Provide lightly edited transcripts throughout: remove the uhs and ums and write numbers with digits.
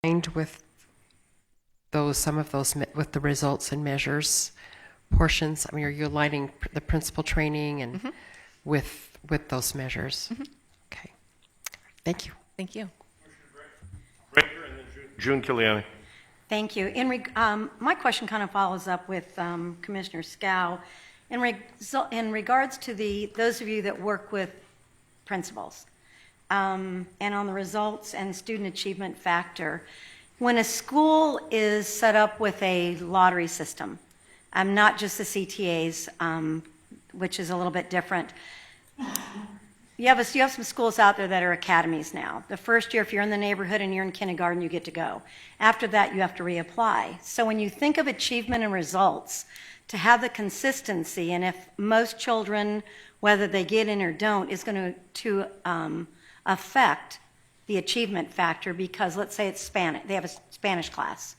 with some of those with the results and measures portions? I mean, are you aligning the principal training and with those measures? Okay. Thank you. Thank you. Breaker and then June Kiliani. Thank you. My question kind of follows up with Commissioner Scow. In regards to those of you that work with principals and on the results and student achievement factor, when a school is set up with a lottery system, not just the CTAs, which is a little bit different. You have some schools out there that are academies now. The first year, if you're in the neighborhood and you're in kindergarten, you get to go. After that, you have to reapply. So when you think of achievement and results, to have the consistency, and if most children, whether they get in or don't, is going to affect the achievement factor, because let's say it's Spanish, they have a Spanish class.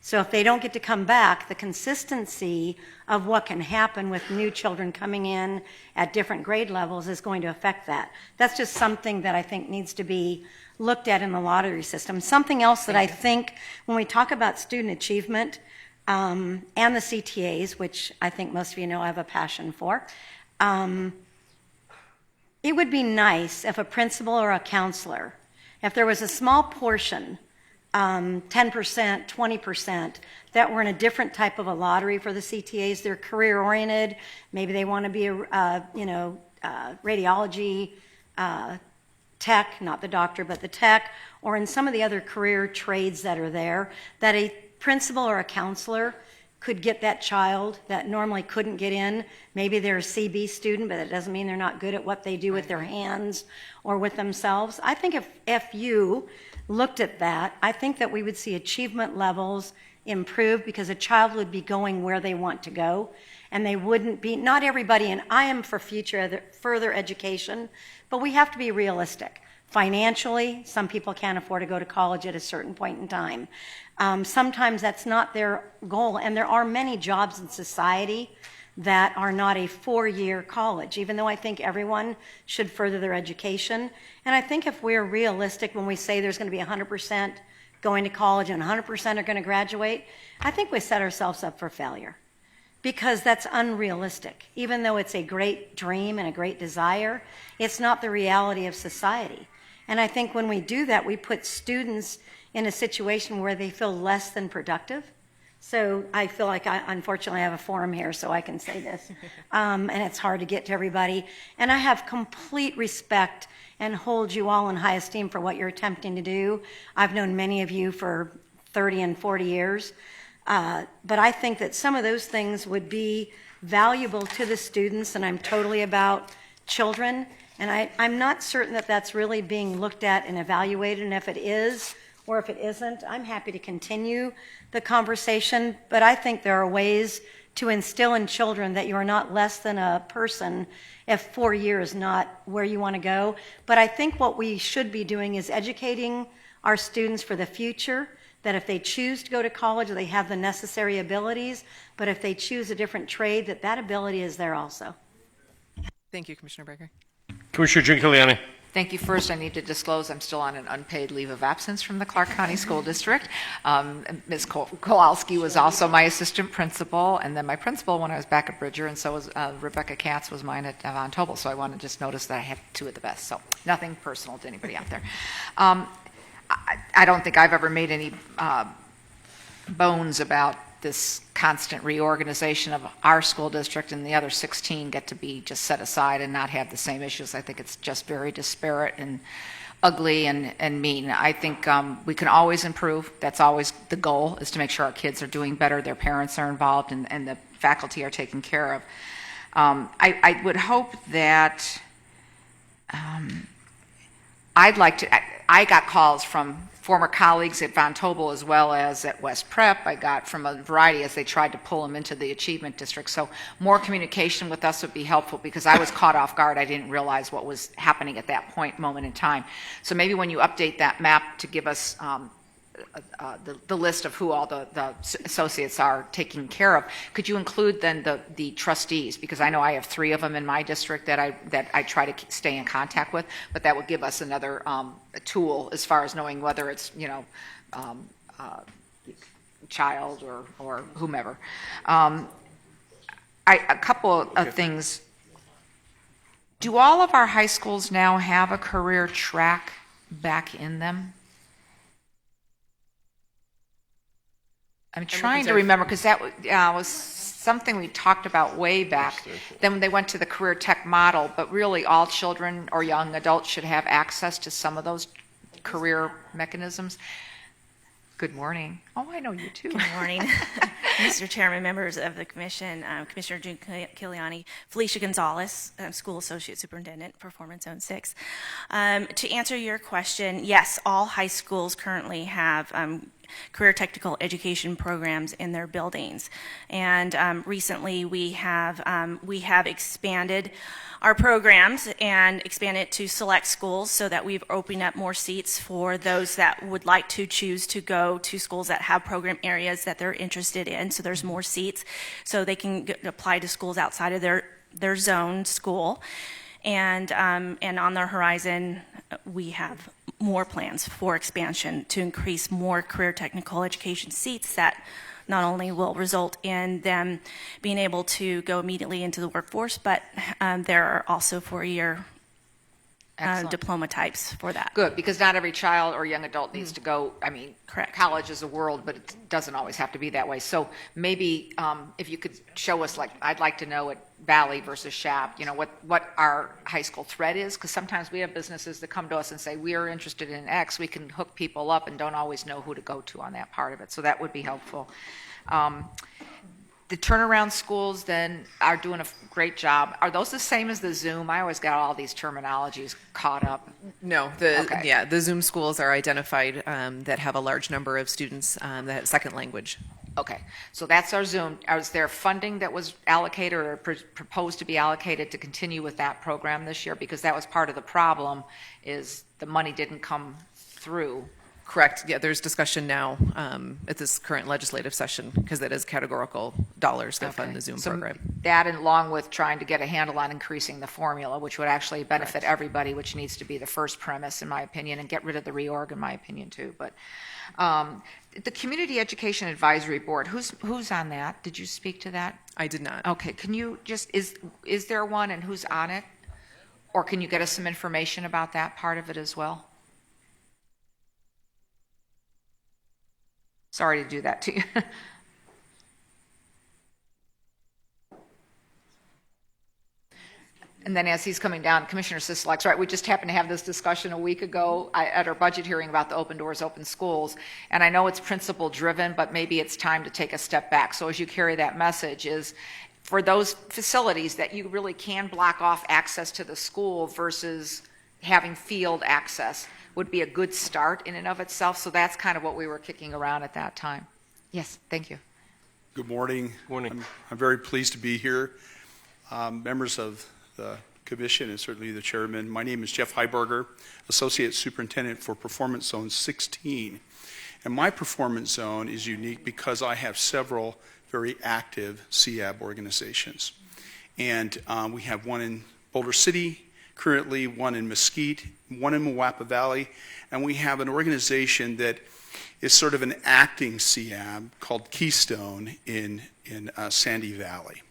So if they don't get to come back, the consistency of what can happen with new children coming in at different grade levels is going to affect that. That's just something that I think needs to be looked at in the lottery system. Something else that I think when we talk about student achievement and the CTAs, which I think most of you know I have a passion for, it would be nice if a principal or a counselor, if there was a small portion, 10%, 20%, that were in a different type of a lottery for the CTAs. They're career-oriented. Maybe they want to be a radiology tech, not the doctor, but the tech, or in some of the other career trades that are there, that a principal or a counselor could get that child that normally couldn't get in. Maybe they're a CB student, but it doesn't mean they're not good at what they do with their hands or with themselves. I think if you looked at that, I think that we would see achievement levels improve, because a child would be going where they want to go, and they wouldn't be, not everybody, and I am for further education, but we have to be realistic. Financially, some people can't afford to go to college at a certain point in time. Sometimes that's not their goal, and there are many jobs in society that are not a 4-year college, even though I think everyone should further their education. And I think if we're realistic when we say there's going to be 100% going to college and 100% are going to graduate, I think we set ourselves up for failure, because that's unrealistic. Even though it's a great dream and a great desire, it's not the reality of society. And I think when we do that, we put students in a situation where they feel less than productive. So I feel like unfortunately, I have a forum here, so I can say this. And it's hard to get to everybody. And I have complete respect and hold you all in high esteem for what you're attempting to do. I've known many of you for 30 and 40 years. But I think that some of those things would be valuable to the students, and I'm totally about children. And I'm not certain that that's really being looked at and evaluated, and if it is, or if it isn't, I'm happy to continue the conversation. But I think there are ways to instill in children that you are not less than a person if 4 years is not where you want to go. But I think what we should be doing is educating our students for the future, that if they choose to go to college, they have the necessary abilities, but if they choose a different trade, that ability is there also. Thank you, Commissioner Breaker. Commissioner June Kiliani. Thank you. First, I need to disclose I'm still on an unpaid leave of absence from the Clark County School District. Ms. Kowalski was also my assistant principal, and then my principal when I was back at Bridger, and so was Rebecca Katz was mine at Von Tobel. So I want to just notice that I have two of the best. So nothing personal to anybody out there. I don't think I've ever made any bones about this constant reorganization of our school district, and the other 16 get to be just set aside and not have the same issues. I think it's just very disparate and ugly and mean. I think we can always improve. That's always the goal, is to make sure our kids are doing better, their parents are involved, and the faculty are taken care of. I would hope that I got calls from former colleagues at Von Tobel as well as at West Prep. I got from a variety as they tried to pull them into the achievement district. So more communication with us would be helpful, because I was caught off guard. I didn't realize what was happening at that moment in time. So maybe when you update that map to give us the list of who all the associates are taking care of, could you include then the trustees? Because I know I have 3 of them in my district that I try to stay in contact with, but that would give us another tool as far as knowing whether it's child or whomever. A couple of things. Do all of our high schools now have a career track back in them? I'm trying to remember, because that was something we talked about way back. Then they went to the career tech model, but really all children or young adults should have access to some of those career mechanisms. Good morning. Oh, I know you too. Good morning, Mr. Chairman, members of the Commission, Commissioner June Kiliani, Felicia Gonzalez, School Associate Superintendent, Performance Zone 6. To answer your question, yes, all high schools currently have career technical education programs in their buildings. And recently we have expanded our programs and expanded to select schools so that we've opened up more seats for those that would like to choose to go to schools that have program areas that they're interested in. So there's more seats so they can apply to schools outside of their zone school. And on the horizon, we have more plans for expansion to increase more career technical education seats that not only will result in them being able to go immediately into the workforce, but there are also four-year diploma types for that. Good, because not every child or young adult needs to go. I mean, Correct. College is a world, but it doesn't always have to be that way. So maybe if you could show us, like, I'd like to know at Valley versus Shap, what our high school thread is, because sometimes we have businesses that come to us and say, we are interested in X. We can hook people up and don't always know who to go to on that part of it. So that would be helpful. The turnaround schools then are doing a great job. Are those the same as the Zoom? I always got all these terminologies caught up. No, the Zoom schools are identified that have a large number of students that have second language. Okay, so that's our Zoom. Is there funding that was allocated or proposed to be allocated to continue with that program this year? Because that was part of the problem, is the money didn't come through. Correct. Yeah, there's discussion now at this current legislative session, because that is categorical dollars that fund the Zoom program. That, along with trying to get a handle on increasing the formula, which would actually benefit everybody, which needs to be the first premise, in my opinion, and get rid of the reorg, in my opinion, too. But the Community Education Advisory Board, who's on that? Did you speak to that? I did not. Okay, can you just, is there one, and who's on it? Or can you get us some information about that part of it as well? Sorry to do that to you. And then as he's coming down, Commissioner Sisolak's right. We just happened to have this discussion a week ago at our budget hearing about the Open Doors, Open Schools. And I know it's principle driven, but maybe it's time to take a step back. So as you carry that message, is for those facilities that you really can block off access to the school versus having field access would be a good start in and of itself. So that's kind of what we were kicking around at that time. Yes, thank you. Good morning. Morning. I'm very pleased to be here. Members of the commission and certainly the chairman, my name is Jeff Heiberger, Associate Superintendent for Performance Zone 16. And my performance zone is unique because I have several very active CAB organizations. And we have one in Boulder City, currently one in Mesquite, one in Moapa Valley, and we have an organization that is sort of an acting CAB called Keystone in Sandy Valley.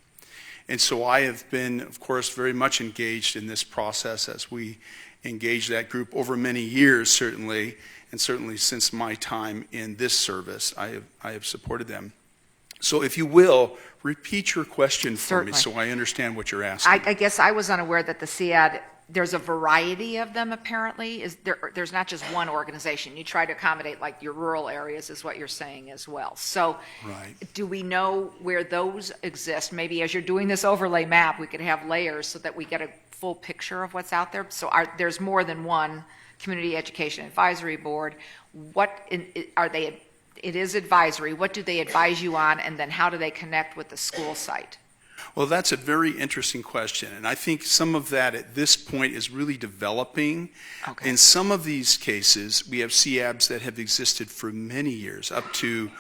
And so I have been, of course, very much engaged in this process as we engage that group over many years, certainly, and certainly since my time in this service, I have supported them. So if you will, repeat your question for me so I understand what you're asking. I guess I was unaware that the CAD, there's a variety of them apparently. There's not just one organization. You try to accommodate like your rural areas is what you're saying as well. So Right. do we know where those exist? Maybe as you're doing this overlay map, we could have layers so that we get a full picture of what's out there. So there's more than one Community Education Advisory Board. Are they? It is advisory. What do they advise you on, and then how do they connect with the school site? Well, that's a very interesting question, and I think some of that at this point is really developing. Okay. In some of these cases, we have CABs that have existed for many years, up to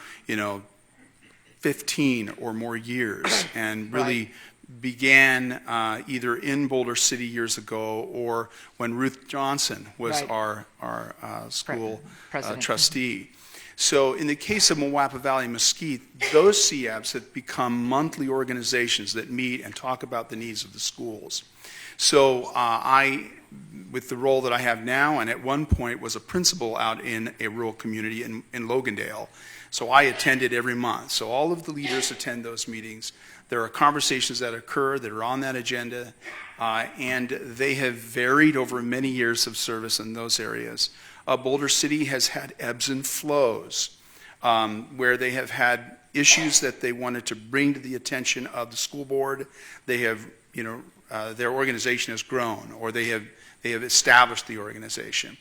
15 or more years, and really began either in Boulder City years ago or when Ruth Johnson was Right. our school President. trustee. So in the case of Mowapa Valley Mesquite, those CABs have become monthly organizations that meet and talk about the needs of the schools. So with the role that I have now, and at one point was a principal out in a rural community in Logandale, so I attended every month. So all of the leaders attend those meetings. There are conversations that occur that are on that agenda, and they have varied over many years of service in those areas. Boulder City has had ebbs and flows where they have had issues that they wanted to bring to the attention of the school board. They have, their organization has grown, or they have established the organization.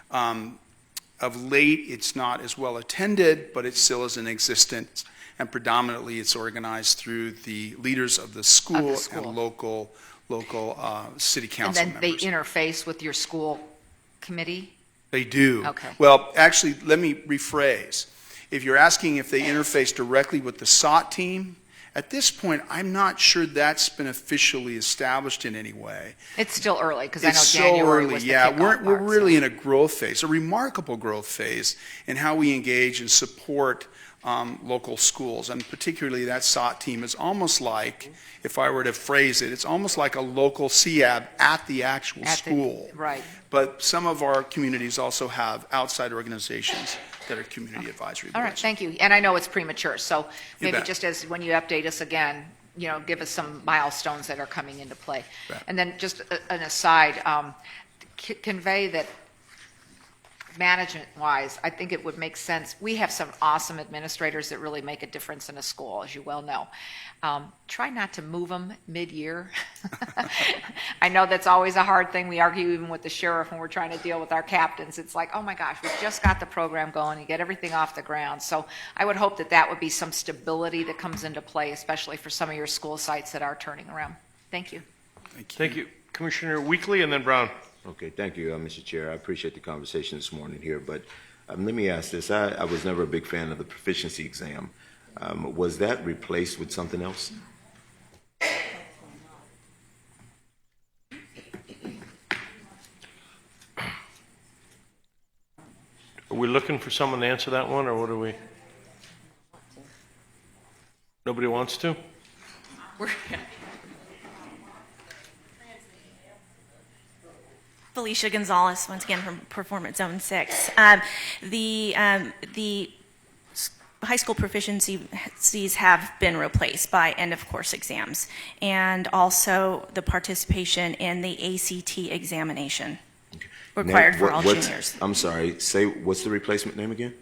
Of late, it's not as well attended, but it still is in existence, and predominantly it's organized through the leaders of the school, and local city council And then members. they interface with your school committee? They do. Okay. Well, actually, let me rephrase. If you're asking if they interface directly with the SOT team, at this point, I'm not sure that's been officially established in any way. It's still early, because I know It's so January early, was the yeah. kickoff We're mark, really so. in a growth phase, a remarkable growth phase in how we engage and support local schools. And particularly that SOT team is almost like, if I were to phrase it, it's almost like a local CAB at the actual school. Right. But some of our communities also have outside organizations that are community advisory boards. All right, thank you. And I know it's premature, so You maybe bet. just as when you update us again, give us some milestones that are coming into play. Bet. And then just an aside, convey that management-wise, I think it would make sense. We have some awesome administrators that really make a difference in a school, as you well know. Try not to move them mid-year. I know that's always a hard thing. We argue even with the sheriff when we're trying to deal with our captains. It's like, oh my gosh, we've just got the program going and get everything off the ground. So I would hope that would be some stability that comes into play, especially for some of your school sites that are turning around. Thank you. Thank you. Commissioner Weekly and then Brown. Okay, thank you, Mr. Chair. I appreciate the conversation this morning here, but let me ask this. I was never a big fan of the proficiency exam. Was that replaced with something else? Are we looking for someone to answer that one, or what are we? Nobody wants to? Felicia Gonzalez, once again from Performance Zone 6. The high school proficiencies have been replaced by end-of-course exams, and also the participation in the ACT examination required for all juniors. I'm sorry, what's the replacement name again?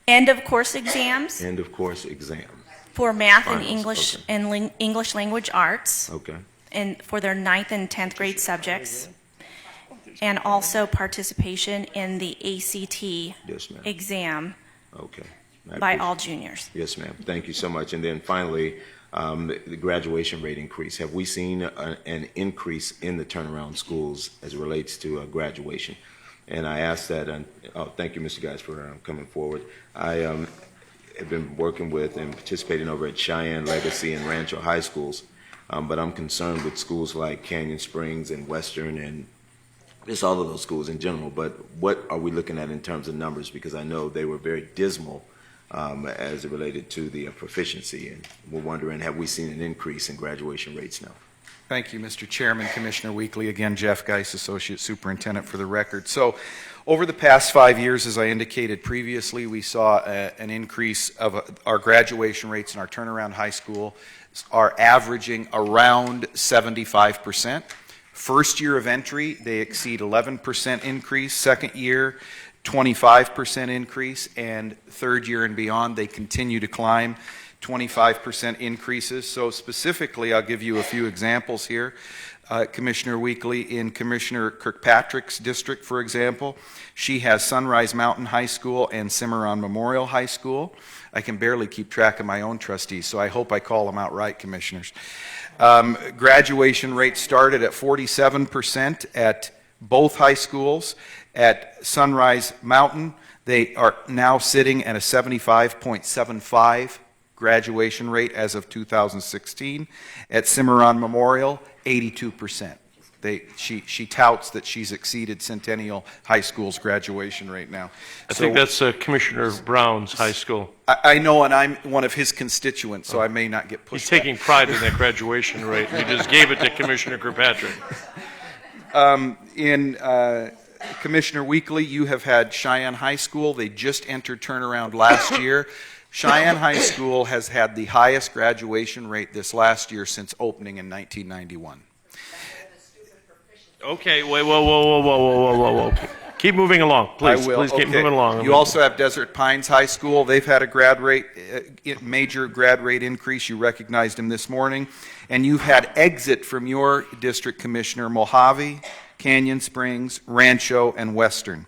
End-of-course exams End of course exam. for math and Finals, English okay. and English language arts, Okay, and for their 9th and 10th grade subjects, and also participation in the ACT yes, ma'am. exam Okay. by all juniors. Yes, ma'am. Thank you so much. And then finally, the graduation rate increase. Have we seen an increase in the turnaround schools as it relates to graduation? And I asked that, and thank you, Mr. Guys, for coming forward. I have been working with and participating over at Cheyenne, Legacy, and Rancho High Schools, but I'm concerned with schools like Canyon Springs and Western and just all of those schools in general. But what are we looking at in terms of numbers? Because I know they were very dismal as it related to the proficiency, and we're wondering, have we seen an increase in graduation rates now? Thank you, Mr. Chairman, Commissioner Weekly. Again, Jeff Geis, Associate Superintendent, for the record. So over the past 5 years, as I indicated previously, we saw an increase of our graduation rates in our turnaround high school are averaging around 75%. First year of entry, they exceed 11% increase. Second year, 25% increase, and third year and beyond, they continue to climb, 25% increases. So specifically, I'll give you a few examples here. Commissioner Weekly, in Commissioner Kirkpatrick's district, for example, she has Sunrise Mountain High School and Cimarron Memorial High School. I can barely keep track of my own trustees, so I hope I call them out right, commissioners. Graduation rates started at 47% at both high schools. At Sunrise Mountain, they are now sitting at a 75.75 graduation rate as of 2016. At Cimarron Memorial, 82%. She touts that she's exceeded Centennial High School's graduation rate now. I think that's Commissioner Brown's high school. I know, and I'm one of his constituents, so I may not get pushed. He's taking pride in that graduation rate. He just gave it to Commissioner Kirkpatrick. Commissioner Weekly, you have had Cheyenne High School. They just entered turnaround last year. Cheyenne High School has had the highest graduation rate this last year since opening in 1991. Okay, wait, whoa. Keep moving along, please. I will. Please keep moving along. You also have Desert Pines High School. They've had a major grad rate increase. You recognized them this morning. And you've had exit from your district commissioner, Mojave, Canyon Springs, Rancho, and Western.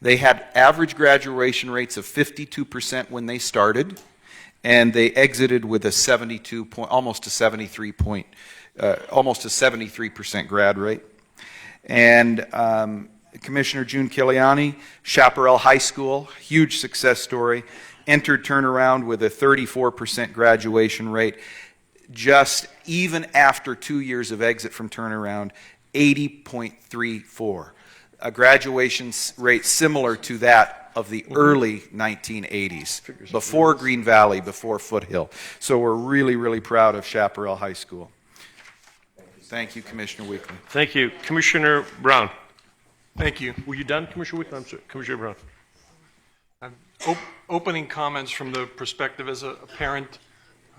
They had average graduation rates of 52% when they started, and they exited with a 73% grad rate. And Commissioner June Kiliani, Chaparral High School, huge success story, entered turnaround with a 34% graduation rate. Just even after 2 years of exit from turnaround, 80.34. A graduation rate similar to that of the early 1980s, before Green Valley, before Foothill. So we're really, really proud of Chaparral High School. Thank you, Commissioner Weekly. Thank you. Commissioner Brown. Thank you. Were you done, Commissioner Weekly? I'm sorry, Commissioner Brown. Opening comments from the perspective as a parent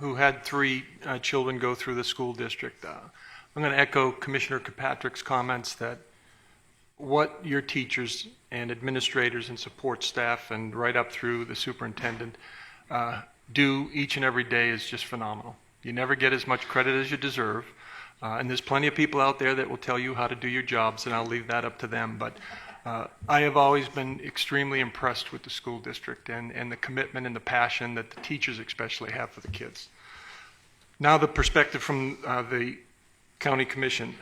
who had 3 children go through the school district. I'm going to echo Commissioner Kirkpatrick's comments that what your teachers and administrators and support staff and right up through the superintendent do each and every day is just phenomenal. You never get as much credit as you deserve. And there's plenty of people out there that will tell you how to do your jobs, and I'll leave that up to them. But I have always been extremely impressed with the school district and the commitment and the passion that the teachers especially have for the kids. Now the perspective from the County Commission.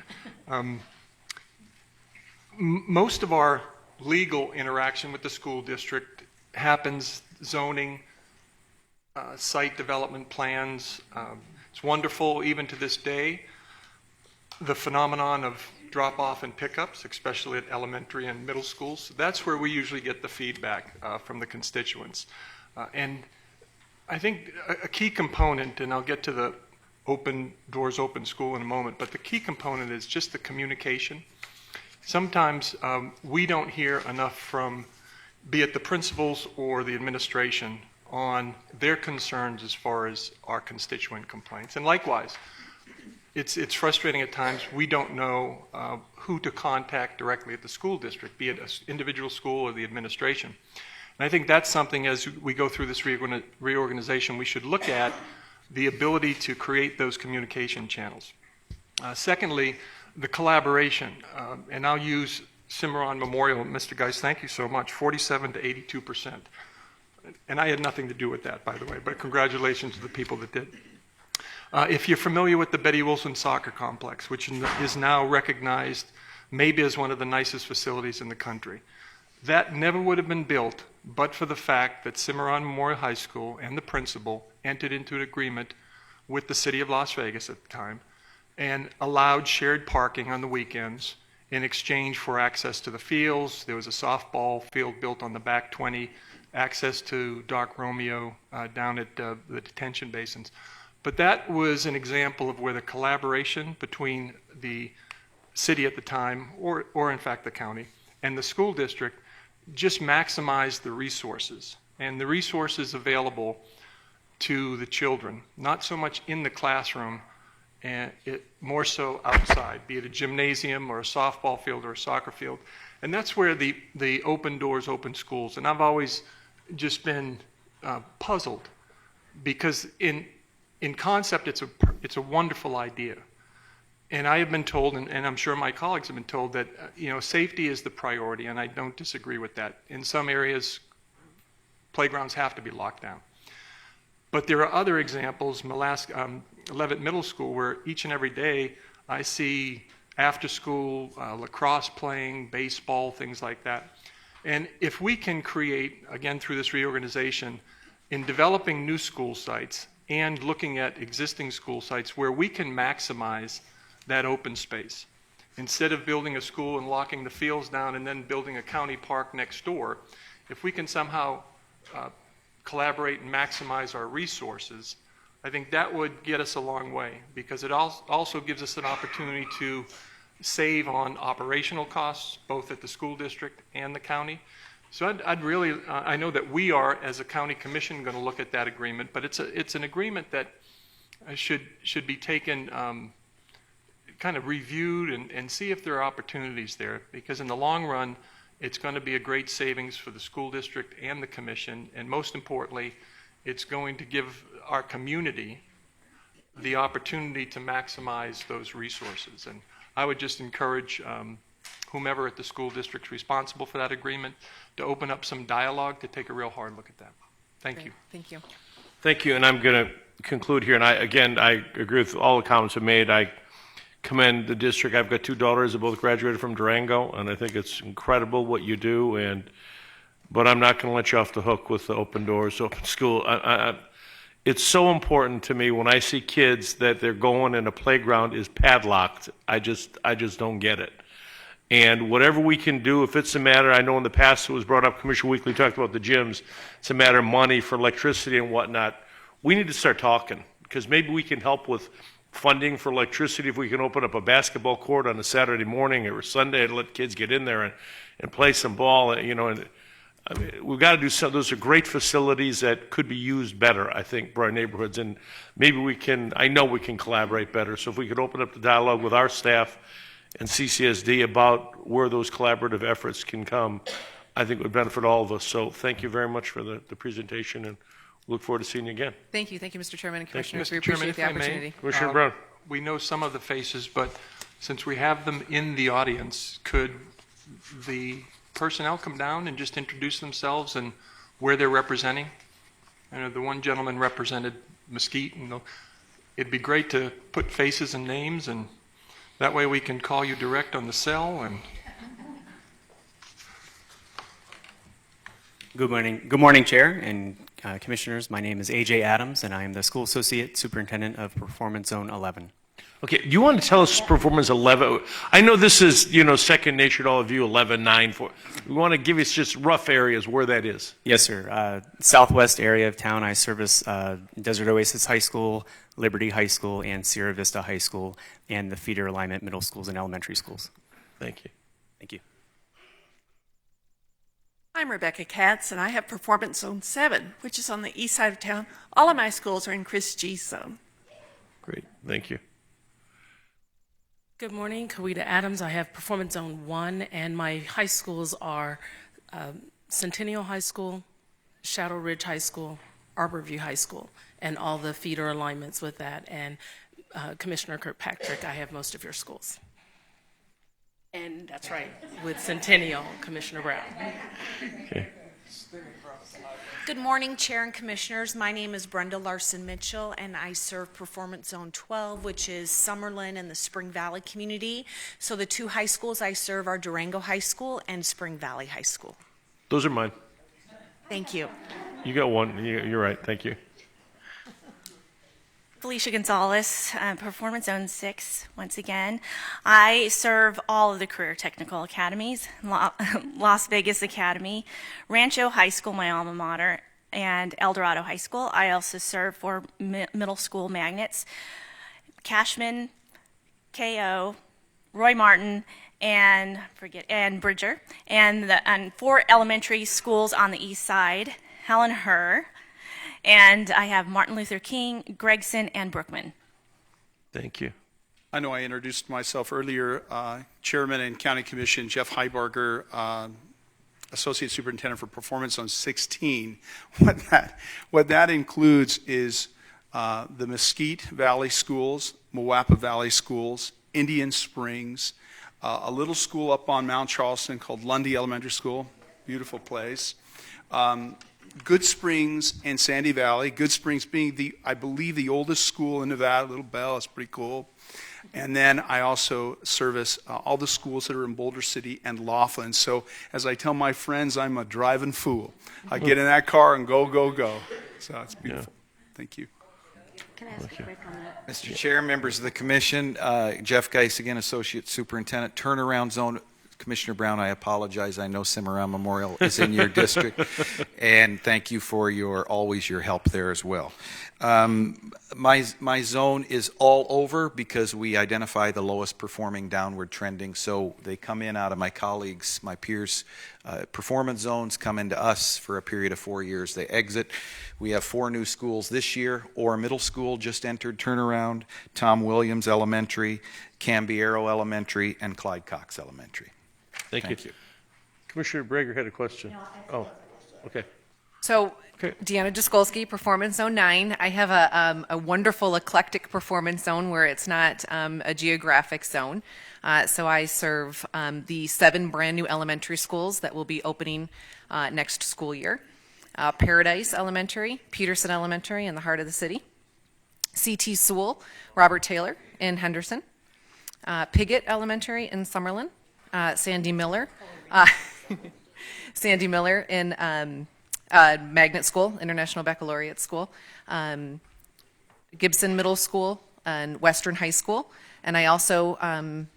Most of our legal interaction with the school district happens zoning, site development plans. It's wonderful even to this day. The phenomenon of drop-off and pickups, especially at elementary and middle schools, that's where we usually get the feedback from the constituents. And I think a key component, and I'll get to the open doors, open school in a moment, but the key component is just the communication. Sometimes we don't hear enough from, be it the principals or the administration, on their concerns as far as our constituent complaints. And likewise, it's frustrating at times we don't know who to contact directly at the school district, be it an individual school or the administration. And I think that's something as we go through this reorganization, we should look at the ability to create those communication channels. Secondly, the collaboration, and I'll use Cimarron Memorial. Mr. Geis, thank you so much, 47 to 82%. And I had nothing to do with that, by the way, but congratulations to the people that did. If you're familiar with the Betty Wilson Soccer Complex, which is now recognized maybe as one of the nicest facilities in the country, that never would have been built but for the fact that Cimarron Memorial High School and the principal entered into an agreement with the city of Las Vegas at the time and allowed shared parking on the weekends in exchange for access to the fields. There was a softball field built on the back 20, access to Doc Romeo down at the detention basins. But that was an example of where the collaboration between the city at the time, or in fact the county, and the school district just maximized the resources. And the resources available to the children, not so much in the classroom, and more so outside, be it a gymnasium or a softball field or a soccer field. And that's where the open doors, open schools. And I've always just been puzzled because in concept, it's a wonderful idea. And I have been told, and I'm sure my colleagues have been told, that safety is the priority, and I don't disagree with that. In some areas, playgrounds have to be locked down. But there are other examples, Leavitt Middle School, where each and every day I see after-school lacrosse playing, baseball, things like that. And if we can create, again through this reorganization, in developing new school sites and looking at existing school sites where we can maximize that open space. instead of building a school and locking the fields down and then building a county park next door, if we can somehow collaborate and maximize our resources, I think that would get us a long way, because it also gives us an opportunity to save on operational costs, both at the school district and the county. So I'd really, I know that we are, as a county commission, going to look at that agreement, but it's an agreement that should be taken, kind of reviewed and see if there are opportunities there, because in the long run, it's going to be a great savings for the school district and the commission, and most importantly, it's going to give our community the opportunity to maximize those resources. And I would just encourage whomever at the school district responsible for that agreement to open up some dialogue to take a real hard look at that. Thank you. Thank you. Thank you, and I'm going to conclude here. And I agree with all the comments I've made. I commend the district. I've got 2 daughters that both graduated from Durango, and I think it's incredible what you do. But I'm not going to let you off the hook with the open doors, open school. It's so important to me when I see kids that they're going and a playground is padlocked. I just don't get it. And whatever we can do, if it's a matter, I know in the past it was brought up, Commissioner Weekly talked about the gyms, it's a matter of money for electricity and whatnot. We need to start talking, because maybe we can help with funding for electricity if we can open up a basketball court on a Saturday morning or Sunday and let kids get in there and play some ball, you know. And I mean, we've got to do some. Those are great facilities that could be used better, I think, for our neighborhoods. And maybe we can, I know we can collaborate better. So if we could open up the dialogue with our staff and CCSD about where those collaborative efforts can come, I think it would benefit all of us. So thank you very much for the presentation, and look forward to seeing you again. Thank you, Mr. Chairman and Thank you, Commissioners. We Mr. Chairman, appreciate the if I may, opportunity. Commissioner Brown. We know some of the faces, but since we have them in the audience, could the personnel come down and just introduce themselves and where they're representing? I know the one gentleman represented Mesquite, and it'd be great to put faces and names, and that way we can call you direct on the cell. And Good morning, Chair and Commissioners. My name is A.J. Adams, and I am the School Associate Superintendent of Performance Zone 11. Okay, do you want to tell us Performance 11? I know this is, second nature to all of you, 11, 9, 4. We want to give us just rough areas where that is. Yes, sir. Southwest area of town, I service Desert Oasis High School, Liberty High School, and Sierra Vista High School, and the feeder alignment middle schools and elementary schools. Thank you. Thank you. I'm Rebecca Katz, and I have Performance Zone 7, which is on the east side of town. All of my schools are in Chris G's zone. Great, thank you. Good morning, Kawita Adams. I have Performance Zone 1, and my high schools are Centennial High School, Shadow Ridge High School, Arborview High School, and all the feeder alignments with that. And Commissioner Kirkpatrick, I have most of your schools. And that's right, with Centennial, Commissioner Brown. Okay. Good morning, Chair and Commissioners. My name is Brenda Larson-Mitchell, and I serve Performance Zone 12, which is Summerlin and the Spring Valley community. So the 2 high schools I serve are Durango High School and Spring Valley High School. Those are mine. Thank you. You got one. You're right. Thank you. Felicia Gonzalez, Performance Zone 6, once again. I serve all of the career technical academies, Las Vegas Academy, Rancho High School, my alma mater, and El Dorado High School. I also serve for middle school magnets, Cashman, KO, Roy Martin, and Bridger, and 4 elementary schools on the east side, Helen Herr, and I have Martin Luther King, Gregson, and Brookman. Thank you. I know I introduced myself earlier. Chairman and County Commission Jeff Heiberger, Associate Superintendent for Performance Zone 16. What that includes is the Mesquite Valley Schools, Moapa Valley Schools, Indian Springs, a little school up on Mount Charleston called Lundy Elementary School, beautiful place. Good Springs and Sandy Valley. Good Springs being I believe the oldest school in Nevada, Little Bell, it's pretty cool. And then I also service all the schools that are in Boulder City and Laughlin. So as I tell my friends, I'm a driving fool. I get in that car and go, go, go. So it's beautiful. Yeah. Thank you. Can I ask a quick on that? Mr. Chair, members of the commission, Jeff Geis, again, Associate Superintendent, Turnaround Zone. Commissioner Brown, I apologize. I know Cimarron Memorial is in your district, and thank you for always your help there as well. My zone is all over because we identify the lowest performing downward trending. So they come in out of my colleagues, my peers' performance zones, come into us for a period of 4 years. They exit. We have 4 new schools this year. Orr Middle School just entered turnaround, Tom Williams Elementary, Cambiero Elementary, and Clyde Cox Elementary. Thank you. Commissioner Brager had a question. Oh, okay. So, Okay. Deanna Jaskolski, Performance Zone 9. I have a wonderful eclectic performance zone where it's not a geographic zone. So I serve the 7 brand new elementary schools that will be opening next school year. Paradise Elementary, Peterson Elementary in the heart of the city. C.T. Sewell, Robert Taylor in Henderson. Piggott Elementary in Summerlin. Sandy Miller in Magnet School, International Baccalaureate School, Gibson Middle School, and Western High School. And I also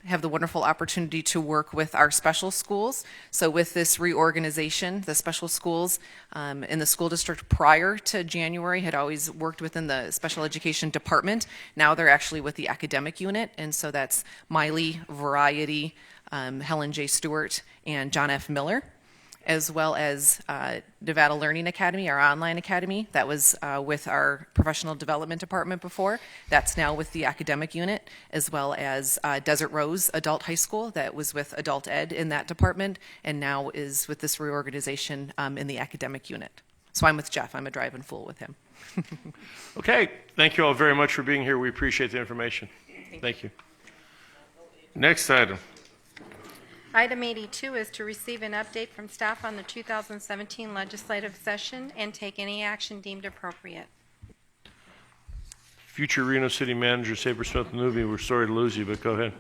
have the wonderful opportunity to work with our special schools. So with this reorganization, the special schools in the school district prior to January had always worked within the special education department. Now they're actually with the academic unit. And so that's Miley, Variety, Helen J. Stewart, and John F. Miller, as well as Nevada Learning Academy, our online academy. That was with our professional development department before. That's now with the academic unit, as well as Desert Rose Adult High School that was with adult ed in that department, and now is with this reorganization in the academic unit. So I'm with Jeff. I'm a driving fool with him. Okay. Thank you all very much for being here. We appreciate the information. Thank you. Next item. Item 82 is to receive an update from staff on the 2017 legislative session and take any action deemed appropriate. Future Reno City Manager Saber Smith-Newby, we're sorry to lose you, but go ahead.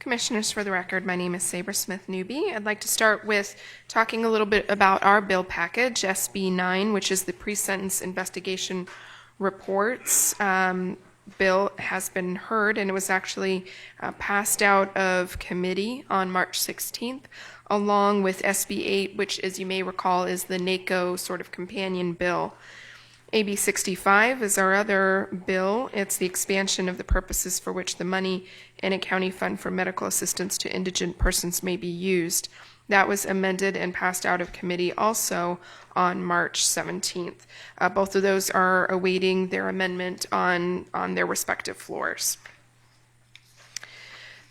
Commissioners, for the record, my name is Saber Smith-Newby. I'd like to start with talking a little bit about our bill package, SB 9, which is the pre-sentence investigation reports. Bill has been heard, and it was actually passed out of committee on March 16th, along with SB 8, which, as you may recall, is the NACO sort of companion bill. AB 65 is our other bill. It's the expansion of the purposes for which the money in a county fund for medical assistance to indigent persons may be used. That was amended and passed out of committee also on March 17th. Both of those are awaiting their amendment on their respective floors.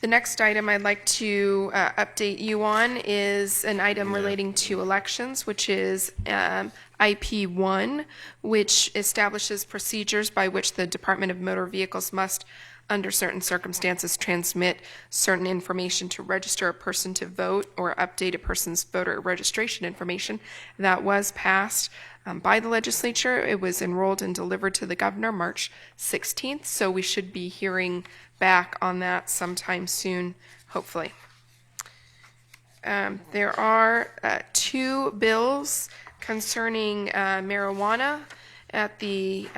The next item I'd like to update you on is an item relating to elections, which is IP1, which establishes procedures by which the Department of Motor Vehicles must, under certain circumstances, transmit certain information to register a person to vote or update a person's voter registration information. That was passed by the legislature. It was enrolled and delivered to the governor March 16th, so we should be hearing back on that sometime soon, hopefully. There are 2 bills concerning marijuana at the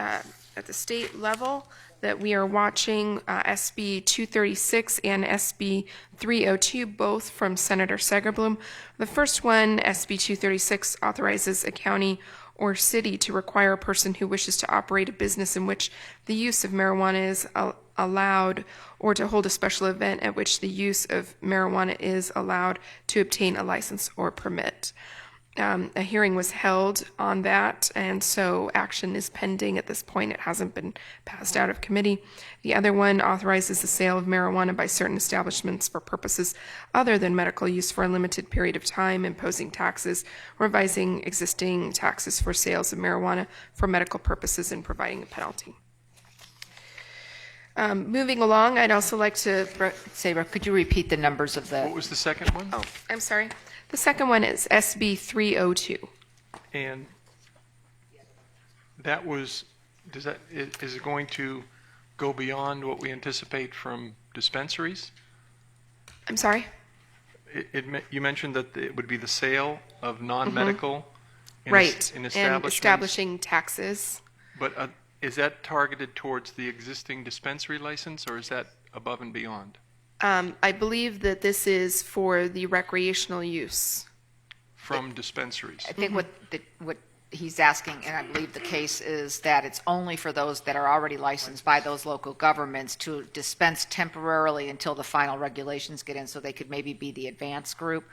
state level that we are watching, SB 236 and SB 302, both from Senator Segerblum. The first one, SB 236, authorizes a county or city to require a person who wishes to operate a business in which the use of marijuana is allowed, or to hold a special event at which the use of marijuana is allowed, to obtain a license or permit. A hearing was held on that, and so action is pending at this point. It hasn't been passed out of committee. The other one authorizes the sale of marijuana by certain establishments for purposes other than medical use for a limited period of time, imposing taxes, revising existing taxes for sales of marijuana for medical purposes, and providing a penalty. Moving along, I'd also like to... Saber, could you repeat the numbers of the... What was the second one? Oh, I'm sorry. The second one is SB 302. And that was, is it going to go beyond what we anticipate from dispensaries? I'm sorry? You mentioned that it would be the sale of non-medical Right, in and establishments. establishing taxes. But Is that targeted towards the existing dispensary license, or is that above and beyond? I believe that this is for the recreational use. From dispensaries? I think what he's asking, and I believe the case is that it's only for those that are already licensed by those local governments to dispense temporarily until the final regulations get in, so they could maybe be the advanced group,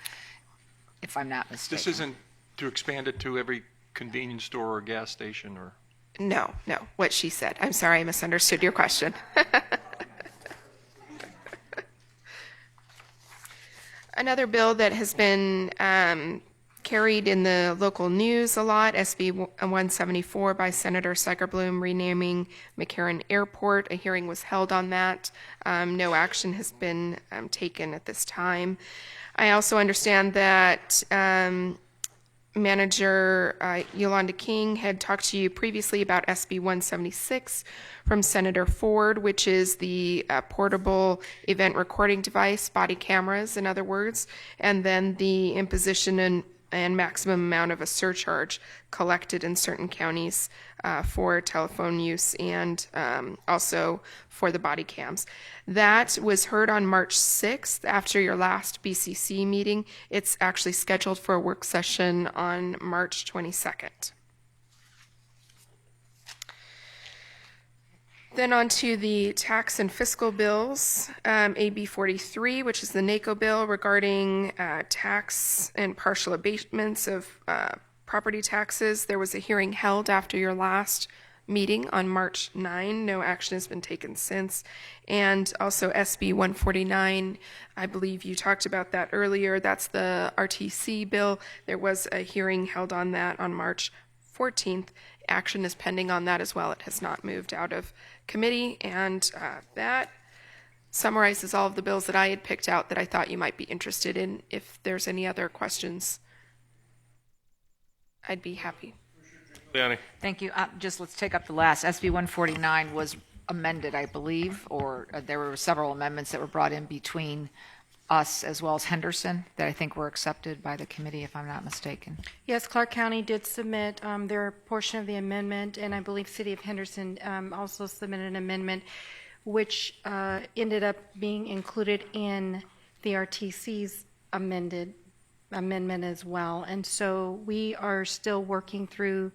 if I'm not mistaken. This isn't to expand it to every convenience store or gas station or? No, what she said. I'm sorry, I misunderstood your question. Another bill that has been carried in the local news a lot, SB 174 by Senator Segerblum, renaming McCarran Airport. A hearing was held on that. No action has been taken at this time. I also understand that Manager Yolanda King had talked to you previously about SB 176 from Senator Ford, which is the portable event recording device, body cameras, in other words, and then the imposition and maximum amount of a surcharge collected in certain counties for telephone use and also for the body cams. That was heard on March 6th after your last BCC meeting. It's actually scheduled for a work session on March 22nd. Then on to the tax and fiscal bills, AB 43, which is the NACO bill regarding tax and partial abatements of property taxes. There was a hearing held after your last meeting on March 9. No action has been taken since. And also SB 149, I believe you talked about that earlier. That's the RTC bill. There was a hearing held on that on March 14th. Action is pending on that as well. It has not moved out of committee, and that summarizes all of the bills that I had picked out that I thought you might be interested in. If there's any other questions, I'd be happy. Leonie. Thank you. Just let's take up the last. SB 149 was amended, I believe, or there were several amendments that were brought in between us as well as Henderson that I think were accepted by the committee, if I'm not mistaken. Yes, Clark County did submit their portion of the amendment, and I believe City of Henderson also submitted an amendment which ended up being included in the RTC's amendment as well. And so we are still working through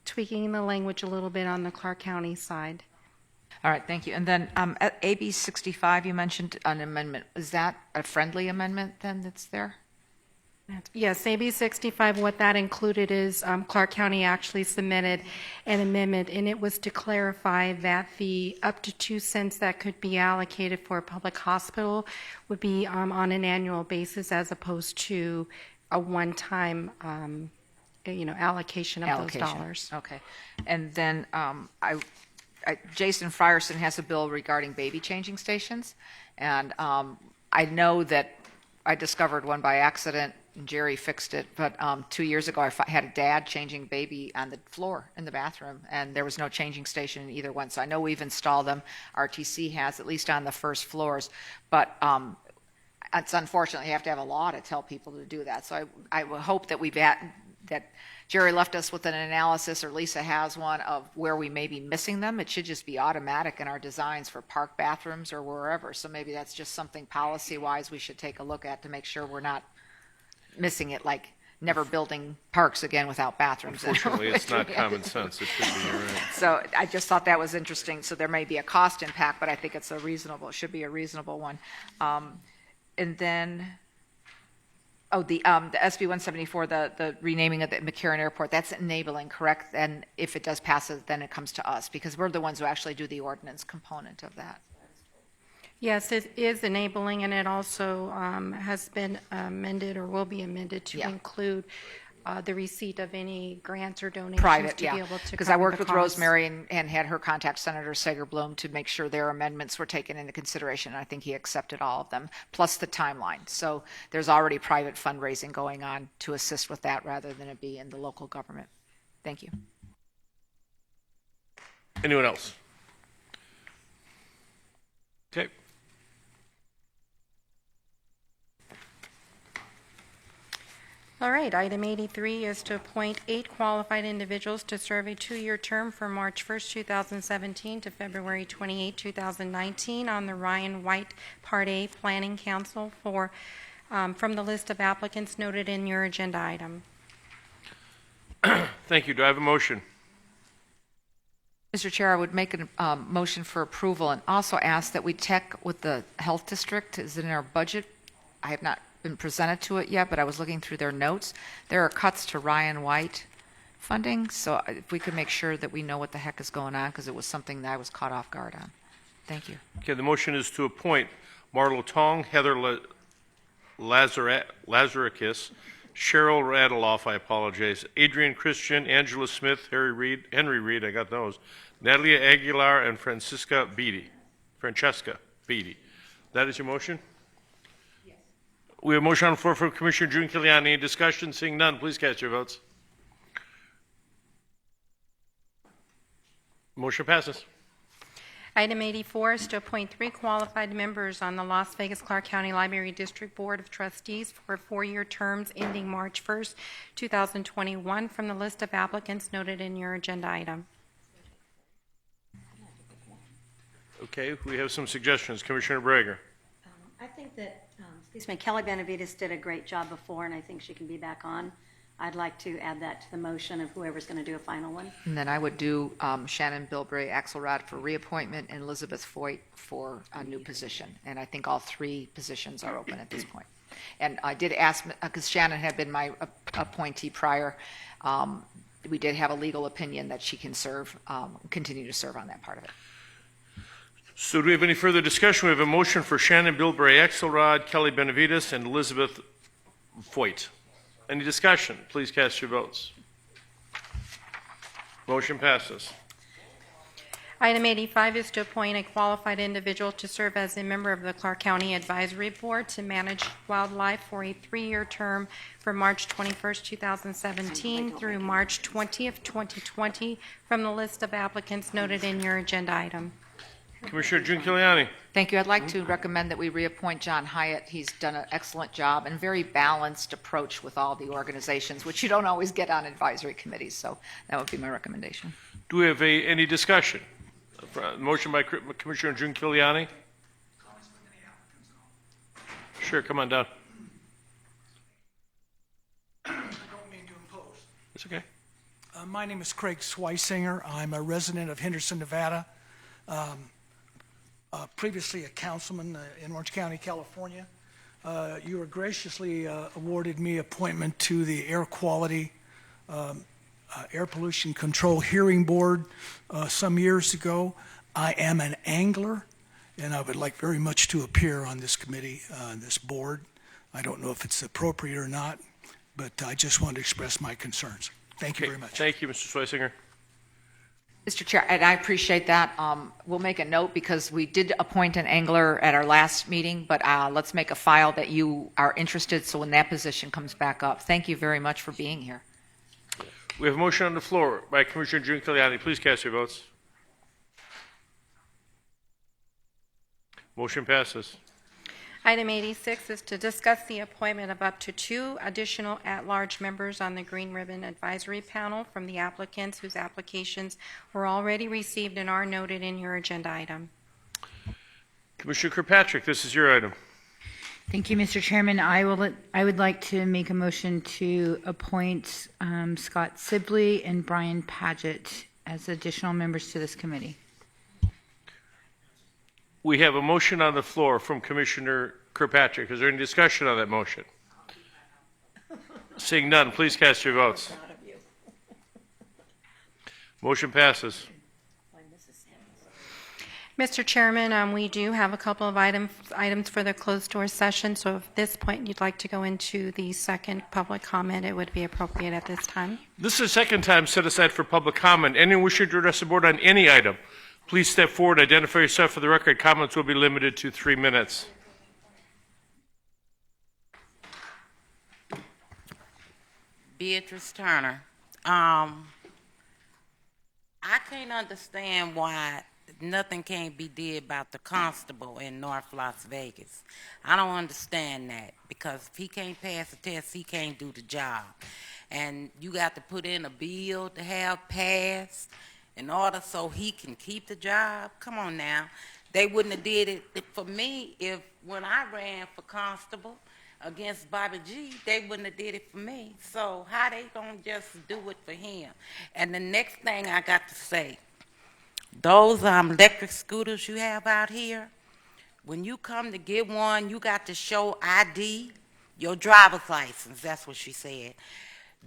tweaking the language a little bit on the Clark County side. All right, thank you. And then AB 65, you mentioned an amendment. Is that a friendly amendment then that's there? Yes, AB 65, what that included is Clark County actually submitted an amendment, and it was to clarify that the up to 2 cents that could be allocated for a public hospital would be on an annual basis as opposed to a one-time allocation of those dollars. Okay. And then Jason Frierson has a bill regarding baby changing stations, and I know that I discovered one by accident, and Jerry fixed it, but 2 years ago I had a dad changing baby on the floor in the bathroom, and there was no changing station in either one, so I know we've installed them. RTC has, at least on the first floors, but it's unfortunate you have to have a law to tell people to do that, so I would hope that that Jerry left us with an analysis, or Lisa has one, of where we may be missing them. It should just be automatic in our designs for park bathrooms or wherever. So maybe that's just something policy-wise we should take a look at to make sure we're not missing it, like never building parks again without bathrooms. Unfortunately, it's not common sense. It should be, you're right. So I just thought that was interesting. So there may be a cost impact, but I think it should be a reasonable one. And then... the SB 174, the renaming of the McCarran Airport, that's enabling, correct? And if it does pass, then it comes to us, because we're the ones who actually do the ordinance component of that. Yes, it is enabling, and it also has been amended or will be amended to include the receipt of any grants or donations Private, to be able to because I worked with costs. Rosemary and had her contact Senator Segerblum to make sure their amendments were taken into consideration. I think he accepted all of them, plus the timeline. So there's already private fundraising going on to assist with that rather than it be in the local government. Thank you. Anyone else? Okay. All right, item 83 is to appoint 8 qualified individuals to serve a 2-year term from March 1st, 2017 to February 28, 2019 on the Ryan White Part A Planning Council from the list of applicants noted in your agenda item. Thank you. Do I have a motion? Mr. Chair, I would make a motion for approval and also ask that we check with the health district. Is it in our budget? I have not been presented to it yet, but I was looking through their notes. There are cuts to Ryan White funding, so if we could make sure that we know what the heck is going on, because it was something that I was caught off guard on. Thank you. Okay, the motion is to appoint Marlo Tong, Heather Lazarakis, Cheryl Radeloff, I apologize, Adrian Christian, Angela Smith, Henry Reed, I got those, Natalia Aguilar, and Francesca Beatty. That is your motion? Yes. We have a motion on the floor from Commissioner June Kiliani. Any discussion? Seeing none, please cast your votes. Motion passes. Item 84 is to appoint 3 qualified members on the Las Vegas Clark County Library District Board of Trustees for 4-year terms ending March 1st, 2021 from the list of applicants noted in your agenda item. Okay, we have some suggestions. Commissioner Brager. I think that, Kelly Benavides did a great job before, and I think she can be back on. I'd like to add that to the motion of whoever's going to do a final one. And then I would do Shannon Bilbray Axelrod for reappointment and Elizabeth Foyt for a new position. And I think all 3 positions are open at this point. And I did ask, because Shannon had been my appointee prior, we did have a legal opinion that she can serve, continue to serve on that part of it. So do we have any further discussion? We have a motion for Shannon Bilbray Axelrod, Kelly Benavides, and Elizabeth Foyt. Any discussion? Please cast your votes. Motion passes. Item 85 is to appoint a qualified individual to serve as a member of the Clark County Advisory Board to manage wildlife for a 3-year term from March 21st, 2017 through March 20th, 2020 from the list of applicants noted in your agenda item. Commissioner June Kiliani. Thank you. I'd like to recommend that we reappoint John Hyatt. He's done an excellent job and very balanced approach with all the organizations, which you don't always get on advisory committees. So that would be my recommendation. Do we have any discussion? Motion by Commissioner June Kiliani. Sure, come on down. I don't mean to impose. It's okay. My name is Craig Swisinger. I'm a resident of Henderson, Nevada. Previously a councilman in Orange County, California. You were graciously awarded me appointment to the Air Quality Air Pollution Control Hearing Board some years ago. I am an angler, and I would like very much to appear on this committee, this board. I don't know if it's appropriate or not, but I just want to express my concerns. Thank you very much. Thank you, Mr. Swisinger. Mr. Chair, and I appreciate that. We'll make a note because we did appoint an angler at our last meeting, but let's make a file that you are interested so when that position comes back up. Thank you very much for being here. We have a motion on the floor by Commissioner June Kiliani. Please cast your votes. Motion passes. Item 86 is to discuss the appointment of up to 2 additional at-large members on the Green Ribbon Advisory Panel from the applicants whose applications were already received and are noted in your agenda item. Commissioner Kirkpatrick, this is your item. Thank you, Mr. Chairman. I would like to make a motion to appoint Scott Sibley and Brian Paget as additional members to this committee. We have a motion on the floor from Commissioner Kirkpatrick. Is there any discussion on that motion? Seeing none, please cast your votes. Motion passes. Mr. Chairman, we do have a couple of items for the closed door session, so if at this point you'd like to go into the second public comment, it would be appropriate at this time. This is the second time set aside for public comment. Anyone wishing to address the board on any item, please step forward, identify yourself for the record. Comments will be limited to 3 minutes. Beatrice Turner. I can't understand why nothing can't be did about the constable in North Las Vegas. I don't understand that, because if he can't pass the test, he can't do the job. And you got to put in a bill to have passed in order so he can keep the job. Come on now. They wouldn't have did it for me if when I ran for constable against Bobby G, they wouldn't have did it for me. So how they gonna just do it for him? And the next thing I got to say, those electric scooters you have out here, when you come to get one, you got to show ID, your driver's license. That's what she said.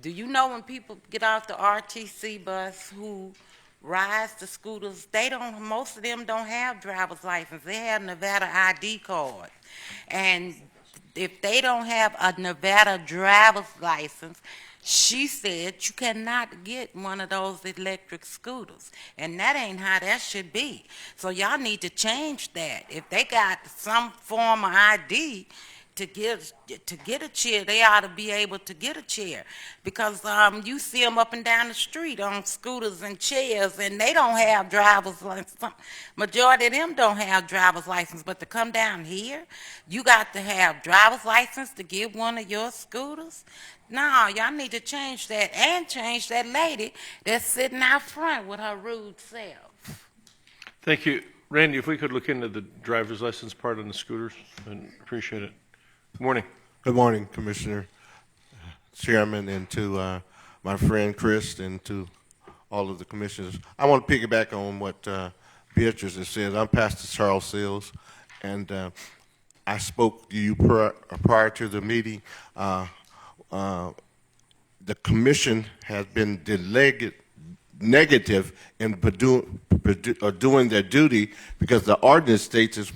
Do you know when people get off the RTC bus who rides the scooters, most of them don't have driver's license. They have Nevada ID card. And if they don't have a Nevada driver's license, she said you cannot get one of those electric scooters. And that ain't how that should be. So y'all need to change that. If they got some form of ID to get a chair, they ought to be able to get a chair. Because you see them up and down the street on scooters and chairs, and they don't have driver's license. Majority of them don't have driver's license, but to come down here, you got to have driver's license to get one of your scooters? No, y'all need to change that, and change that lady that's sitting out front with her rude self. Thank you. Randy, if we could look into the driver's license part on the scooters, I'd appreciate it. Good morning. Good morning, Commissioner, Chairman, and to my friend Chris, and to all of the commissioners. I want to piggyback on what Beatrice has said. I'm Pastor Charles Sills, and I spoke to you prior to the meeting. The commission has been negative in doing their duty, because the ordinance states he's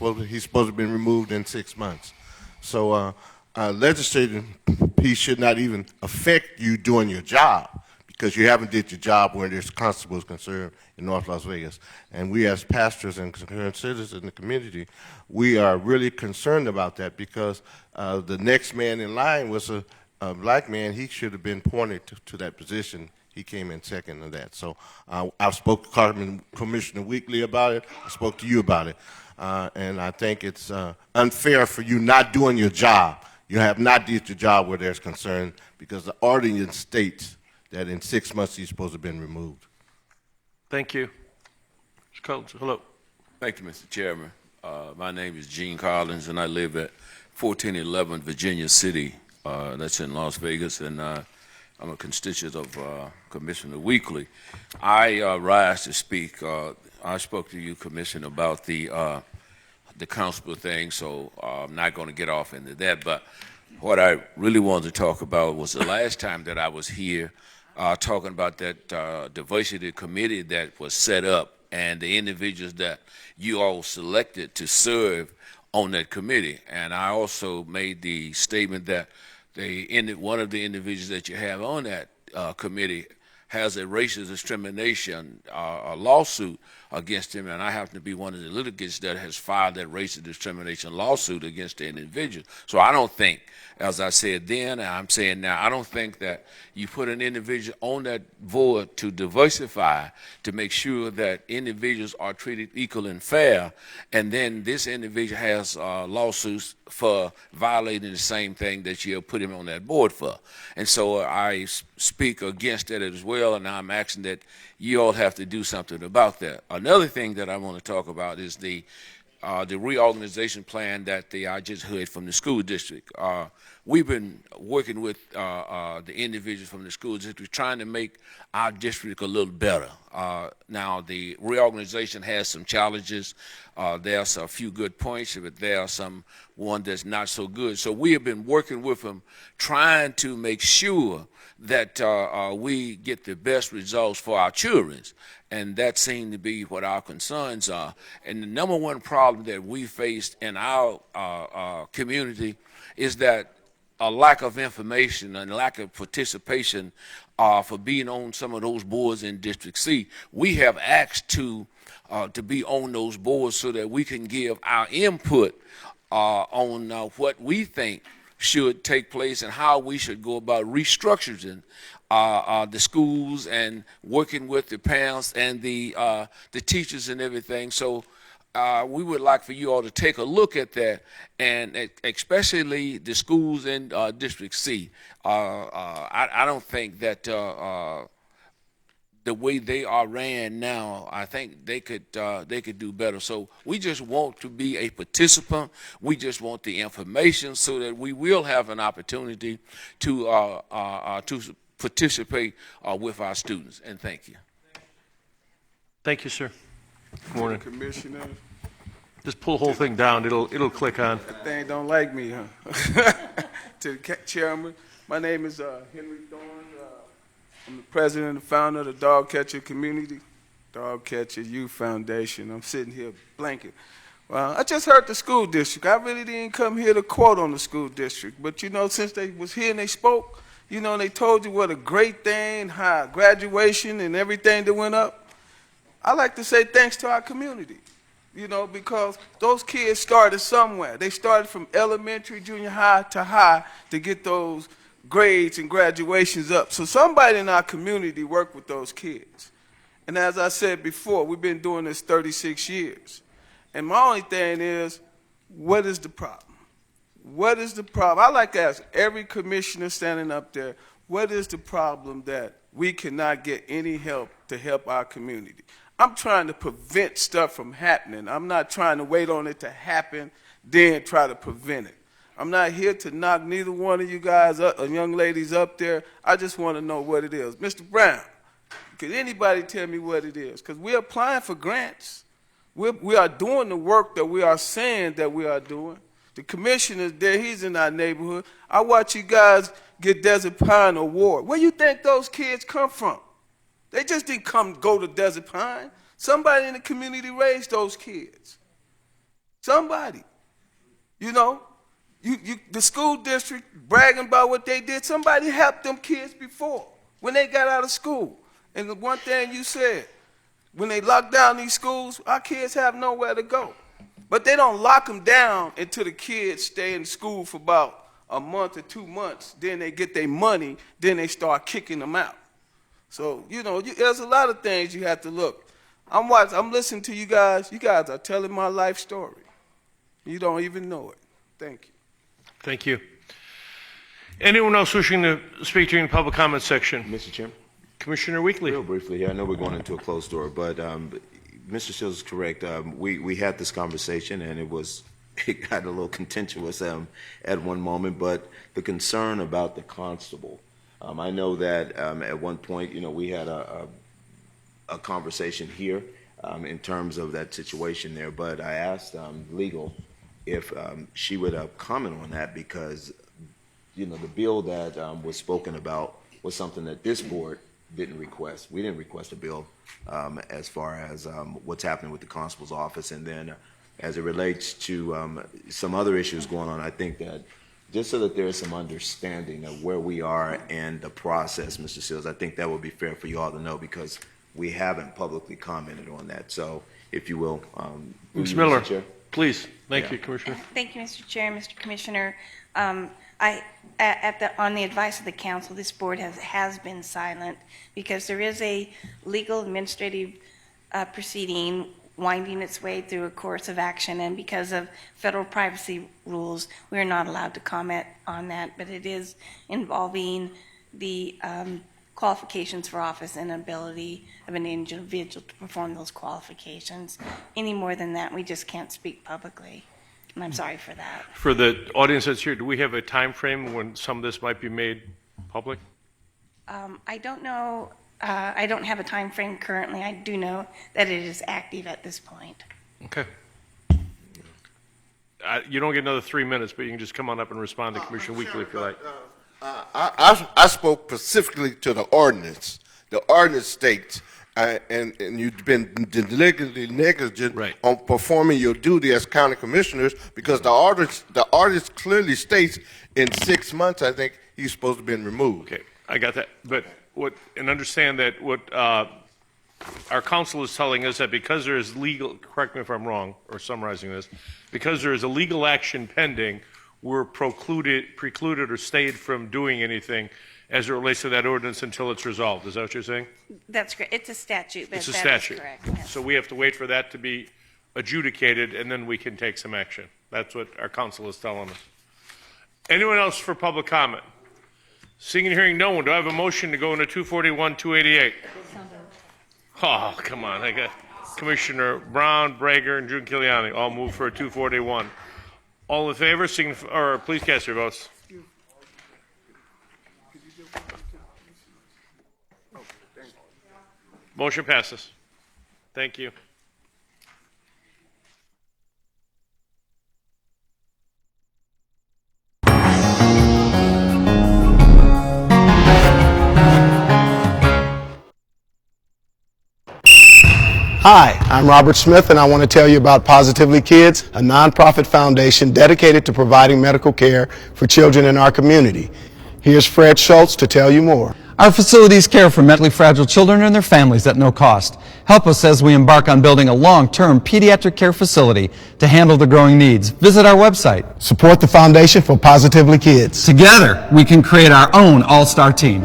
supposed to be removed in 6 months. So legislative piece should not even affect you doing your job, because you haven't did your job where there's constables concerned in North Las Vegas. And we as pastors and concerned citizens in the community, we are really concerned about that, because the next man in line was a black man. He should have been pointed to that position. He came in second to that. So I spoke to Commissioner Weekly about it. I spoke to you about it. And I think it's unfair for you not doing your job. You have not did your job where there's concern, because the ordinance states that in 6 months he's supposed to have been removed. Thank you. Mr. Collins, hello. Thank you, Mr. Chairman. My name is Gene Collins, and I live at 1411 Virginia City. That's in Las Vegas, and I'm a constituent of Commissioner Weekly. I rise to speak. I spoke to you, Commissioner, about the constable thing, so I'm not going to get off into that. But what I really wanted to talk about was the last time that I was here talking about that diversity committee that was set up, and the individuals that you all selected to serve on that committee. And I also made the statement that one of the individuals that you have on that committee has a racial discrimination lawsuit against him, and I happen to be one of the litigants that has filed that racial discrimination lawsuit against the individual. So I don't think, as I said then, and I'm saying now, I don't think that you put an individual on that board to diversify, to make sure that individuals are treated equal and fair, and then this individual has lawsuits for violating the same thing that you put him on that board for. And so I speak against that as well, and I'm asking that you all have to do something about that. Another thing that I want to talk about is the reorganization plan that I just heard from the school district. We've been working with the individuals from the school district trying to make our district a little better. Now, the reorganization has some challenges. There's a few good points, but there are one that's not so good. So we have been working with them, trying to make sure that we get the best results for our children. And that seemed to be what our concerns are. And the number one problem that we faced in our community is that a lack of information and lack of participation for being on some of those boards in District C. We have asked to be on those boards so that we can give our input on what we think should take place and how we should go about restructuring the schools and working with the parents and the teachers and everything. So we would like for you all to take a look at that, and especially the schools in District C. I don't think that the way they are ran now, I think they could do better. So we just want to be a participant. We just want the information so that we will have an opportunity to participate with our students. And thank you. Thank you, sir. Good morning. Commissioner. Just pull the whole thing down. It'll click on. That thing don't like me, huh? To the chairman, my name is Henry Thorne. I'm the president and founder of the Dog Catcher Community, Dog Catcher Youth Foundation. I'm sitting here blanking. Well, I just heard the school district. I really didn't come here to quote on the school district, but you know, since they was here and they spoke, you know, and they told you what a great thing, how graduation and everything that went up, I like to say thanks to our community. You know, because those kids started somewhere. They started from elementary, junior high to get those grades and graduations up. So somebody in our community worked with those kids. And as I said before, we've been doing this 36 years. And my only thing is, what is the problem? What is the problem? I like to ask every commissioner standing up there, what is the problem that we cannot get any help to help our community? I'm trying to prevent stuff from happening. I'm not trying to wait on it to happen, then try to prevent it. I'm not here to knock neither one of you guys up, or young ladies up there. I just want to know what it is. Mr. Brown, could anybody tell me what it is? Because we're applying for grants. We are doing the work that we are saying that we are doing. The commissioner's there. He's in our neighborhood. I watch you guys get Desert Pine Award. Where you think those kids come from? They just didn't go to Desert Pine. Somebody in the community raised those kids. Somebody. You know, the school district bragging about what they did, somebody helped them kids before when they got out of school. And the one thing you said, when they lock down these schools, our kids have nowhere to go. But they don't lock them down until the kids stay in school for about a month or 2 months. Then they get their money. Then they start kicking them out. So, you know, there's a lot of things you have to look. I'm listening to you guys. You guys are telling my life story. You don't even know it. Thank you. Thank you. Anyone else wishing to speak during the public comment section? Mr. Chairman? Commissioner Weekly. Real briefly here, I know we're going into a closed door, but Mr. Sills is correct. We had this conversation, and it got a little contentious at one moment, but the concern about the constable, I know that at one point, you know, we had a conversation here in terms of that situation there, but I asked legal if she would comment on that because, you know, the bill that was spoken about was something that this board didn't request. We didn't request a bill as far as what's happening with the constable's office. And then as it relates to some other issues going on, I think that just so that there is some understanding of where we are in the process, Mr. Sills, I think that would be fair for you all to know because we haven't publicly commented on that. So if you will. Ms. Miller, please. Thank you, Commissioner. Thank you, Mr. Chair, Mr. Commissioner. On the advice of the council, this board has been silent because there is a legal administrative proceeding winding its way through a course of action, and because of federal privacy rules, we are not allowed to comment on that, but it is involving the qualifications for office and ability of an individual to perform those qualifications. Any more than that, we just can't speak publicly. And I'm sorry for that. For the audience that's here, do we have a time frame when some of this might be made public? I don't know. I don't have a time frame currently. I do know that it is active at this point. Okay. You don't get another 3 minutes, but you can just come on up and respond to Commissioner Weekly if you like. I spoke specifically to the ordinance. The ordinance states, and you've been negligent on performing your duty as county commissioners because the ordinance clearly states in 6 months, I think, he's supposed to have been removed. Okay, I got that. But understand that what our counsel is telling us that because there is legal, correct me if I'm wrong or summarizing this, because there is a legal action pending, we're precluded or stayed from doing anything as it relates to that ordinance until it's resolved. Is that what you're saying? That's correct. It's a statute, but It's a that is statute. correct. Yes. So we have to wait for that to be adjudicated, and then we can take some action. That's what our council is telling us. Anyone else for public comment? Seeing and hearing no one, do I have a motion to go into 241, 288? Oh, come on. I got Commissioner Brown, Brager, and June Kiliani all move for a 241. All in favor, please cast your votes. Motion passes. Thank you. Hi, I'm Robert Smith, and I want to tell you about Positively Kids, a nonprofit foundation dedicated to providing medical care for children in our community. Here's Fred Schultz to tell you more. Our facilities care for mentally fragile children and their families at no cost. Help us as we embark on building a long-term pediatric care facility to handle the growing needs. Visit our website. Support the Foundation for Positively Kids. Together, we can create our own all-star team.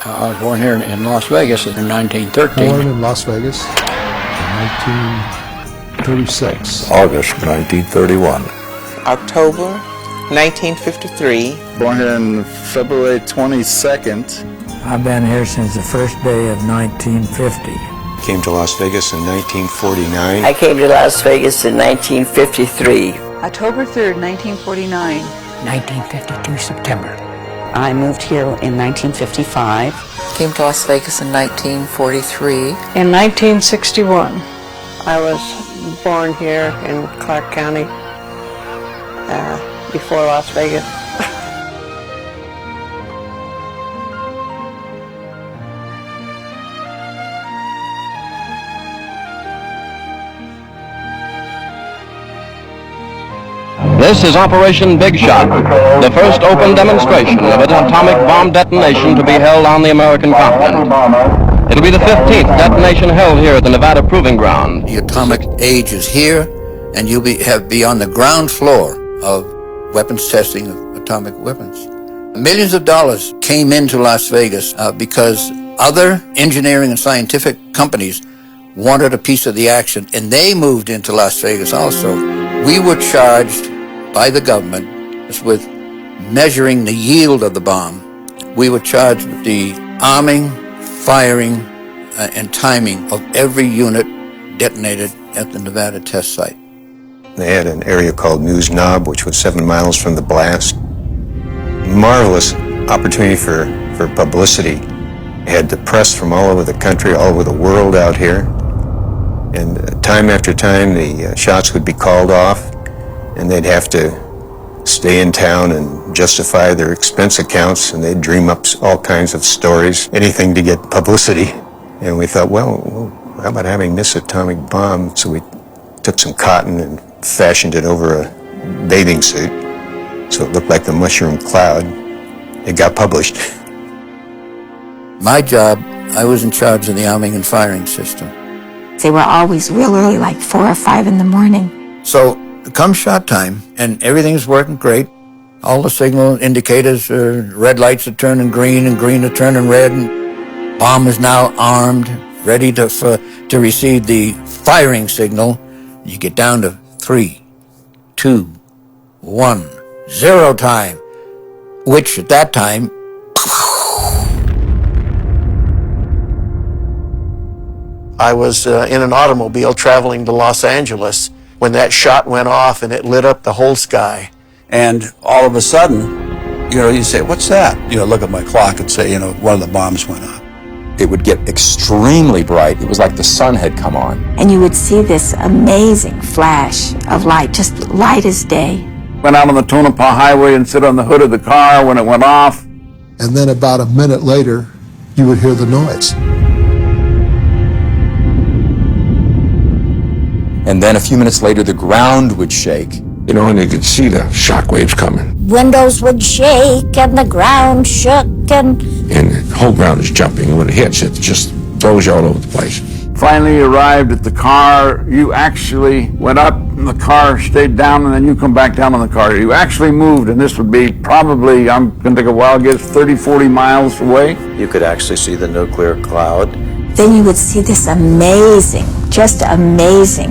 I was born here in Las Vegas in 1913. Born in Las Vegas in 1936. August 1931. October 1953. Born here on February 22nd. I've been here since the first day of 1950. Came to Las Vegas in 1949. I came to Las Vegas in 1953. October 3rd, 1949. 1952 September. I moved here in 1955. Came to Las Vegas in 1943. In 1961. I was born here in Clark County before Las Vegas. This is Operation Big Shot, the first open demonstration of an atomic bomb detonation to be held on the American continent. It'll be the 15th detonation held here at the Nevada Proving Ground. The atomic age is here, and you'll be on the ground floor of weapons testing of atomic weapons. Millions of dollars came into Las Vegas because other engineering and scientific companies wanted a piece of the action, and they moved into Las Vegas also. We were charged by the government with measuring the yield of the bomb. We were charged with the arming, firing, and timing of every unit detonated at the Nevada test site. They had an area called News Knob, which was 7 miles from the blast. Marvelous opportunity for publicity. They had the press from all over the country, all over the world out here. And time after time, the shots would be called off, and they'd have to stay in town and justify their expense accounts, and they'd dream up all kinds of stories, anything to get publicity. And we thought, well, how about having this atomic bomb? So we took some cotton and fashioned it over a bathing suit, so it looked like the mushroom cloud. It got published. My job, I was in charge of the arming and firing system. They were always real early, like 4 or 5 in the morning. So come shot time, and everything's working great. All the signal indicators, red lights are turning green, and green are turning red, and bomb is now armed, ready to receive the firing signal. You get down to 3, 2, 1, 0 time, which at that time, I was in an automobile traveling to Los Angeles when that shot went off, and it lit up the whole sky. And all of a sudden, you say, what's that? Look at my clock and say, one of the bombs went off. It would get extremely bright. It was like the sun had come on. And you would see this amazing flash of light, just light as day. Went out on the Tonopah Highway and sit on the hood of the car when it went off. And then about a minute later, you would hear the noise. And then a few minutes later, the ground would shake. And you could see the shock waves coming. Windows would shake and the ground shook and the whole ground is jumping. And when it hits, it just throws you all over the place. finally arrived at the car, you actually went up and the car stayed down, and then you come back down on the car. You actually moved, and this would be probably, I'm going to take a wild guess, 30, 40 miles away. You could actually see the nuclear cloud. Then you would see this amazing, just amazing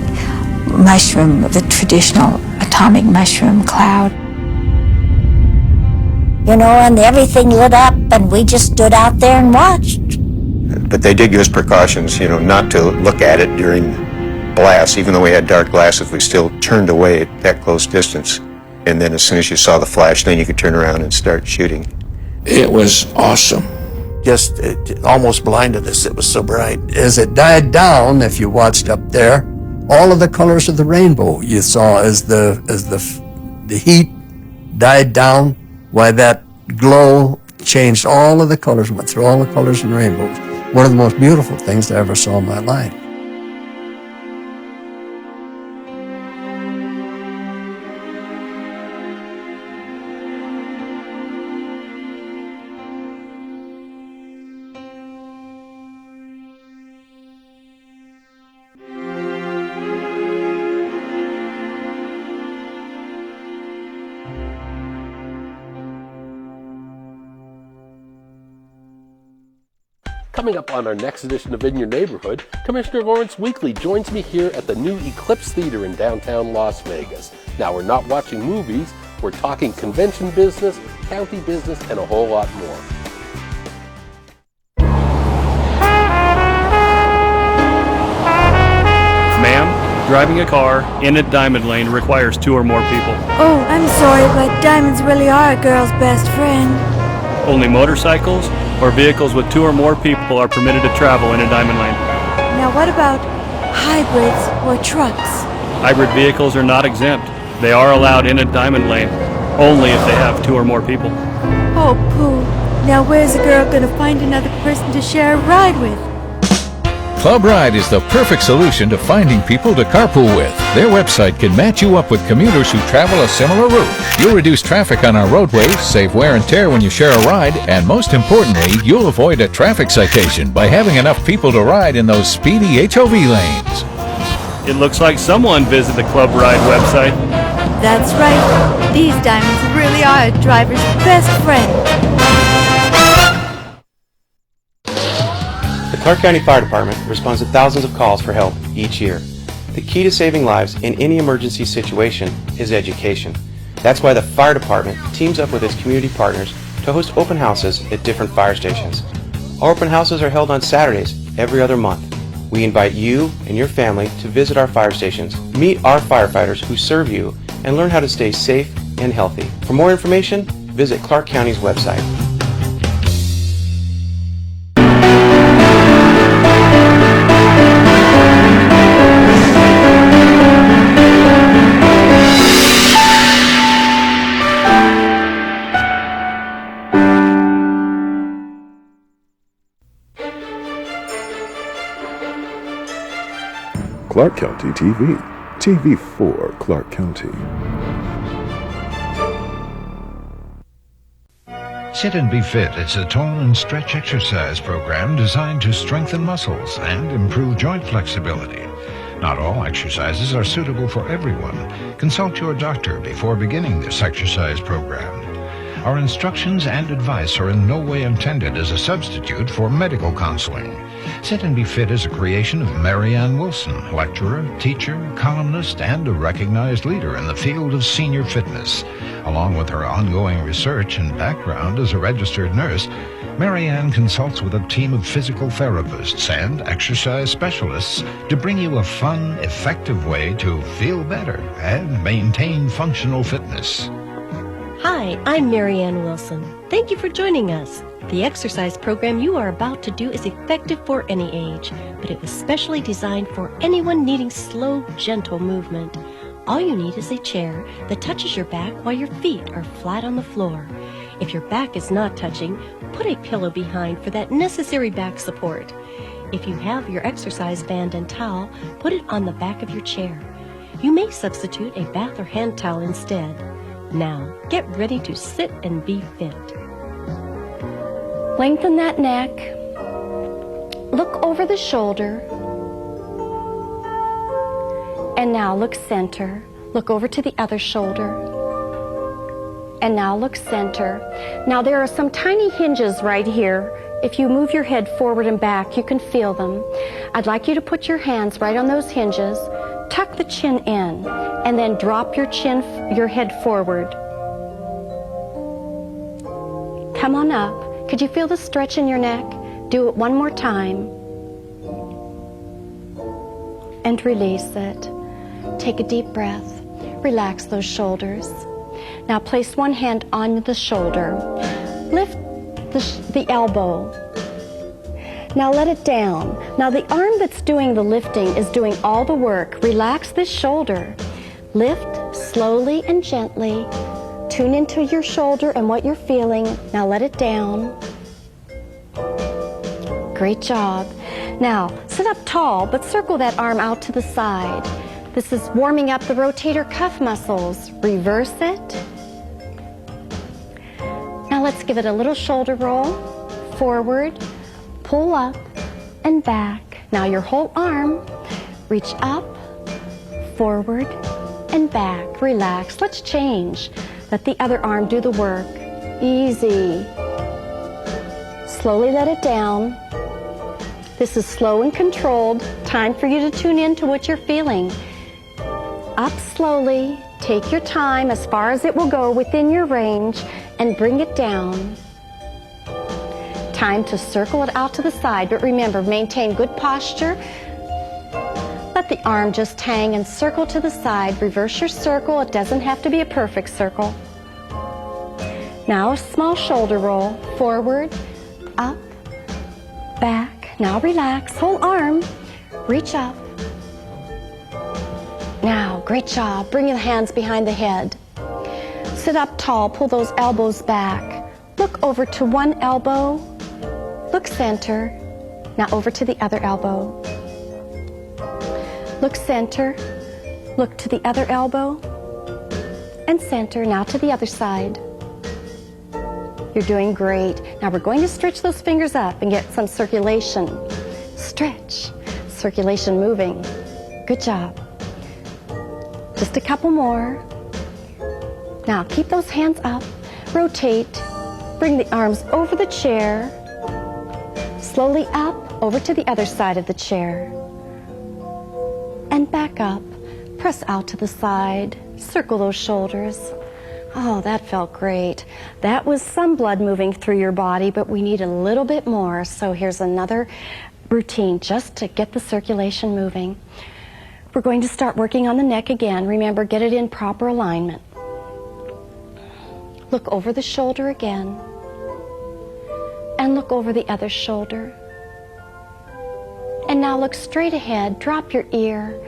mushroom, the traditional atomic mushroom cloud. You know, and everything lit up, and we just stood out there and watched. But they did give us precautions, not to look at it during blasts. Even though we had dark glasses, we still turned away at that close distance. And then as soon as you saw the flash, then you could turn around and start shooting. It was awesome. Just it almost blinded us. It was so bright. As it died down, if you watched up there, all of the colors of the rainbow you saw as the heat died down, why that glow changed all of the colors, went through all the colors in the rainbow. One of the most beautiful things I ever saw in my life. Coming up on our next edition of In Your Neighborhood, Commissioner Lawrence Weekly joins me here at the new Eclipse Theater in downtown Las Vegas. Now, we're not watching movies, we're talking convention business, county business, and a whole lot more. Ma'am, driving a car in a diamond lane requires 2 or more people. Oh, I'm sorry, but diamonds really are a girl's best friend. Only motorcycles or vehicles with 2 or more people are permitted to travel in a diamond lane. Now what about hybrids or trucks? Hybrid vehicles are not exempt. They are allowed in a diamond lane, only if they have 2 or more people. Oh, pooh. Now where's a girl gonna find another person to share a ride with? Club Ride is the perfect solution to finding people to carpool with. Their website can match you up with commuters who travel a similar route. You'll reduce traffic on our roadways, save wear and tear when you share a ride, and most importantly, you'll avoid a traffic citation by having enough people to ride in those speedy HOV lanes. It looks like someone visited the Club Ride website. That's right. These diamonds really are a driver's best friend. The Clark County Fire Department responds to thousands of calls for help each year. The key to saving lives in any emergency situation is education. That's why the Fire Department teams up with its community partners to host open houses at different fire stations. Our open houses are held on Saturdays every other month. We invite you and your family to visit our fire stations, meet our firefighters who serve you, and learn how to stay safe and healthy. For more information, visit Clark County's website. Clark County TV. TV for Clark County. Sit and Be Fit is a tone and stretch exercise program designed to strengthen muscles and improve joint flexibility. Not all exercises are suitable for everyone. Consult your doctor before beginning this exercise program. Our instructions and advice are in no way intended as a substitute for medical counseling. Sit and Be Fit is a creation of Marianne Wilson, lecturer, teacher, columnist, and a recognized leader in the field of senior fitness. Along with her ongoing research and background as a registered nurse, Marianne consults with a team of physical therapists and exercise specialists to bring you a fun, effective way to feel better and maintain functional fitness. Hi, I'm Marianne Wilson. Thank you for joining us. The exercise program you are about to do is effective for any age, but it was specially designed for anyone needing slow, gentle movement. All you need is a chair that touches your back while your feet are flat on the floor. If your back is not touching, put a pillow behind for that necessary back support. If you have your exercise band and towel, put it on the back of your chair. You may substitute a bath or hand towel instead. Now, get ready to sit and be fit. Lengthen that neck. Look over the shoulder. And now look center. Look over to the other shoulder. And now look center. Now there are some tiny hinges right here. If you move your head forward and back, you can feel them. I'd like you to put your hands right on those hinges, tuck the chin in, and then drop your head forward. Come on up. Could you feel the stretch in your neck? Do it one more time. And release it. Take a deep breath. Relax those shoulders. Now place one hand on the shoulder. Lift the elbow. Now let it down. Now the arm that's doing the lifting is doing all the work. Relax this shoulder. Lift slowly and gently. Tune into your shoulder and what you're feeling. Now let it down. Great job. Now sit up tall, but circle that arm out to the side. This is warming up the rotator cuff muscles. Reverse it. Now let's give it a little shoulder roll. Forward, pull up, and back. Now your whole arm. Reach up, forward, and back. Relax. Let's change. Let the other arm do the work. Easy. Slowly let it down. This is slow and controlled. Time for you to tune in to what you're feeling. Up slowly. Take your time as far as it will go within your range and bring it down. Time to circle it out to the side, but remember, maintain good posture. Let the arm just hang and circle to the side. Reverse your circle. It doesn't have to be a perfect circle. Now a small shoulder roll. Forward, up, back. Now relax. Whole arm. Reach up. Now, great job. Bring your hands behind the head. Sit up tall. Pull those elbows back. Look over to one elbow. Look center. Now over to the other elbow. Look center. Look to the other elbow. And center. Now to the other side. You're doing great. Now we're going to stretch those fingers up and get some circulation. Stretch. Circulation moving. Good job. Just a couple more. Now keep those hands up. Rotate. Bring the arms over the chair. Slowly up, over to the other side of the chair. And back up. Press out to the side. Circle those shoulders. Oh, that felt great. That was some blood moving through your body, but we need a little bit more. So here's another routine just to get the circulation moving. We're going to start working on the neck again. Remember, get it in proper alignment. Look over the shoulder again. And look over the other shoulder. And now look straight ahead. Drop your ear.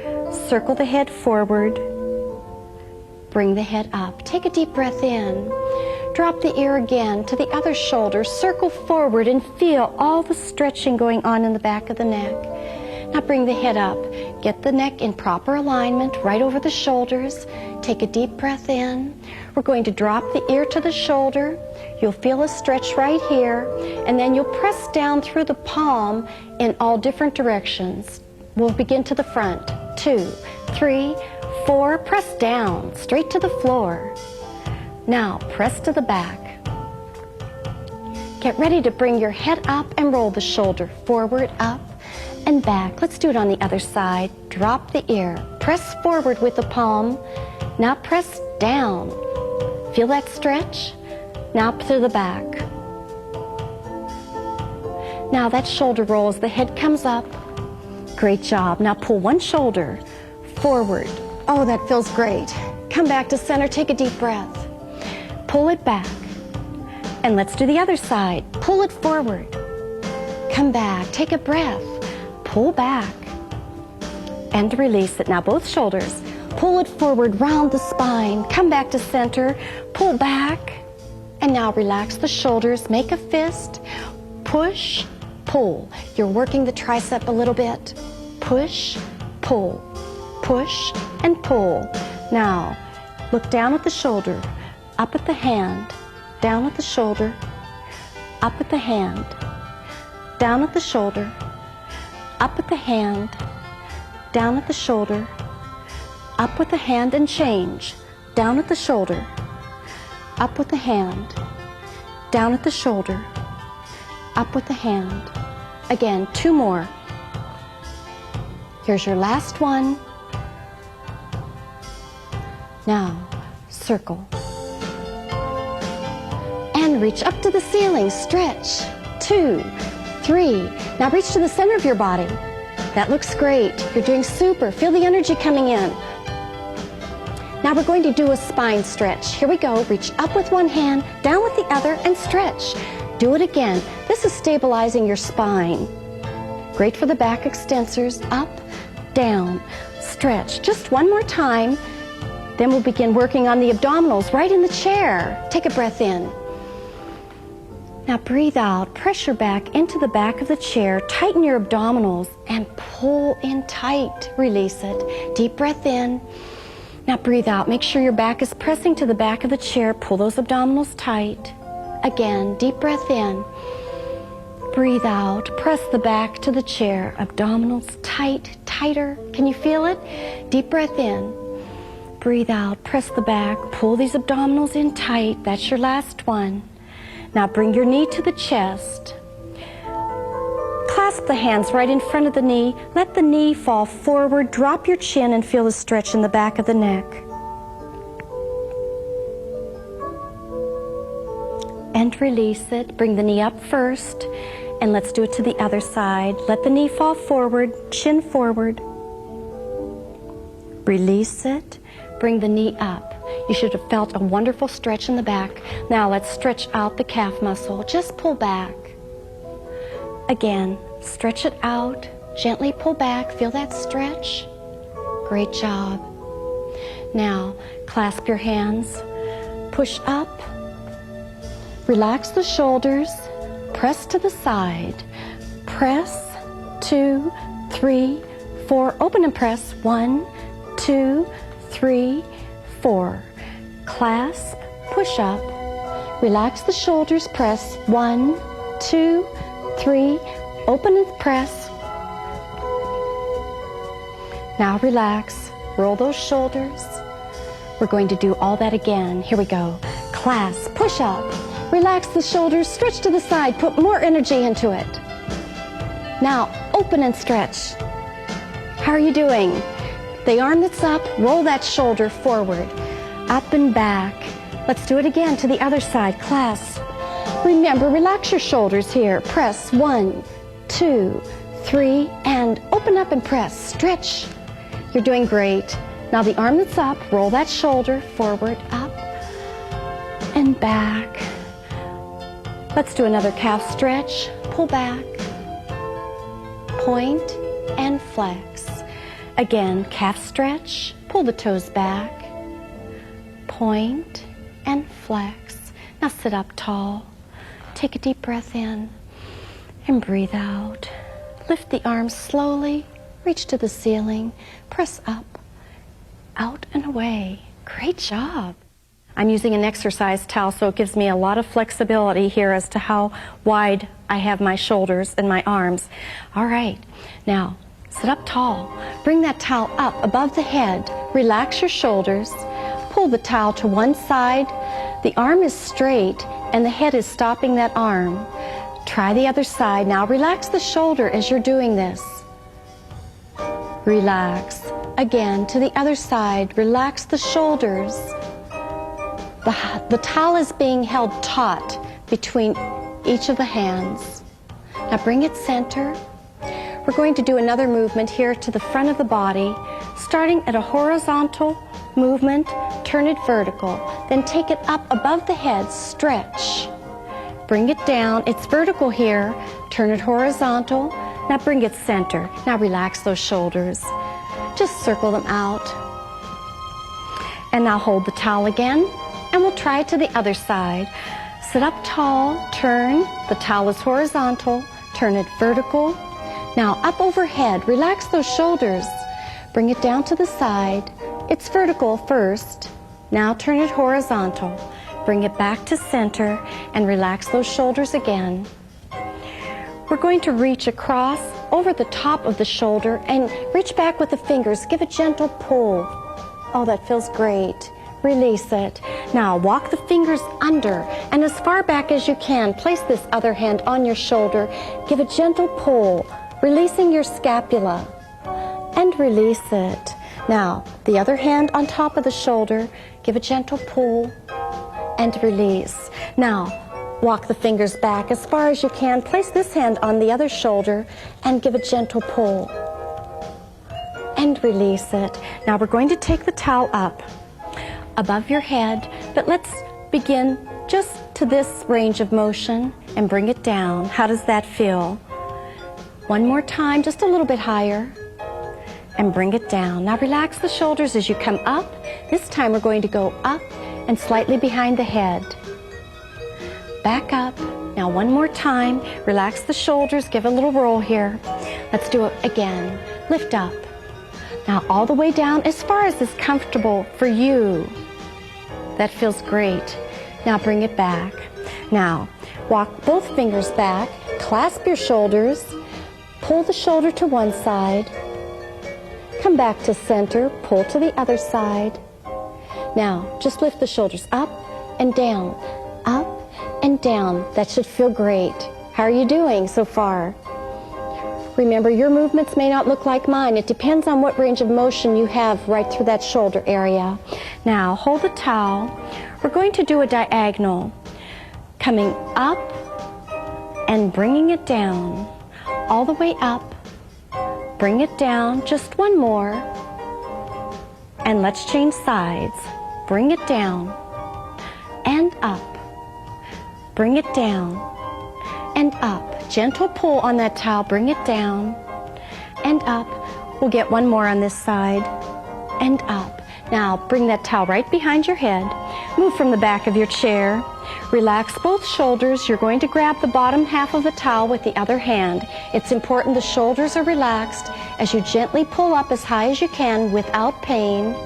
Circle the head forward. Bring the head up. Take a deep breath in. Drop the ear again to the other shoulder. Circle forward and feel all the stretching going on in the back of the neck. Now bring the head up. Get the neck in proper alignment right over the shoulders. Take a deep breath in. We're going to drop the ear to the shoulder. You'll feel a stretch right here. And then you'll press down through the palm in all different directions. We'll begin to the front. 2, 3, 4. Press down, straight to the floor. Now press to the back. Get ready to bring your head up and roll the shoulder forward, up, and back. Let's do it on the other side. Drop the ear. Press forward with the palm. Now press down. Feel that stretch? Now to the back. Now that shoulder rolls, the head comes up. Great job. Now pull one shoulder forward. Oh, that feels great. Come back to center. Take a deep breath. Pull it back. And let's do the other side. Pull it forward. Come back. Take a breath. Pull back. And release it. Now both shoulders. Pull it forward, round the spine. Come back to center. Pull back. And now relax the shoulders. Make a fist. Push, pull. You're working the tricep a little bit. Push, pull. Push and pull. Now, look down at the shoulder, up at the hand, down at the shoulder, up at the hand, down at the shoulder, up at the hand, down at the shoulder, Up with the hand and change. Down at the shoulder. Up with the hand. Down at the shoulder. Up with the hand. Again, 2 more. Here's your last one. Now, circle. And reach up to the ceiling. Stretch. 2, 3. Now reach to the center of your body. That looks great. You're doing super. Feel the energy coming in. Now we're going to do a spine stretch. Here we go. Reach up with one hand, down with the other, and stretch. Do it again. This is stabilizing your spine. Great for the back extensors. Up, down, stretch. Just one more time. Then we'll begin working on the abdominals right in the chair. Take a breath in. Now breathe out. Press your back into the back of the chair. Tighten your abdominals and pull in tight. Release it. Deep breath in. Now breathe out. Make sure your back is pressing to the back of the chair. Pull those abdominals tight. Again, deep breath in. Breathe out. Press the back to the chair. Abdominals tight, tighter. Can you feel it? Deep breath in. Breathe out. Press the back. Pull these abdominals in tight. That's your last one. Now bring your knee to the chest. Clasp the hands right in front of the knee. Let the knee fall forward. Drop your chin and feel the stretch in the back of the neck. And release it. Bring the knee up first. And let's do it to the other side. Let the knee fall forward. Chin forward. Release it. Bring the knee up. You should have felt a wonderful stretch in the back. Now let's stretch out the calf muscle. Just pull back. Again, stretch it out. Gently pull back. Feel that stretch. Great job. Now, clasp your hands. Push up. Relax the shoulders. Press to the side. Press. 2, 3, 4. Open and press. 1, 2, 3, 4. Clasp. Push up. Relax the shoulders. Press. 1, 2, 3. Open and press. Now relax. Roll those shoulders. We're going to do all that again. Here we go. Clasp. Push up. Relax the shoulders. Stretch to the side. Put more energy into it. Now open and stretch. How are you doing? The arm that's up, roll that shoulder forward. Up and back. Let's do it again to the other side. Clasp. Remember, relax your shoulders here. Press. 1, 2, 3, and open up and press. Stretch. You're doing great. Now the arm that's up, roll that shoulder forward, up, and back. Let's do another calf stretch. Pull back, point, and flex. Again, calf stretch. Pull the toes back, point, and flex. Now sit up tall. Take a deep breath in and breathe out. Lift the arms slowly. Reach to the ceiling. Press up, out and away. Great job. I'm using an exercise towel, so it gives me a lot of flexibility here as to how wide I have my shoulders and my arms. All right, now sit up tall. Bring that towel up above the head. Relax your shoulders. Pull the towel to one side. The arm is straight and the head is stopping that arm. Try the other side. Now relax the shoulder as you're doing this. Relax. Again, to the other side. Relax the shoulders. The towel is being held taut between each of the hands. Now bring it center. We're going to do another movement here to the front of the body, starting at a horizontal movement, turn it vertical, then take it up above the head, stretch. Bring it down, it's vertical here, turn it horizontal, now bring it center. Now relax those shoulders. Just circle them out. And now hold the towel again, and we'll try it to the other side. Sit up tall, turn, the towel is horizontal, turn it vertical. Now up overhead, relax those shoulders. Bring it down to the side. It's vertical first. Now turn it horizontal. Bring it back to center and relax those shoulders again. We're going to reach across over the top of the shoulder and reach back with the fingers. Give a gentle pull. Oh, that feels great. Release it. Now walk the fingers under and as far back as you can. Place this other hand on your shoulder. Give a gentle pull, releasing your scapula. And release it. Now, the other hand on top of the shoulder. Give a gentle pull and release. Now, walk the fingers back as far as you can. Place this hand on the other shoulder and give a gentle pull. And release it. Now we're going to take the towel up above your head, but let's begin just to this range of motion and bring it down. How does that feel? One more time, just a little bit higher, and bring it down. Now relax the shoulders as you come up. This time we're going to go up and slightly behind the head. Back up. Now one more time, relax the shoulders, give a little roll here. Let's do it again. Lift up. Now all the way down as far as is comfortable for you. That feels great. Now bring it back. Now walk both fingers back, clasp your shoulders, pull the shoulder to one side, come back to center, pull to the other side. Now just lift the shoulders up and down, up and down. That should feel great. How are you doing so far? Remember, your movements may not look like mine. It depends on what range of motion you have right through that shoulder area. Now, hold the towel. We're going to do a diagonal, coming up and bringing it down, all the way up. Bring it down, just one more. And let's change sides. Bring it down and up. Bring it down and up. Gentle pull on that towel, bring it down and up. We'll get one more on this side and up. Now bring that towel right behind your head. Move from the back of your chair. Relax both shoulders. You're going to grab the bottom half of the towel with the other hand. It's important the shoulders are relaxed as you gently pull up as high as you can without pain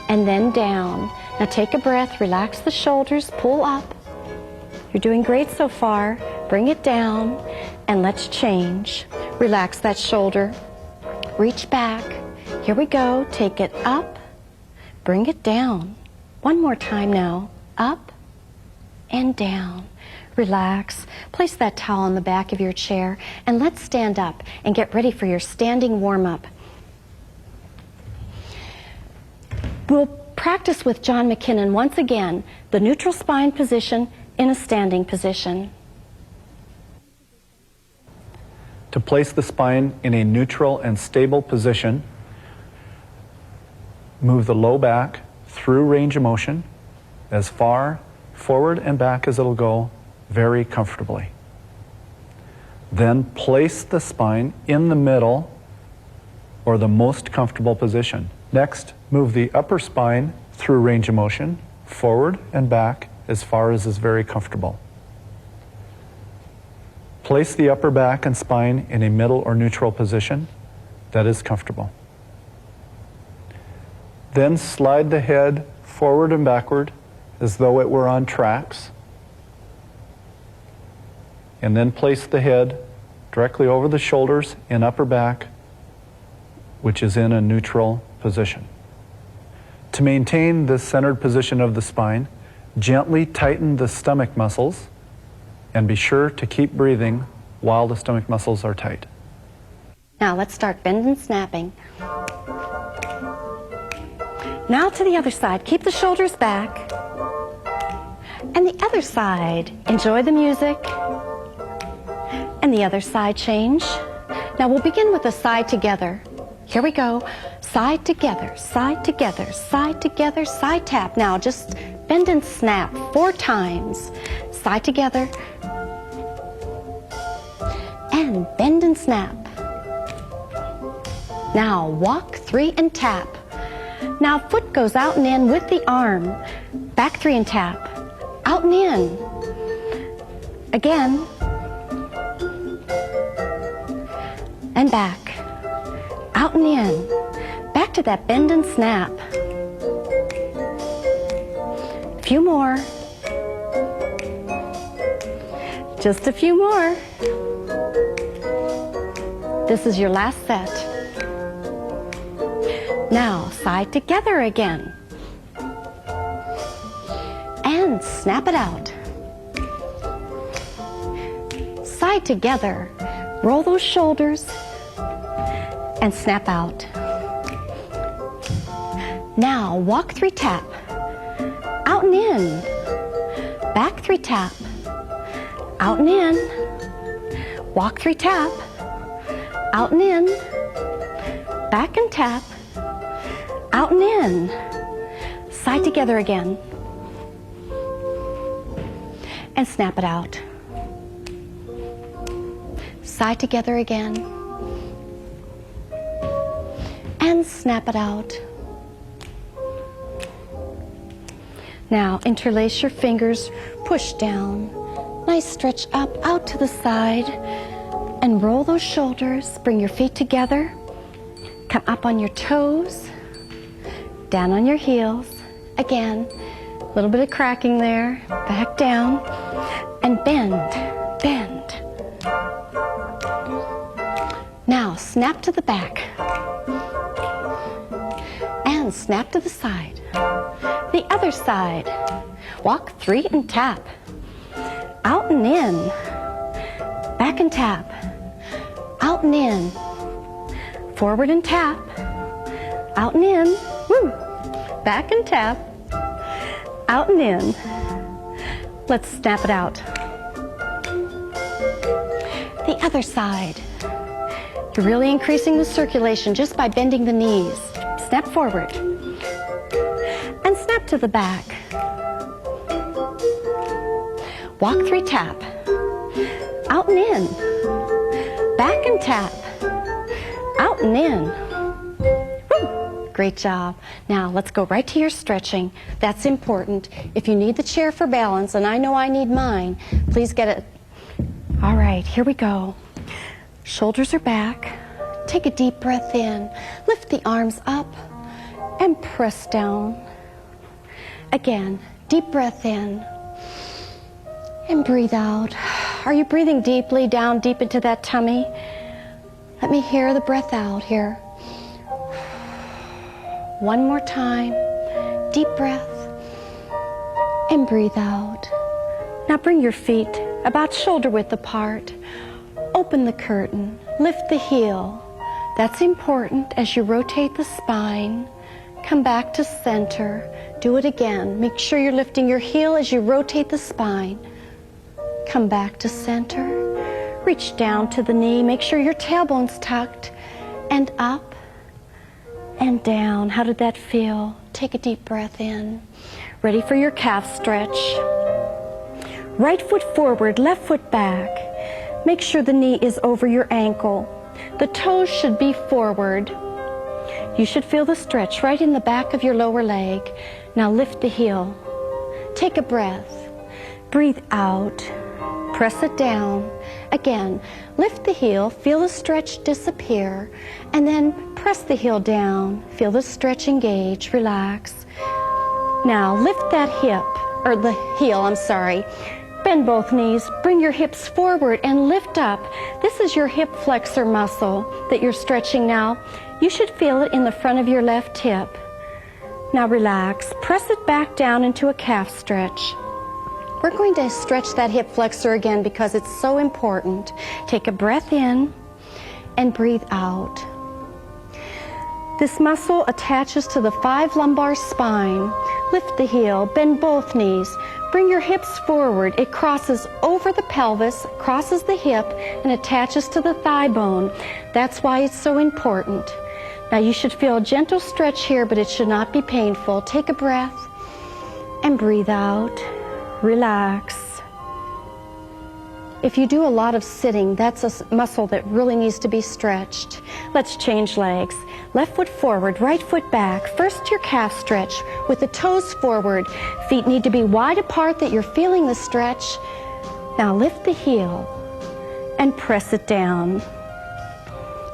and then down. Now take a breath, relax the shoulders, pull up. You're doing great so far. Bring it down and let's change. Relax that shoulder. Reach back. Here we go. Take it up. Bring it down. One more time now. Up and down. Relax. Place that towel on the back of your chair and let's stand up and get ready for your standing warm-up. We'll practice with John McKinnon once again, the neutral spine position in a standing position. To place the spine in a neutral and stable position, move the low back through range of motion as far forward and back as it'll go very comfortably. Then place the spine in the middle or the most comfortable position. Next, move the upper spine through range of motion forward and back as far as is very comfortable. Place the upper back and spine in a middle or neutral position that is comfortable. Then slide the head forward and backward as though it were on tracks. And then place the head directly over the shoulders in upper back, which is in a neutral position. To maintain this centered position of the spine, gently tighten the stomach muscles and be sure to keep breathing while the stomach muscles are tight. Now let's start bend and snapping. Now to the other side. Keep the shoulders back. And the other side. Enjoy the music. And the other side change. Now we'll begin with a side together. Here we go. Side together, side together, side together, side tap. Now just bend and snap 4 times. Side together. And bend and snap. Now walk 3 and tap. Now foot goes out and in with the arm. Back 3 and tap. Out and in. Again. And back. Out and in. Back to that bend and snap. A few more. Just a few more. This is your last set. Now, side together again. And snap it out. Side together. Roll those shoulders and snap out. Now walk 3 tap. Out and in. Back 3 tap. Out and in. Walk 3 tap. Out and in. Back and tap. Out and in. Side together again. And snap it out. Side together again. And snap it out. Now interlace your fingers, push down. Nice stretch up, out to the side. And roll those shoulders. Bring your feet together. Come up on your toes. Down on your heels. Again, a little bit of cracking there. Back down. And bend, bend. Now snap to the back. And snap to the side. The other side. Walk 3 and tap. Out and in. Back and tap. Out and in. Forward and tap. Out and in. Woo. Back and tap. Out and in. Let's snap it out. The other side. You're really increasing the circulation just by bending the knees. Snap forward. And snap to the back. Walk 3 tap. Out and in. Back and tap. Out and in. Woo. Great job. Now let's go right to your stretching. That's important. If you need the chair for balance, and I know I need mine, please get it. All right, here we go. Shoulders are back. Take a deep breath in. Lift the arms up and press down. Again, deep breath in and breathe out. Are you breathing deeply down deep into that tummy? Let me hear the breath out here. One more time. Deep breath and breathe out. Now bring your feet about shoulder width apart. Open the curtain. Lift the heel. That's important as you rotate the spine. Come back to center. Do it again. Make sure you're lifting your heel as you rotate the spine. Come back to center. Reach down to the knee. Make sure your tailbone's tucked. And up and down. How did that feel? Take a deep breath in. Ready for your calf stretch. Right foot forward, left foot back. Make sure the knee is over your ankle. The toes should be forward. You should feel the stretch right in the back of your lower leg. Now lift the heel. Take a breath. Breathe out. Press it down. Again, lift the heel, feel the stretch disappear, and then press the heel down. Feel the stretch engage, relax. Now lift that hip, or the heel, I'm sorry. Bend both knees, bring your hips forward and lift up. This is your hip flexor muscle that you're stretching now. You should feel it in the front of your left hip. Now relax, press it back down into a calf stretch. We're going to stretch that hip flexor again because it's so important. Take a breath in and breathe out. This muscle attaches to the 5 lumbar spine. Lift the heel, bend both knees. Bring your hips forward. It crosses over the pelvis, crosses the hip, and attaches to the thigh bone. That's why it's so important. Now you should feel a gentle stretch here, but it should not be painful. Take a breath and breathe out. Relax. If you do a lot of sitting, that's a muscle that really needs to be stretched. Let's change legs. Left foot forward, right foot back. First your calf stretch with the toes forward. Feet need to be wide apart that you're feeling the stretch. Now lift the heel and press it down.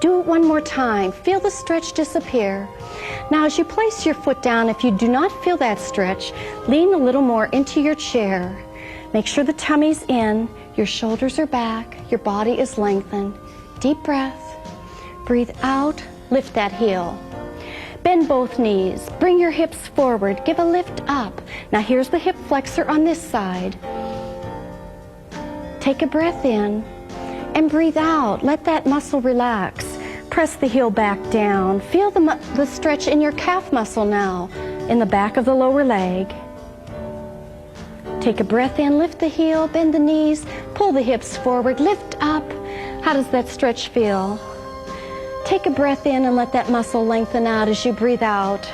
Do it one more time. Feel the stretch disappear. Now as you place your foot down, if you do not feel that stretch, lean a little more into your chair. Make sure the tummy's in, your shoulders are back, your body is lengthened. Deep breath. Breathe out, lift that heel. Bend both knees. Bring your hips forward. Give a lift up. Now here's the hip flexor on this side. Take a breath in and breathe out. Let that muscle relax. Press the heel back down. Feel the stretch in your calf muscle now, in the back of the lower leg. Take a breath in, lift the heel, bend the knees, pull the hips forward, lift up. How does that stretch feel? Take a breath in and let that muscle lengthen out as you breathe out.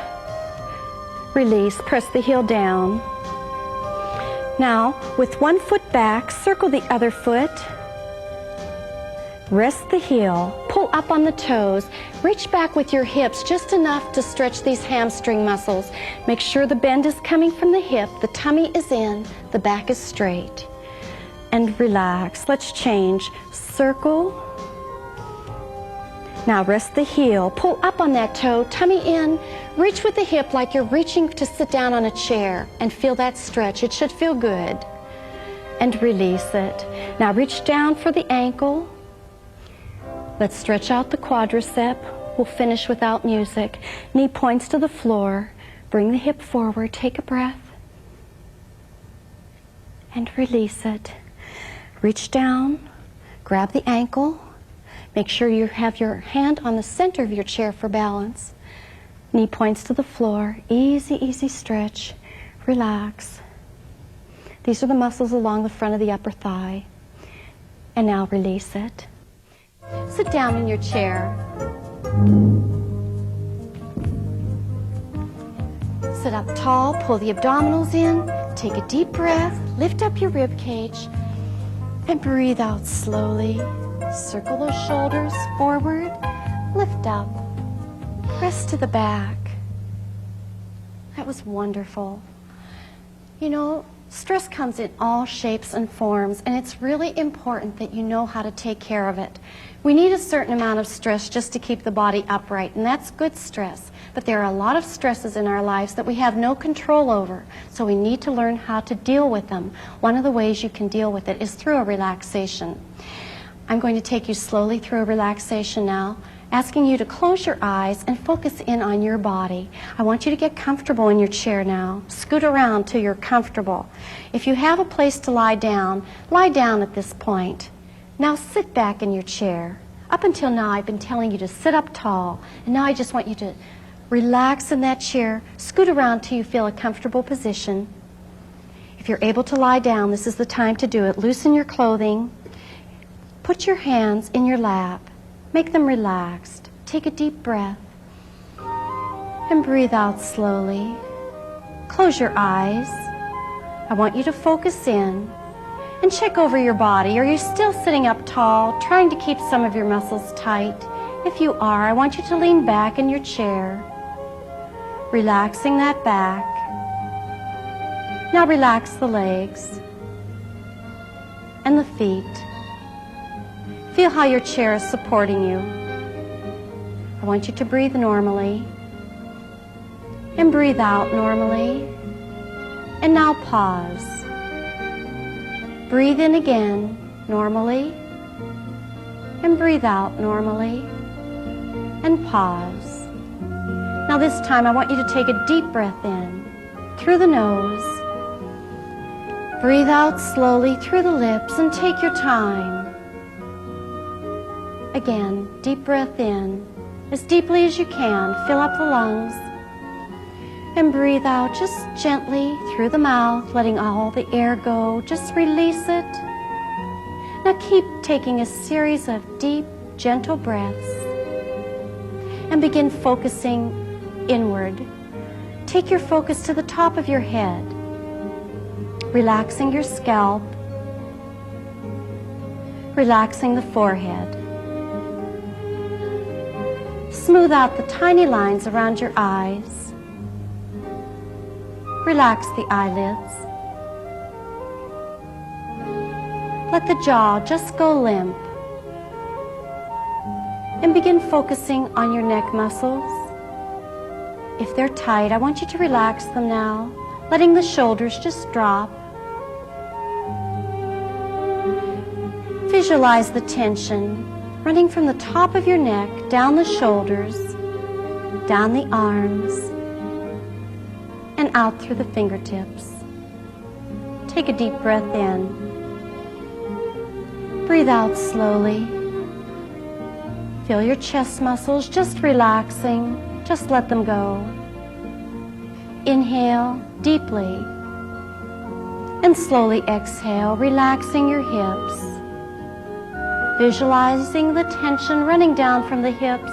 Release, press the heel down. Now, with one foot back, circle the other foot. Rest the heel, pull up on the toes, reach back with your hips just enough to stretch these hamstring muscles. Make sure the bend is coming from the hip, the tummy is in, the back is straight. And relax. Let's change. Circle. Now rest the heel, pull up on that toe, tummy in, reach with the hip like you're reaching to sit down on a chair and feel that stretch. It should feel good. And release it. Now reach down for the ankle. Let's stretch out the quadricep. We'll finish without music. Knee points to the floor. Bring the hip forward. Take a breath. And release it. Reach down. Grab the ankle. Make sure you have your hand on the center of your chair for balance. Knee points to the floor. Easy, easy stretch. Relax. These are the muscles along the front of the upper thigh. And now release it. Sit down in your chair. Sit up tall, pull the abdominals in, take a deep breath, lift up your rib cage, and breathe out slowly. Circle those shoulders forward, lift up, press to the back. That was wonderful. You know, stress comes in all shapes and forms, and it's really important that you know how to take care of it. We need a certain amount of stress just to keep the body upright, and that's good stress. But there are a lot of stresses in our lives that we have no control over, so we need to learn how to deal with them. One of the ways you can deal with it is through a relaxation. I'm going to take you slowly through a relaxation now, asking you to close your eyes and focus in on your body. I want you to get comfortable in your chair now. Scoot around till you're comfortable. If you have a place to lie down at this point. Now sit back in your chair. Up until now, I've been telling you to sit up tall, and now I just want you to relax in that chair, scoot around till you feel a comfortable position. If you're able to lie down, this is the time to do it. Loosen your clothing. Put your hands in your lap. Make them relaxed. Take a deep breath. And breathe out slowly. Close your eyes. I want you to focus in and check over your body. Are you still sitting up tall, trying to keep some of your muscles tight? If you are, I want you to lean back in your chair, relaxing that back. Now relax the legs and the feet. Feel how your chair is supporting you. I want you to breathe normally and breathe out normally. And now pause. Breathe in again normally and breathe out normally and pause. Now this time I want you to take a deep breath in through the nose. Breathe out slowly through the lips and take your time. Again, deep breath in as deeply as you can. Fill up the lungs. And breathe out just gently through the mouth, letting all the air go. Just release it. Now keep taking a series of deep, gentle breaths. And begin focusing inward. Take your focus to the top of your head, relaxing your scalp, relaxing the forehead. Smooth out the tiny lines around your eyes. Relax the eyelids. Let the jaw just go limp. And begin focusing on your neck muscles. If they're tight, I want you to relax them now, letting the shoulders just drop. Visualize the tension running from the top of your neck down the shoulders down the arms, and out through the fingertips. Take a deep breath in. Breathe out slowly. Feel your chest muscles just relaxing. Just let them go. Inhale deeply. And slowly exhale, relaxing your hips. Visualizing the tension running down from the hips,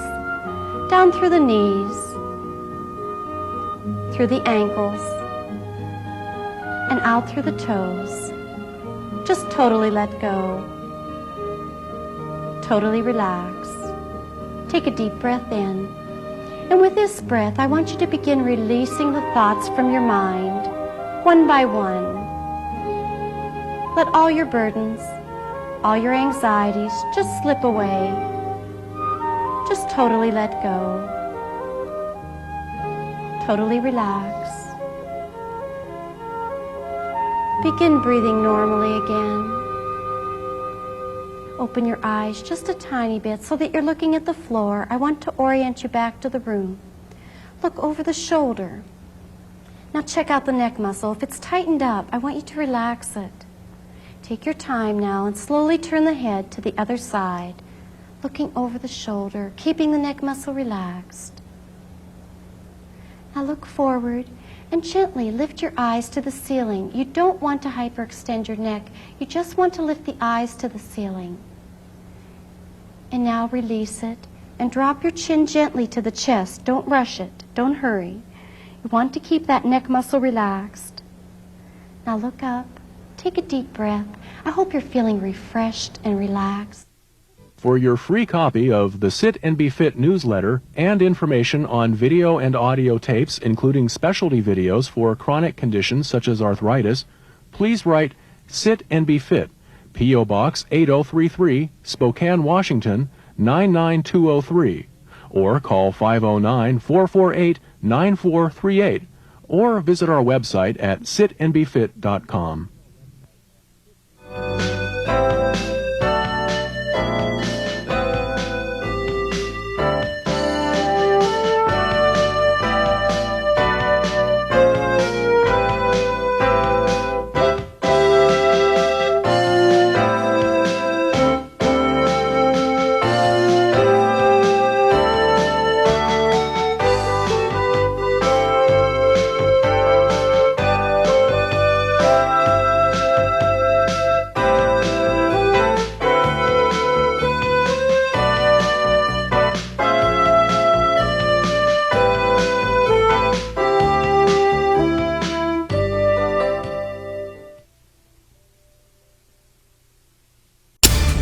down through the knees, through the ankles, and out through the toes. Just totally let go. Totally relax. Take a deep breath in. And with this breath, I want you to begin releasing the thoughts from your mind, one by one. Let all your burdens, all your anxieties just slip away. Just totally let go. Totally relax. Begin breathing normally again. Open your eyes just a tiny bit so that you're looking at the floor. I want to orient you back to the room. Look over the shoulder. Now check out the neck muscle. If it's tightened up, I want you to relax it. Take your time now and slowly turn the head to the other side, looking over the shoulder, keeping the neck muscle relaxed. Now look forward and gently lift your eyes to the ceiling. You don't want to hyperextend your neck. You just want to lift the eyes to the ceiling. And now release it and drop your chin gently to the chest. Don't rush it. Don't hurry. You want to keep that neck muscle relaxed. Now look up. Take a deep breath. I hope you're feeling refreshed and relaxed. For your free copy of the Sit and Be Fit newsletter and information on video and audio tapes, including specialty videos for chronic conditions such as arthritis, please write Sit and Be Fit, P.O. Box 8033, Spokane, Washington, 99203, or call 509-448-9438, or visit our website at sitandbefit.com.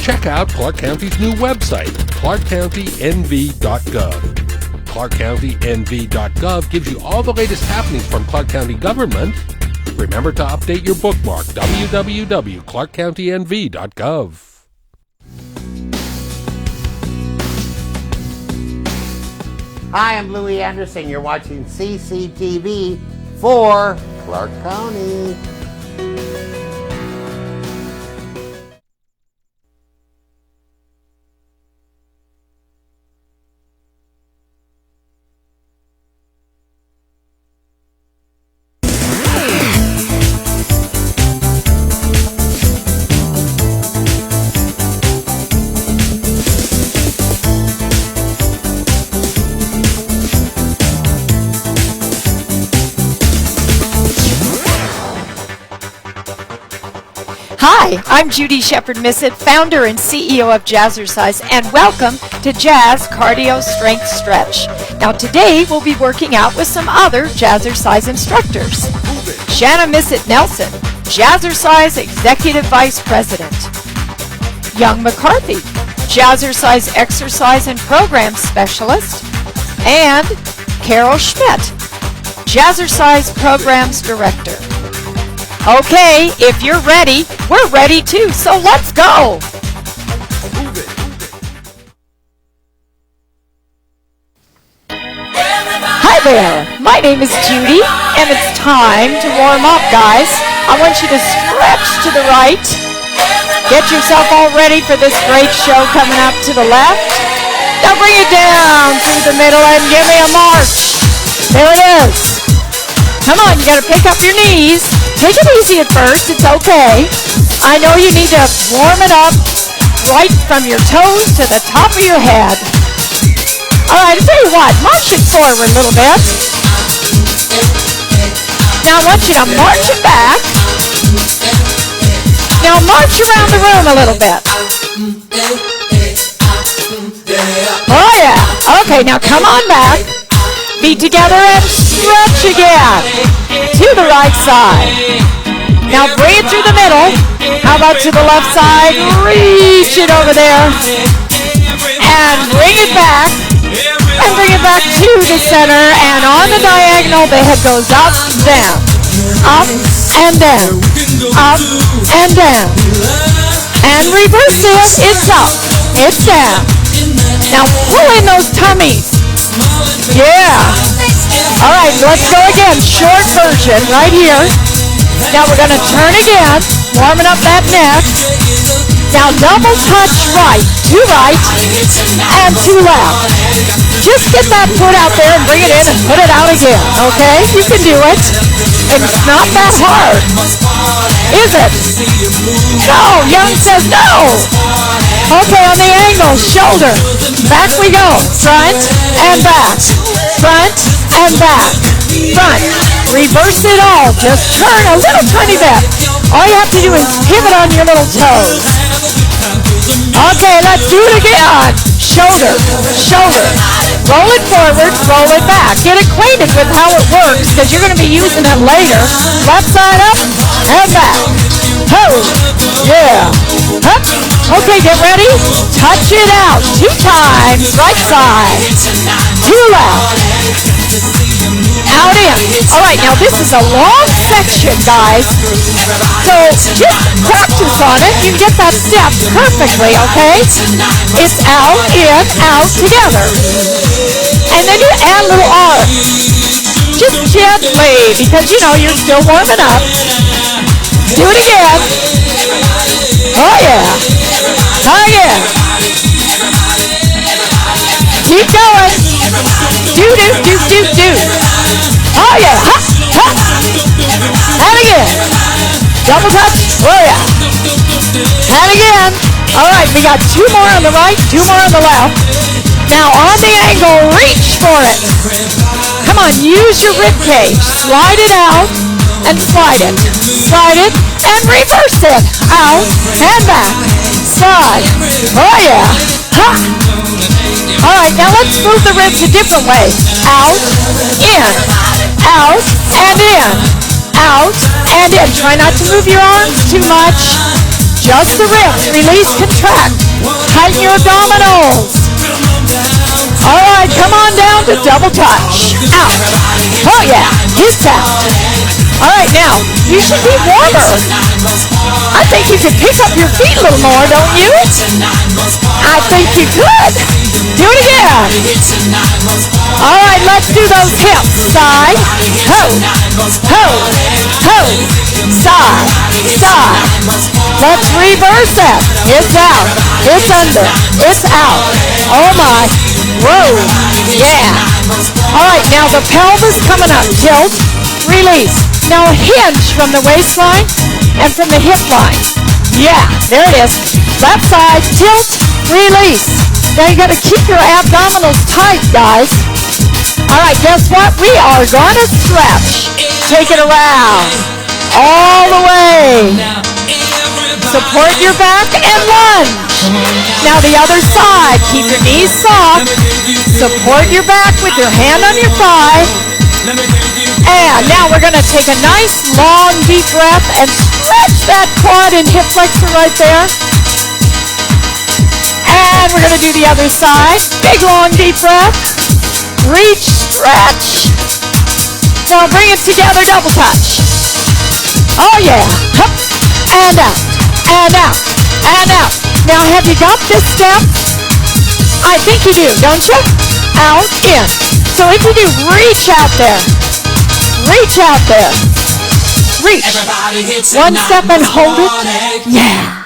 Check out Clark County's new website, ClarkCountyNV.gov. ClarkCountyNV.gov gives you all the latest happenings from Clark County government. Remember to update your bookmark, www.ClarkCountyNV.gov. Hi, I'm Louis Anderson. You're watching CCTV for Clark County. Hi, I'm Judy Shepard-Missett, founder and CEO of Jazzercise, and welcome to Jazz Cardio Strength Stretch. Now today we'll be working out with some other Jazzercise instructors. Shanna Missett Nelson, Jazzercise Executive Vice President. Young McCarthy, Jazzercise Exercise and Program Specialist. And Carol Schmidt, Jazzercise Programs Director. Okay, if you're ready, we're ready too, so let's go! Hi there, my name is Judy, and it's time to warm up, guys. I want you to stretch to the right. Get yourself all ready for this great show coming up to the left. Now bring it down to through the middle and give me a march. There it is. Come on, you gotta pick up your knees. Take it easy at first, it's okay. I know you need to warm it up right from your toes to the top of your head. All right, I'll tell you what, march it forward a little bit. Now I want you to march it back. Now march around the room a little bit. Oh yeah, okay, now come on back. Feet together and stretch again. To the right side. Now bring it through the middle. How about to the left side? Reach it over there. And bring it back. And bring it back to the center. And on the diagonal, the head goes up, down. Up and down. Up and down. And reverse it. It's up. It's down. Now pull in those tummies. Yeah. All right, let's go again. Short version right here. Now we're going to turn again, warming up that neck. Now double touch right and to left. Just get that foot out there and bring it in and put it out again, okay? You can do it. It's not that hard, is it? No, Young says no. Okay, on the angle, shoulder. Back we go. Front and back. Front and back. Front. Reverse it all. Just turn a little tiny bit. All you have to do is pivot on your little toes. Okay, let's do it again. Shoulder, shoulder. Roll it forward, roll it back. Get acquainted with how it works because you're going to be using it later. Left side up and back. Ho! Yeah. Up. Okay, get ready. Touch it out 2 times. Right side. To left. Out in. All right, now this is a long section, guys. So just practice on it. You get that step perfectly, okay? It's out, in, out, together. And then you add a little arm. Just gently, because, you know, you're still warming up. Do it again. Oh, yeah. Again. Keep going. Do. Oh, yeah. Ha, ha. And again. Double touch. Oh, yeah. And again. All right, we got 2 more on the right, 2 more on the left. Now, on the angle, reach for it. Come on, use your rib cage. Slide it out and slide it. Slide it and reverse it. Out and back. Slide. Oh, yeah. Ha. All right, now let's move the ribs a different way. Out, in, out, and in. Out, and in. Try not to move your arms too much. Just the ribs. Release, contract. Tighten your abdominals. All right, come on down to double touch. Out. Oh, yeah. Hips out. All right, now, you should be warmer. I think you could pick up your feet a little more, don't you? I think you could. Do it again. All right, let's do those hips. Side, ho, ho, ho, side, side. Let's reverse it. It's out. It's under. It's out. Oh, my. Whoa. Yeah. All right, now the pelvis coming up. Tilt, release. Now hinge from the waistline and from the hip line. Yeah, there it is. Left side, tilt, release. Now you got to keep your abdominals tight, guys. All right, guess what? We are going to stretch. Take it around. All the way. Support your back and lunge. Now the other side. Keep your knees soft. Support your back with your hand on your thigh. And now we're going to take a nice, long, deep breath and stretch that quad and hip flexor right there. And we're going to do the other side. Big, long, deep breath. Reach, stretch. Now bring it together, double touch. Oh, yeah. Hup, and out, and out, and out. Now, have you got this step? I think you do, don't you? Out, in. So if you do, reach out there. Reach out there. Reach. One step and hold it. Yeah.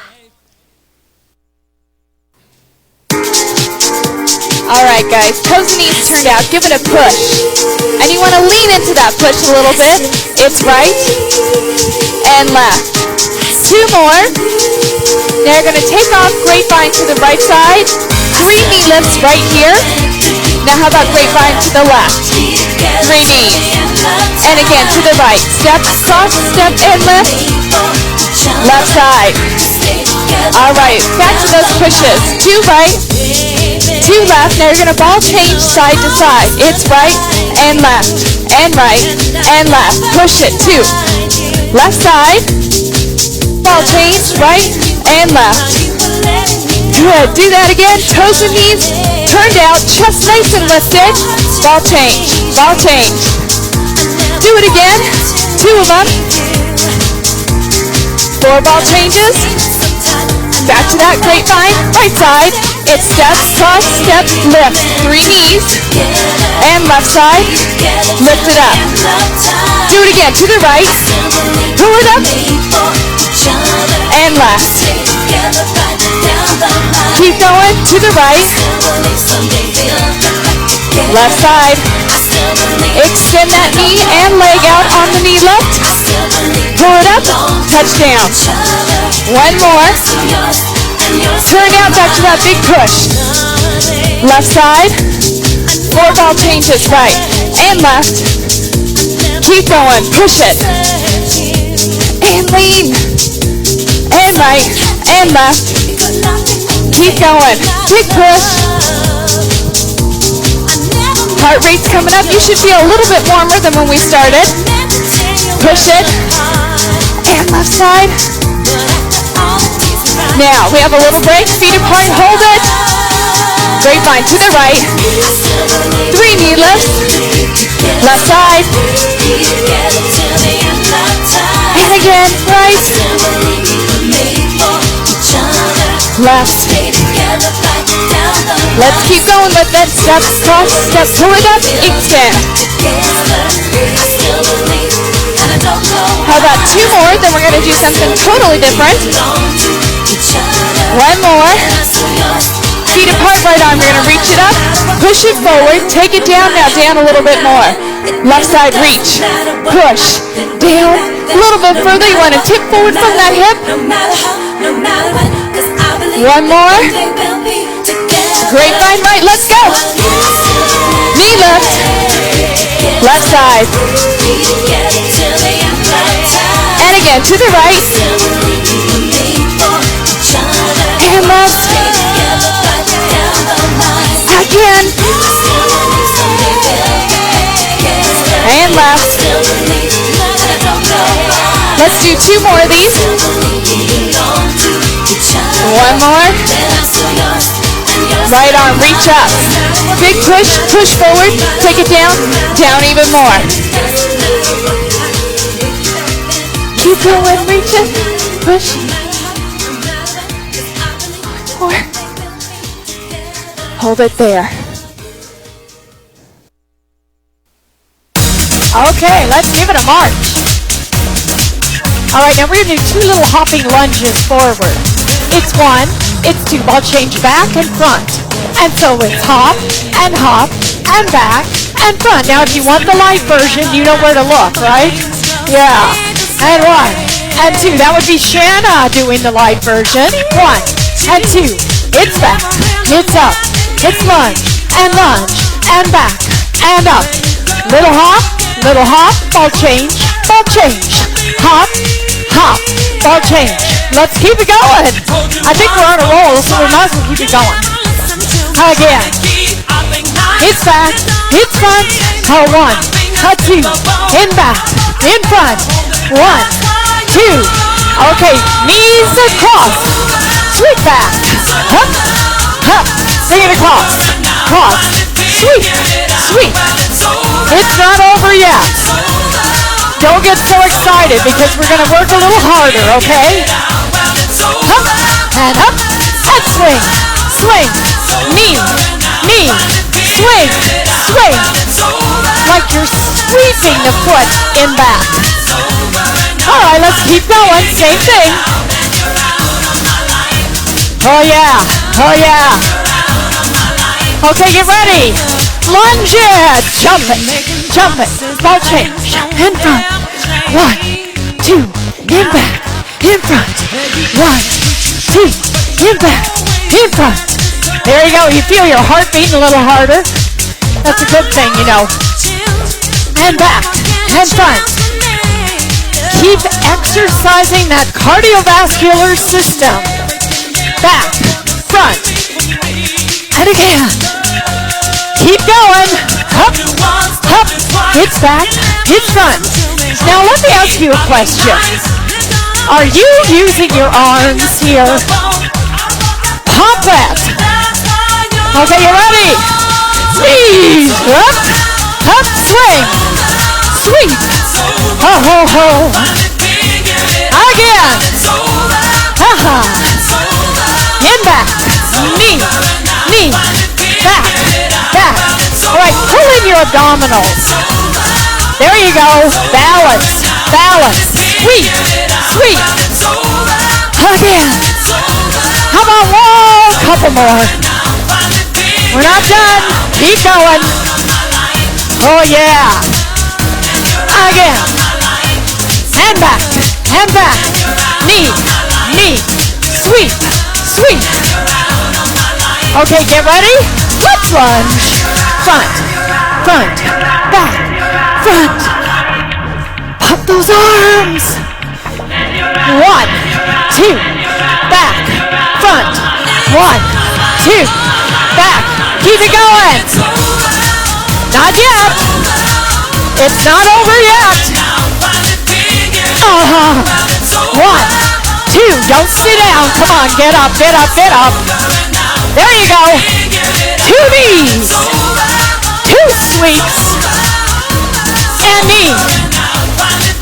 All right, guys. Toes and knees turned out. Give it a push. And you want to lean into that push a little bit. It's right and left. 2 more. Now you're going to take off grapevine to the right side. 3 knee lifts right here. Now how about grapevine to the left? 3 knees. And again to the right. Step, cross, step, and lift. Left side. All right, back to those pushes. 2 right, 2 left. Now you're going to ball change side to side. It's right and left, and right and left. Push it. 2. Left side. Ball change, right and left. Good. Do that again. Toes and knees turned out. Chest nice and lifted. Ball change. Ball change. Do it again. 2 of them. 4 ball changes. Back to that grapevine. Right side. It's step, cross, step, lift. 3 knees. And left side. Lift it up. Do it again. To the right. Pull it up. And left. Keep going. To the right. Left side. Extend that knee and leg out on the knee lift. Pull it up. Touchdown. 1 more. Turn out back to that big push. Left side. 4 ball changes. Right and left. Keep going. Push it. And lean. And right and left. Keep going. Big push. Heart rate's coming up. You should feel a little bit warmer than when we started. Push it. And left side. Now, we have a little break. Feet apart. Hold it. Grapevine to the right. 3 knee lifts. Left side. And again. Right. Left. Let's keep going with it. Step, cross, step, pull it up, extend. How about 2 more? Then we're going to do something totally different. 1 more. Feet apart, right arm. We're going to reach it up, push it forward, take it down. Now down a little bit more. Left side reach, push, down. A little bit further. You want to tip forward from that hip. 1 more. Grapevine right, let's go. Knee lift. Left side. And again, to the right. And left. Again. And left. Let's do 2 more of these. 1 more. Right arm, reach up. Big push, push forward, take it down, down even more. Keep going, reach it, push. 4. Hold it there. Okay, let's give it a march. All right, now we're going to do 2 little hopping lunges forward. It's 1, it's 2, ball change back and front. And so it's hop, and back, and front. Now if you want the live version, you know where to look, right? Yeah. And 1, and 2. That would be Shanna doing the live version. 1, and 2. It's back, it's up, it's lunge, and back, and up. Little hop, ball change, hop, ball change. Let's keep it going. I think we're on a roll, so we might as well keep it going. Again. It's back, it's front, 1, 2, in back, in front, 1, 2. Okay, knees across, sweep back, up, bring it across, cross, sweep. It's not over yet. Don't get so excited because we're going to work a little harder, okay? Up, and swing, knee, swing. Like you're sweeping the foot in back. All right, let's keep going, same thing. Oh yeah. Okay, get ready. Lunge it. Jump it. Jump it. Ball change. In front. 1, 2. In back. In front. 1, 2. In back. In front. There you go. You feel your heart beating a little harder. That's a good thing, you know. And back. And front. Keep exercising that cardiovascular system. Back. Front. And again. Keep going. Up. Up. It's back. It's front. Now let me ask you a question. Are you using your arms here? Pump it. Okay, you ready? Squeeze. Up. Up. Swing. Sweep. Ho, ho, ho. Again. Ha-ha. In back. Knee. Knee. Back. Back. All right, pull in your abdominals. There you go. Balance. Balance. Sweep. Sweep. Again. How about one couple more? We're not done. Keep going. Oh, yeah. Again. And back. And back. Knee. Knee. Sweep. Sweep. Okay, get ready. Let's lunge. Front. Front. Back. Front. Pop those arms. 1, 2. Back. Front. 1, 2. Back. Keep it going. Not yet. It's not over yet. 1, 2. Don't sit down. Come on. Get up. Get up. Get up. There you go. 2 knees. 2 sweeps. And knee.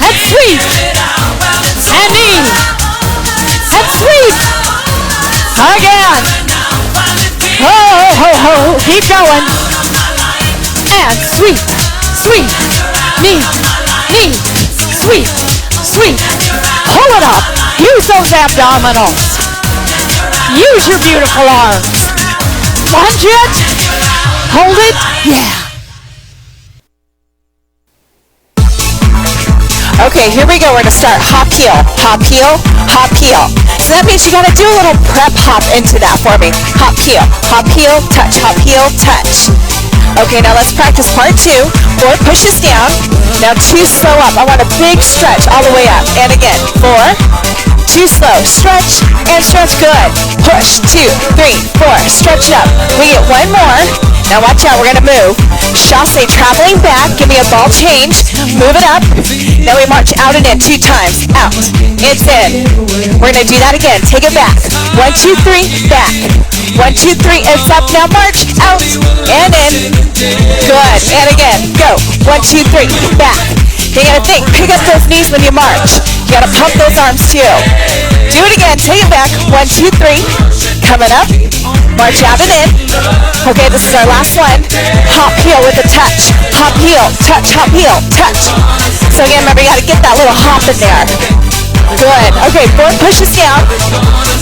And sweep. And knee. And sweep. Again. Ho, ho, ho. Keep going. And sweep. Sweep. Knee. Knee. Sweep. Sweep. Pull it up. Use those abdominals. Use your beautiful arms. Lunge it. Hold it. Yeah. Okay, here we go. We're going to start hop heel, hop heel, hop heel. So that means you got to do a little prep hop into that for me. Hop heel, touch, hop heel, touch. Okay, now let's practice part 2. 4 pushes down. Now 2 slow up. I want a big stretch all the way up. And again, 4, 2 slow, stretch, and stretch, good. Push, 2, 3, 4, stretch it up. We get 1 more. Now watch out, we're gonna move. Chasse traveling back, give me a ball change, move it up. Now we march out and in 2 times. Out, it's in. We're gonna do that again, take it back. 1, 2, 3, back. 1, 2, 3, it's up, now march, out, and in. Good, and again, go. 1, 2, 3, back. You gotta think, pick up those knees when you march. You gotta pump those arms too. Do it again, take it back. 1, 2, 3, coming up. March out and in. Okay, this is our last one. Hop heel with a touch. Hop heel, touch, hop heel, touch. So again, remember you gotta get that little hop in there. Good. Okay, 4 pushes down.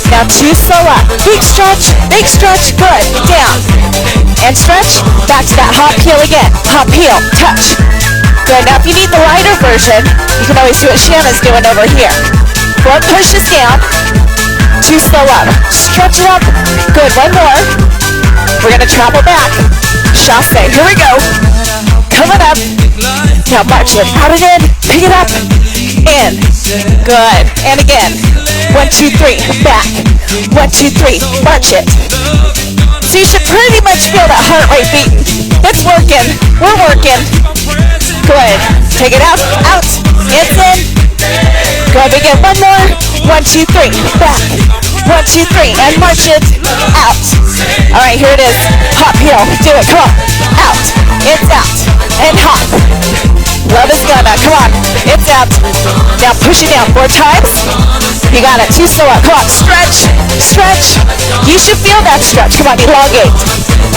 Now 2 slow up. Big stretch, good. Down. And stretch. Back to that hop heel again. Hop heel, touch. Good. Now if you need the lighter version, you can always do what Shanna's doing over here. 4 pushes down. 2 slow up. Stretch it up. Good. 1 more. We're going to travel back. Chasse. Here we go. Coming up. Now march it out and in. Pick it up. In. Good. And again. 1, 2, 3. Back. 1, 2, 3. March it. So you should pretty much feel that heart rate beating. It's working. We're working. Good. Take it out. Out. It's in. Good. Again. 1 more. 1, 2, 3. Back. 1, 2, 3. And march it. Out. All right. Here it is. Hop heel. Do it. Come on. Out. It's out. And hop. Love is gonna. Come on. It's out. Now push it down 4 times. You got it. 2 slow up. Come on. Stretch. Stretch. You should feel that stretch. Come on. Elongate.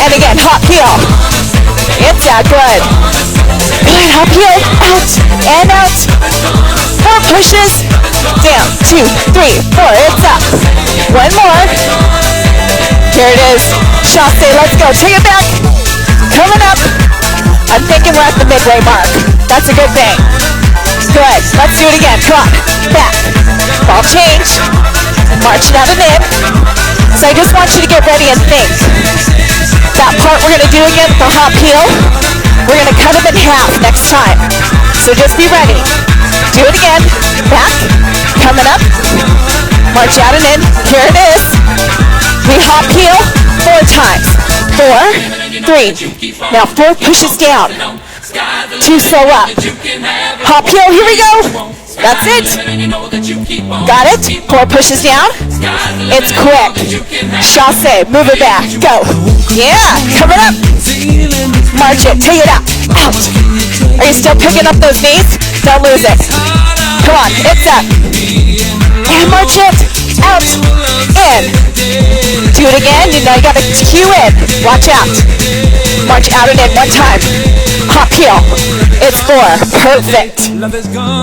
And again. Hop heel. It's out. Good. Good. Hop heel. Out. And out. 4 pushes. Down. 2, 3, 4. It's up. 1 more. Here it is. Chasse, let's go. Take it back. Coming up. I'm thinking we're at the midway mark. That's a good thing. Good. Let's do it again. Come on. Back. Ball change. Marching out and in. So I just want you to get ready and think. That part we're going to do again, the hop heel, we're going to cut them in half next time. So just be ready. Do it again. Back. Coming up. March out and in. Here it is. We hop heel 4 times. 4, 3. Now 4 pushes down. 2 slow up. Hop heel. Here we go. That's it. Got it? 4 pushes down. It's quick. Chasse. Move it back. Go. Yeah. Coming up. March it. Take it out. Out. Are you still picking up those knees? Don't lose it. Come on. It's up. And march it. Out. In. Do it again. You know you got to cue in. Watch out. March out and in 1 time. Hop heel. It's 4. Perfect.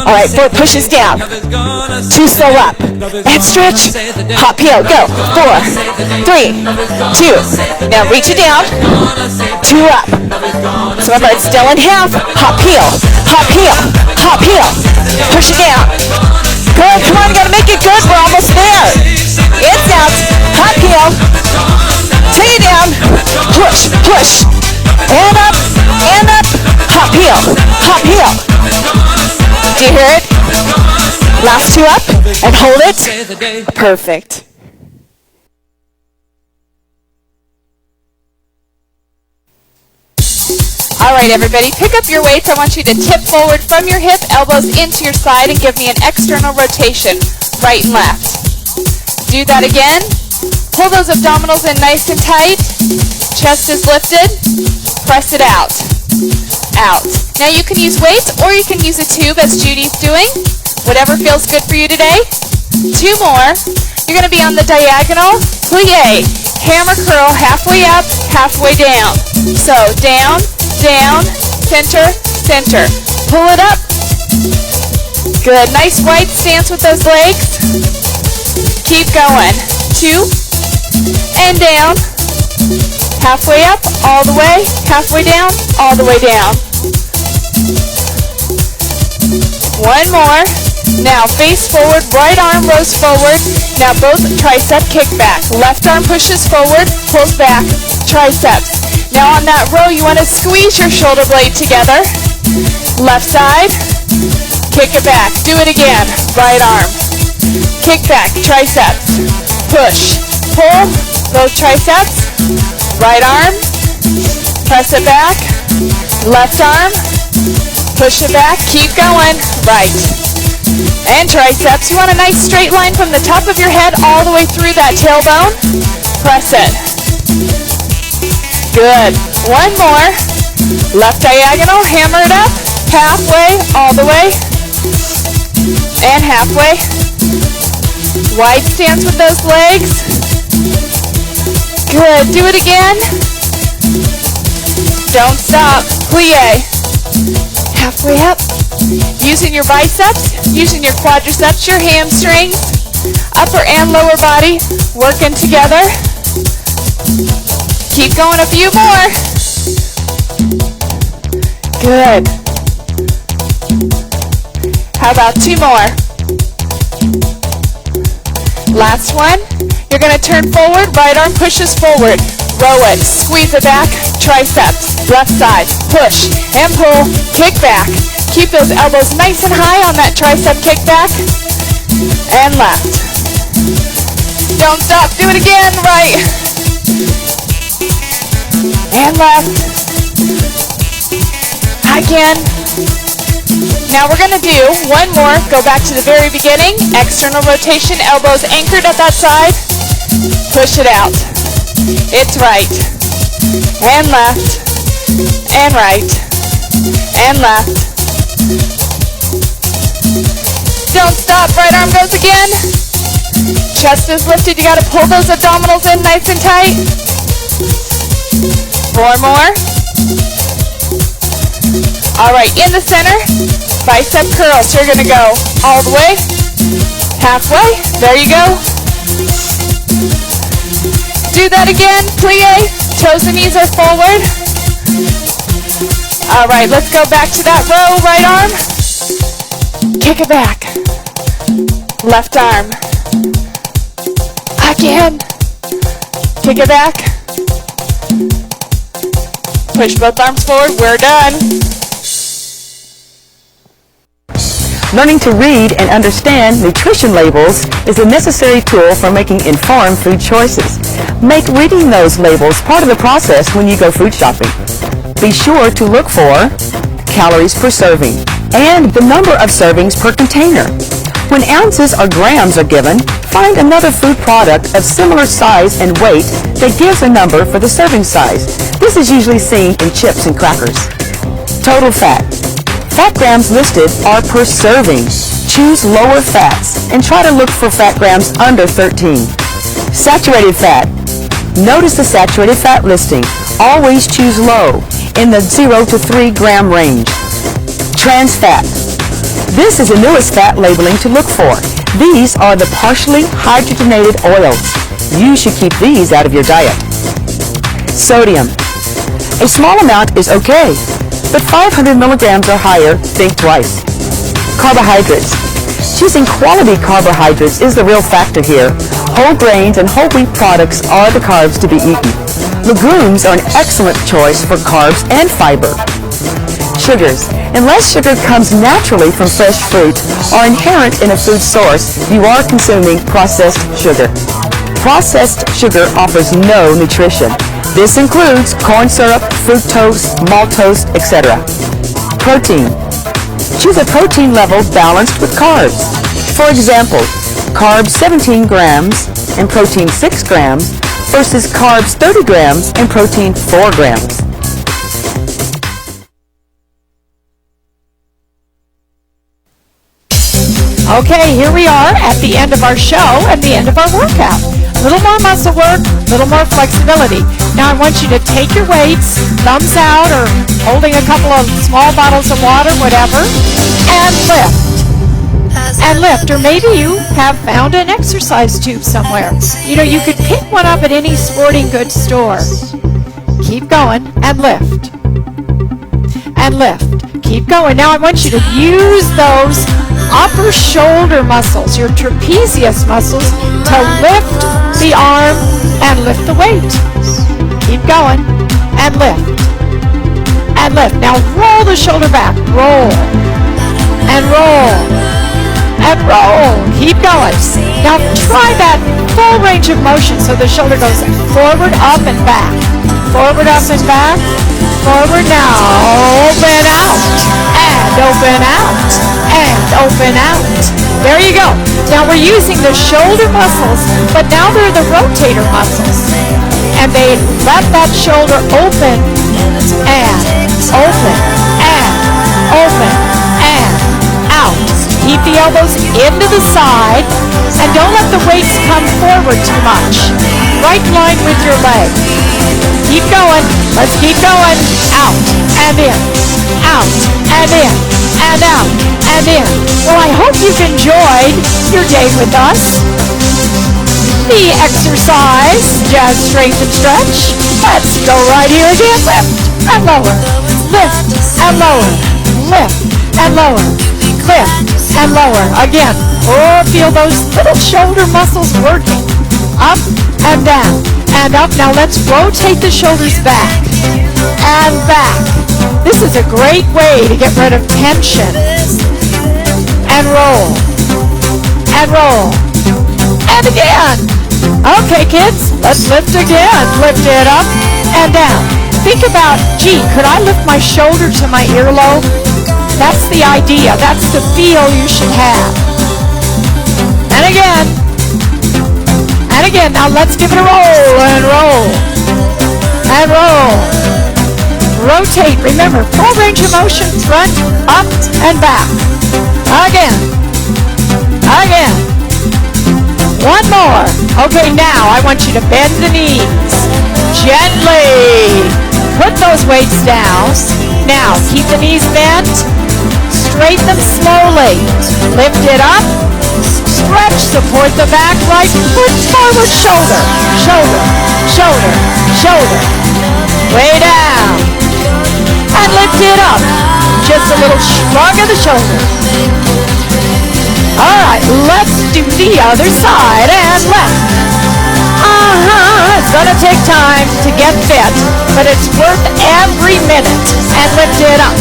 All right, 4 pushes down. 2 slow up. And stretch. Hop heel. Go. 4, 3, 2. Now reach it down. 2 up. So remember, it's still in half. Hop heel. Hop heel. Hop heel. Push it down. Good. Come on, you got to make it good. We're almost there. It's out. Hop heel. Take it down. Push. Push. And up. And up. Hop heel. Hop heel. Do you hear it? Last 2 up. And hold it. Perfect. All right, everybody, pick up your weights. I want you to tip forward from your hip, elbows into your side, and give me an external rotation, right and left. Do that again. Pull those abdominals in nice and tight. Chest is lifted. Press it out. Out. Now you can use weights or you can use a tube as Judy's doing. Whatever feels good for you today. 2 more. You're going to be on the diagonal. Plie. Hammer curl halfway up, halfway down. So down, down, center, center. Pull it up. Good. Nice wide stance with those legs. Keep going. 2 and down. Halfway up, all the way. Halfway down, all the way down. 1 more. Now face forward, right arm rows forward. Now both tricep kick back. Left arm pushes forward, pulls back, triceps. Now on that row, you want to squeeze your shoulder blade together. Left side, kick it back. Do it again. Right arm. Kick back, triceps. Push, pull, both triceps. Right arm, press it back. Left arm, push it back. Keep going. Right. And triceps. You want a nice straight line from the top of your head all the way through that tailbone. Press it. Good. 1 more. Left diagonal. Hammer it up. Halfway. All the way. And halfway. Wide stance with those legs. Good. Do it again. Don't stop. Plie. Halfway up. Using your biceps, using your quadriceps, your hamstrings, upper and lower body, working together. Keep going, a few more. Good. How about 2 more? Last one. You're going to turn forward, right arm pushes forward. Row it, squeeze it back, triceps, left side, push and pull, kick back. Keep those elbows nice and high on that tricep kick back. And left. Don't stop, do it again, right. And left. Again. Now we're going to do 1 more, go back to the very beginning, external rotation, elbows anchored at that side, push it out. It's right, and left, and right, and left. Don't stop, right arm goes again. Chest is lifted, you gotta pull those abdominals in nice and tight. 4 more. All right, in the center, bicep curl. So you're gonna go all the way, halfway, there you go. Do that again, plie. Toes and knees are forward. All right, let's go back to that row. Right arm. Kick it back. Left arm. Again. Kick it back. Push both arms forward. We're done. Learning to read and understand nutrition labels is a necessary tool for making informed food choices. Make reading those labels part of the process when you go food shopping. Be sure to look for calories per serving and the number of servings per container. When ounces or grams are given, find another food product of similar size and weight that gives a number for the serving size. This is usually seen in chips and crackers. Total fat. Fat grams listed are per serving. Choose lower fats and try to look for fat grams under 13. Saturated fat. Notice the saturated fat listing. Always choose low, in the 0 to 3 gram range. Trans fat. This is the newest fat labeling to look for. These are the partially hydrogenated oils. You should keep these out of your diet. Sodium. A small amount is okay, but 500 milligrams or higher, think twice. Carbohydrates. Choosing quality carbohydrates is the real factor here. Whole grains and whole wheat products are the carbs to be eaten. Legumes are an excellent choice for carbs and fiber. Sugars. Unless sugar comes naturally from fresh fruit or inherent in a food source, you are consuming processed sugar. Processed sugar offers no nutrition. This includes corn syrup, fructose, maltose, etc. Protein. Choose a protein level balanced with carbs. For example, carbs 17 grams and protein 6 grams versus carbs 30 grams and protein 4 grams. Okay, here we are at the end of our show and the end of our workout. A little more muscle work, a little more flexibility. Now I want you to take your weights, thumbs out or holding a couple of small bottles of water, whatever, and lift. And lift, or maybe you have found an exercise tube somewhere. You know, you could pick one up at any sporting goods store. Keep going and lift. And lift. Keep going. Now I want you to use those upper shoulder muscles, your trapezius muscles, to lift the arm and lift the weight. Keep going and lift. And lift. Now roll the shoulder back. Roll. And roll. And roll. Keep going. Now try that full range of motion so the shoulder goes forward, up, and back. Forward, up, and back. Forward now. Open out. And open out. And open out. There you go. Now we're using the shoulder muscles, but now they're the rotator muscles. And they let that shoulder open and open and open and out. Keep the elbows into the side and don't let the weights come forward too much. Right in line with your leg. Keep going. Let's keep going. Out and in. Out and in. And out and in. Well, I hope you've enjoyed your day with us. The exercise, jazz, strength, and stretch. Let's go right here again. Lift and lower. Lift and lower. Lift and lower. Lift and lower. Again. Oh, feel those little shoulder muscles working. Up and down and up. Now let's rotate the shoulders back and back. This is a great way to get rid of tension. And roll. And roll. And again. Okay, kids, let's lift again. Lift it up and down. Think about, gee, could I lift my shoulder to my earlobe? That's the idea. That's the feel you should have. And again. And again. Now let's give it a roll and roll. And roll. Rotate. Remember, full range of motion, front, up, and back. Again. Again. One more. Okay, now I want you to bend the knees. Gently. Put those weights down. Now, keep the knees bent. Straighten them slowly. Lift it up stretch, support the back, right foot forward, shoulder, shoulder, shoulder, shoulder, way down, and lift it up. Just a little shrug of the shoulder. All right, let's do the other side, and left. It's gonna take time to get fit, but it's worth every minute. And lift it up,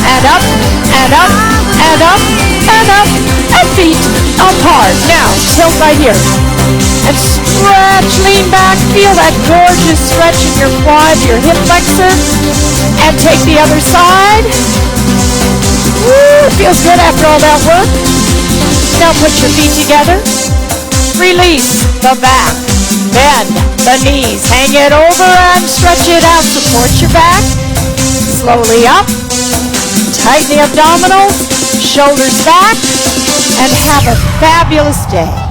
and up, and up, and up, and up, and feet apart. Now, tilt right here. And stretch, lean back, feel that gorgeous stretch in your quad, your hip flexor. And take the other side. Woo, feels good after all that work. Now put your feet together. Release the back. Bend the knees. Hang it over and stretch it out. Support your back. Slowly up. Tighten the abdominals. Shoulders back. And have a fabulous day.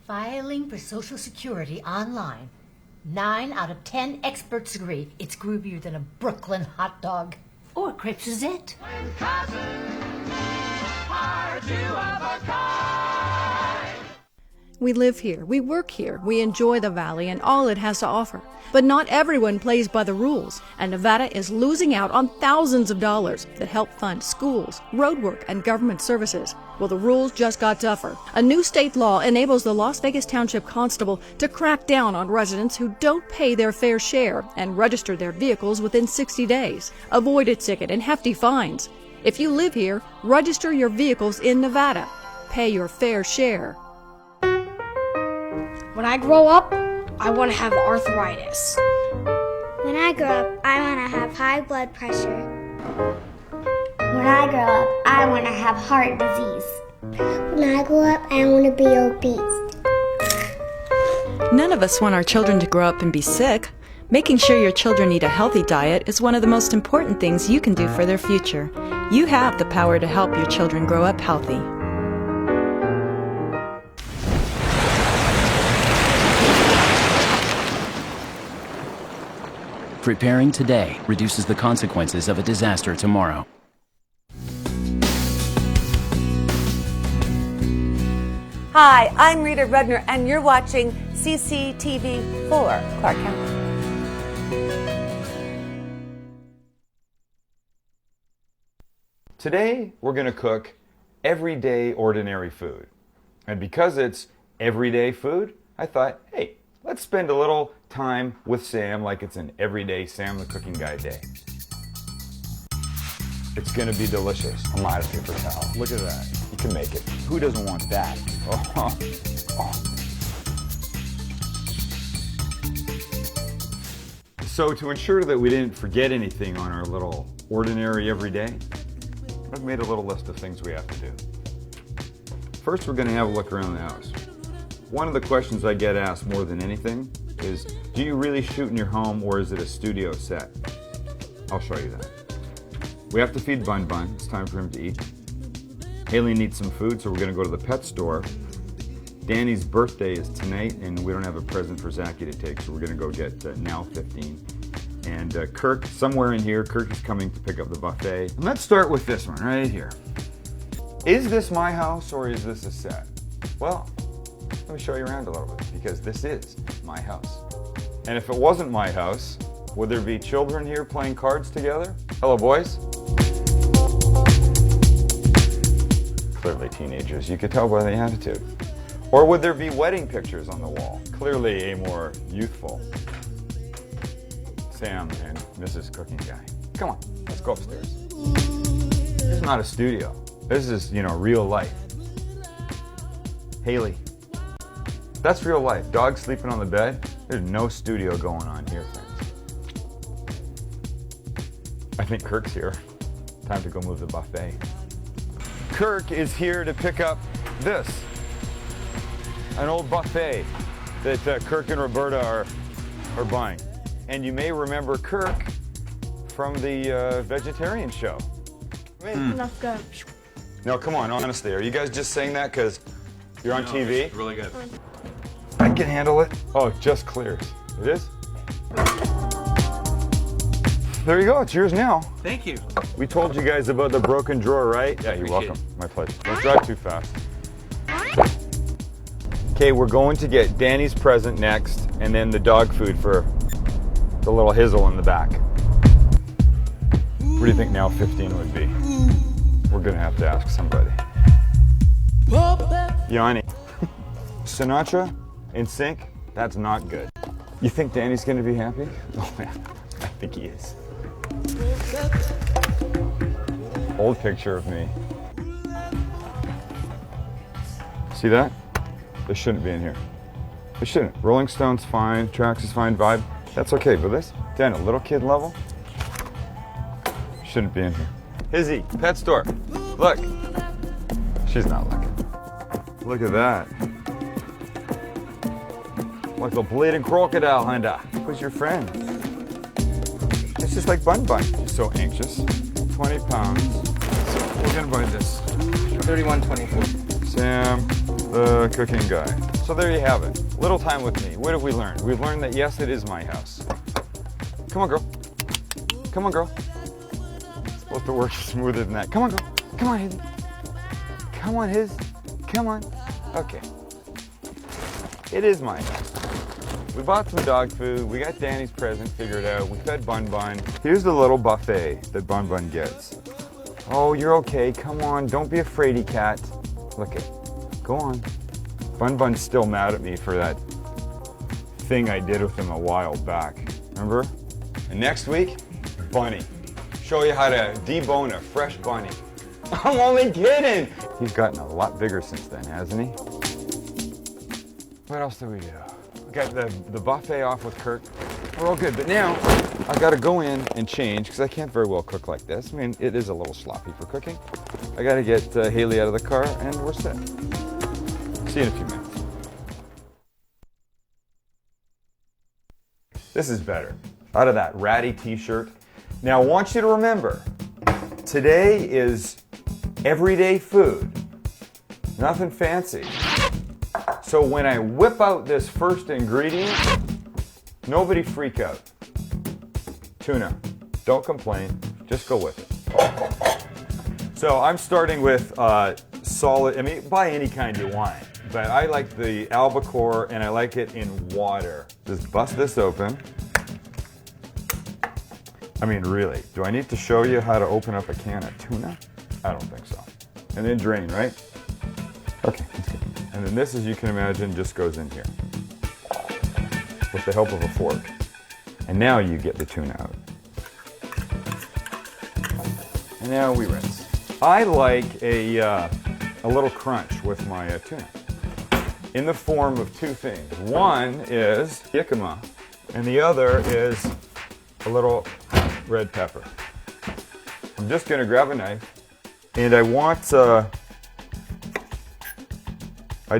Filing for Social Security online. 9 out of 10 experts agree it's groovier than a Brooklyn hot dog. Or crepes Suzette. We live here, we work here, we enjoy the Valley and all it has to offer. But not everyone plays by the rules, and Nevada is losing out on thousands of dollars that help fund schools, roadwork, and government services. Well, the rules just got tougher. A new state law enables the Las Vegas Township Constable to crack down on residents who don't pay their fair share and register their vehicles within 60 days. Avoid a ticket and hefty fines. If you live here, register your vehicles in Nevada. Pay your fair share. When I grow up, I want to have arthritis. When I grow up, I want to have high blood pressure. When I grow up, I want to have heart disease. When I grow up, I want to be obese. None of us want our children to grow up and be sick. Making sure your children eat a healthy diet is one of the most important things you can do for their future. You have the power to help your children grow up healthy. Preparing today reduces the consequences of a disaster tomorrow. Hi, I'm Rita Rudner, and you're watching CCTV 4, Clark County. Today, we're going to cook everyday ordinary food. And because it's everyday food, I thought, hey, let's spend a little time with Sam like it's an everyday Sam the Cooking Guy day. It's gonna be delicious. I'm out of paper towel. Look at that. You can make it. Who doesn't want that? Oh. So to ensure that we didn't forget anything on our little ordinary everyday, I've made a little list of things we have to do. First, we're gonna have a look around the house. One of the questions I get asked more than anything is, do you really shoot in your home or is it a studio set? I'll show you that. We have to feed Bun Bun. It's time for him to eat. Haley needs some food, so we're going to go to the pet store. Danny's birthday is tonight, and we don't have a present for Zachy to take, so we're going to go get Now 15. And Kirk, somewhere in here, Kirk is coming to pick up the buffet. And let's start with this one right here. Is this my house or is this a set? Well, Let me show you around a little bit, because this is my house. And if it wasn't my house, would there be children here playing cards together? Hello, boys. Clearly teenagers, you could tell by the attitude. Or would there be wedding pictures on the wall? Clearly a more youthful Sam and Mrs. Cooking Guy. Come on, let's go upstairs. This is not a studio. This is, real life. Haley, that's real life. Dog sleeping on the bed. There's no studio going on here, friends. I think Kirk's here. Time to go move the buffet. Kirk is here to pick up this. An old buffet that Kirk and Roberta are buying. And you may remember Kirk from the vegetarian show. Enough go. No, come on, honestly. Are you guys just saying that because you're on TV? It's really good. I can handle it. Oh, it just clears. It is? There you go, it's yours now. Thank you. We told you guys about the broken drawer, right? Yeah, you're welcome. My pleasure. Don't drive too fast. Okay, we're going to get Danny's present next, and then the dog food for the little hizzle in the back. What do you think now 15 would be? We're gonna have to ask somebody. Yanni. Sinatra in sync? That's not good. You think Danny's gonna be happy? Oh yeah, I think he is. Old picture of me. See that? This shouldn't be in here. It shouldn't. Rolling Stone's fine, Tracks is fine, Vibe. That's okay, but this, down at little kid level, shouldn't be in here. Hizzy, pet store. Look. She's not looking. Look at that. Like a bleeding crocodile, Linda. Who's your friend? It's just like Bun Bun. She's so anxious. 20 pounds. So we're gonna buy this. 31.24. Sam, the cooking guy. So there you have it. Little time with me. What have we learned? We've learned that yes, it is my house. Come on, girl. Come on, girl. It's supposed to work smoother than that. Come on, girl. Come on, Hiz. Come on, Hiz. Come on. Okay. It is my house. We bought some dog food. We got Danny's present figured out. We fed Bun Bun. Here's the little buffet that Bun Bun gets. Oh, you're okay. Come on. Don't be a fraidy cat. Look it. Go on. Bun Bun's still mad at me for that thing I did with him a while back. Remember? And next week, Bunny. Show you how to debone a fresh bunny. I'm only kidding. He's gotten a lot bigger since then, hasn't he? What else do we do? We got the buffet off with Kirk. We're all good, but now I gotta go in and change because I can't very well cook like this. I mean, it is a little sloppy for cooking. I gotta get Haley out of the car and we're set. See you in a few minutes. This is better. Out of that ratty t-shirt. Now I want you to remember, today is everyday food. Nothing fancy. So when I whip out this first ingredient, nobody freak out. Tuna. Don't complain. Just go with it. So I'm starting with solid, I mean, buy any kind you want. But I like the albacore and I like it in water. Just bust this open. I mean, really, do I need to show you how to open up a can of tuna? I don't think so. And then drain, right? Okay, that's good. And then this, as you can imagine, just goes in here with the help of a fork. And now you get the tuna out. And now we rinse. I like a little crunch with my tuna in the form of two things. One is jicama, and the other is a little red pepper. I'm just going to grab a knife, and I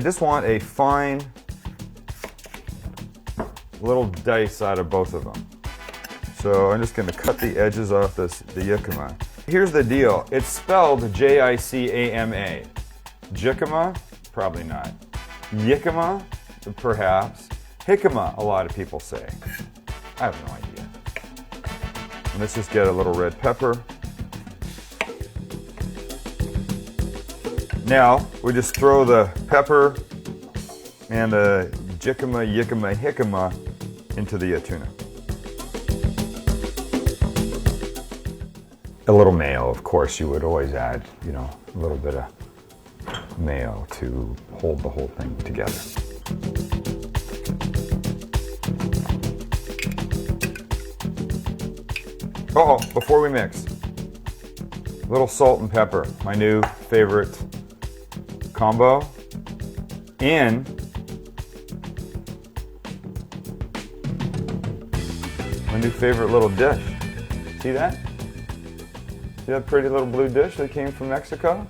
just want a fine little dice out of both of them. So I'm just going to cut the edges off the jicama. Here's the deal. It's spelled J-I-C-A-M-A. Jicama? Probably not. Jicama? Perhaps. Jicama, a lot of people say. I have no idea. And let's just get a little red pepper. Now, we just throw the pepper and the jicama, yicama, jicama into the tuna. A little mayo, of course, you would always add, you know, a little bit of mayo to hold the whole thing together. Uh-oh, before we mix, a little salt and pepper, my new favorite combo, in my new favorite little dish. See that? See that pretty little blue dish that came from Mexico?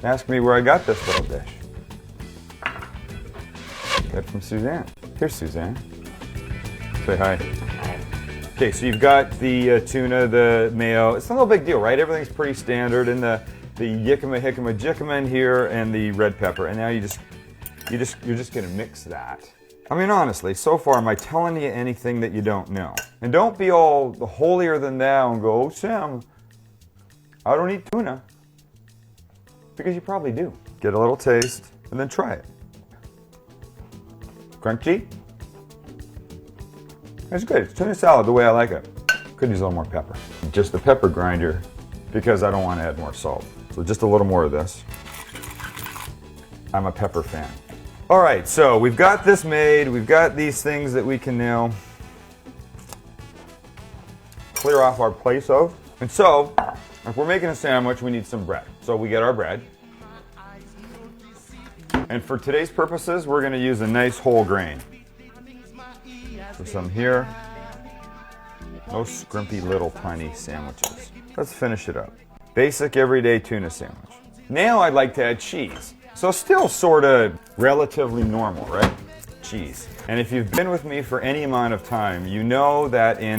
Ask me where I got this little dish. Got it from Suzanne. Here's Suzanne. Say hi. Okay, so you've got the tuna, the mayo. It's not a big deal, right? Everything's pretty standard, and the yicama, jicama, jicama in here, and the red pepper. And now you're just gonna mix that. I mean, honestly, so far, am I telling you anything that you don't know? And don't be all holier than thou and go, oh, Sam, I don't eat tuna. Because you probably do. Get a little taste, and then try it. Crunchy? It's good. It's tuna salad the way I like it. Could use a little more pepper. Just the pepper grinder, because I don't want to add more salt. So just a little more of this. I'm a pepper fan. All right, so we've got this made. We've got these things that we can now clear off our place of. And so, if we're making a sandwich, we need some bread. So we get our bread. And for today's purposes, we're going to use a nice whole grain. So some here. No scrimpy little tiny sandwiches. Let's finish it up. Basic everyday tuna sandwich. Now I'd like to add cheese. So still sort of relatively normal, right? Cheese. And if you've been with me for any amount of time, you know that in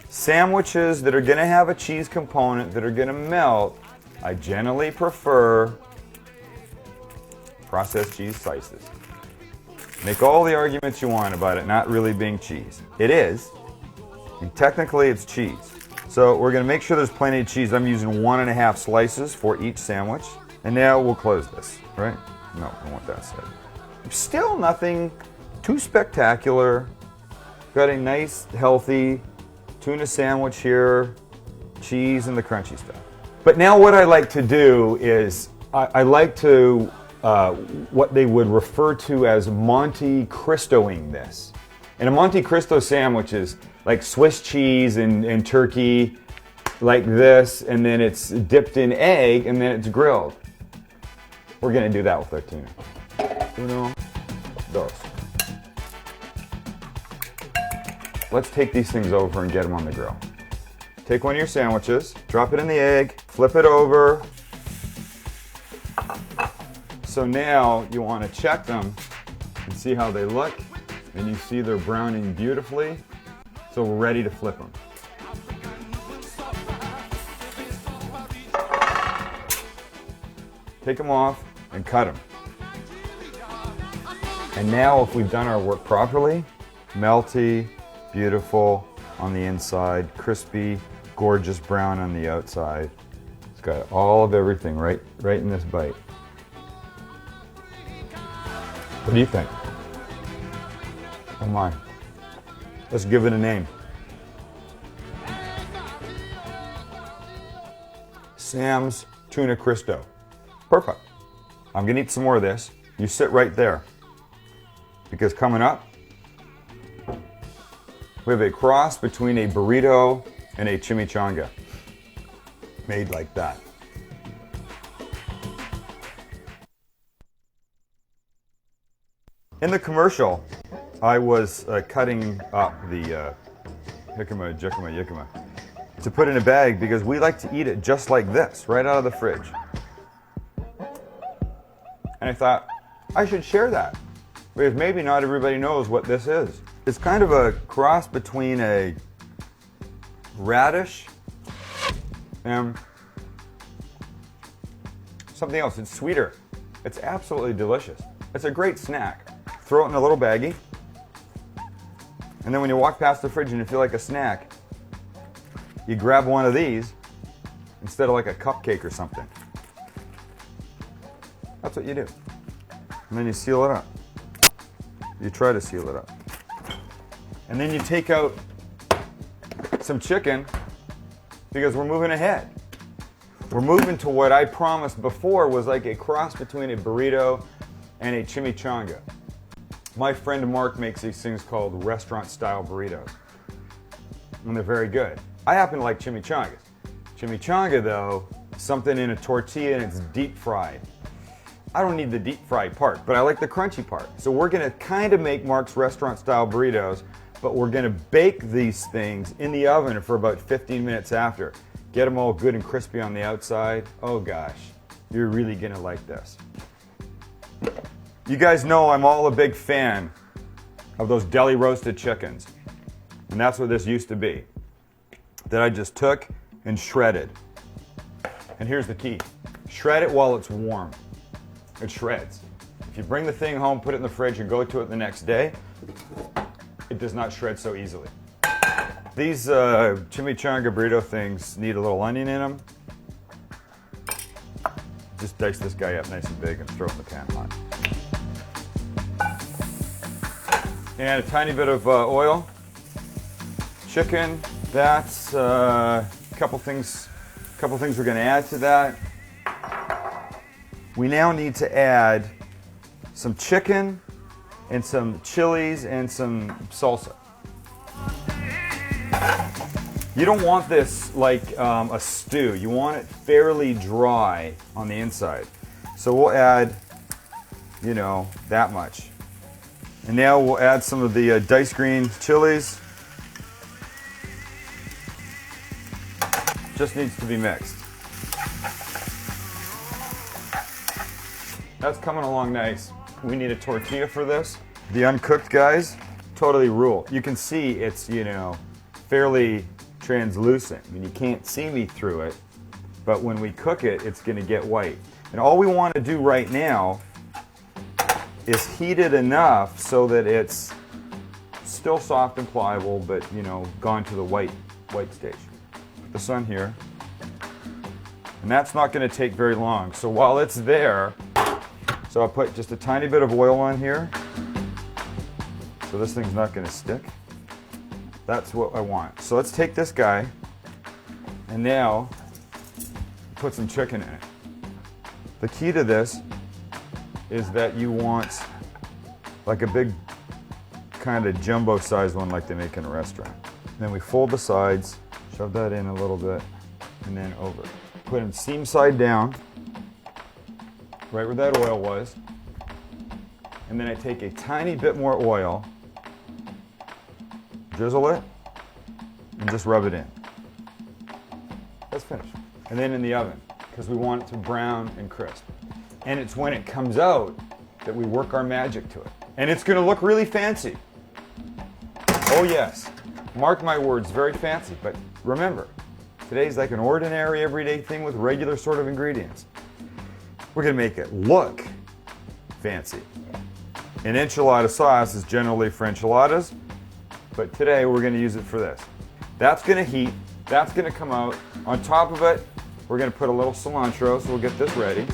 sandwiches that are going to have a cheese component that are going to melt, I generally prefer processed cheese slices. Make all the arguments you want about it not really being cheese. It is, and technically it's cheese. So we're going to make sure there's plenty of cheese. I'm using 1.5 slices for each sandwich. And now we'll close this, right? No, I don't want that said. Still nothing too spectacular. Got a nice, healthy tuna sandwich here, cheese and the crunchy stuff. But now what I like to do is, I like to, what they would refer to as Monte Cristoing this. And a Monte Cristo sandwich is like Swiss cheese and turkey, like this, and then it's dipped in egg, and then it's grilled. We're gonna do that with our tuna. Uno, dos. Let's take these things over and get them on the grill. Take one of your sandwiches, drop it in the egg, flip it over. So now you want to check them and see how they look. And you see they're browning beautifully. So we're ready to flip them. Take them off and cut them. And now if we've done our work properly, melty, beautiful on the inside, crispy, gorgeous brown on the outside. It's got all of everything right in this bite. What do you think? Oh my. Let's give it a name. Sam's Tuna Cristo. Perfect. I'm gonna eat some more of this. You sit right there. Because coming up, we have a cross between a burrito and a chimichanga. Made like that. In the commercial, I was cutting up the jicama, jicama to put in a bag because we like to eat it just like this, right out of the fridge. And I thought, I should share that, because maybe not everybody knows what this is. It's kind of a cross between a radish and something else. It's sweeter. It's absolutely delicious. It's a great snack. Throw it in a little baggie, and then when you walk past the fridge and you feel like a snack, you grab one of these instead of like a cupcake or something. That's what you do. And then you seal it up. You try to seal it up. And then you take out some chicken because we're moving ahead. We're moving to what I promised before was like a cross between a burrito and a chimichanga. My friend Mark makes these things called restaurant-style burritos, and they're very good. I happen to like chimichangas. Chimichanga, though, something in a tortilla and it's deep fried. I don't need the deep fried part, but I like the crunchy part. So we're gonna kind of make Mark's restaurant-style burritos, but we're gonna bake these things in the oven for about 15 minutes after. Get them all good and crispy on the outside. Oh gosh, you're really gonna like this. You guys know I'm all a big fan of those deli roasted chickens. And that's what this used to be. That I just took and shredded. And here's the key. Shred it while it's warm. It shreds. If you bring the thing home, put it in the fridge, and go to it the next day, it does not shred so easily. These chimichanga burrito things need a little onion in them. Just dice this guy up nice and big and throw it in the pan hot. And a tiny bit of oil. Chicken, that's a couple things we're going to add to that. We now need to add some chicken and some chilies and some salsa. You don't want this like a stew. You want it fairly dry on the inside. So we'll add, you know, that much. And now we'll add some of the diced green chilies. Just needs to be mixed. That's coming along nice. We need a tortilla for this. The uncooked guys totally rule. You can see it's, you know, fairly translucent. I mean, you can't see me through it, but when we cook it, it's going to get white. And all we want to do right now is heat it enough so that it's still soft and pliable, but, you know, gone to the white stage. Put this on here. And that's not going to take very long. So while it's there, so I'll put just a tiny bit of oil on here. So this thing's not going to stick. That's what I want. So let's take this guy and now put some chicken in it. The key to this is that you want like a big kind of jumbo sized one like they make in a restaurant. Then we fold the sides, shove that in a little bit, and then over. Put them seam side down, right where that oil was. And then I take a tiny bit more oil, drizzle it, and just rub it in. That's finished. And then in the oven, because we want it to brown and crisp. And it's when it comes out that we work our magic to it. And it's going to look really fancy. Oh yes, mark my words, very fancy. But remember, today's like an ordinary, everyday thing with regular sort of ingredients. We're going to make it look fancy. An enchilada sauce is generally for enchiladas, but today we're going to use it for this. That's going to heat, that's going to come out. On top of it, we're going to put a little cilantro, so we'll get this ready.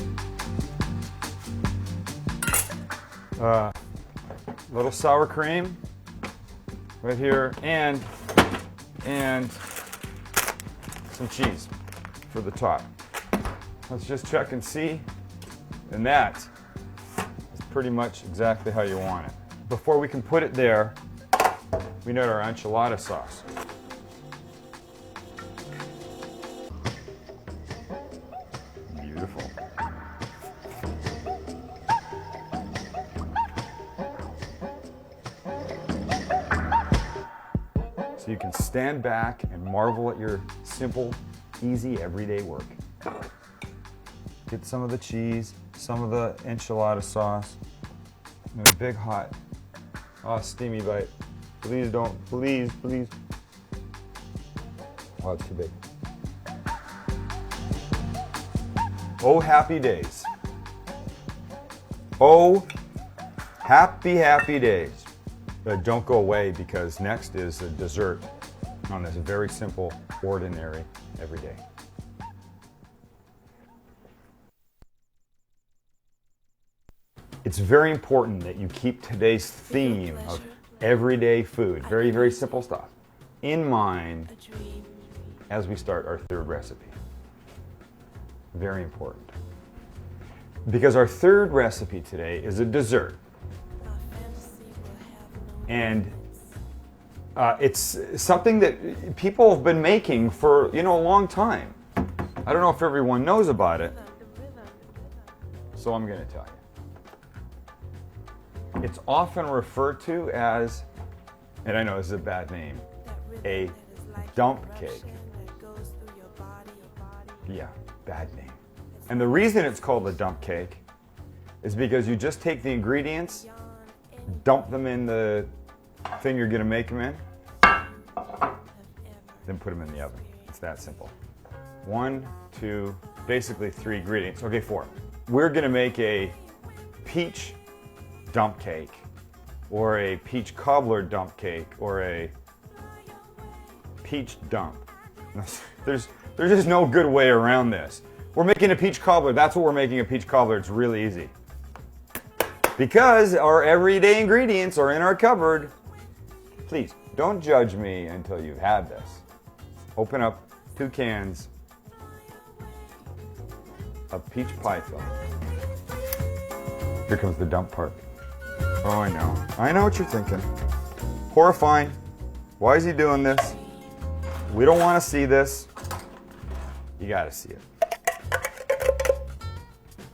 Little sour cream right here, and some cheese for the top. Let's just check and see, and that is pretty much exactly how you want it. Before we can put it there, we need our enchilada sauce. Beautiful. So you can stand back and marvel at your simple, easy, everyday work. Get some of the cheese, some of the enchilada sauce, and a big hot, steamy bite. Please don't, please. Oh, it's too big. Oh, happy days. Oh, happy days. Don't go away, because next is a dessert on this very simple, ordinary, everyday. It's very important that you keep today's theme of everyday food, very, very simple stuff, in mind as we start our third recipe. Very important. Because our third recipe today is a dessert. And it's something that people have been making for, a long time. I don't know if everyone knows about it, so I'm going to tell you. It's often referred to as, and I know this is a bad name, a dump cake. Yeah, bad name. And the reason it's called a dump cake is because you just take the ingredients, dump them in the thing you're going to make them in, then put them in the oven. It's that simple. 1, 2, basically 3 ingredients. Okay, 4. We're going to make a peach dump cake, or a peach cobbler dump cake, or a peach dump. There's just no good way around this. We're making a peach cobbler. That's what we're making, a peach cobbler. It's really easy. Because our everyday ingredients are in our cupboard. Please, don't judge me until you've had this. Open up 2 cans of peach pie filling. Here comes the dump part. Oh, I know. I know what you're thinking. Horrifying. Why is he doing this? We don't want to see this. You got to see it.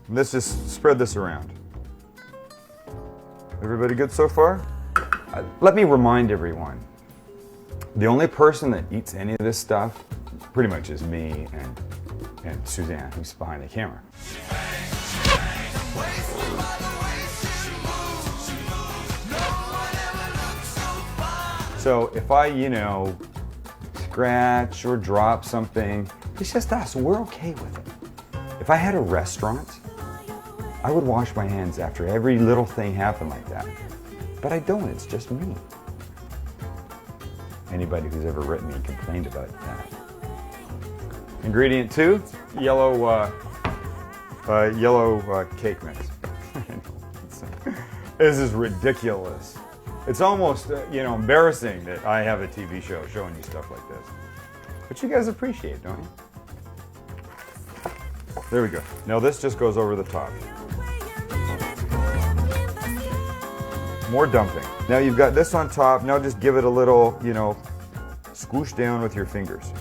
Let's just spread this around. Everybody good so far? Let me remind everyone, the only person that eats any of this stuff pretty much is me and Suzanne, who's behind the camera. So if I, scratch or drop something, it's just us. We're okay with it. If I had a restaurant, I would wash my hands after every little thing happened like that. But I don't. It's just me. Anybody who's ever written me complained about that. Ingredient 2, yellow cake mix. This is ridiculous. It's almost, embarrassing that I have a TV show showing you stuff like this. But you guys appreciate it, don't you? There we go. Now this just goes over the top. More dumping. Now you've got this on top. Now just give it a little, squish down with your fingers.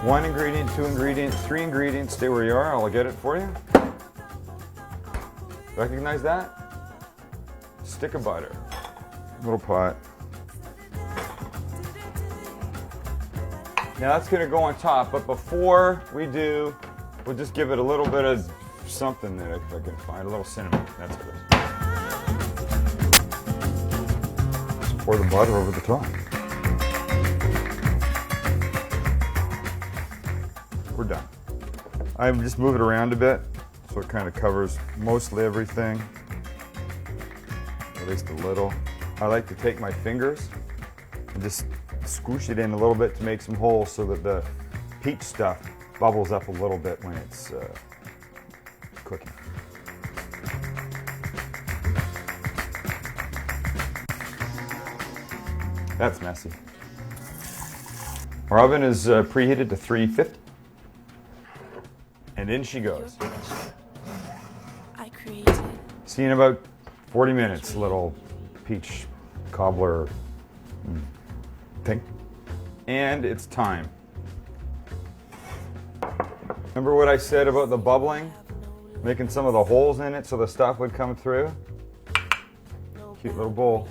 1 ingredient, 2 ingredients, 3 ingredients. Stay where you are. I'll get it for you. Recognize that? Stick of butter. Little pot. Now that's going to go on top, but before we do, we'll just give it a little bit of something that I can find. A little cinnamon. That's what it is. Just pour the butter over the top. We're done. I just move it around a bit so it kind of covers mostly everything. At least a little. I like to take my fingers and just squish it in a little bit to make some holes so that the peach stuff bubbles up a little bit when it's cooking. That's messy. Our oven is preheated to 350. And in she goes. See you in about 40 minutes, little peach cobbler thing. And it's time. Remember what I said about the bubbling? Making some of the holes in it so the stuff would come through? Cute little bowl.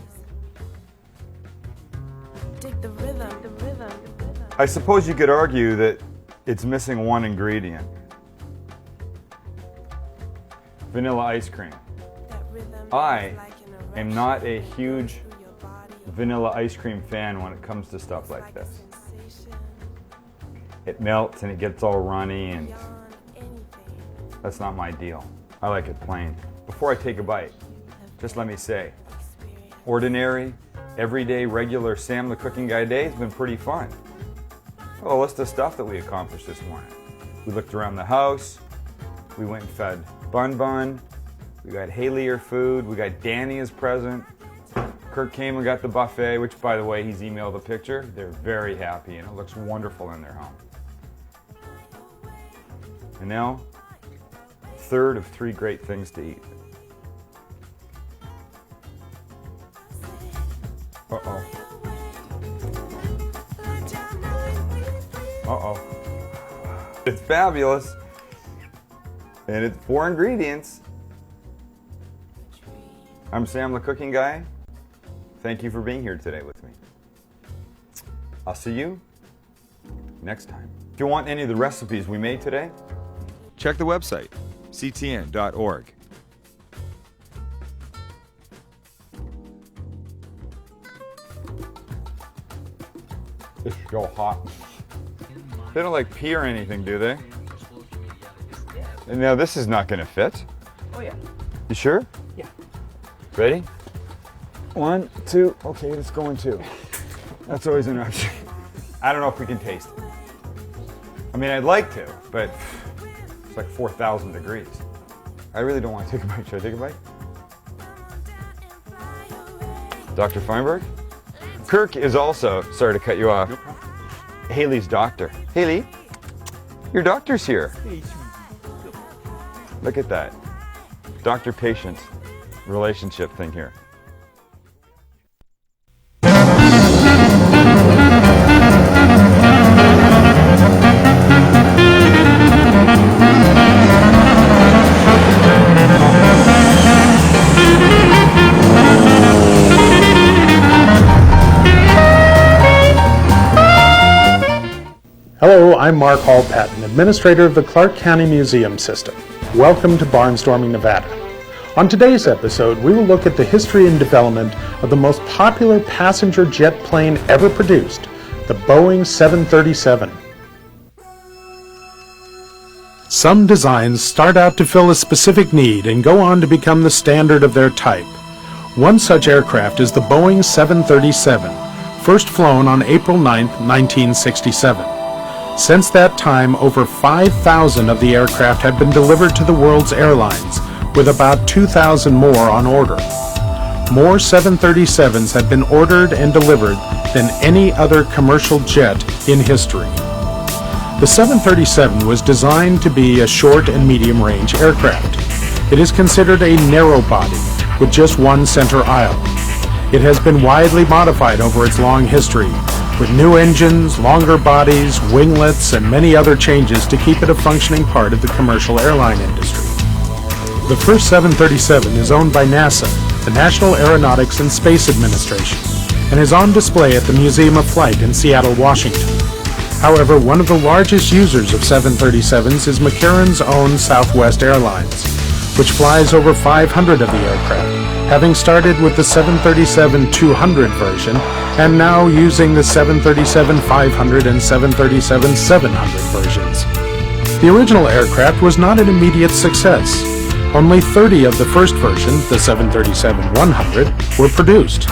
I suppose you could argue that it's missing 1 ingredient. Vanilla ice cream. I am not a huge vanilla ice cream fan when it comes to stuff like this. It melts and it gets all runny, and that's not my deal. I like it plain. Before I take a bite, just let me say, ordinary, everyday, regular Sam the Cooking Guy day has been pretty fun. Well, a list of stuff that we accomplished this morning. We looked around the house, we went and fed Bun Bun, We got Haley her food. We got Danny as present. Kirk came and got the buffet, which, by the way, he's emailed a picture. They're very happy, and it looks wonderful in their home. And now, third of 3 great things to eat. Uh-oh. Uh-oh. It's fabulous. And it's 4 ingredients. I'm Sam, the cooking guy. Thank you for being here today with me. I'll see you next time. If you want any of the recipes we made today, check the website, ctn.org. It's so hot. They don't like pee or anything, do they? And now this is not going to fit. Oh yeah. You sure? Yeah. Ready? 1, 2. Okay, let's go in 2. That's always an option. I don't know if we can taste it. I mean, I'd like to, but it's like 4,000 degrees. I really don't want to take a bite. Should I take a bite? Dr. Feinberg? Kirk is also, sorry to cut you off, Haley's doctor. Haley, your doctor's here. Look at that. Doctor-patient relationship thing here. Hello, I'm Mark Hall-Patton, Administrator of the Clark County Museum System. Welcome to Barnstorming, Nevada. On today's episode, we will look at the history and development of the most popular passenger jet plane ever produced, the Boeing 737. Some designs start out to fill a specific need and go on to become the standard of their type. One such aircraft is the Boeing 737, first flown on April 9, 1967. Since that time, over 5,000 of the aircraft have been delivered to the world's airlines, with about 2,000 more on order. More 737s have been ordered and delivered than any other commercial jet in history. The 737 was designed to be a short and medium-range aircraft. It is considered a narrow body, with just one center aisle. It has been widely modified over its long history, with new engines, longer bodies, winglets, and many other changes to keep it a functioning part of the commercial airline industry. The first 737 is owned by NASA, the National Aeronautics and Space Administration, and is on display at the Museum of Flight in Seattle, Washington. However, one of the largest users of 737s is McCarran's own Southwest Airlines, which flies over 500 of the aircraft, having started with the 737-200 version and now using the 737-500 and 737-700 versions. The original aircraft was not an immediate success. Only 30 of the first version, the 737-100, were produced.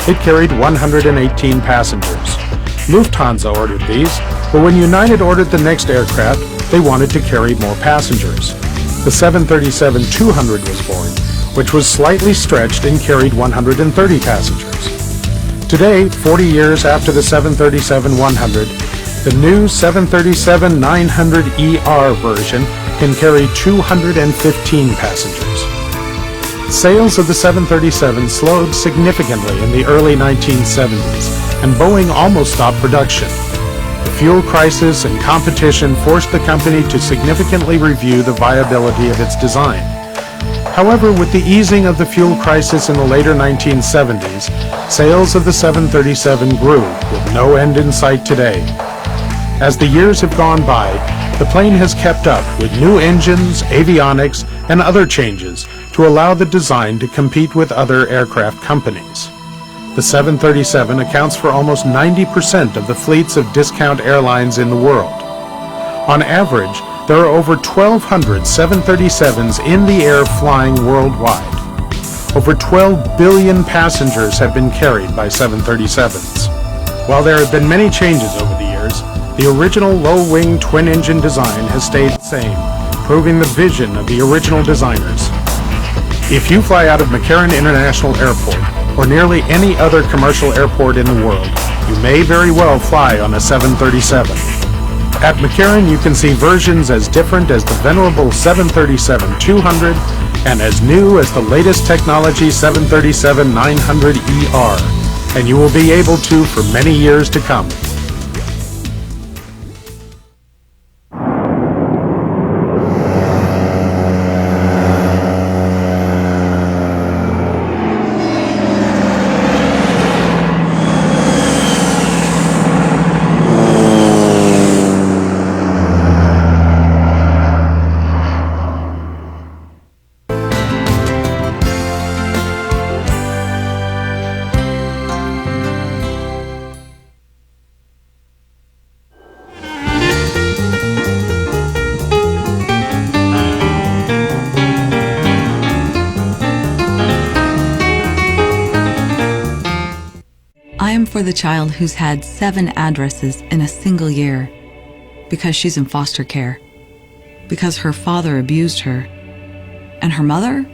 It carried 118 passengers. Lufthansa ordered these, but when United ordered the next aircraft, they wanted to carry more passengers. The 737-200 was born, which was slightly stretched and carried 130 passengers. Today, 40 years after the 737-100, the new 737-900ER version can carry 215 passengers. Sales of the 737 slowed significantly in the early 1970s, and Boeing almost stopped production. The fuel crisis and competition forced the company to significantly review the viability of its design. However, with the easing of the fuel crisis in the later 1970s, sales of the 737 grew, with no end in sight today. As the years have gone by, the plane has kept up with new engines, avionics, and other changes to allow the design to compete with other aircraft companies. The 737 accounts for almost 90% of the fleets of discount airlines in the world. On average, there are over 1,200 737s in the air flying worldwide. Over 12 billion passengers have been carried by 737s. While there have been many changes over the years, the original low-wing twin-engine design has stayed the same, proving the vision of the original designers. If you fly out of McCarran International Airport, or nearly any other commercial airport in the world, you may very well fly on a 737. At McCarran, you can see versions as different as the venerable 737-200 and as new as the latest technology 737-900ER, and you will be able to for many years to come. I am for the child who's had 7 addresses in a single year because she's in foster care, because her father abused her, and her mother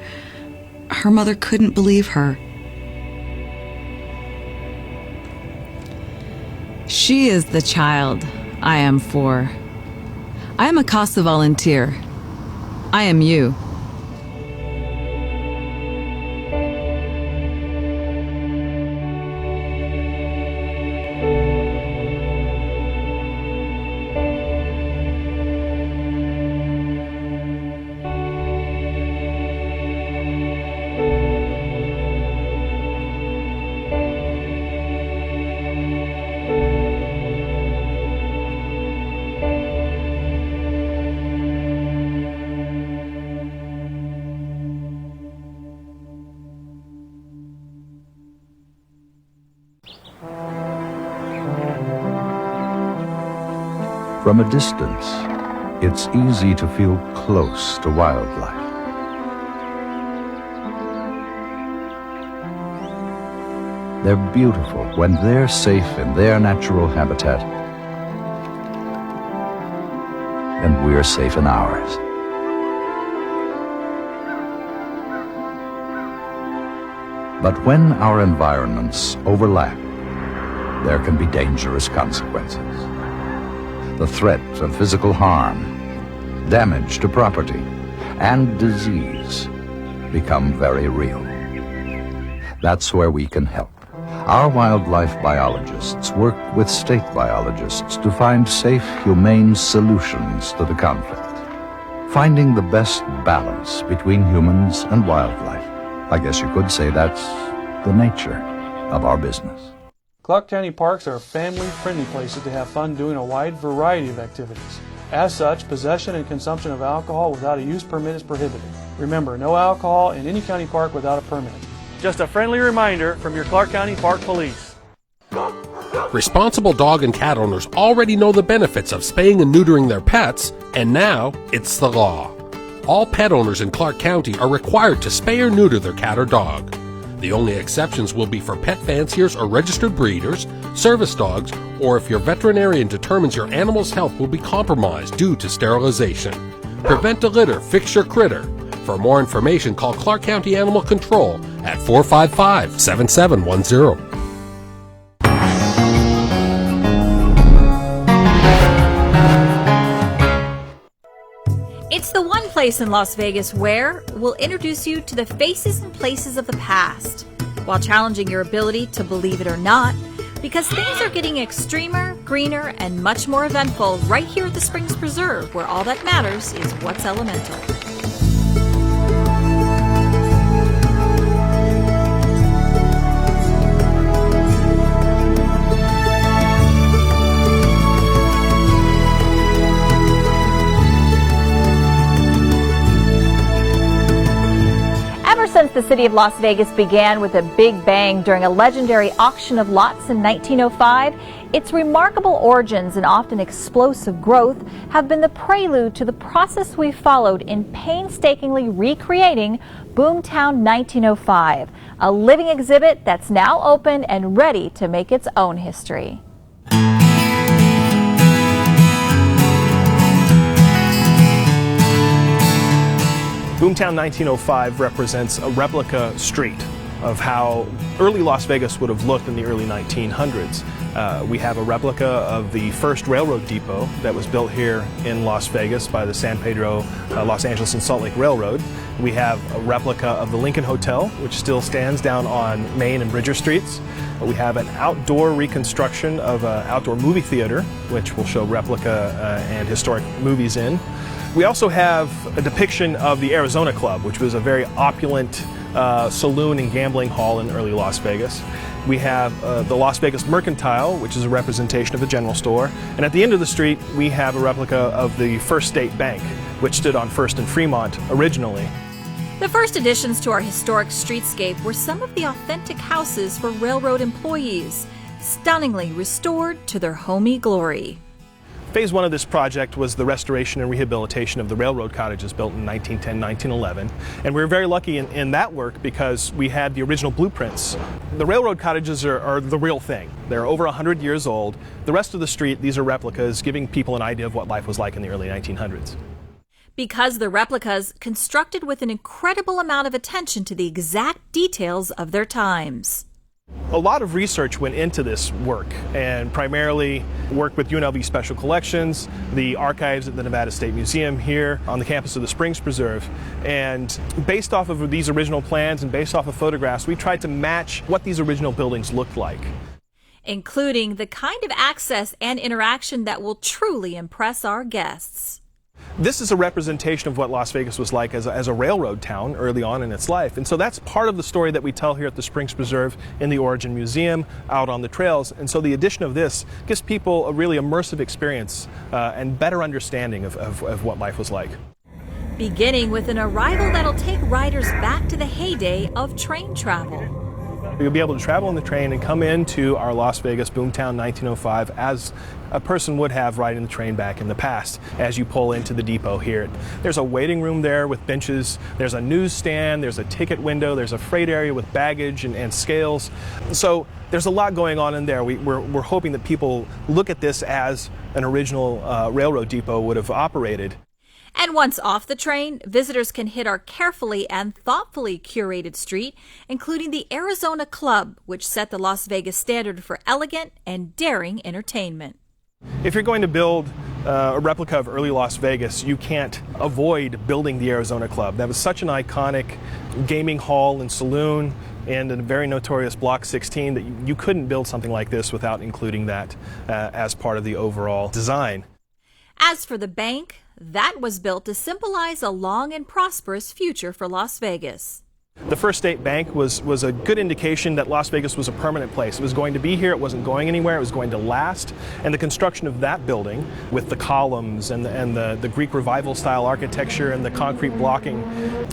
couldn't believe her. She is the child I am for. I am a CASA volunteer. I am you. From a distance, it's easy to feel close to wildlife. They're beautiful when they're safe in their natural habitat, and we're safe in ours. But when our environments overlap, there can be dangerous consequences. The threat of physical harm, damage to property, and disease become very real. That's where we can help. Our wildlife biologists work with state biologists to find safe, humane solutions to the conflict, finding the best balance between humans and wildlife. I guess you could say that's the nature of our business. Clark County parks are family-friendly places to have fun doing a wide variety of activities. As such, possession and consumption of alcohol without a use permit is prohibited. Remember, no alcohol in any county park without a permit. Just a friendly reminder from your Clark County Park Police. Responsible dog and cat owners already know the benefits of spaying and neutering their pets, and now it's the law. All pet owners in Clark County are required to spay or neuter their cat or dog. The only exceptions will be for pet fanciers or registered breeders, service dogs, or if your veterinarian determines your animal's health will be compromised due to sterilization. Prevent a litter, fix your critter. For more information, call Clark County Animal Control at 455-7710. It's the one place in Las Vegas where we'll introduce you to the faces and places of the past, while challenging your ability to believe it or not, because things are getting extremer, greener, and much more eventful right here at the Springs Preserve, where all that matters is what's elemental. Since the city of Las Vegas began with a big bang during a legendary auction of lots in 1905, its remarkable origins and often explosive growth have been the prelude to the process we followed in painstakingly recreating Boomtown 1905, a living exhibit that's now open and ready to make its own history. Boomtown 1905 represents a replica street of how early Las Vegas would have looked in the early 1900s. We have a replica of the first railroad depot that was built here in Las Vegas by the San Pedro, Los Angeles and Salt Lake Railroad. We have a replica of the Lincoln Hotel, which still stands down on Main and Bridger Streets. We have an outdoor reconstruction of an outdoor movie theater, which will show replica and historic movies in. We also have a depiction of the Arizona Club, which was a very opulent saloon and gambling hall in early Las Vegas. We have the Las Vegas Mercantile, which is a representation of the general store. And at the end of the street, we have a replica of the First State Bank, which stood on First and Fremont originally. The first additions to our historic streetscape were some of the authentic houses for railroad employees, stunningly restored to their homey glory. Phase one of this project was the restoration and rehabilitation of the railroad cottages built in 1910, 1911. And we were very lucky in that work because we had the original blueprints. The railroad cottages are the real thing. They're over 100 years old. The rest of the street, these are replicas, giving people an idea of what life was like in the early 1900s. Because the replicas constructed with an incredible amount of attention to the exact details of their times. A lot of research went into this work, and primarily worked with UNLV Special Collections, the archives at the Nevada State Museum here on the campus of the Springs Preserve. And based off of these original plans and based off of photographs, we tried to match what these original buildings looked like, including the kind of access and interaction that will truly impress our guests. This is a representation of what Las Vegas was like as a railroad town early on in its life. And so that's part of the story that we tell here at the Springs Preserve, in the Origin Museum, out on the trails. And so the addition of this gives people a really immersive experience and better understanding of what life was like. Beginning with an arrival that'll take riders back to the heyday of train travel. You'll be able to travel on the train and come into our Las Vegas Boomtown 1905 as a person would have riding the train back in the past as you pull into the depot here. There's a waiting room there with benches, there's a newsstand, there's a ticket window, there's a freight area with baggage and scales. So there's a lot going on in there. We're hoping that people look at this as an original railroad depot would have operated. And once off the train, visitors can hit our carefully and thoughtfully curated street, including the Arizona Club, which set the Las Vegas standard for elegant and daring entertainment. If you're going to build a replica of early Las Vegas, you can't avoid building the Arizona Club. That was such an iconic gaming hall and saloon and a very notorious Block 16 that you couldn't build something like this without including that as part of the overall design. As for the bank, that was built to symbolize a long and prosperous future for Las Vegas. The First State Bank was a good indication that Las Vegas was a permanent place. It was going to be here, it wasn't going anywhere, it was going to last. And the construction of that building with the columns and the Greek Revival style architecture and the concrete blocking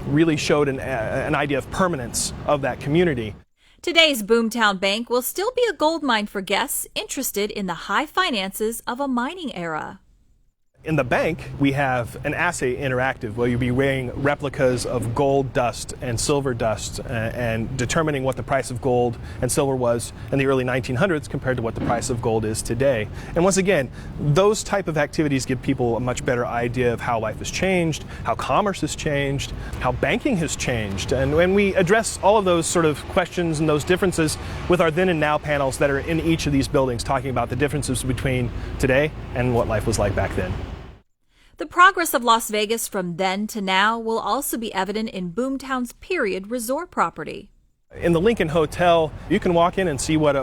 really showed an idea of permanence of that community. Today's Boomtown Bank will still be a goldmine for guests interested in the high finances of a mining era. In the bank, we have an assay interactive where you'll be weighing replicas of gold dust and silver dust and determining what the price of gold and silver was in the early 1900s compared to what the price of gold is today. And once again, those type of activities give people a much better idea of how life has changed, how commerce has changed, how banking has changed. And when we address all of those sort of questions and those differences with our then and now panels that are in each of these buildings, talking about the differences between today and what life was like back then. The progress of Las Vegas from then to now will also be evident in Boomtown's period resort property. In the Lincoln Hotel, you can walk in and see what a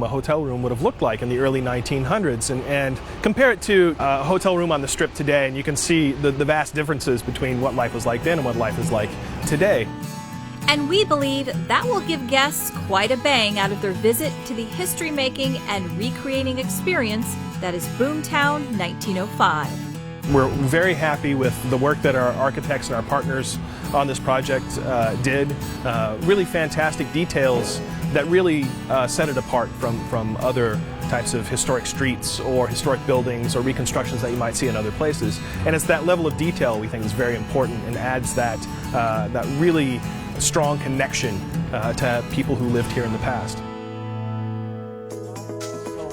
hotel room would have looked like in the early 1900s and compare it to a hotel room on the Strip today, and you can see the vast differences between what life was like then and what life is like today. And we believe that will give guests quite a bang out of their visit to the history-making and recreating experience that is Boomtown 1905. We're very happy with the work that our architects and our partners on this project did. Really fantastic details that really set it apart from other types of historic streets or historic buildings or reconstructions that you might see in other places. And it's that level of detail we think is very important and adds that really strong connection to people who lived here in the past.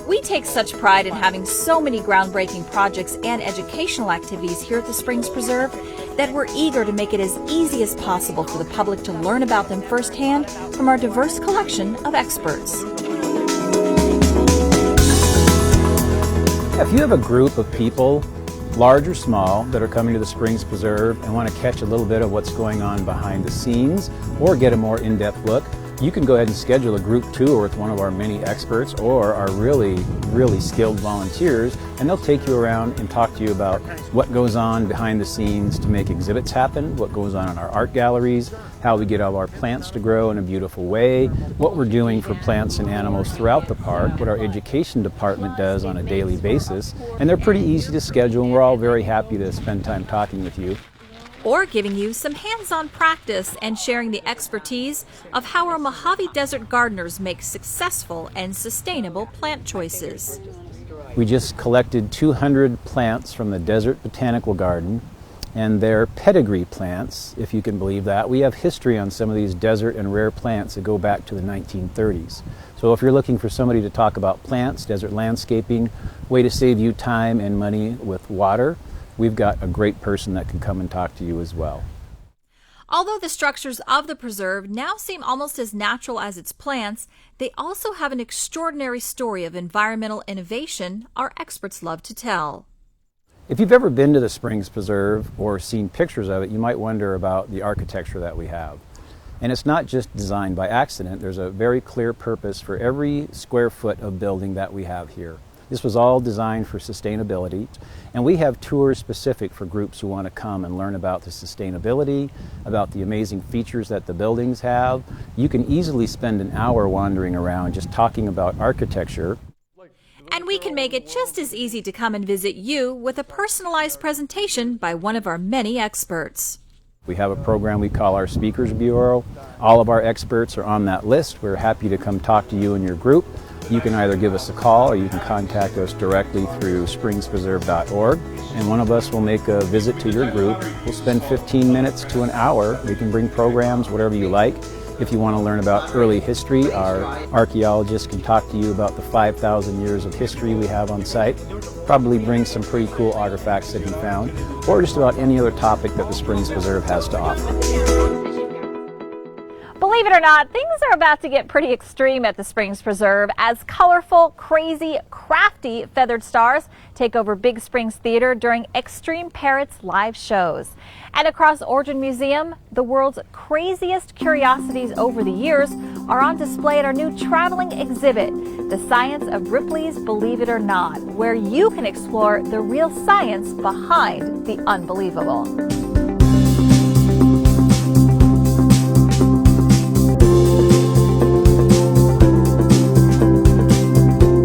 We take such pride in having so many groundbreaking projects and educational activities here at the Springs Preserve, that we're eager to make it as easy as possible for the public to learn about them firsthand from our diverse collection of experts. If you have a group of people, large or small, that are coming to the Springs Preserve and want to catch a little bit of what's going on behind the scenes or get a more in-depth look, you can go ahead and schedule a group tour with one of our many experts or our really skilled volunteers, and they'll take you around and talk to you about what goes on behind the scenes to make exhibits happen, what goes on in our art galleries, how we get all our plants to grow in a beautiful way, what we're doing for plants and animals throughout the park, what our education department does on a daily basis, and they're pretty easy to schedule, and we're all very happy to spend time talking with you. Or giving you some hands-on practice and sharing the expertise of how our Mojave Desert gardeners make successful and sustainable plant choices. We just collected 200 plants from the Desert Botanical Garden, and they're pedigree plants, if you can believe that. We have history on some of these desert and rare plants that go back to the 1930s. So if you're looking for somebody to talk about plants, desert landscaping, way to save you time and money with water, we've got a great person that can come and talk to you as well. Although the structures of the preserve now seem almost as natural as its plants, they also have an extraordinary story of environmental innovation our experts love to tell. If you've ever been to the Springs Preserve or seen pictures of it, you might wonder about the architecture that we have. And it's not just designed by accident. There's a very clear purpose for every square foot of building that we have here. This was all designed for sustainability, and we have tours specific for groups who want to come and learn about the sustainability, about the amazing features that the buildings have. You can easily spend an hour wandering around just talking about architecture. And we can make it just as easy to come and visit you with a personalized presentation by one of our many experts. We have a program we call our Speakers Bureau. All of our experts are on that list. We're happy to come talk to you and your group. You can either give us a call or you can contact us directly through springspreserve.org, and one of us will make a visit to your group. We'll spend 15 minutes to an hour. We can bring programs, whatever you like. If you want to learn about early history, our archaeologists can talk to you about the 5,000 years of history we have on site. Probably bring some pretty cool artifacts that he found, or just about any other topic that the Springs Preserve has to offer. Believe it or not, things are about to get pretty extreme at the Springs Preserve as colorful, crazy, crafty feathered stars take over Big Springs Theater during Extreme Parrots live shows. And across Origin Museum, the world's craziest curiosities over the years are on display at our new traveling exhibit, The Science of Ripley's Believe It or Not, where you can explore the real science behind the unbelievable.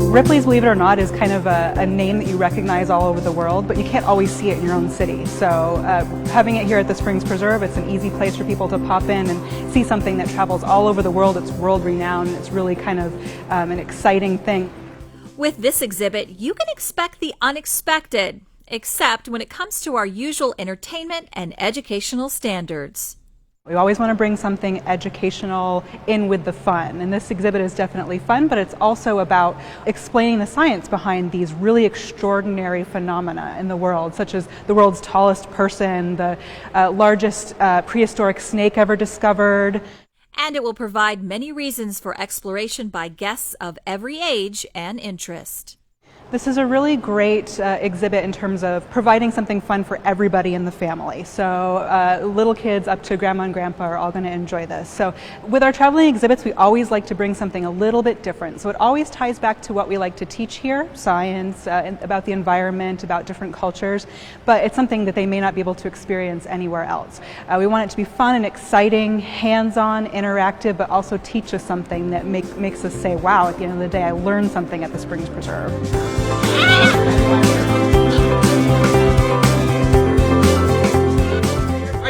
Ripley's Believe It or Not is kind of a name that you recognize all over the world, but you can't always see it in your own city. So having it here at the Springs Preserve, it's an easy place for people to pop in and see something that travels all over the world. It's world renowned. It's really kind of an exciting thing. With this exhibit, you can expect the unexpected, except when it comes to our usual entertainment and educational standards. We always want to bring something educational in with the fun, and this exhibit is definitely fun, but it's also about explaining the science behind these really extraordinary phenomena in the world, such as the world's tallest person, the largest prehistoric snake ever discovered. And it will provide many reasons for exploration by guests of every age and interest. This is a really great exhibit in terms of providing something fun for everybody in the family. So little kids up to grandma and grandpa are all going to enjoy this. So with our traveling exhibits, we always like to bring something a little bit different. So it always ties back to what we like to teach here, science, about the environment, about different cultures, but it's something that they may not be able to experience anywhere else. We want it to be fun and exciting, hands-on, interactive, but also teach us something that makes us say, wow, at the end of the day, I learned something at the Springs Preserve. Are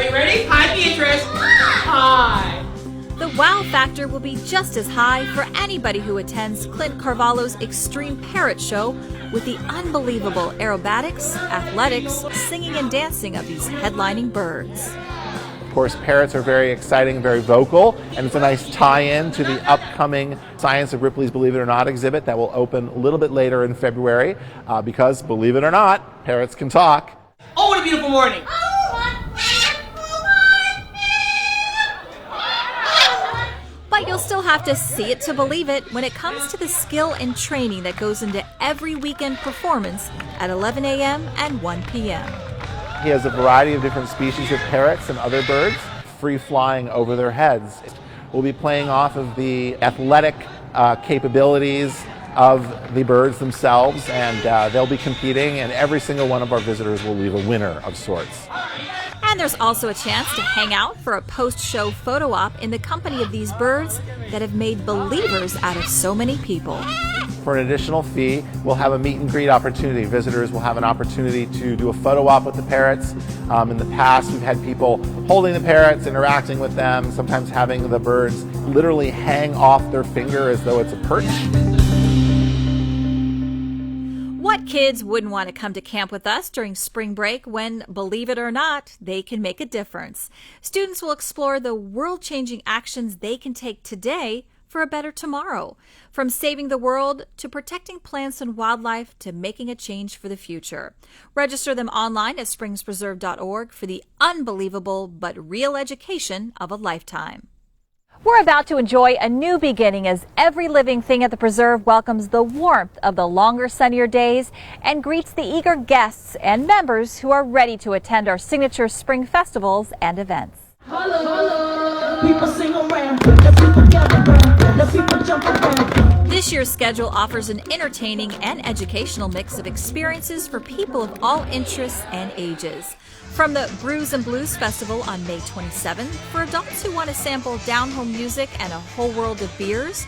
you ready? Hi, Beatrice. Hi. The wow factor will be just as high for anybody who attends Clint Carvalho's Extreme Parrot Show with the unbelievable aerobatics, athletics, singing and dancing of these headlining birds. Of course, parrots are very exciting, very vocal, and it's a nice tie-in to the upcoming Science of Ripley's Believe It or Not exhibit that will open a little bit later in February because, believe it or not, parrots can talk. Oh, what a beautiful morning. But you'll still have to see it to believe it when it comes to the skill and training that goes into every weekend performance at 11 a.m. and 1 p.m. He has a variety of different species of parrots and other birds free flying over their heads. We'll be playing off of the athletic capabilities of the birds themselves, and they'll be competing, and every single one of our visitors will leave a winner of sorts. And there's also a chance to hang out for a post-show photo op in the company of these birds that have made believers out of so many people. For an additional fee, we'll have a meet and greet opportunity. Visitors will have an opportunity to do a photo op with the parrots. In the past, we've had people holding the parrots, interacting with them, sometimes having the birds literally hang off their finger as though it's a perch. What kids wouldn't want to come to camp with us during spring break when, believe it or not, they can make a difference? Students will explore the world-changing actions they can take today for a better tomorrow. From saving the world to protecting plants and wildlife to making a change for the future. Register them online at springspreserve.org for the unbelievable but real education of a lifetime. We're about to enjoy a new beginning as every living thing at the preserve welcomes the warmth of the longer, sunnier days and greets the eager guests and members who are ready to attend our signature spring festivals and events. People sing around, the people gather around, the people jump around. This year's schedule offers an entertaining and educational mix of experiences for people of all interests and ages. From the Brews and Blues Festival on May 27th for adults who want to sample down-home music and a whole world of beers,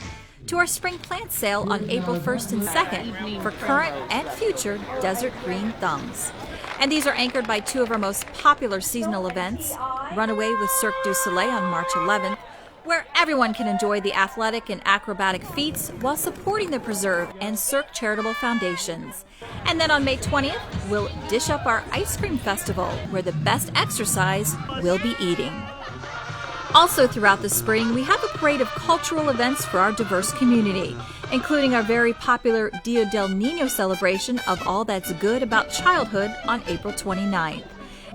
to our spring plant sale on April 1st and 2nd for current and future desert green thumbs. And these are anchored by two of our most popular seasonal events, Runaway with Cirque du Soleil on March 11th, where everyone can enjoy the athletic and acrobatic feats while supporting the preserve and Cirque charitable foundations. And then on May 20th, we'll dish up our ice cream festival, where the best exercise will be eating. Also throughout the spring, we have a parade of cultural events for our diverse community, including our very popular Dia del Niño celebration of all that's good about childhood on April 29th,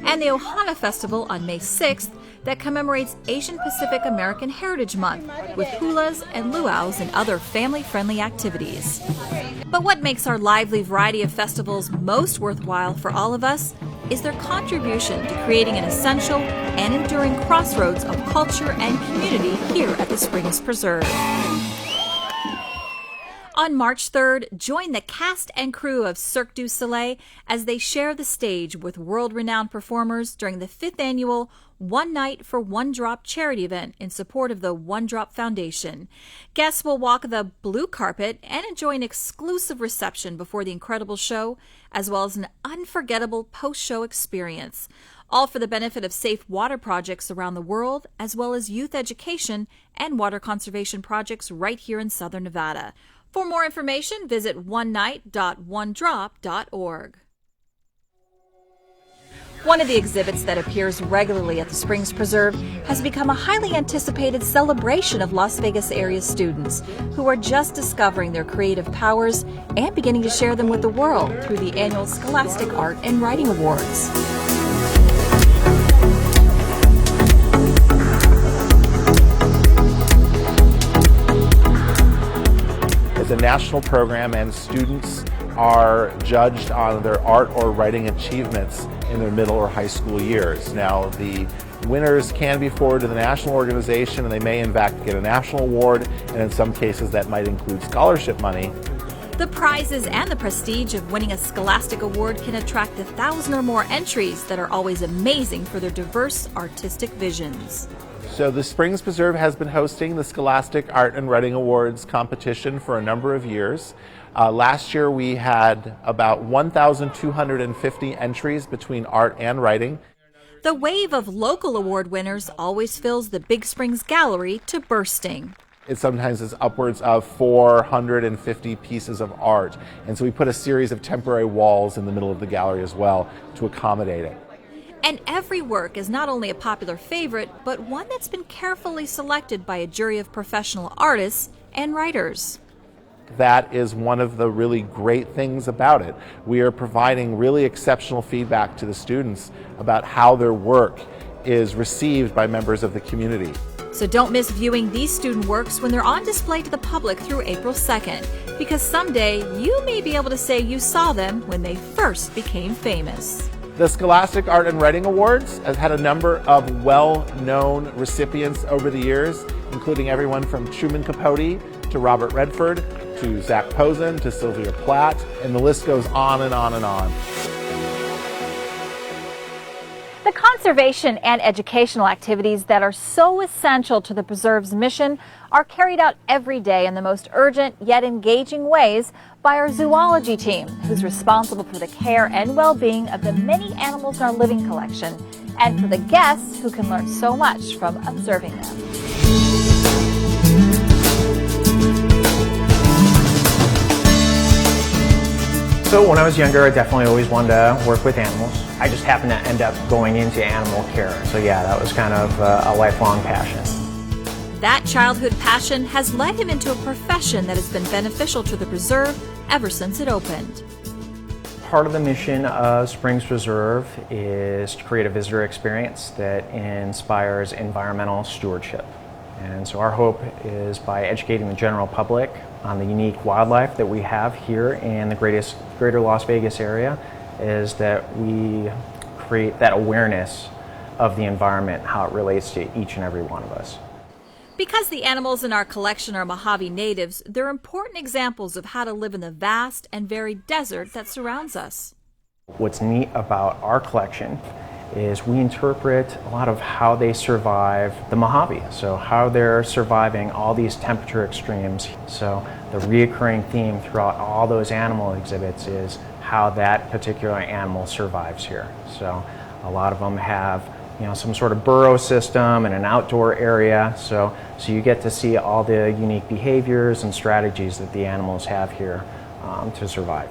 and the Ohana Festival on May 6th that commemorates Asian Pacific American Heritage Month with hulas and luau's and other family-friendly activities. But what makes our lively variety of festivals most worthwhile for all of us is their contribution to creating an essential and enduring crossroads of culture and community here at the Springs Preserve. On March 3rd, join the cast and crew of Cirque du Soleil as they share the stage with world-renowned performers during the 5th annual One Night for One Drop charity event in support of the One Drop Foundation. Guests will walk the blue carpet and enjoy an exclusive reception before the incredible show, as well as an unforgettable post-show experience. All for the benefit of safe water projects around the world, as well as youth education and water conservation projects right here in Southern Nevada. For more information, visit onenight.onedrop.org. One of the exhibits that appears regularly at the Springs Preserve has become a highly anticipated celebration of Las Vegas area students who are just discovering their creative powers and beginning to share them with the world through the annual Scholastic Art and Writing Awards. It's a national program, and students are judged on their art or writing achievements in their middle or high school years. Now, the winners can be forwarded to the national organization, and they may in fact get a national award, and in some cases that might include scholarship money. The prizes and the prestige of winning a Scholastic Award can attract 1,000 or more entries that are always amazing for their diverse artistic visions. So the Springs Preserve has been hosting the Scholastic Art and Writing Awards competition for a number of years. Last year we had about 1,250 entries between art and writing. The wave of local award winners always fills the Big Springs Gallery to bursting. It sometimes is upwards of 450 pieces of art. And so we put a series of temporary walls in the middle of the gallery as well to accommodate it. And every work is not only a popular favorite, but one that's been carefully selected by a jury of professional artists and writers. That is one of the really great things about it. We are providing really exceptional feedback to the students about how their work is received by members of the community. So don't miss viewing these student works when they're on display to the public through April 2nd, because someday you may be able to say you saw them when they first became famous. The Scholastic Art and Writing Awards has had a number of well-known recipients over the years, including everyone from Truman Capote to Robert Redford to Zach Posen to Sylvia Plath, and the list goes on and on and on. The conservation and educational activities that are so essential to the preserve's mission are carried out every day in the most urgent yet engaging ways by our zoology team, who's responsible for the care and well-being of the many animals in our living collection, and for the guests who can learn so much from observing them. So when I was younger, I definitely always wanted to work with animals. I just happened to end up going into animal care. So yeah, that was kind of a lifelong passion. That childhood passion has led him into a profession that has been beneficial to the preserve ever since it opened. Part of the mission of Springs Preserve is to create a visitor experience that inspires environmental stewardship. And so our hope is by educating the general public on the unique wildlife that we have here in the greater Las Vegas area, is that we create that awareness of the environment, how it relates to each and every one of us. Because the animals in our collection are Mojave natives, they're important examples of how to live in the vast and varied desert that surrounds us. What's neat about our collection is we interpret a lot of how they survive the Mojave, so how they're surviving all these temperature extremes. So the reoccurring theme throughout all those animal exhibits is how that particular animal survives here. So a lot of them have some sort of burrow system and an outdoor area, so you get to see all the unique behaviors and strategies that the animals have here to survive.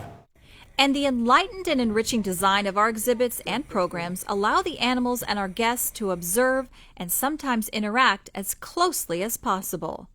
And the enlightened and enriching design of our exhibits and programs allow the animals and our guests to observe and sometimes interact as closely as possible.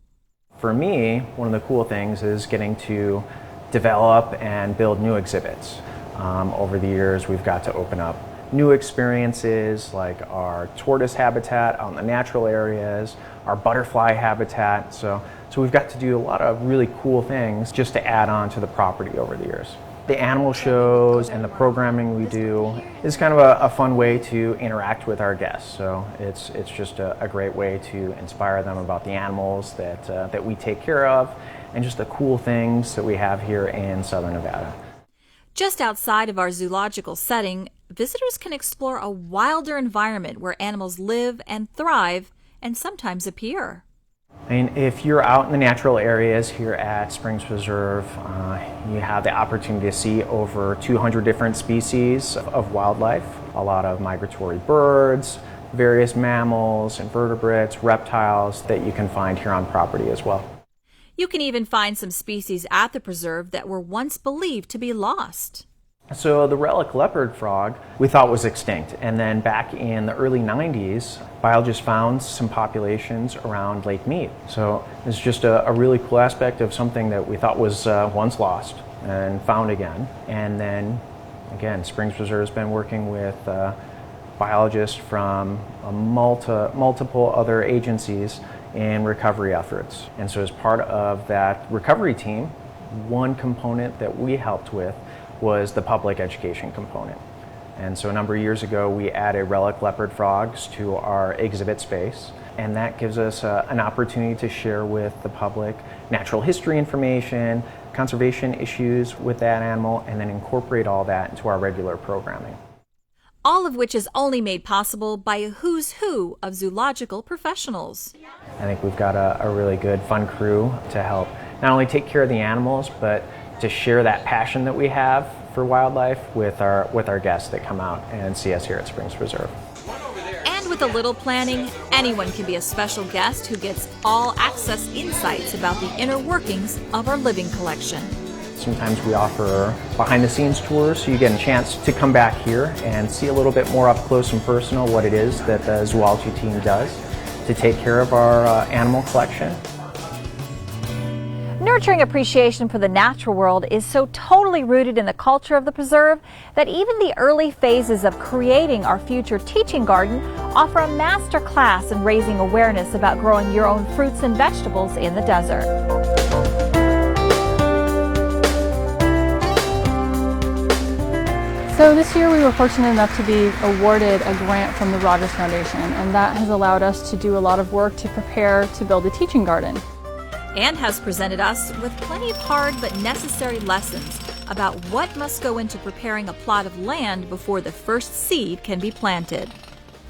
For me, one of the cool things is getting to develop and build new exhibits. Over the years, we've got to open up new experiences like our tortoise habitat out in the natural areas, our butterfly habitat. So we've got to do a lot of really cool things just to add on to the property over the years. The animal shows and the programming we do is kind of a fun way to interact with our guests. So it's just a great way to inspire them about the animals that we take care of and just the cool things that we have here in Southern Nevada. Just outside of our zoological setting, visitors can explore a wilder environment where animals live and thrive and sometimes appear. I mean, if you're out in the natural areas here at Springs Preserve, you have the opportunity to see over 200 different species of wildlife, a lot of migratory birds, various mammals, invertebrates, reptiles that you can find here on property as well. You can even find some species at the preserve that were once believed to be lost. So the relic leopard frog we thought was extinct, and then back in the early 90s, biologists found some populations around Lake Mead. So it's just a really cool aspect of something that we thought was once lost and found again. And then again, Springs Preserve has been working with biologists from multiple other agencies in recovery efforts. And so as part of that recovery team, one component that we helped with was the public education component. And so a number of years ago, we added relic leopard frogs to our exhibit space, and that gives us an opportunity to share with the public natural history information, conservation issues with that animal, and then incorporate all that into our regular programming. All of which is only made possible by a who's who of zoological professionals. I think we've got a really good, fun crew to help not only take care of the animals, but to share that passion that we have for wildlife with our guests that come out and see us here at Springs Preserve. And with a little planning, anyone can be a special guest who gets all access insights about the inner workings of our living collection. Sometimes we offer behind-the-scenes tours, so you get a chance to come back here and see a little bit more up close and personal what it is that the zoology team does to take care of our animal collection. Nurturing appreciation for the natural world is so totally rooted in the culture of the preserve that even the early phases of creating our future teaching garden offer a master class in raising awareness about growing your own fruits and vegetables in the desert. So this year we were fortunate enough to be awarded a grant from the Rogers Foundation, and that has allowed us to do a lot of work to prepare to build a teaching garden. And has presented us with plenty of hard but necessary lessons about what must go into preparing a plot of land before the first seed can be planted.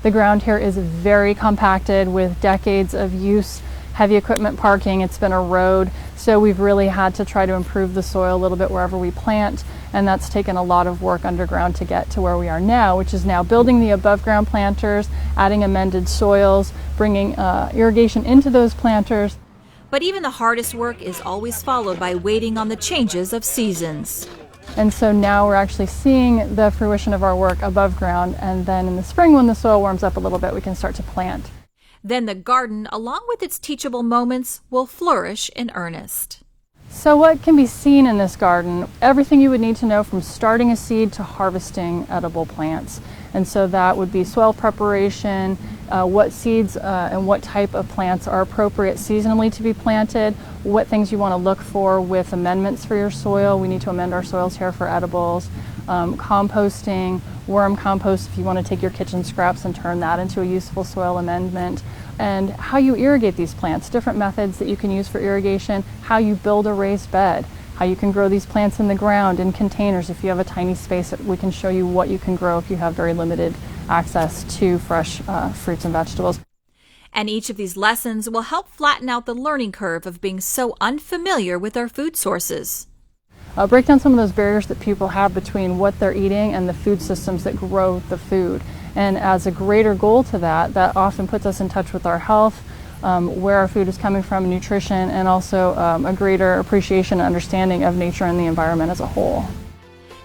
The ground here is very compacted with decades of use, heavy equipment parking. It's been a road, so we've really had to try to improve the soil a little bit wherever we plant, and that's taken a lot of work underground to get to where we are now, which is now building the above ground planters, adding amended soils, bringing irrigation into those planters. But even the hardest work is always followed by waiting on the changes of seasons. And so now we're actually seeing the fruition of our work above ground, and then in the spring when the soil warms up a little bit, we can start to plant. Then the garden, along with its teachable moments, will flourish in earnest. So what can be seen in this garden? Everything you would need to know from starting a seed to harvesting edible plants. And so that would be soil preparation, what seeds and what type of plants are appropriate seasonally to be planted, what things you want to look for with amendments for your soil. We need to amend our soils here for edibles, composting, worm compost if you want to take your kitchen scraps and turn that into a useful soil amendment, and how you irrigate these plants, different methods that you can use for irrigation, how you build a raised bed, how you can grow these plants in the ground in containers. If you have a tiny space, we can show you what you can grow if you have very limited access to fresh fruits and vegetables. And each of these lessons will help flatten out the learning curve of being so unfamiliar with our food sources. Break down some of those barriers that people have between what they're eating and the food systems that grow the food. And as a greater goal to that, that often puts us in touch with our health, where our food is coming from, nutrition, and also a greater appreciation and understanding of nature and the environment as a whole.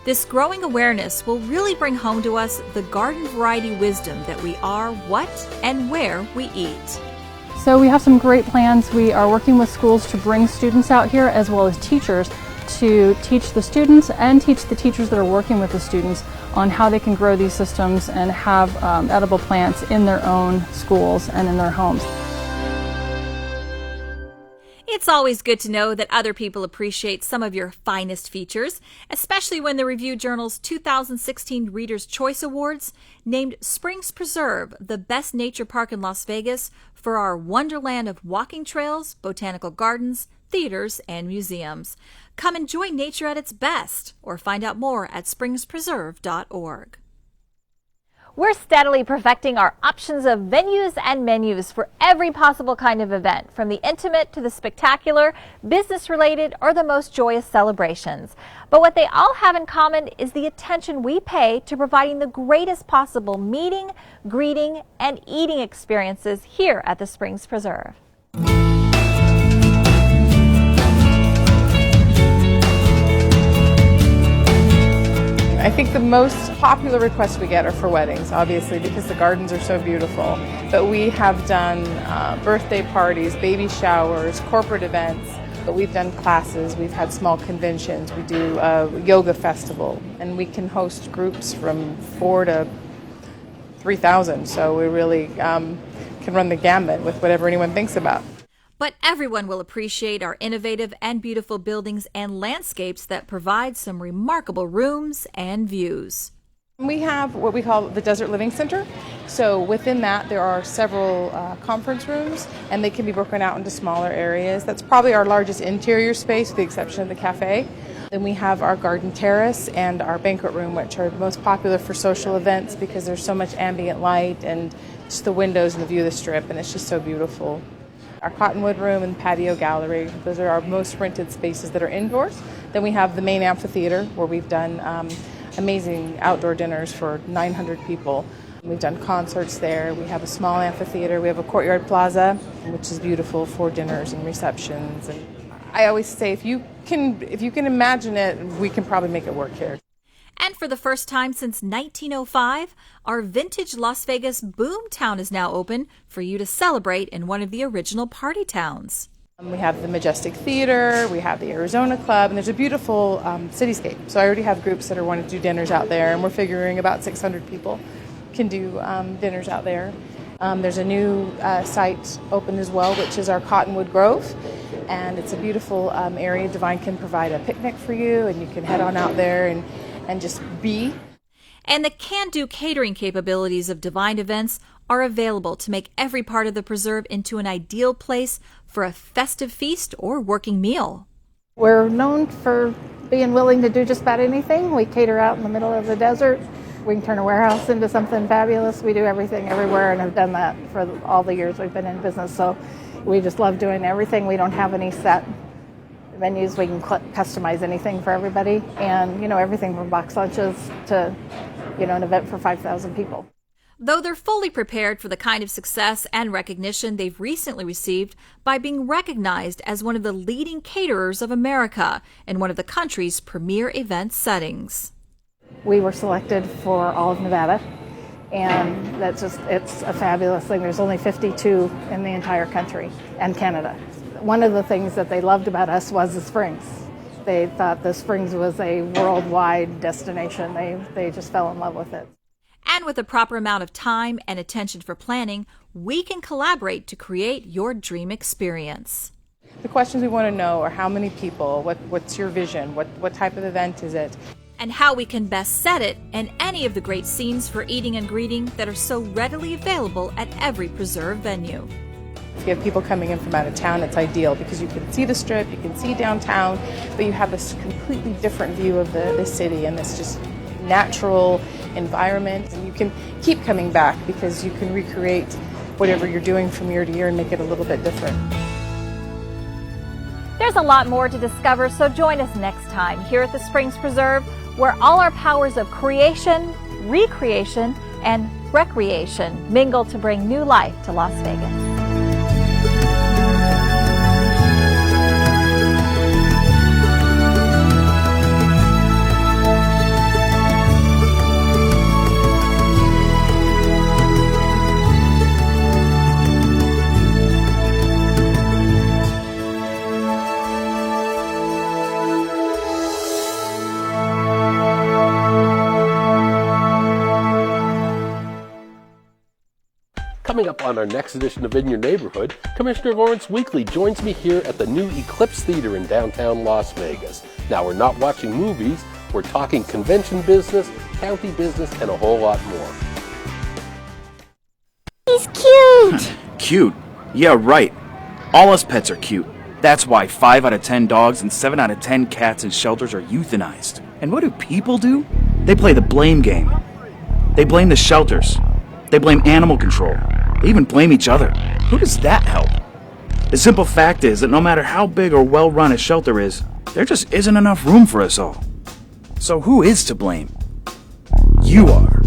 This growing awareness will really bring home to us the garden variety wisdom that we are what and where we eat. So we have some great plans. We are working with schools to bring students out here as well as teachers to teach the students and teach the teachers that are working with the students on how they can grow these systems and have edible plants in their own schools and in their homes. It's always good to know that other people appreciate some of your finest features, especially when the Review Journal's 2016 Reader's Choice Awards named Springs Preserve the best nature park in Las Vegas for our wonderland of walking trails, botanical gardens, theaters, and museums. Come enjoy nature at its best, or find out more at springspreserve.org. We're steadily perfecting our options of venues and menus for every possible kind of event, from the intimate to the spectacular, business-related, or the most joyous celebrations. But what they all have in common is the attention we pay to providing the greatest possible meeting, greeting, and eating experiences here at the Springs Preserve. I think the most popular requests we get are for weddings, obviously, because the gardens are so beautiful. But we have done birthday parties, baby showers, corporate events. But we've done classes, we've had small conventions, we do a yoga festival, and we can host groups from 4 to 3,000. So we really can run the gamut with whatever anyone thinks about. But everyone will appreciate our innovative and beautiful buildings and landscapes that provide some remarkable rooms and views. We have what we call the Desert Living Center. So within that there are several conference rooms, and they can be broken out into smaller areas. That's probably our largest interior space with the exception of the cafe. Then we have our garden terrace and our banquet room, which are most popular for social events because there's so much ambient light and just the windows and the view of the strip, and it's just so beautiful. Our cottonwood room and patio gallery, those are our most rented spaces that are indoors. Then we have the main amphitheater where we've done amazing outdoor dinners for 900 people. We've done concerts there. We have a small amphitheater. We have a courtyard plaza, which is beautiful for dinners and receptions. And I always say if you can imagine it, we can probably make it work here. And for the first time since 1905, our vintage Las Vegas Boomtown is now open for you to celebrate in one of the original party towns. We have the Majestic Theater, we have the Arizona Club, and there's a beautiful cityscape. So I already have groups that are wanting to do dinners out there, and we're figuring about 600 people can do dinners out there. There's a new site opened as well, which is our Cottonwood Grove, and it's a beautiful area. Divine can provide a picnic for you, and you can head on out there and just be. And the can-do catering capabilities of Divine Events are available to make every part of the preserve into an ideal place for a festive feast or working meal. We're known for being willing to do just about anything. We cater out in the middle of the desert. We can turn a warehouse into something fabulous. We do everything everywhere and have done that for all the years we've been in business. So we just love doing everything. We don't have any set menus. We can customize anything for everybody. And, you know, everything from box lunches to, you know, an event for 5,000 people. Though they're fully prepared for the kind of success and recognition they've recently received by being recognized as one of the leading caterers of America in one of the country's premier event settings. We were selected for all of Nevada, and it's a fabulous thing. There's only 52 in the entire country and Canada. One of the things that they loved about us was the Springs. They thought the Springs was a worldwide destination. They just fell in love with it. And with the proper amount of time and attention for planning, we can collaborate to create your dream experience. The questions we want to know are how many people, what's your vision, what type of event is it? And how we can best set it and any of the great scenes for eating and greeting that are so readily available at every preserve venue. If you have people coming in from out of town, it's ideal because you can see the Strip, you can see downtown, but you have this completely different view of the city and this just natural environment, and you can keep coming back because you can recreate whatever you're doing from year to year and make it a little bit different. There's a lot more to discover, so join us next time here at the Springs Preserve, where all our powers of creation, recreation, and recreation mingle to bring new life to Las Vegas. Coming up on our next edition of In Your Neighborhood, Commissioner Lawrence Weekly joins me here at the new Eclipse Theater in downtown Las Vegas. Now, we're not watching movies, we're talking convention business, county business, and a whole lot more. He's cute! Cute? Yeah, right. All us pets are cute. That's why 5 out of 10 dogs and 7 out of 10 cats in shelters are euthanized. And what do people do? They play the blame game. They blame the shelters. They blame animal control. They even blame each other. Who does that help? The simple fact is that no matter how big or well-run a shelter is, there just isn't enough room for us all. So who is to blame? You are.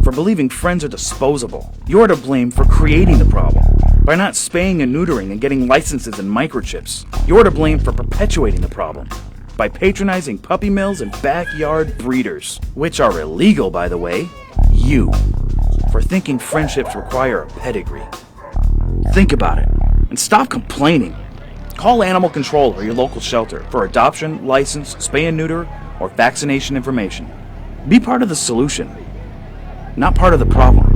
For believing friends are disposable. You're to blame for creating the problem. By not spaying and neutering and getting licenses and microchips. You're to blame for perpetuating the problem. By patronizing puppy mills and backyard breeders. Which are illegal, by the way. You. For thinking friendships require a pedigree. Think about it, and stop complaining. Call animal control or your local shelter for adoption, license, spay and neuter, or vaccination information. Be part of the solution, not part of the problem.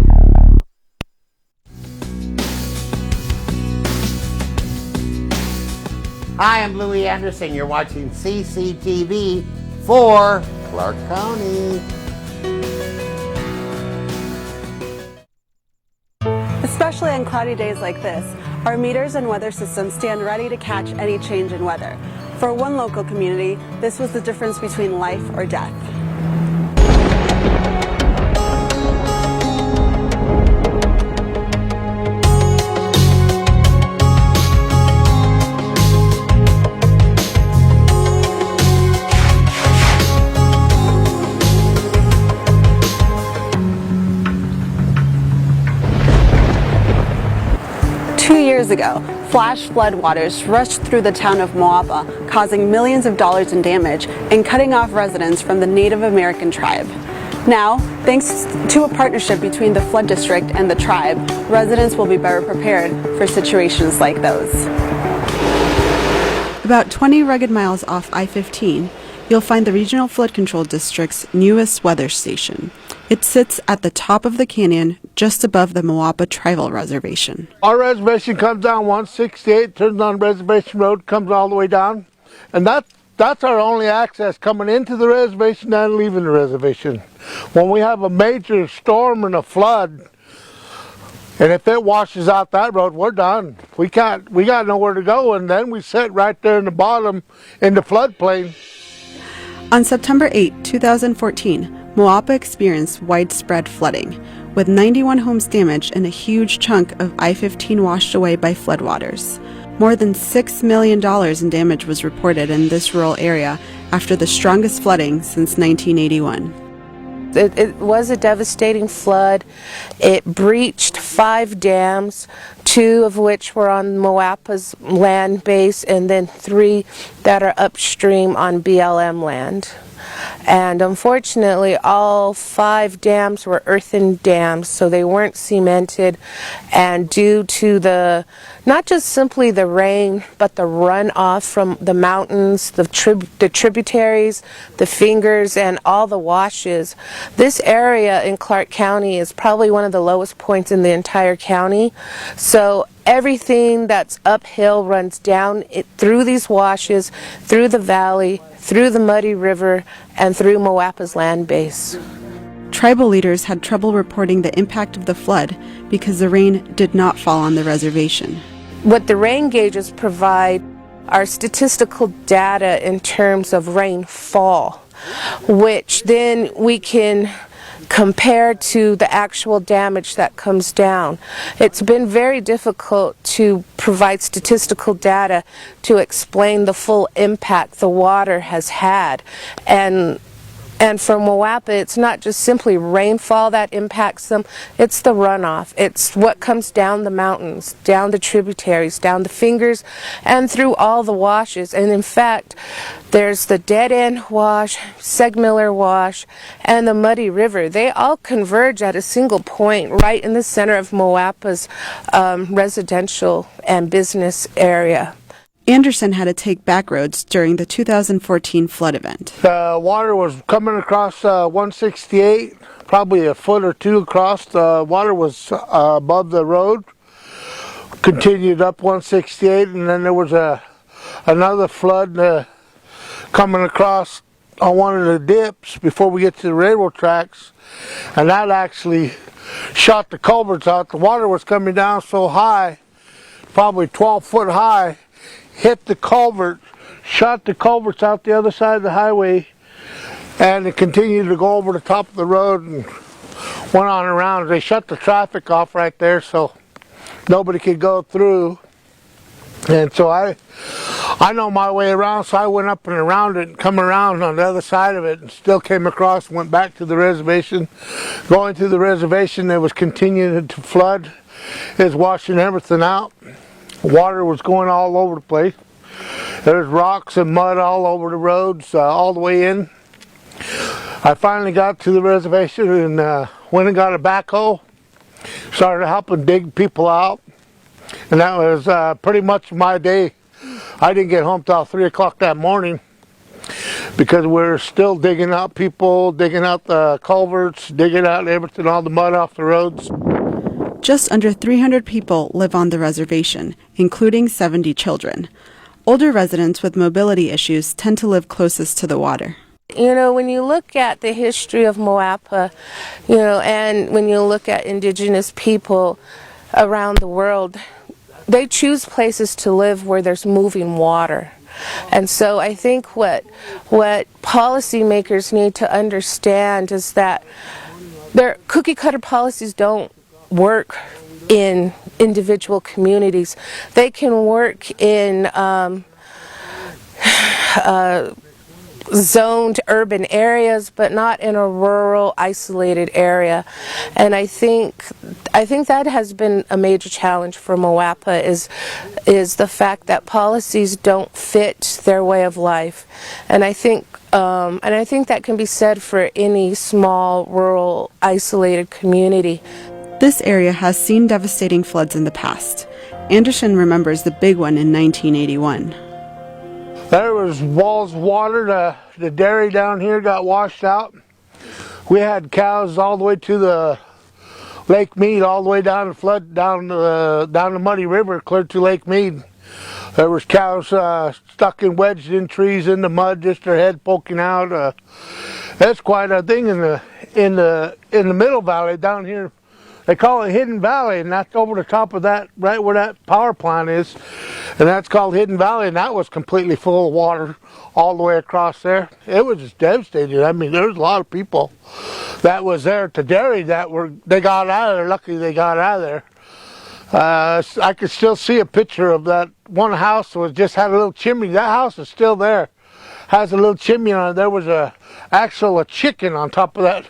Hi, I'm Louis Anderson. You're watching CCTV for Clark County. Especially on cloudy days like this, our meters and weather systems stand ready to catch any change in weather. For one local community, this was the difference between life or death. 2 years ago, flash floodwaters rushed through the town of Moapa, causing millions of dollars in damage and cutting off residents from the Native American tribe. Now, thanks to a partnership between the flood district and the tribe, residents will be better prepared for situations like those. About 20 rugged miles off I-15, you'll find the Regional Flood Control District's newest weather station. It sits at the top of the canyon, just above the Moapa Tribal Reservation. Our reservation comes down 168, turns on Reservation Road, comes all the way down, and that's our only access coming into the reservation and leaving the reservation. When we have a major storm and a flood, and if it washes out that road, we're done. We got nowhere to go, and then we sit right there in the bottom in the floodplain. On September 8, 2014, Moapa experienced widespread flooding, with 91 homes damaged and a huge chunk of I-15 washed away by floodwaters. More than $6 million in damage was reported in this rural area after the strongest flooding since 1981. It was a devastating flood. It breached 5 dams, 2 of which were on Moapa's land base, and then 3 that are upstream on BLM land. And unfortunately, all 5 dams were earthen dams, so they weren't cemented. And due to not just simply the rain, but the runoff from the mountains, the tributaries, the fingers, and all the washes, this area in Clark County is probably one of the lowest points in the entire county. So everything that's uphill runs down through these washes, through the valley, through the muddy river, and through Moapa's land base. Tribal leaders had trouble reporting the impact of the flood because the rain did not fall on the reservation. What the rain gauges provide are statistical data in terms of rainfall, which then we can compare to the actual damage that comes down. It's been very difficult to provide statistical data to explain the full impact the water has had. And for Moapa, it's not just simply rainfall that impacts them, it's the runoff. It's what comes down the mountains, down the tributaries, down the fingers, and through all the washes. And in fact, there's the Dead End Wash, Segmiller Wash, and the Muddy River. They all converge at a single point right in the center of Moapa's residential and business area. Anderson had to take back roads during the 2014 flood event. The water was coming across 168, probably a foot or 2 across. The water was above the road, continued up 168, and then there was another flood coming across on one of the dips before we get to the railroad tracks, and that actually shot the culverts out. The water was coming down so high, probably 12 foot high, hit the culvert, shot the culverts out the other side of the highway, and it continued to go over the top of the road and went on around. They shut the traffic off right there so nobody could go through. And so I know my way around, so I went up and around it and come around on the other side of it and still came across and went back to the reservation. Going to the reservation, it was continuing to flood. It was washing everything out. Water was going all over the place. There's rocks and mud all over the roads, all the way in. I finally got to the reservation and went and got a backhoe. Started helping dig people out. And that was pretty much my day. I didn't get home till 3 o'clock that morning because we're still digging out people, digging out the culverts, digging out everything, all the mud off the roads. Just under 300 people live on the reservation, including 70 children. Older residents with mobility issues tend to live closest to the water. You know, when you look at the history of Moapa, and when you look at indigenous people around the world, they choose places to live where there's moving water. And so I think what policymakers need to understand is that their cookie-cutter policies don't work in individual communities. They can work in zoned urban areas, but not in a rural, isolated area. And I think that has been a major challenge for Moapa is the fact that policies don't fit their way of life. And I think that can be said for any small, rural, isolated community. This area has seen devastating floods in the past. Anderson remembers the big one in 1981. There was walls of water. The dairy down here got washed out. We had cows all the way to the Lake Mead, all the way down the flood, down the Muddy River, clear to Lake Mead. There was cows stuck and wedged in trees in the mud, just their head poking out. That's quite a thing in the Middle Valley down here. They call it Hidden Valley, and that's over the top of that, right where that power plant is. And that's called Hidden Valley, and that was completely full of water all the way across there. It was just devastating. I mean, there was a lot of people that was there to dairy they got out of there. Luckily, they got out of there. I could still see a picture of that one house that just had a little chimney. That house is still there. Has a little chimney on it. There was a chicken on top of that.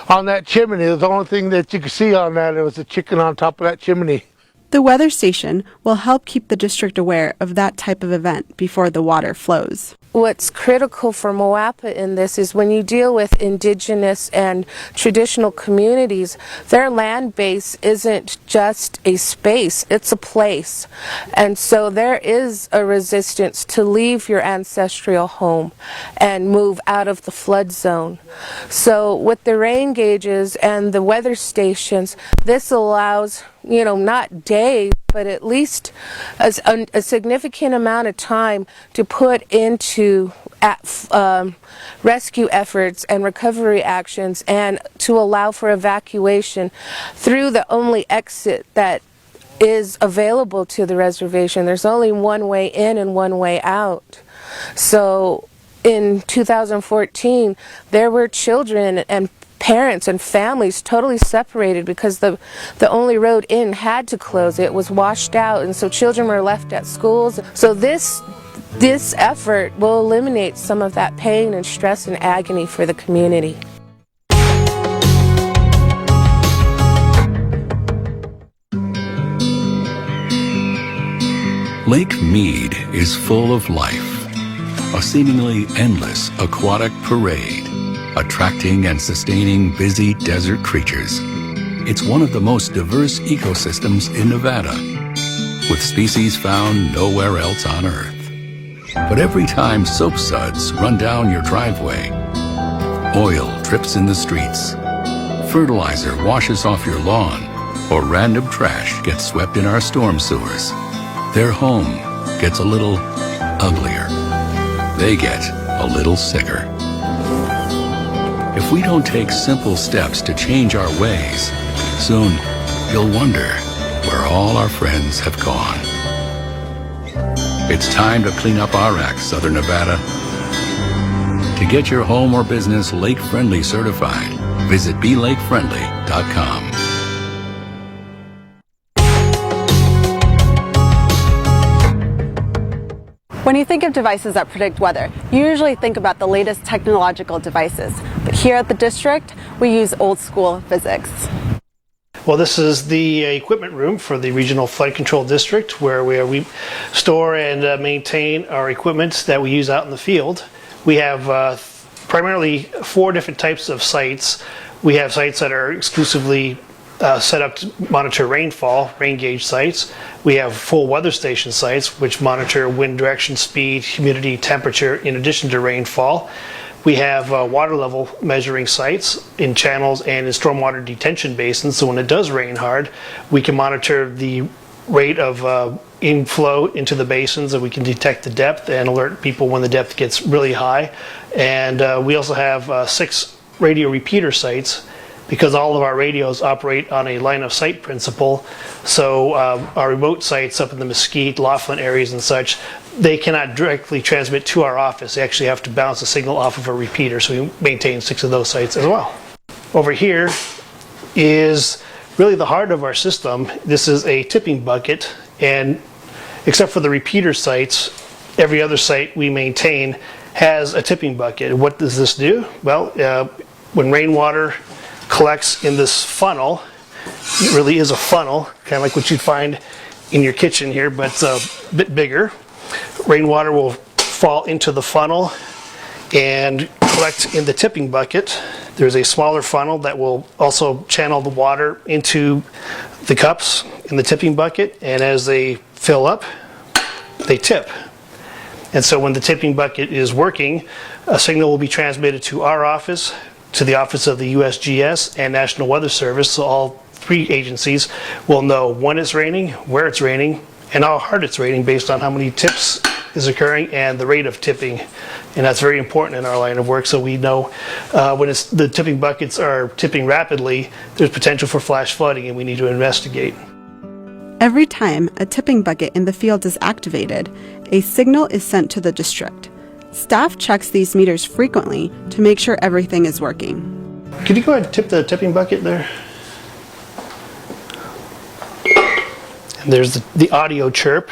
On that chimney, the only thing that you could see on that, it was a chicken on top of that chimney. The weather station will help keep the district aware of that type of event before the water flows. What's critical for Moapa in this is when you deal with indigenous and traditional communities, their land base isn't just a space, it's a place. And so there is a resistance to leave your ancestral home and move out of the flood zone. So with the rain gauges and the weather stations, this allows, not days, but at least a significant amount of time to put into rescue efforts and recovery actions, and to allow for evacuation through the only exit that is available to the reservation. There's only one way in and one way out. So in 2014, there were children and parents and families totally separated because the only road in had to close. It was washed out, and so children were left at schools. So this effort will eliminate some of that pain and stress and agony for the community. Lake Mead is full of life, a seemingly endless aquatic parade, attracting and sustaining busy desert creatures. It's one of the most diverse ecosystems in Nevada, with species found nowhere else on Earth. But every time soap suds run down your driveway, oil drips in the streets, fertilizer washes off your lawn, or random trash gets swept in our storm sewers, their home gets a little uglier. They get a little sicker. If we don't take simple steps to change our ways, soon you'll wonder where all our friends have gone. It's time to clean up our act, Southern Nevada. To get your home or business lake-friendly certified, visit belakefriendly.com. When you think of devices that predict weather, you usually think about the latest technological devices. But here at the district, we use old school physics. Well, this is the equipment room for the Regional Flood Control District, where we store and maintain our equipment that we use out in the field. We have primarily 4 different types of sites. We have sites that are exclusively set up to monitor rainfall, rain gauge sites. We have full weather station sites which monitor wind direction, speed, humidity, temperature in addition to rainfall. We have water level measuring sites in channels and in stormwater detention basins, so when it does rain hard, we can monitor the rate of inflow into the basins, and we can detect the depth and alert people when the depth gets really high. And we also have 6 radio repeater sites, because all of our radios operate on a line of sight principle. So our remote sites up in the Mesquite, Laughlin areas and such, they cannot directly transmit to our office. They actually have to bounce a signal off of a repeater, so we maintain 6 of those sites as well. Over here is really the heart of our system. This is a tipping bucket, and except for the repeater sites, every other site we maintain has a tipping bucket. What does this do? Well, when rainwater collects in this funnel, it really is a funnel, kind of like what you'd find in your kitchen here, but it's a bit bigger. Rainwater will fall into the funnel and collect in the tipping bucket. There's a smaller funnel that will also channel the water into the cups in the tipping bucket, and as they fill up, they tip. And so when the tipping bucket is working, a signal will be transmitted to our office, to the Office of the USGS and National Weather Service, so all three agencies will know when it's raining, where it's raining, and how hard it's raining based on how many tips is occurring and the rate of tipping. And that's very important in our line of work, so we know when the tipping buckets are tipping rapidly, there's potential for flash flooding and we need to investigate. Every time a tipping bucket in the field is activated, a signal is sent to the district. Staff checks these meters frequently to make sure everything is working. Could you go ahead and tip the tipping bucket there? And there's the audio chirp,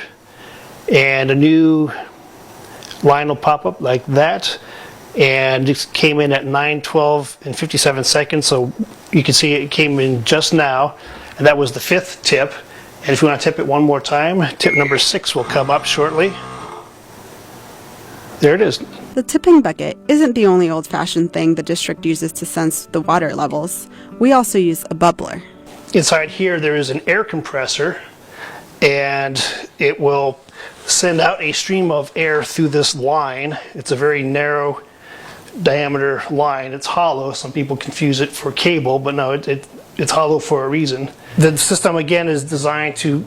and a new line will pop up like that, and it came in at 9:12 and 57 seconds, so you can see it came in just now, and that was the 5th tip. And if you want to tip it one more time, tip number 6 will come up shortly. There it is. The tipping bucket isn't the only old-fashioned thing the district uses to sense the water levels. We also use a bubbler. Inside here there is an air compressor, and it will send out a stream of air through this line. It's a very narrow diameter line. It's hollow. Some people confuse it for cable, but no, it's hollow for a reason. The system again is designed to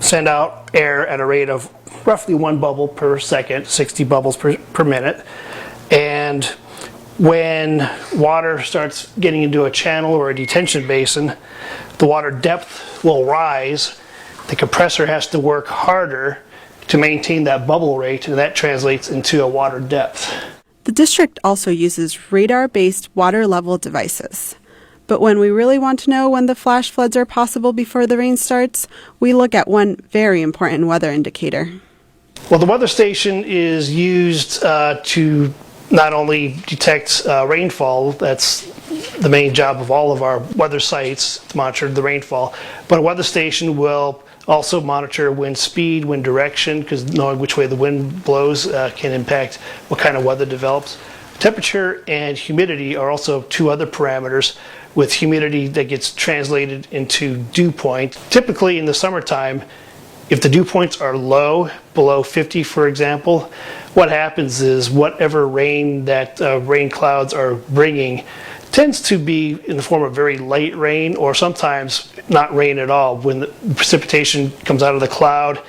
send out air at a rate of roughly 1 bubble per second, 60 bubbles per minute. And when water starts getting into a channel or a detention basin, the water depth will rise. The compressor has to work harder to maintain that bubble rate, and that translates into a water depth. The district also uses radar-based water level devices. But when we really want to know when the flash floods are possible before the rain starts, we look at one very important weather indicator. Well, the weather station is used to not only detect rainfall, that's the main job of all of our weather sites, to monitor the rainfall, but a weather station will also monitor wind speed, wind direction, because knowing which way the wind blows can impact what kind of weather develops. Temperature and humidity are also two other parameters, with humidity that gets translated into dew point. Typically in the summertime, if the dew points are low, below 50 for example, what happens is whatever rain that rain clouds are bringing tends to be in the form of very light rain, or sometimes not rain at all. When the precipitation comes out of the cloud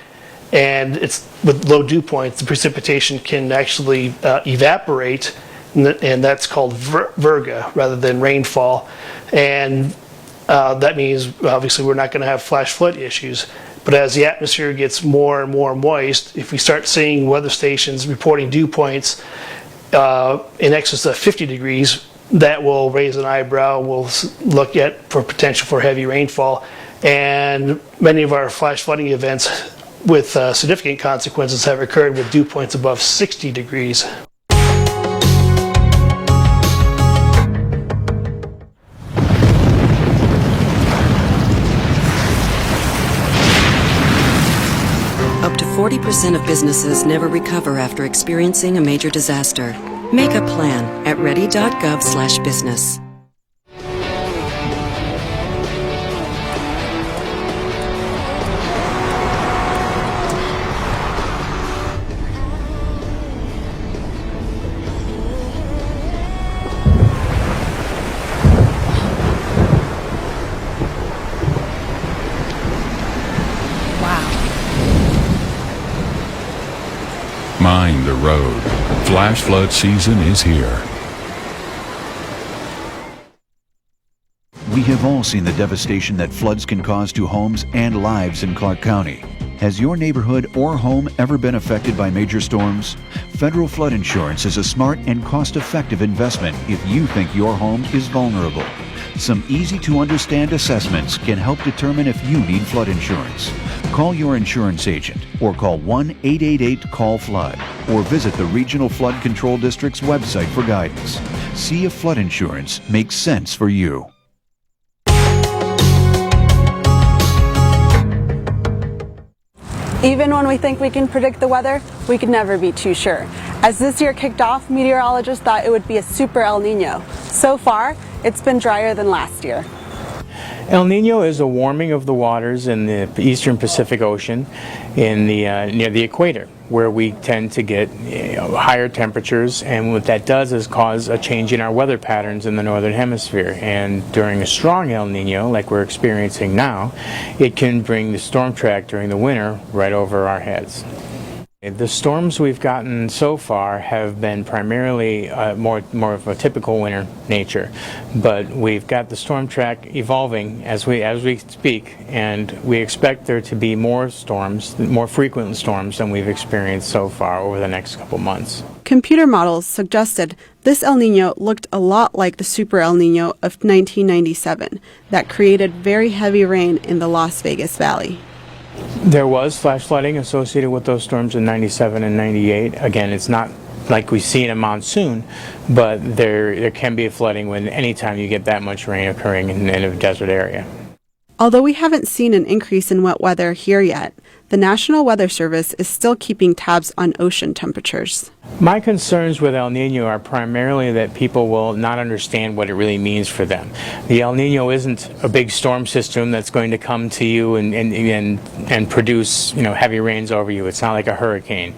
and it's with low dew points, the precipitation can actually evaporate, and that's called virga rather than rainfall. And that means obviously we're not going to have flash flood issues. But as the atmosphere gets more and more moist, if we start seeing weather stations reporting dew points in excess of 50 degrees, that will raise an eyebrow. We'll look at for potential for heavy rainfall. And many of our flash flooding events with significant consequences have occurred with dew points above 60 degrees. Up to 40% of businesses never recover after experiencing a major disaster. Make a plan at ready.gov/business. Mind the road. Flash flood season is here. We have all seen the devastation that floods can cause to homes and lives in Clark County. Has your neighborhood or home ever been affected by major storms? Federal flood insurance is a smart and cost-effective investment if you think your home is vulnerable. Some easy-to-understand assessments can help determine if you need flood insurance. Call your insurance agent or call 1-888-CALL-FLOOD or visit the Regional Flood Control District's website for guidance. See if flood insurance makes sense for you. Even when we think we can predict the weather, we can never be too sure. As this year kicked off, meteorologists thought it would be a super El Nino. So far, it's been drier than last year. El Nino is a warming of the waters in the eastern Pacific Ocean in the, near the equator. where we tend to get higher temperatures, and what that does is cause a change in our weather patterns in the northern hemisphere. And during a strong El Nino, like we're experiencing now, it can bring the storm track during the winter right over our heads. The storms we've gotten so far have been primarily more of a typical winter nature, but we've got the storm track evolving as we speak, and we expect there to be more storms, more frequent storms than we've experienced so far over the next couple months. Computer models suggested this El Nino looked a lot like the Super El Nino of 1997 that created very heavy rain in the Las Vegas Valley. There was flash flooding associated with those storms in 97 and 98. Again, it's not like we see in a monsoon, but there can be flooding when anytime you get that much rain occurring in a desert area. Although we haven't seen an increase in wet weather here yet, the National Weather Service is still keeping tabs on ocean temperatures. My concerns with El Nino are primarily that people will not understand what it really means for them. The El Nino isn't a big storm system that's going to come to you and produce heavy rains over you. It's not like a hurricane.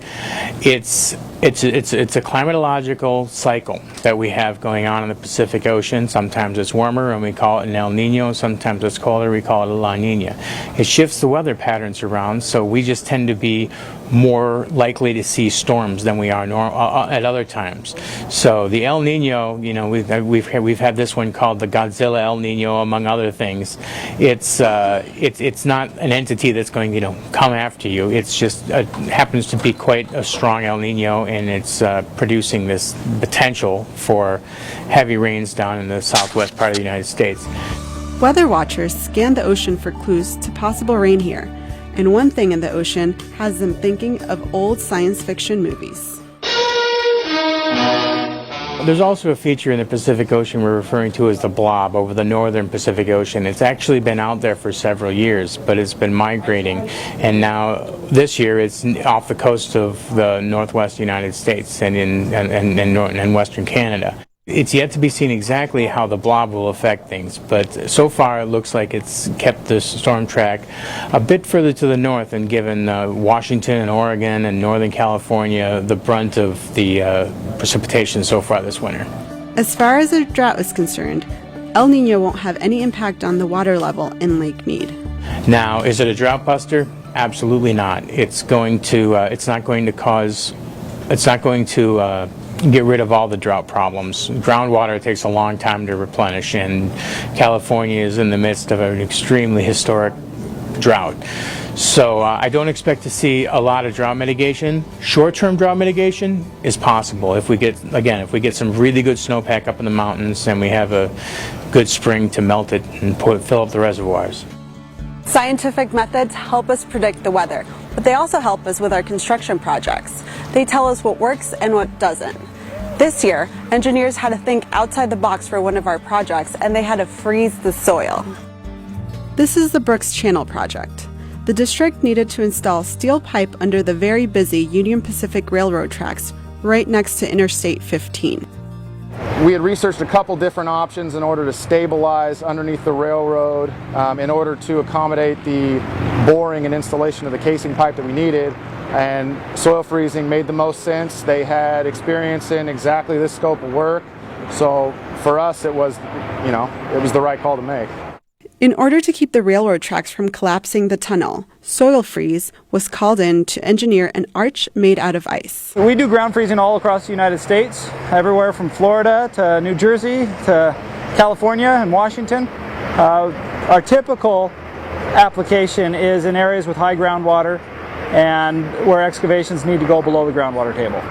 It's a climatological cycle that we have going on in the Pacific Ocean. Sometimes it's warmer and we call it an El Nino. Sometimes it's colder, we call it a La Nina. It shifts the weather patterns around, so we just tend to be more likely to see storms than we are at other times. So the El Nino, we've had this one called the Godzilla El Nino, among other things. It's not an entity that's going to come after you. It's just happens to be quite a strong El Nino, and it's producing this potential for heavy rains down in the southwest part of the United States. Weather watchers scan the ocean for clues to possible rain here, and one thing in the ocean has them thinking of old science fiction movies. There's also a feature in the Pacific Ocean we're referring to as the blob over the northern Pacific Ocean. It's actually been out there for several years, but it's been migrating, and now this year it's off the coast of the northwest United States and in western Canada. It's yet to be seen exactly how the blob will affect things, but so far it looks like it's kept the storm track a bit further to the north and given Washington and Oregon and Northern California the brunt of the precipitation so far this winter. As far as the drought is concerned, El Nino won't have any impact on the water level in Lake Mead. Now, is it a drought buster? Absolutely not. It's not going to get rid of all the drought problems. Groundwater takes a long time to replenish, and California is in the midst of an extremely historic drought. So I don't expect to see a lot of drought mitigation. Short-term drought mitigation is possible if we get some really good snowpack up in the mountains and we have a good spring to melt it and fill up the reservoirs. Scientific methods help us predict the weather, but they also help us with our construction projects. They tell us what works and what doesn't. This year, engineers had to think outside the box for one of our projects, and they had to freeze the soil. This is the Brooks Channel project. The district needed to install steel pipe under the very busy Union Pacific Railroad tracks right next to Interstate 15. We had researched a couple different options in order to stabilize underneath the railroad in order to accommodate the boring and installation of the casing pipe that we needed, and soil freezing made the most sense. They had experience in exactly this scope of work, so for us it was the right call to make. In order to keep the railroad tracks from collapsing the tunnel, Soil Freeze was called in to engineer an arch made out of ice. We do ground freezing all across the United States, everywhere from Florida to New Jersey to California and Washington. Our typical application is in areas with high groundwater and where excavations need to go below the groundwater table.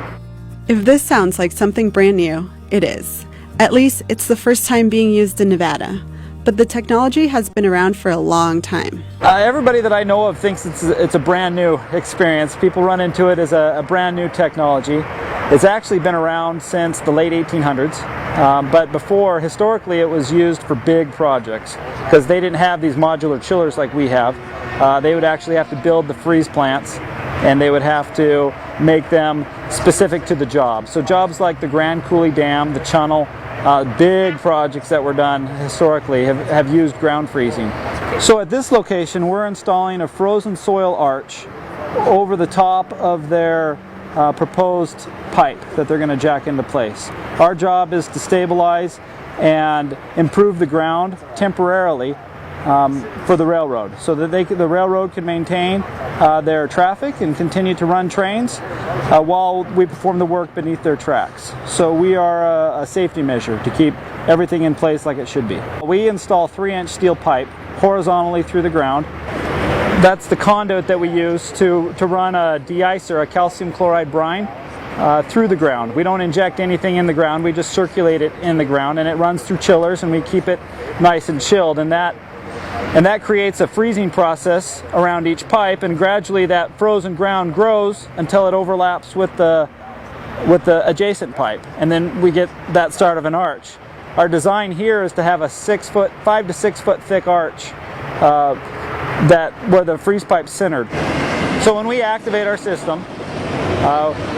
If this sounds like something brand new, it is. At least it's the first time being used in Nevada. But the technology has been around for a long time. Everybody that I know of thinks it's a brand new experience. People run into it as a brand new technology. It's actually been around since the late 1800s, but before, historically, it was used for big projects because they didn't have these modular chillers like we have. They would actually have to build the freeze plants, and they would have to make them specific to the job. So jobs like the Grand Coulee Dam, the Channel, big projects that were done historically have used ground freezing. So at this location we're installing a frozen soil arch over the top of their proposed pipe that they're going to jack into place. Our job is to stabilize and improve the ground temporarily for the railroad, so that the railroad can maintain their traffic and continue to run trains while we perform the work beneath their tracks. So we are a safety measure to keep everything in place like it should be. We install 3-inch steel pipe horizontally through the ground. That's the conduit that we use to run a de-icer, a calcium chloride brine, through the ground. We don't inject anything in the ground, we just circulate it in the ground, and it runs through chillers and we keep it nice and chilled, and that creates a freezing process around each pipe, and gradually that frozen ground grows until it overlaps with the adjacent pipe, and then we get that start of an arch. Our design here is to have a 5 to 6 foot thick arch where the freeze pipe's centered. So when we activate our system,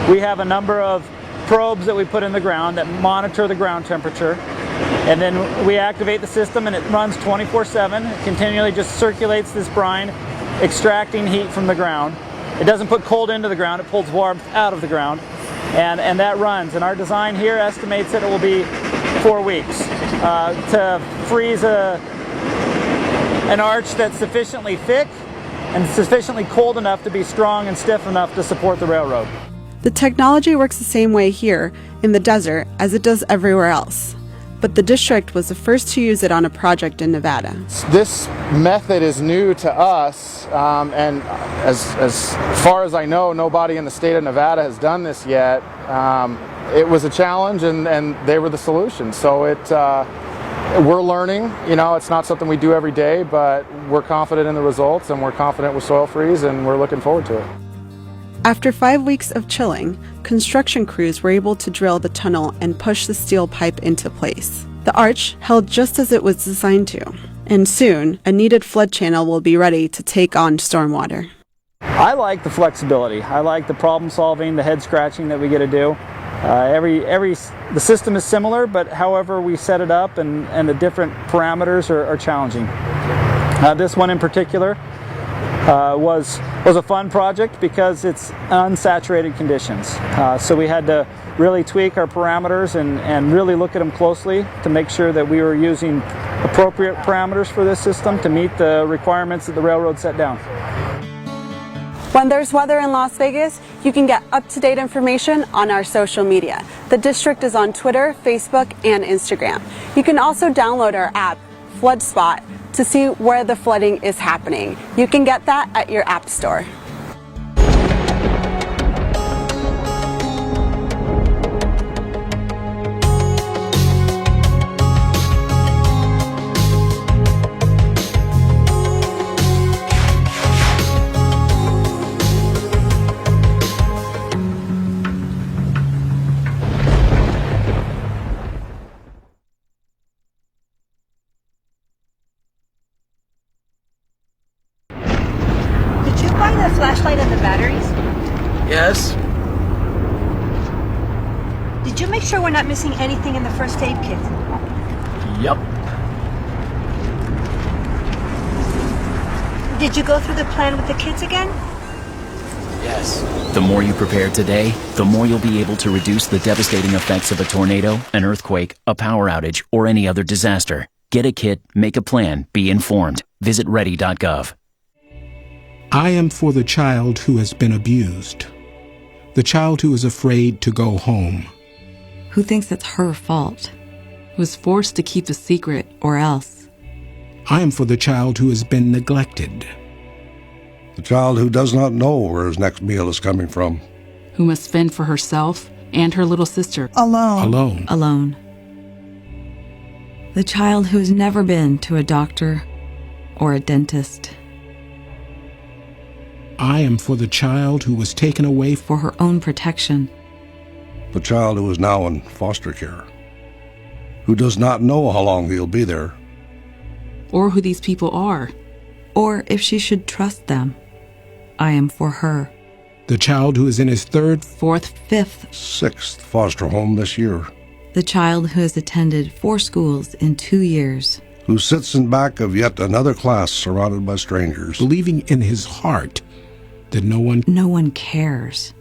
we have a number of probes that we put in the ground that monitor the ground temperature, and then we activate the system and it runs 24/7. It continually just circulates this brine, extracting heat from the ground. It doesn't put cold into the ground, it pulls warmth out of the ground, and that runs. And our design here estimates that it will be 4 weeks to freeze an arch that's sufficiently thick and sufficiently cold enough to be strong and stiff enough to support the railroad. The technology works the same way here in the desert as it does everywhere else, but the district was the first to use it on a project in Nevada. This method is new to us, and as far as I know, nobody in the state of Nevada has done this yet. It was a challenge, and they were the solution. So we're learning. You know, it's not something we do every day, but we're confident in the results, and we're confident with soil freeze, and we're looking forward to it. After 5 weeks of chilling, construction crews were able to drill the tunnel and push the steel pipe into place. The arch held just as it was designed to, and soon a needed flood channel will be ready to take on stormwater. I like the flexibility. I like the problem solving, the head scratching that we get to do. The system is similar, but however we set it up and the different parameters are challenging. This one in particular was a fun project because it's unsaturated conditions. So we had to really tweak our parameters and really look at them closely to make sure that we were using appropriate parameters for this system to meet the requirements that the railroad set down. When there's weather in Las Vegas, you can get up-to-date information on our social media. The district is on Twitter, Facebook, and Instagram. You can also download our app, FloodSpot, to see where the flooding is happening. You can get that at your app store. Flashlight and the batteries? Yes. Did you make sure we're not missing anything in the first aid kit? Yep. Did you go through the plan with the kids again? Yes. The more you prepare today, the more you'll be able to reduce the devastating effects of a tornado, an earthquake, a power outage, or any other disaster. Get a kit, make a plan, be informed. Visit ready.gov. I am for the child who has been abused, the child who is afraid to go home, who thinks it's her fault, who is forced to keep a secret or else. I am for the child who has been neglected, the child who does not know where his next meal is coming from, who must fend for herself and her little sister alone. The child who has never been to a doctor or a dentist. I am for the child who was taken away for her own protection. The child who is now in foster care, who does not know how long he'll be there, or who these people are, or if she should trust them. I am for her. The child who is in his 3rd, 4th, 5th, 6th foster home this year. The child who has attended 4 schools in 2 years. Who sits in back of yet another class surrounded by strangers. Believing in his heart that no one cares.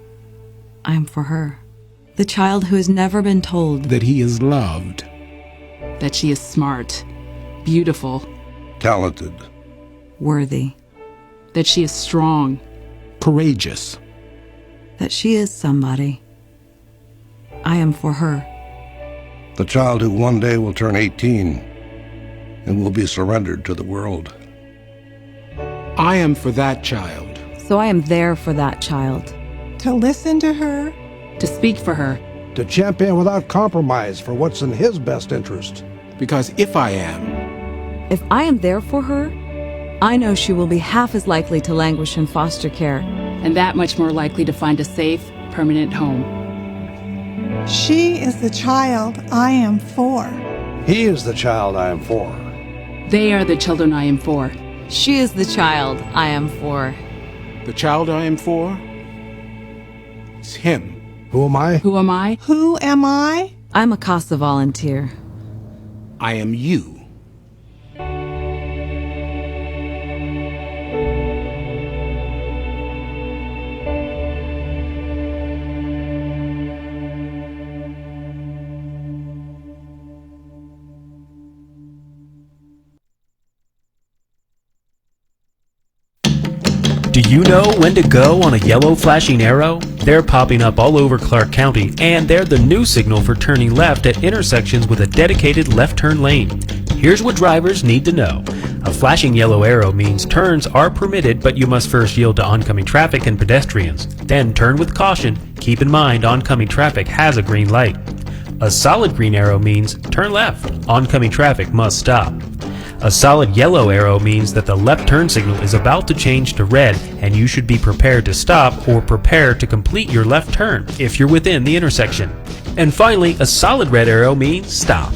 I am for her. The child who has never been told that he is loved, that she is smart, beautiful, talented, worthy, that she is strong, courageous, that she is somebody. I am for her. The child who one day will turn 18 and will be surrendered to the world. I am for that child. So I am there for that child. To listen to her, to speak for her, to champion without compromise for what's in his best interest. Because if I am there for her, I know she will be half as likely to languish in foster care, and that much more likely to find a safe, permanent home. She is the child I am for. He is the child I am for. They are the children I am for. She is the child I am for. The child I am for is him. Who am I? Who am I? Who am I? I'm a CASA volunteer. I am you. Do you know when to go on a yellow flashing arrow? They're popping up all over Clark County, and they're the new signal for turning left at intersections with a dedicated left turn lane. Here's what drivers need to know. A flashing yellow arrow means turns are permitted, but you must first yield to oncoming traffic and pedestrians. Then turn with caution. Keep in mind oncoming traffic has a green light. A solid green arrow means turn left. Oncoming traffic must stop. A solid yellow arrow means that the left turn signal is about to change to red and you should be prepared to stop or prepare to complete your left turn if you're within the intersection. And finally, a solid red arrow means stop.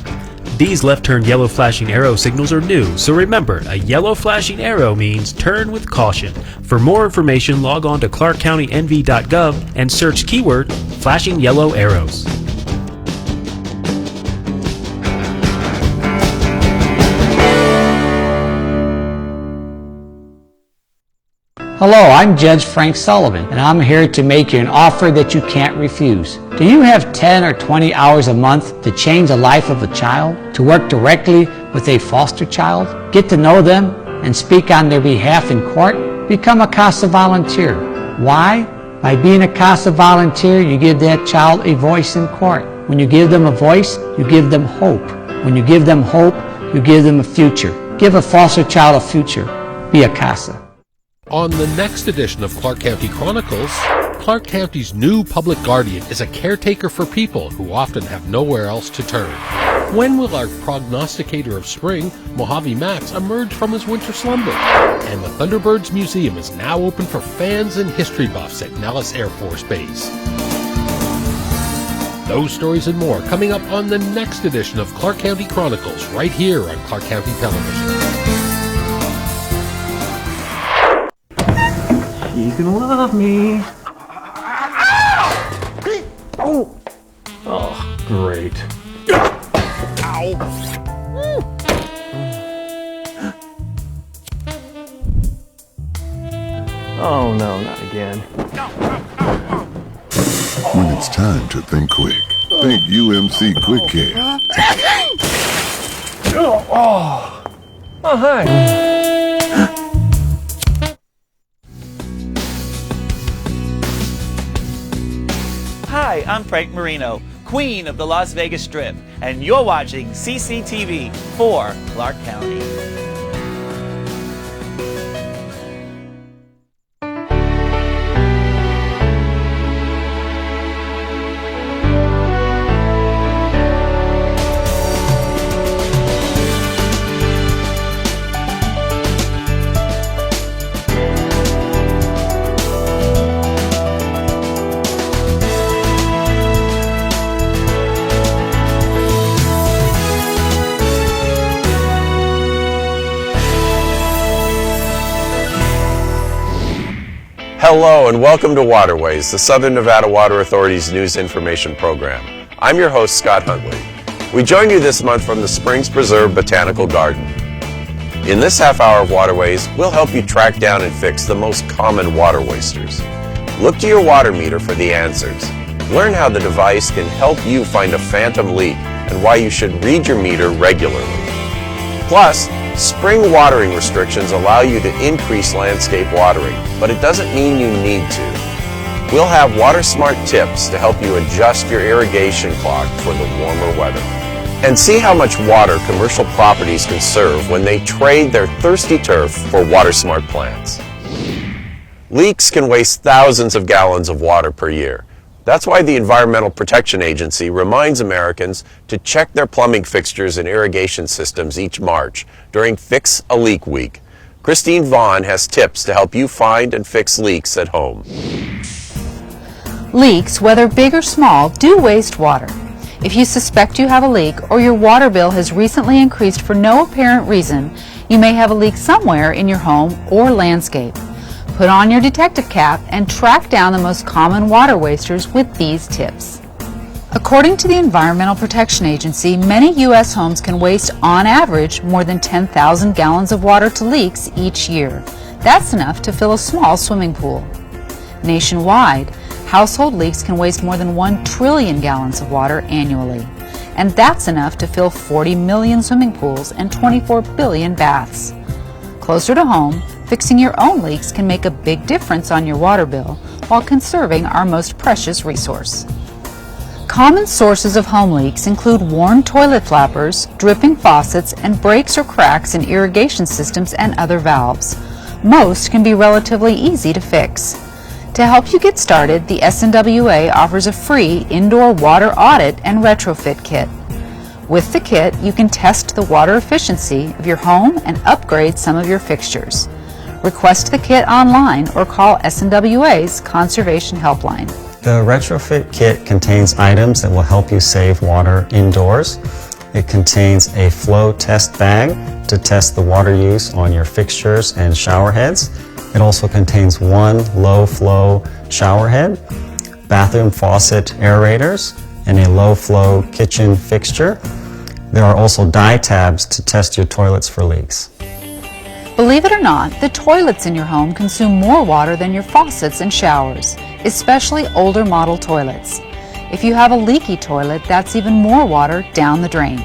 These left turn yellow flashing arrow signals are new, so remember, a yellow flashing arrow means turn with caution. For more information, log on to ClarkCountyNV.gov and search keyword flashing yellow arrows. Hello, I'm Judge Frank Sullivan, and I'm here to make you an offer that you can't refuse. Do you have 10 or 20 hours a month to change the life of a child? To work directly with a foster child? Get to know them and speak on their behalf in court? Become a CASA volunteer. Why? By being a CASA volunteer, you give that child a voice in court. When you give them a voice, you give them hope. When you give them hope, you give them a future. Give a foster child a future. Be a CASA. On the next edition of Clark County Chronicles, Clark County's new public guardian is a caretaker for people who often have nowhere else to turn. When will our prognosticator of spring, Mojave Max, emerge from his winter slumber? And the Thunderbirds Museum is now open for fans and history buffs at Nellis Air Force Base. Those stories and more coming up on the next edition of Clark County Chronicles right here on Clark County Television. You can love me. Oh. Oh, great. Ow. Oh no, not again. When it's time to think quick, think UMC Quick Care. Oh, hi. Hi, I'm Frank Marino, Queen of the Las Vegas Strip, and you're watching CCTV for Clark County. Hello and welcome to Waterways, the Southern Nevada Water Authority's news information program. I'm your host, Scott Huntley. We join you this month from the Springs Preserve Botanical Garden. In this half hour of Waterways, we'll help you track down and fix the most common water wasters. Look to your water meter for the answers. Learn how the device can help you find a phantom leak and why you should read your meter regularly. Plus, spring watering restrictions allow you to increase landscape watering, but it doesn't mean you need to. We'll have water smart tips to help you adjust your irrigation clock for the warmer weather. And see how much water commercial properties conserve when they trade their thirsty turf for water smart plants. Leaks can waste thousands of gallons of water per year. That's why the Environmental Protection Agency reminds Americans to check their plumbing fixtures and irrigation systems each March during Fix a Leak Week. Christine Vaughn has tips to help you find and fix leaks at home. Leaks, whether big or small, do waste water. If you suspect you have a leak or your water bill has recently increased for no apparent reason, you may have a leak somewhere in your home or landscape. Put on your detective cap and track down the most common water wasters with these tips. According to the Environmental Protection Agency, many U.S. homes can waste, on average, more than 10,000 gallons of water to leaks each year. That's enough to fill a small swimming pool. Nationwide, household leaks can waste more than 1 trillion gallons of water annually. And that's enough to fill 40 million swimming pools and 24 billion baths. Closer to home, fixing your own leaks can make a big difference on your water bill while conserving our most precious resource. Common sources of home leaks include worn toilet flappers, dripping faucets, and breaks or cracks in irrigation systems and other valves. Most can be relatively easy to fix. To help you get started, the SNWA offers a free indoor water audit and retrofit kit. With the kit, you can test the water efficiency of your home and upgrade some of your fixtures. Request the kit online or call SNWA's Conservation Helpline. The retrofit kit contains items that will help you save water indoors. It contains a flow test bag to test the water use on your fixtures and shower heads. It also contains one low flow shower head, bathroom faucet aerators, and a low flow kitchen fixture. There are also dye tabs to test your toilets for leaks. Believe it or not, the toilets in your home consume more water than your faucets and showers, especially older model toilets. If you have a leaky toilet, that's even more water down the drain.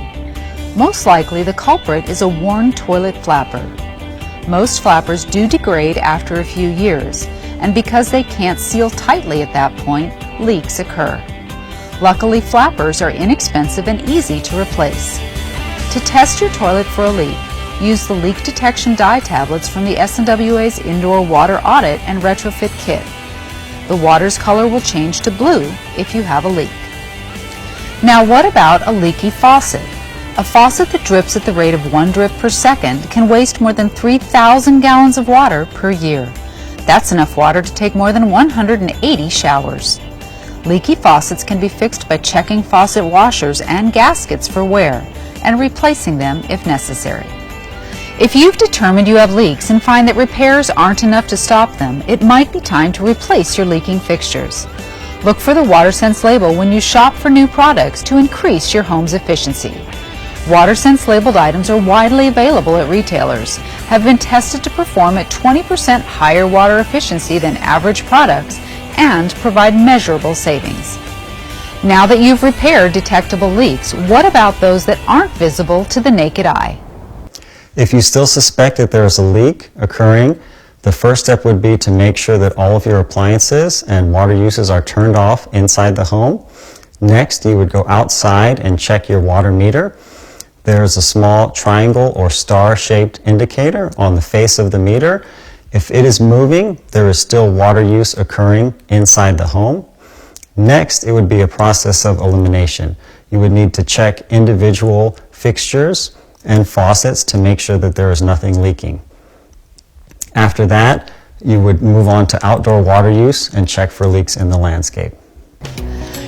Most likely, the culprit is a worn toilet flapper. Most flappers do degrade after a few years, and because they can't seal tightly at that point, leaks occur. Luckily, flappers are inexpensive and easy to replace. To test your toilet for a leak, use the leak detection dye tablets from the SNWA's Indoor Water Audit and Retrofit Kit. The water's color will change to blue if you have a leak. Now, what about a leaky faucet? A faucet that drips at the rate of 1 drip per second can waste more than 3,000 gallons of water per year. That's enough water to take more than 180 showers. Leaky faucets can be fixed by checking faucet washers and gaskets for wear and replacing them if necessary. If you've determined you have leaks and find that repairs aren't enough to stop them, it might be time to replace your leaking fixtures. Look for the WaterSense label when you shop for new products to increase your home's efficiency. WaterSense labeled items are widely available at retailers, have been tested to perform at 20% higher water efficiency than average products, and provide measurable savings. Now that you've repaired detectable leaks, what about those that aren't visible to the naked eye? If you still suspect that there is a leak occurring, the first step would be to make sure that all of your appliances and water uses are turned off inside the home. Next, you would go outside and check your water meter. There's a small triangle or star-shaped indicator on the face of the meter. If it is moving, there is still water use occurring inside the home. Next, it would be a process of elimination. You would need to check individual fixtures and faucets to make sure that there is nothing leaking. After that, you would move on to outdoor water use and check for leaks in the landscape.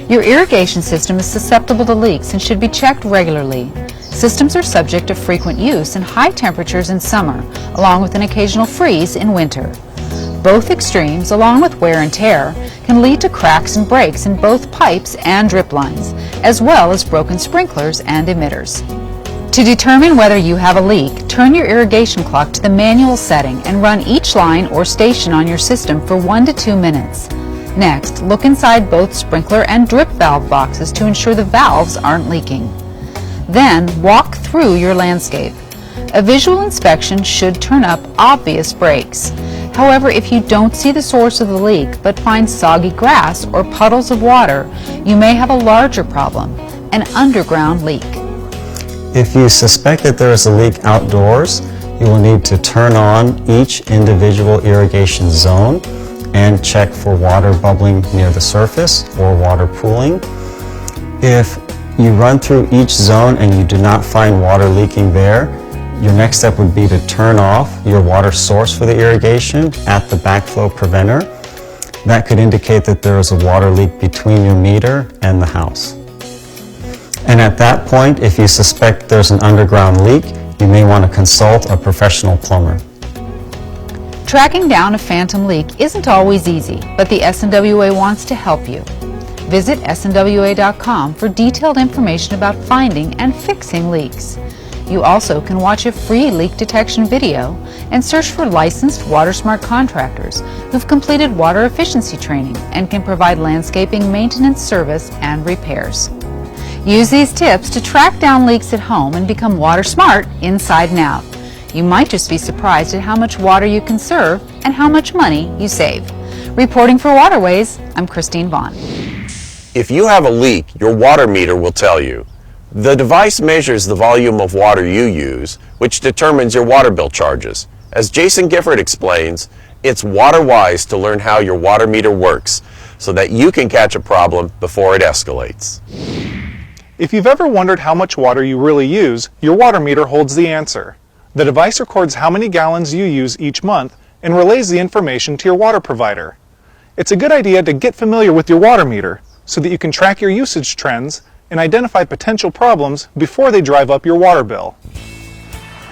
Your irrigation system is susceptible to leaks and should be checked regularly. Systems are subject to frequent use and high temperatures in summer, along with an occasional freeze in winter. Both extremes, along with wear and tear, can lead to cracks and breaks in both pipes and drip lines, as well as broken sprinklers and emitters. To determine whether you have a leak, turn your irrigation clock to the manual setting and run each line or station on your system for 1 to 2 minutes. Next, look inside both sprinkler and drip valve boxes to ensure the valves aren't leaking. Then, walk through your landscape. A visual inspection should turn up obvious breaks. However, if you don't see the source of the leak but find soggy grass or puddles of water, you may have a larger problem, an underground leak. If you suspect that there is a leak outdoors, you will need to turn on each individual irrigation zone and check for water bubbling near the surface or water pooling. If you run through each zone and you do not find water leaking there, your next step would be to turn off your water source for the irrigation at the backflow preventer. That could indicate that there is a water leak between your meter and the house. And at that point, if you suspect there's an underground leak, you may want to consult a professional plumber. Tracking down a phantom leak isn't always easy, but the SNWA wants to help you. Visit snwa.com for detailed information about finding and fixing leaks. You also can watch a free leak detection video and search for licensed water-smart contractors who've completed water efficiency training and can provide landscaping maintenance service and repairs. Use these tips to track down leaks at home and become water smart inside and out. You might just be surprised at how much water you conserve and how much money you save. Reporting for Waterways, I'm Christine Vaughn. If you have a leak, your water meter will tell you. The device measures the volume of water you use, which determines your water bill charges. As Jason Gifford explains, it's water-wise to learn how your water meter works so that you can catch a problem before it escalates. If you've ever wondered how much water you really use, your water meter holds the answer. The device records how many gallons you use each month and relays the information to your water provider. It's a good idea to get familiar with your water meter so that you can track your usage trends and identify potential problems before they drive up your water bill.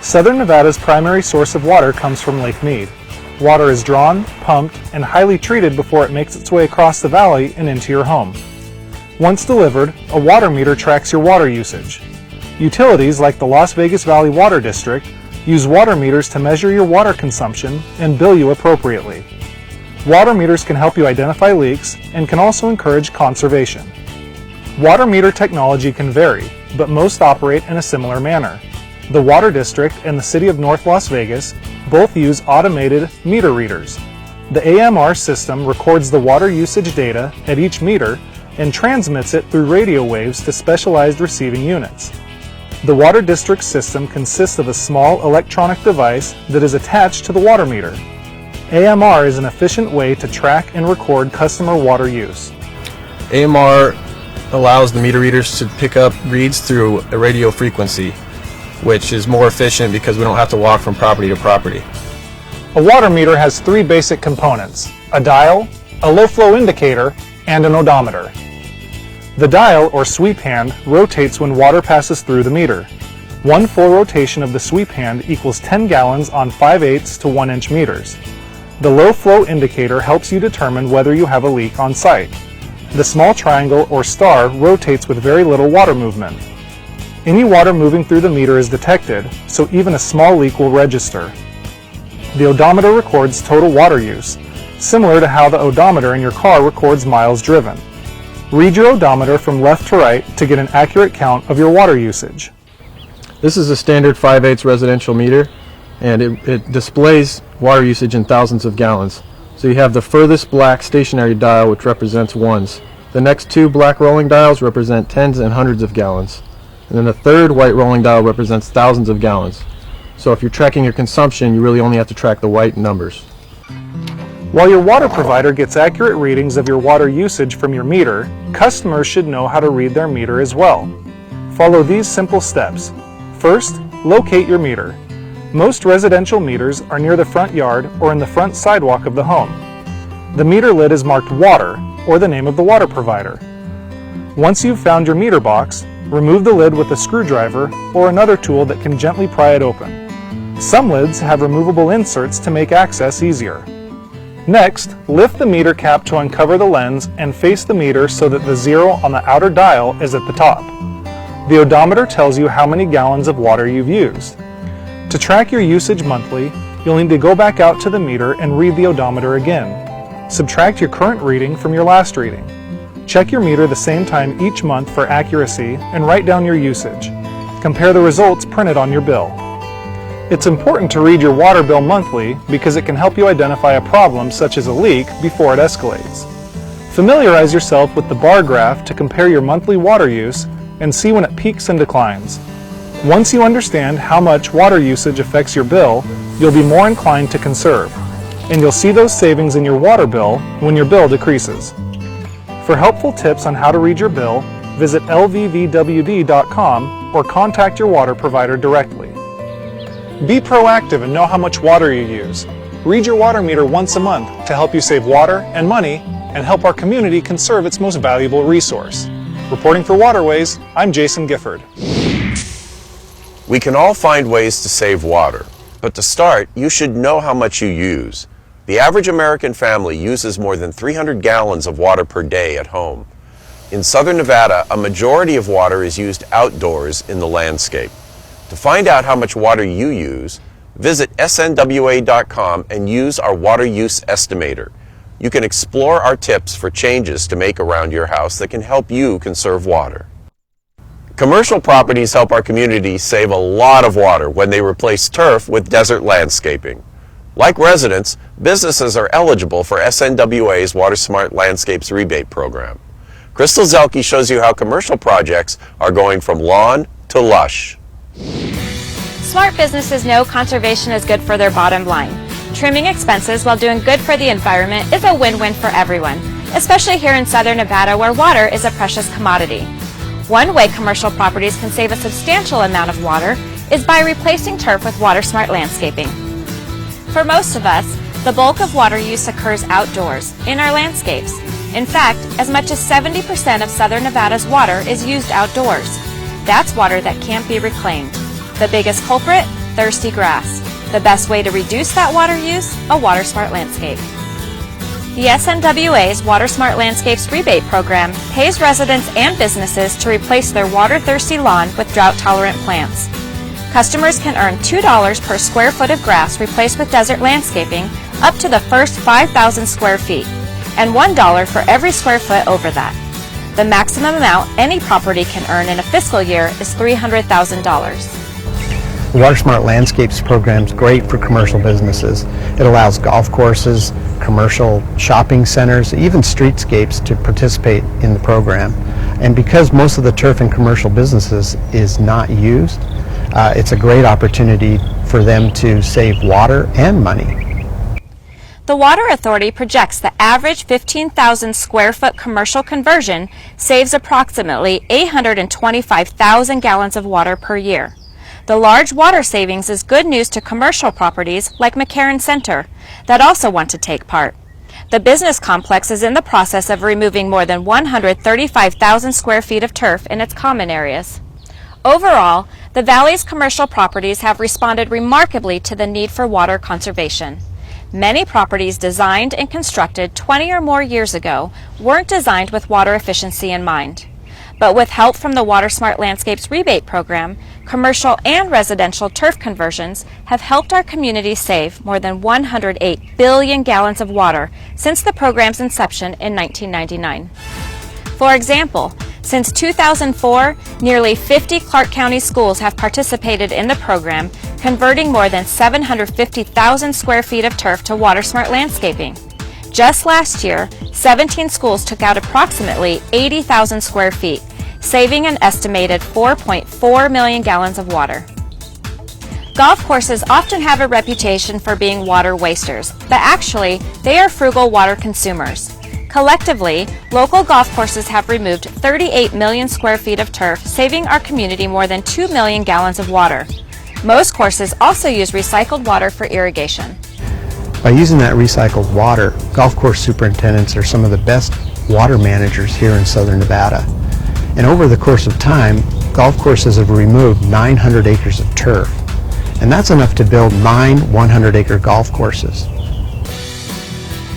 Southern Nevada's primary source of water comes from Lake Mead. Water is drawn, pumped, and highly treated before it makes its way across the valley and into your home. Once delivered, a water meter tracks your water usage. Utilities like the Las Vegas Valley Water District use water meters to measure your water consumption and bill you appropriately. Water meters can help you identify leaks and can also encourage conservation. Water meter technology can vary, but most operate in a similar manner. The Water District and the City of North Las Vegas both use automated meter readers. The AMR system records the water usage data at each meter and transmits it through radio waves to specialized receiving units. The Water District system consists of a small electronic device that is attached to the water meter. AMR is an efficient way to track and record customer water use. AMR allows the meter readers to pick up reads through a radio frequency, which is more efficient because we don't have to walk from property to property. A water meter has three basic components: a dial, a low flow indicator, and an odometer. The dial, or sweep hand, rotates when water passes through the meter. One full rotation of the sweep hand equals 10 gallons on 5/8 to 1 inch meters. The low flow indicator helps you determine whether you have a leak on site. The small triangle or star rotates with very little water movement. Any water moving through the meter is detected, so even a small leak will register. The odometer records total water use, similar to how the odometer in your car records miles driven. Read your odometer from left to right to get an accurate count of your water usage. This is a standard 5/8 residential meter, and it displays water usage in thousands of gallons. So you have the furthest black stationary dial, which represents ones. The next two black rolling dials represent tens and hundreds of gallons. And then the third white rolling dial represents thousands of gallons. So if you're tracking your consumption, you really only have to track the white numbers. While your water provider gets accurate readings of your water usage from your meter, customers should know how to read their meter as well. Follow these simple steps. First, locate your meter. Most residential meters are near the front yard or in the front sidewalk of the home. The meter lid is marked water, or the name of the water provider. Once you've found your meter box, remove the lid with a screwdriver or another tool that can gently pry it open. Some lids have removable inserts to make access easier. Next, lift the meter cap to uncover the lens and face the meter so that the zero on the outer dial is at the top. The odometer tells you how many gallons of water you've used. To track your usage monthly, you'll need to go back out to the meter and read the odometer again. Subtract your current reading from your last reading. Check your meter the same time each month for accuracy and write down your usage. Compare the results printed on your bill. It's important to read your water bill monthly because it can help you identify a problem such as a leak before it escalates. Familiarize yourself with the bar graph to compare your monthly water use and see when it peaks and declines. Once you understand how much water usage affects your bill, you'll be more inclined to conserve, and you'll see those savings in your water bill when your bill decreases. For helpful tips on how to read your bill, visit lvvwd.com or contact your water provider directly. Be proactive and know how much water you use. Read your water meter once a month to help you save water and money and help our community conserve its most valuable resource. Reporting for Waterways, I'm Jason Gifford. We can all find ways to save water, but to start, you should know how much you use. The average American family uses more than 300 gallons of water per day at home. In southern Nevada, a majority of water is used outdoors in the landscape. To find out how much water you use, visit snwa.com and use our water use estimator. You can explore our tips for changes to make around your house that can help you conserve water. Commercial properties help our community save a lot of water when they replace turf with desert landscaping. Like residents, businesses are eligible for SNWA's Water Smart Landscapes rebate program. Crystal Zelke shows you how commercial projects are going from lawn to lush. Smart businesses know conservation is good for their bottom line. Trimming expenses while doing good for the environment is a win-win for everyone, especially here in southern Nevada where water is a precious commodity. One way commercial properties can save a substantial amount of water is by replacing turf with water smart landscaping. For most of us, the bulk of water use occurs outdoors, in our landscapes. In fact, as much as 70% of southern Nevada's water is used outdoors. That's water that can't be reclaimed. The biggest culprit? Thirsty grass. The best way to reduce that water use? A water smart landscape. The SNWA's Water Smart Landscapes rebate program pays residents and businesses to replace their water-thirsty lawn with drought-tolerant plants. Customers can earn $2 per square foot of grass replaced with desert landscaping up to the first 5,000 square feet, and $1 for every square foot over that. The maximum amount any property can earn in a fiscal year is $300,000. The Water Smart Landscapes program is great for commercial businesses. It allows golf courses, commercial shopping centers, even streetscapes to participate in the program. And because most of the turf in commercial businesses is not used, it's a great opportunity for them to save water and money. The Water Authority projects the average 15,000 square foot commercial conversion saves approximately 825,000 gallons of water per year. The large water savings is good news to commercial properties like McCarran Center that also want to take part. The business complex is in the process of removing more than 135,000 square feet of turf in its common areas. Overall, the Valley's commercial properties have responded remarkably to the need for water conservation. Many properties designed and constructed 20 or more years ago weren't designed with water efficiency in mind. But with help from the Water Smart Landscapes rebate program, commercial and residential turf conversions have helped our community save more than 108 billion gallons of water since the program's inception in 1999. For example, since 2004, nearly 50 Clark County schools have participated in the program, converting more than 750,000 square feet of turf to Water Smart Landscaping. Just last year, 17 schools took out approximately 80,000 square feet, saving an estimated 4.4 million gallons of water. Golf courses often have a reputation for being water wasters, but actually, they are frugal water consumers. Collectively, local golf courses have removed 38 million square feet of turf, saving our community more than 2 million gallons of water. Most courses also use recycled water for irrigation. By using that recycled water, golf course superintendents are some of the best water managers here in southern Nevada. And over the course of time, golf courses have removed 900 acres of turf. And that's enough to build 9 100-acre golf courses.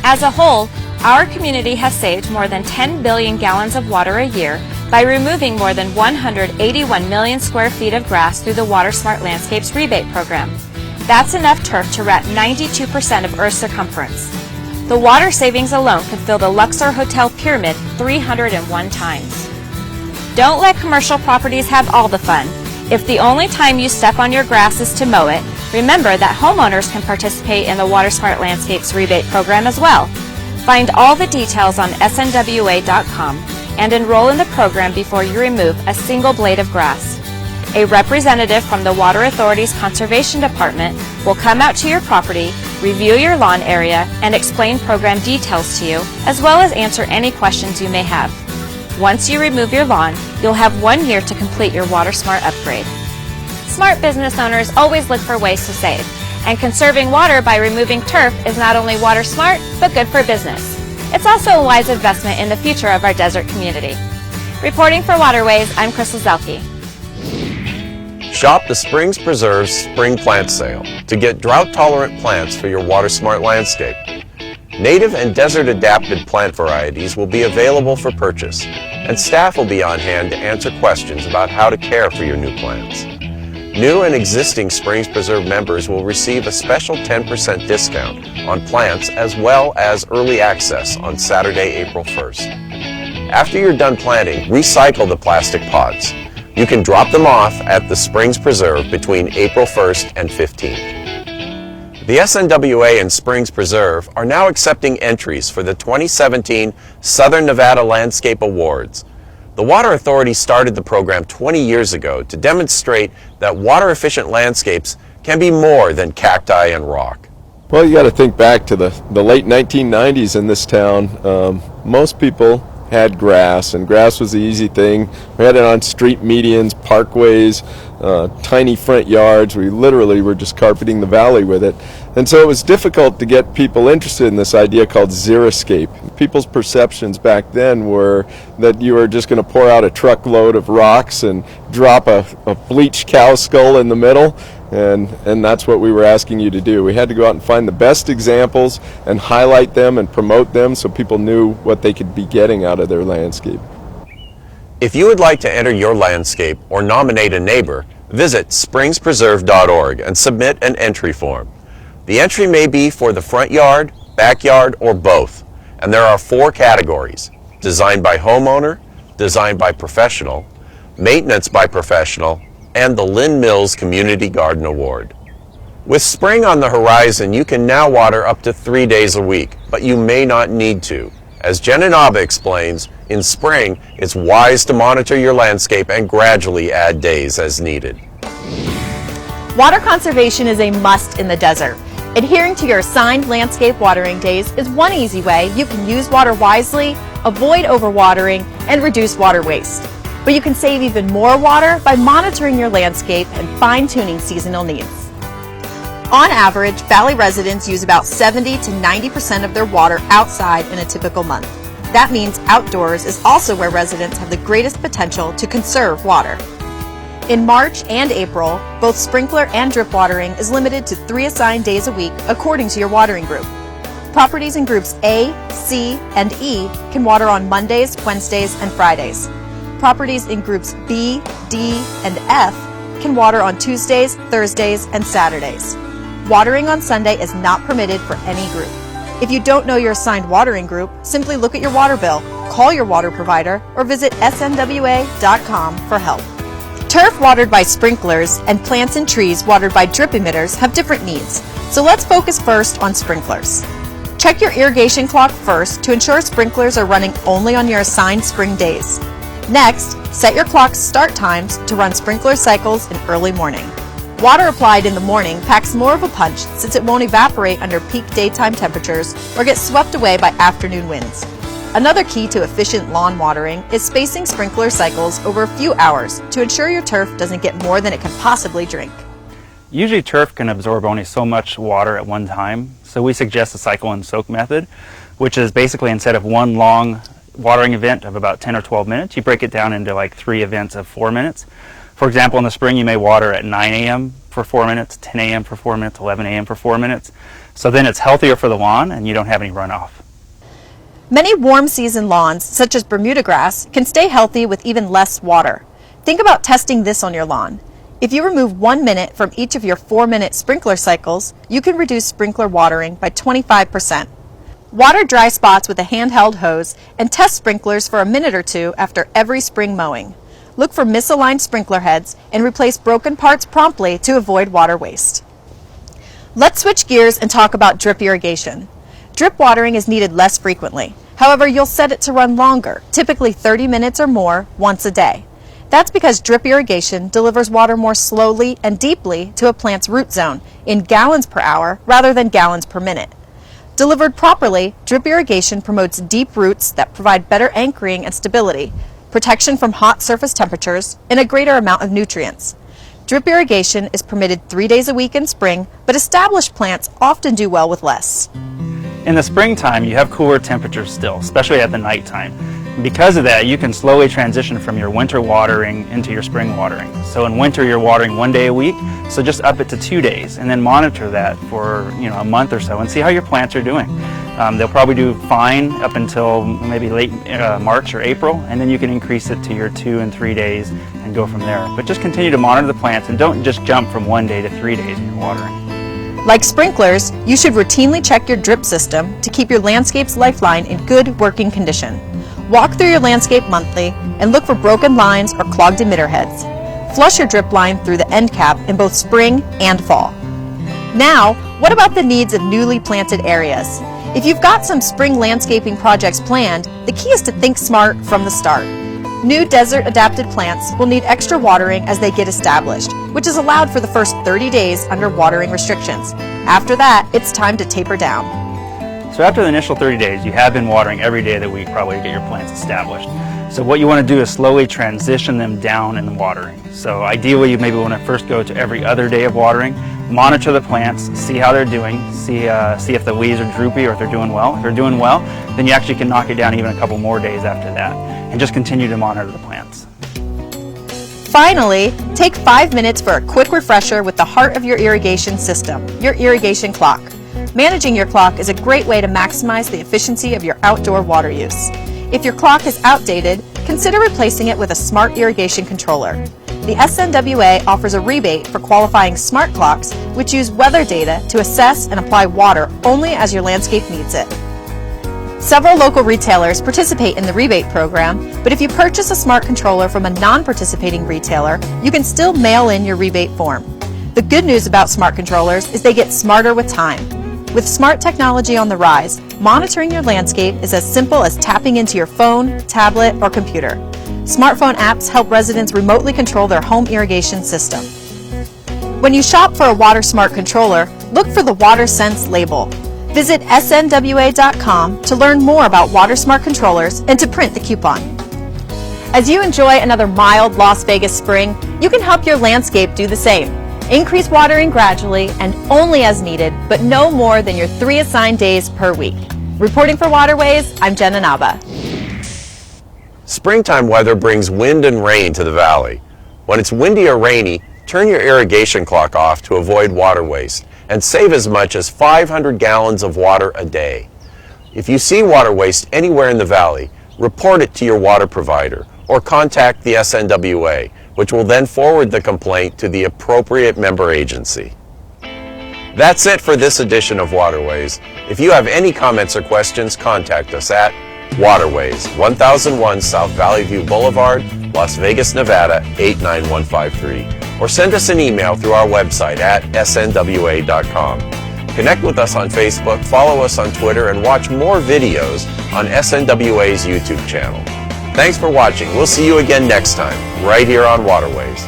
As a whole, our community has saved more than 10 billion gallons of water a year by removing more than 181 million square feet of grass through the WaterSmart Landscapes rebate program. That's enough turf to wrap 92% of Earth's circumference. The water savings alone could fill the Luxor Hotel Pyramid 301 times. Don't let commercial properties have all the fun. If the only time you step on your grass is to mow it, remember that homeowners can participate in the WaterSmart Landscapes rebate program as well. Find all the details on snwa.com and enroll in the program before you remove a single blade of grass. A representative from the Water Authority's Conservation Department will come out to your property, review your lawn area, and explain program details to you, as well as answer any questions you may have. Once you remove your lawn, you'll have 1 year to complete your WaterSmart upgrade. Smart business owners always look for ways to save, and conserving water by removing turf is not only water smart, but good for business. It's also a wise investment in the future of our desert community. Reporting for Waterways, I'm Crystal Zelke. Shop the Springs Preserve Spring Plant Sale to get drought-tolerant plants for your WaterSmart landscape. Native and desert-adapted plant varieties will be available for purchase, and staff will be on hand to answer questions about how to care for your new plants. New and existing Springs Preserve members will receive a special 10% discount on plants as well as early access on Saturday, April 1st. After you're done planting, recycle the plastic pots. You can drop them off at the Springs Preserve between April 1st and 15th. The SNWA and Springs Preserve are now accepting entries for the 2017 Southern Nevada Landscape Awards. The Water Authority started the program 20 years ago to demonstrate that water-efficient landscapes can be more than cacti and rock. Well, you got to think back to the late 1990s in this town. Most people had grass, and grass was the easy thing. We had it on street medians, parkways, tiny front yards. We literally were just carpeting the valley with it. And so it was difficult to get people interested in this idea called xeriscape. People's perceptions back then were that you were just going to pour out a truckload of rocks and drop a bleached cow skull in the middle, and that's what we were asking you to do. We had to go out and find the best examples and highlight them and promote them so people knew what they could be getting out of their landscape. If you would like to enter your landscape or nominate a neighbor, visit springspreserve.org and submit an entry form. The entry may be for the front yard, backyard, or both, and there are 4 categories: designed by homeowner, designed by professional, maintenance by professional, and the Lynn Mills Community Garden Award. With spring on the horizon, you can now water up to 3 days a week, but you may not need to. As Jen and Abba explains, in spring, it's wise to monitor your landscape and gradually add days as needed. Water conservation is a must in the desert. Adhering to your assigned landscape watering days is one easy way you can use water wisely, avoid overwatering, and reduce water waste. But you can save even more water by monitoring your landscape and fine-tuning seasonal needs. On average, Valley residents use about 70 to 90% of their water outside in a typical month. That means outdoors is also where residents have the greatest potential to conserve water. In March and April, both sprinkler and drip watering is limited to 3 assigned days a week according to your watering group. Properties in groups A, C, and E can water on Mondays, Wednesdays, and Fridays. Properties in groups B, D, and F can water on Tuesdays, Thursdays, and Saturdays. Watering on Sunday is not permitted for any group. If you don't know your assigned watering group, simply look at your water bill, call your water provider, or visit snwa.com for help. Turf watered by sprinklers and plants and trees watered by drip emitters have different needs, so let's focus first on sprinklers. Check your irrigation clock first to ensure sprinklers are running only on your assigned spring days. Next, set your clock's start times to run sprinkler cycles in early morning. Water applied in the morning packs more of a punch since it won't evaporate under peak daytime temperatures or get swept away by afternoon winds. Another key to efficient lawn watering is spacing sprinkler cycles over a few hours to ensure your turf doesn't get more than it can possibly drink. Usually turf can absorb only so much water at one time, so we suggest the cycle and soak method, which is basically instead of one long watering event of about 10 or 12 minutes, you break it down into like 3 events of 4 minutes. For example, in the spring you may water at 9 a.m. for 4 minutes, 10 a.m. for 4 minutes, 11 a.m. for 4 minutes. So then it's healthier for the lawn and you don't have any runoff. Many warm season lawns, such as Bermuda grass, can stay healthy with even less water. Think about testing this on your lawn. If you remove 1 minute from each of your 4-minute sprinkler cycles, you can reduce sprinkler watering by 25%. Water dry spots with a handheld hose and test sprinklers for a minute or two after every spring mowing. Look for misaligned sprinkler heads and replace broken parts promptly to avoid water waste. Let's switch gears and talk about drip irrigation. Drip watering is needed less frequently. However, you'll set it to run longer, typically 30 minutes or more, once a day. That's because drip irrigation delivers water more slowly and deeply to a plant's root zone in gallons per hour rather than gallons per minute. Delivered properly, drip irrigation promotes deep roots that provide better anchoring and stability, protection from hot surface temperatures, and a greater amount of nutrients. Drip irrigation is permitted 3 days a week in spring, but established plants often do well with less. In the springtime, you have cooler temperatures still, especially at the nighttime. Because of that, you can slowly transition from your winter watering into your spring watering. So in winter, you're watering 1 day a week, so just up it to 2 days, and then monitor that for a month or so and see how your plants are doing. They'll probably do fine up until maybe late March or April, and then you can increase it to your 2 and 3 days and go from there. But just continue to monitor the plants and don't just jump from 1 day to 3 days in your watering. Like sprinklers, you should routinely check your drip system to keep your landscape's lifeline in good working condition. Walk through your landscape monthly and look for broken lines or clogged emitter heads. Flush your drip line through the end cap in both spring and fall. Now, what about the needs of newly planted areas? If you've got some spring landscaping projects planned, the key is to think smart from the start. New desert-adapted plants will need extra watering as they get established, which is allowed for the first 30 days under watering restrictions. After that, it's time to taper down. So after the initial 30 days, you have been watering every day of the week probably to get your plants established. So what you want to do is slowly transition them down in the watering. So ideally, you maybe want to first go to every other day of watering, monitor the plants, see how they're doing, see if the leaves are droopy or if they're doing well. If they're doing well, then you actually can knock it down even a couple more days after that, and just continue to monitor the plants. Finally, take 5 minutes for a quick refresher with the heart of your irrigation system, your irrigation clock. Managing your clock is a great way to maximize the efficiency of your outdoor water use. If your clock is outdated, consider replacing it with a smart irrigation controller. The SNWA offers a rebate for qualifying smart clocks, which use weather data to assess and apply water only as your landscape needs it. Several local retailers participate in the rebate program, but if you purchase a smart controller from a non-participating retailer, you can still mail in your rebate form. The good news about smart controllers is they get smarter with time. With smart technology on the rise, monitoring your landscape is as simple as tapping into your phone, tablet, or computer. Smartphone apps help residents remotely control their home irrigation system. When you shop for a WaterSmart controller, look for the WaterSense label. Visit snwa.com to learn more about WaterSmart controllers and to print the coupon. As you enjoy another mild Las Vegas spring, you can help your landscape do the same. Increase watering gradually and only as needed, but no more than your 3 assigned days per week. Reporting for Waterways, I'm Jenna Nava. Springtime weather brings wind and rain to the valley. When it's windy or rainy, turn your irrigation clock off to avoid water waste and save as much as 500 gallons of water a day. If you see water waste anywhere in the valley, report it to your water provider or contact the SNWA, which will then forward the complaint to the appropriate member agency. That's it for this edition of Waterways. If you have any comments or questions, contact us at Waterways, 1001 South Valley View Boulevard, Las Vegas, Nevada, 89153, or send us an email through our website at snwa.com. Connect with us on Facebook, follow us on Twitter, and watch more videos on SNWA's YouTube channel. Thanks for watching. We'll see you again next time, right here on Waterways.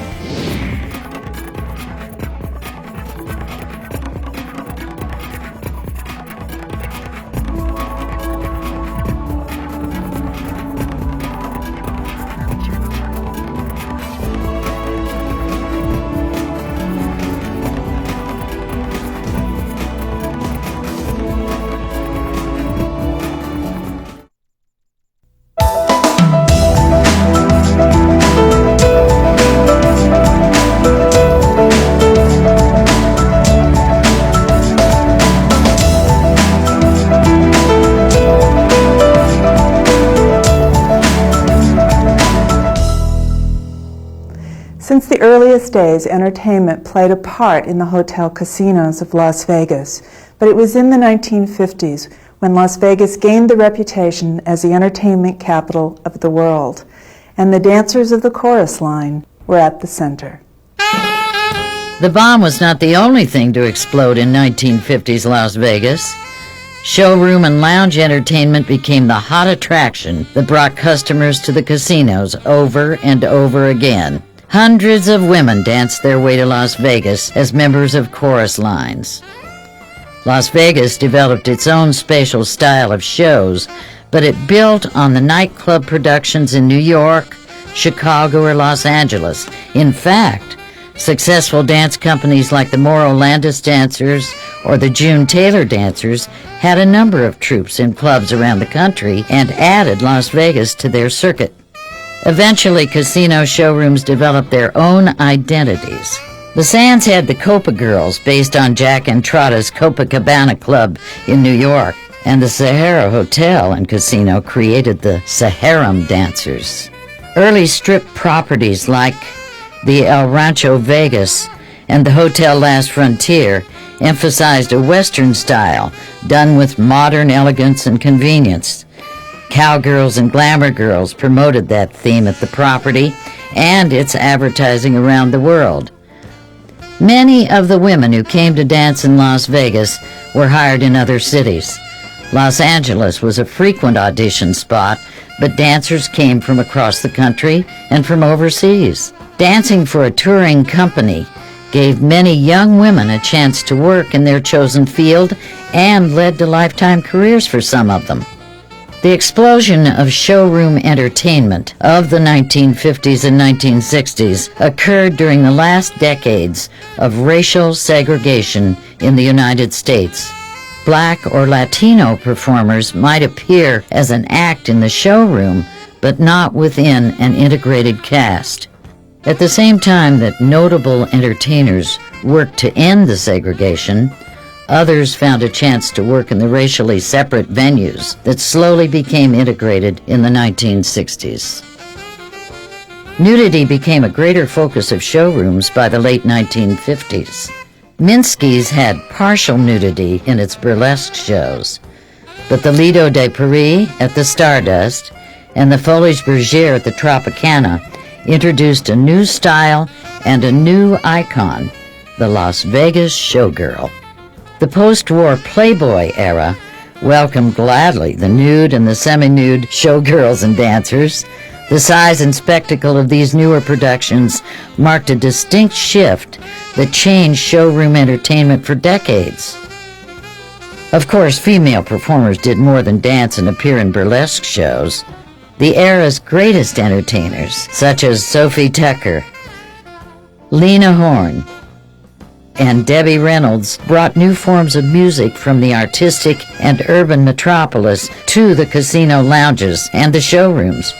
Since the earliest days, entertainment played a part in the hotel casinos of Las Vegas, but it was in the 1950s when Las Vegas gained the reputation as the entertainment capital of the world, and the dancers of the chorus line were at the center. The bomb was not the only thing to explode in 1950s Las Vegas. Showroom and lounge entertainment became the hot attraction that brought customers to the casinos over and over again. Hundreds of women danced their way to Las Vegas as members of chorus lines. Las Vegas developed its own spatial style of shows, but it built on the nightclub productions in New York, Chicago, or Los Angeles. In fact, successful dance companies like the Morrow Landis Dancers or the June Taylor Dancers had a number of troupes in clubs around the country and added Las Vegas to their circuit. Eventually, casino showrooms developed their own identities. The Sands had the Copa Girls, based on Jack Entrada's Copacabana Club in New York, and the Sahara Hotel and Casino created the Saharam Dancers. Early strip properties like the El Rancho Vegas and the Hotel Last Frontier emphasized a Western style done with modern elegance and convenience. Cowgirls and glamour girls promoted that theme at the property and its advertising around the world. Many of the women who came to dance in Las Vegas were hired in other cities. Los Angeles was a frequent audition spot, but dancers came from across the country and from overseas. Dancing for a touring company gave many young women a chance to work in their chosen field and led to lifetime careers for some of them. The explosion of showroom entertainment of the 1950s and 1960s occurred during the last decades of racial segregation in the United States. Black or Latino performers might appear as an act in the showroom, but not within an integrated cast. At the same time that notable entertainers worked to end the segregation, others found a chance to work in the racially separate venues that slowly became integrated in the 1960s. Nudity became a greater focus of showrooms by the late 1950s. Minsky's had partial nudity in its burlesque shows, but the Lido de Paris at the Stardust and the Folies Bergère at the Tropicana introduced a new style and a new icon, the Las Vegas Showgirl. The post-war Playboy era welcomed gladly the nude and the semi-nude showgirls and dancers. The size and spectacle of these newer productions marked a distinct shift that changed showroom entertainment for decades. Of course, female performers did more than dance and appear in burlesque shows. The era's greatest entertainers, such as Sophie Tucker, Lena Horne, and Debbie Reynolds, brought new forms of music from the artistic and urban metropolis to the casino lounges and the showrooms.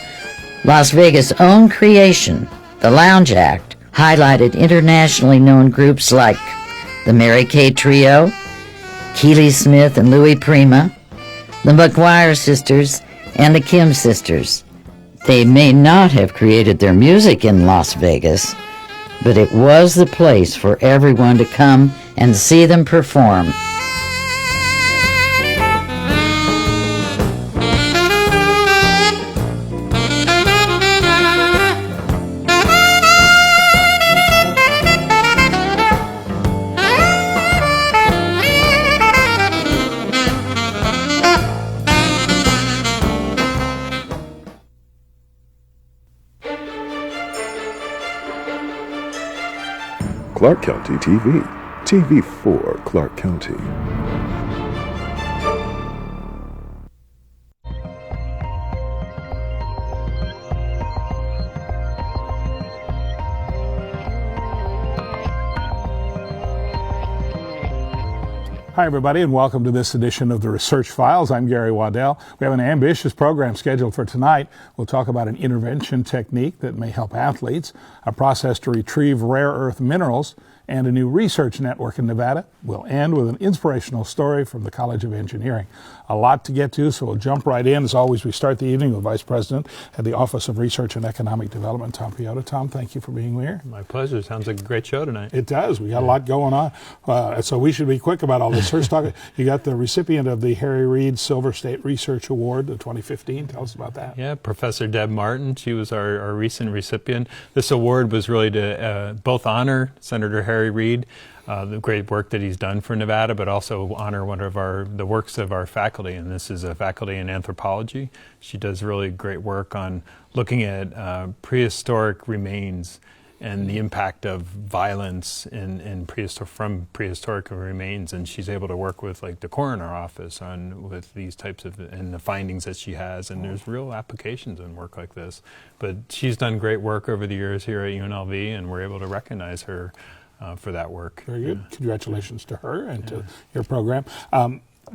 Las Vegas' own creation, the Lounge Act, highlighted internationally known groups like the Mary Kay Trio, Keely Smith and Louis Prima, the McGuire Sisters, and the Kim Sisters. They may not have created their music in Las Vegas, but it was the place for everyone to come and see them perform. Clark County TV. TV for Clark County. Hi, everybody, and welcome to this edition of the Research Files. I'm Gary Waddell. We have an ambitious program scheduled for tonight. We'll talk about an intervention technique that may help athletes, a process to retrieve rare earth minerals, and a new research network in Nevada. We'll end with an inspirational story from the College of Engineering. A lot to get to, so we'll jump right in. As always, we start the evening with Vice President at the Office of Research and Economic Development, Tom Piota. Tom, thank you for being here. My pleasure. Sounds like a great show tonight. It does. We got a lot going on, so we should be quick about all this. First, you got the recipient of the Harry Reid Silver State Research Award, the 2015. Tell us about that. Yeah, Professor Deb Martin. She was our recent recipient. This award was really to both honor Senator Harry Reid, the great work that he's done for Nevada, but also honor one of the works of our faculty, and this is a faculty in anthropology. She does really great work on looking at prehistoric remains and the impact of violence from prehistoric remains, and she's able to work with like the coroner office with these types of and the findings that she has, and there's real applications in work like this. But she's done great work over the years here at UNLV, and we're able to recognize her for that work. Very good. Congratulations to her and to your program.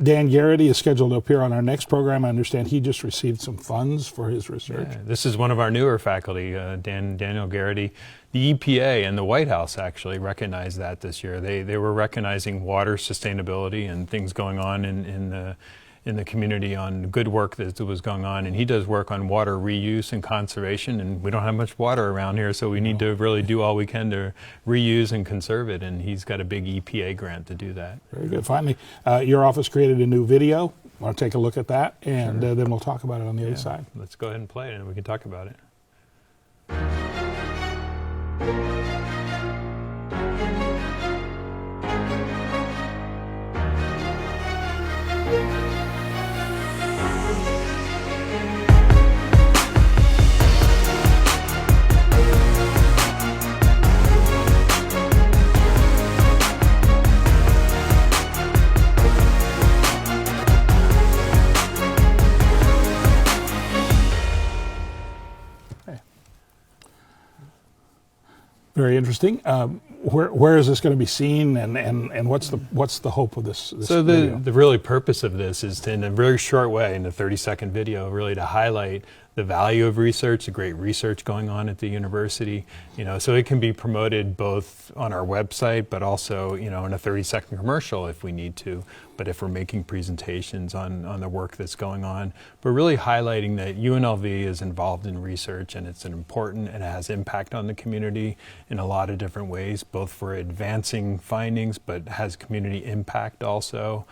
Dan Garrity is scheduled to appear on our next program. I understand he just received some funds for his research. Yeah, this is one of our newer faculty, Daniel Garrity. The EPA and the White House actually recognized that this year. They were recognizing water sustainability and things going on in the community on good work that was going on, and he does work on water reuse and conservation, and we don't have much water around here, so we need to really do all we can to reuse and conserve it, and he's got a big EPA grant to do that. Very good. Finally, your office created a new video. I want to take a look at that, and then we'll talk about it on the other side. Let's go ahead and play it, and we can talk about it. Very interesting. Where is this going to be seen, and what's the hope of this so video? The really purpose of this is to, in a very short way, in a 30-second video, really to highlight the value of research, the great research going on at the university, so it can be promoted both on our website, but also, in a 30-second commercial if we need to, but if we're making presentations on the work that's going on, but really highlighting that UNLV is involved in research, and it's important and it has impact on the community in a lot of different ways, both for advancing findings, but has community impact also.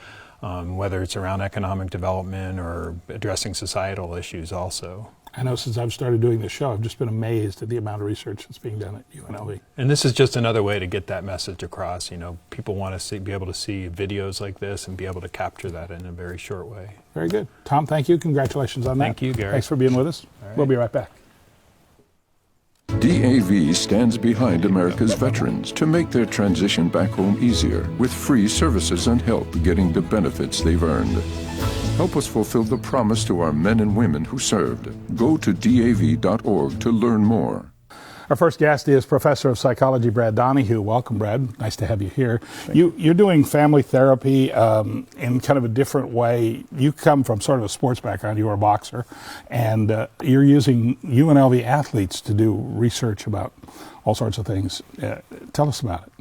Whether it's around economic development or addressing societal issues also. I know since I've started doing this show, I've just been amazed at the amount of research that's being done at UNLV. And this is just another way to get that message across. People want to be able to see videos like this and be able to capture that in a very short way. Very good. Tom, thank you. Congratulations on that. Thank you, Gary. Thanks for being with us. Right. We'll be right back. DAV stands behind America's veterans to make their transition back home easier with free services and help getting the benefits they've earned. Help us fulfill the promise to our men and women who served. Go to DAV.org to learn more. Our first guest is Professor of Psychology Brad Donahue. Welcome, Brad. Nice to have you here. You're doing family therapy in kind of a different way. You come from sort of a sports background. You were a boxer, and you're using UNLV athletes to do research about all sorts of things. Tell us about it.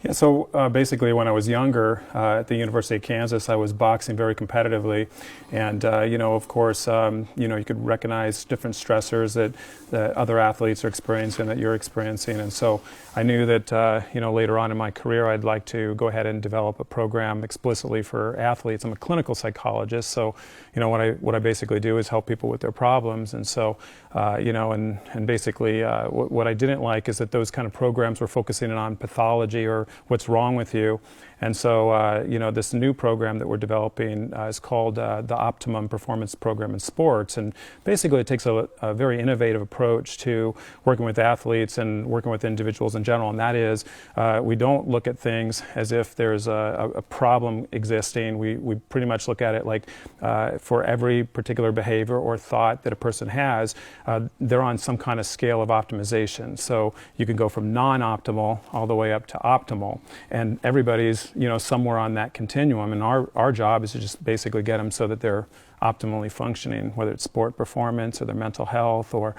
Yeah, so basically when I was younger at the University of Kansas, I was boxing very competitively. And, of course, you could recognize different stressors that other athletes are experiencing, that you're experiencing. And so I knew that, later on in my career, I'd like to go ahead and develop a program explicitly for athletes. I'm a clinical psychologist, so, what I basically do is help people with their problems. And so, and basically what I didn't like is that those kind of programs were focusing on pathology or what's wrong with you. And so, this new program that we're developing is called the Optimum Performance Program in Sports. And basically it takes a very innovative approach to working with athletes and working with individuals in general. And that is, we don't look at things as if there's a problem existing. We pretty much look at it like for every particular behavior or thought that a person has, they're on some kind of scale of optimization. So you can go from non-optimal all the way up to optimal. And everybody's somewhere on that continuum, and our job is to just basically get them so that they're optimally functioning, whether it's sport performance or their mental health or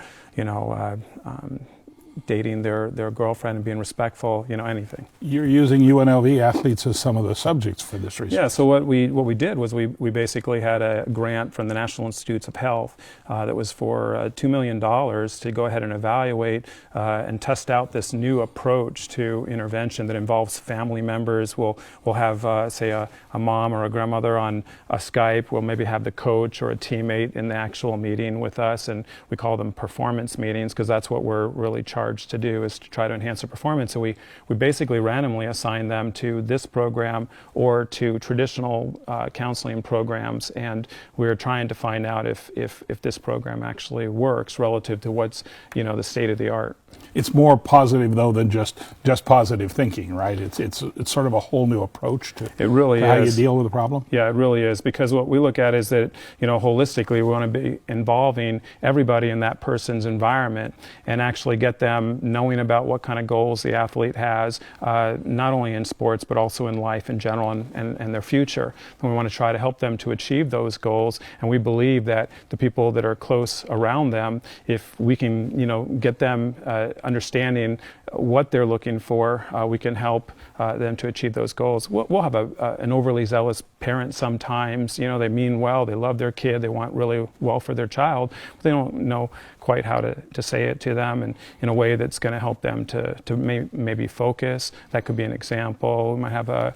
dating their girlfriend and being respectful, anything. You're using UNLV athletes as some of the subjects for this research. Yeah, so what we did was we basically had a grant from the National Institutes of Health that was for $2 million to go ahead and evaluate and test out this new approach to intervention that involves family members. We'll have, say, a mom or a grandmother on a Skype. We'll maybe have the coach or a teammate in the actual meeting with us, and we call them performance meetings because that's what we're really charged to do, is to try to enhance their performance. So we basically randomly assign them to this program or to traditional counseling programs, and we're trying to find out if this program actually works relative to what's the state of the art. It's more positive though than just positive thinking, right? It's sort of a whole new approach to how you deal with the problem. Yeah, it really is, because what we look at is that holistically we want to be involving everybody in that person's environment and actually get them knowing about what kind of goals the athlete has, not only in sports but also in life in general and their future. And we want to try to help them to achieve those goals, and we believe that the people that are close around them, if we can get them understanding what they're looking for, we can help them to achieve those goals. We'll have an overly zealous parent sometimes. They mean well, they love their kid, they want really well for their child, but they don't know quite how to say it to them and in a way that's going to help them to maybe focus. That could be an example. We might have a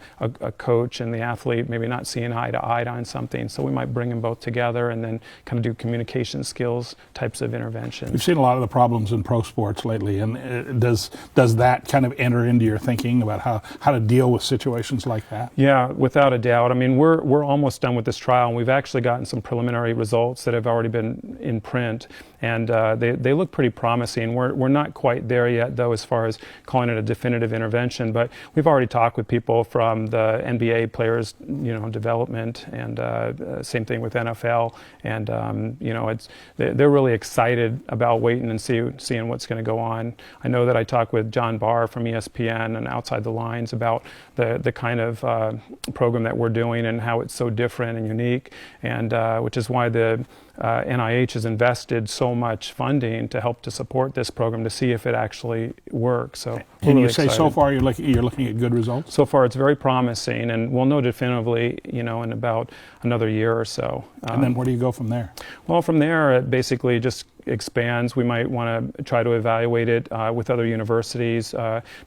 coach and the athlete maybe not seeing eye to eye on something, so we might bring them both together and then kind of do communication skills types of interventions. We've seen a lot of the problems in pro sports lately, and does that kind of enter into your thinking about how to deal with situations like that? Yeah, without a doubt. I mean, we're almost done with this trial, and we've actually gotten some preliminary results that have already been in print, and they look pretty promising. We're not quite there yet, though, as far as calling it a definitive intervention, but we've already talked with people from the NBA players, development, and same thing with NFL, and they're really excited about waiting and seeing what's going to go on. I know that I talked with John Barr from ESPN and Outside the Lines about the kind of program that we're doing and how it's so different and unique, and which is why the NIH has invested so much funding to help to support this program to see if it actually works. So, and you say so far you're looking at good results? So far, it's very promising, and we'll know definitively, in about another year or so. And then where do you go from there? Well, from there, it basically just expands. We might want to try to evaluate it with other universities,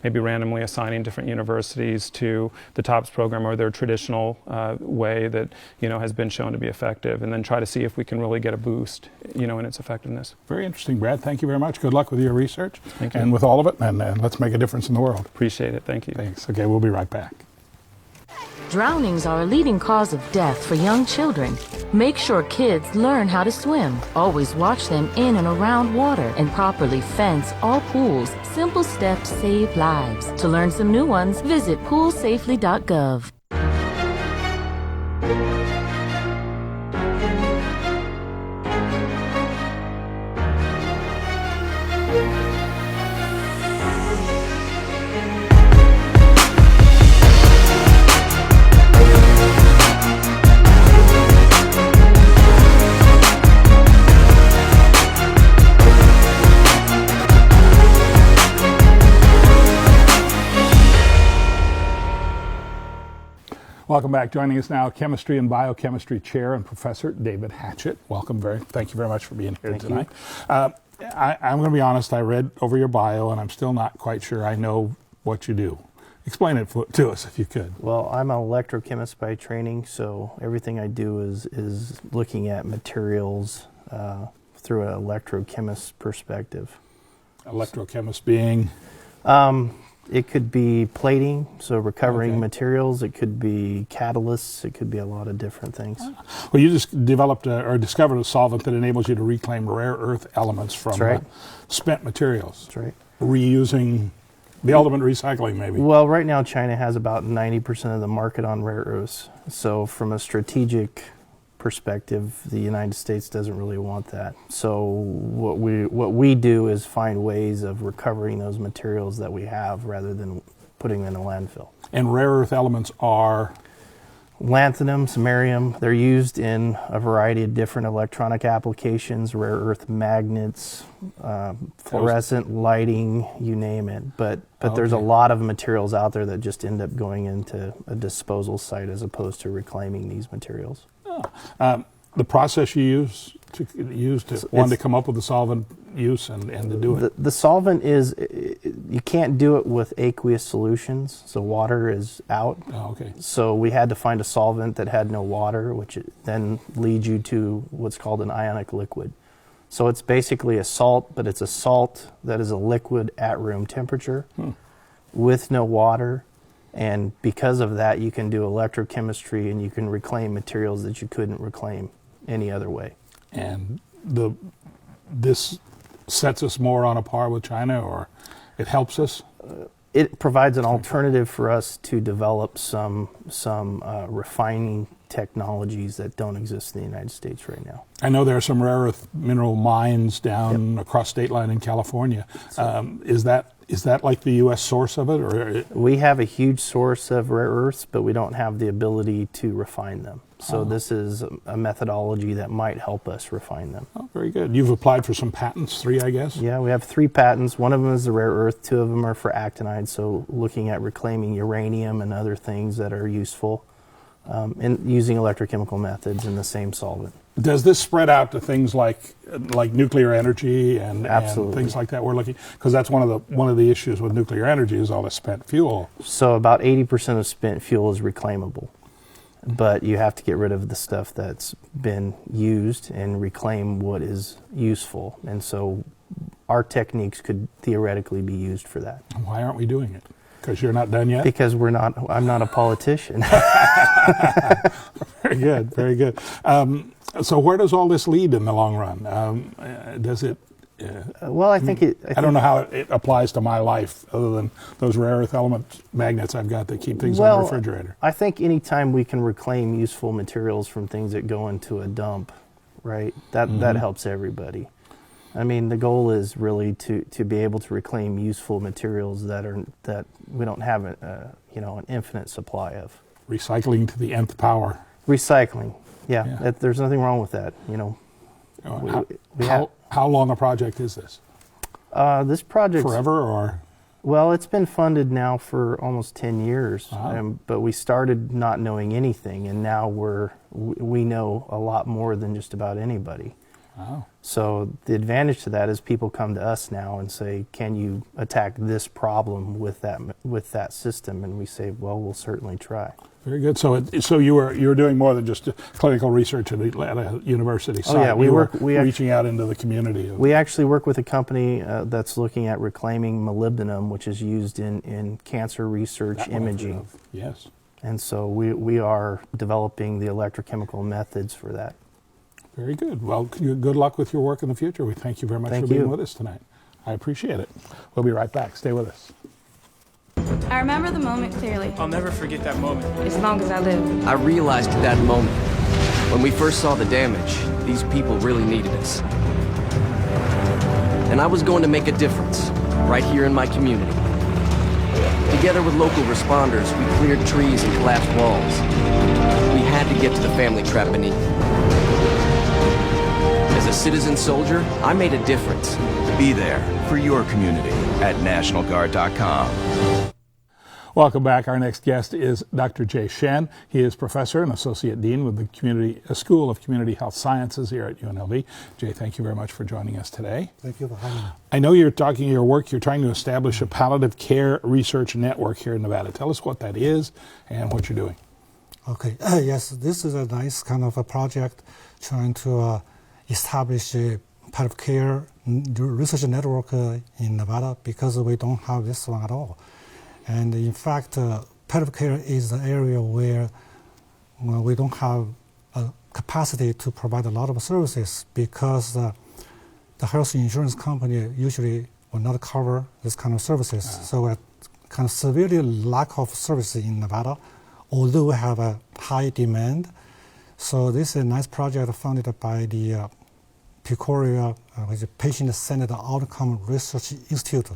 maybe randomly assigning different universities to the TOPS program or their traditional way that has been shown to be effective, and then try to see if we can really get a boost in its effectiveness. Very interesting, Brad. Thank you very much. Good luck with your research. Thank you. And with all of it, and let's make a difference in the world. Appreciate it. Thank you. Thanks. Okay, we'll be right back. Drownings are a leading cause of death for young children. Make sure kids learn how to swim. Always watch them in and around water and properly fence all pools. Simple steps save lives. To learn some new ones, visit poolsafely.gov. Welcome back. Joining us now, Chemistry and Biochemistry Chair and Professor David Hatchett. Welcome. Thank you very much for being here tonight. I'm going to be honest, I read over your bio and I'm still not quite sure I know what you do. Explain it to us if you could. Well, I'm an electrochemist by training, so everything I do is looking at materials through an electrochemist perspective. Electrochemist being? It could be plating, so recovering materials. It could be catalysts. It could be a lot of different things. Well, you just developed or discovered a solvent that enables you to reclaim rare earth elements from spent materials. That's right. Reusing, the ultimate recycling, maybe. Well, right now China has about 90% of the market on rare earths. So from a strategic perspective, the United States doesn't really want that. So what we do is find ways of recovering those materials that we have rather than putting them in a landfill. And rare earth elements are? Lanthanum, samarium, they're used in a variety of different electronic applications, rare earth magnets, fluorescent lighting, you name it. But there's a lot of materials out there that just end up going into a disposal site as opposed to reclaiming these materials. The process you use to come up with the solvent use and to do it. The solvent is, you can't do it with aqueous solutions, so water is out. Oh, okay. So we had to find a solvent that had no water, which then leads you to what's called an ionic liquid. So it's basically a salt, but it's a salt that is a liquid at room temperature with no water. And because of that, you can do electrochemistry and you can reclaim materials that you couldn't reclaim any other way. And this sets us more on a par with China, or it helps us? It provides an alternative for us to develop some refining technologies that don't exist in the United States right now. I know there are some rare earth mineral mines down across state line in California. Is that like the U.S. source of it? Or we have a huge source of rare earths, but we don't have the ability to refine them. So this is a methodology that might help us refine them. Oh, very good. You've applied for some patents, 3, I guess? Yeah, we have 3 patents. One of them is the rare earth, 2 of them are for actinide, so looking at reclaiming uranium and other things that are useful, and using electrochemical methods in the same solvent. Does this spread out to things like nuclear energy and things like that? We're looking, because that's one of the issues with nuclear energy is all the spent fuel. So about 80% of spent fuel is reclaimable, but you have to get rid of the stuff that's been used and reclaim what is useful. And so our techniques could theoretically be used for that. Why aren't we doing it? Because you're not done yet? Because I'm not a politician. Very good, very good. So where does all this lead in the long run? Does it? Well, I think I don't know how it applies to my life, other than those rare earth element magnets I've got that keep things on the refrigerator. I think anytime we can reclaim useful materials from things that go into a dump, right? That helps everybody. I mean, the goal is really to be able to reclaim useful materials that we don't have an infinite supply of. Recycling to the nth power. Recycling, yeah. There's nothing wrong with that. How long a project is this? This project forever, or? Well, it's been funded now for almost 10 years, but we started not knowing anything, and now we know a lot more than just about anybody. Oh. So the advantage to that is people come to us now and say, "Can you attack this problem with that system?" And we say, "Well, we'll certainly try." Very good. So you were doing more than just clinical research at a university site. Oh yeah, we were reaching out into the community. We actually work with a company that's looking at reclaiming molybdenum, which is used in cancer research imaging. Yes. And so we are developing the electrochemical methods for that. Very good. Well, good luck with your work in the future. We thank you very much for being with us tonight. I appreciate it. We'll be right back. Stay with us. I remember the moment clearly. I'll never forget that moment. As long as I live. I realized at that moment, when we first saw the damage, these people really needed us. And I was going to make a difference, right here in my community. Together with local responders, we cleared trees and collapsed walls. We had to get to the family trapped beneath. As a citizen soldier, I made a difference. Be there for your community at NationalGuard.com. Welcome back. Our next guest is Dr. Jay Shen. He is professor and associate dean with the School of Community Health Sciences here at UNLV. Jay, thank you very much for joining us today. Thank you for having me. I know you're talking your work. You're trying to establish a palliative care research network here in Nevada. Tell us what that is and what you're doing. Okay. Yes, this is a nice kind of a project trying to establish a palliative care research network in Nevada, because we don't have this one at all. And in fact, palliative care is the area where we don't have a capacity to provide a lot of services, because the health insurance company usually will not cover this kind of services. So we're kind of severely lack of services in Nevada, although we have a high demand. So this is a nice project funded by the Pecoria, which is Patient-Centered Outcome Research Institute.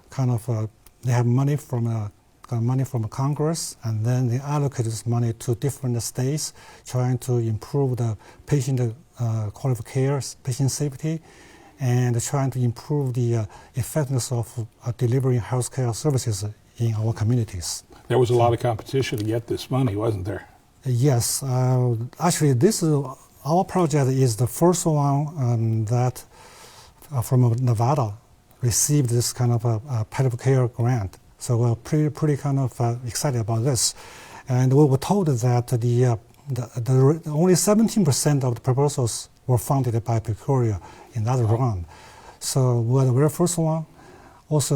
Kind of, they have money from got money from Congress, and then they allocate this money to different states, trying to improve the patient quality of care, patient safety, and trying to improve the effectiveness of delivering healthcare services in our communities. There was a lot of competition to get this money, wasn't there? Yes, actually, our project is the first one that from Nevada received this kind of a palliative care grant. So we're pretty kind of excited about this. And we were told that the only 17% of the proposals were funded by Pecuria in that round. So we're the very first one. Also,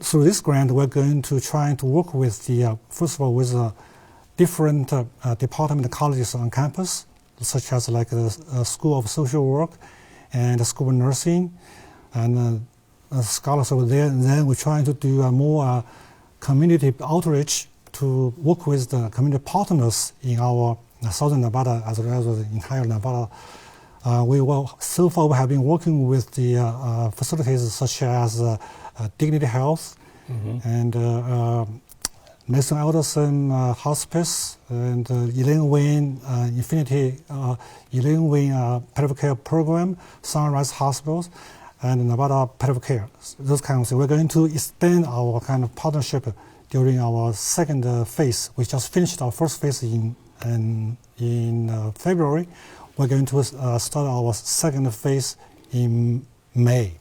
through this grant, we're going to try to work with first of all, with different department colleges on campus, such as like the School of Social Work and the School of Nursing, and scholars over there. And then we're trying to do more community outreach to work with the community partners in our southern Nevada as well as the entire Nevada. So far we have been working with the facilities such as Dignity Health and Mason Alderson Hospice and Elaine Wayne Elaine Wayne Palliative Care Program, Sunrise Hospitals, and Nevada Palliative Care. Those kinds of things. We're going to expand our kind of partnership during our second phase. We just finished our first phase in February. We're going to start our second phase in May.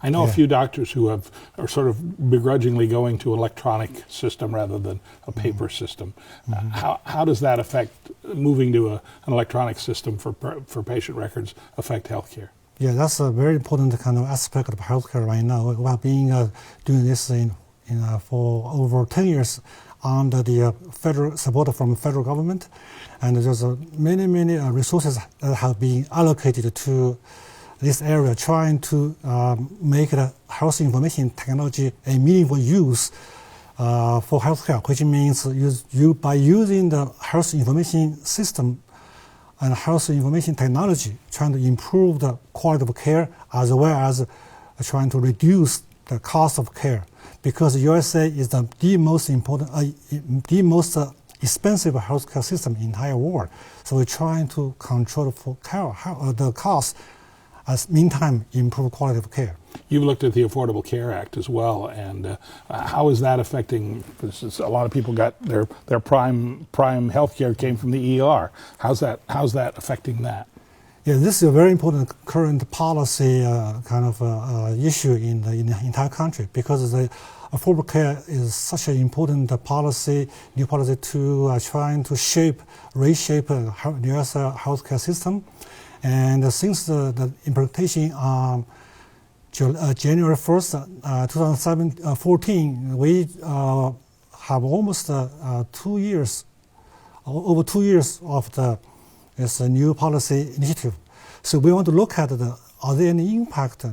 I know a few doctors who are sort of begrudgingly going to an electronic system rather than a paper system. How does that affect moving to an electronic system for patient records affect healthcare? Yeah, that's a very important kind of aspect of healthcare right now. We have been doing this for over 10 years under the federal support from the federal government, and there's many resources that have been allocated to this area, trying to make the health information technology a meaningful use for healthcare, which means by using the health information system and health information technology, trying to improve the quality of care as well as trying to reduce the cost of care. Because USA is the most important, the most expensive healthcare system in the entire world. So we're trying to control the cost, as meantime improve quality of care. You've looked at the Affordable Care Act as well, and how is that affecting? For instance, a lot of people got their prime health care came from the ER. How's that affecting that? Yeah, this is a very important current policy kind of issue in the entire country, because the affordable care is such an important policy, new policy to trying to reshape the U.S. healthcare system. And since the implementation on January 1st, 2014, we have almost 2 years, over 2 years of this new policy initiative. So we want to look at are there any impact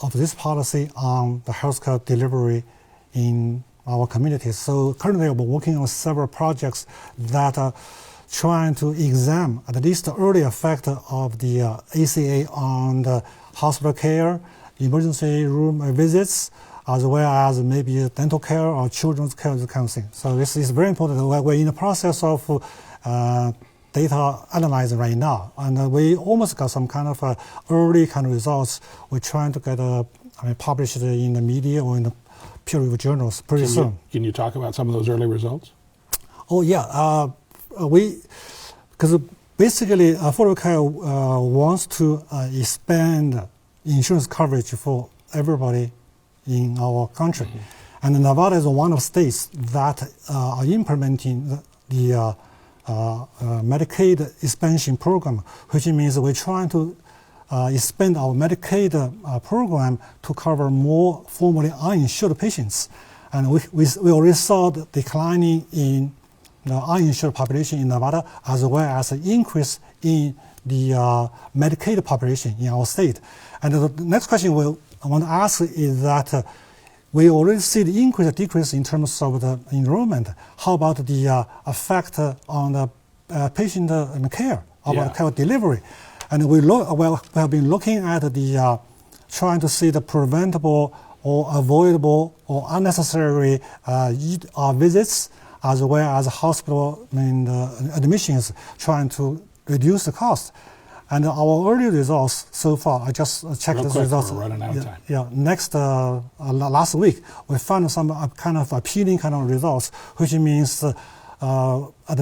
of this policy on the healthcare delivery in our communities. So currently we're working on several projects that are trying to examine at least the early effect of the ACA on the hospital care, emergency room visits, as well as maybe dental care or children's care, this kind of thing. So this is very important. We're in the process of data analyzing right now, and we almost got some kind of early kind of results. We're trying to get published in the media or in the peer-reviewed journals pretty soon. Can you talk about some of those early results? Oh yeah, because basically Affordable Care wants to expand insurance coverage for everybody in our country, and Nevada is one of the states that are implementing the Medicaid expansion program, which means we're trying to expand our Medicaid program to cover more formerly uninsured patients. And we already saw the declining in the uninsured population in Nevada, as well as an increase in the Medicaid population in our state. And the next question I want to ask is that we already see the increase or decrease in terms of the enrollment. How about the effect on the patient care, about care delivery? And we have been looking at trying to see the preventable or avoidable or unnecessary visits, as well as hospital admissions, trying to reduce the cost. And our early results so far, I just checked the results. We're running out of time. Last week, we found some kind of appealing kind of results, which means at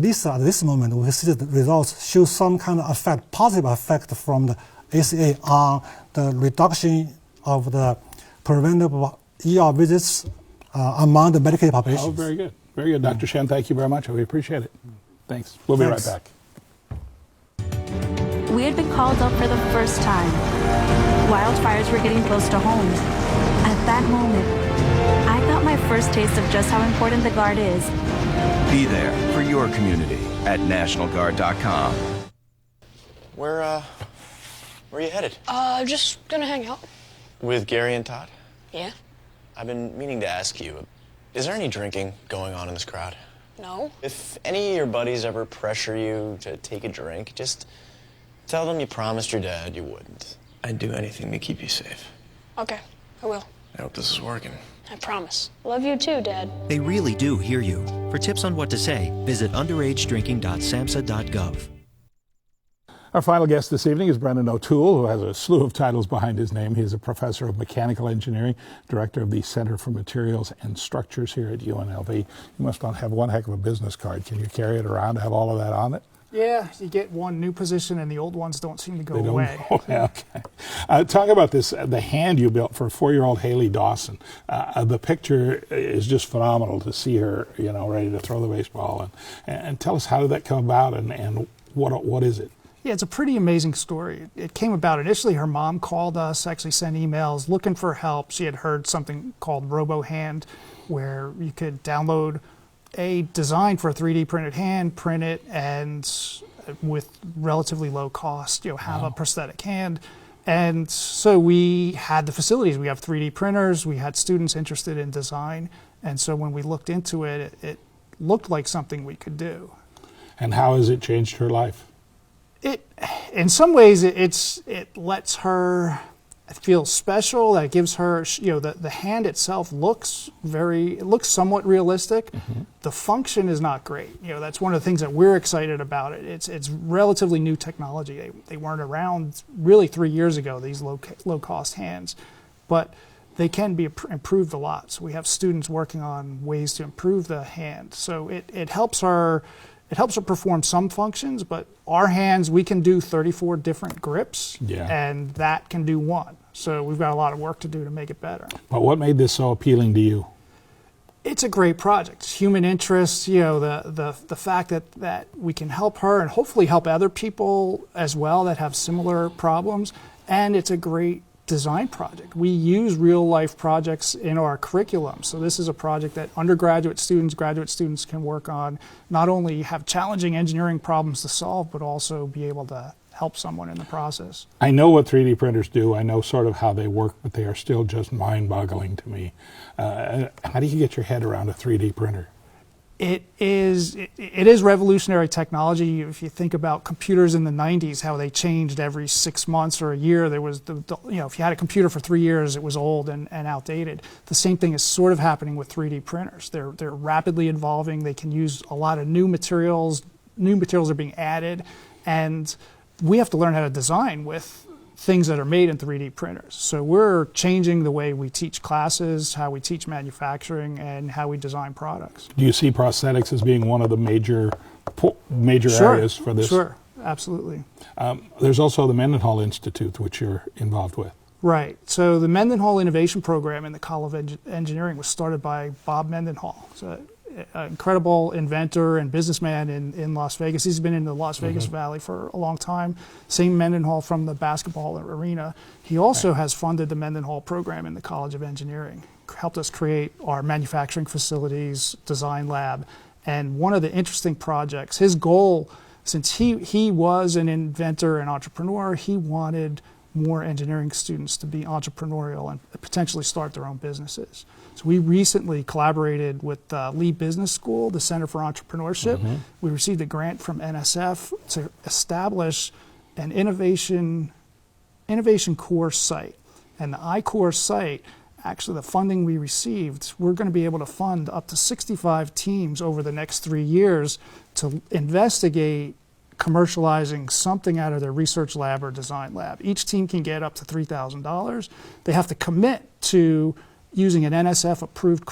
least at this moment, we see the results show some kind of effect, positive effect from the ACA on the reduction of the preventable ER visits among the Medicaid population. Oh, very good. Very good. Dr. Shen, thank you very much. We appreciate it. Thanks. We'll be right back. We had been called up for the first time. Wildfires were getting close to homes. At that moment, I got my first taste of just how important the Guard is. Be there for your community at NationalGuard.com. Where are you headed? Just gonna hang out. With Gary and Todd? Yeah? I've been meaning to ask you, is there any drinking going on in this crowd? No. If any of your buddies ever pressure you to take a drink, just tell them you promised your dad you wouldn't. I'd do anything to keep you safe. Okay, I will. I hope this is working. I promise. Love you too, Dad. They really do hear you. For tips on what to say, visit underagedrinking.samhsa.gov. Our final guest this evening is Brendan O'Toole, who has a slew of titles behind his name. He is a professor of mechanical engineering, director of the Center for Materials and Structures here at UNLV. You must not have one heck of a business card. Can you carry it around to have all of that on it? Yeah, you get one new position and the old ones don't seem to go away. Okay. Talk about this, the hand you built for 4-year-old Haley Dawson. The picture is just phenomenal to see her, ready to throw the baseball. And tell us, how did that come about and what is it? Yeah, it's a pretty amazing story. It came about initially, her mom called us, actually sent emails looking for help. She had heard something called RoboHand, where you could download a design for a 3D printed hand, print it, and with relatively low cost, have a prosthetic hand. And so we had the facilities. We have 3D printers. We had students interested in design. And so when we looked into it, it looked like something we could do. And how has it changed her life? In some ways, it lets her feel special. That gives her, the hand itself looks somewhat realistic. Mm-hmm. The function is not great. That's one of the things that we're excited about it. It's relatively new technology. They weren't around really 3 years ago, these low cost hands, but they can be improved a lot. So we have students working on ways to improve the hand. So it helps her. It helps her perform some functions, but our hands, we can do 34 different grips, and that can do one. So we've got a lot of work to do to make it better. But what made this so appealing to you? It's a great project. It's human interest, the fact that we can help her and hopefully help other people as well that have similar problems, and it's a great design project. We use real life projects in our curriculum. So this is a project that undergraduate students, graduate students can work on, not only have challenging engineering problems to solve, but also be able to help someone in the process. I know what 3D printers do. I know sort of how they work, but they are still just mind-boggling to me. How do you get your head around a 3D printer? It is revolutionary technology. If you think about computers in the 90s, how they changed every 6 months or a year, there was if you had a computer for 3 years, it was old and outdated. The same thing is sort of happening with 3D printers. They're rapidly evolving. They can use a lot of new materials. New materials are being added, and we have to learn how to design with things that are made in 3D printers. So we're changing the way we teach classes, how we teach manufacturing, and how we design products. Do you see prosthetics as being one of the major areas for this? Sure, absolutely. There's also the Mendenhall Institute, which you're involved with. Right. So the Mendenhall Innovation Program in the College of Engineering was started by Bob Mendenhall. So an incredible inventor and businessman in Las Vegas. He's been in the Las Vegas Valley for a long time. Same Mendenhall from the basketball arena. He also has funded the Mendenhall program in the College of Engineering, helped us create our manufacturing facilities, design lab. And one of the interesting projects, his goal, since he was an inventor and entrepreneur, he wanted more engineering students to be entrepreneurial and potentially start their own businesses. So we recently collaborated with Lee Business School, the Center for Entrepreneurship. Mm-hmm. We received a grant from NSF to establish an innovation course site. And the iCourse site actually the funding we received, we're going to be able to fund up to 65 teams over the next 3 years to investigate commercializing something out of their research lab or design lab. Each team can get up to $3,000. They have to commit to using an NSF-approved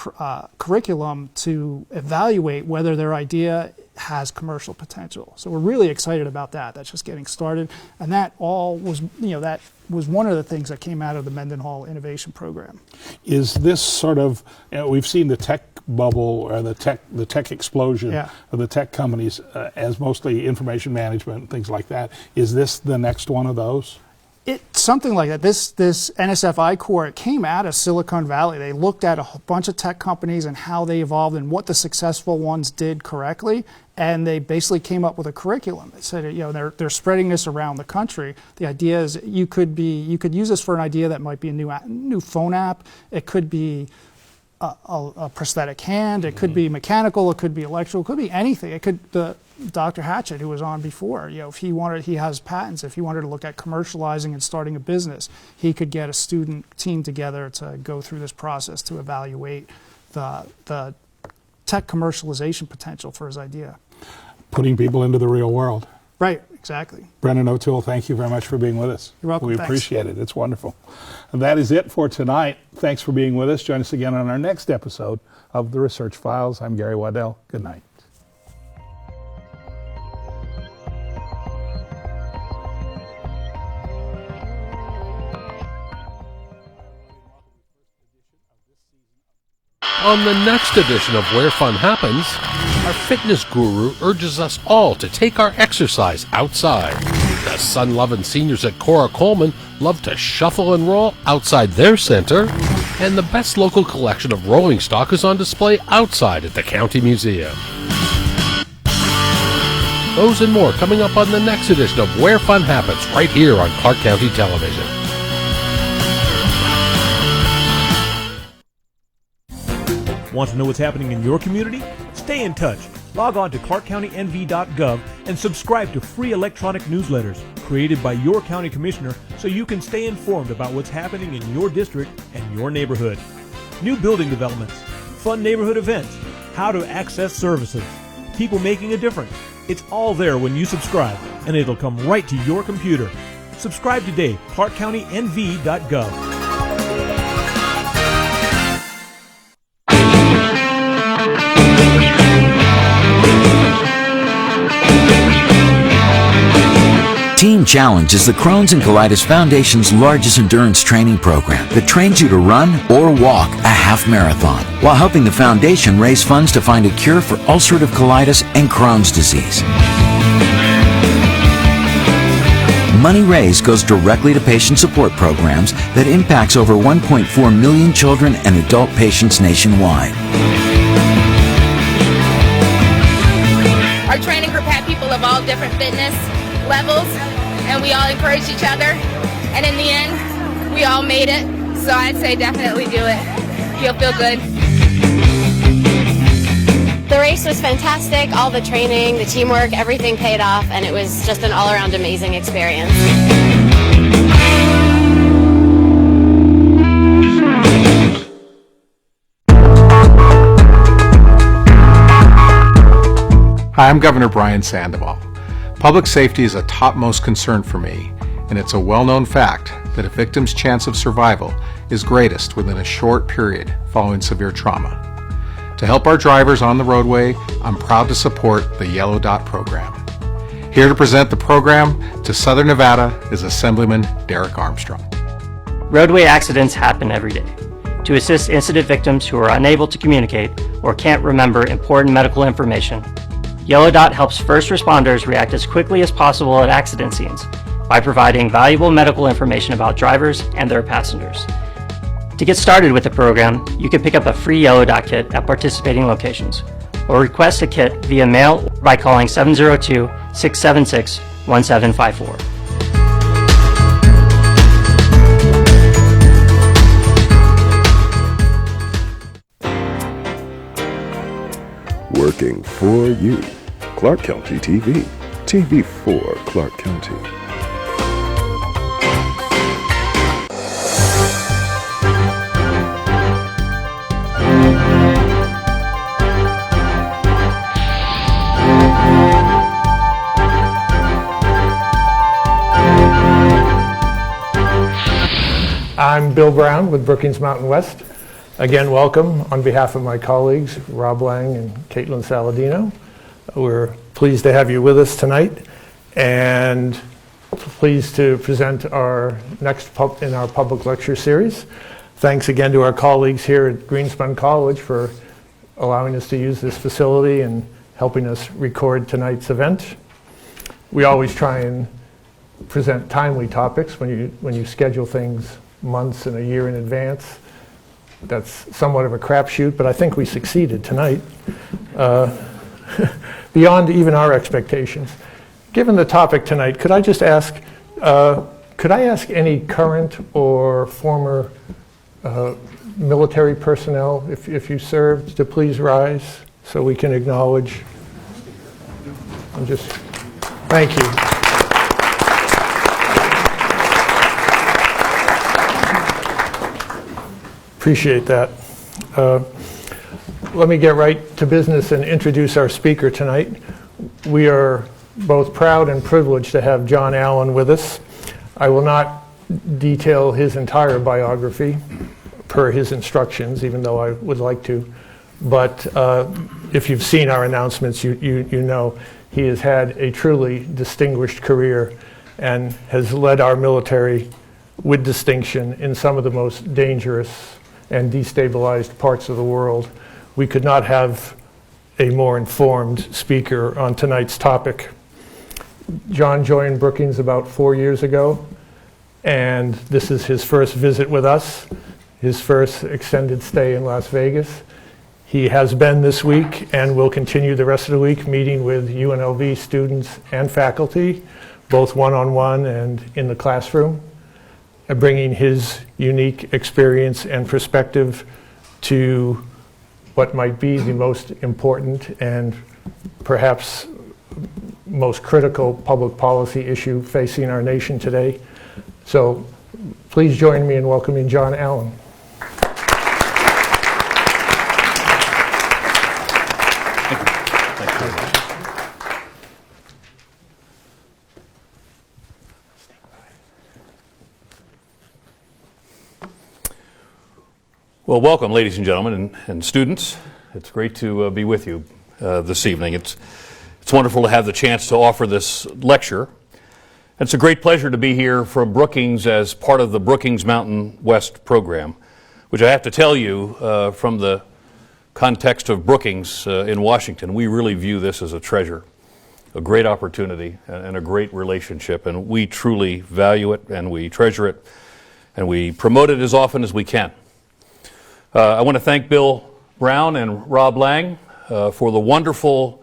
curriculum to evaluate whether their idea has commercial potential. So we're really excited about that. That's just getting started, and that all was, that was one of the things that came out of the Mendenhall Innovation Program. Is this sort of, we've seen the tech bubble or the tech explosion of the tech companies as mostly information management and things like that. Is this the next one of those? It's something like that. This NSF I-Corps, it came out of Silicon Valley. They looked at a whole bunch of tech companies and how they evolved and what the successful ones did correctly, and they basically came up with a curriculum. They said, they're spreading this around the country. The idea is you could use this for an idea that might be a new phone app. It could be a prosthetic hand. It could be mechanical. It could be electrical. It could be anything. It could Dr. Hatchett, who was on before, if he wanted, he has patents. If he wanted to look at commercializing and starting a business, he could get a student team together to go through this process to evaluate the tech commercialization potential for his idea. Putting people into the real world. Right, exactly. Brendan O'Toole, thank you very much for being with us. You're welcome. We appreciate it. It's wonderful. And that is it for tonight. Thanks for being with us. Join us again on our next episode of The Research Files. I'm Gary Waddell. Good night. On the next edition of Where Fun Happens, our fitness guru urges us all to take our exercise outside. The sun-loving seniors at Cora Coleman love to shuffle and roll outside their center, and the best local collection of rolling stock is on display outside at the County Museum. Those and more coming up on the next edition of Where Fun Happens, right here on Clark County Television. Want to know what's happening in your community? Stay in touch. Log on to ClarkCountyNV.gov and subscribe to free electronic newsletters created by your county commissioner so you can stay informed about what's happening in your district and your neighborhood. New building developments, fun neighborhood events, how to access services, people making a difference. It's all there when you subscribe, and it'll come right to your computer. Subscribe today, ClarkCountyNV.gov. Team Challenge is the Crohn's and Colitis Foundation's largest endurance training program that trains you to run or walk a half marathon while helping the foundation raise funds to find a cure for ulcerative colitis and Crohn's disease. Money raised goes directly to patient support programs that impacts over 1.4 million children and adult patients nationwide. Our training group had people of all different fitness levels, and we all encouraged each other, and in the end we all made it. So I'd say definitely do it. You'll feel good. The race was fantastic. All the training, the teamwork, everything paid off, and it was just an all-around amazing experience. Hi, I'm Governor Brian Sandoval. Public safety is a topmost concern for me, and it's a well-known fact that a victim's chance of survival is greatest within a short period following severe trauma. To help our drivers on the roadway, I'm proud to support the Yellow Dot program. Here to present the program to Southern Nevada is Assemblyman Derek Armstrong. Roadway accidents happen every day. To assist incident victims who are unable to communicate or can't remember important medical information, Yellow Dot helps first responders react as quickly as possible at accident scenes by providing valuable medical information about drivers and their passengers. To get started with the program, you can pick up a free Yellow Dot kit at participating locations, or request a kit via mail by calling 702-676-1754. Working for you. Clark County TV. TV for Clark County. I'm Bill Brown with Brookings Mountain West. Again, welcome on behalf of my colleagues, Rob Lang and Caitlin Saladino. We're pleased to have you with us tonight and pleased to present our next in our public lecture series. Thanks again to our colleagues here at Greenspun College for allowing us to use this facility and helping us record tonight's event. We always try and present timely topics when you schedule things months and a year in advance. That's somewhat of a crapshoot, but I think we succeeded tonight, beyond even our expectations. Given the topic tonight, could I just ask, any current or former military personnel, if you served, to please rise so we can acknowledge? Thank you. Appreciate that. Let me get right to business and introduce our speaker tonight. We are both proud and privileged to have John Allen with us. I will not detail his entire biography per his instructions, even though I would like to. But if you've seen our announcements, you know he has had a truly distinguished career and has led our military with distinction in some of the most dangerous and destabilized parts of the world. We could not have a more informed speaker on tonight's topic. John joined Brookings about 4 years ago, and this is his first visit with us, his first extended stay in Las Vegas. He has been this week and will continue the rest of the week meeting with UNLV students and faculty, both one-on-one and in the classroom, bringing his unique experience and perspective to what might be the most important and perhaps most critical public policy issue facing our nation today. So please join me in welcoming John Allen. Well, welcome, ladies and gentlemen, and students. It's great to be with you this evening. It's wonderful to have the chance to offer this lecture. It's a great pleasure to be here from Brookings as part of the Brookings Mountain West program, which I have to tell you, from the context of Brookings in Washington, we really view this as a treasure, a great opportunity, and a great relationship, and we truly value it, and we treasure it, and we promote it as often as we can. I want to thank Bill Brown and Rob Lang for the wonderful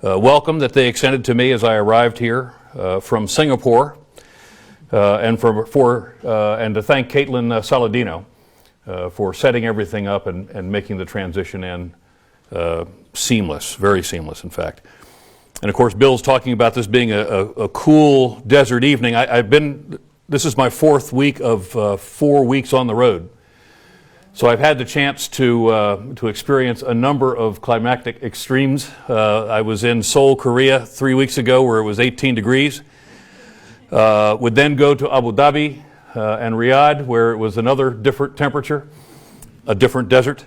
welcome that they extended to me as I arrived here from Singapore, and to thank Caitlin Saladino for setting everything up and making the transition in seamless, very seamless, in fact. And of course, Bill's talking about this being a cool desert evening. This is my fourth week of 4 weeks on the road. So I've had the chance to experience a number of climatic extremes. I was in Seoul, Korea 3 weeks ago where it was 18 degrees. Would then go to Abu Dhabi and Riyadh where it was another different temperature, a different desert.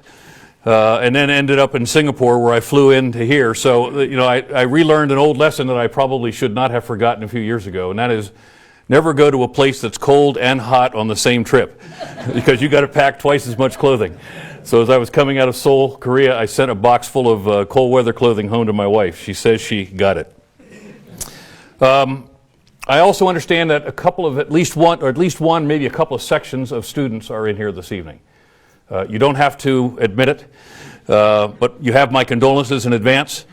And then ended up in Singapore where I flew into here. So, I relearned an old lesson that I probably should not have forgotten a few years ago, and that is never go to a place that's cold and hot on the same trip because you got to pack twice as much clothing. So as I was coming out of Seoul, Korea, I sent a box full of cold weather clothing home to my wife. She says she got it. I also understand that at least one, maybe a couple of sections of students are in here this evening. You don't have to admit it, but you have my condolences in advance.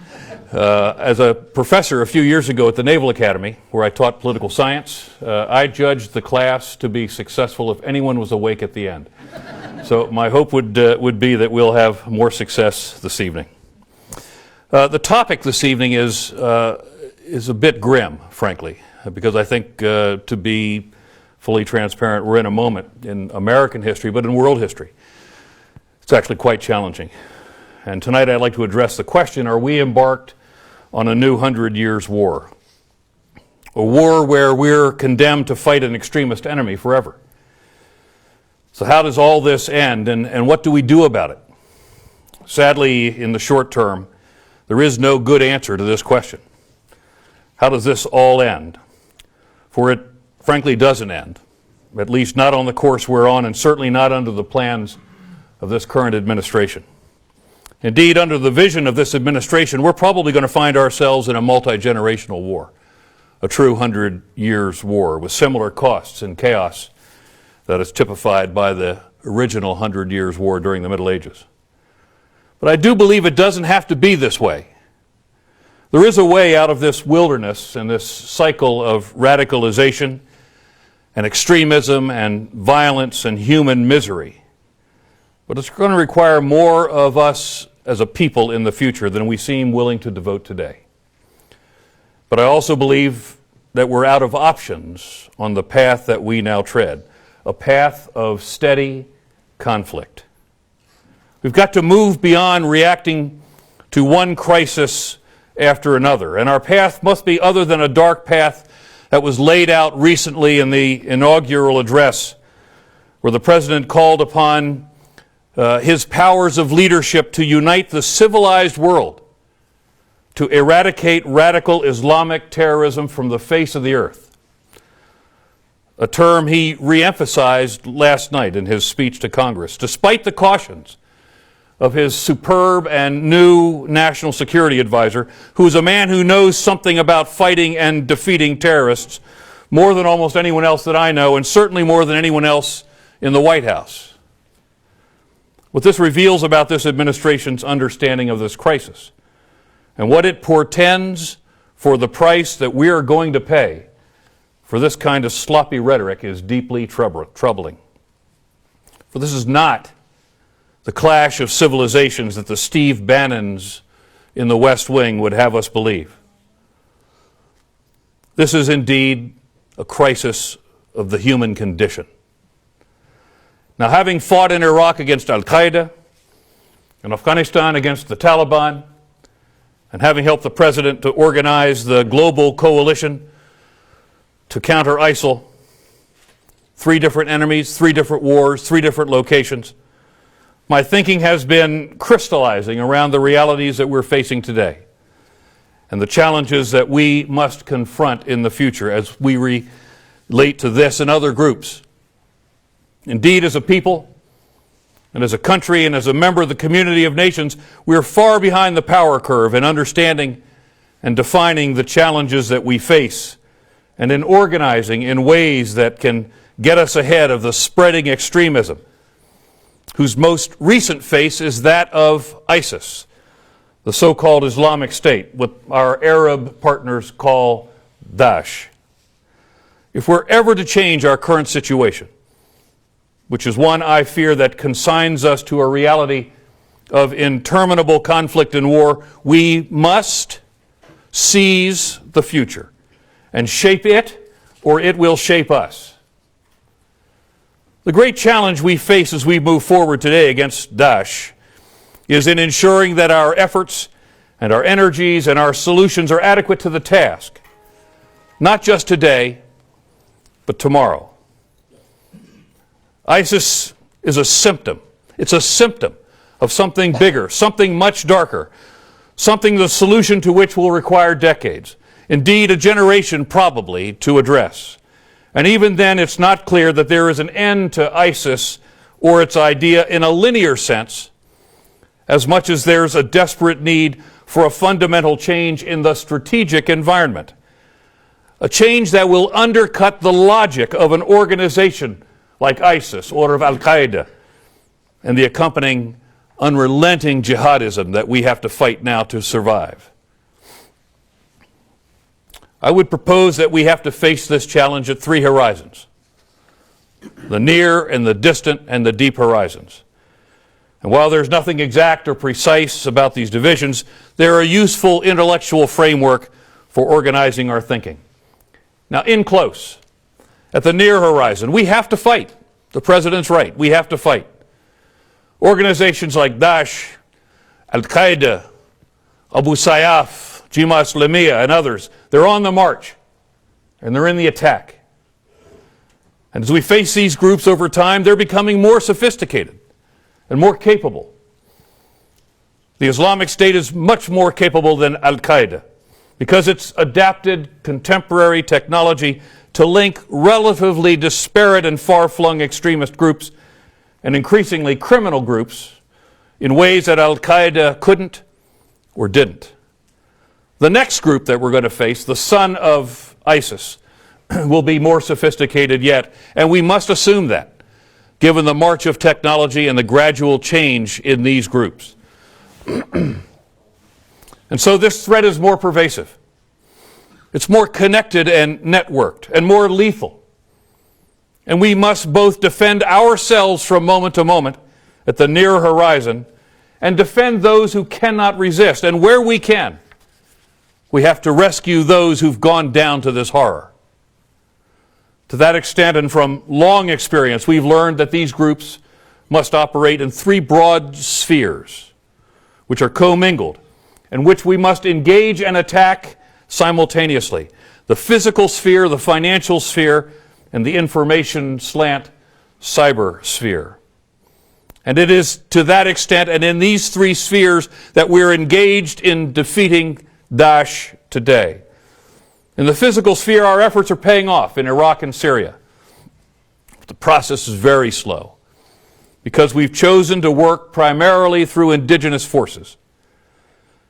As a professor a few years ago at the Naval Academy, where I taught political science, I judged the class to be successful if anyone was awake at the end. So my hope would be that we'll have more success this evening. The topic this evening is a bit grim, frankly, because I think to be fully transparent, we're in a moment in American history, but in world history. It's actually quite challenging. And tonight I'd like to address the question, are we embarked on a new 100 Years' war? A war where we're condemned to fight an extremist enemy forever. So how does all this end, and what do we do about it? Sadly, in the short term, there is no good answer to this question. How does this all end? For it frankly doesn't end, at least not on the course we're on, and certainly not under the plans of this current administration. Indeed, under the vision of this administration, we're probably going to find ourselves in a multi-generational war, a true 100 years war with similar costs and chaos that is typified by the original 100 years war during the Middle Ages. But I do believe it doesn't have to be this way. There is a way out of this wilderness and this cycle of radicalization and extremism and violence and human misery. But it's going to require more of us as a people in the future than we seem willing to devote today. But I also believe that we're out of options on the path that we now tread, a path of steady conflict. We've got to move beyond reacting to one crisis after another, and our path must be other than a dark path that was laid out recently in the inaugural address, where the President called upon his powers of leadership to unite the civilized world to eradicate radical Islamic terrorism from the face of the earth, a term he re-emphasized last night in his speech to Congress, despite the cautions of his superb and new national security advisor, who is a man who knows something about fighting and defeating terrorists more than almost anyone else that I know, and certainly more than anyone else in the White House. What this reveals about this administration's understanding of this crisis and what it portends for the price that we are going to pay for this kind of sloppy rhetoric is deeply troubling. For this is not the clash of civilizations that the Steve Bannons in the West Wing would have us believe. This is indeed a crisis of the human condition. Now, having fought in Iraq against Al-Qaeda, in Afghanistan against the Taliban, and having helped the President to organize the global coalition to counter ISIL, 3 different enemies, 3 different wars, 3 different locations, my thinking has been crystallizing around the realities that we're facing today and the challenges that we must confront in the future as we relate to this and other groups. Indeed, as a people and as a country and as a member of the community of nations, we're far behind the power curve in understanding and defining the challenges that we face and in organizing in ways that can get us ahead of the spreading extremism, whose most recent face is that of ISIS, the so-called Islamic State, what our Arab partners call Daesh. If we're ever to change our current situation, which is one I fear that consigns us to a reality of interminable conflict and war, we must seize the future and shape it, or it will shape us. The great challenge we face as we move forward today against Daesh is in ensuring that our efforts and our energies and our solutions are adequate to the task, not just today, but tomorrow. ISIS is a symptom. It's a symptom of something bigger, something much darker, something the solution to which will require decades, indeed a generation probably, to address. And even then, it's not clear that there is an end to ISIS or its idea in a linear sense, as much as there's a desperate need for a fundamental change in the strategic environment, a change that will undercut the logic of an organization like ISIS or of Al-Qaeda and the accompanying unrelenting jihadism that we have to fight now to survive. I would propose that we have to face this challenge at 3 horizons: the near and the distant and the deep horizons. And while there's nothing exact or precise about these divisions, they're a useful intellectual framework for organizing our thinking. Now, in close, at the near horizon, we have to fight. The President's right. We have to fight. Organizations like Daesh, Al-Qaeda, Abu Sayyaf, Jemaah Islamiyah, and others, they're on the march, and they're in the attack. And as we face these groups over time, they're becoming more sophisticated and more capable. The Islamic State is much more capable than Al-Qaeda because it's adapted contemporary technology to link relatively disparate and far-flung extremist groups and increasingly criminal groups in ways that Al-Qaeda couldn't or didn't. The next group that we're going to face, the son of ISIS, will be more sophisticated yet, and we must assume that, given the march of technology and the gradual change in these groups. And so this threat is more pervasive. It's more connected and networked and more lethal. And we must both defend ourselves from moment to moment at the near horizon and defend those who cannot resist. And where we can, we have to rescue those who've gone down to this horror. To that extent, and from long experience, we've learned that these groups must operate in three broad spheres, which are commingled, and which we must engage and attack simultaneously. The physical sphere, the financial sphere, and the information slant cyber sphere. And it is to that extent and in these three spheres that we're engaged in defeating Daesh today. In the physical sphere, our efforts are paying off in Iraq and Syria. The process is very slow because we've chosen to work primarily through indigenous forces.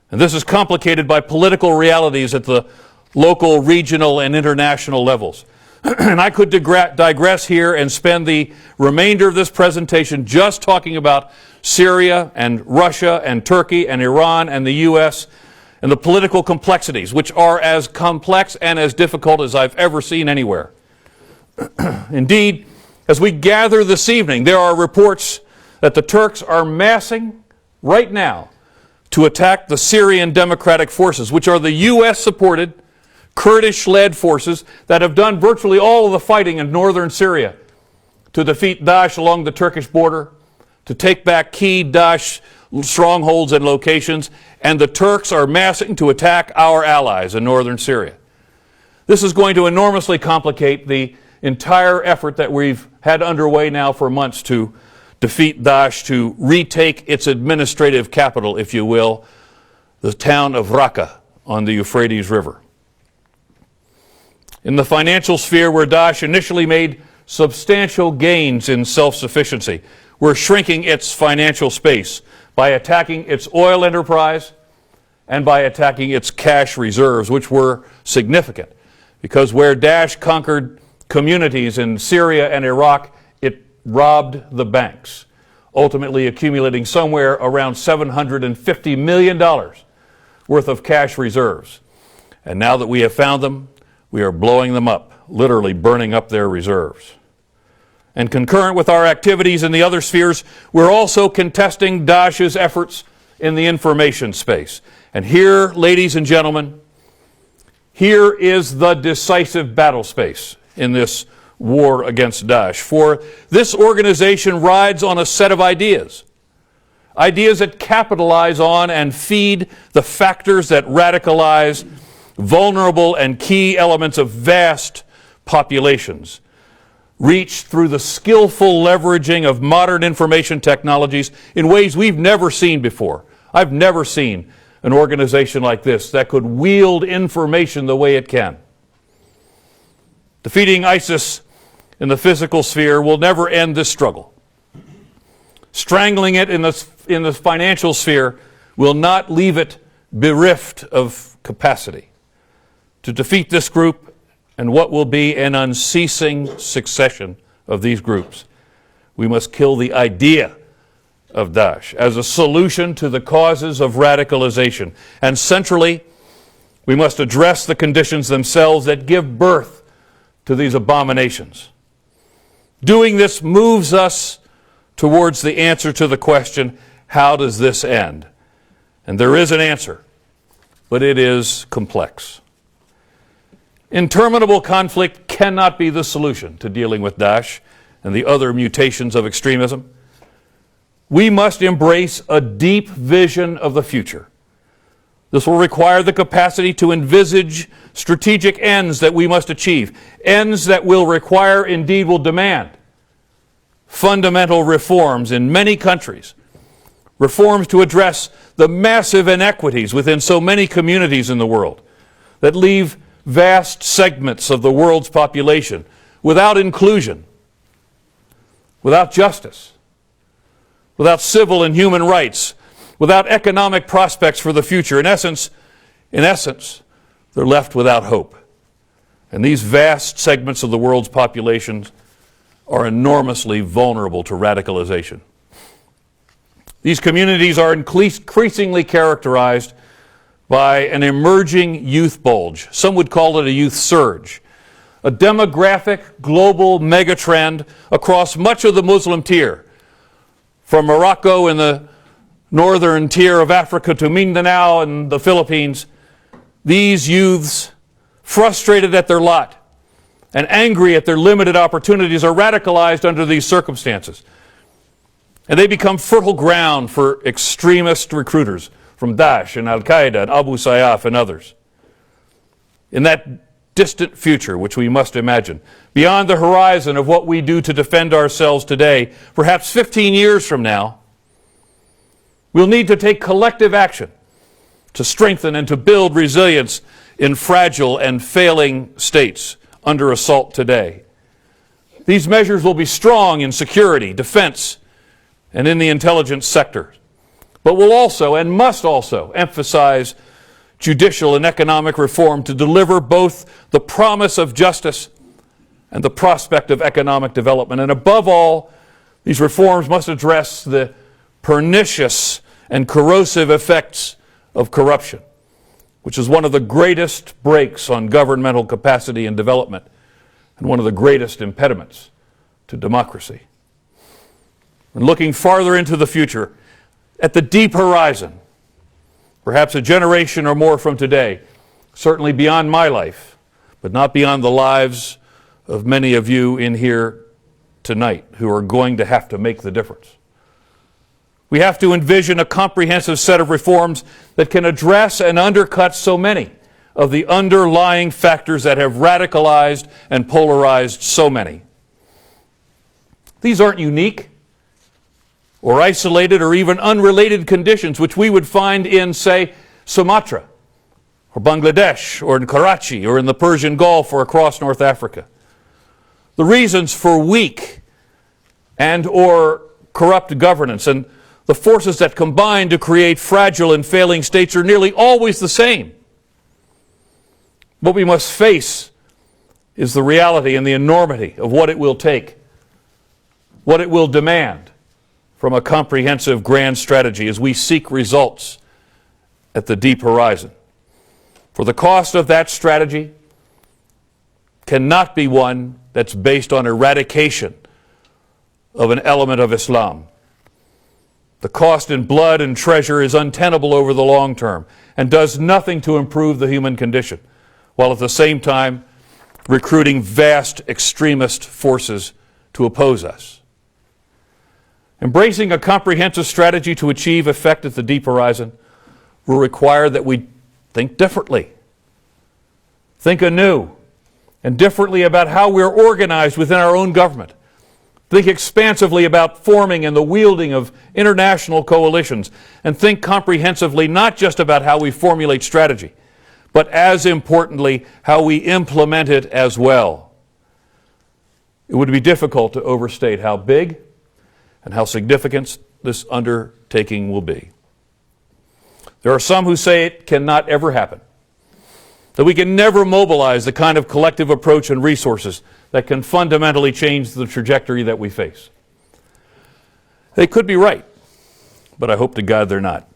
And this is complicated by political realities at the local, regional, and international levels. And I could digress here and spend the remainder of this presentation just talking about Syria and Russia and Turkey and Iran and the U.S., and the political complexities, which are as complex and as difficult as I've ever seen anywhere. Indeed, as we gather this evening, there are reports that the Turks are massing right now to attack the Syrian Democratic Forces, which are the U.S.-supported, Kurdish-led forces that have done virtually all of the fighting in northern Syria to defeat Daesh along the Turkish border, to take back key Daesh strongholds and locations, and the Turks are massing to attack our allies in northern Syria. This is going to enormously complicate the entire effort that we've had underway now for months to defeat Daesh, to retake its administrative capital, if you will, the town of Raqqa on the Euphrates River. In the financial sphere, where Daesh initially made substantial gains in self-sufficiency, we're shrinking its financial space by attacking its oil enterprise and by attacking its cash reserves, which were significant. Because where Daesh conquered communities in Syria and Iraq, it robbed the banks, ultimately accumulating somewhere around $750 million worth of cash reserves. And now that we have found them, we are blowing them up, literally burning up their reserves. And concurrent with our activities in the other spheres, we're also contesting Daesh's efforts in the information space. And here, ladies and gentlemen, here is the decisive battle space in this war against Daesh. For this organization rides on a set of ideas. Ideas that capitalize on and feed the factors that radicalize vulnerable and key elements of vast populations, reach through the skillful leveraging of modern information technologies in ways we've never seen before. I've never seen an organization like this that could wield information the way it can. Defeating ISIS in the physical sphere will never end this struggle. Strangling it in the financial sphere will not leave it bereft of capacity. To defeat this group and what will be an unceasing succession of these groups, we must kill the idea of Daesh as a solution to the causes of radicalization. And centrally, we must address the conditions themselves that give birth to these abominations. Doing this moves us towards the answer to the question, how does this end? And there is an answer, but it is complex. Interminable conflict cannot be the solution to dealing with Daesh and the other mutations of extremism. We must embrace a deep vision of the future, This will require the capacity to envisage strategic ends that we must achieve, ends that will require, indeed will demand, fundamental reforms in many countries, reforms to address the massive inequities within so many communities in the world that leave vast segments of the world's population without inclusion, without justice, without civil and human rights, without economic prospects for the future. In essence, they're left without hope. And these vast segments of the world's populations are enormously vulnerable to radicalization. These communities are increasingly characterized by an emerging youth bulge. Some would call it a youth surge, a demographic global megatrend across much of the Muslim tier, from Morocco in the northern tier of Africa to Mindanao and the Philippines. These youths, frustrated at their lot and angry at their limited opportunities, are radicalized under these circumstances. And they become fertile ground for extremist recruiters from Daesh and Al-Qaeda and Abu Sayyaf and others. In that distant future, which we must imagine, beyond the horizon of what we do to defend ourselves today, perhaps 15 years from now, we'll need to take collective action to strengthen and to build resilience in fragile and failing states under assault today. These measures will be strong in security, defense, and in the intelligence sector, but will also and must also emphasize judicial and economic reform to deliver both the promise of justice and the prospect of economic development. And above all, these reforms must address the pernicious and corrosive effects of corruption, which is one of the greatest brakes on governmental capacity and development and one of the greatest impediments to democracy. And looking farther into the future, at the deep horizon, perhaps a generation or more from today, certainly beyond my life, but not beyond the lives of many of you in here tonight who are going to have to make the difference. We have to envision a comprehensive set of reforms that can address and undercut so many of the underlying factors that have radicalized and polarized so many. These aren't unique or isolated or even unrelated conditions which we would find in, say, Sumatra or Bangladesh or in Karachi or in the Persian Gulf or across North Africa. The reasons for weak and or corrupt governance and the forces that combine to create fragile and failing states are nearly always the same. What we must face is the reality and the enormity of what it will take, what it will demand from a comprehensive grand strategy as we seek results at the deep horizon. For the cost of that strategy cannot be one that's based on eradication of an element of Islam. The cost in blood and treasure is untenable over the long term and does nothing to improve the human condition, while at the same time recruiting vast extremist forces to oppose us. Embracing a comprehensive strategy to achieve effect at the deep horizon will require that we think differently, think anew, and differently about how we're organized within our own government. Think expansively about forming and the wielding of international coalitions, and think comprehensively not just about how we formulate strategy, but as importantly, how we implement it as well. It would be difficult to overstate how big and how significant this undertaking will be. There are some who say it cannot ever happen, that we can never mobilize the kind of collective approach and resources that can fundamentally change the trajectory that we face. They could be right, but I hope to God they're not.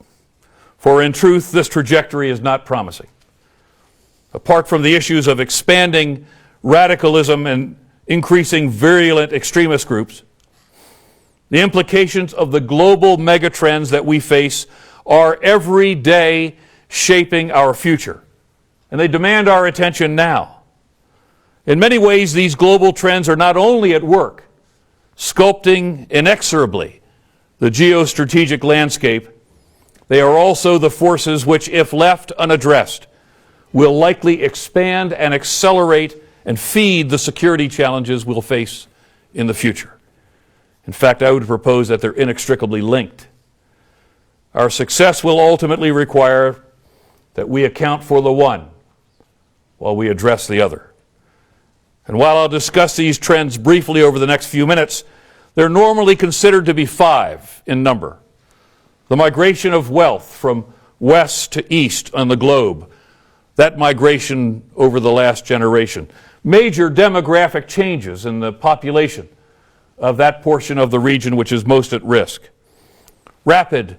For in truth, this trajectory is not promising. Apart from the issues of expanding radicalism and increasing virulent extremist groups, the implications of the global megatrends that we face are every day shaping our future, and they demand our attention now. In many ways, these global trends are not only at work, sculpting inexorably the geostrategic landscape, they are also the forces which, if left unaddressed, will likely expand and accelerate and feed the security challenges we'll face in the future. In fact, I would propose that they're inextricably linked. Our success will ultimately require that we account for the one while we address the other. And while I'll discuss these trends briefly over the next few minutes, they're normally considered to be 5 in number. The migration of wealth from west to east on the globe, that migration over the last generation. Major demographic changes in the population of that portion of the region which is most at risk. Rapid,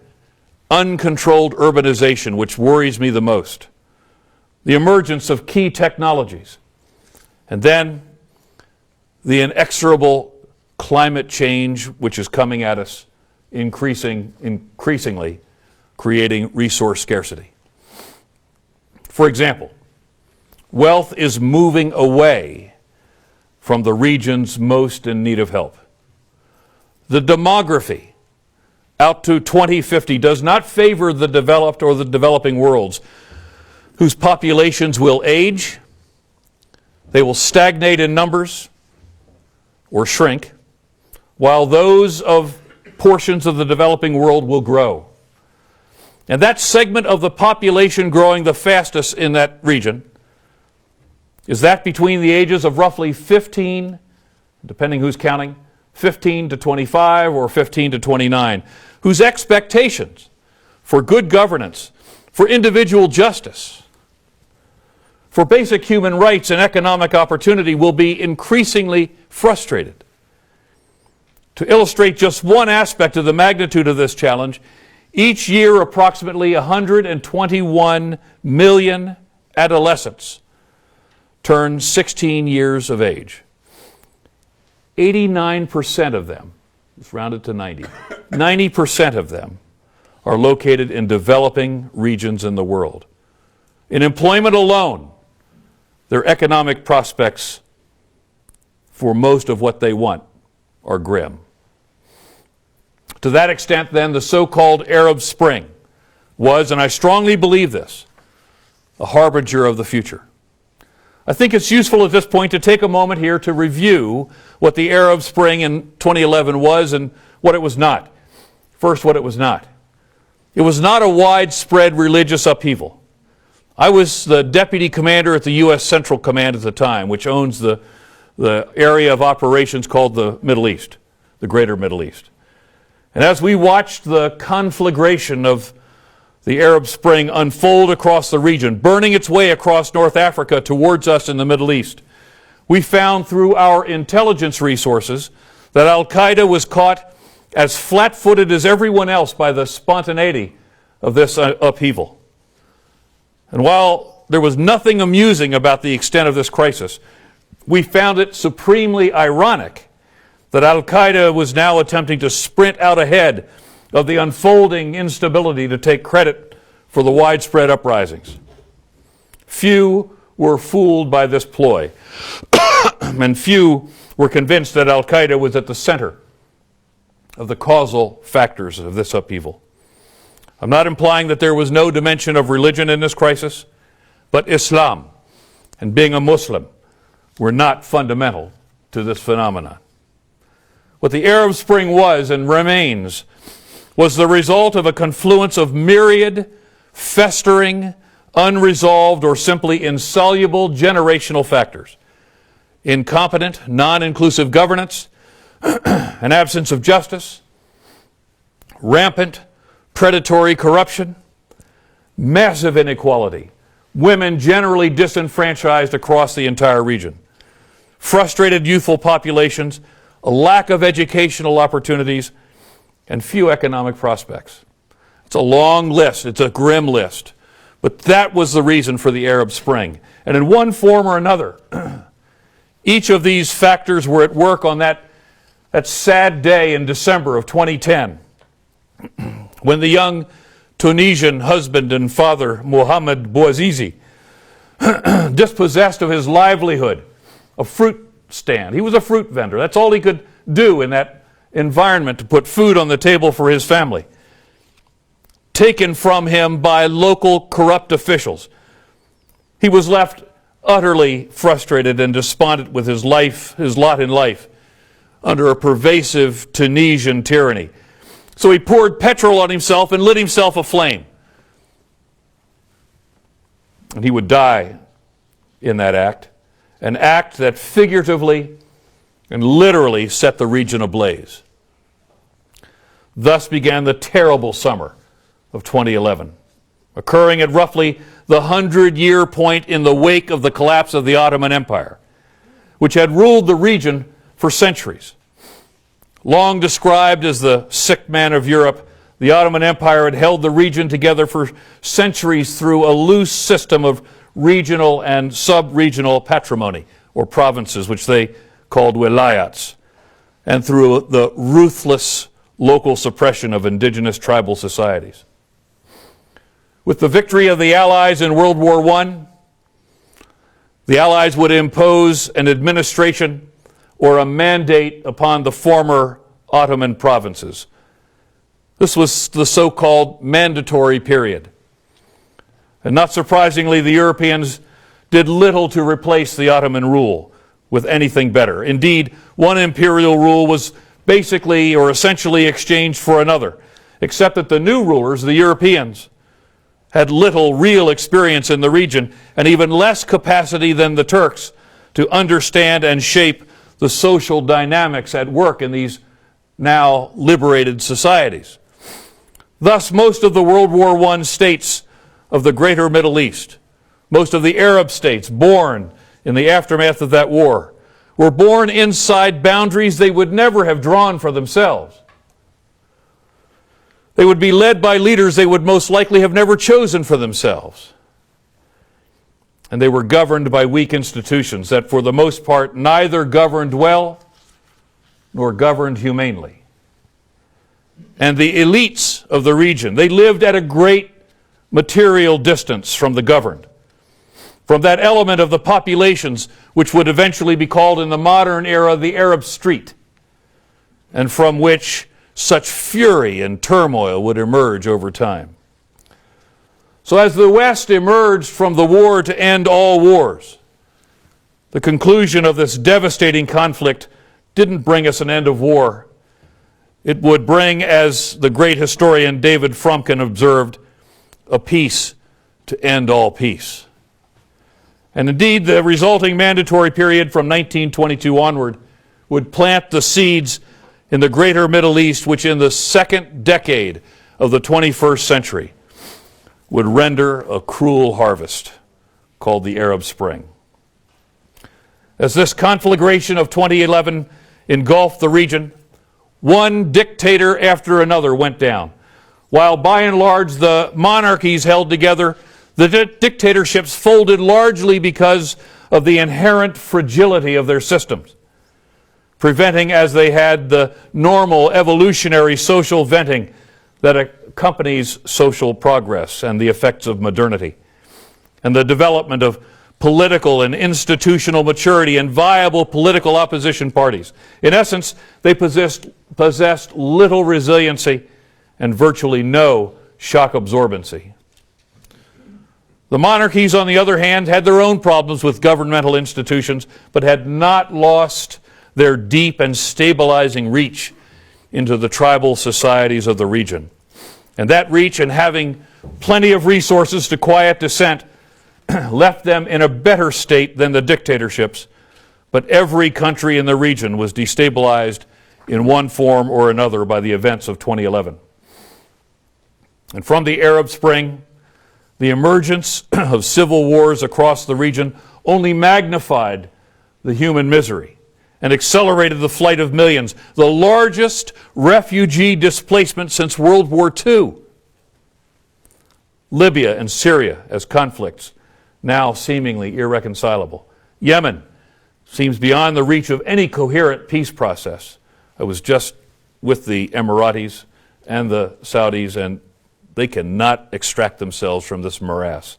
uncontrolled urbanization, which worries me the most. The emergence of key technologies. And then the inexorable climate change which is coming at us increasingly, creating resource scarcity. For example, wealth is moving away from the regions most in need of help. The demography out to 2050 does not favor the developed or the developing worlds, whose populations will age, they will stagnate in numbers or shrink, while those of portions of the developing world will grow. And that segment of the population growing the fastest in that region is that between the ages of roughly 15, depending who's counting, 15 to 25 or 15 to 29, whose expectations for good governance, for individual justice, for basic human rights and economic opportunity will be increasingly frustrated. To illustrate just one aspect of the magnitude of this challenge, each year approximately 121 million adolescents turn 16 years of age. 89% of them, let's round it to 90% of them are located in developing regions in the world. In employment alone, their economic prospects for most of what they want are grim. To that extent, then, the so-called Arab Spring was, and I strongly believe this, a harbinger of the future. I think it's useful at this point to take a moment here to review what the Arab Spring in 2011 was and what it was not. First, what it was not. It was not a widespread religious upheaval. I was the deputy commander at the U.S. Central Command at the time, which owns the area of operations called the Middle East, the Greater Middle East. And as we watched the conflagration of the Arab Spring unfold across the region, burning its way across North Africa towards us in the Middle East, we found through our intelligence resources that Al-Qaeda was caught as flat-footed as everyone else by the spontaneity of this upheaval. And while there was nothing amusing about the extent of this crisis, we found it supremely ironic that Al-Qaeda was now attempting to sprint out ahead of the unfolding instability to take credit for the widespread uprisings. Few were fooled by this ploy, and few were convinced that Al-Qaeda was at the center of the causal factors of this upheaval. I'm not implying that there was no dimension of religion in this crisis, but Islam and being a Muslim were not fundamental to this phenomenon. What the Arab Spring was and remains was the result of a confluence of myriad, festering, unresolved, or simply insoluble generational factors. Incompetent, non-inclusive governance, an absence of justice, rampant, predatory corruption, massive inequality, women generally disenfranchised across the entire region, frustrated youthful populations, a lack of educational opportunities, and few economic prospects. It's a long list. It's a grim list. But that was the reason for the Arab Spring. And in one form or another, each of these factors were at work on that sad day in December of 2010 when the young Tunisian husband and father, Mohamed Bouazizi, dispossessed of his livelihood, a fruit stand. He was a fruit vendor. That's all he could do in that environment to put food on the table for his family. taken from him by local corrupt officials. He was left utterly frustrated and despondent with his lot in life, under a pervasive Tunisian tyranny. So he poured petrol on himself and lit himself aflame. And he would die in that act, an act that figuratively and literally set the region ablaze. Thus began the terrible summer of 2011, occurring at roughly the 100-year point in the wake of the collapse of the Ottoman Empire, which had ruled the region for centuries. Long described as the sick man of Europe, the Ottoman Empire had held the region together for centuries through a loose system of regional and sub-regional patrimony, or provinces, which they called wilayats, and through the ruthless local suppression of indigenous tribal societies. With the victory of the Allies in World War I, the Allies would impose an administration or a mandate upon the former Ottoman provinces. This was the so-called mandatory period. And not surprisingly, the Europeans did little to replace the Ottoman rule with anything better. Indeed, one imperial rule was basically or essentially exchanged for another, except that the new rulers, the Europeans, had little real experience in the region and even less capacity than the Turks to understand and shape the social dynamics at work in these now liberated societies. Thus, most of the World War I states of the greater Middle East, most of the Arab states born in the aftermath of that war, were born inside boundaries they would never have drawn for themselves. They would be led by leaders they would most likely have never chosen for themselves. And they were governed by weak institutions that, for the most part, neither governed well nor governed humanely. And the elites of the region, they lived at a great material distance from the governed, from that element of the populations which would eventually be called in the modern era the Arab street, and from which such fury and turmoil would emerge over time. So as the West emerged from the war to end all wars, the conclusion of this devastating conflict didn't bring us an end of war. It would bring, as the great historian David Fromkin observed, a peace to end all peace. And indeed, the resulting mandatory period from 1922 onward would plant the seeds in the greater Middle East, which in the second decade of the 21st century would render a cruel harvest called the Arab Spring. As this conflagration of 2011 engulfed the region, one dictator after another went down. While by and large the monarchies held together, the dictatorships folded largely because of the inherent fragility of their systems, preventing, as they had, the normal evolutionary social venting that accompanies social progress and the effects of modernity, and the development of political and institutional maturity and viable political opposition parties. In essence, they possessed little resiliency and virtually no shock absorbency. The monarchies, on the other hand, had their own problems with governmental institutions, but had not lost their deep and stabilizing reach into the tribal societies of the region. And that reach, and having plenty of resources to quiet dissent, left them in a better state than the dictatorships, but every country in the region was destabilized in one form or another by the events of 2011. And from the Arab Spring, the emergence of civil wars across the region only magnified the human misery and accelerated the flight of millions, the largest refugee displacement since World War II. Libya and Syria as conflicts, now seemingly irreconcilable. Yemen seems beyond the reach of any coherent peace process. I was just with the Emiratis and the Saudis, and they cannot extract themselves from this morass.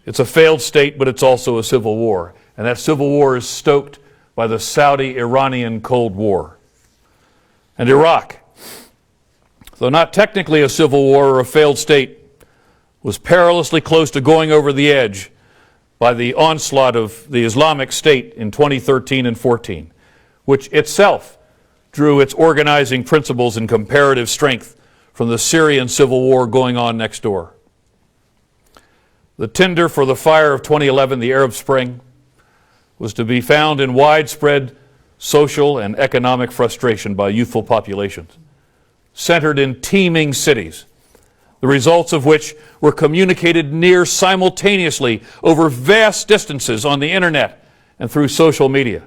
It's a failed state, but it's also a civil war. And that civil war is stoked by the Saudi-Iranian Cold War. And Iraq, though not technically a civil war or a failed state, was perilously close to going over the edge by the onslaught of the Islamic State in 2013 and 14, which itself drew its organizing principles and comparative strength from the Syrian civil war going on next door. The tinder for the fire of 2011, the Arab Spring, was to be found in widespread social and economic frustration by youthful populations, centered in teeming cities, the results of which were communicated near simultaneously over vast distances on the internet and through social media.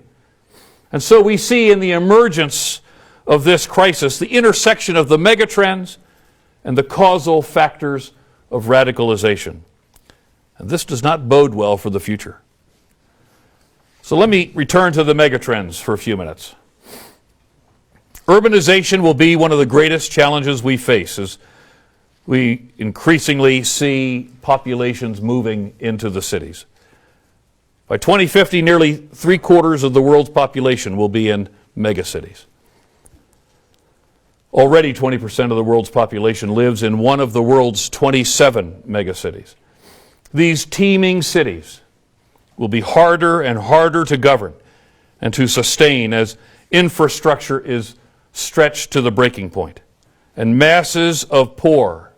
And so we see in the emergence of this crisis the intersection of the megatrends and the causal factors of radicalization. And this does not bode well for the future. So let me return to the megatrends for a few minutes. Urbanization will be one of the greatest challenges we face as we increasingly see populations moving into the cities. By 2050, nearly 3/4 of the world's population will be in megacities. Already 20% of the world's population lives in one of the world's 27 megacities. These teeming cities will be harder and harder to govern and to sustain as infrastructure is stretched to the breaking point, and masses of poor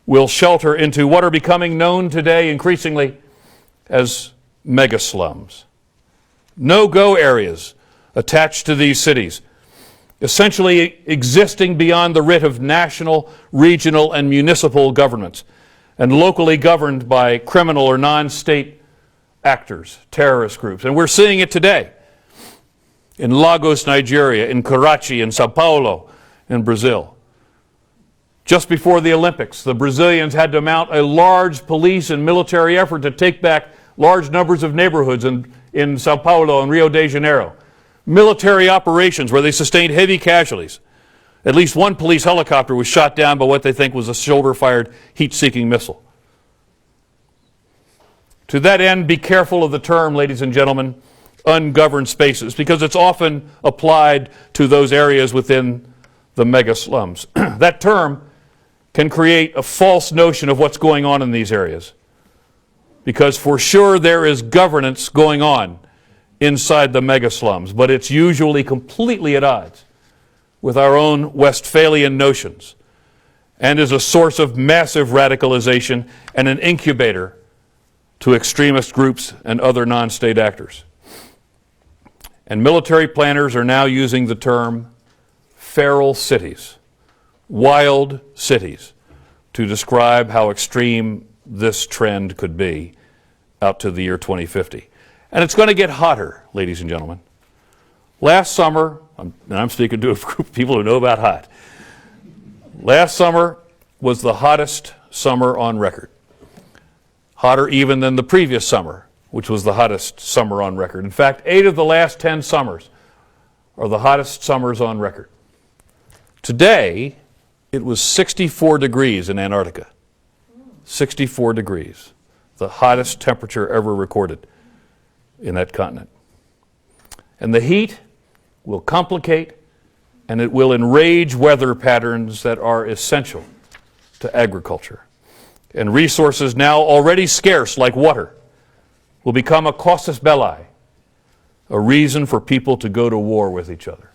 will shelter into what are becoming known today increasingly as mega slums. No-go areas attached to these cities, essentially existing beyond the writ of national, regional, and municipal governments, and locally governed by criminal or non-state actors, terrorist groups. And we're seeing it today in Lagos, Nigeria, in Karachi, in Sao Paulo, in Brazil. Just before the Olympics, the Brazilians had to mount a large police and military effort to take back large numbers of neighborhoods in Sao Paulo and Rio de Janeiro. Military operations where they sustained heavy casualties. At least one police helicopter was shot down by what they think was a shoulder-fired heat-seeking missile. To that end, be careful of the term, ladies and gentlemen, ungoverned spaces, because it's often applied to those areas within the mega slums. That term can create a false notion of what's going on in these areas, because for sure there is governance going on inside the mega slums, but it's usually completely at odds with our own Westphalian notions and is a source of massive radicalization and an incubator to extremist groups and other non-state actors. And military planners are now using the term feral cities, wild cities, to describe how extreme this trend could be out to the year 2050. And it's going to get hotter, ladies and gentlemen. Last summer, and I'm speaking to a group of people who know about hot. Last summer was the hottest summer on record. Hotter even than the previous summer, which was the hottest summer on record. In fact, 8 of the last 10 summers are the hottest summers on record. Today, it was 64 degrees in Antarctica. 64 degrees, the hottest temperature ever recorded in that continent. And the heat will complicate and it will enrage weather patterns that are essential to agriculture. And resources now already scarce, like water, will become a casus belli, a reason for people to go to war with each other.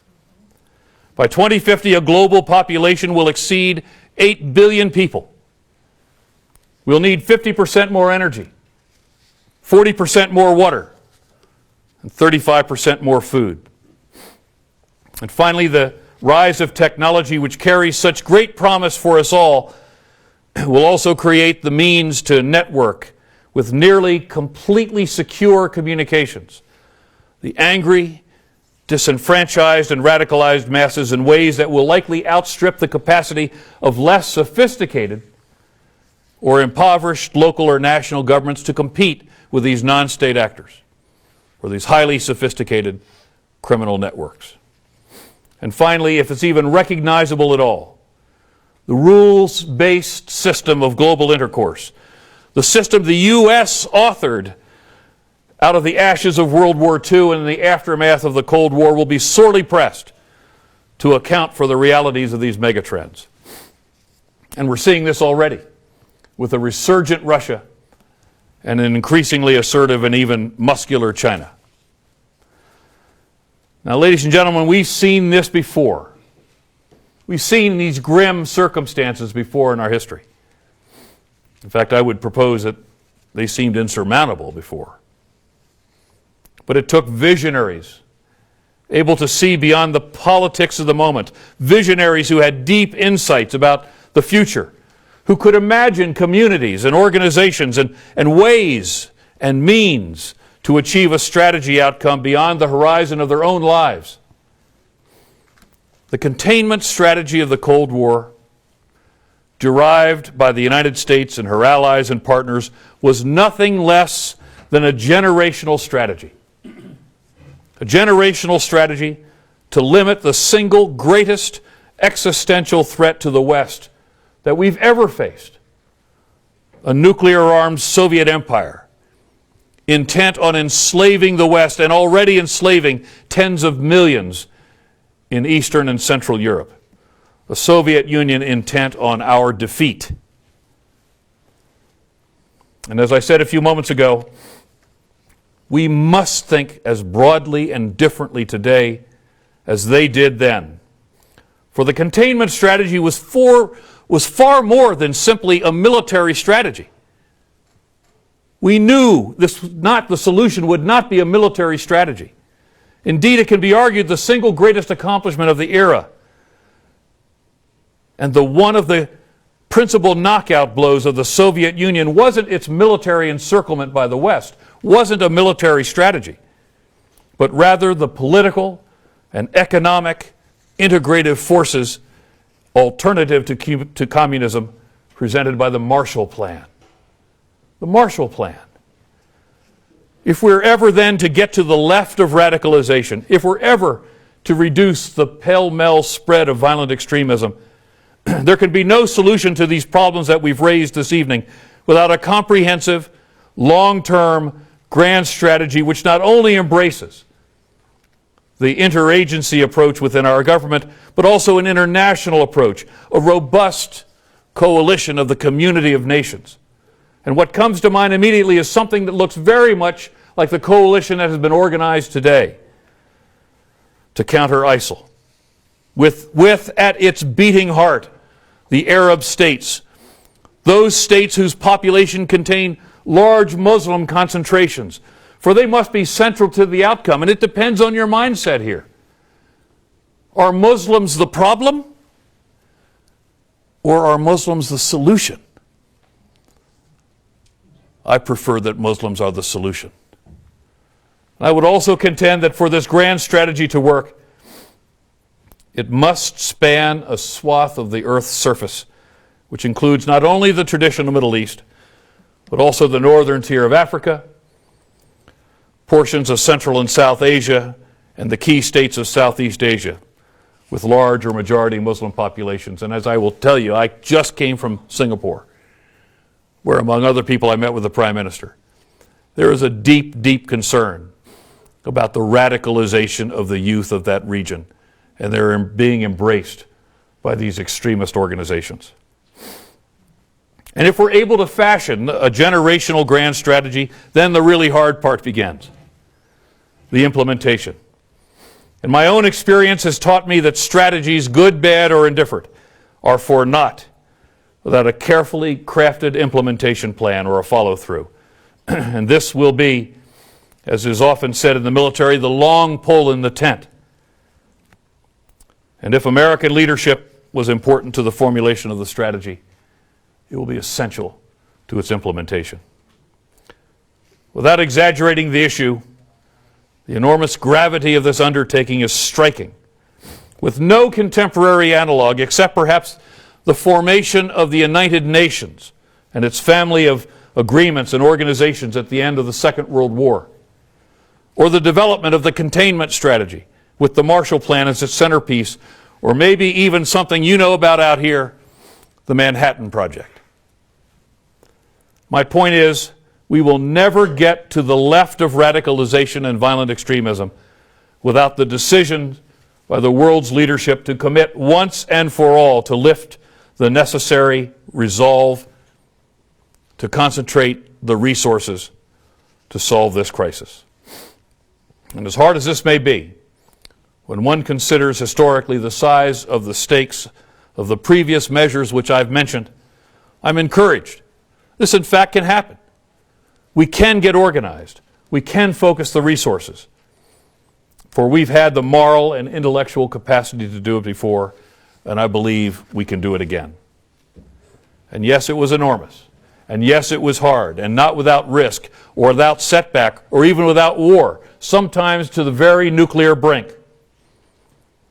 By 2050, a global population will exceed 8 billion people. We'll need 50% more energy, 40% more water, and 35% more food. And finally, the rise of technology, which carries such great promise for us all, will also create the means to network with nearly completely secure communications. The angry, disenfranchised, and radicalized masses in ways that will likely outstrip the capacity of less sophisticated or impoverished local or national governments to compete with these non-state actors or these highly sophisticated criminal networks. And finally, if it's even recognizable at all, the rules-based system of global intercourse, the system the U.S. authored out of the ashes of World War II and in the aftermath of the Cold War, will be sorely pressed to account for the realities of these megatrends. And we're seeing this already with a resurgent Russia and an increasingly assertive and even muscular China. Now, ladies and gentlemen, we've seen this before. We've seen these grim circumstances before in our history. In fact, I would propose that they seemed insurmountable before. But it took visionaries able to see beyond the politics of the moment, visionaries who had deep insights about the future, who could imagine communities and organizations and ways and means to achieve a strategy outcome beyond the horizon of their own lives. The containment strategy of the Cold War, derived by the United States and her allies and partners, was nothing less than a generational strategy. A generational strategy to limit the single greatest existential threat to the West that we've ever faced. A nuclear-armed Soviet empire intent on enslaving the West and already enslaving tens of millions in Eastern and Central Europe. The Soviet Union intent on our defeat. And as I said a few moments ago, we must think as broadly and differently today as they did then. For the containment strategy was far more than simply a military strategy. We knew the solution would not be a military strategy. Indeed, it can be argued the single greatest accomplishment of the era and one of the principal knockout blows of the Soviet Union wasn't its military encirclement by the West, wasn't a military strategy, but rather the political and economic integrative forces alternative to communism presented by the Marshall Plan. The Marshall Plan. If we're ever then to get to the left of radicalization, if we're ever to reduce the pell-mell spread of violent extremism, there can be no solution to these problems that we've raised this evening without a comprehensive, long-term, grand strategy which not only embraces the interagency approach within our government, but also an international approach, a robust coalition of the community of nations. And what comes to mind immediately is something that looks very much like the coalition that has been organized today to counter ISIL. With at its beating heart the Arab states, those states whose population contain large Muslim concentrations, for they must be central to the outcome, and it depends on your mindset here. Are Muslims the problem, or are Muslims the solution? I prefer that Muslims are the solution. I would also contend that for this grand strategy to work, it must span a swath of the Earth's surface, which includes not only the traditional Middle East, but also the northern tier of Africa, portions of Central and South Asia, and the key states of Southeast Asia, with large or majority Muslim populations. And as I will tell you, I just came from Singapore, where among other people I met with the Prime Minister. There is a deep, deep concern about the radicalization of the youth of that region, and they're being embraced by these extremist organizations. And if we're able to fashion a generational grand strategy, then the really hard part begins, the implementation. And my own experience has taught me that strategies, good, bad, or indifferent, are for naught without a carefully crafted implementation plan or a follow-through. And this will be, as is often said in the military, the long pole in the tent. And if American leadership was important to the formulation of the strategy, it will be essential to its implementation. Without exaggerating the issue, the enormous gravity of this undertaking is striking, with no contemporary analog except perhaps the formation of the United Nations and its family of agreements and organizations at the end of the Second World War, or the development of the containment strategy with the Marshall Plan as its centerpiece, or maybe even something you know about out here, the Manhattan Project. My point is, we will never get to the left of radicalization and violent extremism without the decision by the world's leadership to commit once and for all to lift the necessary resolve to concentrate the resources to solve this crisis. And as hard as this may be, when one considers historically the size of the stakes of the previous measures which I've mentioned, I'm encouraged. This, in fact, can happen. We can get organized. We can focus the resources. For we've had the moral and intellectual capacity to do it before, and I believe we can do it again. And yes, it was enormous. And yes, it was hard, and not without risk, or without setback, or even without war, sometimes to the very nuclear brink.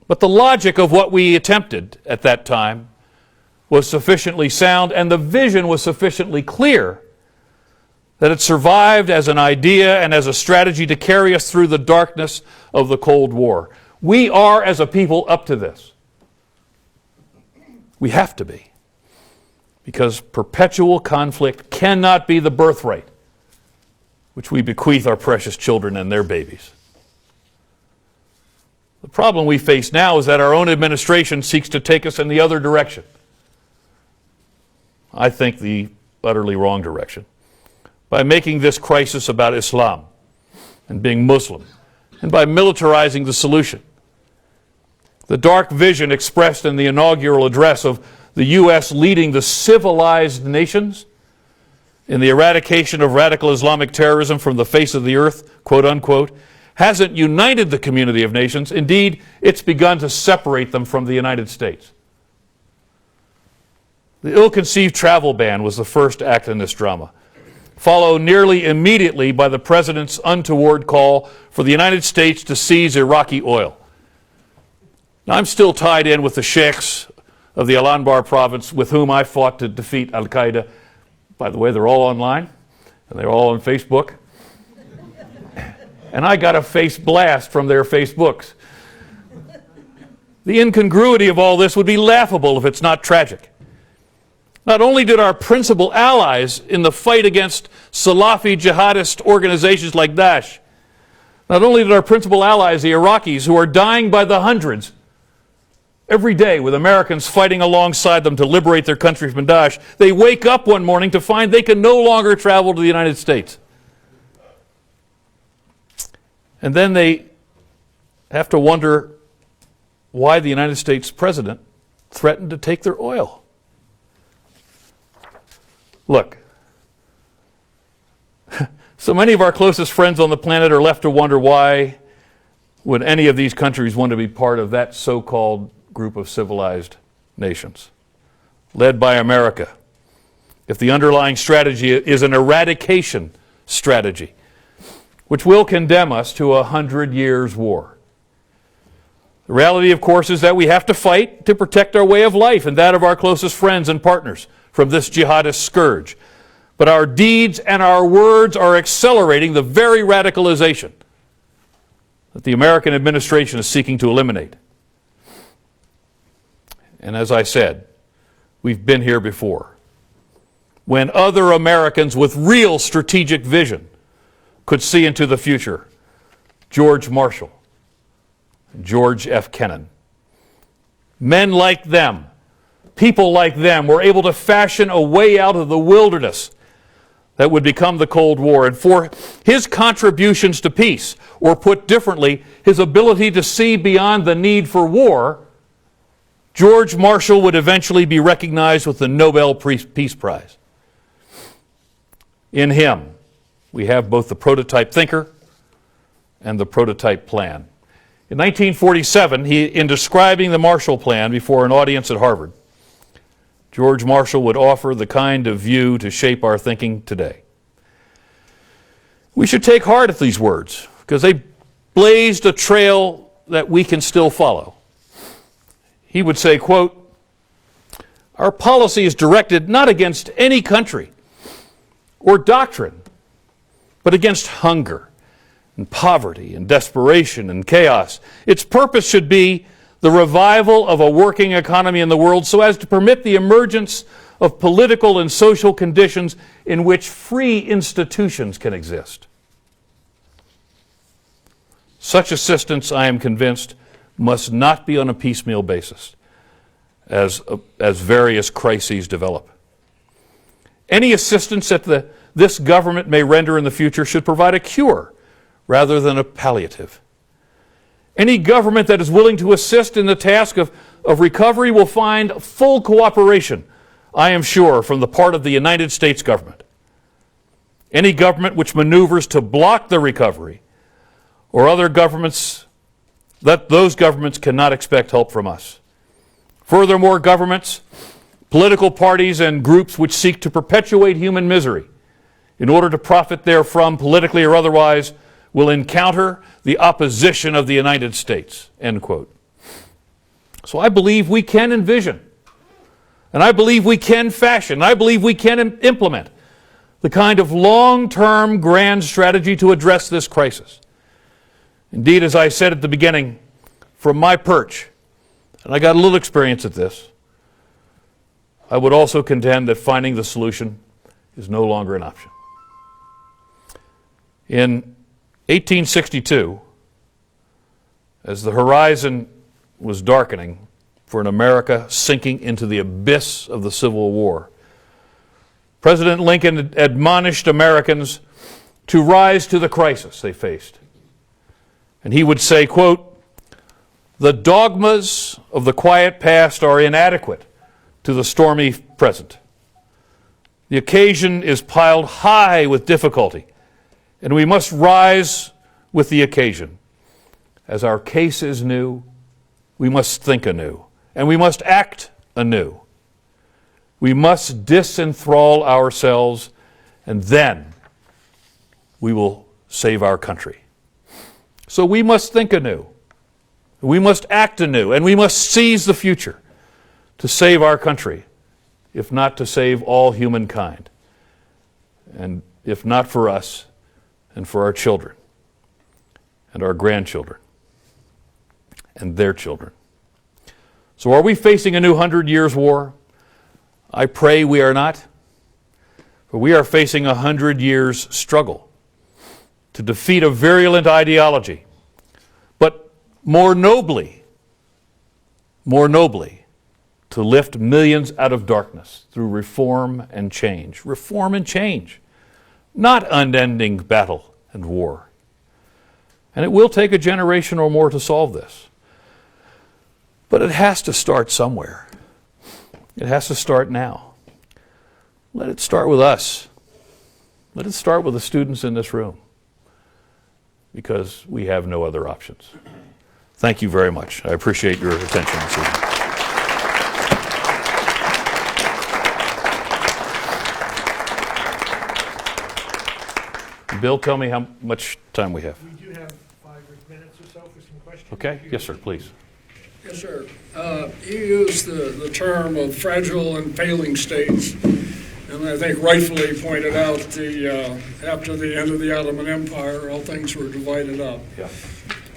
But the logic of what we attempted at that time was sufficiently sound, and the vision was sufficiently clear that it survived as an idea and as a strategy to carry us through the darkness of the Cold War. We are, as a people, up to this. We have to be. Because perpetual conflict cannot be the birthright which we bequeath our precious children and their babies. The problem we face now is that our own administration seeks to take us in the other direction. I think the utterly wrong direction, by making this crisis about Islam and being Muslim, and by militarizing the solution. The dark vision expressed in the inaugural address of the U.S. leading the civilized nations in the eradication of radical Islamic terrorism from the face of the earth, quote unquote, hasn't united the community of nations. Indeed, it's begun to separate them from the United States. The ill-conceived travel ban was the first act in this drama, followed nearly immediately by the President's untoward call for the United States to seize Iraqi oil. Now, I'm still tied in with the sheikhs of the Al-Anbar province with whom I fought to defeat Al-Qaeda. By the way, they're all online, and they're all on Facebook. And I got a face blast from their Facebooks. The incongruity of all this would be laughable if it's not tragic. Not only did our principal allies in the fight against Salafi jihadist organizations like Daesh, not only did our principal allies, the Iraqis, who are dying by the hundreds every day with Americans fighting alongside them to liberate their country from Daesh, they wake up one morning to find they can no longer travel to the United States. And then they have to wonder why the United States president threatened to take their oil. Look, so many of our closest friends on the planet are left to wonder why would any of these countries want to be part of that so-called group of civilized nations, led by America, if the underlying strategy is an eradication strategy, which will condemn us to 100 years' war. The reality, of course, is that we have to fight to protect our way of life and that of our closest friends and partners from this jihadist scourge. But our deeds and our words are accelerating the very radicalization that the American administration is seeking to eliminate. And as I said, we've been here before. When other Americans with real strategic vision could see into the future, George Marshall, George F. Kennan. Men like them, people like them, were able to fashion a way out of the wilderness that would become the Cold War. And for his contributions to peace, or put differently, his ability to see beyond the need for war, George Marshall would eventually be recognized with the Nobel Peace Prize. In him, we have both the prototype thinker and the prototype plan. In 1947, in describing the Marshall Plan before an audience at Harvard, George Marshall would offer the kind of view to shape our thinking today. We should take heart at these words, because they blazed a trail that we can still follow. He would say, quote, "Our policy is directed not against any country or doctrine, but against hunger and poverty and desperation and chaos. Its purpose should be the revival of a working economy in the world so as to permit the emergence of political and social conditions in which free institutions can exist. Such assistance, I am convinced, must not be on a piecemeal basis, as various crises develop. Any assistance that this government may render in the future should provide a cure rather than a palliative. Any government that is willing to assist in the task of recovery will find full cooperation, I am sure, from the part of the United States government. Any government which maneuvers to block the recovery or other governments, those governments cannot expect help from us. Furthermore, governments, political parties, and groups which seek to perpetuate human misery in order to profit therefrom, politically or otherwise, will encounter the opposition of the United States, end quote. So I believe we can envision, and I believe we can fashion, and I believe we can implement the kind of long-term grand strategy to address this crisis. Indeed, as I said at the beginning, from my perch, and I got a little experience at this, I would also contend that finding the solution is no longer an option. In 1862, as the horizon was darkening for an America sinking into the abyss of the Civil War, President Lincoln admonished Americans to rise to the crisis they faced. And he would say, quote, "The dogmas of the quiet past are inadequate to the stormy present. The occasion is piled high with difficulty, and we must rise with the occasion. As our case is new, we must think anew, and we must act anew. We must disenthrall ourselves, and then we will save our country. So we must think anew, we must act anew, and we must seize the future to save our country, if not to save all humankind, and if not for us, and for our children, and our grandchildren, and their children." So are we facing a new 100 Years' War? I pray we are not, for we are facing a 100 years struggle to defeat a virulent ideology, but more nobly, to lift millions out of darkness through reform and change. Reform and change, not unending battle and war. And it will take a generation or more to solve this. But it has to start somewhere. It has to start now. Let it start with us. Let it start with the students in this room, because we have no other options. Thank you very much. I appreciate your attention this evening. Bill, tell me how much time we have. We do have 5 minutes or so for some questions. Okay. Yes, sir, please. Yes, sir. You used the term of fragile and failing states, and I think rightfully pointed out after the end of the Ottoman Empire, all things were divided up. Yeah.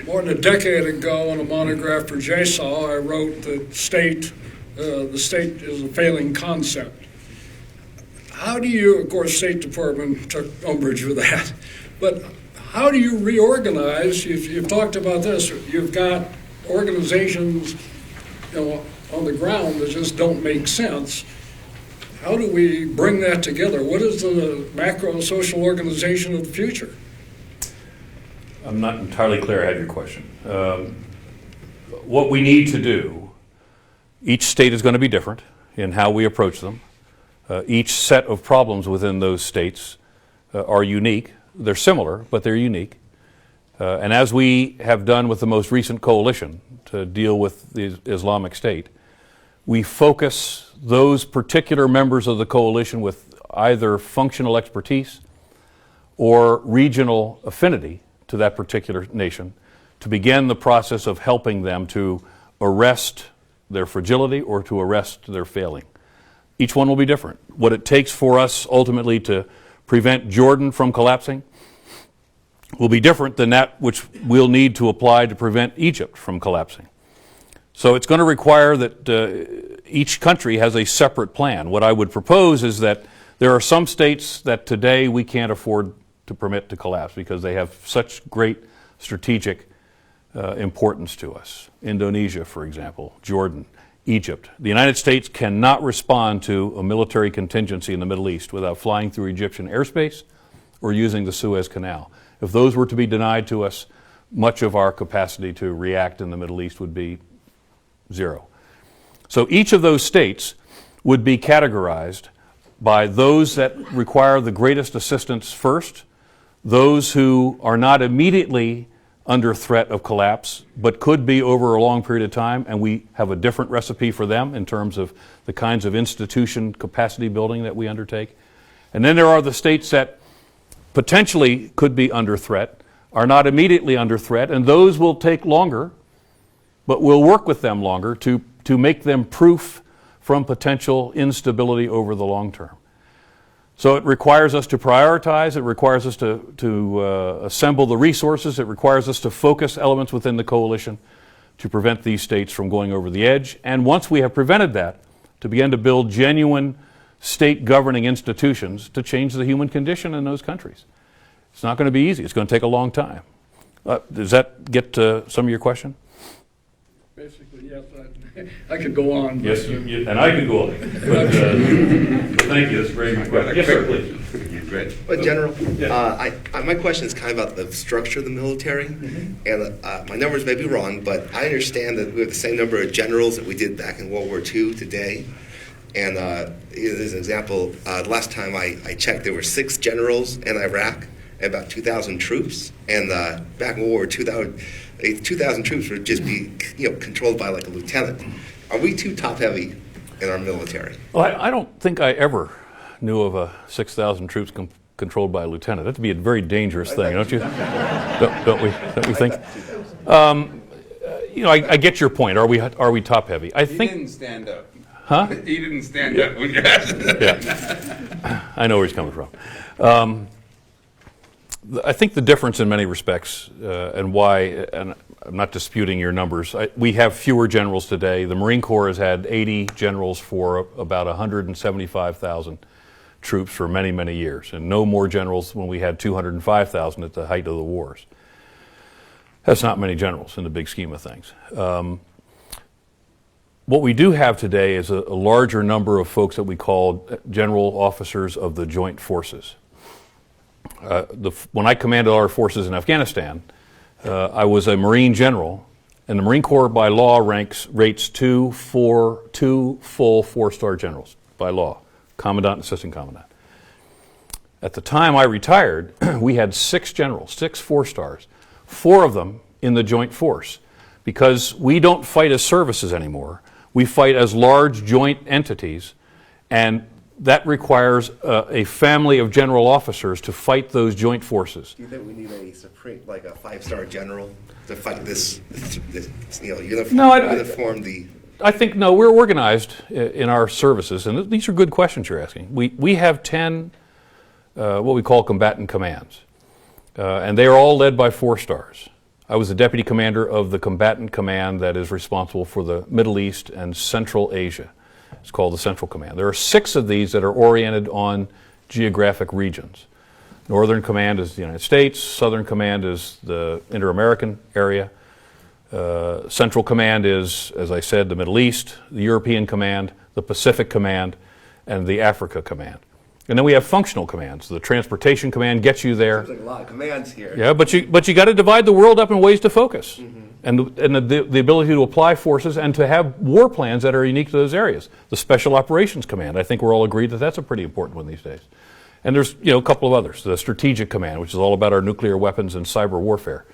More than a decade ago, in a monograph for JSAW, I wrote that the state is a failing concept. How do you, of course, State Department took umbrage with that, but how do you reorganize? You've talked about this. You've got organizations, on the ground that just don't make sense. How do we bring that together? What is the macro social organization of the future? I'm not entirely clear I had your question. What we need to do, each state is going to be different in how we approach them. Each set of problems within those states are unique. They're similar, but they're unique. And as we have done with the most recent coalition to deal with the Islamic State, we focus those particular members of the coalition with either functional expertise or regional affinity to that particular nation to begin the process of helping them to arrest their fragility or to arrest their failing. Each one will be different. What it takes for us ultimately to prevent Jordan from collapsing will be different than that which we'll need to apply to prevent Egypt from collapsing. So it's going to require that each country has a separate plan. What I would propose is that there are some states that today we can't afford to permit to collapse because they have such great strategic importance to us. Indonesia, for example, Jordan, Egypt. The United States cannot respond to a military contingency in the Middle East without flying through Egyptian airspace or using the Suez Canal. If those were to be denied to us, much of our capacity to react in the Middle East would be zero. So each of those states would be categorized by those that require the greatest assistance first, those who are not immediately under threat of collapse, but could be over a long period of time, and we have a different recipe for them in terms of the kinds of institution capacity building that we undertake. And then there are the states that potentially could be under threat, are not immediately under threat, and those will take longer, but we'll work with them longer to make them proof from potential instability over the long term. So it requires us to prioritize, it requires us to assemble the resources, it requires us to focus elements within the coalition to prevent these states from going over the edge. And once we have prevented that, to begin to build genuine state governing institutions to change the human condition in those countries. It's not going to be easy. It's going to take a long time. Does that get to some of your question? Basically, yes. I could go on. Yes, and I could go on. But thank you. That's a very good question. Yes, sir, please. Great. But General, my question is kind of about the structure of the military. And my numbers may be wrong, but I understand that we have the same number of generals that we did back in World War II today. And as an example, the last time I checked, there were 6 generals in Iraq and about 2,000 troops. And back in World War II, 2,000 troops would just be controlled by like a lieutenant. Are we too top-heavy in our military? Well, I don't think I ever knew of a 6,000 troops controlled by a lieutenant. That'd be a very dangerous thing, don't you? don't we think? I get your point. Are we top-heavy? I think. He didn't stand up. Huh? He didn't stand up when you asked him. Yeah, I know where he's coming from. I think the difference in many respects and why, and I'm not disputing your numbers, we have fewer generals today. The Marine Corps has had 80 generals for about 175,000 troops for many, many years, and no more generals when we had 205,000 at the height of the wars. That's not many generals in the big scheme of things. What we do have today is a larger number of folks that we call general officers of the joint forces. When I commanded our forces in Afghanistan, I was a Marine general, and the Marine Corps by law rates two full 4-star generals by law, commandant and assistant commandant. At the time I retired, we had 6 generals, 6 4-stars, 4 of them in the joint force, because we don't fight as services anymore. We fight as large joint entities, and that requires a family of general officers to fight those joint forces. Do you think we need a supreme, like a 5-star general to fight this uniform the... I think, no, we're organized in our services, and these are good questions you're asking. We have 10 what we call combatant commands, and they are all led by 4-stars. I was the deputy commander of the combatant command that is responsible for the Middle East and Central Asia. It's called the Central Command. There are 6 of these that are oriented on geographic regions. Northern Command is the United States, Southern Command is the Inter-American area, Central Command is, as I said, the Middle East, the European Command, the Pacific Command, and the Africa Command. And then we have functional commands. The Transportation Command gets you there. There's like a lot of commands here. Yeah, but you got to divide the world up in ways to focus. And the ability to apply forces and to have war plans that are unique to those areas. The Special Operations Command, I think we're all agreed that that's a pretty important one these days. And there's a couple of others. The Strategic Command, which is all about our nuclear weapons and cyber warfare.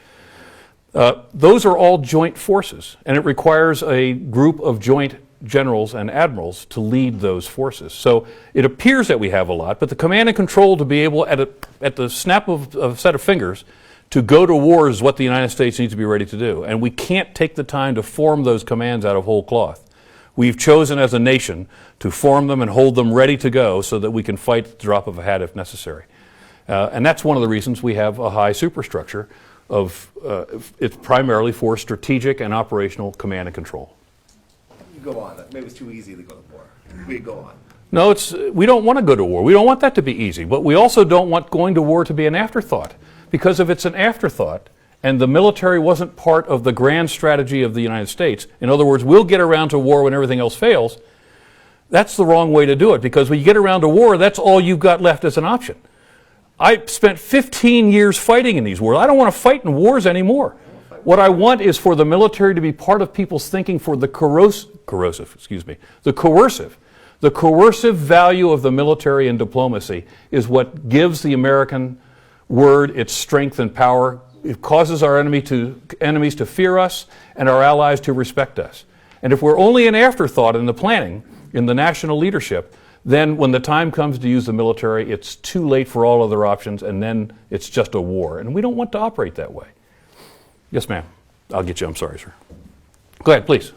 Those are all joint forces, and it requires a group of joint generals and admirals to lead those forces. So it appears that we have a lot, but the command and control to be able, at the snap of a set of fingers, to go to war is what the United States needs to be ready to do. And we can't take the time to form those commands out of whole cloth. We've chosen as a nation to form them and hold them ready to go so that we can fight at the drop of a hat if necessary. And that's one of the reasons we have a high superstructure of, it's primarily for strategic and operational command and control. You go on. Maybe it's too easy to go to war. We go on. No, we don't want to go to war. We don't want that to be easy, but we also don't want going to war to be an afterthought. Because if it's an afterthought and the military wasn't part of the grand strategy of the United States, in other words, we'll get around to war when everything else fails, that's the wrong way to do it, because when you get around to war, that's all you've got left as an option. I spent 15 years fighting in these wars. I don't want to fight in wars anymore. What I want is for the military to be part of people's thinking for the coercive value of the military and diplomacy is what gives the American word its strength and power. It causes our enemies to fear us and our allies to respect us. And if we're only an afterthought in the planning, in the national leadership, then when the time comes to use the military, it's too late for all other options, and then it's just a war. And we don't want to operate that way. Yes, ma'am. I'll get you. I'm sorry, sir. Go ahead, please.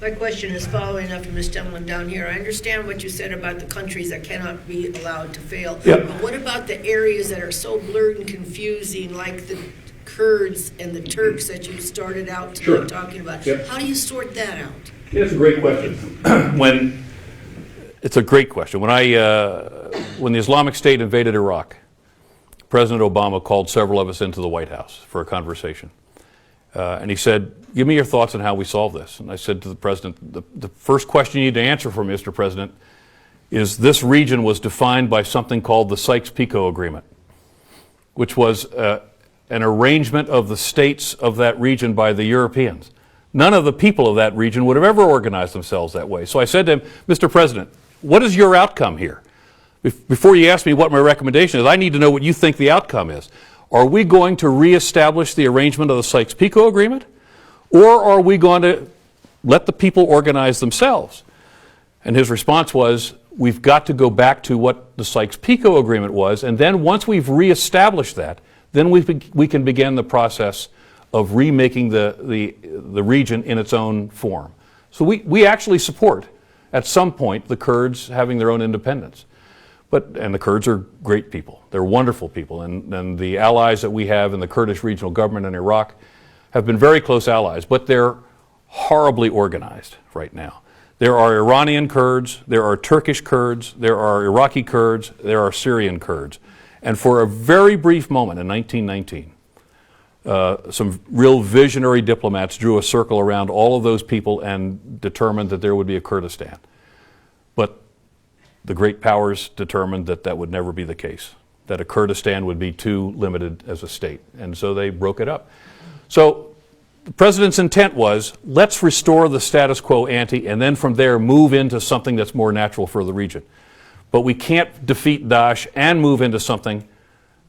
My question is following up from this gentleman down here. I understand what you said about the countries that cannot be allowed to fail. Yep. But what about the areas that are so blurred and confusing, like the Kurds and the Turks that you started out tonight talking about? Yep. How do you sort that out? It's a great question. It's a great question. When the Islamic State invaded Iraq, President Obama called several of us into the White House for a conversation. And he said, give me your thoughts on how we solve this. And I said to the President, the first question you need to answer for me, Mr. President, is this region was defined by something called the Sykes-Picot Agreement, which was an arrangement of the states of that region by the Europeans. None of the people of that region would have ever organized themselves that way. So I said to him, Mr. President, what is your outcome here? Before you ask me what my recommendation is, I need to know what you think the outcome is. Are we going to reestablish the arrangement of the Sykes-Picot Agreement, or are we going to let the people organize themselves? And his response was, we've got to go back to what the Sykes-Picot Agreement was, and then once we've reestablished that, then we can begin the process of remaking the region in its own form. So we actually support, at some point, the Kurds having their own independence. And the Kurds are great people. They're wonderful people. And the allies that we have in the Kurdish regional government in Iraq have been very close allies, but they're horribly organized right now. There are Iranian Kurds, there are Turkish Kurds, there are Iraqi Kurds, there are Syrian Kurds. And for a very brief moment in 1919, some real visionary diplomats drew a circle around all of those people and determined that there would be a Kurdistan. But the great powers determined that that would never be the case, that a Kurdistan would be too limited as a state. And so they broke it up. So the president's intent was, let's restore the status quo ante and then from there move into something that's more natural for the region. But we can't defeat Daesh and move into something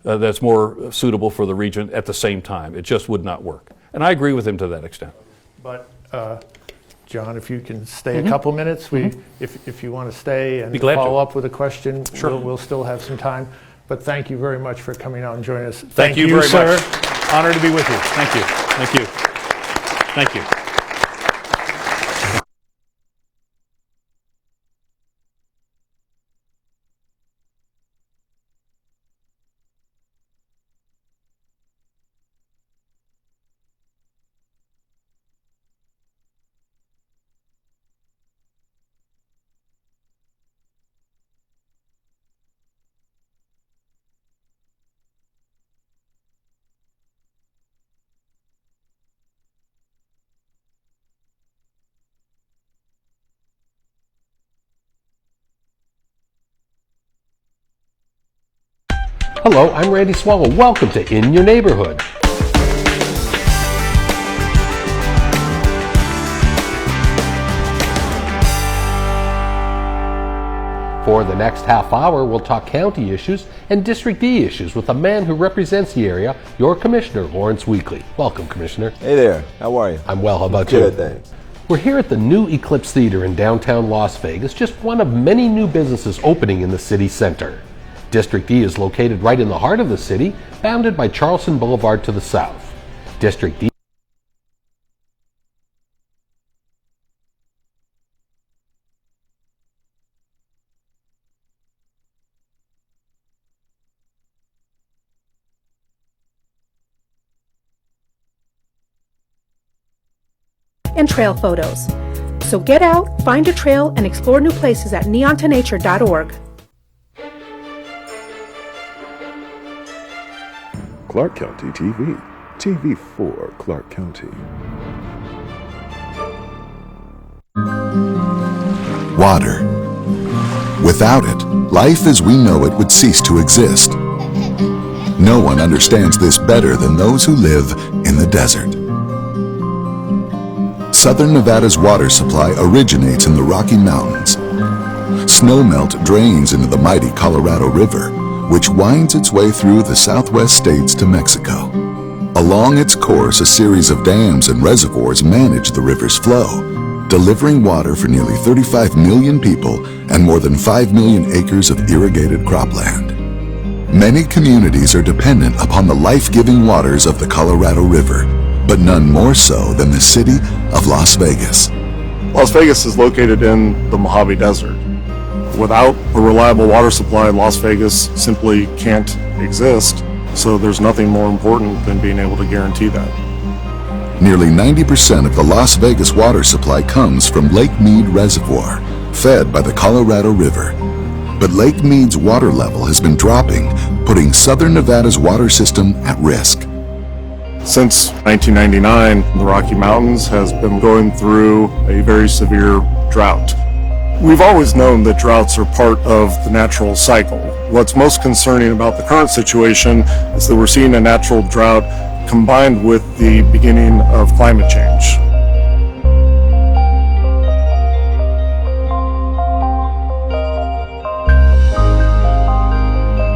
that's more suitable for the region at the same time. It just would not work. And I agree with him to that extent. But, John, if you can stay a couple minutes, if you want to stay and follow up with a question, we'll still have some time. But thank you very much for coming out and joining us. Thank you very sir. much. Honored to be with you. Thank you. Thank you. Thank you. Hello, I'm Randy Swallow. Welcome to In Your Neighborhood. For the next half hour, we'll talk county issues and District D issues with a man who represents the area, your Commissioner, Lawrence Weekly. Welcome, Commissioner. Hey there. How are you? I'm well. How about you? Good, thanks. We're here at the new Eclipse Theater in downtown Las Vegas, just one of many new businesses opening in the city center. District D is located right in the heart of the city, bounded by Charleston Boulevard to the south. District D and trail photos. So get out, find a trail, and explore new places at neontonature.org. Clark County TV, TV4 Clark County. Water. Without it, life as we know it would cease to exist. No one understands this better than those who live in the desert. Southern Nevada's water supply originates in the Rocky Mountains. Snowmelt drains into the mighty Colorado River, which winds its way through the southwest states to Mexico. Along its course, a series of dams and reservoirs manage the river's flow, delivering water for nearly 35 million people and more than 5 million acres of irrigated cropland. Many communities are dependent upon the life-giving waters of the Colorado River, but none more so than the city of Las Vegas. Las Vegas is located in the Mojave Desert. Without a reliable water supply, Las Vegas simply can't exist, so there's nothing more important than being able to guarantee that. Nearly 90% of the Las Vegas water supply comes from Lake Mead Reservoir, fed by the Colorado River. But Lake Mead's water level has been dropping, putting Southern Nevada's water system at risk. Since 1999, the Rocky Mountains has been going through a very severe drought. We've always known that droughts are part of the natural cycle. What's most concerning about the current situation is that we're seeing a natural drought combined with the beginning of climate change.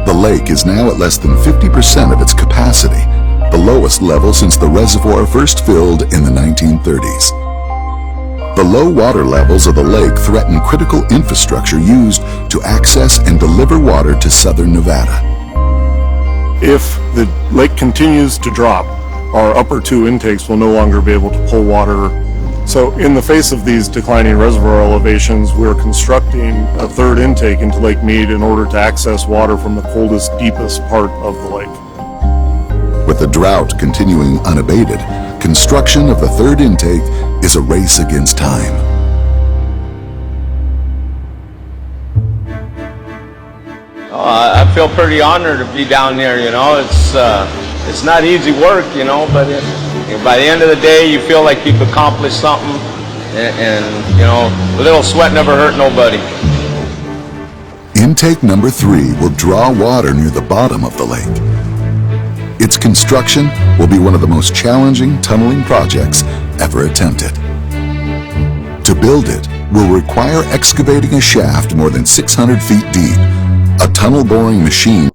The lake is now at less than 50% of its capacity, the lowest level since the reservoir first filled in the 1930s. The low water levels of the lake threaten critical infrastructure used to access and deliver water to Southern Nevada. If the lake continues to drop, our upper two intakes will no longer be able to pull water. So in the face of these declining reservoir elevations, we're constructing a third intake into Lake Mead in order to access water from the coldest, deepest part of the lake. With the drought continuing unabated, construction of the third intake is a race against time. I feel pretty honored to be down here, you know. It's not easy work, you know, but by the end of the day, you feel like you've accomplished something, and you know, a little sweat never hurt nobody. Intake number 3 will draw water near the bottom of the lake. Its construction will be one of the most challenging tunneling projects ever attempted. To build it will require excavating a shaft more than 600 feet deep, a tunnel boring machine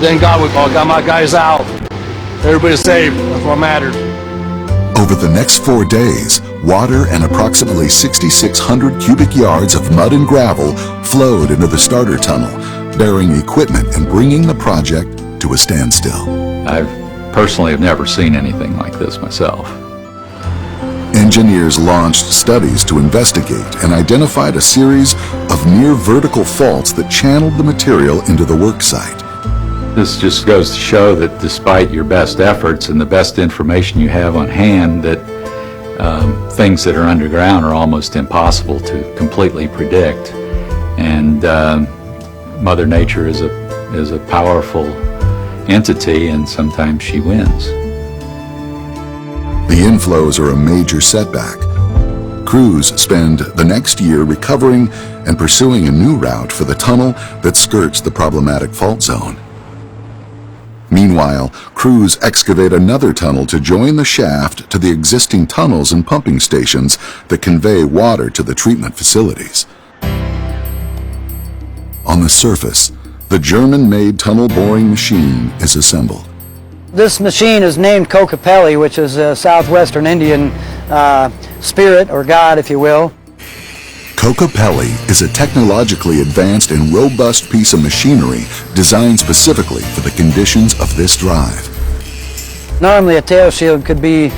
thank God we all got my guys out. Everybody's safe. That's what mattered. Over the next 4 days, water and approximately 6,600 cubic yards of mud and gravel flowed into the starter tunnel, bearing equipment and bringing the project to a standstill. I personally have never seen anything like this myself. Engineers launched studies to investigate and identified a series of near vertical faults that channeled the material into the work site. This just goes to show that despite your best efforts and the best information you have on hand, that things that are underground are almost impossible to completely predict. And Mother Nature is a powerful entity, and sometimes she wins. The inflows are a major setback. Crews spend the next year recovering and pursuing a new route for the tunnel that skirts the problematic fault zone. Meanwhile, crews excavate another tunnel to join the shaft to the existing tunnels and pumping stations that convey water to the treatment facilities. On the surface, the German-made tunnel boring machine is assembled. This machine is named Kokopelli, which is a southwestern Indian spirit, or god, if you will. Kokopelli is a technologically advanced and robust piece of machinery designed specifically for the conditions of this drive. Normally a tail shield could be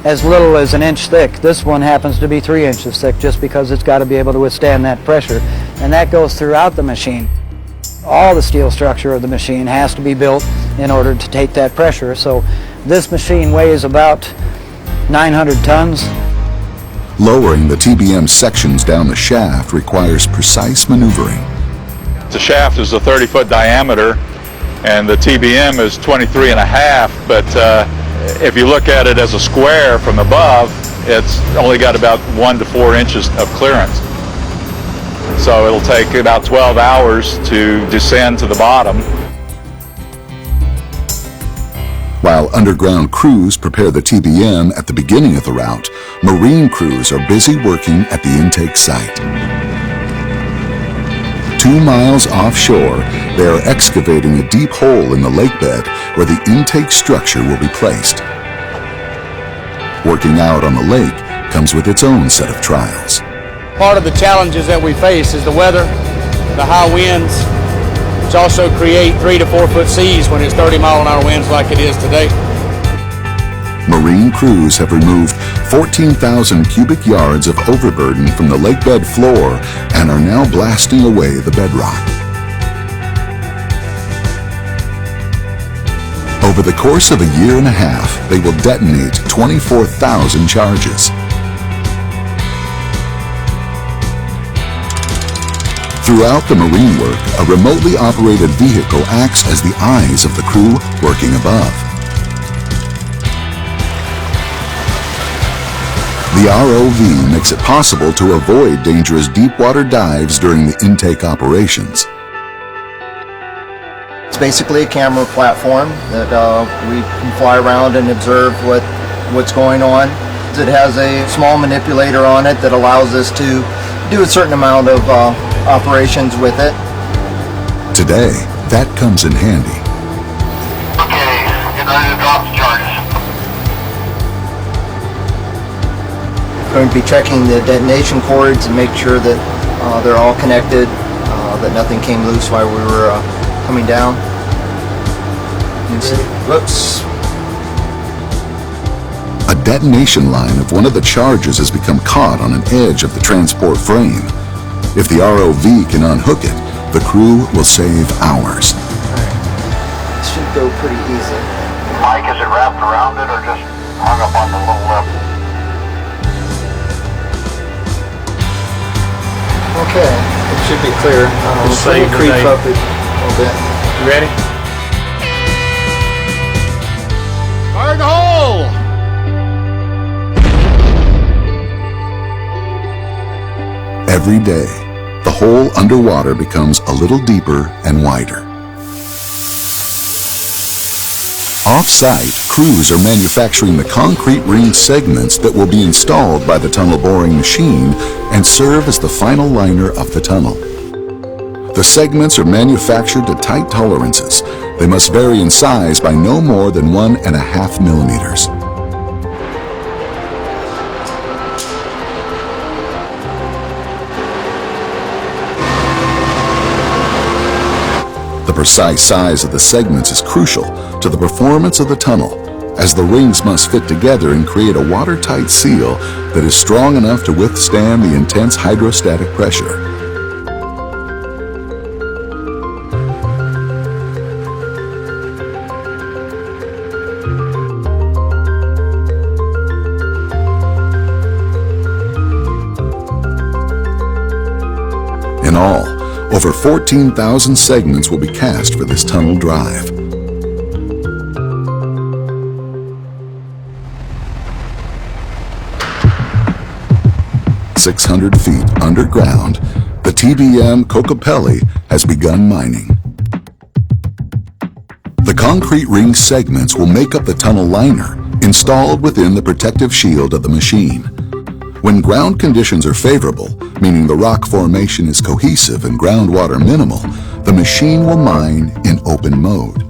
as little as 1 inch thick. This one happens to be 3 inches thick just because it's got to be able to withstand that pressure. And that goes throughout the machine. All the steel structure of the machine has to be built in order to take that pressure. So this machine weighs about 900 tons. Lowering the TBM sections down the shaft requires precise maneuvering. The shaft is a 30-foot diameter and the TBM is 23.5, but if you look at it as a square from above, it's only got about 1 to 4 inches of clearance. So it'll take about 12 hours to descend to the bottom. While underground crews prepare the TBM at the beginning of the route, marine crews are busy working at the intake site. 2 miles offshore, they are excavating a deep hole in the lake bed where the intake structure will be placed. Working out on the lake comes with its own set of trials. Part of the challenges that we face is the weather, the high winds, which also create 3 to 4 foot seas when it's 30-mile-an-hour winds like it is today. Marine crews have removed 14,000 cubic yards of overburden from the lake bed floor and are now blasting away the bedrock. Over the course of 1.5 years, they will detonate 24,000 charges. Throughout the marine work, a remotely operated vehicle acts as the eyes of the crew working above. The ROV makes it possible to avoid dangerous deep-water dives during the intake operations. It's basically a camera platform that we can fly around and observe what's going on. It has a small manipulator on it that allows us to do a certain amount of operations with it. Today, that comes in handy. Okay, get ready to drop the charges. Going to be checking the detonation cords and make sure that they're all connected, that nothing came loose while we were coming down. Whoops. A detonation line of one of the charges has become caught on an edge of the transport frame. If the ROV can unhook it, the crew will save hours. This should go pretty easy. Mike, is it wrapped around it or just hung up on the little lip? Okay, it should be clear. Just let me creep up it a little bit. You ready? Fire in the hole! Every day, the hole underwater becomes a little deeper and wider. Off-site, crews are manufacturing the concrete ring segments that will be installed by the tunnel boring machine and serve as the final liner of the tunnel. The segments are manufactured to tight tolerances, They must vary in size by no more than 1.5 millimeters. The precise size of the segments is crucial to the performance of the tunnel, as the rings must fit together and create a watertight seal that is strong enough to withstand the intense hydrostatic pressure. In all, over 14,000 segments will be cast for this tunnel drive. "600 feet underground, the TBM Kokopelli has begun mining. The concrete ring segments will make up the tunnel liner installed within the protective shield of the machine. When ground conditions are favorable, meaning the rock formation is cohesive and groundwater minimal, the machine will mine in open mode.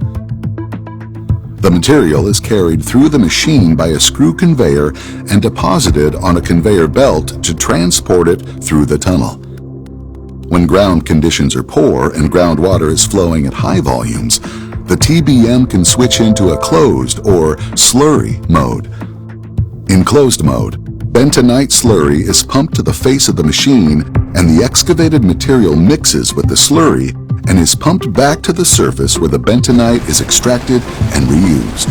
The material is carried through the machine by a screw conveyor and deposited on a conveyor belt to transport it through the tunnel. When ground conditions are poor and groundwater is flowing at high volumes, the TBM can switch into a closed or slurry mode. In closed mode, bentonite slurry is pumped to the face of the machine, and the excavated material mixes with the slurry and is pumped back to the surface where the bentonite is extracted and reused.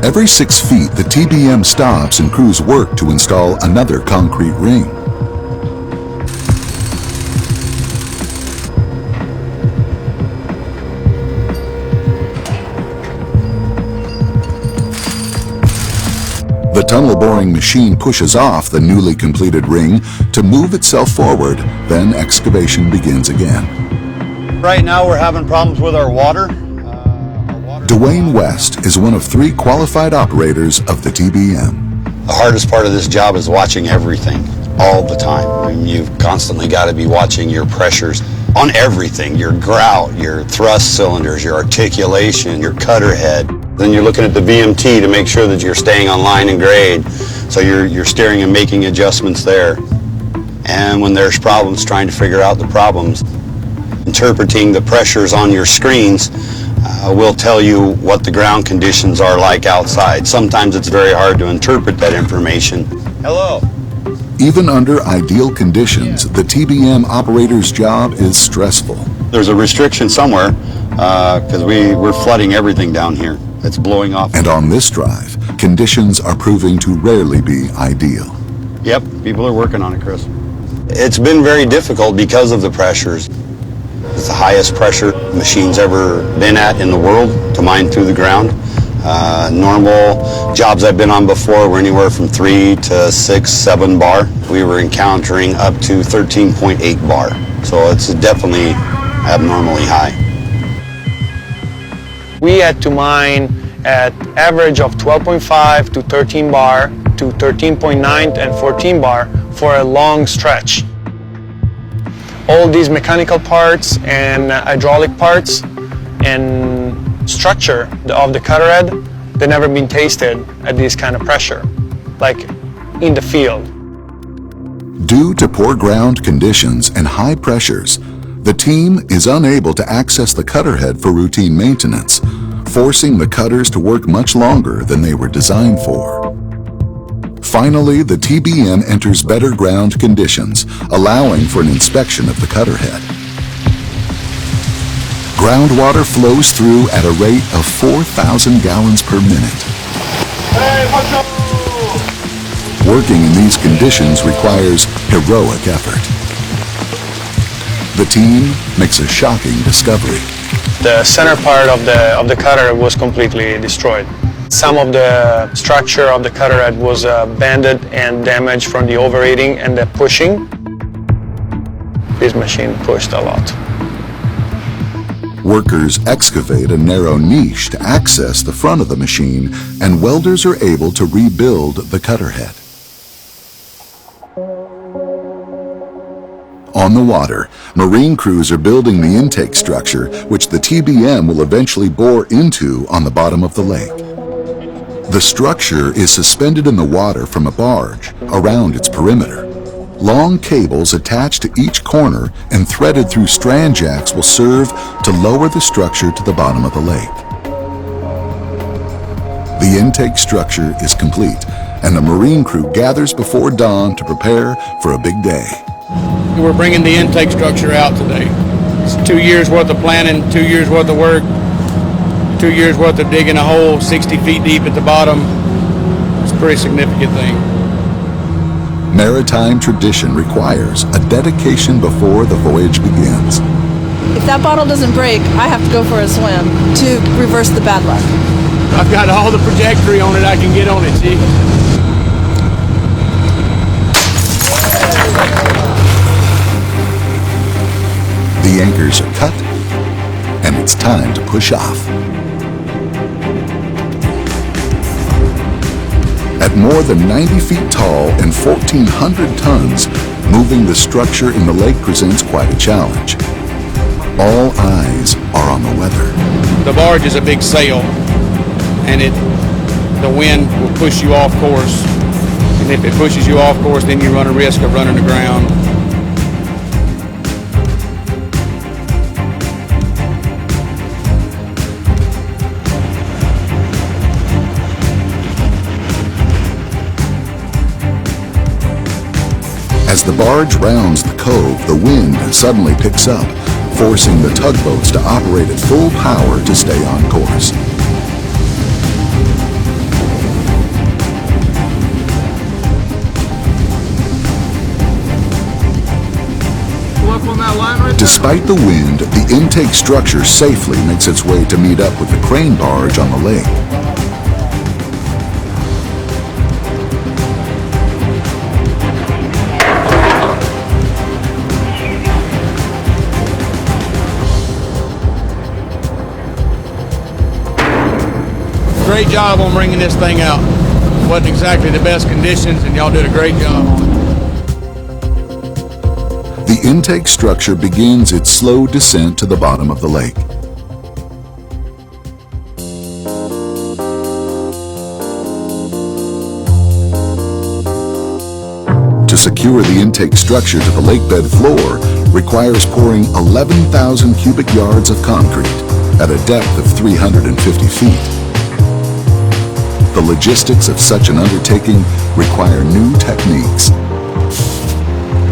Every 6 feet, the TBM stops and crews work to install another concrete ring. The tunnel boring machine pushes off the newly completed ring to move itself forward, then excavation begins again. Right now we're having problems with our water. Dwayne West is one of 3 qualified operators of the TBM. The hardest part of this job is watching everything all the time. I mean, you've constantly got to be watching your pressures on everything, your grout, your thrust cylinders, your articulation, your cutter head. Then you're looking at the VMT to make sure that you're staying on line and grade. So you're steering and making adjustments there. And when there's problems, trying to figure out the problems. Interpreting the pressures on your screens will tell you what the ground conditions are like outside. Sometimes it's very hard to interpret that information. Hello. Even under ideal conditions, the TBM operator's job is stressful. There's a restriction somewhere because we're flooding everything down here. It's blowing off. And on this drive, conditions are proving to rarely be ideal. Yep, people are working on it, Chris. It's been very difficult because of the pressures. It's the highest pressure machine's ever been at in the world to mine through the ground. Normal jobs I've been on before were anywhere from 3 to 6, 7 bar. We were encountering up to 13.8 bar. So it's definitely abnormally high. We had to mine at average of 12.5 to 13 bar to 13.9 and 14 bar for a long stretch. All these mechanical parts and hydraulic parts and structure of the cutter head, they've never been tested at this kind of pressure, like in the field. Due to poor ground conditions and high pressures, the team is unable to access the cutter head for routine maintenance, forcing the cutters to work much longer than they were designed for. Finally, the TBM enters better ground conditions, allowing for an inspection of the cutter head. Groundwater flows through at a rate of 4,000 gallons per minute. Hey, watch out! Working in these conditions requires heroic effort. The team makes a shocking discovery. The center part of the cutter was completely destroyed. Some of the structure of the cutter head was bended and damaged from the overheating and the pushing. This machine pushed a lot. Workers excavate a narrow niche to access the front of the machine, and welders are able to rebuild the cutter head. On the water, marine crews are building the intake structure, which the TBM will eventually bore into on the bottom of the lake. The structure is suspended in the water from a barge around its perimeter. Long cables attached to each corner and threaded through strand jacks will serve to lower the structure to the bottom of the lake. The intake structure is complete, and the marine crew gathers before dawn to prepare for a big day. We're bringing the intake structure out today. It's 2 years worth of planning, 2 years worth of work, 2 years worth of digging a hole 60 feet deep at the bottom. It's a pretty significant thing. Maritime tradition requires a dedication before the voyage begins. If that bottle doesn't break, I have to go for a swim to reverse the bad luck. I've got all the trajectory on it I can get on it, see? The anchors are cut, and it's time to push off. At more than 90 feet tall and 1,400 tons, moving the structure in the lake presents quite a challenge. All eyes are on the weather. The barge is a big sail, and the wind will push you off course. And if it pushes you off course, then you run a risk of running aground. As the barge rounds the cove, the wind suddenly picks up, forcing the tugboats to operate at full power to stay on course. Despite the wind, the intake structure safely makes its way to meet up with the crane barge on the lake. Great job on bringing this thing out. Wasn't exactly the best conditions, and y'all did a great job on it. The intake structure begins its slow descent to the bottom of the lake. To secure the intake structure to the lakebed floor requires pouring 11,000 cubic yards of concrete at a depth of 350 feet. The logistics of such an undertaking require new techniques.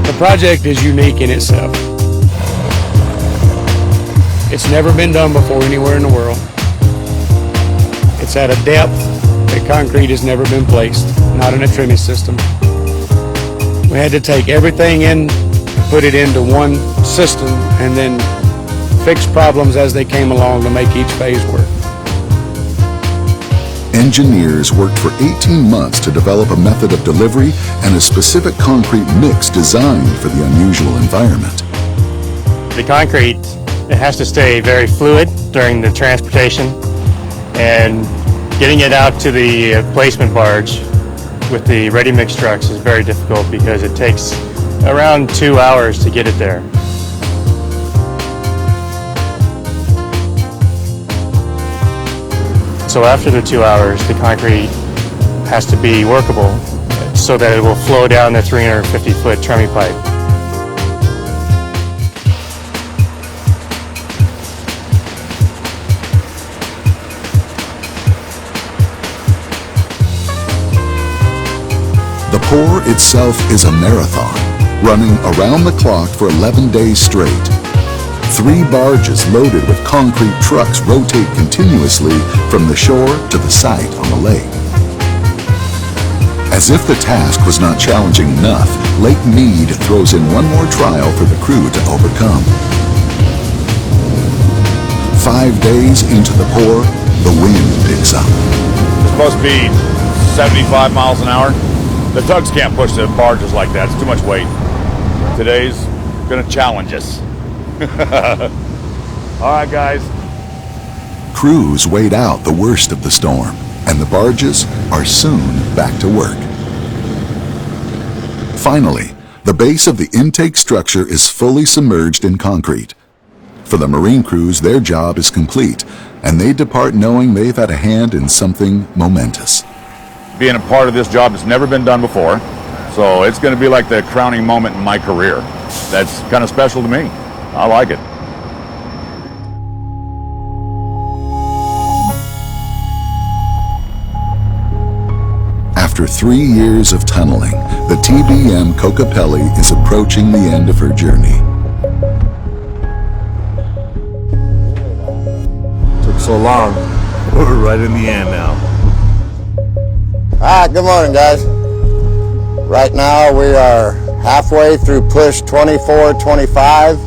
The project is unique in itself. It's never been done before anywhere in the world. It's at a depth that concrete has never been placed, not in a trimming system. We had to take everything in, put it into one system, and then fix problems as they came along to make each phase work. Engineers worked for 18 months to develop a method of delivery and a specific concrete mix designed for the unusual environment. The concrete, it has to stay very fluid during the transportation, and getting it out to the placement barge with the ready mix trucks is very difficult because it takes around 2 hours to get it there. So after the 2 hours, the concrete has to be workable so that it will flow down the 350-foot trimming pipe. The pour itself is a marathon, running around the clock for 11 days straight. 3 barges loaded with concrete trucks rotate continuously from the shore to the site on the lake. As if the task was not challenging enough, Lake Mead throws in one more trial for the crew to overcome. 5 days into the pour, the wind picks up. It's supposed to be 75 miles an hour. The tugs can't push the barges like that. It's too much weight. Today's gonna challenge us. All right, guys. Crews wait out the worst of the storm, and the barges are soon back to work. Finally, The base of the intake structure is fully submerged in concrete. For the Marine crews, their job is complete, and they depart knowing they've had a hand in something momentous. Being a part of this job has never been done before, so it's going to be like the crowning moment in my career. That's kind of special to me. I like it. After 3 years of tunneling, the TBM Kokopelli is approaching the end of her journey. Took so long. We're right in the end now. All right, good morning, guys. Right now we are halfway through push 24-25.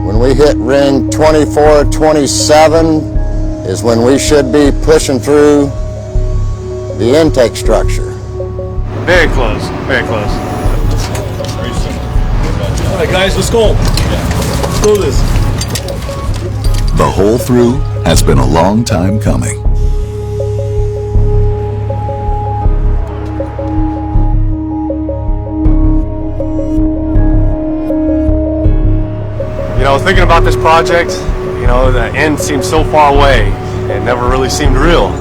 When we hit ring 24-27 is when we should be pushing through the intake structure. Very close, very close. All right, guys, let's go. Let's do this. The hole through has been a long time coming. You know, thinking about this project, you know, the end seemed so far away. It never really seemed real.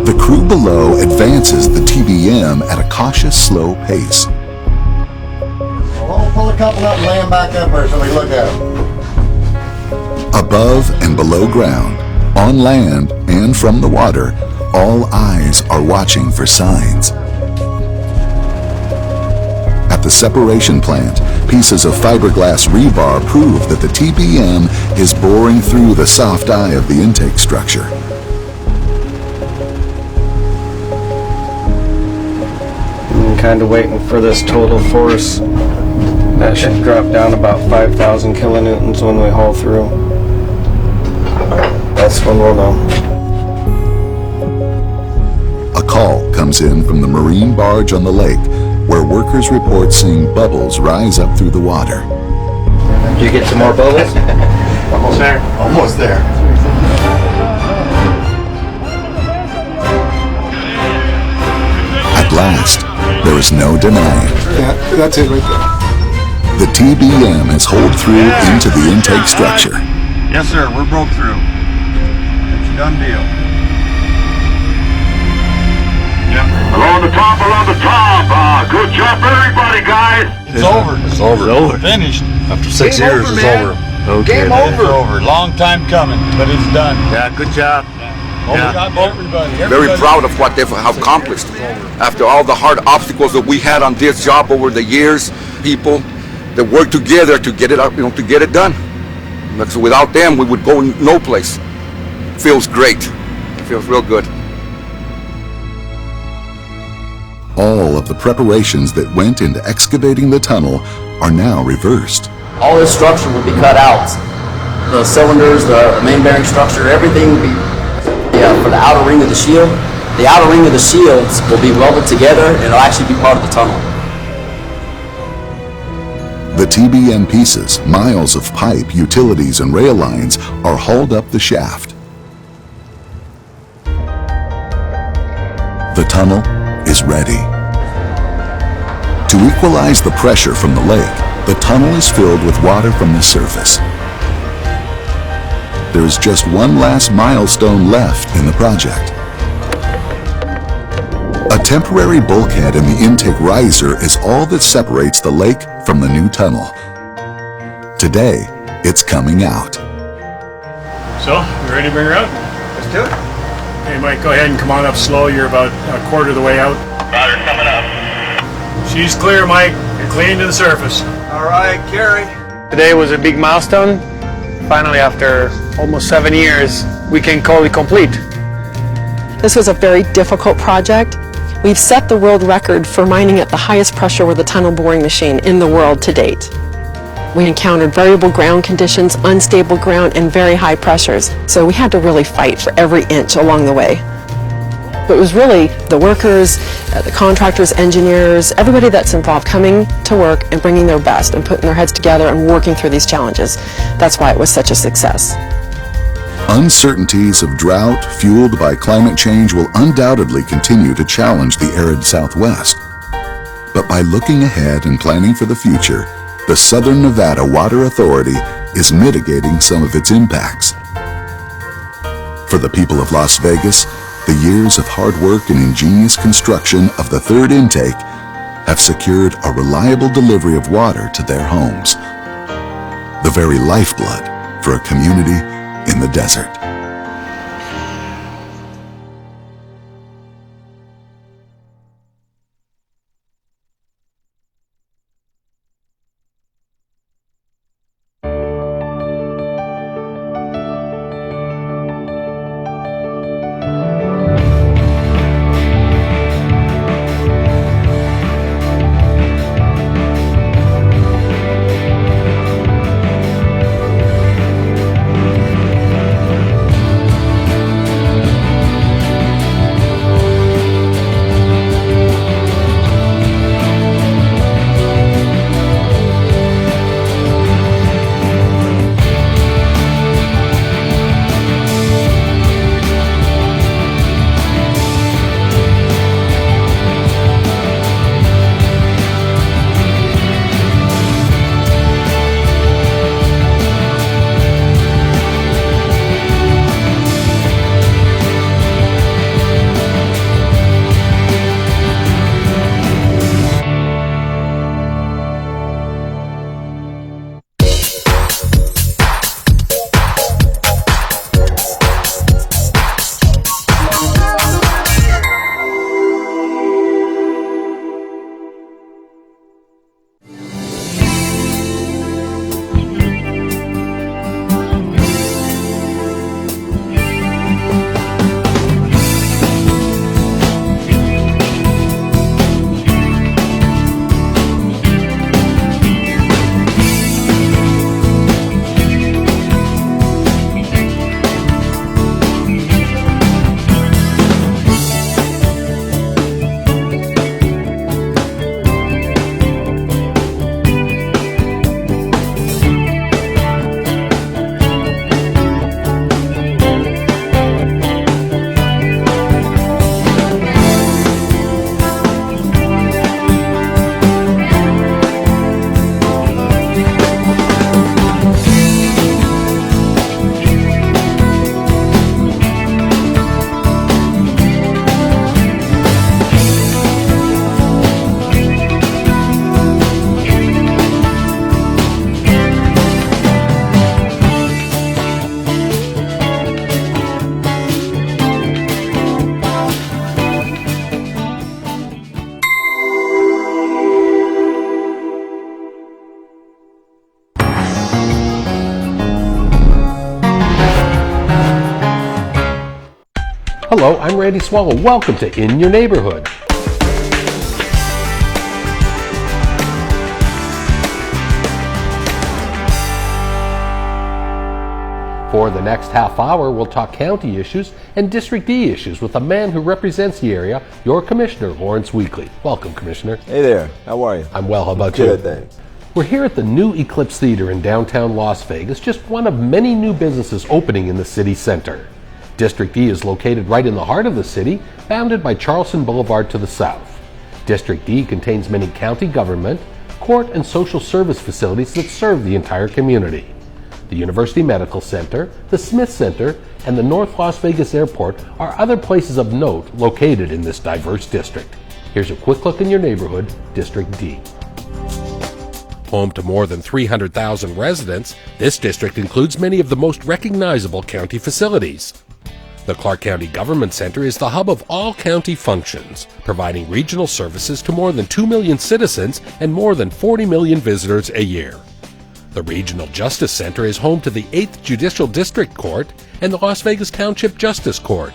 The crew below advances the TBM at a cautious, slow pace. We'll pull a couple up and lay them back up there so we look at them. Above and below ground, on land and from the water, all eyes are watching for signs. At the separation plant, pieces of fiberglass rebar prove that the TBM is boring through the soft eye of the intake structure. I'm kind of waiting for this total force. That should drop down about 5,000 kilonewtons when we haul through. That's when we'll know. A call comes in from the marine barge on the lake, where workers report seeing bubbles rise up through the water. Did you get some more bubbles? Almost there. Almost there. At last, there is no denying. Yeah, that's it right there. The TBM has holed through into the intake structure. Yes, sir. We're broke through. It's a done deal. Yep. Along the top, along the top. Good job, everybody, guys. It's over. It's over. It's over. Finished. After 6 years, it's over. Okay, Game over. It's over. Long time coming, but it's done. Yeah, good job. Everybody. Very proud of what they've accomplished. After all the hard obstacles that we had on this job over the years, people that work together to get it up, to get it done. So without them, we would go no place. Feels great. Feels real good. All of the preparations that went into excavating the tunnel are now reversed. All this structure will be cut out. The cylinders, the main bearing structure, everything will be for the outer ring of the shield. The outer ring of the shields will be welded together and it'll actually be part of the tunnel. The TBM pieces, miles of pipe, utilities, and rail lines are hauled up the shaft. The tunnel is ready. To equalize the pressure from the lake, the tunnel is filled with water from the surface. There is just one last milestone left in the project. A temporary bulkhead in the intake riser is all that separates the lake from the new tunnel. Today, it's coming out. So, you ready to bring her out? Let's do it. Hey, Mike, go ahead and come on up slow. You're about a quarter of the way out. Roger, coming up. She's clear, Mike. You're clean to the surface. All right, Carrie. Today was a big milestone. Finally, after almost 7 years, we can call it complete. This was a very difficult project. We've set the world record for mining at the highest pressure with a tunnel boring machine in the world to date. We encountered variable ground conditions, unstable ground, and very high pressures, so we had to really fight for every inch along the way. But it was really the workers, the contractors, engineers, everybody that's involved coming to work and bringing their best and putting their heads together and working through these challenges. That's why it was such a success. Uncertainties of drought fueled by climate change will undoubtedly continue to challenge the arid Southwest. But by looking ahead and planning for the future, the Southern Nevada Water Authority is mitigating some of its impacts. For the people of Las Vegas, the years of hard work and ingenious construction of the third intake have secured a reliable delivery of water to their homes, the very lifeblood for a community in the desert. Hello, I'm Randy Swallow. Welcome to In Your Neighborhood. For the next half hour, we'll talk county issues and District D issues with a man who represents the area, your Commissioner, Lawrence Weekly. Welcome, Commissioner. Hey there. How are you? I'm well. How about you? Good, thanks. We're here at the new Eclipse Theater in downtown Las Vegas, just one of many new businesses opening in the city center. District D is located right in the heart of the city, bounded by Charleston Boulevard to the south. District D contains many county government, court, and social service facilities that serve the entire community. The University Medical Center, the Smith Center, and the North Las Vegas Airport are other places of note located in this diverse district. Here's a quick look in your neighborhood, District D. Home to more than 300,000 residents, this district includes many of the most recognizable county facilities. The Clark County Government Center is the hub of all county functions, providing regional services to more than 2 million citizens and more than 40 million visitors a year. The Regional Justice Center is home to the 8th Judicial District Court and the Las Vegas Township Justice Court.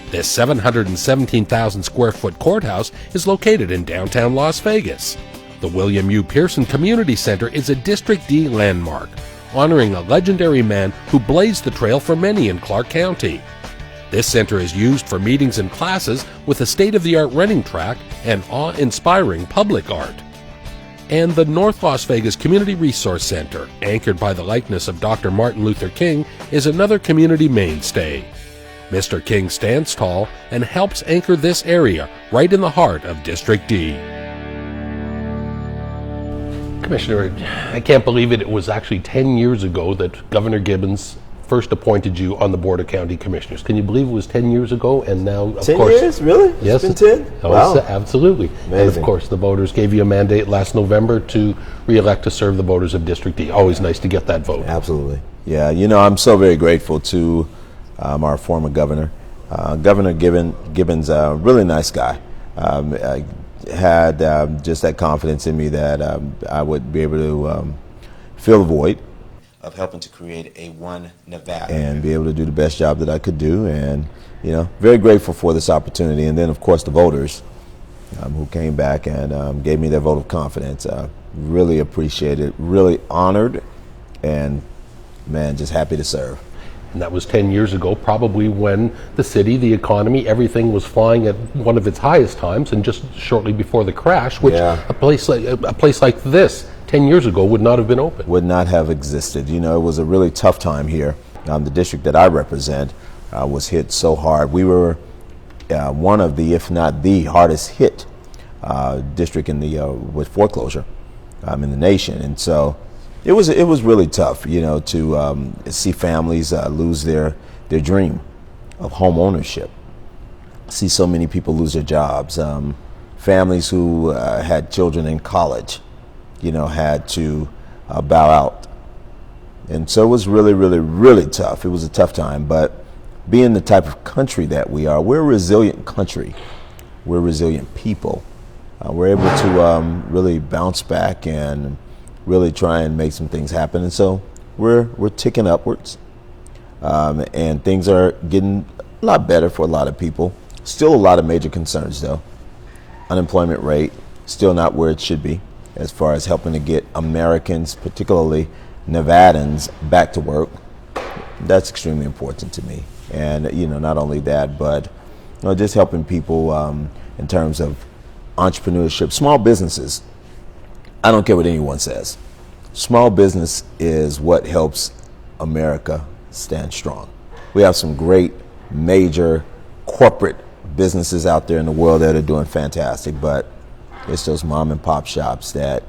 This 717,000 square foot courthouse is located in downtown Las Vegas. The William U. Pearson Community Center is a District D landmark, honoring a legendary man who blazed the trail for many in Clark County. This center is used for meetings and classes with a state-of-the-art running track and awe-inspiring public art. And the North Las Vegas Community Resource Center, anchored by the likeness of Dr. Martin Luther King, is another community mainstay. Mr. King stands tall and helps anchor this area right in the heart of District D. Commissioner, I can't believe it. It was actually 10 years ago that Governor Gibbons first appointed you on the Board of County Commissioners. Can you believe it was 10 years ago? And now, of 10 course... 10 years? Really? Yes. It's been 10? Oh, Wow. Absolutely. Amazing. And of course, the voters gave you a mandate last November to re-elect to serve the voters of District D. Always nice to get that vote. Absolutely. Yeah, you know, I'm so very grateful to our former governor. Governor Gibbons, a really nice guy. Had just that confidence in me that I would be able to fill the void of helping to create a one Nevada and be able to do the best job that I could do. And, you know, very grateful for this opportunity. And then, of course, the voters who came back and gave me their vote of confidence. Really appreciate it, really honored, and, man, just happy to serve. And that was 10 years ago, probably when the city, the economy, everything was flying at one of its highest times, and just shortly before the crash, which a place like this 10 years ago would not have been open. Would not have existed. You know, it was a really tough time here. The district that I represent was hit so hard. We were one of the, if not the hardest hit district in the with foreclosure in the nation, and so it was really tough, you know, to see families lose their dream of home ownership. See so many people lose their jobs. Families who had children in college, you know, had to bow out. And so it was really, really, really tough. It was a tough time, but being the type of country that we are, we're a resilient country. We're resilient people. We're able to really bounce back and really try and make some things happen. And so we're ticking upwards. And things are getting a lot better for a lot of people. Still a lot of major concerns though. Unemployment rate, still not where it should be as far as helping to get Americans, particularly Nevadans, back to work. That's extremely important to me. And, you know, not only that, but, you know, just helping people in terms of entrepreneurship, small businesses. I don't care what anyone says. Small business is what helps America stand strong. We have some great major corporate businesses out there in the world that are doing fantastic, but it's those mom and pop shops that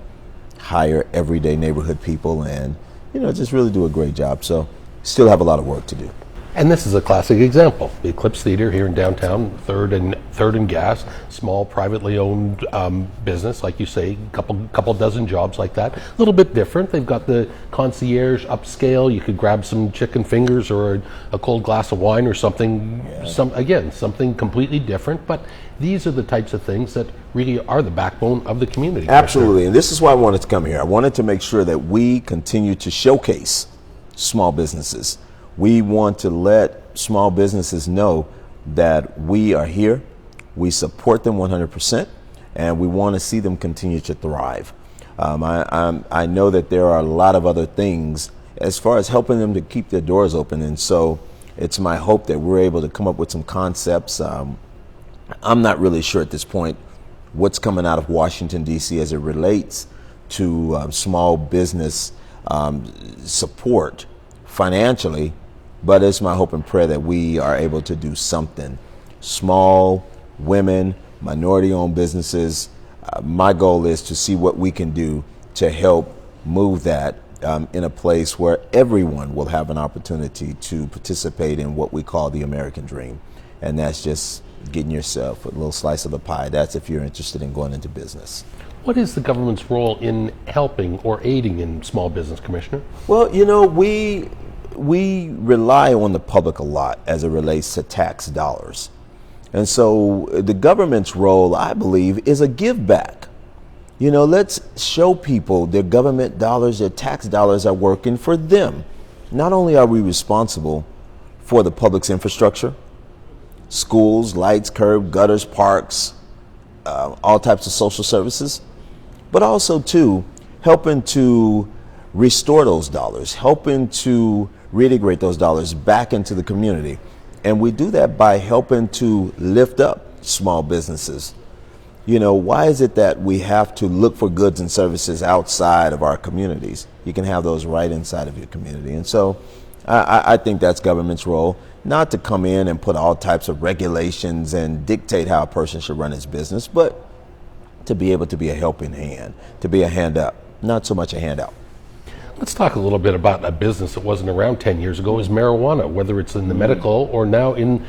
hire everyday neighborhood people and, you know, just really do a great job. So still have a lot of work to do. And this is a classic example. The Eclipse Theater here in downtown, Third and Gas, small privately owned business, like you say, couple dozen jobs like that. A little bit different. They've got the concierge upscale. You could grab some chicken fingers or a cold glass of wine or something. Yeah. Something completely different. But these are the types of things that really are the backbone of the community. Absolutely. And this is why I wanted to come here. I wanted to make sure that we continue to showcase small businesses. We want to let small businesses know that we are here, we support them 100%, and we want to see them continue to thrive. I know that there are a lot of other things as far as helping them to keep their doors open, and so it's my hope that we're able to come up with some concepts. I'm not really sure at this point what's coming out of Washington, D.C. as it relates to small business support financially, but it's my hope and prayer that we are able to do something. Small, women, minority-owned businesses. My goal is to see what we can do to help move that in a place where everyone will have an opportunity to participate in what we call the American dream. And that's just getting yourself a little slice of the pie. That's if you're interested in going into business. What is the government's role in helping or aiding in small business, Commissioner? Well, you know, we rely on the public a lot as it relates to tax dollars. And so the government's role, I believe, is a give back. You know, let's show people their government dollars, their tax dollars are working for them. Not only are we responsible for the public's infrastructure, schools, lights, curb, gutters, parks, all types of social services, but also too helping to restore those dollars, helping to reintegrate those dollars back into the community. And we do that by helping to lift up small businesses. You know, why is it that we have to look for goods and services outside of our communities? You can have those right inside of your community. And so I think that's government's role, not to come in and put all types of regulations and dictate how a person should run his business, but to be able to be a helping hand, to be a hand up, not so much a handout. Let's talk a little bit about a business that wasn't around 10 years ago, is marijuana, whether it's in the medical or now in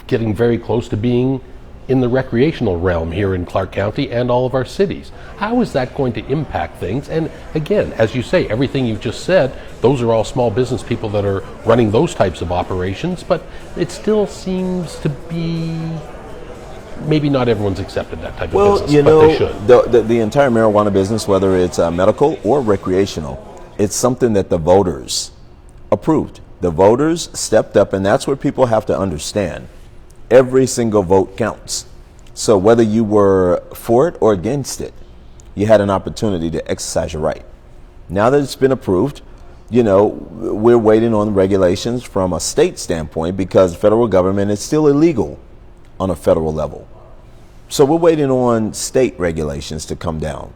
getting very close to being in the recreational realm here in Clark County and all of our cities. How is that going to impact things? And again, as you say, everything you've just said, those are all small business people that are running those types of operations, but it still seems to be maybe not everyone's accepted that type of business, but they should. The entire marijuana business, whether it's medical or recreational, it's something that the voters approved. The voters stepped up, and that's where people have to understand. Every single vote counts. So whether you were for it or against it, you had an opportunity to exercise your right. Now that it's been approved, you know, we're waiting on regulations from a state standpoint because the federal government is still illegal on a federal level. So we're waiting on state regulations to come down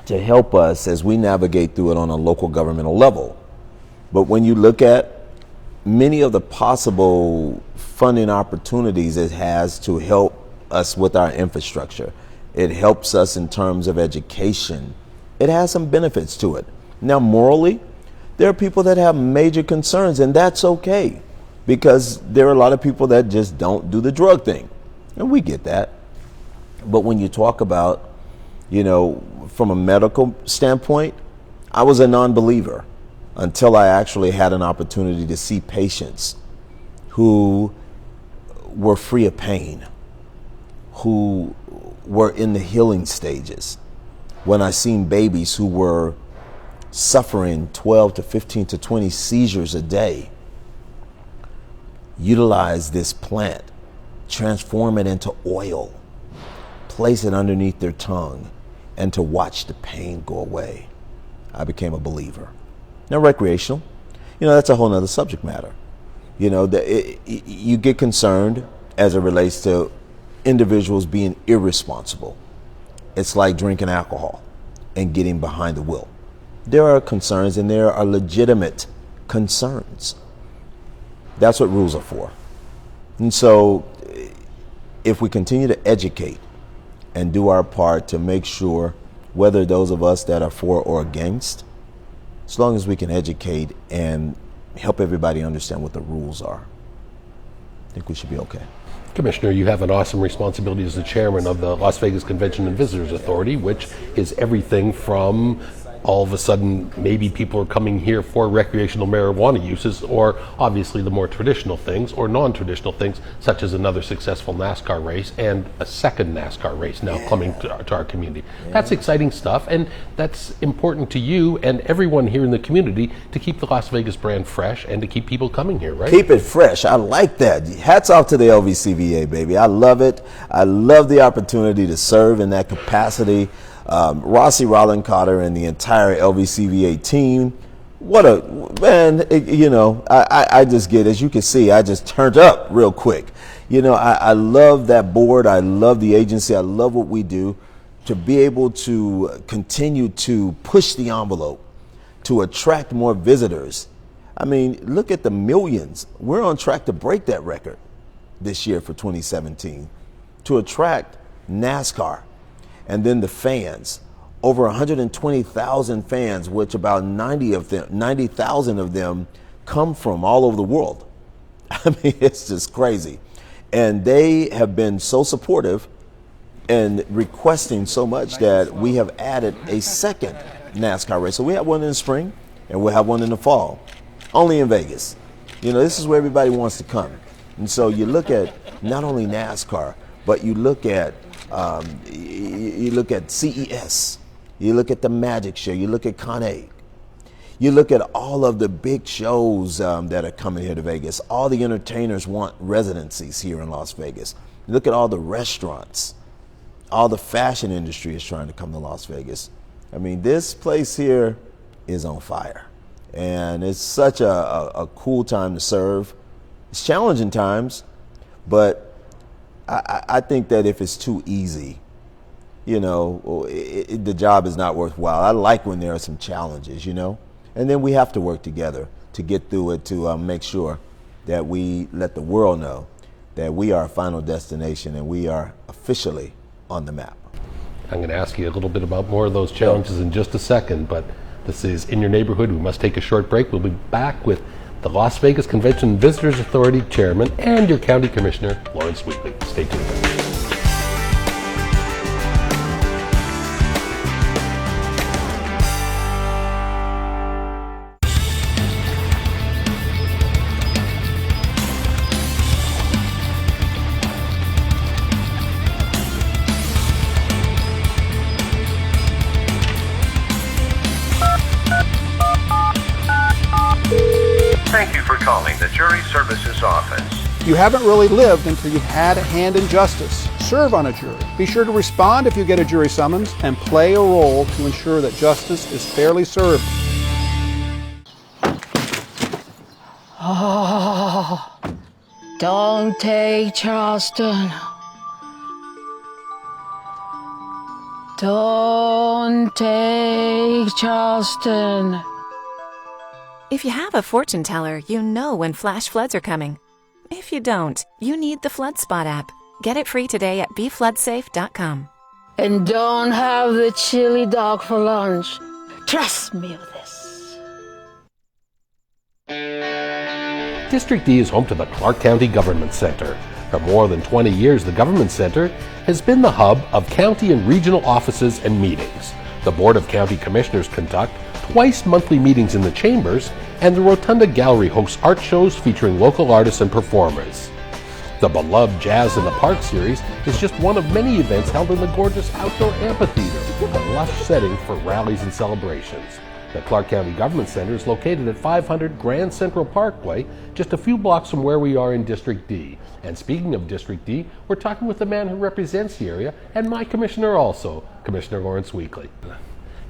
to help us as we navigate through it on a local governmental level. But when you look at many of the possible funding opportunities it has to help us with our infrastructure, it helps us in terms of education. It has some benefits to it. Now, morally, there are people that have major concerns, and that's okay, because there are a lot of people that just don't do the drug thing, and we get that. But when you talk about, you know, from a medical standpoint, I was a non-believer until I actually had an opportunity to see patients who were free of pain, who were in the healing stages. When I seen babies who were suffering 12 to 15 to 20 seizures a day, utilize this plant, transform it into oil, place it underneath their tongue, and to watch the pain go away, I became a believer. Now, recreational, you know, that's a whole nother subject matter. You know, you get concerned as it relates to individuals being irresponsible. It's like drinking alcohol and getting behind the wheel. There are concerns, and there are legitimate concerns. That's what rules are for. And so if we continue to educate and do our part to make sure, whether those of us that are for or against, as long as we can educate and help everybody understand what the rules are, I think we should be okay. Commissioner, you have an awesome responsibility as the chairman of the Las Vegas Convention and Visitors Authority, which is everything from all of a sudden maybe people are coming here for recreational marijuana uses, or obviously the more traditional things or non-traditional things, such as another successful NASCAR race and a second NASCAR race now coming to our community. That's exciting stuff, and that's important to you and everyone here in the community to keep the Las Vegas brand fresh and to keep people coming here, right? Keep it fresh. I like that. Hats off to the LVCVA, baby. I love it. I love the opportunity to serve in that capacity. Rossi Rollin Cotter and the entire LVCVA team, what a man. You know, I just get, as you can see, I just turned up real quick. You know, I love that board. I love the agency. I love what we do. To be able to continue to push the envelope to attract more visitors. I mean, look at the millions. We're on track to break that record this year for 2017 to attract NASCAR. And then the fans, over 120,000 fans, which about 90,000 of them come from all over the world. I mean, it's just crazy. And they have been so supportive and requesting so much that we have added a second NASCAR race. So we have one in the spring and we'll have one in the fall, only in Vegas. You know, this is where everybody wants to come. And so you look at not only NASCAR, but you look at CES, you look at the Magic Show, you look at Con Egg, you look at all of the big shows that are coming here to Vegas. All the entertainers want residencies here in Las Vegas. You look at all the restaurants, all the fashion industry is trying to come to Las Vegas. I mean, this place here is on fire, and it's such a cool time to serve. It's challenging times, but I think that if it's too easy, you know, the job is not worthwhile. I like when there are some challenges, you know, and then we have to work together to get through it, to make sure that we let the world know that we are a final destination and we are officially on the map. I'm going to ask you a little bit about more of those challenges in just a second, but this is In Your Neighborhood. We must take a short break. We'll be back with the Las Vegas Convention and Visitors Authority Chairman and your County Commissioner, Lawrence Wheatley. Stay tuned. Thank you for calling the Jury Services Office. You haven't really lived until you've had a hand in justice. Serve on a jury. Be sure to respond if you get a jury summons and play a role to ensure that justice is fairly served. Oh, don't take Charleston. Don't take Charleston. If you have a fortune teller, you know when flash floods are coming. If you don't, you need the Flood Spot app. Get it free today at BeFloodSafe.com. And don't have the chili dog for lunch. Trust me with this. District D is home to the Clark County Government Center. For more than 20 years, the Government Center has been the hub of county and regional offices and meetings. The Board of County Commissioners conduct twice monthly meetings in the chambers, and the Rotunda Gallery hosts art shows featuring local artists and performers. The beloved Jazz in the Park series is just one of many events held in the gorgeous outdoor amphitheater, a lush setting for rallies and celebrations. The Clark County Government Center is located at 500 Grand Central Parkway, just a few blocks from where we are in District D. And speaking of District D, we're talking with the man who represents the area, and my commissioner also, Commissioner Lawrence Wheatley.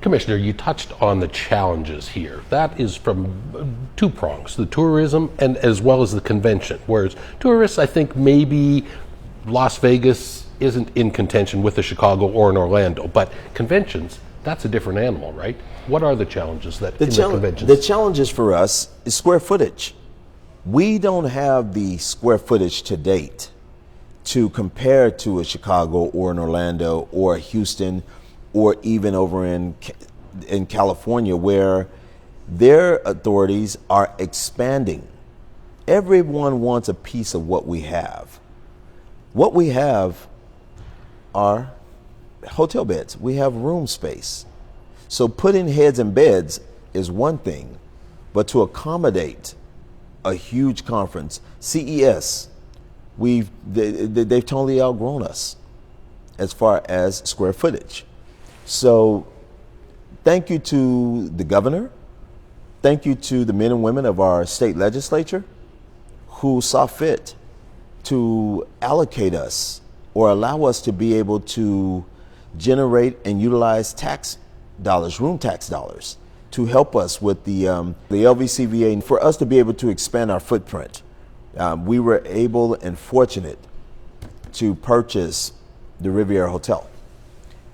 Commissioner, you touched on the challenges here. That is from two prongs, the tourism and as well as the convention. Whereas tourists, I think maybe Las Vegas isn't in contention with the Chicago or in Orlando, but conventions, that's a different animal, right? What are the challenges that in the conventions? The challenges for us is square footage. We don't have the square footage to date to compare to a Chicago or an Orlando or a Houston or even over in California, where their authorities are expanding. Everyone wants a piece of what we have. What we have are hotel beds. We have room space. So putting heads in beds is one thing, but to accommodate a huge conference, CES, they've totally outgrown us as far as square footage. So thank you to the governor. Thank you to the men and women of our state legislature who saw fit to allocate us or allow us to be able to generate and utilize tax dollars, room tax dollars, to help us with the LVCVA and for us to be able to expand our footprint. We were able and fortunate to purchase the Riviera Hotel.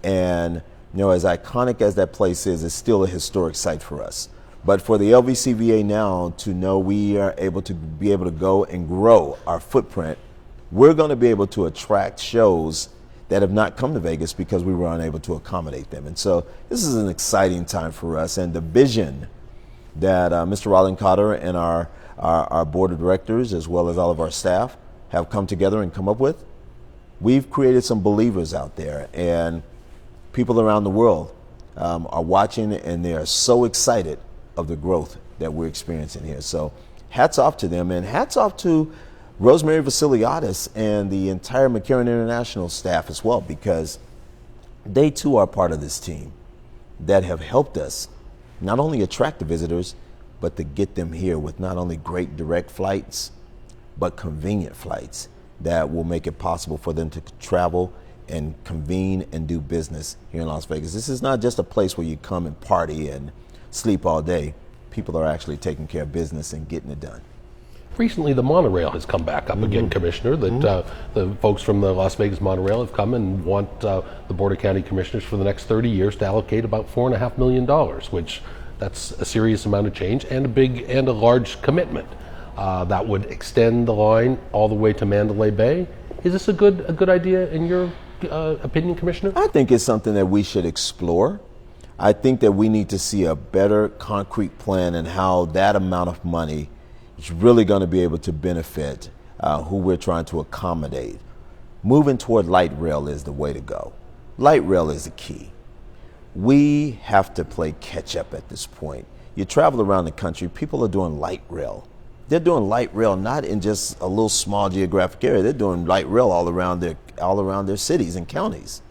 And you know, as iconic as that place is, it's still a historic site for us. But for the LVCVA now to know we are able to go and grow our footprint, we're going to be able to attract shows that have not come to Vegas because we were unable to accommodate them. And so this is an exciting time for us. And the vision that Mr. Rollin Cotter and our board of directors, as well as all of our staff, have come together and come up with, we've created some believers out there. And people around the world are watching, and they are so excited of the growth that we're experiencing here. So hats off to them, and hats off to Rosemary Vasiliadis and the entire McCarran International staff as well, because they too are part of this team that have helped us not only attract the visitors, but to get them here with not only great direct flights, but convenient flights that will make it possible for them to travel and convene and do business here in Las Vegas. This is not just a place where you come and party and sleep all day. People are actually taking care of business and getting it done. Recently, the monorail has come back up again, Commissioner, that the folks from the Las Vegas monorail have come and want the Board of County Commissioners for the next 30 years to allocate about $4.5 million, which that's a serious amount of change and a large commitment. That would extend the line all the way to Mandalay Bay. Is this a good idea in your opinion, Commissioner? I think it's something that we should explore. I think that we need to see a better concrete plan and how that amount of money is really going to be able to benefit who we're trying to accommodate. Moving toward light rail is the way to go. Light rail is the key. We have to play catch up at this point. You travel around the country, people are doing light rail. They're doing light rail not in just a little small geographic area. They're doing light rail all around their cities and counties.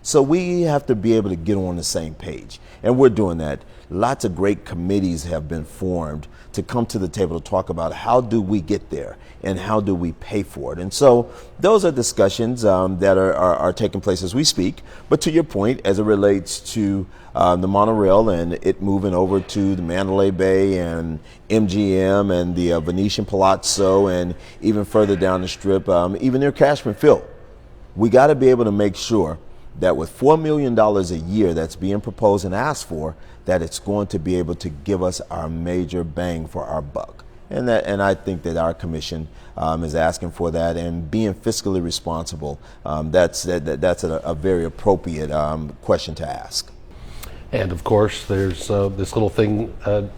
So we have to be able to get on the same page, and we're doing that. Lots of great committees have been formed to come to the table to talk about how do we get there and how do we pay for it. And so those are discussions that are taking place as we speak. But to your point, as it relates to the monorail and it moving over to the Mandalay Bay and MGM and the Venetian Palazzo and even further down the strip, even near Cashman Field, we got to be able to make sure that with $4 million a year that's being proposed and asked for, that it's going to be able to give us our major bang for our buck. And I think that our commission is asking for that, and being fiscally responsible, that's a very appropriate question to ask. And of course, there's this little thing,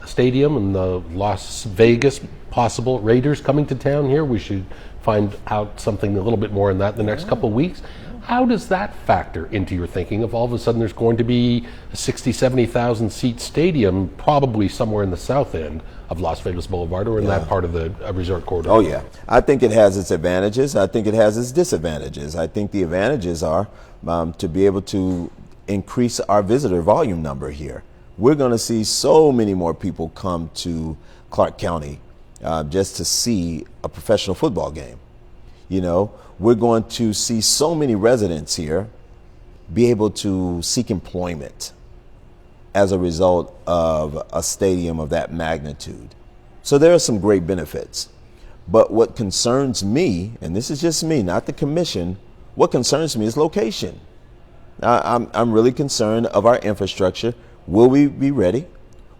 stadium and the Las Vegas possible Raiders coming to town here. We should find out something a little bit more on that in the next couple of weeks. How does that factor into your thinking if all of a sudden there's going to be a 60, 70,000 seat stadium probably somewhere in the south end of Las Vegas Boulevard or in that part of the resort corridor? Oh, yeah. I think it has its advantages. I think it has its disadvantages. I think the advantages are to be able to increase our visitor volume number here. We're going to see so many more people come to Clark County just to see a professional football game. You know, we're going to see so many residents here be able to seek employment as a result of a stadium of that magnitude. So there are some great benefits. But what concerns me, and this is just me, not the commission, what concerns me is location. I'm really concerned of our infrastructure. Will we be ready?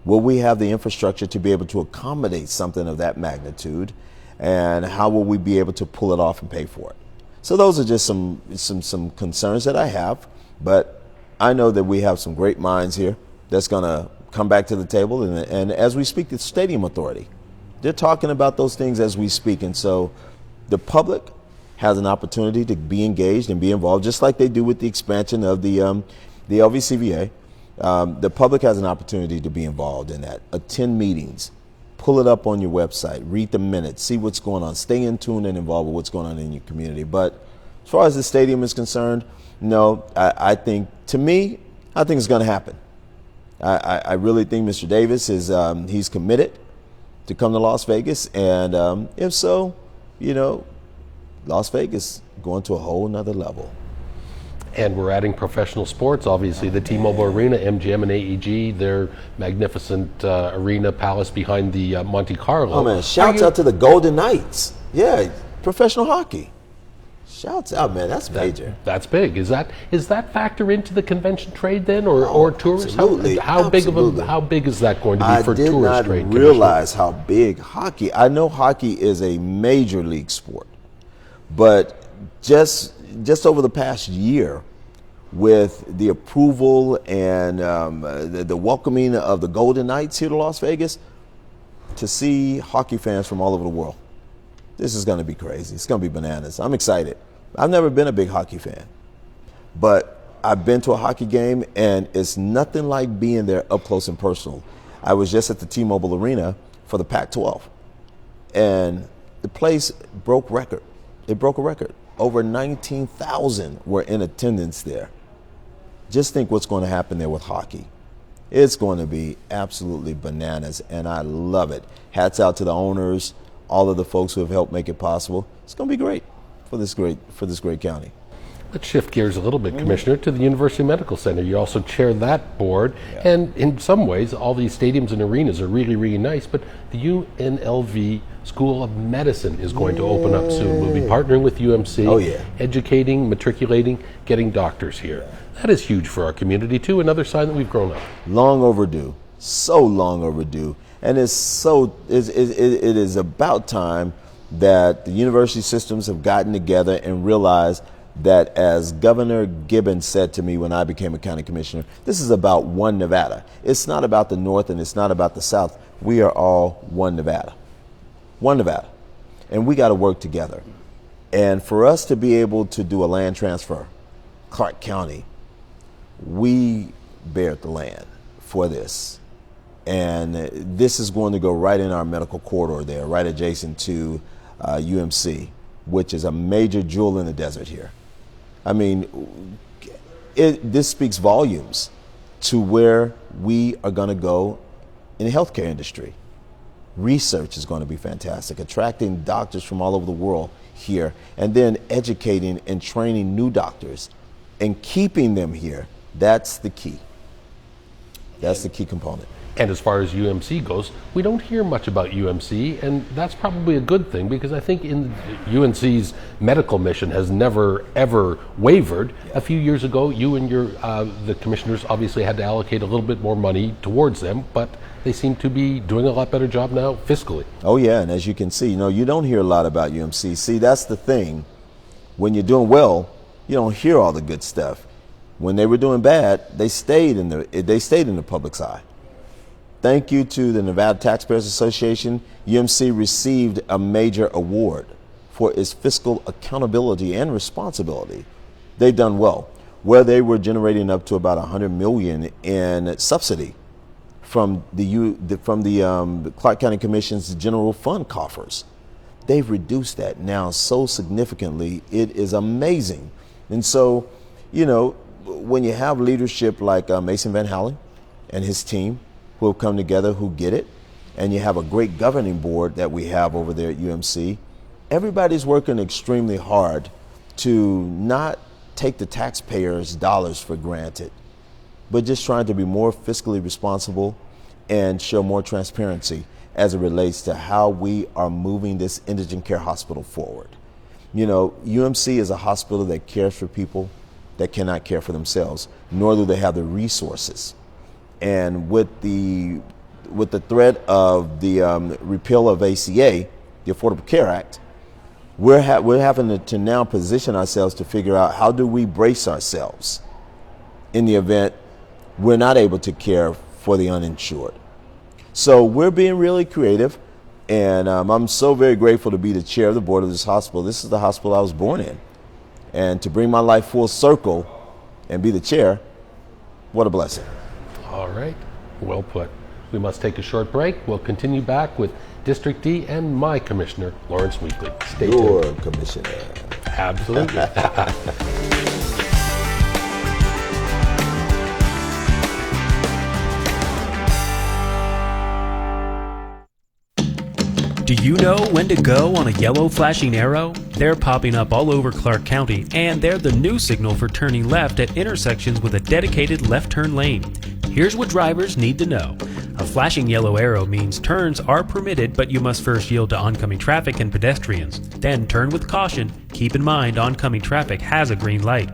Will we have the infrastructure to be able to accommodate something of that magnitude? And how will we be able to pull it off and pay for it? So those are just some concerns that I have, but I know that we have some great minds here that's going to come back to the table. And as we speak, the Stadium Authority, they're talking about those things as we speak. And so the public has an opportunity to be engaged and be involved, just like they do with the expansion of the LVCVA. The public has an opportunity to be involved in that, attend meetings, pull it up on your website, read the minutes, see what's going on, stay in tune and involved with what's going on in your community. But as far as the stadium is concerned, no, I think it's going to happen. I really think Mr. Davis he's committed to come to Las Vegas. And if so, you know, Las Vegas going to a whole nother level. And we're adding professional sports, obviously. The T-Mobile Arena, MGM and AEG, their magnificent arena palace behind the Monte Carlo. Oh, man, shouts out to the Golden Knights. Yeah, professional hockey. Shouts out, man, that's major. That's big. Is that factor into the convention trade then, or tourists? Absolutely. How big is that going to be for tourist trade? I did not realize how big hockey. I know hockey is a major league sport, but just over the past year, with the approval and the welcoming of the Golden Knights here to Las Vegas, to see hockey fans from all over the world, this is going to be crazy. It's going to be bananas. I'm excited. I've never been a big hockey fan, but I've been to a hockey game, and it's nothing like being there up close and personal. I was just at the T-Mobile Arena for the Pac-12, and the place broke record. It broke a record. Over 19,000 were in attendance there. Just think what's going to happen there with hockey. It's going to be absolutely bananas, and I love it. Hats out to the owners, all of the folks who have helped make it possible. It's going to be great for this great county. Let's shift gears a little bit, Commissioner, to the University Medical Center. You also chair that board, and in some ways, all these stadiums and arenas are really, really nice, but the UNLV School of Medicine is going to open up soon. We'll be partnering with UMC, educating, matriculating, getting doctors here. That is huge for our community, too, another sign that we've grown up. Long overdue, so long overdue, and it is about time that the university systems have gotten together and realized that, as Governor Gibbons said to me when I became a county commissioner, this is about one Nevada. It's not about the North and it's not about the South. We are all one Nevada. One Nevada. And we got to work together. And for us to be able to do a land transfer, Clark County, we bared the land for this. And this is going to go right in our medical corridor there, right adjacent to UMC, which is a major jewel in the desert here. I mean, this speaks volumes to where we are going to go in the healthcare industry. Research is going to be fantastic, attracting doctors from all over the world here, and then educating and training new doctors and keeping them here. That's the key. That's the key component. And as far as UMC goes, we don't hear much about UMC, and that's probably a good thing, because I think in UNC's medical mission has never, ever wavered. A few years ago, you and the commissioners obviously had to allocate a little bit more money towards them, but they seem to be doing a lot better job now fiscally. Oh yeah, and as you can see, you don't hear a lot about UMC. See, that's the thing. When you're doing well, you don't hear all the good stuff. When they were doing bad, they stayed in the public's eye. Thank you to the Nevada Taxpayers Association. UMC received a major award for its fiscal accountability and responsibility. They've done well, where they were generating up to about $100 million in subsidy from the Clark County Commission's general fund coffers. They've reduced that now so significantly. It is amazing. And so, when you have leadership like Mason Van Halen and his team, who have come together, who get it, and you have a great governing board that we have over there at UMC, everybody's working extremely hard to not take the taxpayers' dollars for granted, but just trying to be more fiscally responsible and show more transparency as it relates to how we are moving this indigent care hospital forward. UMC is a hospital that cares for people that cannot care for themselves, nor do they have the resources. And with the threat of the repeal of ACA, the Affordable Care Act, we're having to now position ourselves to figure out how do we brace ourselves in the event we're not able to care for the uninsured. So we're being really creative, and I'm so very grateful to be the chair of the board of this hospital. This is the hospital I was born in, and to bring my life full circle and be the chair, what a blessing. All right, well put. We must take a short break. We'll continue back with District D and my commissioner, Lawrence Weekly. Stay tuned. Your commissioner. Absolutely. Do you know when to go on a yellow flashing arrow? They're popping up all over Clark County, and they're the new signal for turning left at intersections with a dedicated left turn lane. Here's what drivers need to know. A flashing yellow arrow means turns are permitted, but you must first yield to oncoming traffic and pedestrians. Then turn with caution. Keep in mind oncoming traffic has a green light.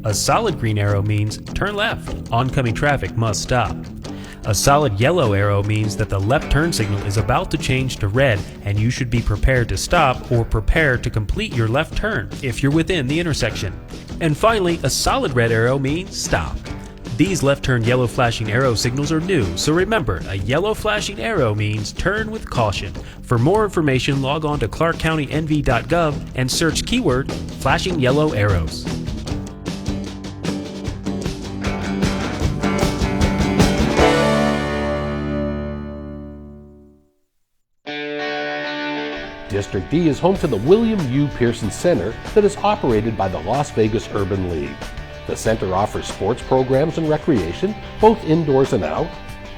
A solid green arrow means turn left. Oncoming traffic must stop. A solid yellow arrow means that the left turn signal is about to change to red, and you should be prepared to stop or prepared to complete your left turn if you're within the intersection. And finally, a solid red arrow means stop. These left turn yellow flashing arrow signals are new, so remember, a yellow flashing arrow means turn with caution. For more information, log on to ClarkCountyNV.gov and search keyword flashing yellow arrows. District D is home to the William U. Pearson Center that is operated by the Las Vegas Urban League. The center offers sports programs and recreation, both indoors and out,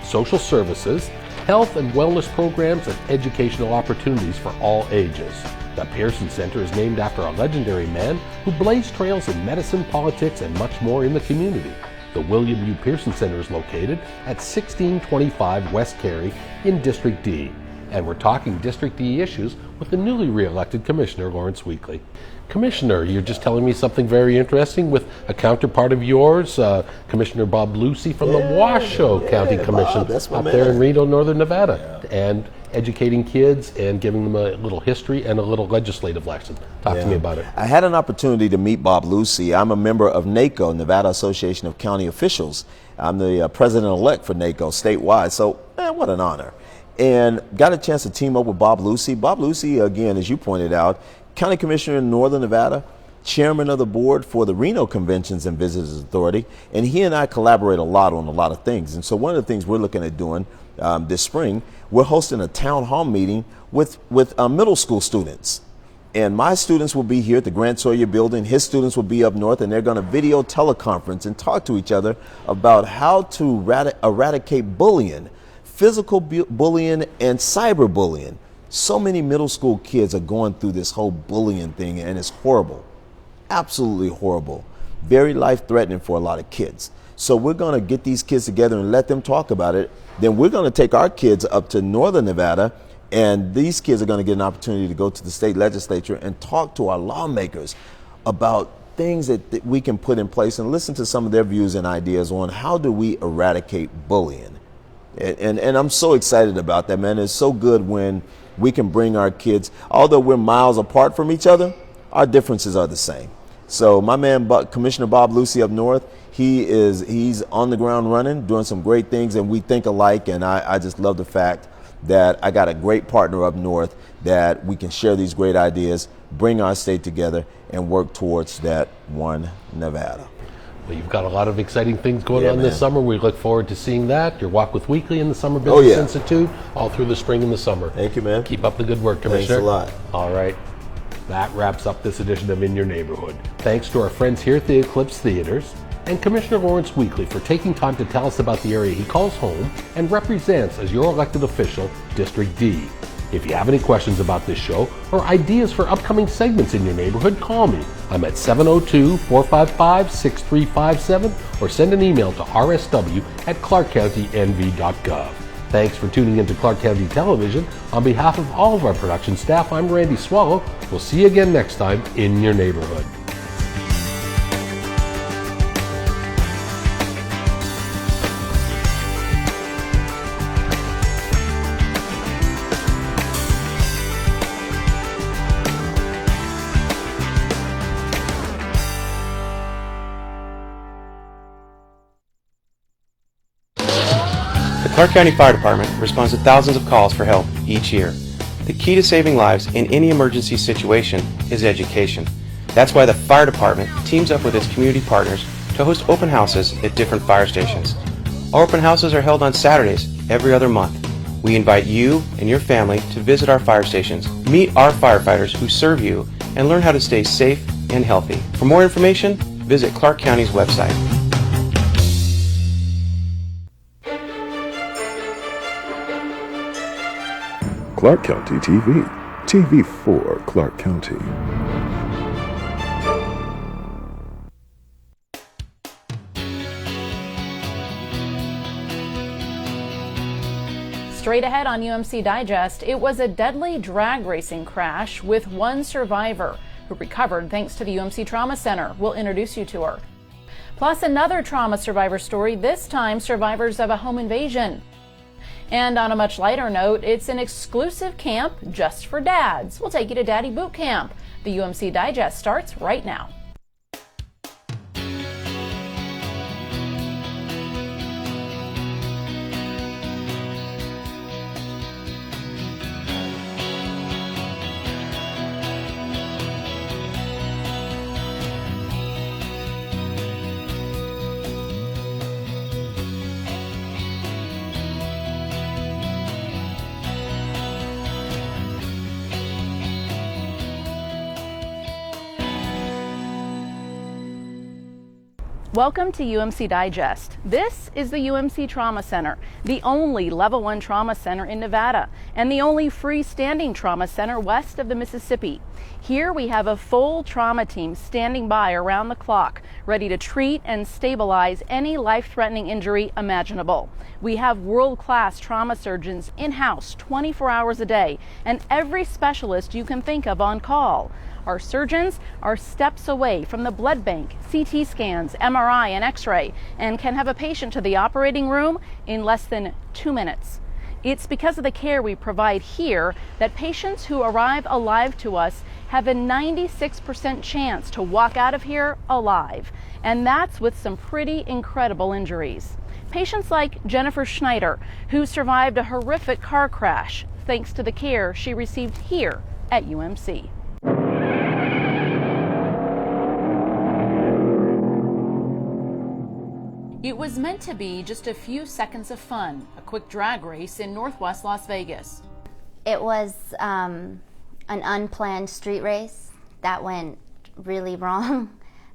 social services, health and wellness programs, and educational opportunities for all ages. The Pearson Center is named after a legendary man who blazed trails in medicine, politics, and much more in the community. The William U. Pearson Center is located at 1625 West Carey in District D. And we're talking District D issues with the newly re-elected Commissioner, Lawrence Weekly. Commissioner, you're just telling me something very interesting with a counterpart of yours, Commissioner Bob Lucy from the Washoe County Commission up there in Reno, Northern Nevada, and educating kids and giving them a little history and a little legislative lesson. Talk to me about it. I had an opportunity to meet Bob Lucy. I'm a member of NACO, Nevada Association of County Officials. I'm the president-elect for NACO statewide, so what an honor. And got a chance to team up with Bob Lucy. Bob Lucy, again, as you pointed out, County Commissioner in Northern Nevada, chairman of the board for the Reno Conventions and Visitors Authority, and he and I collaborate a lot on a lot of things. And so one of the things we're looking at doing this spring, we're hosting a town hall meeting with middle school students. And my students will be here at the Grant Sawyer building. His students will be up north, and they're going to video teleconference and talk to each other about how to eradicate bullying, physical bullying and cyberbullying. So many middle school kids are going through this whole bullying thing, and it's horrible. Absolutely horrible. Very life-threatening for a lot of kids. So we're going to get these kids together and let them talk about it. Then we're going to take our kids up to Northern Nevada, and these kids are going to get an opportunity to go to the state legislature and talk to our lawmakers about things that we can put in place and listen to some of their views and ideas on how do we eradicate bullying. And I'm so excited about that, man. It's so good when we can bring our kids, although we're miles apart from each other, our differences are the same. So my man, Commissioner Bob Lucy up north, he's on the ground running, doing some great things, and we think alike. And I just love the fact that I got a great partner up north that we can share these great ideas, bring our state together, and work towards that one Nevada. Well, you've got a lot of exciting things going on this summer. We look forward to seeing that. Your Walk with Weekly and the Summer Business Institute, all through the spring and the summer. Thank you, man. Keep up the good work, Commissioner. Thanks a lot. All right. That wraps up this edition of In Your Neighborhood. Thanks to our friends here at the Eclipse Theaters and Commissioner Lawrence Weekly for taking time to tell us about the area he calls home and represents as your elected official, District D. If you have any questions about this show or ideas for upcoming segments in your neighborhood, call me. I'm at 702-455-6357 or send an email to rsw@clarkcountynv.gov. Thanks for tuning into Clark County Television. On behalf of all of our production staff, I'm Randy Swallow. We'll see you again next time in your neighborhood. The Clark County Fire Department responds to thousands of calls for help each year. The key to saving lives in any emergency situation is education. That's why the Fire Department teams up with its community partners to host open houses at different fire stations. Our open houses are held on Saturdays every other month. We invite you and your family to visit our fire stations, meet our firefighters who serve you, and learn how to stay safe and healthy. For more information, visit Clark County's website. Clark County TV. TV for Clark County. Straight ahead on UMC Digest, it was a deadly drag racing crash with one survivor who recovered thanks to the UMC Trauma Center. We'll introduce you to her. Plus another trauma survivor story, this time survivors of a home invasion. And on a much lighter note, it's an exclusive camp just for dads. We'll take you to Daddy Boot Camp. The UMC Digest starts right now. Welcome to UMC Digest. This is the UMC Trauma Center, the only Level 1 trauma center in Nevada, and the only freestanding trauma center west of the Mississippi. Here we have a full trauma team standing by around the clock, ready to treat and stabilize any life-threatening injury imaginable. We have world-class trauma surgeons in-house 24 hours a day, and every specialist you can think of on call. Our surgeons are steps away from the blood bank, CT scans, MRI, and X-ray, and can have a patient to the operating room in less than 2 minutes. It's because of the care we provide here that patients who arrive alive to us have a 96% chance to walk out of here alive, and that's with some pretty incredible injuries. Patients like Jennifer Schneider, who survived a horrific car crash thanks to the care she received here at UMC. It was meant to be just a few seconds of fun, a quick drag race in Northwest Las Vegas. It was an unplanned street race that went really wrong.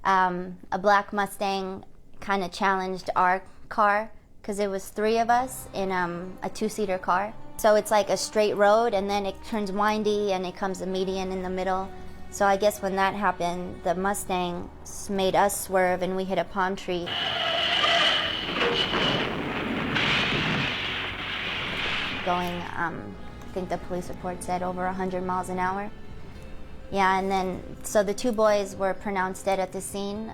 A black Mustang kind of challenged our car because it was 3 of us in a 2-seater car. So it's like a straight road and then it turns windy and it comes a median in the middle. So I guess when that happened, the Mustang made us swerve and we hit a palm tree. Going, I think the police report said over 100 miles an hour. Yeah, and then, so the 2 boys were pronounced dead at the scene.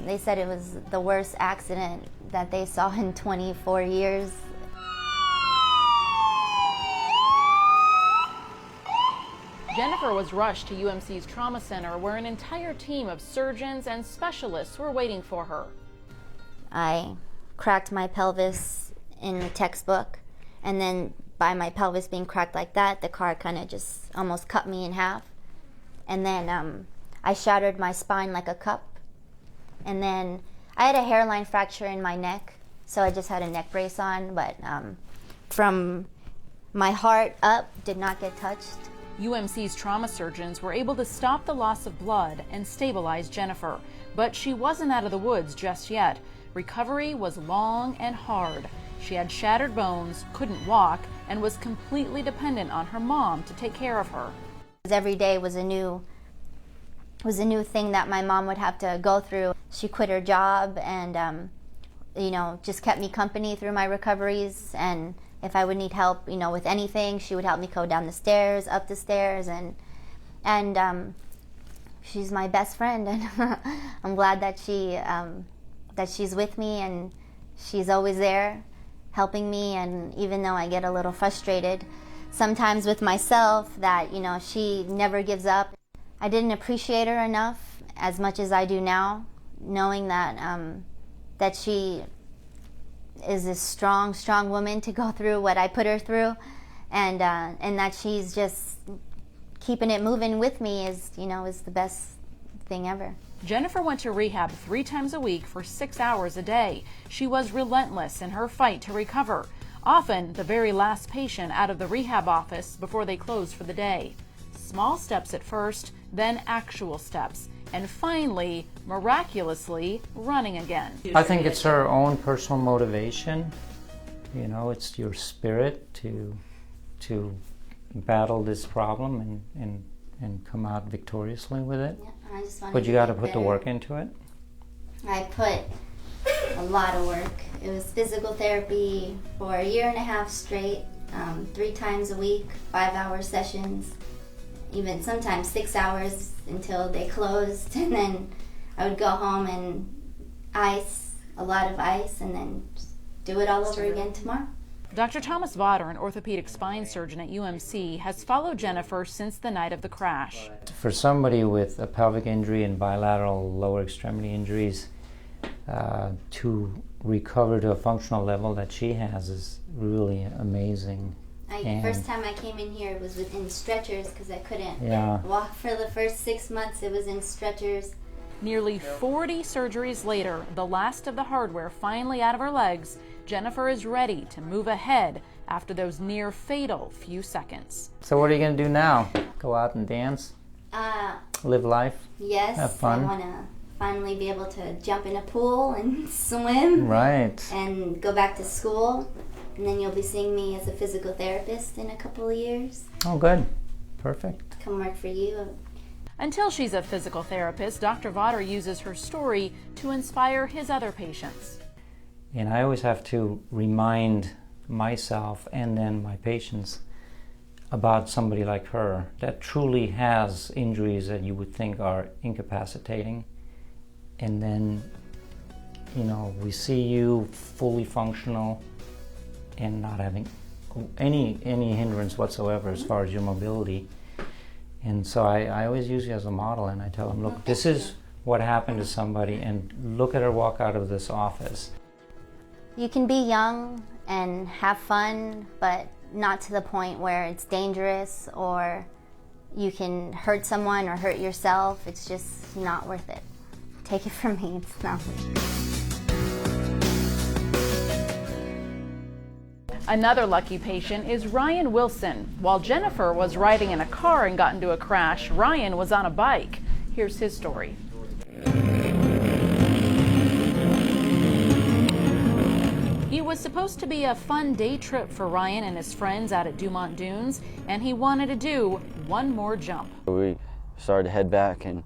They said it was the worst accident that they saw in 24 years. Jennifer was rushed to UMC's Trauma Center, where an entire team of surgeons and specialists were waiting for her. I cracked my pelvis in the textbook, and then by my pelvis being cracked like that, the car kind of just almost cut me in half. And then I shattered my spine like a cup. And then I had a hairline fracture in my neck, so I just had a neck brace on, but from my heart up, did not get touched. UMC's trauma surgeons were able to stop the loss of blood and stabilize Jennifer, but she wasn't out of the woods just yet. Recovery was long and hard. She had shattered bones, couldn't walk, and was completely dependent on her mom to take care of her. Every day was a new thing that my mom would have to go through. She quit her job and just kept me company through my recoveries, and if I would need help, with anything, she would help me go down the stairs, up the stairs, and she's my best friend, and I'm glad that she's with me and she's always there helping me. And even though I get a little frustrated sometimes with myself that she never gives up, I didn't appreciate her enough as much as I do now, knowing that she is a strong woman to go through what I put her through, and that she's just keeping it moving with me is the best thing ever. Jennifer went to rehab 3 times a week for 6 hours a day. She was relentless in her fight to recover, often the very last patient out of the rehab office before they closed for the day. Small steps at first, then actual steps, and finally, miraculously, running again. I think it's her own personal motivation. It's your spirit to battle this problem and come out victoriously with it. Yeah, I just want But you got to put the work into it. I put a lot of work. It was physical therapy for 1.5 years straight, 3 times a week, 5-hour sessions, even sometimes 6 hours until they closed, and then I would go home and ice, a lot of ice, and then just do it all over again tomorrow. Dr. Thomas Vodder, an orthopedic spine surgeon at UMC, has followed Jennifer since the night of the crash. For somebody with a pelvic injury and bilateral lower extremity injuries, to recover to a functional level that she has is really amazing. First time I came in here, it was in stretchers because I couldn't walk for the first 6 months. It was in stretchers. Nearly 40 surgeries later, the last of the hardware finally out of her legs, Jennifer is ready to move ahead after those near fatal few seconds. So what are you going to do now? Go out and dance? Live life? Yes, have fun? I want to finally be able to jump in a pool and swim. Right. And go back to school. And then you'll be seeing me as a physical therapist in a couple of years. Oh, good. Perfect. Come work for you. Until she's a physical therapist, Dr. Vodder uses her story to inspire his other patients. And I always have to remind myself and then my patients about somebody like her that truly has injuries that you would think are incapacitating. And then, you know, we see you fully functional and not having any hindrance whatsoever as far as your mobility. And so I always use you as a model, and I tell them, look, this is what happened to somebody, and look at her walk out of this office. You can be young and have fun, but not to the point where it's dangerous or you can hurt someone or hurt yourself. It's just not worth it. Take it from me, it's not worth it. Another lucky patient is Ryan Wilson. While Jennifer was riding in a car and got into a crash, Ryan was on a bike. Here's his story. It was supposed to be a fun day trip for Ryan and his friends out at Dumont Dunes, and he wanted to do one more jump. We started to head back, and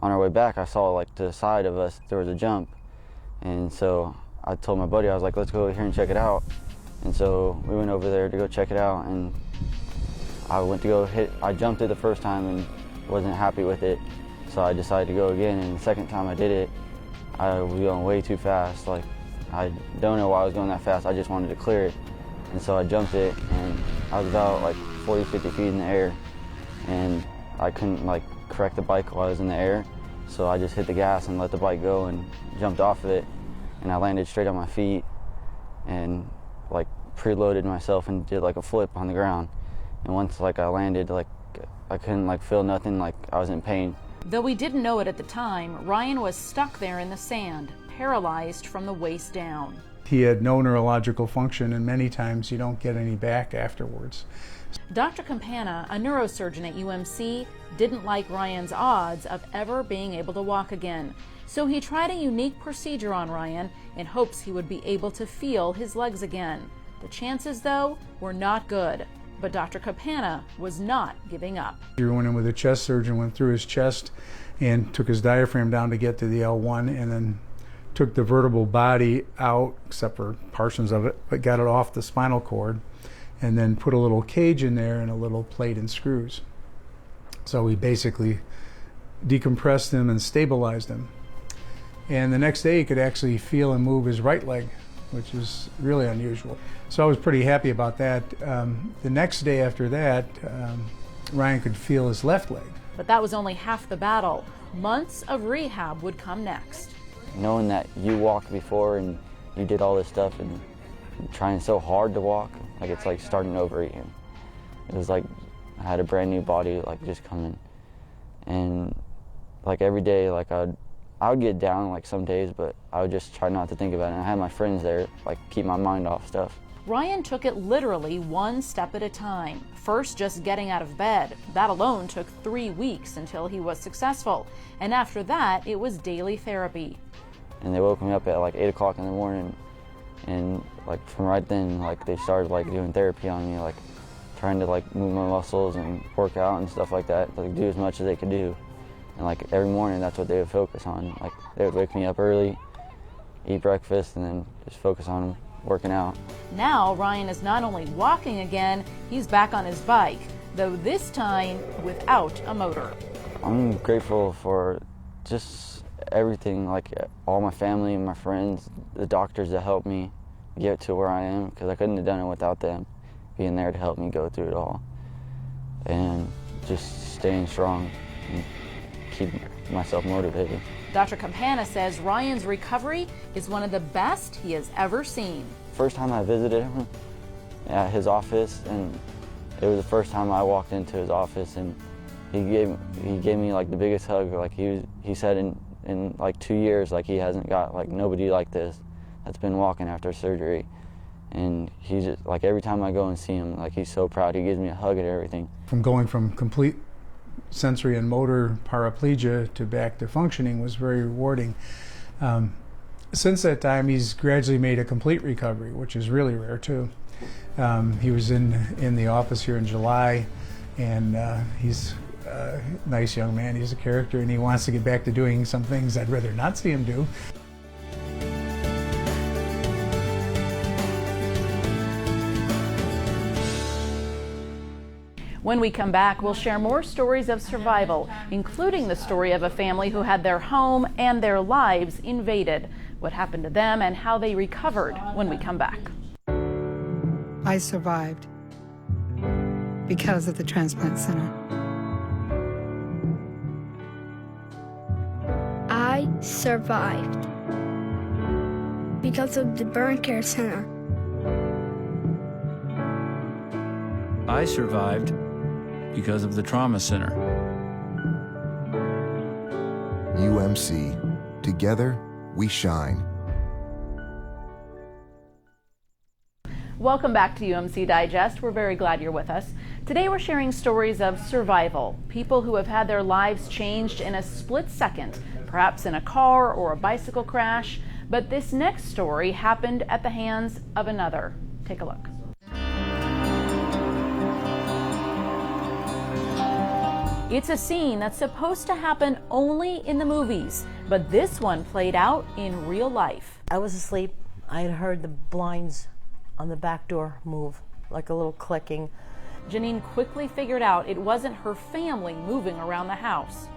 on our way back I saw, like, to the side of us there was a jump, and so I told my buddy, I was like, let's go over here and check it out. And so we went over there to go check it out, and I jumped it the first time and wasn't happy with it, so I decided to go again, and the second time I did it, I was going way too fast. Like, I don't know why I was going that fast, I just wanted to clear it. And so I jumped it, and I was about like 40, 50 feet in the air, and I couldn't like correct the bike while I was in the air, so I just hit the gas and let the bike go and jumped off of it, and I landed straight on my feet and like preloaded myself and did like a flip on the ground. And once like I landed, like I couldn't like feel nothing, like I was in pain. Though we didn't know it at the time, Ryan was stuck there in the sand, paralyzed from the waist down. He had no neurological function, and many times you don't get any back afterwards. Dr. Campana, a neurosurgeon at UMC, didn't like Ryan's odds of ever being able to walk again. So he tried a unique procedure on Ryan in hopes he would be able to feel his legs again. The chances, though, were not good. But Dr. Campana was not giving up. He went in with a chest surgeon, went through his chest and took his diaphragm down to get to the L1, and then took the vertebral body out, except for portions of it, but got it off the spinal cord, and then put a little cage in there and a little plate and screws. So we basically decompressed him and stabilized him. And the next day he could actually feel and move his right leg, which is really unusual. So I was pretty happy about that. The next day after that, Ryan could feel his left leg. But that was only half the battle. Months of rehab would come next. Knowing that you walked before and you did all this stuff and trying so hard to walk, like it's like starting over again. It was like I had a brand new body like just coming. And like every day, like I would get down like some days, but I would just try not to think about it. And I had my friends there, like keep my mind off stuff. Ryan took it literally one step at a time. First, just getting out of bed. That alone took 3 weeks until he was successful. And after that, it was daily therapy. And they woke me up at like 8 o'clock in the morning, and like from right then, like they started like doing therapy on me, like trying to like move my muscles and work out and stuff like that, like do as much as they could do. And like every morning, that's what they would focus on. Like they would wake me up early, eat breakfast, and then just focus on working out. Now Ryan is not only walking again, he's back on his bike, though this time without a motor. I'm grateful for just everything, like all my family and my friends, the doctors that helped me get to where I am, because I couldn't have done it without them being there to help me go through it all. And just staying strong and keep myself motivated. Dr. Campana says Ryan's recovery is one of the best he has ever seen. First time I visited him at his office, and it was the first time I walked into his office, and he gave me like the biggest hug. Like he said in like 2 years, like he hasn't got like nobody like this that's been walking after surgery. And he's just like, every time I go and see him, like he's so proud. He gives me a hug and everything. From going from complete sensory and motor paraplegia to back to functioning was very rewarding. Since that time, he's gradually made a complete recovery, which is really rare too. He was in the office here in July, and he's a nice young man. He's a character, and he wants to get back to doing some things I'd rather not see him do. When we come back, we'll share more stories of survival, including the story of a family who had their home and their lives invaded, what happened to them and how they recovered when we come back. I survived because of the transplant center. I survived because of the burn care center. I survived because of the trauma center. UMC. Together, we shine. Welcome back to UMC Digest. We're very glad you're with us. Today we're sharing stories of survival, people who have had their lives changed in a split second, perhaps in a car or a bicycle crash. But this next story happened at the hands of another. Take a look. It's a scene that's supposed to happen only in the movies, but this one played out in real life. I was asleep. I had heard the blinds on the back door move, like a little clicking. Janine quickly figured out it wasn't her family moving around the house.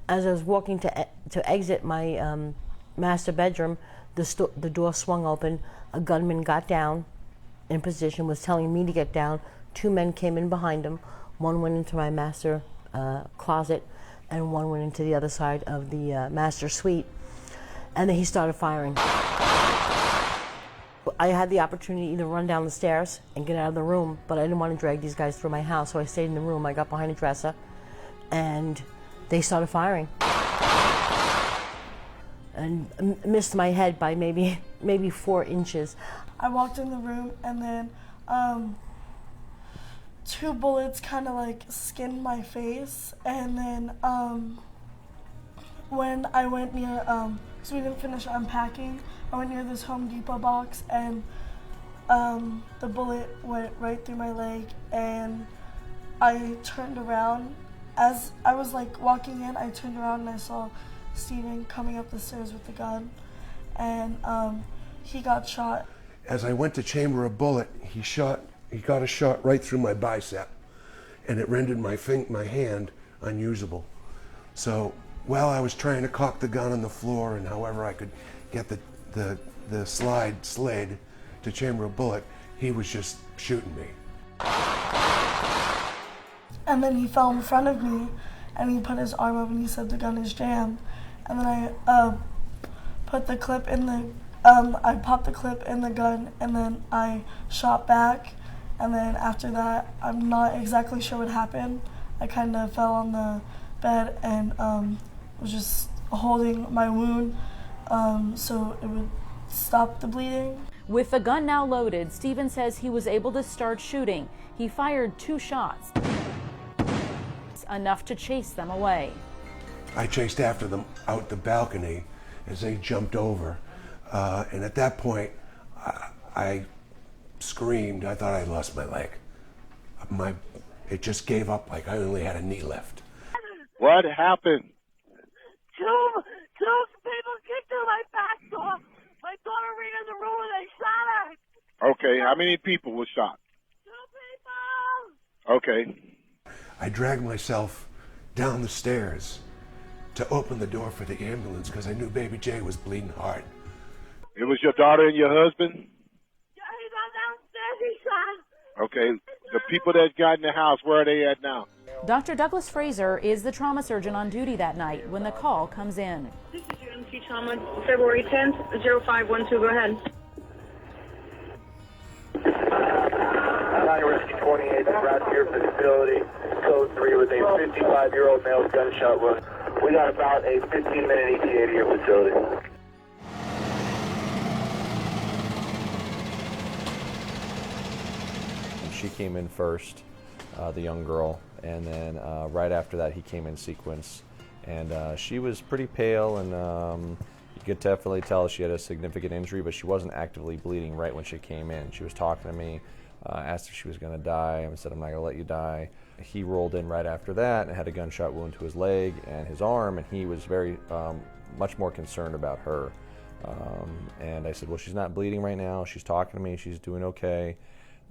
As I was walking to exit my master bedroom, the door swung open. A gunman got down in position, was telling me to get down. Two men came in behind him. One went into my master closet, and one went into the other side of the master suite, and then he started firing. I had the opportunity to run down the stairs and get out of the room, but I didn't want to drag these guys through my house, so I stayed in the room. I got behind a dresser, and they started firing, and missed my head by maybe 4 inches. I walked in the room, and then 2 bullets kind of like skinned my face, and then when I went near, so we didn't finish unpacking, I went near this Home Depot box, and the bullet went right through my leg, and I turned around. As I was like walking in, I turned around and I saw Steven coming up the stairs with the gun, and he got shot. As I went to chamber a bullet, he got a shot right through my bicep, and it rendered my hand unusable. So while I was trying to cock the gun on the floor, and however I could get the sled to chamber a bullet, he was just shooting me. And then he fell in front of me, and he put his arm up and he said the gun is jammed. And then I put the clip in the, I popped the clip in the gun, and then I shot back. And then after that, I'm not exactly sure what happened. I kind of fell on the bed and was just holding my wound so it would stop the bleeding. With the gun now loaded, Steven says he was able to start shooting. He fired 2 shots, enough to chase them away. I chased after them out the balcony as they jumped over, and at that point, I screamed. I thought I lost my leg. It just gave up, like I only had a knee left. What happened? Two people kicked through my back door. My daughter ran in the room and they shot her. Okay, how many people were shot? 2 people. Okay. I dragged myself down the stairs to open the door for the ambulance because I knew baby Jay was bleeding hard. It was your daughter and your husband? Yeah, he's downstairs. He shot. Okay. The people that got in the house, where are they at now? Dr. Douglas Fraser is the trauma surgeon on duty that night when the call comes in. This is UMC Trauma, February 10th, 0512. Go ahead. Risky 28 brought to your facility, code 3 with a 55-year-old male gunshot wound. We got about a 15-minute ETA to your facility. She came in first, the young girl, and then right after that he came in sequence, and she was pretty pale, and you could definitely tell she had a significant injury, but she wasn't actively bleeding right when she came in. She was talking to me, asked if she was going to die. I said, I'm not going to let you die. He rolled in right after that and had a gunshot wound to his leg and his arm, and he was very much more concerned about her. And I said, well, she's not bleeding right now. She's talking to me. She's doing okay.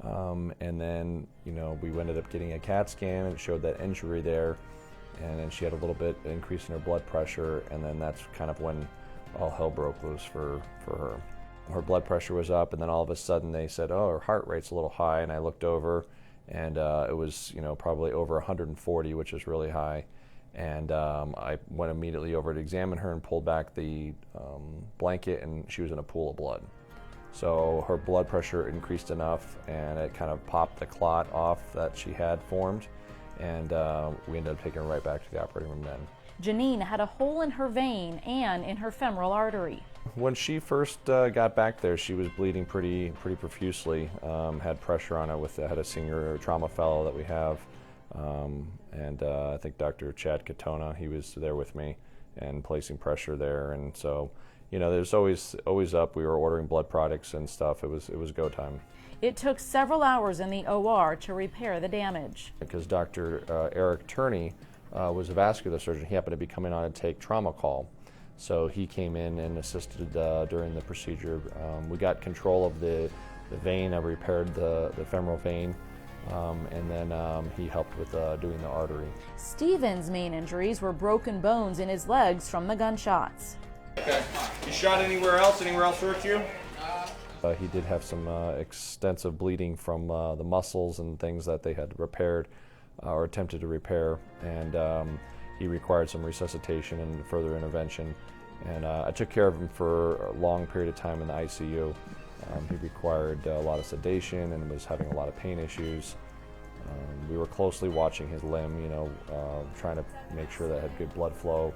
And then, you know, we ended up getting a CAT scan, and it showed that injury there. And then she had a little bit increase in her blood pressure, and then that's kind of when all hell broke loose for her. Her blood pressure was up, and then all of a sudden they said, oh, her heart rate's a little high, and I looked over, and it was, you know, probably over 140, which is really high. And I went immediately over to examine her and pulled back the blanket, and she was in a pool of blood. So her blood pressure increased enough, and it kind of popped the clot off that she had formed, and we ended up taking her right back to the operating room then. Janine had a hole in her vein and in her femoral artery. When she first got back there, she was bleeding pretty profusely. Had pressure on it. Had a senior trauma fellow that we have, and I think Dr. Chad Katona, he was there with me and placing pressure there. And so, you know, there's always up. We were ordering blood products and stuff. It was go time. It took several hours in the OR to repair the damage. Because Dr. Eric Turney was a vascular surgeon. He happened to be coming on to take trauma call. So he came in and assisted during the procedure. We got control of the vein. I repaired the femoral vein, and then he helped with doing the artery. Stephen's main injuries were broken bones in his legs from the gunshots. Okay. You shot anywhere else? Anywhere else hurt you? He did have some extensive bleeding from the muscles and things that they had repaired or attempted to repair, and he required some resuscitation and further intervention. And I took care of him for a long period of time in the ICU. He required a lot of sedation and was having a lot of pain issues. We were closely watching his limb, you know, trying to make sure that it had good blood flow.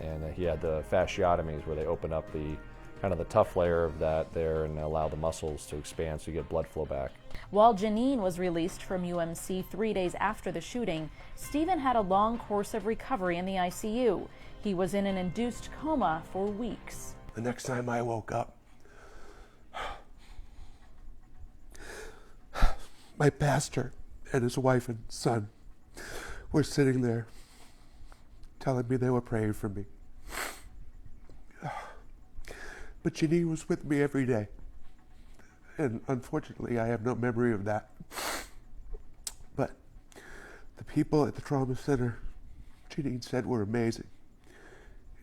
And he had the fasciotomies, where they open up the kind of the tough layer of that there and allow the muscles to expand so you get blood flow back. While Janine was released from UMC 3 days after the shooting, Stephen had a long course of recovery in the ICU. He was in an induced coma for weeks. The next time I woke up, my pastor and his wife and son were sitting there telling me they were praying for me. But Janine was with me every day. And unfortunately, I have no memory of that. But the people at the trauma center, Janine said, were amazing.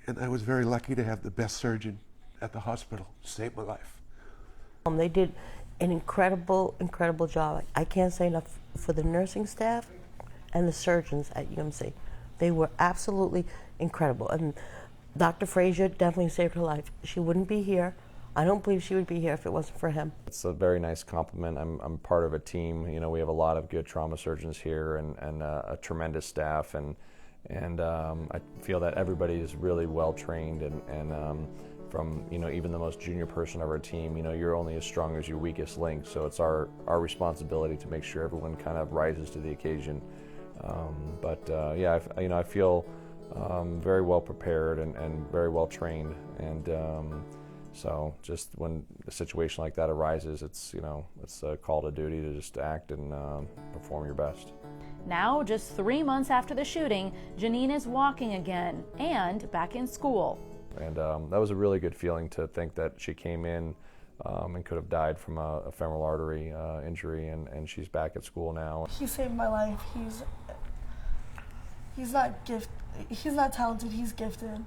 And I was very lucky to have the best surgeon at the hospital to save my life. They did an incredible job. I can't say enough for the nursing staff and the surgeons at UMC. They were absolutely incredible. And Dr. Frazier definitely saved her life. She wouldn't be here. I don't believe she would be here if it wasn't for him. It's a very nice compliment. I'm part of a team. You know, we have a lot of good trauma surgeons here and a tremendous staff, and I feel that everybody is really well trained, and from, you know, even the most junior person of our team, you know, you're only as strong as your weakest link. So it's our responsibility to make sure everyone kind of rises to the occasion. Yeah, I feel very well prepared and very well trained, and so just when a situation like that arises, it's a call to duty to just act and perform your best. Now, just 3 months after the shooting, Janine is walking again and back in school. And that was a really good feeling to think that she came in and could have died from a femoral artery injury, and she's back at school now. He saved my life. He's not talented, he's gifted.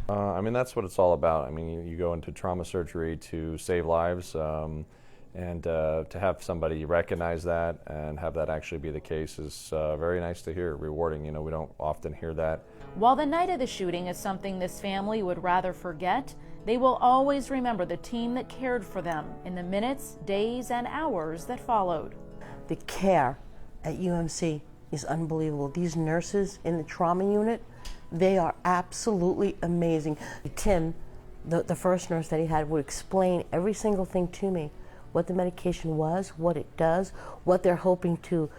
I mean, that's what it's all about. I mean, you go into trauma surgery to save lives, and to have somebody recognize that and have that actually be the case is very nice to hear, rewarding. You know, we don't often hear that. While the night of the shooting is something this family would rather forget, they will always remember the team that cared for them in the minutes, days, and hours that followed. The care at UMC is unbelievable. These nurses in the trauma unit, they are absolutely amazing. Tim, the first nurse that he had, would explain every single thing to me, what the medication was, what it does, what they're hoping to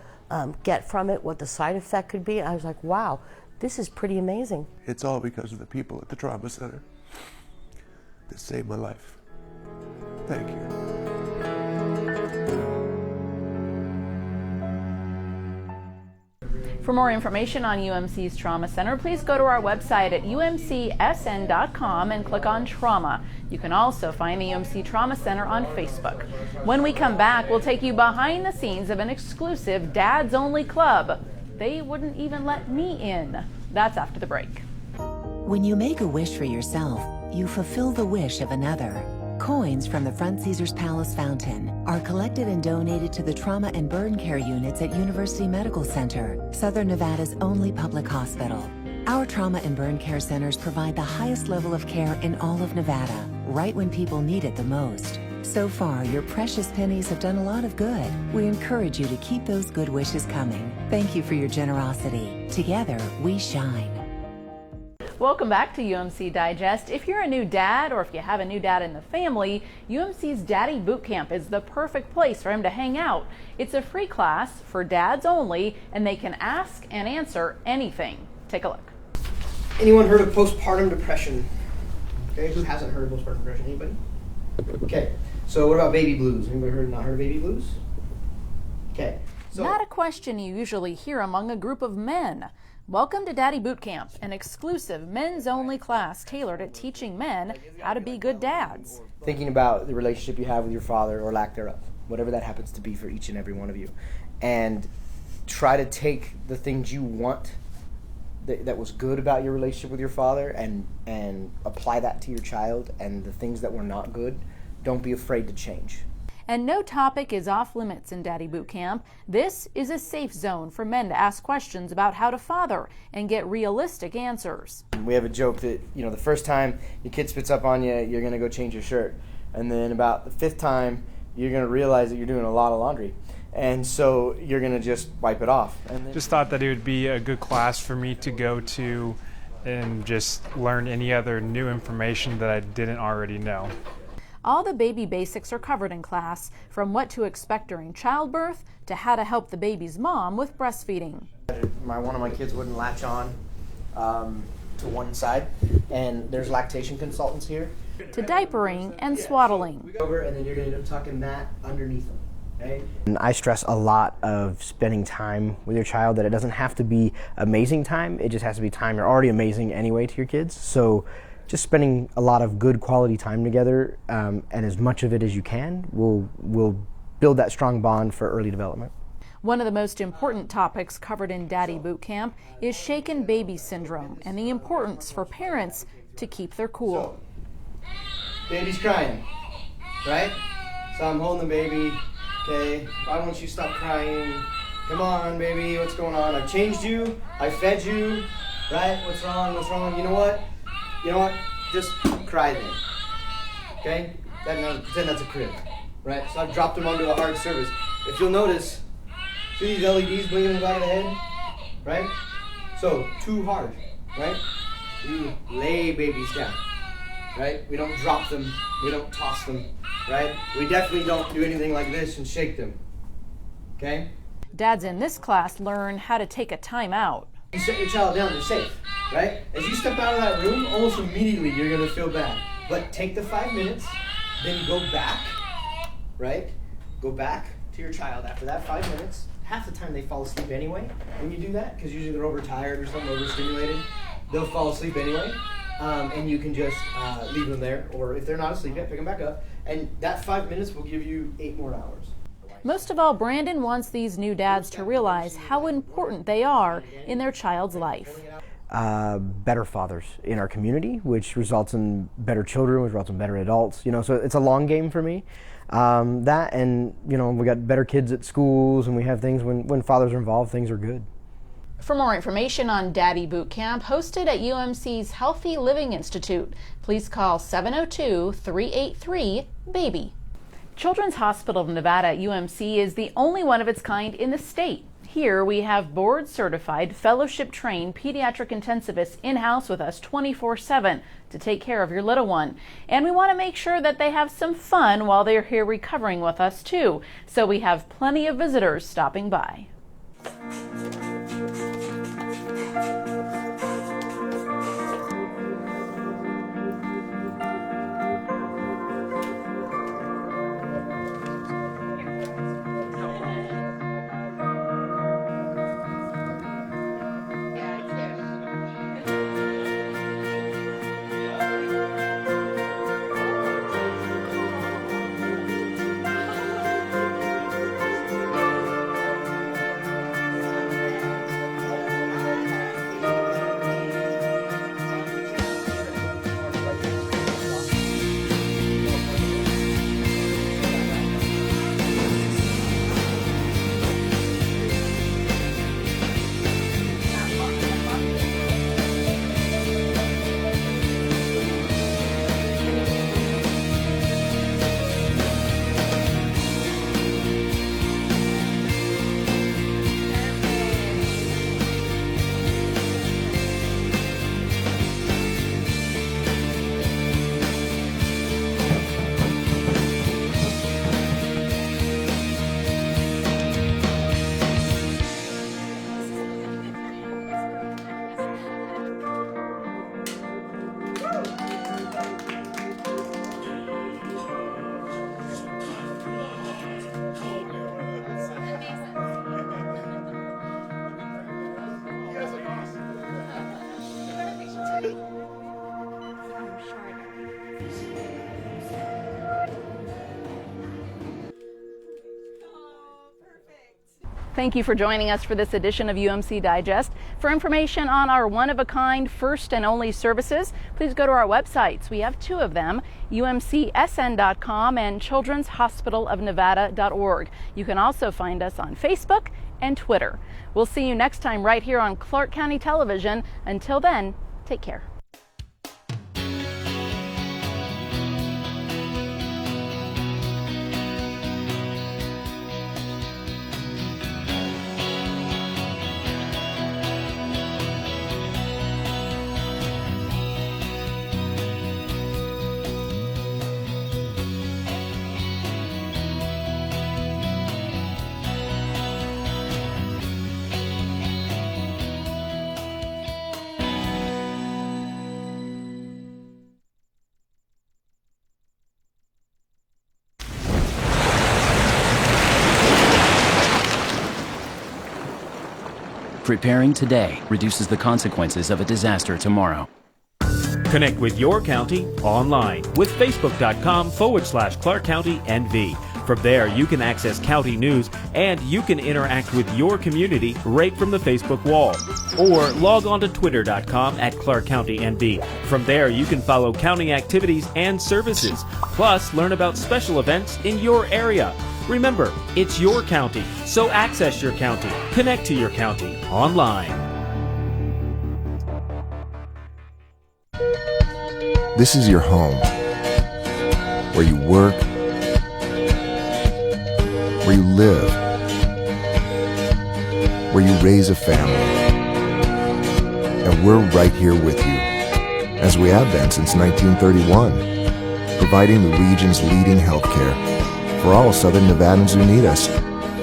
get from it, what the side effect could be. I was like, wow, this is pretty amazing. It's all because of the people at the trauma center that saved my life. Thank you. For more information on UMC's Trauma Center, please go to our website at umcsn.com and click on Trauma. You can also find the UMC Trauma Center on Facebook. When we come back, we'll take you behind the scenes of an exclusive Dads Only Club. They wouldn't even let me in. That's after the break. When you make a wish for yourself, you fulfill the wish of another. Coins from the Front Caesars Palace Fountain are collected and donated to the trauma and burn care units at University Medical Center, Southern Nevada's only public hospital. Our trauma and burn care centers provide the highest level of care in all of Nevada, right when people need it the most. So far, your precious pennies have done a lot of good. We encourage you to keep those good wishes coming. Thank you for your generosity. Together, we shine. Welcome back to UMC Digest. If you're a new dad or if you have a new dad in the family, UMC's Daddy Boot Camp is the perfect place for him to hang out. It's a free class for dads only, and they can ask and answer anything. Take a look. Anyone heard of postpartum depression? Okay, who hasn't heard of postpartum depression? Anybody? Okay, so what about baby blues? Anybody not heard of baby blues? Okay. So not a question you usually hear among a group of men. Welcome to Daddy Boot Camp, an exclusive men's-only class tailored at teaching men how to be good dads. Thinking about the relationship you have with your father or lack thereof, whatever that happens to be for each and every one of you, and try to take the things you want that was good about your relationship with your father and apply that to your child, and the things that were not good, don't be afraid to change. And no topic is off limits in Daddy Boot Camp. This is a safe zone for men to ask questions about how to father and get realistic answers. We have a joke that, you know, the first time your kid spits up on you, you're going to go change your shirt. And then about the fifth time, you're going to realize that you're doing a lot of laundry. And so you're going to just wipe it off. And then just thought that it would be a good class for me to go to and just learn any other new information that I didn't already know. All the baby basics are covered in class, from what to expect during childbirth to how to help the baby's mom with breastfeeding. One of my kids wouldn't latch on to one side, and there's lactation consultants here. To diapering and swaddling. Over, and then you're going to end up tucking that underneath them. Okay? And I stress a lot of spending time with your child, that it doesn't have to be amazing time, it just has to be time. You're already amazing anyway to your kids, so just spending a lot of good quality time together, and as much of it as you can will build that strong bond for early development. One of the most important topics covered in Daddy Boot Camp is shaken baby syndrome and the importance for parents to keep their cool. So, baby's crying, right? So I'm holding the baby, okay? Why won't you stop crying? Come on, baby, what's going on? I've changed you, I fed you, right? What's wrong, what's wrong? You know what? Just cry then, okay? Pretend that's a crib, right? So I've dropped him onto a hard surface. If you'll notice, see these LEDs blinking in the back of the head, right? So, too hard, right? You lay babies down, right? We don't drop them, we don't toss them, right? We definitely don't do anything like this and shake them, okay? Dads in this class learn how to take a time out. You set your child down, they're safe, right? As you step out of that room, almost immediately you're gonna feel bad. But take the 5 minutes, then go back, right? Go back to your child after that 5 minutes. Half the time they fall asleep anyway when you do that, because usually they're overtired or something, overstimulated. They'll fall asleep anyway, and you can just leave them there, or if they're not asleep yet, pick them back up. And that 5 minutes will give you 8 more hours. Most of all, Brandon wants these new dads to realize how important they are in their child's life. Better fathers in our community, which results in better children, which results in better adults. So it's a long game for me. That, and we got better kids at schools, and we have things when fathers are involved, things are good. For more information on Daddy Boot Camp, hosted at UMC's Healthy Living Institute, please call 702-383-BABY. Children's Hospital of Nevada at UMC is the only one of its kind in the state. Here we have board-certified, fellowship-trained pediatric intensivists in-house with us 24/7 to take care of your little one. And we want to make sure that they have some fun while they're here recovering with us too. So we have plenty of visitors stopping by. Thank you for joining us for this edition of UMC Digest. For information on our one-of-a-kind first and only services, please go to our websites. We have two of them, umcsn.com and childrenshospitalofnevada.org. You can also find us on Facebook and Twitter. We'll see you next time right here on Clark County Television. Until then, take care. Preparing today reduces the consequences of a disaster tomorrow. Connect with your county online with facebook.com/ClarkCountyNV. From there, you can access county news and you can interact with your community right from the Facebook wall. Or log on to twitter.com/ClarkCountyNV. From there, you can follow county activities and services, plus learn about special events in your area. Remember, it's your county, so access your county. Connect to your county online. This is your home, where you work, where you live, where you raise a family. And we're right here with you, as we have been since 1931, providing the region's leading healthcare for all Southern Nevadans who need us.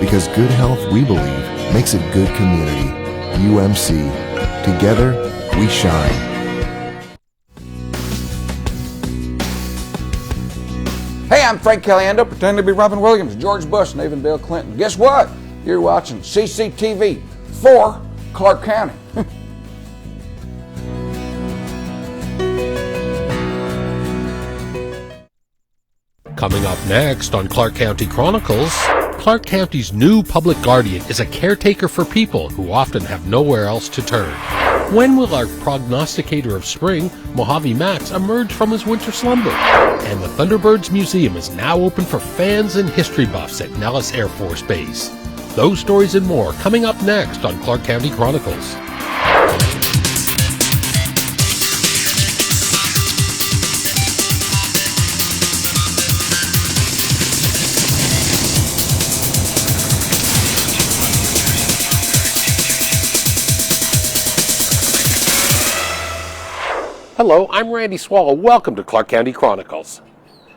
Because good health, we believe, makes a good community. UMC. Together, we shine. Hey, I'm Frank Caliendo, pretending to be Robin Williams, George Bush, and even Bill Clinton. Guess what? You're watching CCTV for Clark County. Coming up next on Clark County Chronicles, Clark County's new public guardian is a caretaker for people who often have nowhere else to turn. When will our prognosticator of spring, Mojave Max, emerge from his winter slumber? And the Thunderbirds Museum is now open for fans and history buffs at Nellis Air Force Base. Those stories and more coming up next on Clark County Chronicles. Hello, I'm Randy Swallow. Welcome to Clark County Chronicles.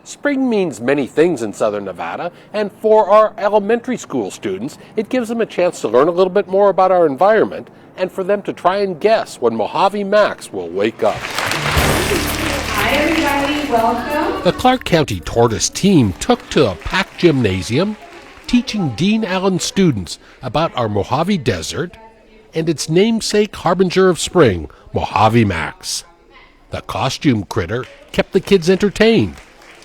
Spring means many things in Southern Nevada, and for our elementary school students, it gives them a chance to learn a little bit more about our environment and for them to try and guess when Mojave Max will wake up. Hi everybody, welcome. The Clark County Tortoise team took to a packed gymnasium, teaching Dean Allen students about our Mojave Desert and its namesake harbinger of spring, Mojave Max. The costume critter kept the kids entertained,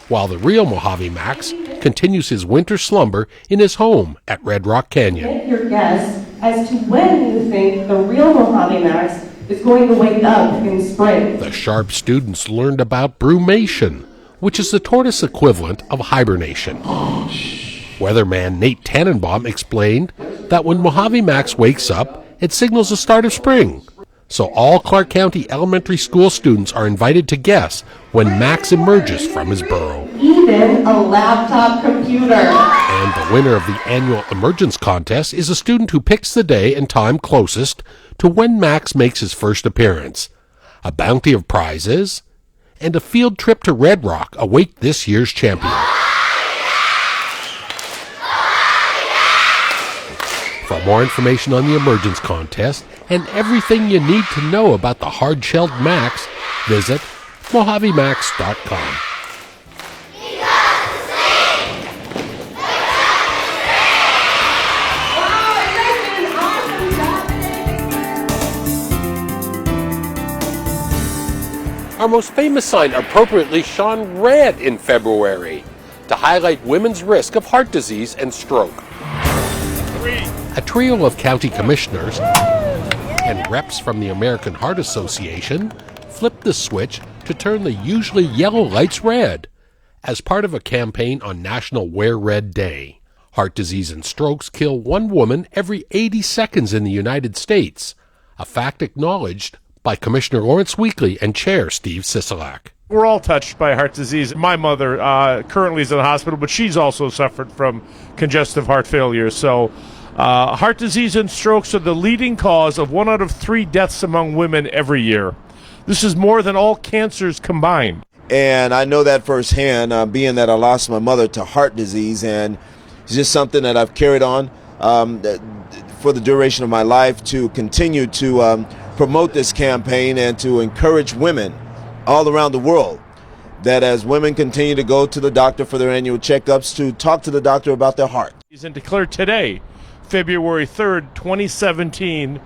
while the real Mojave Max continues his winter slumber in his home at Red Rock Canyon. Get your guess as to when you think the real Mojave Max is going to wake up in spring. The sharp students learned about brumation, which is the tortoise equivalent of hibernation. Weatherman Nate Tannenbaum explained that when Mojave Max wakes up, it signals the start of spring. So all Clark County elementary school students are invited to guess when Max emerges from his burrow. Even a laptop computer. And the winner of the annual emergence contest is a student who picks the day and time closest to when Max makes his first appearance. A bounty of prizes and a field trip to Red Rock await this year's champion. For more information on the emergence contest and everything you need to know about the hard-shelled Max, visit MojaveMax.com. Our most famous sign appropriately shone red in February to highlight women's risk of heart disease and stroke. A trio of county commissioners and reps from the American Heart Association flipped the switch to turn the usually yellow lights red as part of a campaign on National Wear Red Day. Heart disease and strokes kill one woman every 80 seconds in the United States, a fact acknowledged by Commissioner Lawrence Weekly and Chair Steve Sisolak. We're all touched by heart disease. My mother currently is in the hospital, but she's also suffered from congestive heart failure. So heart disease and strokes are the leading cause of 1 out of 3 deaths among women every year. This is more than all cancers combined. And I know that firsthand, being that I lost my mother to heart disease, and it's just something that I've carried on for the duration of my life to continue to promote this campaign and to encourage women all around the world that as women continue to go to the doctor for their annual checkups, to talk to the doctor about their heart. And declared today, February 3rd, 2017,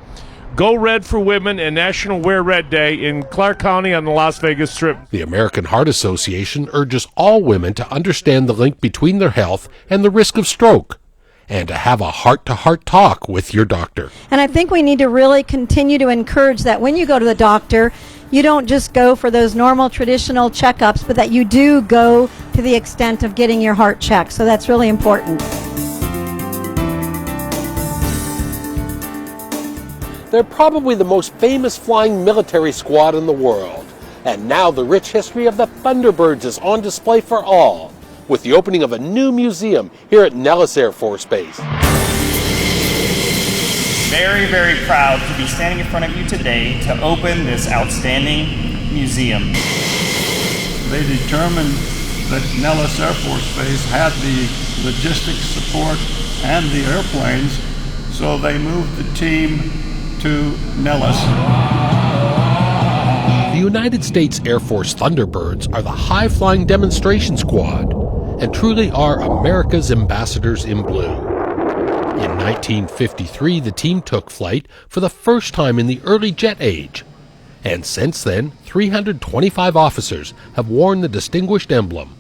Go Red for Women and National Wear Red Day in Clark County on the Las Vegas Strip. The American Heart Association urges all women to understand the link between their health and the risk of stroke, and to have a heart-to-heart talk with your doctor. And I think we need to really continue to encourage that when you go to the doctor, you don't just go for those normal traditional checkups, but that you do go to the extent of getting your heart checked. So that's really important. They're probably the most famous flying military squad in the world. And now the rich history of the Thunderbirds is on display for all, with the opening of a new museum here at Nellis Air Force Base. Very, very proud to be standing in front of you today to open this outstanding museum. They determined that Nellis Air Force Base had the logistics support and the airplanes, so they moved the team to Nellis. The United States Air Force Thunderbirds are the high-flying demonstration squad and truly are America's ambassadors in blue. In 1953, the team took flight for the first time in the early jet age, and since then, 325 officers have worn the distinguished emblem,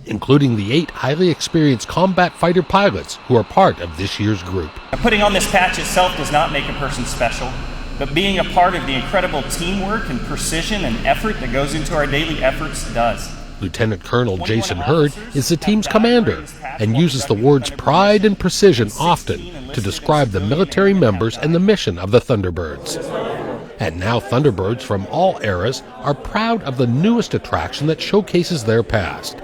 including the 8 highly experienced combat fighter pilots who are part of this year's group. Putting on this patch itself does not make a person special, but being a part of the incredible teamwork and precision and effort that goes into our daily efforts does. Lieutenant Colonel Jason Hurd is the team's commander and uses the words pride and precision often to describe the military members and the mission of the Thunderbirds. And now Thunderbirds from all eras are proud of the newest attraction that showcases their past,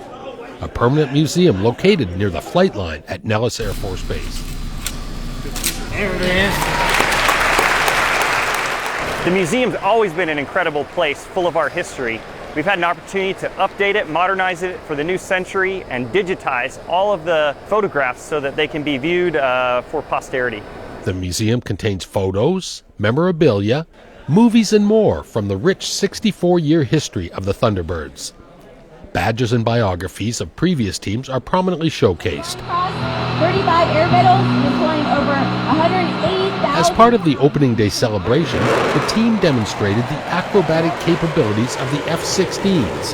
a permanent museum located near the flight line at Nellis Air Force Base. There it is. The museum's always been an incredible place full of our history. We've had an opportunity to update it, modernize it for the new century, and digitize all of the photographs so that they can be viewed for posterity. The museum contains photos, memorabilia, movies, and more from the rich 64-year history of the Thunderbirds. Badges and biographies of previous teams are prominently showcased. 35 air medals, deploying over 180,000. As part of the opening day celebration, the team demonstrated the acrobatic capabilities of the F-16s.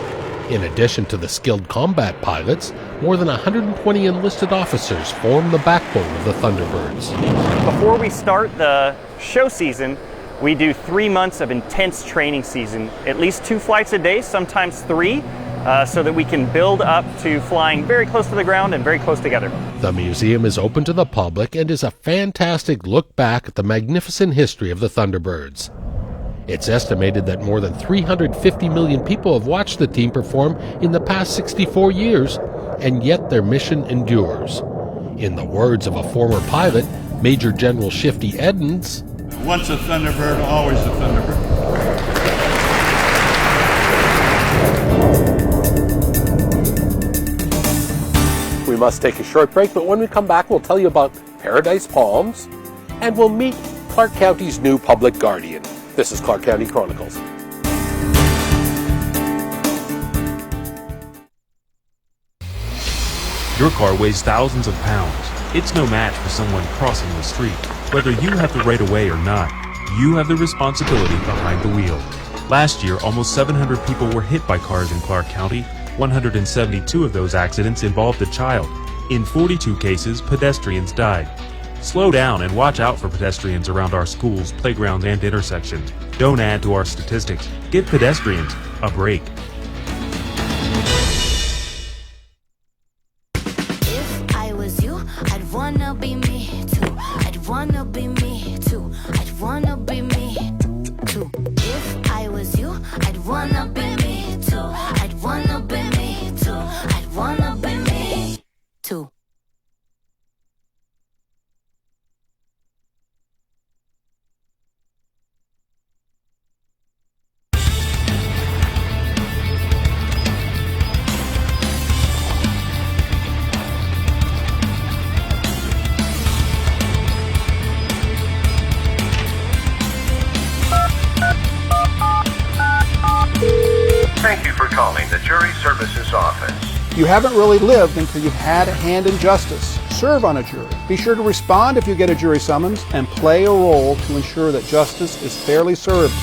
In addition to the skilled combat pilots, more than 120 enlisted officers form the backbone of the Thunderbirds. Before we start the show season, we do 3 months of intense training season, at least 2 flights a day, sometimes 3. So that we can build up to flying very close to the ground and very close together. The museum is open to the public and is a fantastic look back at the magnificent history of the Thunderbirds. It's estimated that more than 350 million people have watched the team perform in the past 64 years, and yet their mission endures. In the words of a former pilot, Major General Shifty Edens, "Once a Thunderbird, always a Thunderbird." We must take a short break, but when we come back, we'll tell you about Paradise Palms, and we'll meet Clark County's new public guardian. This is Clark County Chronicles. Your car weighs thousands of pounds. It's no match for someone crossing the street. Whether you have the right of way or not, you have the responsibility behind the wheel. Last year, almost 700 people were hit by cars in Clark County. 172 of those accidents involved a child. In 42 cases, pedestrians died. Slow down and watch out for pedestrians around our schools, playgrounds, and intersections. Don't add to our statistics. Give pedestrians a break. If I was you, I'd wanna be me too. I'd wanna be me too. I'd wanna be me too. If I was you, I'd wanna be me too. I'd wanna be me too. I'd wanna be me too. Thank you for calling the Jury Services Office. You haven't really lived until you've had a hand in justice. Serve on a jury. Be sure to respond if you get a jury summons and play a role to ensure that justice is fairly served.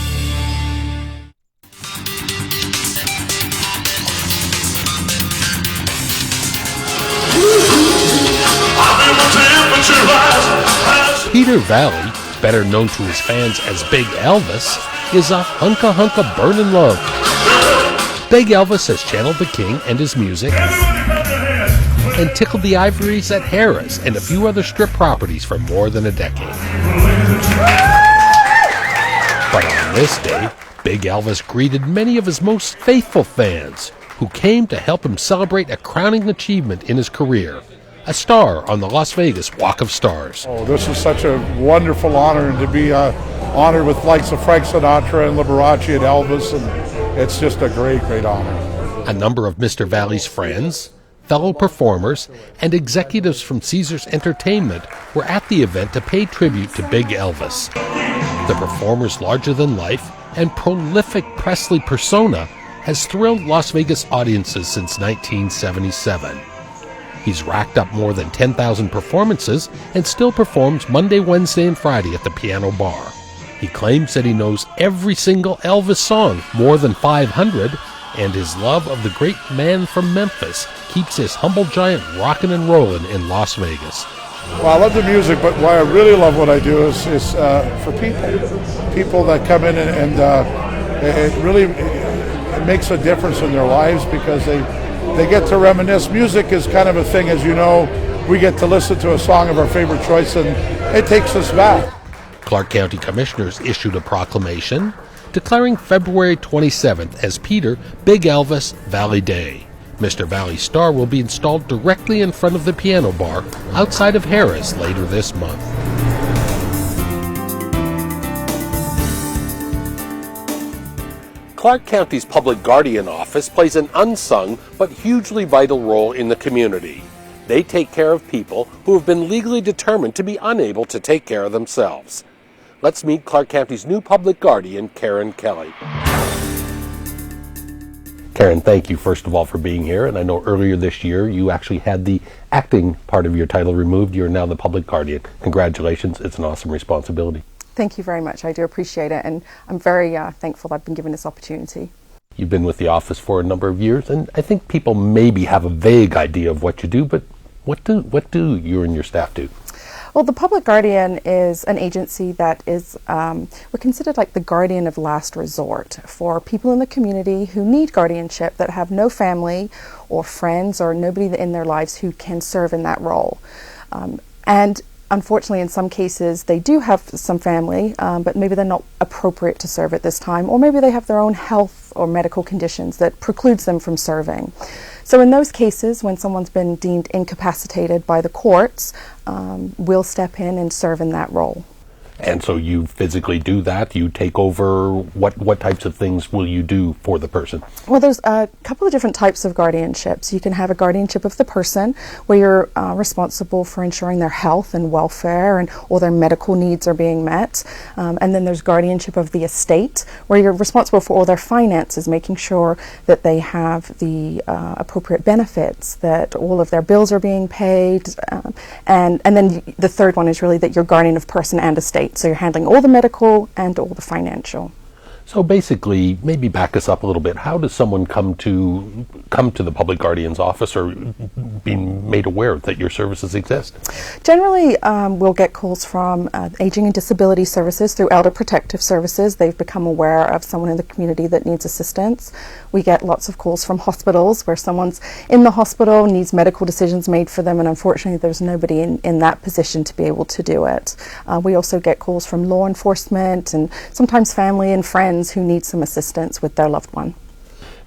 Peter Valley, better known to his fans as Big Elvis, is a hunka burnin' love. Big Elvis has channeled the king and his music and tickled the ivories at Harrah's and a few other strip properties for more than a decade. But on this day, Big Elvis greeted many of his most faithful fans who came to help him celebrate a crowning achievement in his career, a star on the Las Vegas Walk of Stars. Oh, this is such a wonderful honor, and to be honored with likes of Frank Sinatra and Liberace and Elvis, and it's just a great, great honor. A number of Mr. Valley's friends, fellow performers, and executives from Caesars Entertainment were at the event to pay tribute to Big Elvis. The performer's larger-than-life and prolific Presley persona has thrilled Las Vegas audiences since 1977. He's racked up more than 10,000 performances and still performs Monday, Wednesday, and Friday at the Piano Bar. He claims that he knows every single Elvis song, more than 500, and his love of the great man from Memphis keeps his humble giant rockin' and rollin' in Las Vegas. Well, I love the music, but why I really love what I do is for people that come in, and it really it makes a difference in their lives because they get to reminisce. Music is kind of a thing, as you know. We get to listen to a song of our favorite choice, and it takes us back. Clark County Commissioners issued a proclamation declaring February 27th as Peter Big Elvis Valley Day. Mr. Valley's star will be installed directly in front of the Piano Bar outside of Harrah's later this month. Clark County's Public Guardian Office plays an unsung but hugely vital role in the community. They take care of people who have been legally determined to be unable to take care of themselves. Let's meet Clark County's new Public Guardian, Karen Kelly. Karen, thank you first of all for being here, and I know earlier this year you actually had the acting part of your title removed. You're now the Public Guardian. Congratulations, it's an awesome responsibility. Thank you very much. I do appreciate it, and I'm very thankful I've been given this opportunity. You've been with the office for a number of years, and I think people maybe have a vague idea of what you do, but what do you and your staff do? Well, the Public Guardian is an agency that is, we're considered like the guardian of last resort for people in the community who need guardianship that have no family or friends or nobody in their lives who can serve in that role. And unfortunately, in some cases, they do have some family, but maybe they're not appropriate to serve at this time, or maybe they have their own health or medical conditions that precludes them from serving. So in those cases, when someone's been deemed incapacitated by the courts, we'll step in and serve in that role. And so you physically do that? You take over? What types of things will you do for the person? Well, there's a couple of different types of guardianships. You can have a guardianship of the person where you're responsible for ensuring their health and welfare and all their medical needs are being met. And then there's guardianship of the estate where you're responsible for all their finances, making sure that they have the appropriate benefits, that all of their bills are being paid. And then the third one is really that you're guardian of person and estate. So you're handling all the medical and all the financial. So basically, maybe back us up a little bit. How does someone come to the public guardian's office or be made aware that your services exist? Generally, we'll get calls from Aging and Disability Services through Elder Protective Services. They've become aware of someone in the community that needs assistance. We get lots of calls from hospitals where someone's in the hospital, needs medical decisions made for them, and unfortunately there's nobody in that position to be able to do it. We also get calls from law enforcement and sometimes family and friends who need some assistance with their loved one.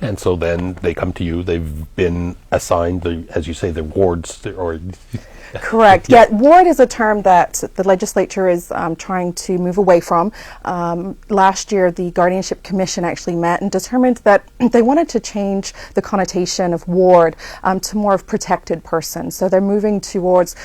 And so then they come to you. They've been assigned, as you say, the wards or... Correct. Yeah, ward is a term that the legislature is trying to move away from. Last year, the Guardianship Commission actually met and determined that they wanted to change the connotation of ward to more of protected person. So they're moving towards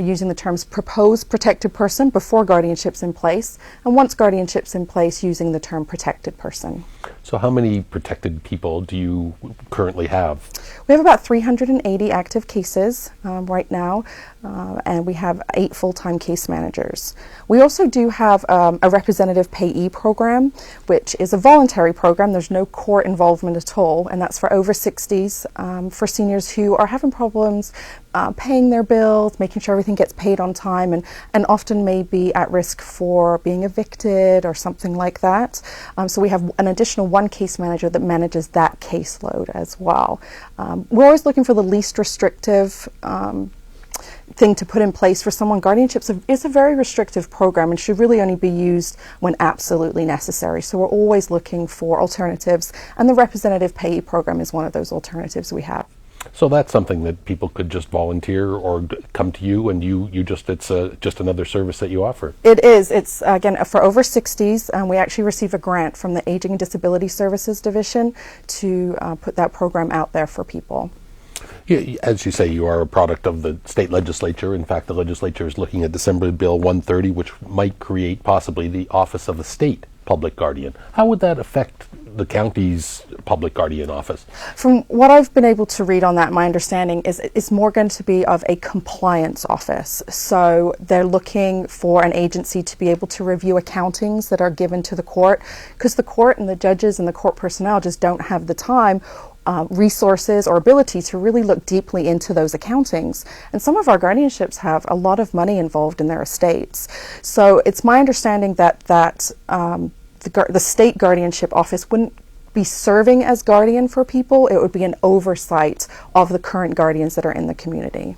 using the terms proposed protected person before guardianship's in place, and once guardianship's in place, using the term protected person. So how many protected people do you currently have? We have about 380 active cases right now, and we have 8 full-time case managers. We also do have a representative payee program, which is a voluntary program. There's no court involvement at all, and that's for over 60s, for seniors who are having problems paying their bills, making sure everything gets paid on time, and often may be at risk for being evicted or something like that. So we have an additional 1 case manager that manages that caseload as well. We're always looking for the least restrictive thing to put in place for someone. Guardianship is a very restrictive program and should really only be used when absolutely necessary. So we're always looking for alternatives, and the representative payee program is one of those alternatives we have. So that's something that people could just volunteer or come to you, and it's just another service that you offer. It is. It's again for over 60s, and we actually receive a grant from the Aging and Disability Services Division to put that program out there for people. Yeah, as you say, you are a product of the state legislature. In fact, the legislature is looking at Assembly Bill 130, which might create possibly the office of a state public guardian. How would that affect the county's public guardian office? From what I've been able to read on that, my understanding is it's more going to be of a compliance office. So they're looking for an agency to be able to review accountings that are given to the court, because the court and the judges and the court personnel just don't have the time, resources or ability to really look deeply into those accountings. And some of our guardianships have a lot of money involved in their estates. So it's my understanding that the state guardianship office wouldn't be serving as guardian for people. It would be an oversight of the current guardians that are in the community.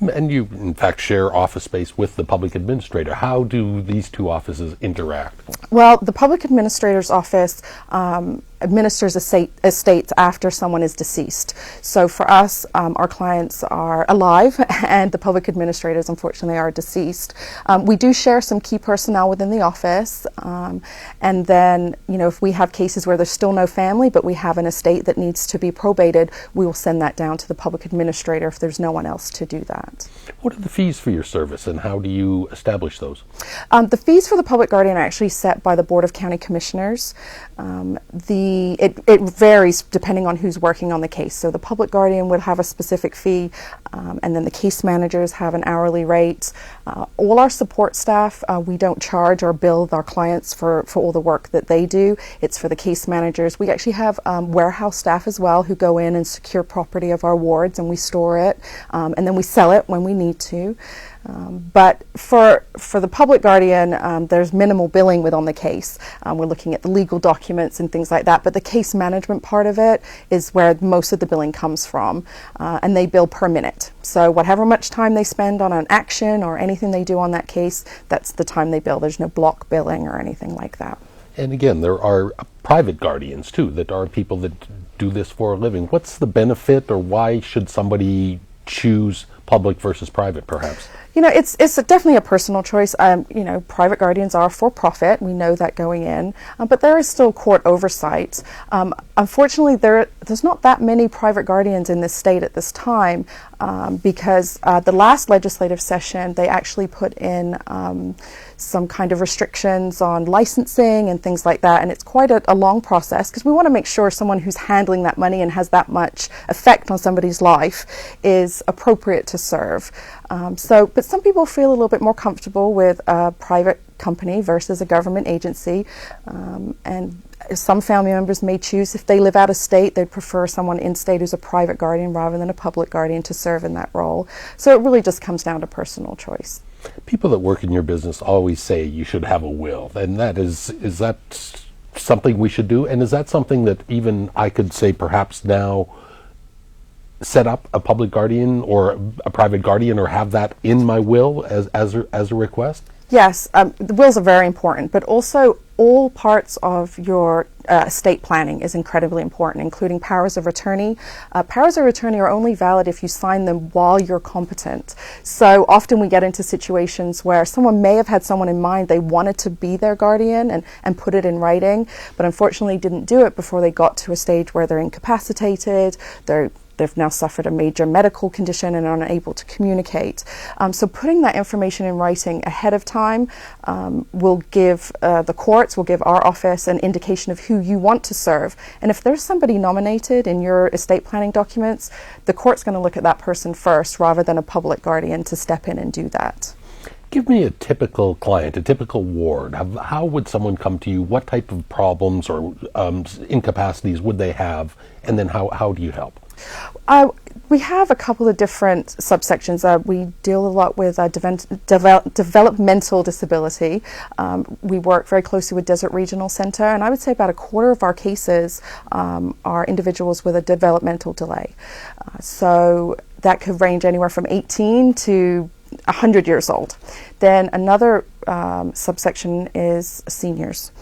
And you, in fact, share office space with the public administrator. How do these two offices interact? Well, the public administrator's office administers estates after someone is deceased. So for us, our clients are alive and the public administrators unfortunately are deceased. We do share some key personnel within the office, and then if we have cases where there's still no family but we have an estate that needs to be probated, we will send that down to the public administrator if there's no one else to do that. What are the fees for your service and how do you establish those? The fees for the public guardian are actually set by the Board of County Commissioners. It varies depending on who's working on the case. So the public guardian would have a specific fee, and then the case managers have an hourly rate. All our support staff, we don't charge or bill our clients for all the work that they do. It's for the case managers. We actually have warehouse staff as well who go in and secure property of our wards, and we store it, and then we sell it when we need to. But for the public guardian, there's minimal billing on the case. We're looking at the legal documents and things like that, but the case management part of it is where most of the billing comes from, and they bill per minute. So whatever much time they spend on an action or anything they do on that case, that's the time they bill. There's no block billing or anything like that. And again, there are private guardians too, that are people that do this for a living. What's the benefit, or why should somebody choose public versus private, perhaps? It's definitely a personal choice. Private guardians are for profit. We know that going in, but there is still court oversight. Unfortunately, there's not that many private guardians in this state at this time, because the last legislative session, they actually put in some kind of restrictions on licensing and things like that, and it's quite a long process because we want to make sure someone who's handling that money and has that much effect on somebody's life is appropriate to serve. But some people feel a little bit more comfortable with a private company versus a government agency, and Some family members may choose, if they live out of state, they'd prefer someone in state who's a private guardian rather than a public guardian to serve in that role. So it really just comes down to personal choice. People that work in your business always say you should have a will, and that is that something we should do? And is that something that even I could say perhaps now set up a public guardian or a private guardian, or have that in my will as a request? Yes, the wills are very important, but also all parts of your estate planning is incredibly important, including powers of attorney. Powers of attorney are only valid if you sign them while you're competent. So often we get into situations where someone may have had someone in mind, they wanted to be their guardian and put it in writing, but unfortunately didn't do it before they got to a stage where they're incapacitated, they've now suffered a major medical condition and are unable to communicate. So putting that information in writing ahead of time will give the courts, will give our office an indication of who you want to serve. And if there's somebody nominated in your estate planning documents, the court's going to look at that person first rather than a public guardian to step in and do that. Give me a typical client, a typical ward. How would someone come to you? What type of problems or incapacities would they have? And then how do you help? We have a couple of different subsections. We deal a lot with developmental disability. We work very closely with Desert Regional Center, and I would say about a quarter of our cases are individuals with a developmental delay. So that could range anywhere from 18 to 100 years old. Then another subsection is seniors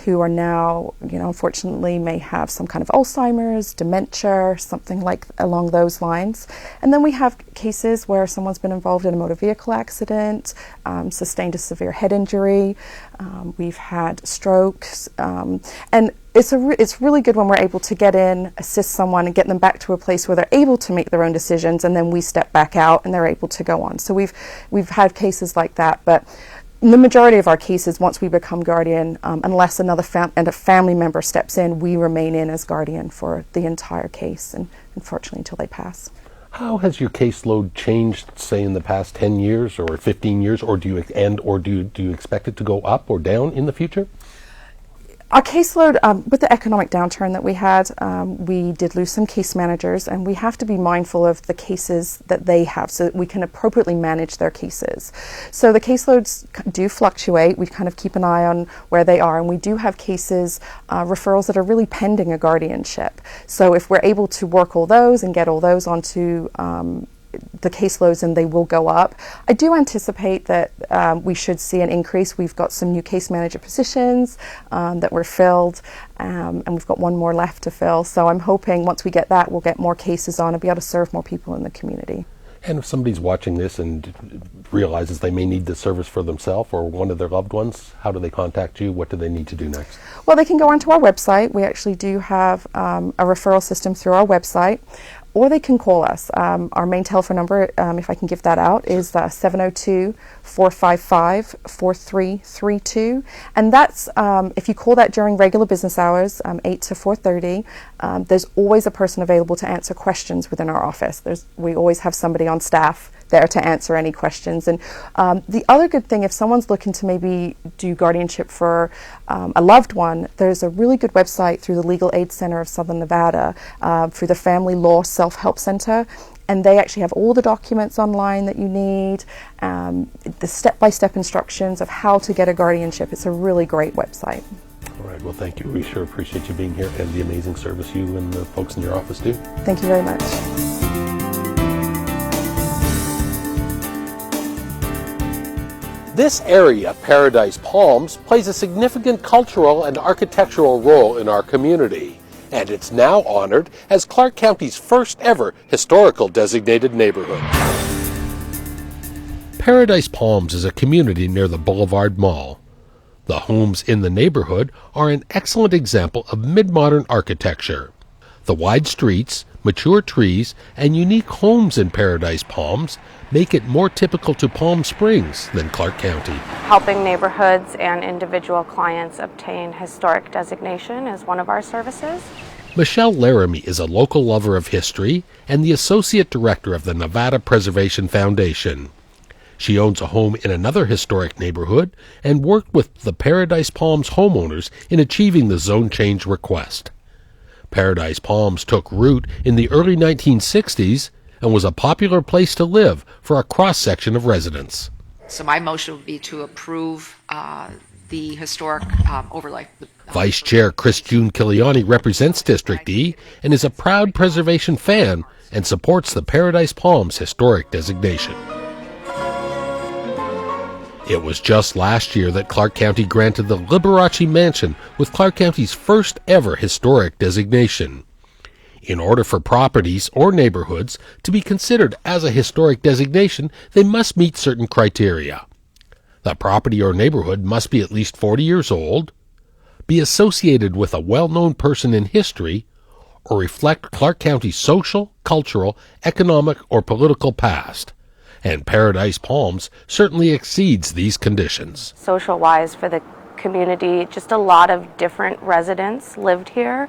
who are now, unfortunately may have some kind of Alzheimer's, dementia, something along those lines. And then we have cases where someone's been involved in a motor vehicle accident, sustained a severe head injury, we've had strokes, and it's really good when we're able to get in, assist someone, and get them back to a place where they're able to make their own decisions, and then we step back out and they're able to go on. So we've had cases like that, but in the majority of our cases, once we become guardian, unless another family member steps in, we remain in as guardian for the entire case, and unfortunately until they pass. How has your caseload changed, say, in the past 10 years or 15 years, or do you expect it to go up or down in the future? Our caseload, with the economic downturn that we had, we did lose some case managers, and we have to be mindful of the cases that they have so that we can appropriately manage their cases. So the caseloads do fluctuate. We kind of keep an eye on where they are, and we do have cases, referrals that are really pending a guardianship. So if we're able to work all those and get all those onto the caseloads, and they will go up. I do anticipate that we should see an increase. We've got some new case manager positions that were filled, and we've got one more left to fill. So I'm hoping once we get that, we'll get more cases on and be able to serve more people in the community. And if somebody's watching this and realizes they may need this service for themselves or one of their loved ones, how do they contact you? What do they need to do next? Well, they can go onto our website. We actually do have a referral system through our website. Or they can call us. Our main telephone number, if I can give that out, is 702-455-4332. And that's, if you call that during regular business hours, 8 to 4:30, there's always a person available to answer questions within our office. We always have somebody on staff there to answer any questions. And the other good thing, if someone's looking to maybe do guardianship for a loved one, there's a really good website through the Legal Aid Center of Southern Nevada, through the Family Law Self-Help Center, and they actually have all the documents online that you need, the step-by-step instructions of how to get a guardianship. It's a really great website. All right, well, thank you. We sure appreciate you being here and the amazing service you and the folks in your office do. Thank you very much. This area, Paradise Palms, plays a significant cultural and architectural role in our community, and it's now honored as Clark County's first ever historical designated neighborhood. Paradise Palms is a community near the Boulevard Mall. The homes in the neighborhood are an excellent example of mid-modern architecture. The wide streets, mature trees, and unique homes in Paradise Palms make it more typical to Palm Springs than Clark County. Helping neighborhoods and individual clients obtain historic designation is one of our services. Michelle Laramie is a local lover of history and the Associate Director of the Nevada Preservation Foundation. She owns a home in another historic neighborhood and worked with the Paradise Palms homeowners in achieving the zone change request. Paradise Palms took root in the early 1960s and was a popular place to live for a cross-section of residents. So my motion would be to approve the historic overlay. Vice Chair Chris June Kiliani represents District E and is a proud preservation fan and supports the Paradise Palms historic designation. It was just last year that Clark County granted the Liberace Mansion with Clark County's first ever historic designation. In order for properties or neighborhoods to be considered as a historic designation, they must meet certain criteria. The property or neighborhood must be at least 40 years old, be associated with a well-known person in history, or reflect Clark County's social, cultural, economic, or political past. And Paradise Palms certainly exceeds these conditions. Social-wise for the community, just a lot of different residents lived here,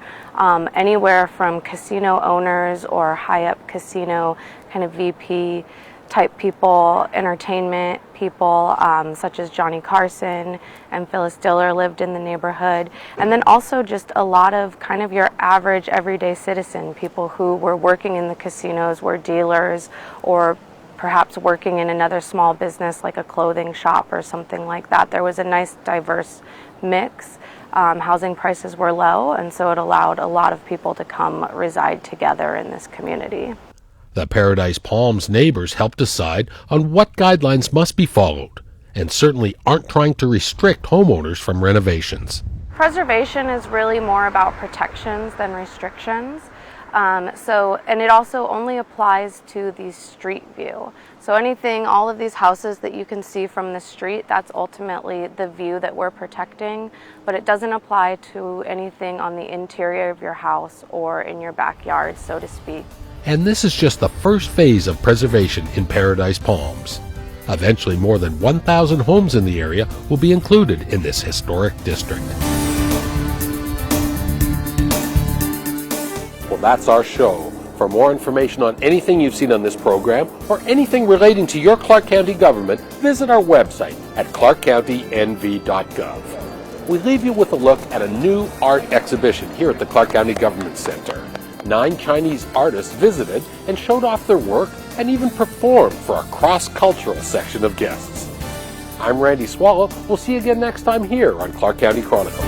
anywhere from casino owners or high-up casino kind of VP type people, entertainment people such as Johnny Carson and Phyllis Diller lived in the neighborhood, and then also just a lot of kind of your average everyday citizen, people who were working in the casinos, were dealers, or perhaps working in another small business like a clothing shop or something like that. There was a nice diverse mix. Housing prices were low, and so it allowed a lot of people to come reside together in this community. The Paradise Palms neighbors help decide on what guidelines must be followed, and certainly aren't trying to restrict homeowners from renovations. Preservation is really more about protections than restrictions. And it also only applies to the street view. So anything, all of these houses that you can see from the street, that's ultimately the view that we're protecting, but it doesn't apply to anything on the interior of your house or in your backyard, so to speak. And this is just the first phase of preservation in Paradise Palms. Eventually, more than 1,000 homes in the area will be included in this historic district. Well, that's our show. For more information on anything you've seen on this program or anything relating to your Clark County government, visit our website at ClarkCountyNV.gov. We leave you with a look at a new art exhibition here at the Clark County Government Center. 9 Chinese artists visited and showed off their work and even performed for a cross-cultural section of guests. I'm Randy Swallow. We'll see you again next time here on Clark County Chronicles.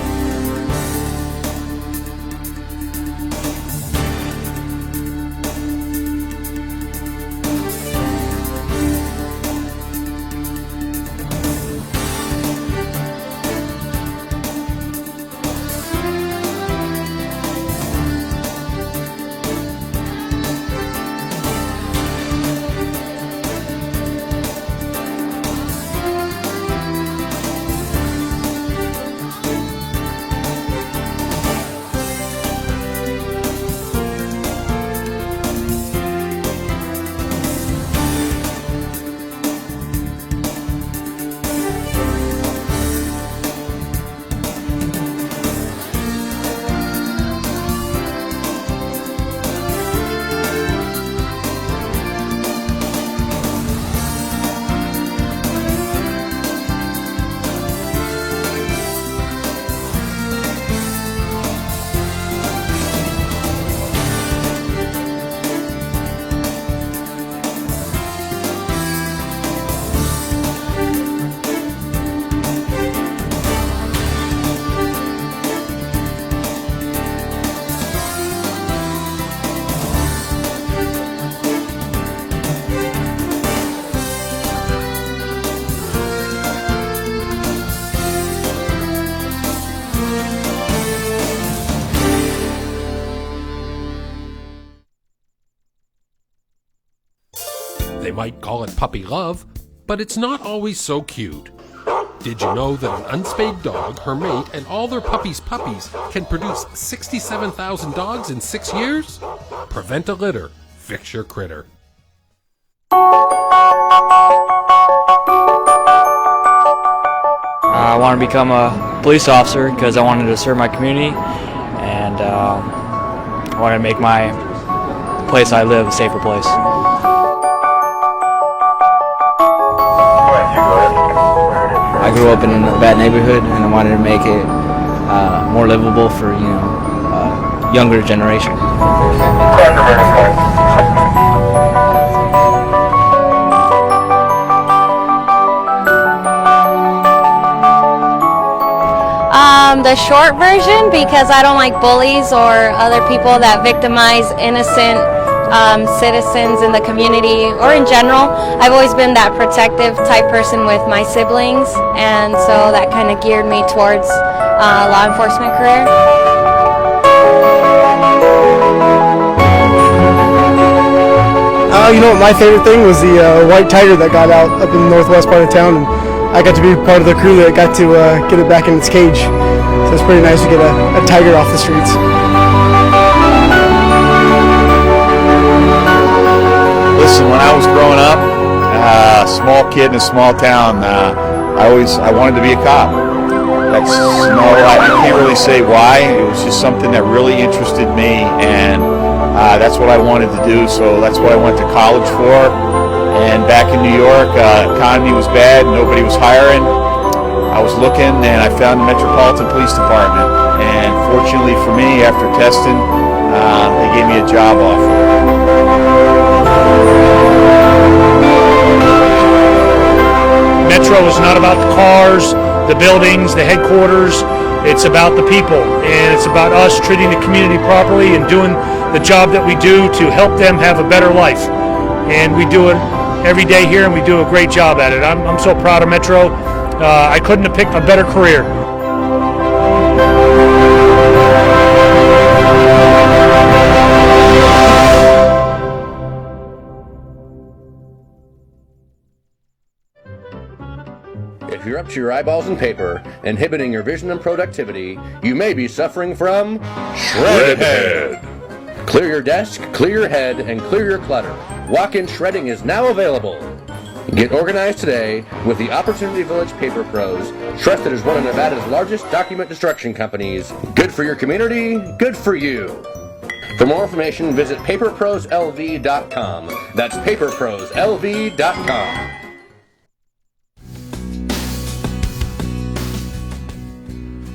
They might call it puppy love, but it's not always so cute. Did you know that an unspayed dog, her mate, and all their puppies' can produce 67,000 dogs in 6 years? Prevent a litter. Fix your critter. I want to become a police officer because I wanted to serve my community, and I want to make my place I live a safer place. grew up in a bad neighborhood, and I wanted to make it more livable for younger generation. The short version, because I don't like bullies or other people that victimize innocent citizens in the community or in general. I've always been that protective type person with my siblings, and so that kind of geared me towards law enforcement career. My favorite thing was the white tiger that got out up in the northwest part of town, and I got to be part of the crew that got to get it back in its cage. So it's pretty nice to get a tiger off the streets. Listen, when I was growing up, a small kid in a small town, I wanted to be a cop. I can't really say why. It was just something that really interested me, and that's what I wanted to do. So that's what I went to college for. And back in New York, economy was bad, nobody was hiring. I was looking, and I found the Metropolitan Police Department. And fortunately for me, after testing, they gave me a job offer. Metro is not about the cars, the buildings, the headquarters. It's about the people, and it's about us treating the community properly and doing the job that we do to help them have a better life. And we do it every day here, and we do a great job at it. I'm so proud of Metro. I couldn't have picked a better career. If you're up to your eyeballs in paper, inhibiting your vision and productivity, you may be suffering from shred head. Clear your desk, clear your head, and clear your clutter. Walk-in shredding is now available. Get organized today with the Opportunity Village Paper Pros, trusted as one of Nevada's largest document destruction companies. Good for your community, good for you. For more information, visit paperproslv.com. That's paperproslv.com.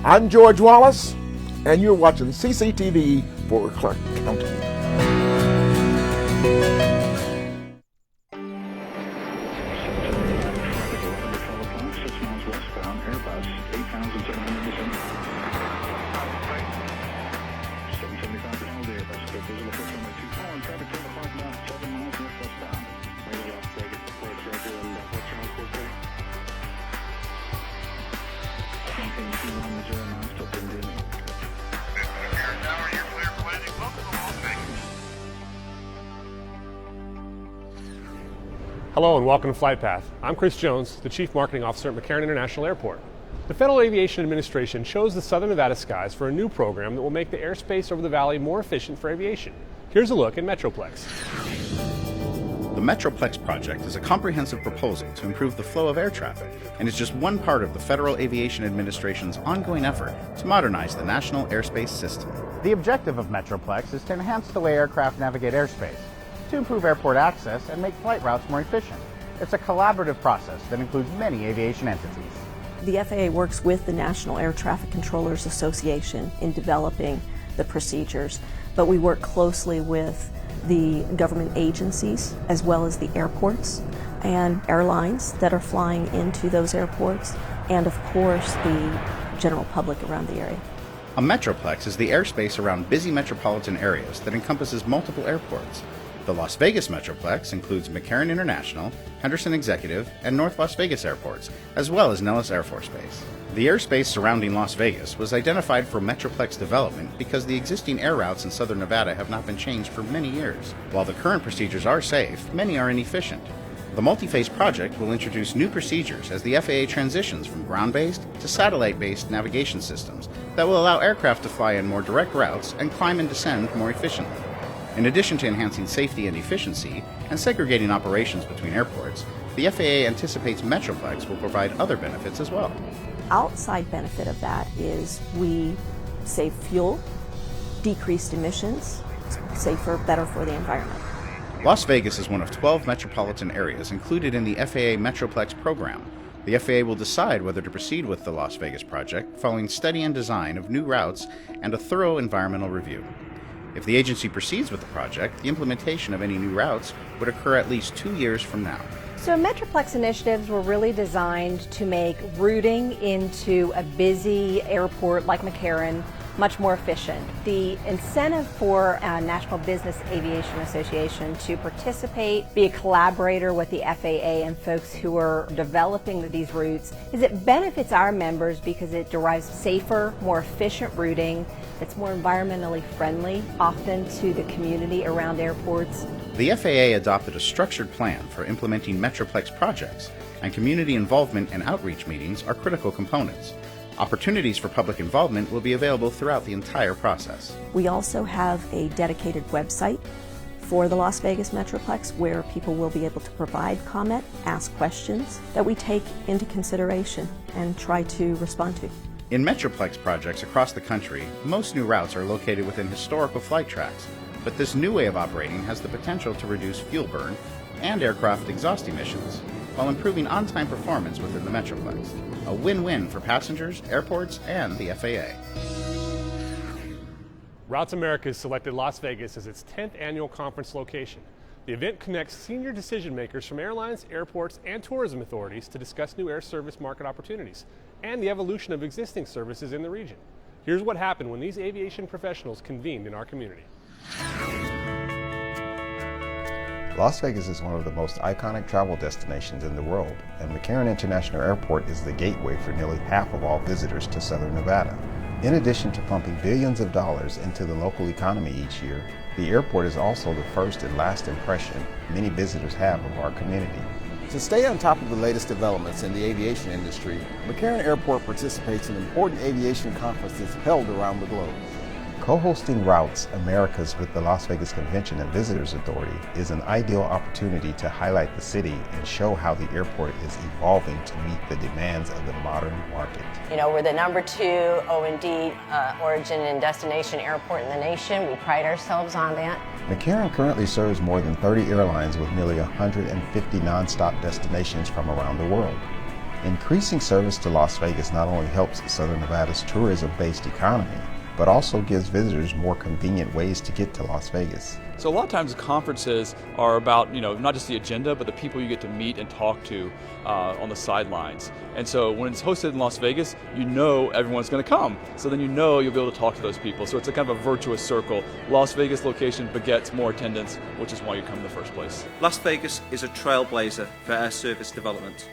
I'm George Wallace, and you're watching CCTV for Clark County. Hello and welcome to Flight Path. I'm Chris Jones, the Chief Marketing Officer at McCarran International Airport. The Federal Aviation Administration chose the Southern Nevada skies for a new program that will make the airspace over the valley more efficient for aviation. Here's a look at Metroplex. The Metroplex project is a comprehensive proposal to improve the flow of air traffic and is just one part of the Federal Aviation Administration's ongoing effort to modernize the national airspace system. The objective of Metroplex is to enhance the way aircraft navigate airspace, to improve airport access and make flight routes more efficient. It's a collaborative process that includes many aviation entities. The FAA works with the National Air Traffic Controllers Association in developing the procedures, but we work closely with the government agencies as well as the airports and airlines that are flying into those airports, and of course the general public around the area. A Metroplex is the airspace around busy metropolitan areas that encompasses multiple airports. The Las Vegas Metroplex includes McCarran International, Henderson Executive, and North Las Vegas airports, as well as Nellis Air Force Base. The airspace surrounding Las Vegas was identified for Metroplex development because the existing air routes in southern Nevada have not been changed for many years. While the current procedures are safe, many are inefficient. The multi-phase project will introduce new procedures as the FAA transitions from ground-based to satellite-based navigation systems that will allow aircraft to fly in more direct routes and climb and descend more efficiently. In addition to enhancing safety and efficiency and segregating operations between airports, the FAA anticipates Metroplex will provide other benefits as well. Outside benefit of that is we save fuel, decreased emissions, safer, better for the environment. Las Vegas is one of 12 metropolitan areas included in the FAA Metroplex program. The FAA will decide whether to proceed with the Las Vegas project following study and design of new routes and a thorough environmental review. If the agency proceeds with the project, the implementation of any new routes would occur at least 2 years from now. So Metroplex initiatives were really designed to make routing into a busy airport like McCarran much more efficient. The incentive for National Business Aviation Association to participate, be a collaborator with the FAA and folks who are developing these routes is it benefits our members because it derives safer, more efficient routing that's more environmentally friendly, often to the community around airports. The FAA adopted a structured plan for implementing Metroplex projects, and community involvement and outreach meetings are critical components. Opportunities for public involvement will be available throughout the entire process. We also have a dedicated website for the Las Vegas Metroplex where people will be able to provide comment, ask questions that we take into consideration and try to respond to. In Metroplex projects across the country, most new routes are located within historical flight tracks, but this new way of operating has the potential to reduce fuel burn and aircraft exhaust emissions while improving on-time performance within the Metroplex. A win-win for passengers, airports, and the FAA. Routes America has selected Las Vegas as its 10th annual conference location. The event connects senior decision makers from airlines, airports, and tourism authorities to discuss new air service market opportunities and the evolution of existing services in the region. Here's what happened when these aviation professionals convened in our community. Las Vegas is one of the most iconic travel destinations in the world, and McCarran International Airport is the gateway for nearly half of all visitors to Southern Nevada. In addition to pumping billions of dollars into the local economy each year, the airport is also the first and last impression many visitors have of our community. To stay on top of the latest developments in the aviation industry, McCarran Airport participates in important aviation conferences held around the globe. Co-hosting Routes Americas with the Las Vegas Convention and Visitors Authority is an ideal opportunity to highlight the city and show how the airport is evolving to meet the demands of the modern market. You know, we're the #2 O&D origin and destination airport in the nation. We pride ourselves on that. McCarran currently serves more than 30 airlines with nearly 150 nonstop destinations from around the world. Increasing service to Las Vegas not only helps Southern Nevada's tourism-based economy, but also gives visitors more convenient ways to get to Las Vegas. So a lot of times conferences are about, not just the agenda, but the people you get to meet and talk to on the sidelines. And so when it's hosted in Las Vegas, everyone's going to come. So then you'll be able to talk to those people. So it's a kind of a virtuous circle. Las Vegas location begets more attendance, which is why you come in the first place. Las Vegas is a trailblazer for air service development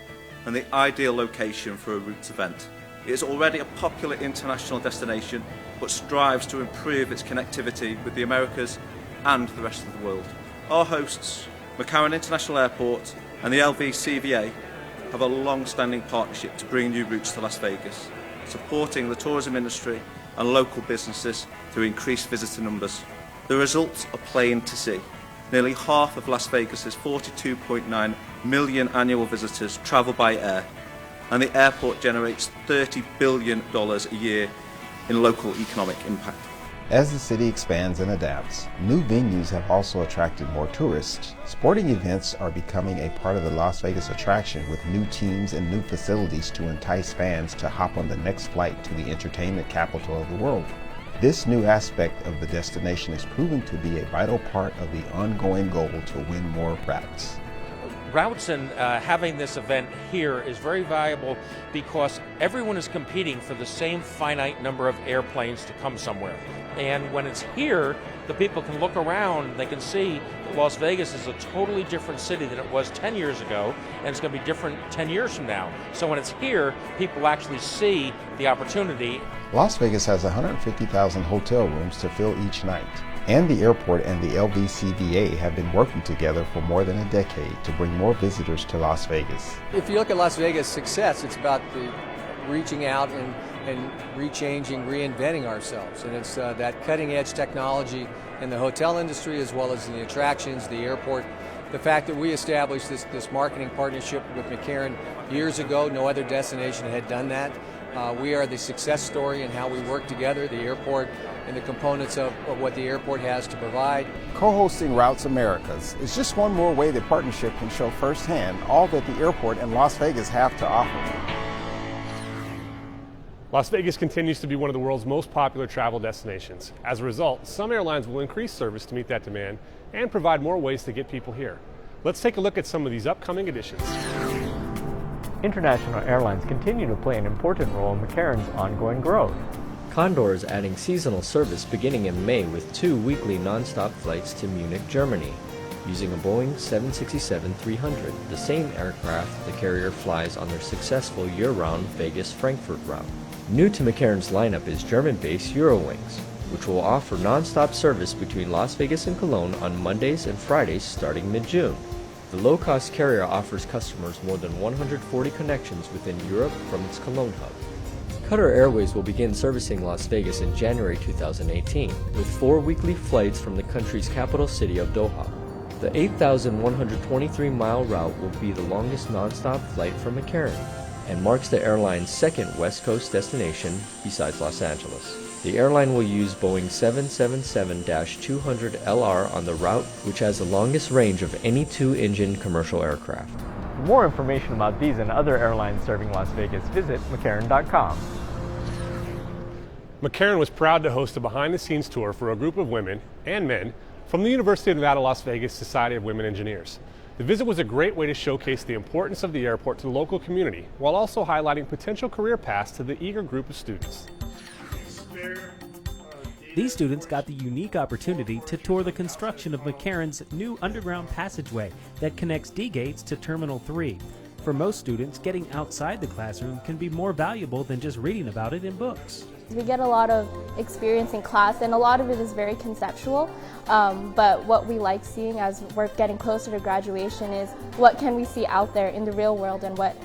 and the ideal location for a routes event. It is already a popular international destination, but strives to improve its connectivity with the Americas and the rest of the world. Our hosts, McCarran International Airport and the LVCVA, have a long-standing partnership to bring new routes to Las Vegas, supporting the tourism industry and local businesses through increased visitor numbers. The results are plain to see. Nearly half of Las Vegas's 42.9 million annual visitors travel by air, and the airport generates $30 billion a year in local economic impact. As the city expands and adapts, new venues have also attracted more tourists. Sporting events are becoming a part of the Las Vegas attraction, with new teams and new facilities to entice fans to hop on the next flight to the entertainment capital of the world. This new aspect of the destination is proving to be a vital part of the ongoing goal to win more routes. Routes and having this event here is very valuable because everyone is competing for the same finite number of airplanes to come somewhere. And when it's here, the people can look around, they can see that Las Vegas is a totally different city than it was 10 years ago, and it's going to be different 10 years from now. So when it's here, people actually see the opportunity. Las Vegas has 150,000 hotel rooms to fill each night. And the airport and the LVCVA have been working together for more than a decade to bring more visitors to Las Vegas. If you look at Las Vegas' success, it's about the reaching out and rechanging, reinventing ourselves. And it's that cutting-edge technology in the hotel industry as well as in the attractions, the airport. The fact that we established this marketing partnership with McCarran years ago. No other destination had done that. We are the success story in how we work together, the airport and the components of what the airport has to provide. Co-hosting Routes Americas is just one more way the partnership can show firsthand all that the airport and Las Vegas have to offer. Las Vegas continues to be one of the world's most popular travel destinations. As a result, some airlines will increase service to meet that demand and provide more ways to get people here. Let's take a look at some of these upcoming additions. International airlines continue to play an important role in McCarran's ongoing growth. Condor is adding seasonal service beginning in May with 2 weekly non-stop flights to Munich, Germany, using a Boeing 767-300, the same aircraft the carrier flies on their successful year-round Vegas-Frankfurt route. New to McCarran's lineup is German-based Eurowings, which will offer non-stop service between Las Vegas and Cologne on Mondays and Fridays starting mid-June. The low-cost carrier offers customers more than 140 connections within Europe from its Cologne hub. Qatar Airways will begin servicing Las Vegas in January 2018, with 4 weekly flights from the country's capital city of Doha. The 8,123-mile route will be the longest non-stop flight from McCarran, and marks the airline's second West Coast destination besides Los Angeles. The airline will use Boeing 777-200LR on the route, which has the longest range of any 2-engine commercial aircraft. For more information about these and other airlines serving Las Vegas, visit McCarran.com. McCarran was proud to host a behind-the-scenes tour for a group of women and men from the University of Nevada, Las Vegas Society of Women Engineers. The visit was a great way to showcase the importance of the airport to the local community, while also highlighting potential career paths to the eager group of students. These students got the unique opportunity to tour the construction of McCarran's new underground passageway that connects D-Gates to Terminal 3. For most students, getting outside the classroom can be more valuable than just reading about it in books. We get a lot of experience in class, and a lot of it is very conceptual, but what we like seeing as we're getting closer to graduation is what can we see out there in the real world, and what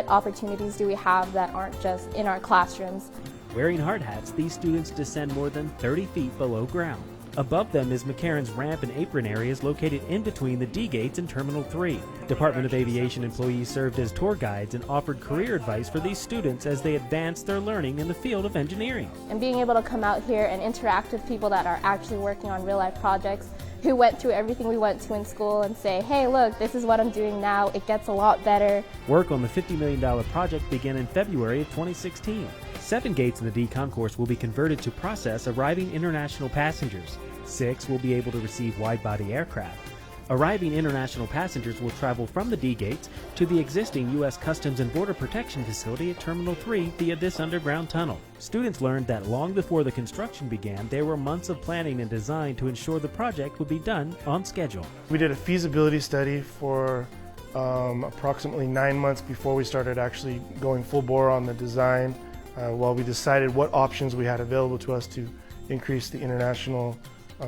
opportunities do we have that aren't just in our classrooms. Wearing hard hats, these students descend more than 30 feet below ground. Above them is McCarran's ramp and apron areas located in between the D-Gates and Terminal 3. Department of Aviation employees served as tour guides and offered career advice for these students as they advanced their learning in the field of engineering. And being able to come out here and interact with people that are actually working on real-life projects, who went through everything we went to in school, and say, hey, look, this is what I'm doing now. It gets a lot better. Work on the $50 million project began in February of 2016. 7 gates in the D concourse will be converted to process arriving international passengers. 6 will be able to receive wide-body aircraft. Arriving international passengers will travel from the D gates to the existing U.S. Customs and Border Protection facility at Terminal 3 via this underground tunnel. Students learned that long before the construction began, there were months of planning and design to ensure the project would be done on schedule. We did a feasibility study for approximately 9 months before we started actually going full bore on the design, while we decided what options we had available to us to increase the international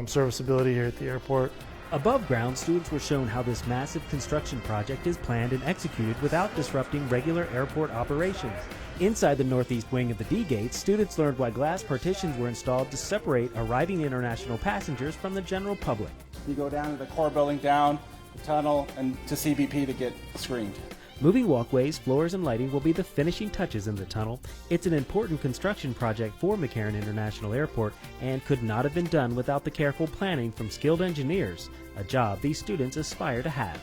serviceability here at the airport. Above ground, students were shown how this massive construction project is planned and executed without disrupting regular airport operations. Inside the northeast wing of the D-Gates, students learned why glass partitions were installed to separate arriving international passengers from the general public. You go down to the core building, down the tunnel, and to CBP to get screened. Moving walkways, floors, and lighting will be the finishing touches in the tunnel. It's an important construction project for McCarran International Airport and could not have been done without the careful planning from skilled engineers, a job these students aspire to have.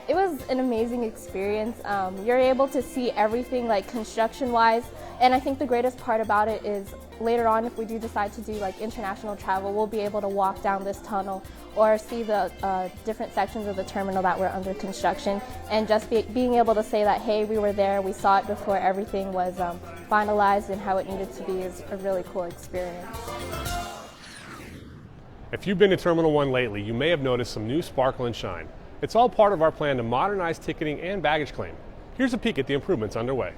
It was an amazing experience. You're able to see everything like construction-wise, and I think the greatest part about it is later on, if we do decide to do like international travel, we'll be able to walk down this tunnel or see the different sections of the terminal that were under construction, and just being able to say that, hey, we were there, we saw it before everything was finalized and how it needed to be is a really cool experience. If you've been to Terminal 1 lately, you may have noticed some new sparkle and shine. It's all part of our plan to modernize ticketing and baggage claim. Here's a peek at the improvements underway.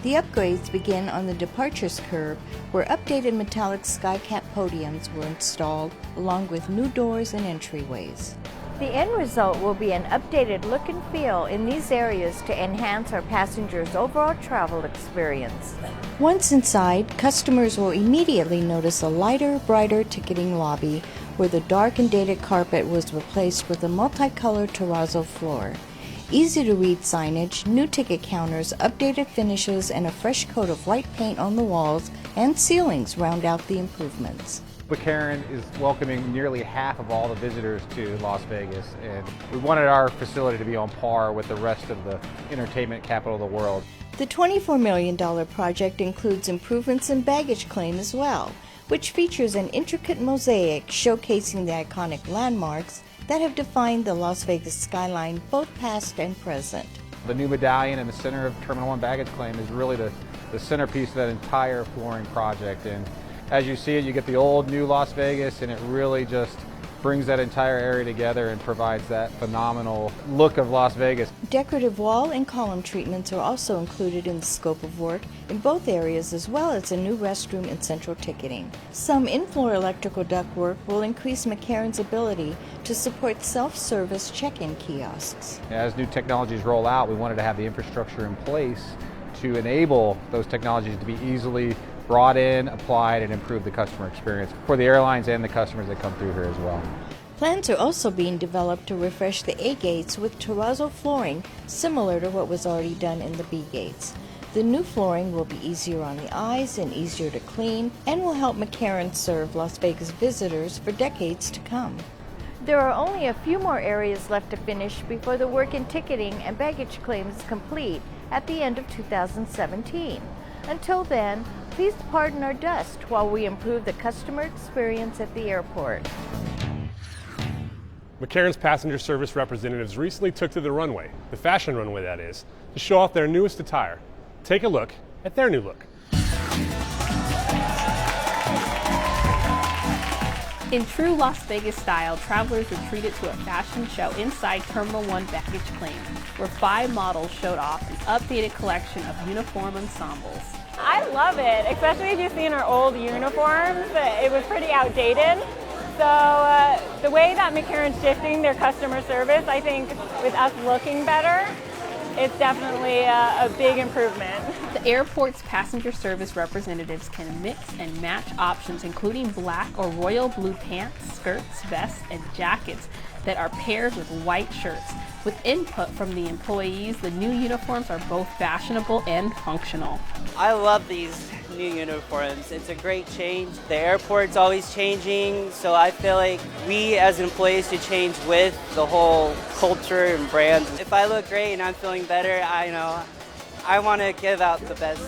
The upgrades begin on the departures curb, where updated metallic skycap podiums were installed, along with new doors and entryways. The end result will be an updated look and feel in these areas to enhance our passengers' overall travel experience. Once inside, customers will immediately notice a lighter, brighter ticketing lobby, where the dark and dated carpet was replaced with a multicolored terrazzo floor. Easy-to-read signage, new ticket counters, updated finishes, and a fresh coat of white paint on the walls and ceilings round out the improvements. McCarran is welcoming nearly half of all the visitors to Las Vegas, and we wanted our facility to be on par with the rest of the entertainment capital of the world. The $24 million project includes improvements in baggage claim as well, which features an intricate mosaic showcasing the iconic landmarks that have defined the Las Vegas skyline both past and present. The new medallion in the center of Terminal 1 baggage claim is really the centerpiece of that entire flooring project. And as you see it, you get the old, new Las Vegas, and it really just brings that entire area together and provides that phenomenal look of Las Vegas. Decorative wall and column treatments are also included in the scope of work in both areas, as well as a new restroom and central ticketing. Some in-floor electrical ductwork will increase McCarran's ability to support self-service check-in kiosks. As new technologies roll out, we wanted to have the infrastructure in place to enable those technologies to be easily brought in, applied, and improve the customer experience for the airlines and the customers that come through here as well. Plans are also being developed to refresh the A gates with terrazzo flooring similar to what was already done in the B gates. The new flooring will be easier on the eyes and easier to clean and will help McCarran serve Las Vegas visitors for decades to come. There are only a few more areas left to finish before the work in ticketing and baggage claim is complete at the end of 2017. Until then, please pardon our dust while we improve the customer experience at the airport. McCarran's passenger service representatives recently took to the runway, the fashion runway that is, to show off their newest attire. Take a look at their new look. In true Las Vegas style, travelers were treated to a fashion show inside Terminal 1 baggage claim, where 5 models showed off an updated collection of uniform ensembles. I love it, especially if you've seen our old uniforms. It was pretty outdated. So the way that McCarran's shifting their customer service, I think with us looking better, it's definitely a big improvement. The airport's passenger service representatives can mix and match options, including black or royal blue pants, skirts, vests, and jackets that are paired with white shirts. With input from the employees, the new uniforms are both fashionable and functional. I love these new uniforms. It's a great change. The airport's always changing, so I feel like we as employees should change with the whole culture and brands. If I look great and I'm feeling better, I want to give out the best,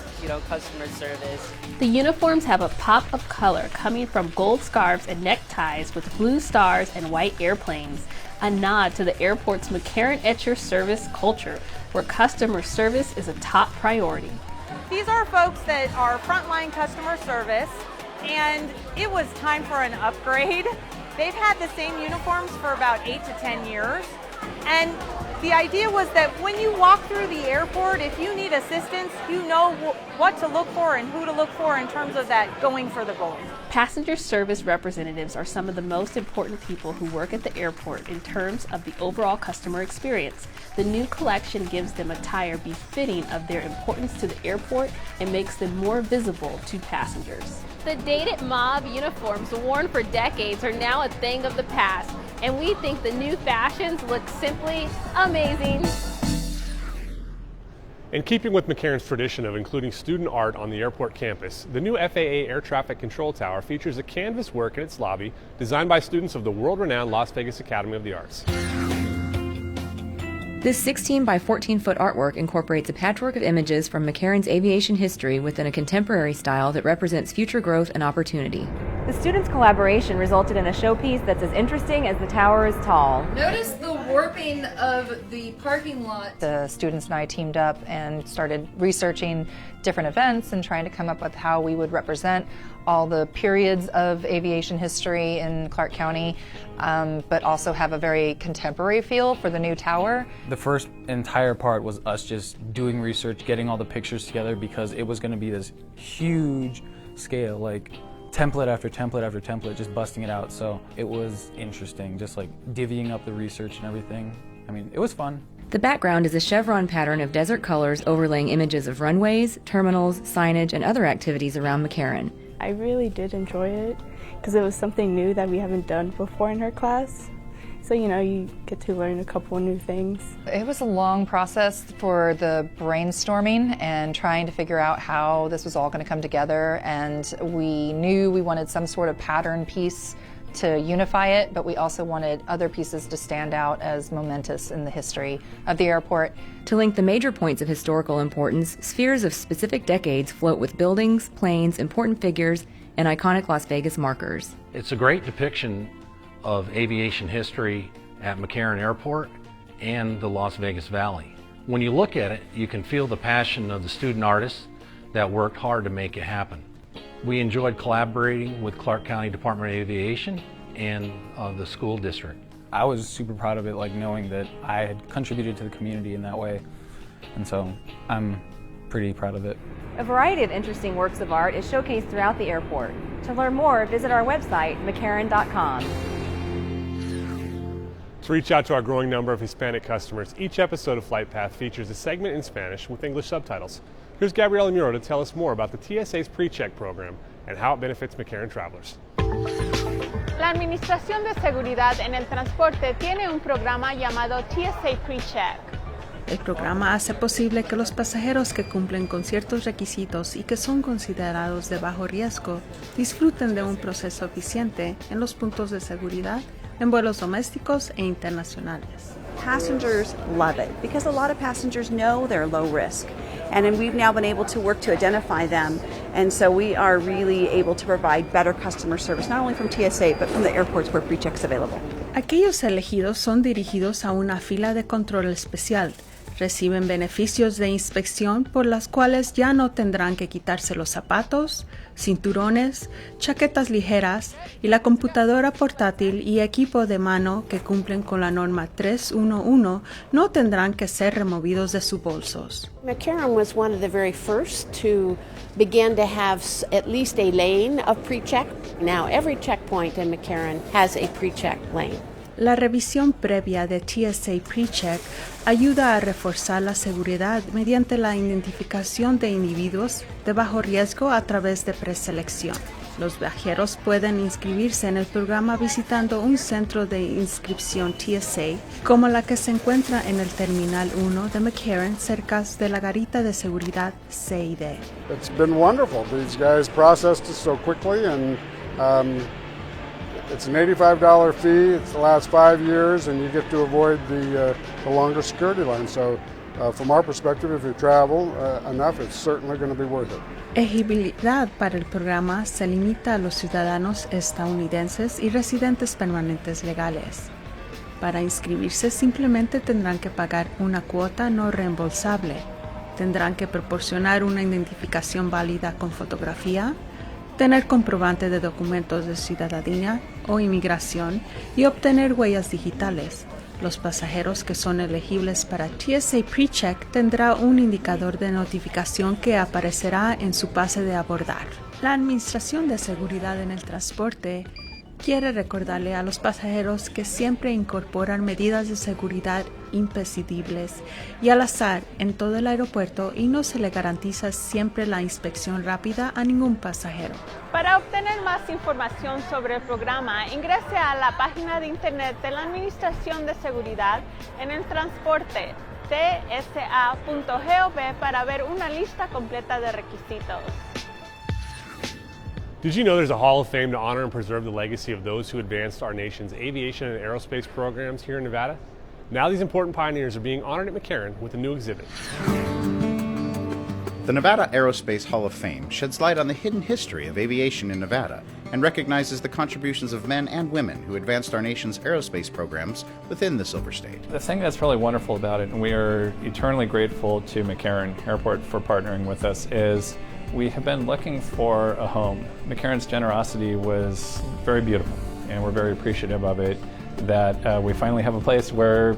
customer service. The uniforms have a pop of color coming from gold scarves and neckties with blue stars and white airplanes, a nod to the airport's McCarran at your service culture, where customer service is a top priority. These are folks that are frontline customer service, and it was time for an upgrade. They've had the same uniforms for about 8 to 10 years, and the idea was that when you walk through the airport, if you need assistance, you know what to look for and who to look for in terms of that going for the gold. Passenger service representatives are some of the most important people who work at the airport in terms of the overall customer experience. The new collection gives them attire befitting of their importance to the airport and makes them more visible to passengers. The dated mob uniforms worn for decades are now a thing of the past, and we think the new fashions look simply amazing. In keeping with McCarran's tradition of including student art on the airport campus, the new FAA Air Traffic Control Tower features a canvas work in its lobby designed by students of the world-renowned Las Vegas Academy of the Arts. This 16 by 14 foot artwork incorporates a patchwork of images from McCarran's aviation history within a contemporary style that represents future growth and opportunity. The students' collaboration resulted in a showpiece that's as interesting as the tower is tall. Notice the warping of the parking lot. The students and I teamed up and started researching different events and trying to come up with how we would represent all the periods of aviation history in Clark County, but also have a very contemporary feel for the new tower. The first entire part was us just doing research, getting all the pictures together, because it was going to be this huge scale, like template after template after template, just busting it out. So it was interesting, just like divvying up the research and everything. I mean, it was fun. The background is a chevron pattern of desert colors overlaying images of runways, terminals, signage, and other activities around McCarran. I really did enjoy it because it was something new that we haven't done before in her class. So, you get to learn a couple new things. It was a long process for the brainstorming and trying to figure out how this was all going to come together. And we knew we wanted some sort of pattern piece to unify it, but we also wanted other pieces to stand out as momentous in the history of the airport. To link the major points of historical importance, spheres of specific decades float with buildings, planes, important figures, and iconic Las Vegas markers. It's a great depiction of aviation history at McCarran Airport and the Las Vegas Valley. When you look at it, you can feel the passion of the student artists that worked hard to make it happen. We enjoyed collaborating with Clark County Department of Aviation and the school district. I was super proud of it, knowing that I had contributed to the community in that way, and so I'm pretty proud of it. A variety of interesting works of art is showcased throughout the airport. To learn more, visit our website, mccarran.com. To reach out to our growing number of Hispanic customers, each episode of Flight Path features a segment in Spanish with English subtitles. Here's Gabriela Muro to tell us more about the TSA's pre-check program and how it benefits McCarran travelers. La Administración de Seguridad en el Transporte tiene un programa llamado TSA PreCheck. El programa hace posible que los pasajeros que cumplen con ciertos requisitos y que son considerados de bajo riesgo disfruten de un proceso eficiente en los puntos de seguridad en vuelos domésticos e internacionales. Passengers love it because a lot of passengers know they're low risk, and then we've now been able to work to identify them, and so we are really able to provide better customer service, not only from TSA but from the airports where PreCheck is available. Aquellos elegidos son dirigidos a una fila de control especial. Reciben beneficios de inspección por las cuales ya no tendrán que quitarse los zapatos, cinturones, chaquetas ligeras y la computadora portátil y equipo de mano que cumplen con la norma 311 no tendrán que ser removidos de sus bolsos. McCarran was one of the very first to begin to have at least a lane of pre-check. Now every checkpoint in McCarran has a pre-check lane. La revisión previa de TSA PreCheck ayuda a reforzar la seguridad mediante la identificación de individuos de bajo riesgo a través de preselección. Los viajeros pueden inscribirse en el programa visitando un centro de inscripción TSA, como la que se encuentra en el Terminal 1 de McCarran, cerca de la garita de seguridad CID. It's been wonderful. These guys processed it so quickly, and it's an $85 fee. It's the last 5 years, and you get to avoid the longer security line. So, from our perspective, if you travel enough, it's certainly going to be worth it. Elegibilidad para el programa se limita a los ciudadanos estadounidenses y residentes permanentes legales. Para inscribirse simplemente tendrán que pagar una cuota no reembolsable. Tendrán que proporcionar una identificación válida con fotografía, tener comprobante de documentos de ciudadanía o inmigración y obtener huellas digitales. Los pasajeros que son elegibles para TSA PreCheck tendrán un indicador de notificación que aparecerá en su pase de abordar. La Administración de Seguridad en el Transporte quiere recordarle a los pasajeros que siempre incorporan medidas de seguridad imprescindibles y al azar en todo el aeropuerto y no se le garantiza siempre la inspección rápida a ningún pasajero. Para obtener más información sobre el programa, ingrese a la página de internet de la Administración de Seguridad en el Transporte, tsa.gov, para ver una lista completa de requisitos. Did you know there's a Hall of Fame to honor and preserve the legacy of those who advanced our nation's aviation and aerospace programs here in Nevada? Now these important pioneers are being honored at McCarran with a new exhibit. The Nevada Aerospace Hall of Fame sheds light on the hidden history of aviation in Nevada and recognizes the contributions of men and women who advanced our nation's aerospace programs within the Silver State. The thing that's really wonderful about it, and we are eternally grateful to McCarran Airport for partnering with us, is we have been looking for a home. McCarran's generosity was very beautiful, and we're very appreciative of it, that we finally have a place where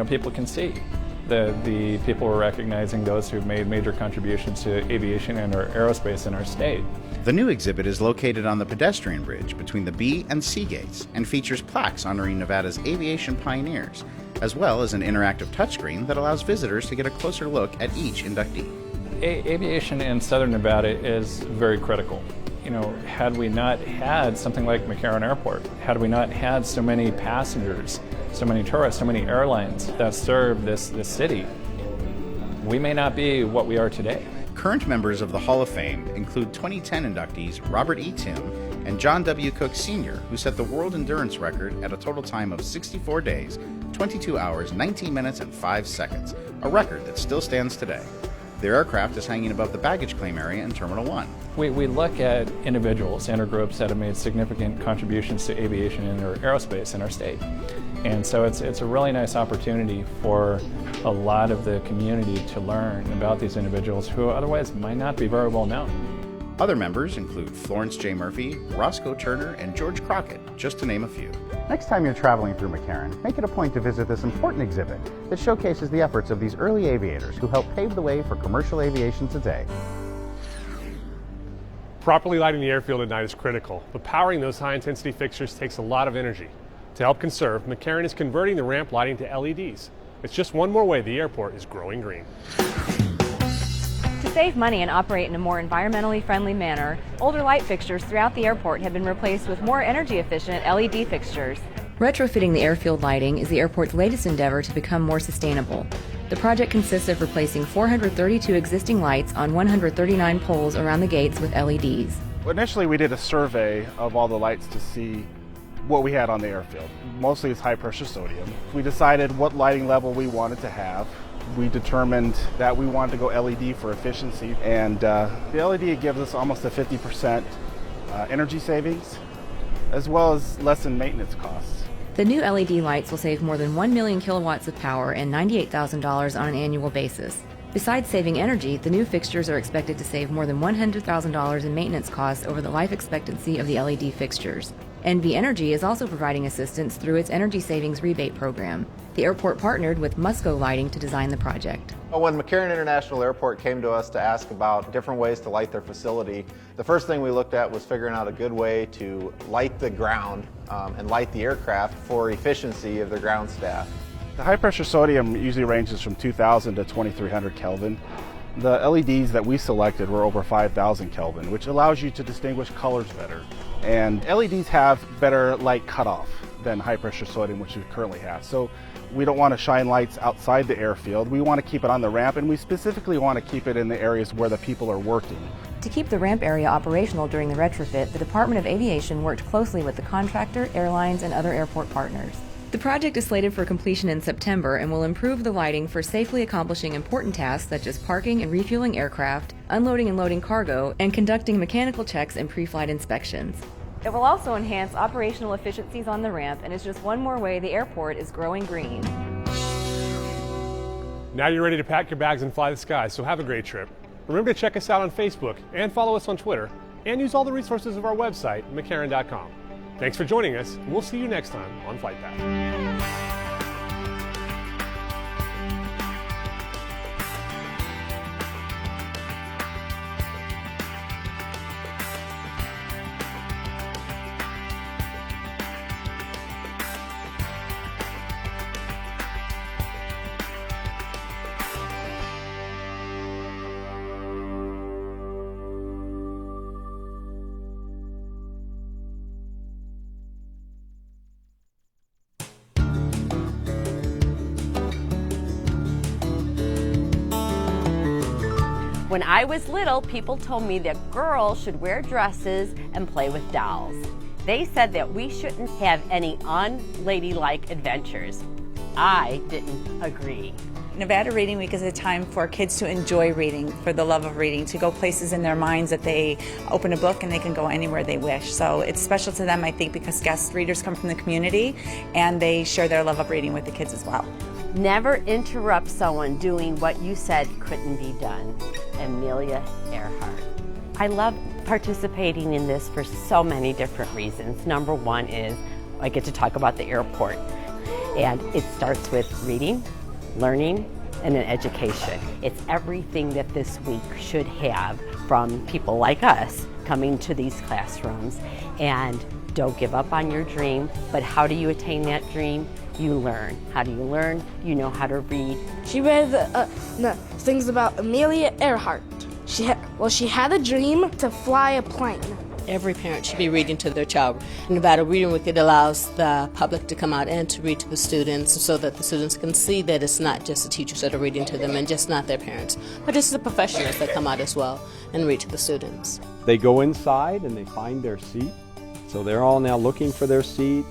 people can see. The people were recognizing those who've made major contributions to aviation and our aerospace in our state. The new exhibit is located on the pedestrian bridge between the B and C gates and features plaques honoring Nevada's aviation pioneers, as well as an interactive touchscreen that allows visitors to get a closer look at each inductee. Aviation in Southern Nevada is very critical. had we not had something like McCarran Airport, had we not had so many passengers, so many tourists, so many airlines that serve this city, we may not be what we are today. Current members of the Hall of Fame include 2010 inductees Robert E. Tim and John W. Cook Sr., who set the world endurance record at a total time of 64 days, 22 hours, 19 minutes, and 5 seconds, a record that still stands today. Their aircraft is hanging above the baggage claim area in Terminal 1. We look at individuals and or groups that have made significant contributions to aviation and or aerospace in our state. And so it's a really nice opportunity for a lot of the community to learn about these individuals who otherwise might not be very well known. Other members include Florence J. Murphy, Roscoe Turner, and George Crockett, just to name a few. Next time you're traveling through McCarran, make it a point to visit this important exhibit that showcases the efforts of these early aviators who helped pave the way for commercial aviation today. Properly lighting the airfield at night is critical, but powering those high-intensity fixtures takes a lot of energy. To help conserve, McCarran is converting the ramp lighting to LEDs. It's just one more way the airport is growing green. To save money and operate in a more environmentally friendly manner, older light fixtures throughout the airport have been replaced with more energy-efficient LED fixtures. Retrofitting the airfield lighting is the airport's latest endeavor to become more sustainable. The project consists of replacing 432 existing lights on 139 poles around the gates with LEDs. Initially, we did a survey of all the lights to see what we had on the airfield. Mostly it's high pressure sodium. We decided what lighting level we wanted to have. We determined that we wanted to go LED for efficiency, and the LED gives us almost a 50% energy savings, as well as less in maintenance costs. The new LED lights will save more than 1 million kilowatts of power and $98,000 on an annual basis. Besides saving energy, the new fixtures are expected to save more than $100,000 in maintenance costs over the life expectancy of the LED fixtures. NV Energy is also providing assistance through its Energy Savings Rebate Program. The airport partnered with Musco Lighting to design the project. When McCarran International Airport came to us to ask about different ways to light their facility, the first thing we looked at was figuring out a good way to light the ground and light the aircraft for efficiency of the ground staff. The high pressure sodium usually ranges from 2,000 to 2,300 Kelvin. The LEDs that we selected were over 5,000 Kelvin, which allows you to distinguish colors better. And LEDs have better light cutoff than high pressure sodium, which we currently have. So we don't want to shine lights outside the airfield. We want to keep it on the ramp, and we specifically want to keep it in the areas where the people are working. To keep the ramp area operational during the retrofit, the Department of Aviation worked closely with the contractor, airlines, and other airport partners. The project is slated for completion in September and will improve the lighting for safely accomplishing important tasks such as parking and refueling aircraft, unloading and loading cargo, and conducting mechanical checks and pre-flight inspections. It will also enhance operational efficiencies on the ramp and is just one more way the airport is growing green. Now you're ready to pack your bags and fly the skies, so have a great trip. Remember to check us out on Facebook and follow us on Twitter, and use all the resources of our website, McCarran.com. Thanks for joining us, and we'll see you next time on Flight Path. When I was little, people told me that girls should wear dresses and play with dolls. They said that we shouldn't have any unladylike adventures. I didn't agree. Nevada Reading Week is a time for kids to enjoy reading, for the love of reading, to go places in their minds that they open a book and they can go anywhere they wish. So it's special to them, I think, because guest readers come from the community and they share their love of reading with the kids as well. Never interrupt someone doing what you said couldn't be done. Amelia Earhart. I love participating in this for so many different reasons. Number one is I get to talk about the airport, and it starts with reading, learning, and an education. It's everything that this week should have from people like us coming to these classrooms. And don't give up on your dream, but how do you attain that dream? You learn. How do you learn? You know how to read. She read things about Amelia Earhart. She had a dream to fly a plane. Every parent should be reading to their child. Nevada Reading Week, it allows the public to come out and to read to the students so that the students can see that it's not just the teachers that are reading to them and just not their parents, but it's the professionals that come out as well and read to the students. They go inside and they find their seat. So they're all now looking for their seat.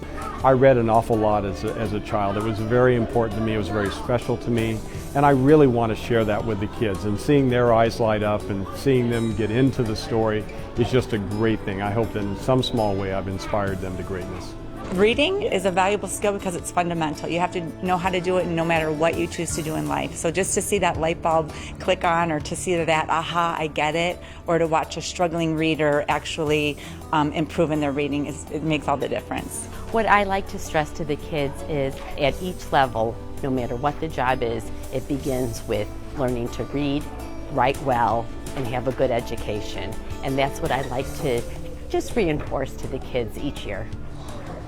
I read an awful lot as a child. It was very important to me. It was very special to me. And I really want to share that with the kids. And seeing their eyes light up and seeing them get into the story is just a great thing. I hope that in some small way I've inspired them to greatness. Reading is a valuable skill because it's fundamental. You have to know how to do it no matter what you choose to do in life. So just to see that light bulb click on, or to see that, aha, I get it, or to watch a struggling reader actually improve in their reading, it makes all the difference. What I like to stress to the kids is at each level, no matter what the job is, it begins with learning to read, write well, and have a good education. And that's what I like to just reinforce to the kids each year.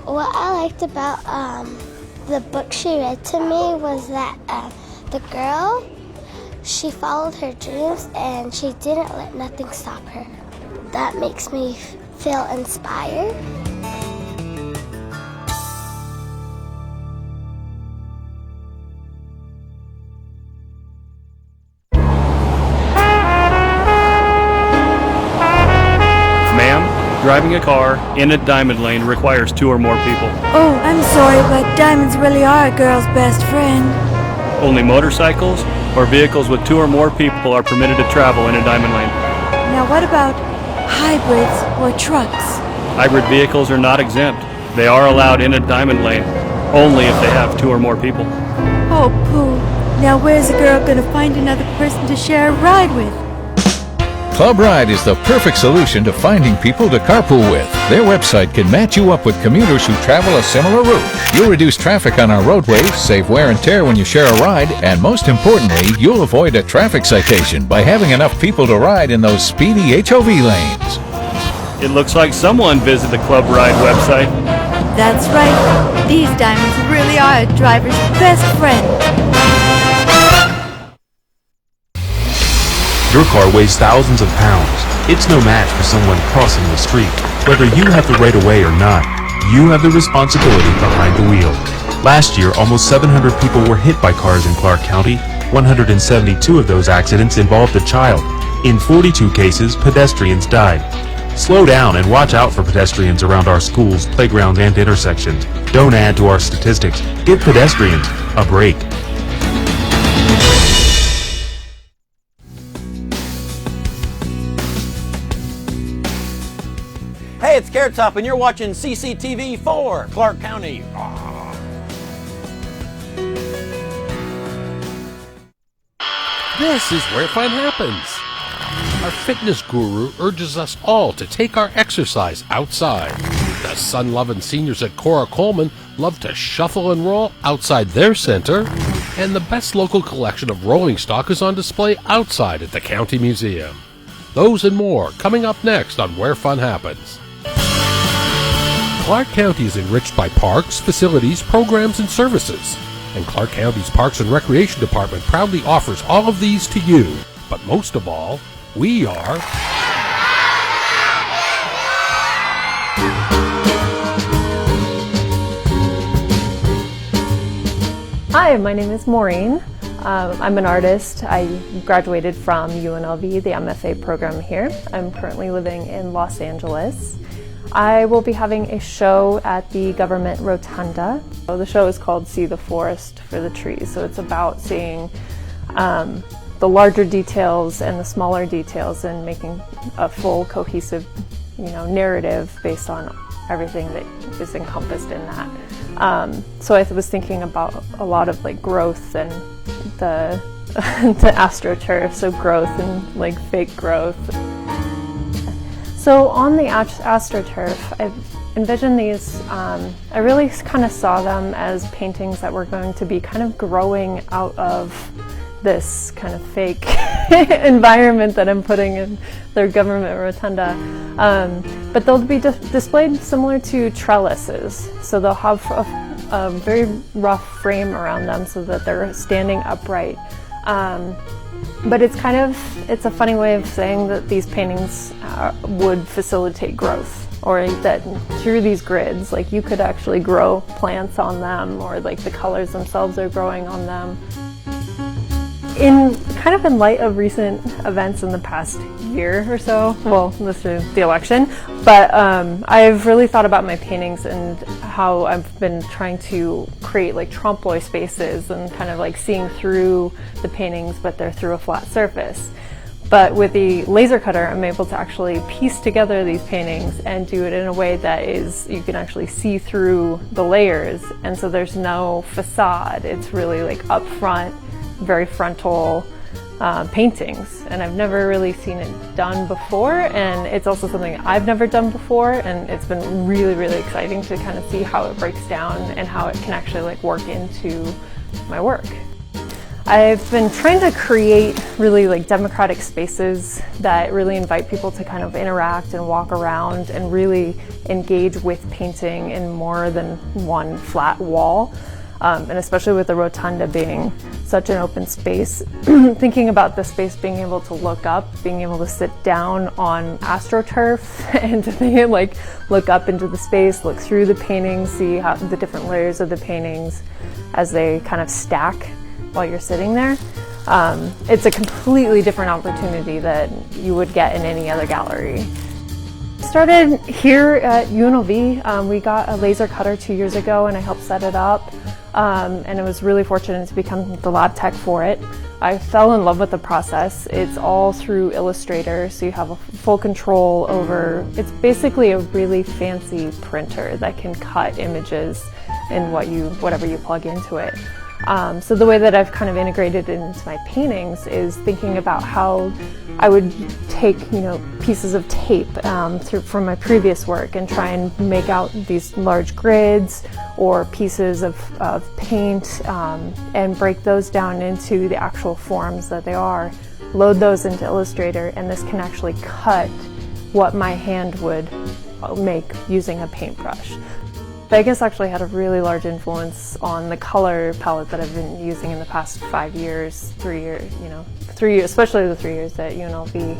What I liked about the book she read to me was that the girl, she followed her dreams and she didn't let nothing stop her. That makes me feel inspired. Driving a car in a diamond lane requires 2 or more people. Oh, I'm sorry, but diamonds really are a girl's best friend. Only motorcycles or vehicles with 2 or more people are permitted to travel in a diamond lane. Now what about hybrids or trucks? Hybrid vehicles are not exempt. They are allowed in a diamond lane only if they have 2 or more people. Oh, pooh. Now where's a girl gonna find another person to share a ride with? Club Ride is the perfect solution to finding people to carpool with. Their website can match you up with commuters who travel a similar route. You'll reduce traffic on our roadways, save wear and tear when you share a ride, and most importantly, you'll avoid a traffic citation by having enough people to ride in those speedy HOV lanes. It looks like someone visited the Club Ride website. That's right. These diamonds really are a driver's best friend. Your car weighs thousands of pounds. It's no match for someone crossing the street. Whether you have the right of way or not, you have the responsibility behind the wheel. Last year, almost 700 people were hit by cars in Clark County. 172 of those accidents involved a child. In 42 cases, pedestrians died. Slow down and watch out for pedestrians around our schools, playgrounds, and intersections. Don't add to our statistics. Give pedestrians a break. Hey, it's Carrot Top, and you're watching CCTV 4, Clark County. This is where fun happens. Our fitness guru urges us all to take our exercise outside. The sun-loving seniors at Cora Coleman love to shuffle and roll outside their center, and the best local collection of rolling stock is on display outside at the County Museum. Those and more coming up next on Where Fun Happens. Clark County is enriched by parks, facilities, programs, and services. And Clark County's Parks and Recreation Department proudly offers all of these to you. But most of all, we are... Hi, my name is Maureen. I'm an artist. I graduated from UNLV, the MFA program here. I'm currently living in Los Angeles. I will be having a show at the Government Rotunda. So the show is called See the Forest for the Trees. So it's about seeing the larger details and the smaller details and making a full cohesive, narrative based on everything that is encompassed in that. So I was thinking about a lot of growth and the astroturf, so growth and fake growth. So on the astroturf, I envisioned these, I really kind of saw them as paintings that were going to be kind of growing out of this kind of fake environment that I'm putting in their Government Rotunda. But they'll be displayed similar to trellises. So they'll have a very rough frame around them so that they're standing upright. But it's a funny way of saying that these paintings would facilitate growth, or that through these grids, like you could actually grow plants on them, or like the colors themselves are growing on them. In light of recent events in the past year or so, well, this is the election, but I've really thought about my paintings and how I've been trying to create like trompe-l'oeil spaces and kind of like seeing through the paintings, but they're through a flat surface. But with the laser cutter, I'm able to actually piece together these paintings and do it in a way that you can actually see through the layers, and so there's no facade. It's really like up front, very frontal paintings, and I've never really seen it done before, and it's also something I've never done before, and it's been really, really exciting to kind of see how it breaks down and how it can actually like work into my work. I've been trying to create really like democratic spaces that really invite people to kind of interact and walk around and really engage with painting in more than one flat wall. And especially with the rotunda being such an open space, thinking about the space being able to look up, being able to sit down on AstroTurf and to like look up into the space, look through the paintings, see how the different layers of the paintings as they kind of stack while you're sitting there. It's a completely different opportunity that you would get in any other gallery. Started here at UNLV. We got a laser cutter 2 years ago and I helped set it up. And I was really fortunate to become the lab tech for it. I fell in love with the process. It's all through Illustrator, so you have a full control over, it's basically a really fancy printer that can cut images in whatever you plug into it. So the way that I've kind of integrated it into my paintings is thinking about how I would take, pieces of tape from my previous work and try and make out these large grids or pieces of paint and break those down into the actual forms that they are, load those into Illustrator, and this can actually cut what my hand would make using a paintbrush. Vegas actually had a really large influence on the color palette that I've been using in the past 5 years, 3 years, 3 years, especially the 3 years at UNLV.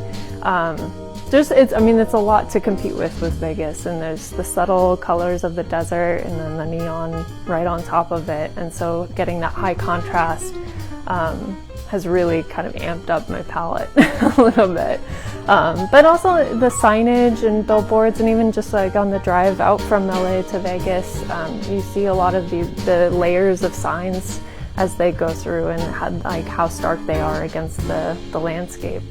It's a lot to compete with Vegas, and there's the subtle colors of the desert and then the neon right on top of it, and so getting that high contrast has really kind of amped up my palette a little bit. But also the signage and billboards, and even just like on the drive out from LA to Vegas, you see a lot of the layers of signs as they go through and how stark they are against the landscape.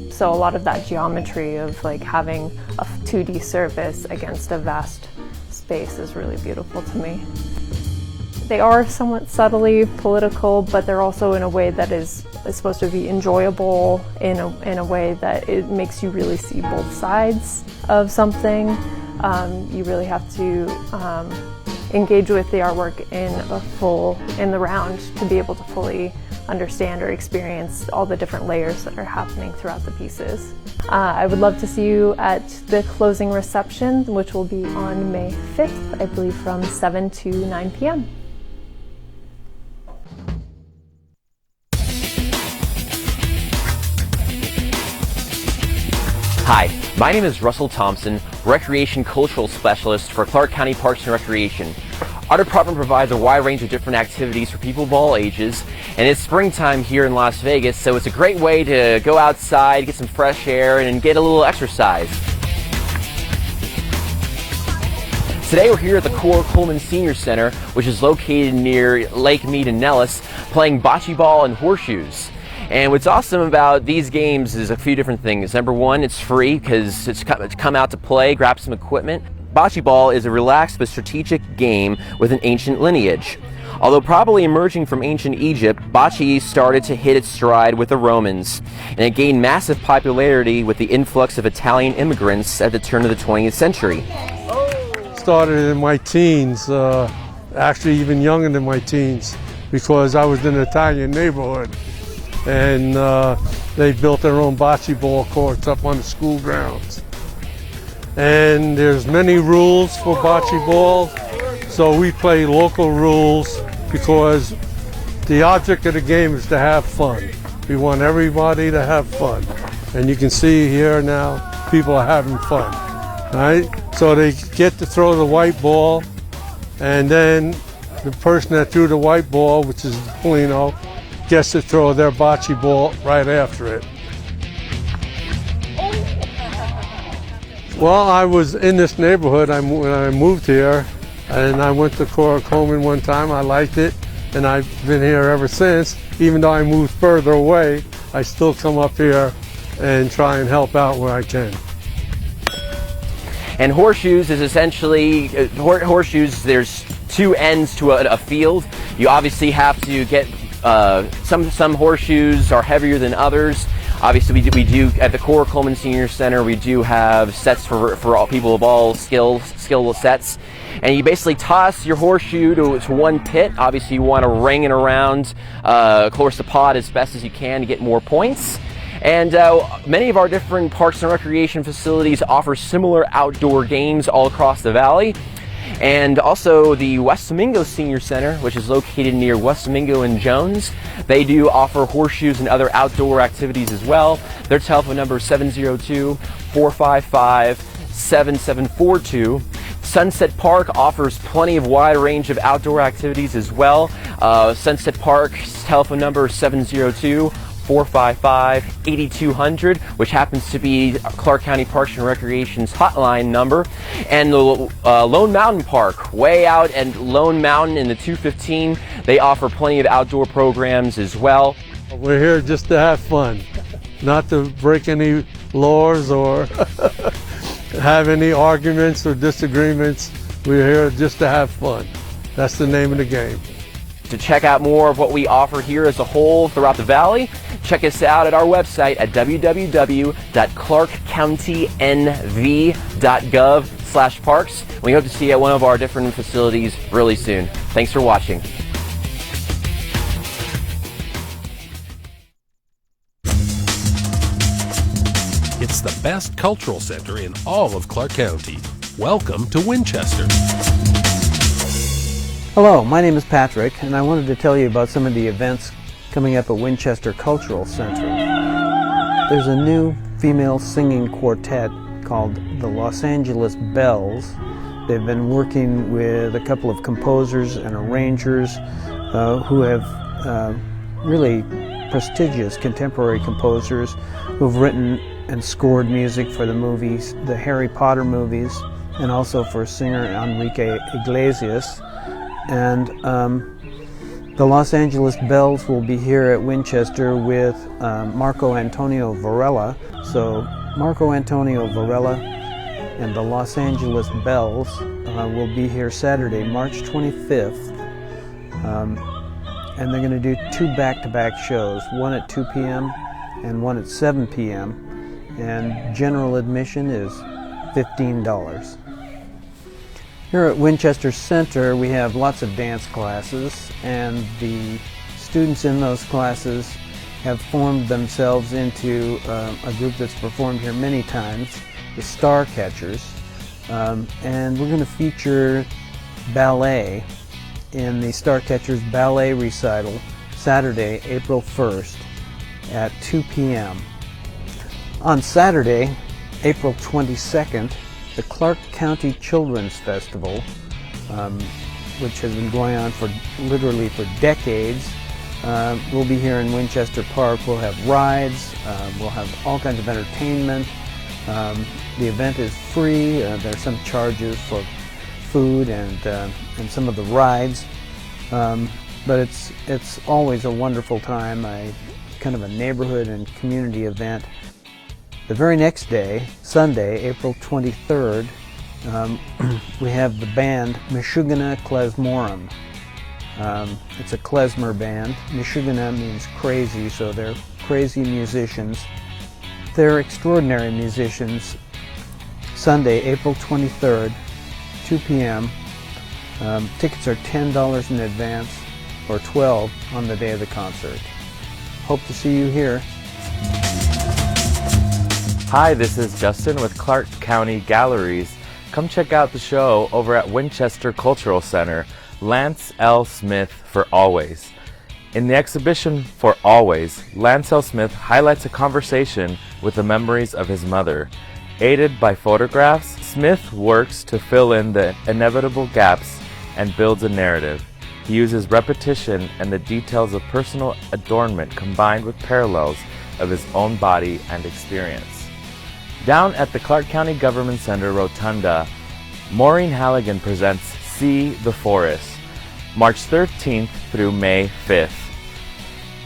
So a lot of that geometry of like having a 2D surface against a vast space is really beautiful to me. They are somewhat subtly political, but they're also in a way that is supposed to be enjoyable in a way that it makes you really see both sides of something. You really have to engage with the artwork in the round to be able to fully understand or experience all the different layers that are happening throughout the pieces. I would love to see you at the closing reception, which will be on May 5th, I believe from 7 to 9 p.m. Hi, my name is Russell Thompson, Recreation Cultural Specialist for Clark County Parks and Recreation. Our department provides a wide range of different activities for people of all ages, and it's springtime here in Las Vegas, so it's a great way to go outside, get some fresh air, and get a little exercise. Today we're here at the Coleman Senior Center, which is located near Lake Mead and Nellis, playing bocce ball and horseshoes. And what's awesome about these games is a few different things. Number one, it's free because it's come out to play, grab some equipment. Bocce ball is a relaxed but strategic game with an ancient lineage. Although probably emerging from ancient Egypt, bocce started to hit its stride with the Romans, and it gained massive popularity with the influx of Italian immigrants at the turn of the 20th century. Started in my teens, actually even younger than my teens, because I was in an Italian neighborhood. And they built their own bocce ball courts up on the school grounds. And there's many rules for bocce ball, so we play local rules because the object of the game is to have fun. We want everybody to have fun. And you can see here now, people are having fun. All right? So they get to throw the white ball, and then the person that threw the white ball, which is the Polino, gets to throw their bocce ball right after it. Well, I was in this neighborhood when I moved here, and I went to Cora Coleman one time. I liked it, and I've been here ever since. Even though I moved further away, I still come up here and try and help out where I can. And horseshoes is essentially, horseshoes, there's two ends to a field. You obviously have to get, some horseshoes are heavier than others. Obviously we do at the Cora Coleman Senior Center, we do have sets for all people of all skill sets. And you basically toss your horseshoe to one pit. Obviously you want to ring it around, of course, the pod as best as you can to get more points. And many of our different parks and recreation facilities offer similar outdoor games all across the valley. And also the West Domingo Senior Center, which is located near West Domingo and Jones, they do offer horseshoes and other outdoor activities as well. Their telephone number is 702-455-7742. Sunset Park offers plenty of wide range of outdoor activities as well. Sunset Park's telephone number is 702-455-8200, which happens to be Clark County Parks and Recreation's hotline number. And the Lone Mountain Park, way out at Lone Mountain in the 215, they offer plenty of outdoor programs as well. We're here just to have fun, not to break any laws or have any arguments or disagreements. We're here just to have fun. That's the name of the game. To check out more of what we offer here as a whole throughout the valley, check us out at our website at www.ClarkCountyNV.gov/parks. We hope to see you at one of our different facilities really soon. Thanks for watching. It's the best cultural center in all of Clark County. Welcome to Winchester. Hello, my name is Patrick, and I wanted to tell you about some of the events coming up at Winchester Cultural Center. There's a new female singing quartet called the Los Angeles Bells. They've been working with a couple of composers and arrangers who have really prestigious contemporary composers who've written and scored music for the movies, the Harry Potter movies, and also for singer Enrique Iglesias. And the Los Angeles Bells will be here at Winchester with Marco Antonio Varela. So Marco Antonio Varela and the Los Angeles Bells will be here Saturday, March 25th. And they're going to do two back-to-back shows, one at 2 p.m. and one at 7 p.m. And general admission is $15. Here at Winchester Center, we have lots of dance classes, and the students in those classes have formed themselves into a group that's performed here many times, the Star Catchers. And we're going to feature ballet in the Star Catchers Ballet Recital Saturday, April 1st at 2 p.m. On Saturday, April 22nd, the Clark County Children's Festival, which has been going on literally for decades, will be here in Winchester Park. We'll have rides, we'll have all kinds of entertainment. The event is free. There's some charges for food and some of the rides, but it's always a wonderful time. Kind of a neighborhood and community event. The very next day, Sunday, April 23rd, we have the band Meshuggah Klezmorim. It's a klezmer band. Meshuggah means crazy, so they're crazy musicians. They're extraordinary musicians. Sunday, April 23rd, 2 p.m. Tickets are $10 in advance or $12 on the day of the concert. Hope to see you here. Hi, this is Justin with Clark County Galleries. Come check out the show over at Winchester Cultural Center, Lance L. Smith for Always. In the exhibition For Always, Lancel Smith highlights a conversation with the memories of his mother. Aided by photographs, Smith works to fill in the inevitable gaps and builds a narrative. He uses repetition and the details of personal adornment combined with parallels of his own body and experience. Down at the Clark County Government Center Rotunda, Maureen Halligan presents See the Forest, March 13th through May 5th.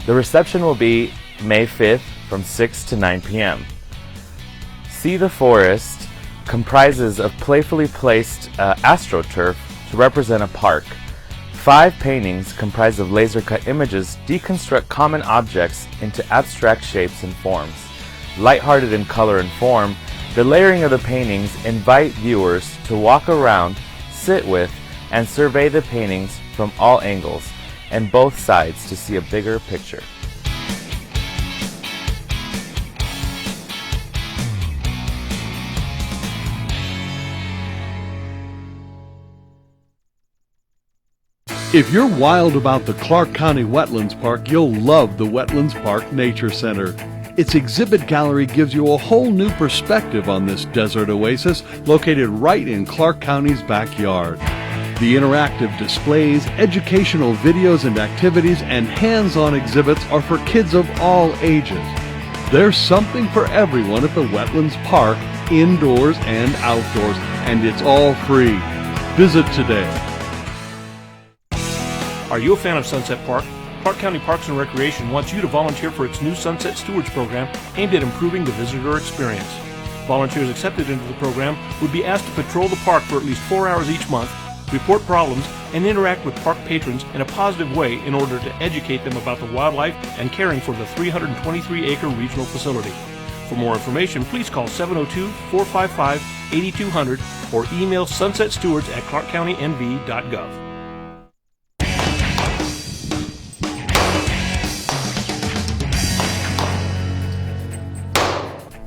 The reception will be May 5th from 6 to 9 p.m. See the Forest comprises of playfully placed astroturf to represent a park. 5 paintings comprised of laser-cut images deconstruct common objects into abstract shapes and forms. Lighthearted in color and form, the layering of the paintings invite viewers to walk around, sit with, and survey the paintings from all angles and both sides to see a bigger picture. If you're wild about the Clark County Wetlands Park, you'll love the Wetlands Park Nature Center. Its exhibit gallery gives you a whole new perspective on this desert oasis located right in Clark County's backyard. The interactive displays, educational videos and activities, and hands-on exhibits are for kids of all ages. There's something for everyone at the Wetlands Park, indoors and outdoors, and it's all free. Visit today. Are you a fan of Sunset Park? Clark County Parks and Recreation wants you to volunteer for its new Sunset Stewards program aimed at improving the visitor experience. Volunteers accepted into the program would be asked to patrol the park for at least 4 hours each month, report problems, and interact with park patrons in a positive way in order to educate them about the wildlife and caring for the 323-acre regional facility. For more information, please call 702-455-8200 or email sunsetstewards@clarkcountynv.gov.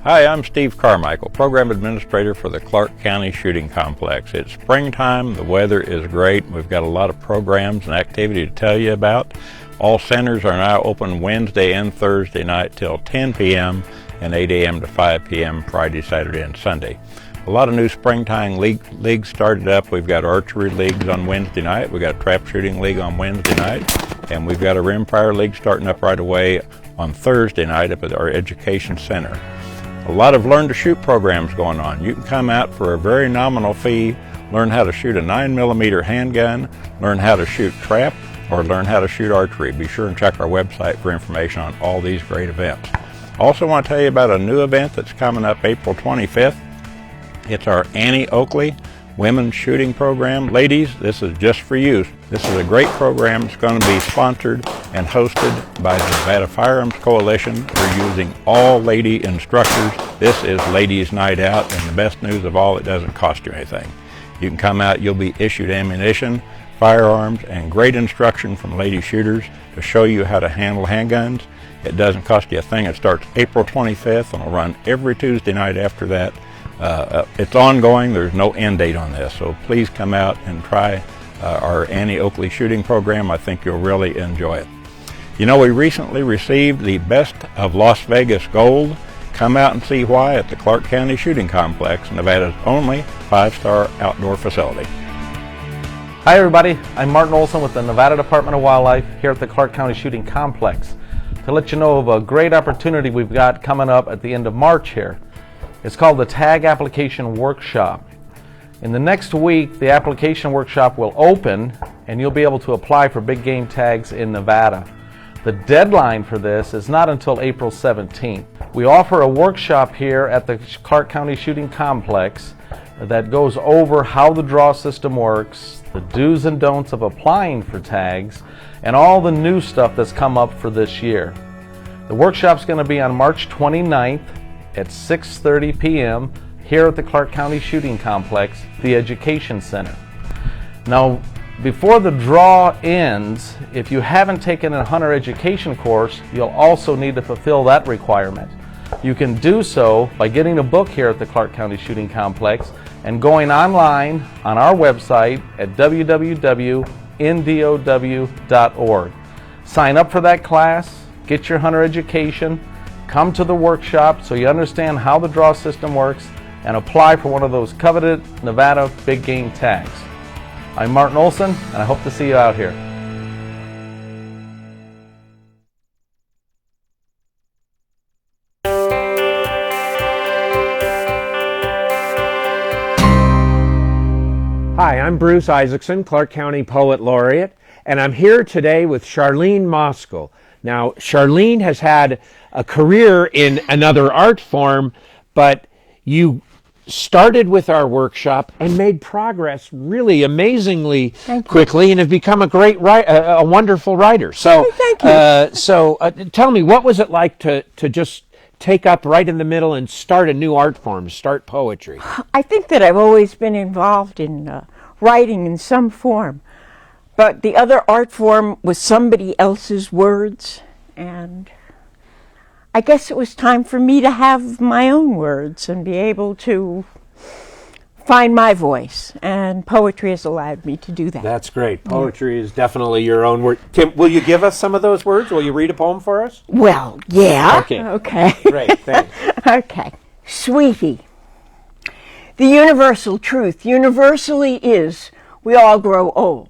Hi, I'm Steve Carmichael, Program Administrator for the Clark County Shooting Complex. It's springtime, the weather is great, we've got a lot of programs and activity to tell you about. All centers are now open Wednesday and Thursday night till 10 p.m. and 8 a.m. to 5 p.m. Friday, Saturday, and Sunday. A lot of new springtime leagues started up. We've got archery leagues on Wednesday night, we've got a trap shooting league on Wednesday night, and we've got a rimfire league starting up right away on Thursday night up at our education center. A lot of learn to shoot programs going on. You can come out for a very nominal fee, learn how to shoot a 9mm handgun, learn how to shoot trap, or learn how to shoot archery. Be sure and check our website for information on all these great events. Also want to tell you about a new event that's coming up April 25th. It's our Annie Oakley Women's Shooting Program. Ladies, this is just for you. This is a great program. It's going to be sponsored and hosted by the Nevada Firearms Coalition. We're using all lady instructors. This is Ladies' Night Out, and the best news of all, it doesn't cost you anything. You can come out, you'll be issued ammunition, firearms, and great instruction from lady shooters to show you how to handle handguns. It doesn't cost you a thing. It starts April 25th and will run every Tuesday night after that. It's ongoing. There's no end date on this, so please come out and try our Annie Oakley shooting program. I think you'll really enjoy it. You know, we recently received the Best of Las Vegas Gold. Come out and see why at the Clark County Shooting Complex, Nevada's only 5-star outdoor facility. Hi everybody, I'm Martin Olson with the Nevada Department of Wildlife here at the Clark County Shooting Complex to let you know of a great opportunity we've got coming up at the end of March here. It's called the Tag Application Workshop. In the next week, the application workshop will open and you'll be able to apply for big game tags in Nevada. The deadline for this is not until April 17th. We offer a workshop here at the Clark County Shooting Complex that goes over how the draw system works, the do's and don'ts of applying for tags, and all the new stuff that's come up for this year. The workshop's going to be on March 29th at 6:30 p.m. here at the Clark County Shooting Complex, the Education Center. Now, before the draw ends, if you haven't taken a hunter education course, you'll also need to fulfill that requirement. You can do so by getting a book here at the Clark County Shooting Complex and going online on our website at www.ndow.org. Sign up for that class, get your hunter education, come to the workshop so you understand how the draw system works, and apply for one of those coveted Nevada big game tags. I'm Martin Olson, and I hope to see you out here. Hi, I'm Bruce Isaacson, Clark County Poet Laureate, and I'm here today with Charlene Moskal. Now, Charlene has had a career in another art form, but you started with our workshop and made progress really amazingly quickly, and have become a great a wonderful writer. So, tell me, what was it like to just take up right in the middle and start a new art form, start poetry? I think that I've always been involved in writing in some form, but the other art form was somebody else's words, and I guess it was time for me to have my own words and be able to find my voice, and poetry has allowed me to do that. That's great. Poetry is definitely your own word. Kim, will you give us some of those words? Will you read a poem for us? Well, yeah. Okay. Great, thanks. Okay. Sweetie, the universal truth universally is we all grow old,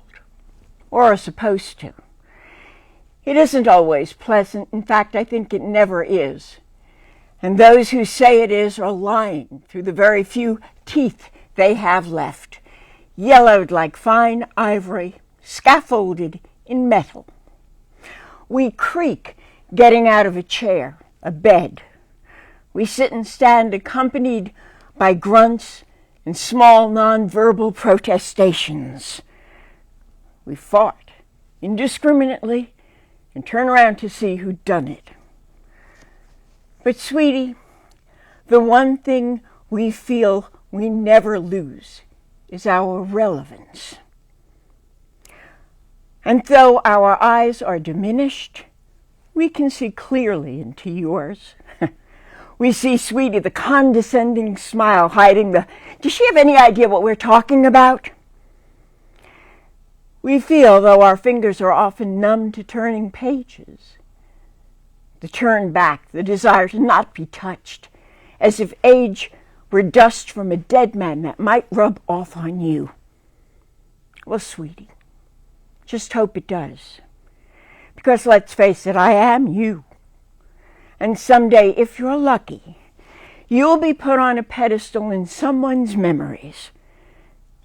or are supposed to. It isn't always pleasant. In fact, I think it never is. And those who say it is are lying through the very few teeth they have left, yellowed like fine ivory, scaffolded in metal. We creak getting out of a chair, a bed. We sit and stand accompanied by grunts and small nonverbal protestations. We fart indiscriminately and turn around to see who'd done it. But sweetie, the one thing we feel we never lose is our relevance. And though our eyes are diminished, we can see clearly into yours. We see, sweetie, the condescending smile hiding the, does she have any idea what we're talking about? We feel, though our fingers are often numb to turning pages, the turn back, the desire to not be touched, as if age were dust from a dead man that might rub off on you. Well, sweetie, just hope it does. Because let's face it, I am you. And someday, if you're lucky, you'll be put on a pedestal in someone's memories.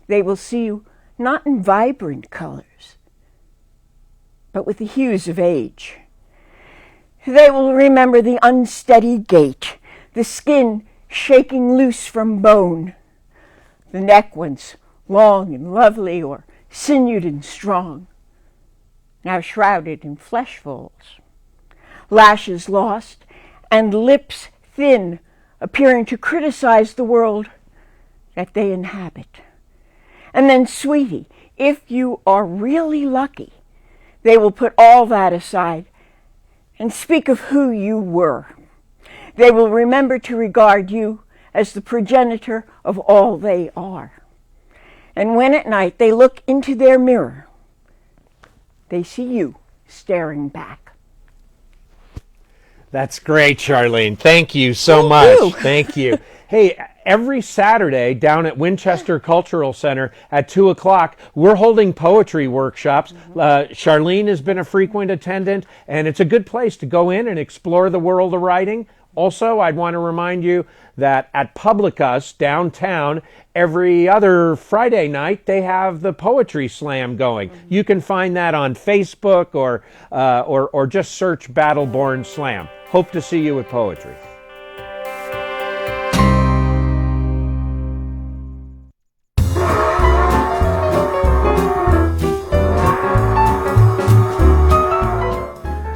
They will see you not in vibrant colors, but with the hues of age. They will remember the unsteady gait, the skin shaking loose from bone, the neck once long and lovely or sinewed and strong, now shrouded in flesh folds, lashes lost and lips thin, appearing to criticize the world that they inhabit. And then, sweetie, if you are really lucky, they will put all that aside and speak of who you were. They will remember to regard you as the progenitor of all they are. And when at night they look into their mirror, they see you staring back. That's great, Charlene. Thank you so much. Thank you. Hey, every Saturday down at Winchester Cultural Center at 2 o'clock, we're holding poetry workshops. Charlene has been a frequent attendant, and it's a good place to go in and explore the world of writing. Also, I'd want to remind you that at Publicus downtown, every other Friday night, they have the Poetry Slam going. You can find that on Facebook or just search Battleborn Slam. Hope to see you at Poetry.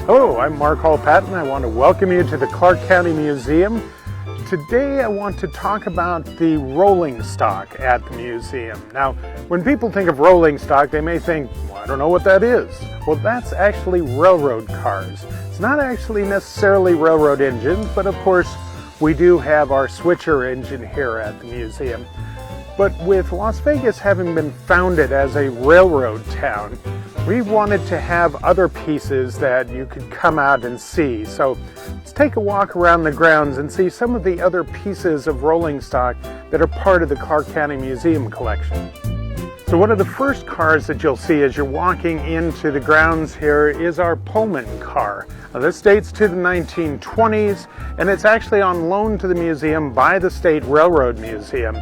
Hello, I'm Mark Hall Patton. I want to welcome you to the Clark County Museum. Today I want to talk about the rolling stock at the museum. Now, when people think of rolling stock, they may think, well, I don't know what that is. Well, that's actually railroad cars. It's not actually necessarily railroad engines, but of course we do have our switcher engine here at the museum. But with Las Vegas having been founded as a railroad town, we wanted to have other pieces that you could come out and see. So let's take a walk around the grounds and see some of the other pieces of rolling stock that are part of the Clark County Museum collection. So one of the first cars that you'll see as you're walking into the grounds here is our Pullman car. Now, this dates to the 1920s, and it's actually on loan to the museum by the State Railroad Museum.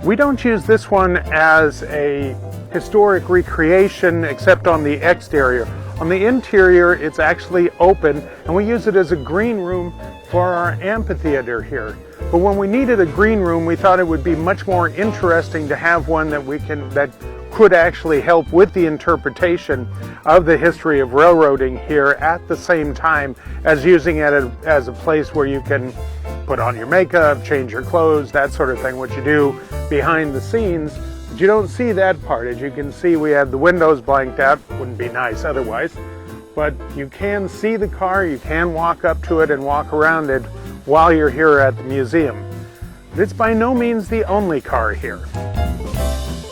We don't use this one as a historic recreation except on the exterior. On the interior, it's actually open, and we use it as a green room for our amphitheater here. But when we needed a green room, we thought it would be much more interesting to have one that could actually help with the interpretation of the history of railroading here at the same time as using it as a place where you can put on your makeup, change your clothes, that sort of thing, what you do behind the scenes. But you don't see that part. As you can see, we have the windows blanked out. Wouldn't be nice otherwise. But you can see the car, you can walk up to it and walk around it while you're here at the museum. But it's by no means the only car here.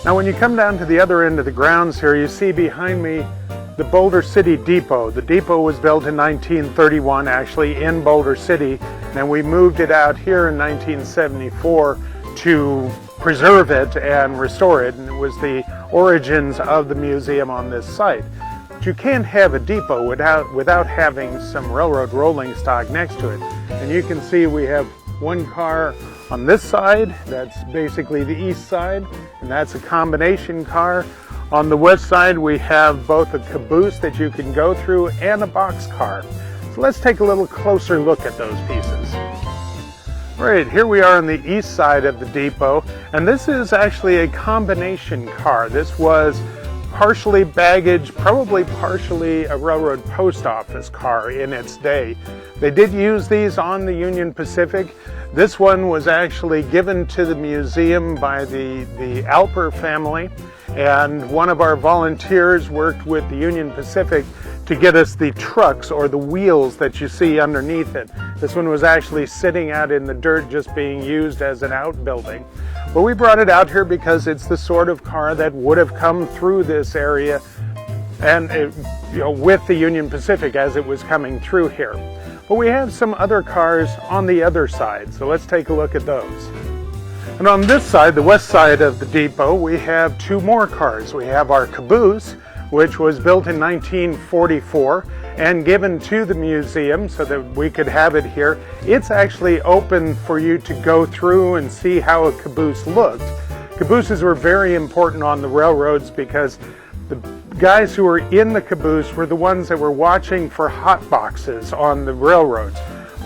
Now when you come down to the other end of the grounds here, you see behind me the Boulder City Depot. The depot was built in 1931, actually in Boulder City, and we moved it out here in 1974 to preserve it and restore it, and it was the origins of the museum on this site. But you can't have a depot without having some railroad rolling stock next to it. And you can see we have one car on this side, that's basically the east side, and that's a combination car. On the west side we have both a caboose that you can go through and a box car. So let's take a little closer look at those pieces. Right, here we are on the east side of the depot, and this is actually a combination car. This was partially baggage, probably partially a railroad post office car in its day. They did use these on the Union Pacific. This one was actually given to the museum by the Alper family, and one of our volunteers worked with the Union Pacific to get us the trucks or the wheels that you see underneath it. This one was actually sitting out in the dirt just being used as an outbuilding. But we brought it out here because it's the sort of car that would have come through this area and with the Union Pacific as it was coming through here. But we have some other cars on the other side, so let's take a look at those. And on this side, the west side of the depot, we have two more cars. We have our caboose, which was built in 1944 and given to the museum so that we could have it here. It's actually open for you to go through and see how a caboose looked. Cabooses were very important on the railroads because the guys who were in the caboose were the ones that were watching for hot boxes on the railroads,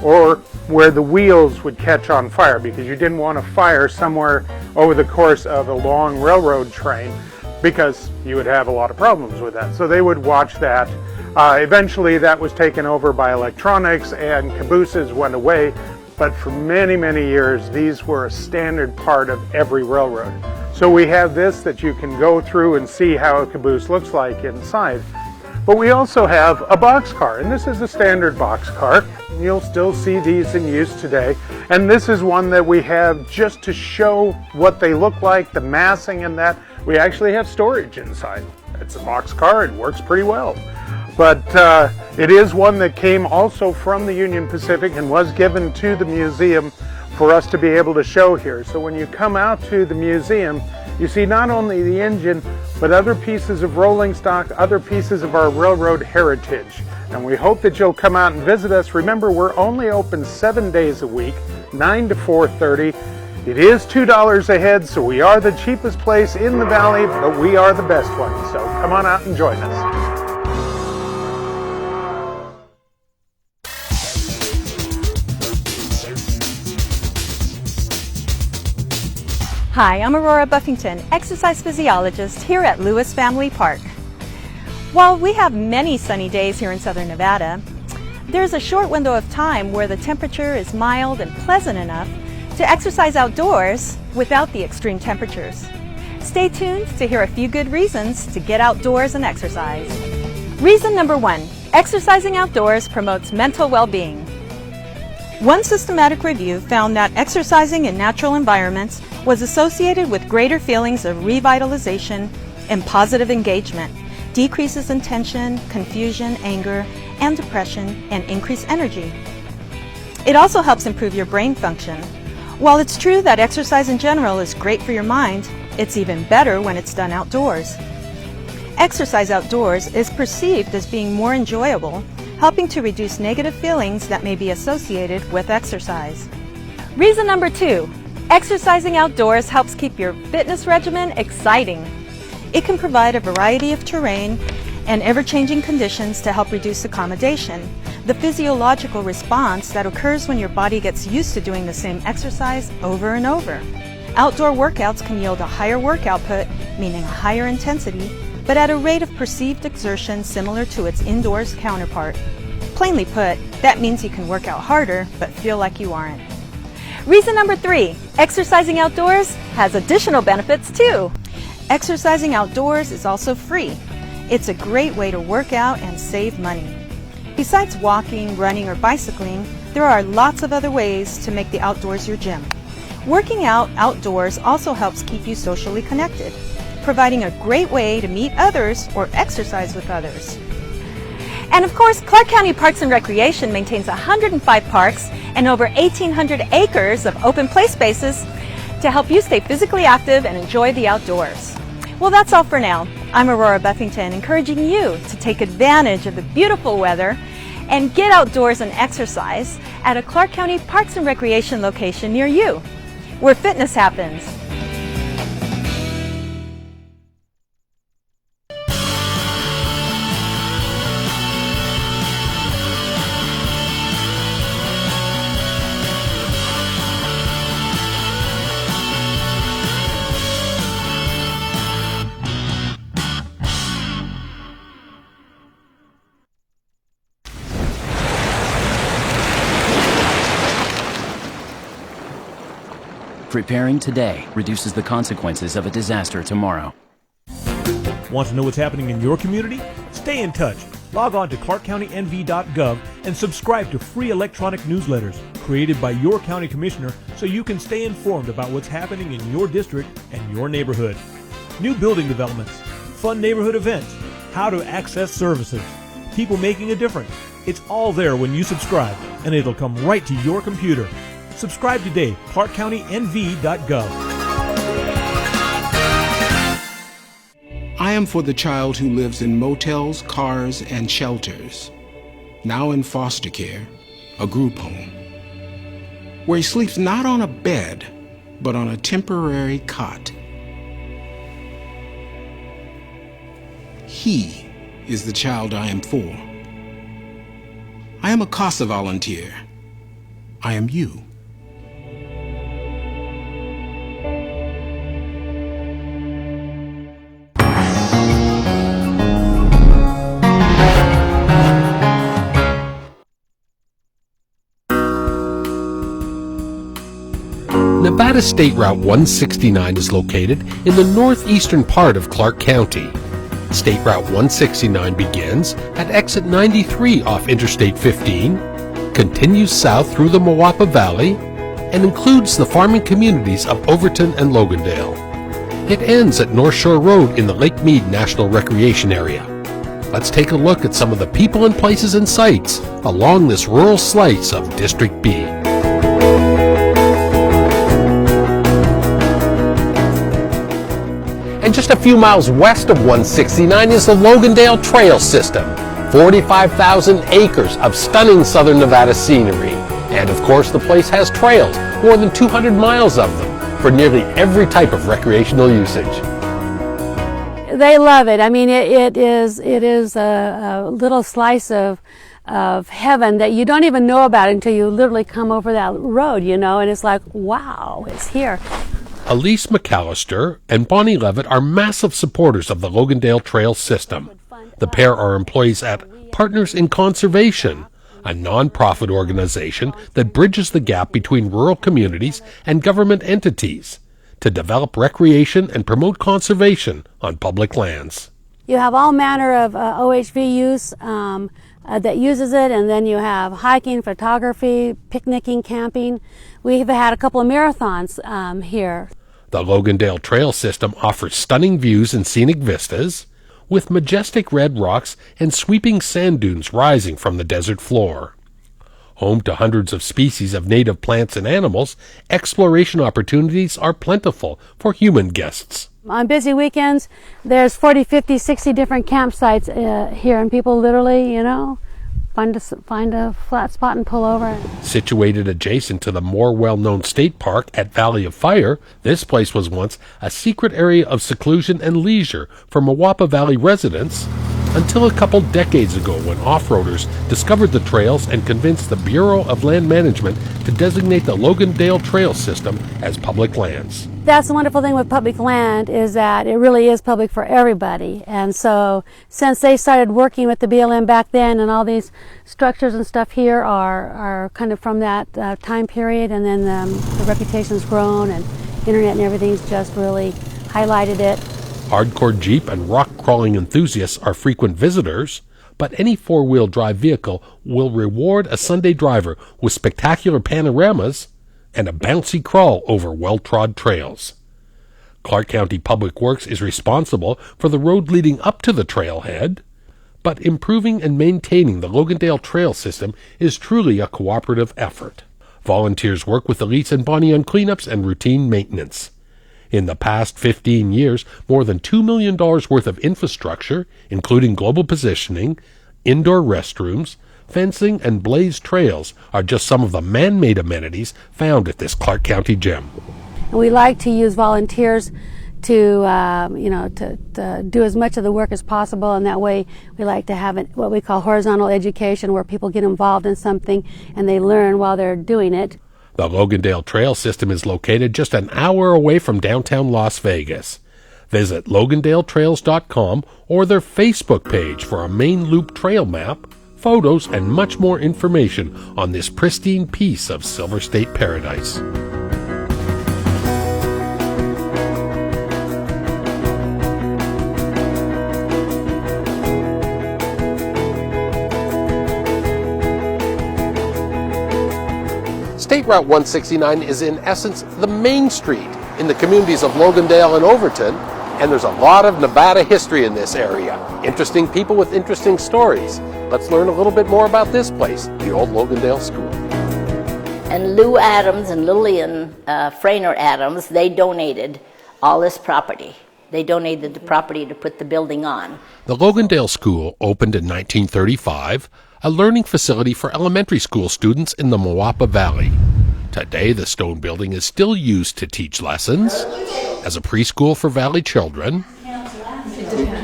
or where the wheels would catch on fire, because you didn't want to fire somewhere over the course of a long railroad train, because you would have a lot of problems with that. So they would watch that. Eventually that was taken over by electronics and cabooses went away, but for many, many years these were a standard part of every railroad. So we have this that you can go through and see how a caboose looks like inside. But we also have a boxcar, and this is a standard boxcar. You'll still see these in use today. And this is one that we have just to show what they look like, the massing and that. We actually have storage inside. It's a boxcar, it works pretty well. But it is one that came also from the Union Pacific and was given to the museum for us to be able to show here. So when you come out to the museum, you see not only the engine, but other pieces of rolling stock, other pieces of our railroad heritage. And we hope that you'll come out and visit us. Remember, we're only open 7 days a week, 9 to 4:30. It is $2 a head, so we are the cheapest place in the valley, but we are the best one. So come on out and join us. Hi, I'm Aurora Buffington, exercise physiologist here at Lewis Family Park. While we have many sunny days here in southern Nevada, there's a short window of time where the temperature is mild and pleasant enough to exercise outdoors without the extreme temperatures. Stay tuned to hear a few good reasons to get outdoors and exercise. Reason number 1, exercising outdoors promotes mental well-being. One systematic review found that exercising in natural environments was associated with greater feelings of revitalization and positive engagement. decreases in tension, confusion, anger, and depression, and increased energy. It also helps improve your brain function. While it's true that exercise in general is great for your mind, it's even better when it's done outdoors. Exercise outdoors is perceived as being more enjoyable, helping to reduce negative feelings that may be associated with exercise. Reason number 2, exercising outdoors helps keep your fitness regimen exciting. It can provide a variety of terrain and ever-changing conditions to help reduce accommodation, the physiological response that occurs when your body gets used to doing the same exercise over and over. Outdoor workouts can yield a higher work output, meaning a higher intensity, but at a rate of perceived exertion similar to its indoors counterpart. Plainly put, that means you can work out harder, but feel like you aren't. Reason number 3, exercising outdoors has additional benefits too. Exercising outdoors is also free. It's a great way to work out and save money. Besides walking, running, or bicycling, there are lots of other ways to make the outdoors your gym. Working out outdoors also helps keep you socially connected, providing a great way to meet others or exercise with others. And of course, Clark County Parks and Recreation maintains 105 parks and over 1,800 acres of open play spaces to help you stay physically active and enjoy the outdoors. Well, that's all for now. I'm Aurora Buffington, encouraging you to take advantage of the beautiful weather and get outdoors and exercise at a Clark County Parks and Recreation location near you, where fitness happens. Preparing today reduces the consequences of a disaster tomorrow. Want to know what's happening in your community? Stay in touch. Log on to ClarkCountyNV.gov and subscribe to free electronic newsletters created by your county commissioner so you can stay informed about what's happening in your district and your neighborhood. New building developments, fun neighborhood events, how to access services, people making a difference. It's all there when you subscribe, and it'll come right to your computer. Subscribe today, ClarkCountyNV.gov. I am for the child who lives in motels, cars, and shelters, now in foster care, a group home, where he sleeps not on a bed, but on a temporary cot. He is the child I am for. I am a CASA volunteer. I am you. Nevada State Route 169 is located in the northeastern part of Clark County. State Route 169 begins at exit 93 off Interstate 15, continues south through the Moapa Valley, and includes the farming communities of Overton and Logandale. It ends at North Shore Road in the Lake Mead National Recreation Area. Let's take a look at some of the people and places and sights along this rural slice of District B. And just a few miles west of 169 is the Logandale Trail System, 45,000 acres of stunning southern Nevada scenery. And of course the place has trails, more than 200 miles of them, for nearly every type of recreational usage. They love it. I mean, it is a little slice of heaven that you don't even know about until you literally come over that road, you know, and it's like, wow, it's here. Elise McAllister and Bonnie Levitt are massive supporters of the Logandale Trail System. The pair are employees at Partners in Conservation, a non-profit organization that bridges the gap between rural communities and government entities to develop recreation and promote conservation on public lands. You have all manner of OHV use that uses it, and then you have hiking, photography, picnicking, camping. We've had a couple of marathons here. The Logandale Trail System offers stunning views and scenic vistas, with majestic red rocks and sweeping sand dunes rising from the desert floor. Home to hundreds of species of native plants and animals, exploration opportunities are plentiful for human guests. On busy weekends, there's 40, 50, 60 different campsites here, and people literally, find a flat spot and pull over. Situated adjacent to the more well-known state park at Valley of Fire, this place was once a secret area of seclusion and leisure for Mawapa Valley residents until a couple decades ago when off-roaders discovered the trails and convinced the Bureau of Land Management to designate the Logandale Trail System as public lands. That's the wonderful thing with public land, is that it really is public for everybody. And so since they started working with the BLM back then, and all these structures and stuff here are kind of from that time period, and then the reputation's grown, and internet and everything's just really highlighted it. Hardcore Jeep and rock crawling enthusiasts are frequent visitors, but any four-wheel drive vehicle will reward a Sunday driver with spectacular panoramas and a bouncy crawl over well-trod trails. Clark County Public Works is responsible for the road leading up to the trailhead, but improving and maintaining the Logandale Trail System is truly a cooperative effort. Volunteers work with Elise and Bonnie on cleanups and routine maintenance. In the past 15 years, more than $2 million worth of infrastructure, including global positioning, indoor restrooms, fencing, and blazed trails, are just some of the man-made amenities found at this Clark County gem. And we like to use volunteers to do as much of the work as possible, and that way we like to have what we call horizontal education, where people get involved in something and they learn while they're doing it. The Logandale Trail System is located just an hour away from downtown Las Vegas. Visit LogandaleTrails.com or their Facebook page for a main loop trail map, photos, and much more information on this pristine piece of Silver State paradise. State Route 169 is in essence the main street in the communities of Logandale and Overton, and there's a lot of Nevada history in this area. Interesting people with interesting stories. Let's learn a little bit more about this place, the old Logandale School. And Lou Adams and Lillian Frainer Adams, they donated all this property. They donated the property to put the building on. The Logandale School opened in 1935, a learning facility for elementary school students in the Mawapa Valley. Today, the stone building is still used to teach lessons, as a preschool for Valley children.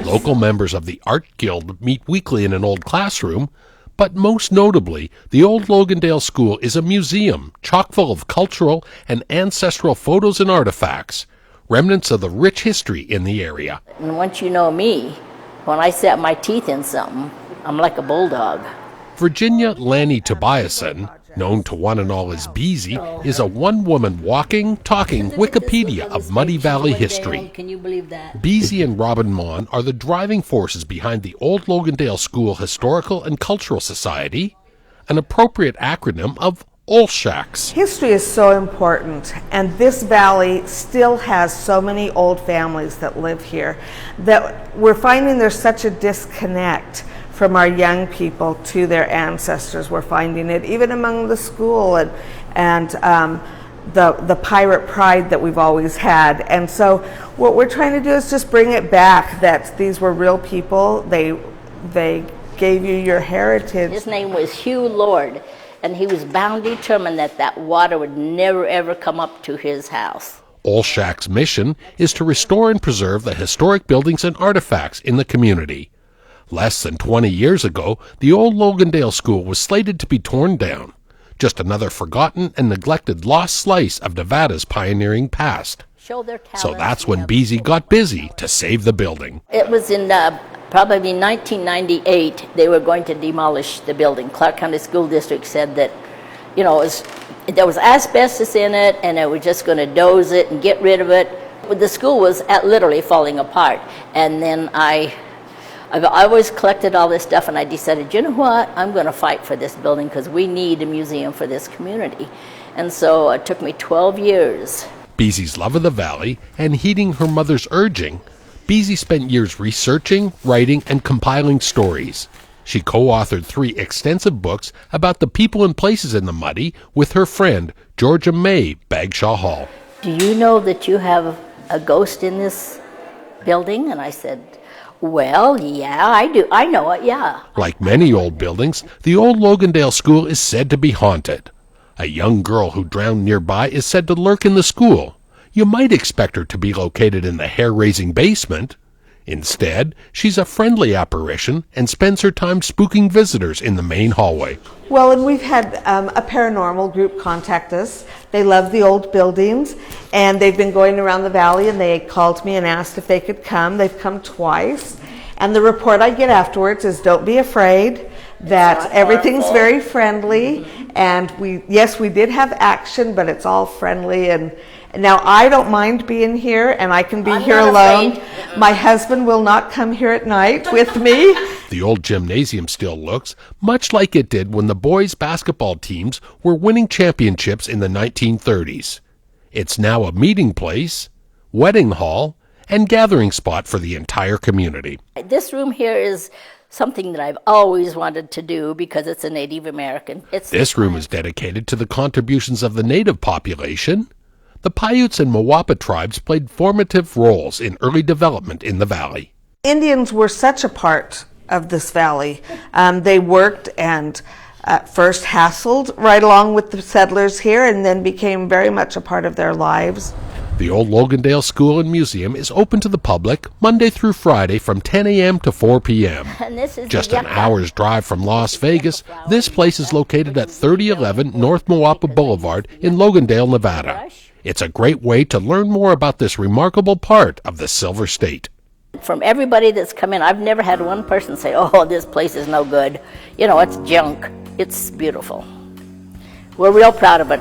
Local members of the Art Guild meet weekly in an old classroom, but most notably, the old Logandale School is a museum chock full of cultural and ancestral photos and artifacts, remnants of the rich history in the area. And once you know me, when I set my teeth in something, I'm like a bulldog. Virginia Lanny Tobiason, known to one and all as Beezy, is a one-woman walking, talking Wikipedia of Muddy Valley history. Can you believe that? Beezy and Robin Mon are the driving forces behind the Old Logandale School Historical and Cultural Society, an appropriate acronym of OLSHACS. History is so important, and this valley still has so many old families that live here that we're finding there's such a disconnect from our young people to their ancestors. We're finding it even among the school and the pirate pride that we've always had. And so what we're trying to do is just bring it back, that these were real people. They gave you your heritage. His name was Hugh Lord, and he was bound determined that that water would never ever come up to his house. OLSHAC's mission is to restore and preserve the historic buildings and artifacts in the community. Less than 20 years ago, the old Logandale School was slated to be torn down, just another forgotten and neglected lost slice of Nevada's pioneering past. So that's when Beezy got busy to save the building. It was in probably 1998 they were going to demolish the building. Clark County School District said that, there was asbestos in it and they were just going to doze it and get rid of it. The school was literally falling apart, and then I've always collected all this stuff, and I decided, you know what, I'm going to fight for this building because we need a museum for this community. And so it took me 12 years. Beezy's love of the valley and heeding her mother's urging Beasy spent years researching, writing, and compiling stories. She co-authored 3 extensive books about the people and places in the Muddy with her friend, Georgia May Bagshaw Hall. Do you know that you have a ghost in this building? And I said, well, yeah, I do. I know it, yeah. Like many old buildings, the old Logandale School is said to be haunted. A young girl who drowned nearby is said to lurk in the school. You might expect her to be located in the hair-raising basement. Instead, she's a friendly apparition and spends her time spooking visitors in the main hallway. Well, and we've had a paranormal group contact us. They love the old buildings, and they've been going around the valley, and they called me and asked if they could come. They've come twice, and the report I get afterwards is don't be afraid, that everything's very friendly, and we did have action, but it's all friendly. And now I don't mind being here, and I can be here alone. My husband will not come here at night with me. The old gymnasium still looks much like it did when the boys' basketball teams were winning championships in the 1930s. It's now a meeting place, wedding hall, and gathering spot for the entire community. This room here is something that I've always wanted to do because it's a Native American. This room is dedicated to the contributions of the native population. The Paiutes and Mawapa tribes played formative roles in early development in the valley. Indians were such a part of this valley. They worked and first hassled right along with the settlers here, and then became very much a part of their lives. The old Logandale School and Museum is open to the public Monday through Friday from 10 a.m. to 4 p.m. Just an hour's drive from Las Vegas, this place is located at 3011 North Mawapa Boulevard in Logandale, Nevada. It's a great way to learn more about this remarkable part of the Silver State. From everybody that's come in, I've never had one person say, oh, this place is no good. You know, it's junk. It's beautiful. We're real proud of it.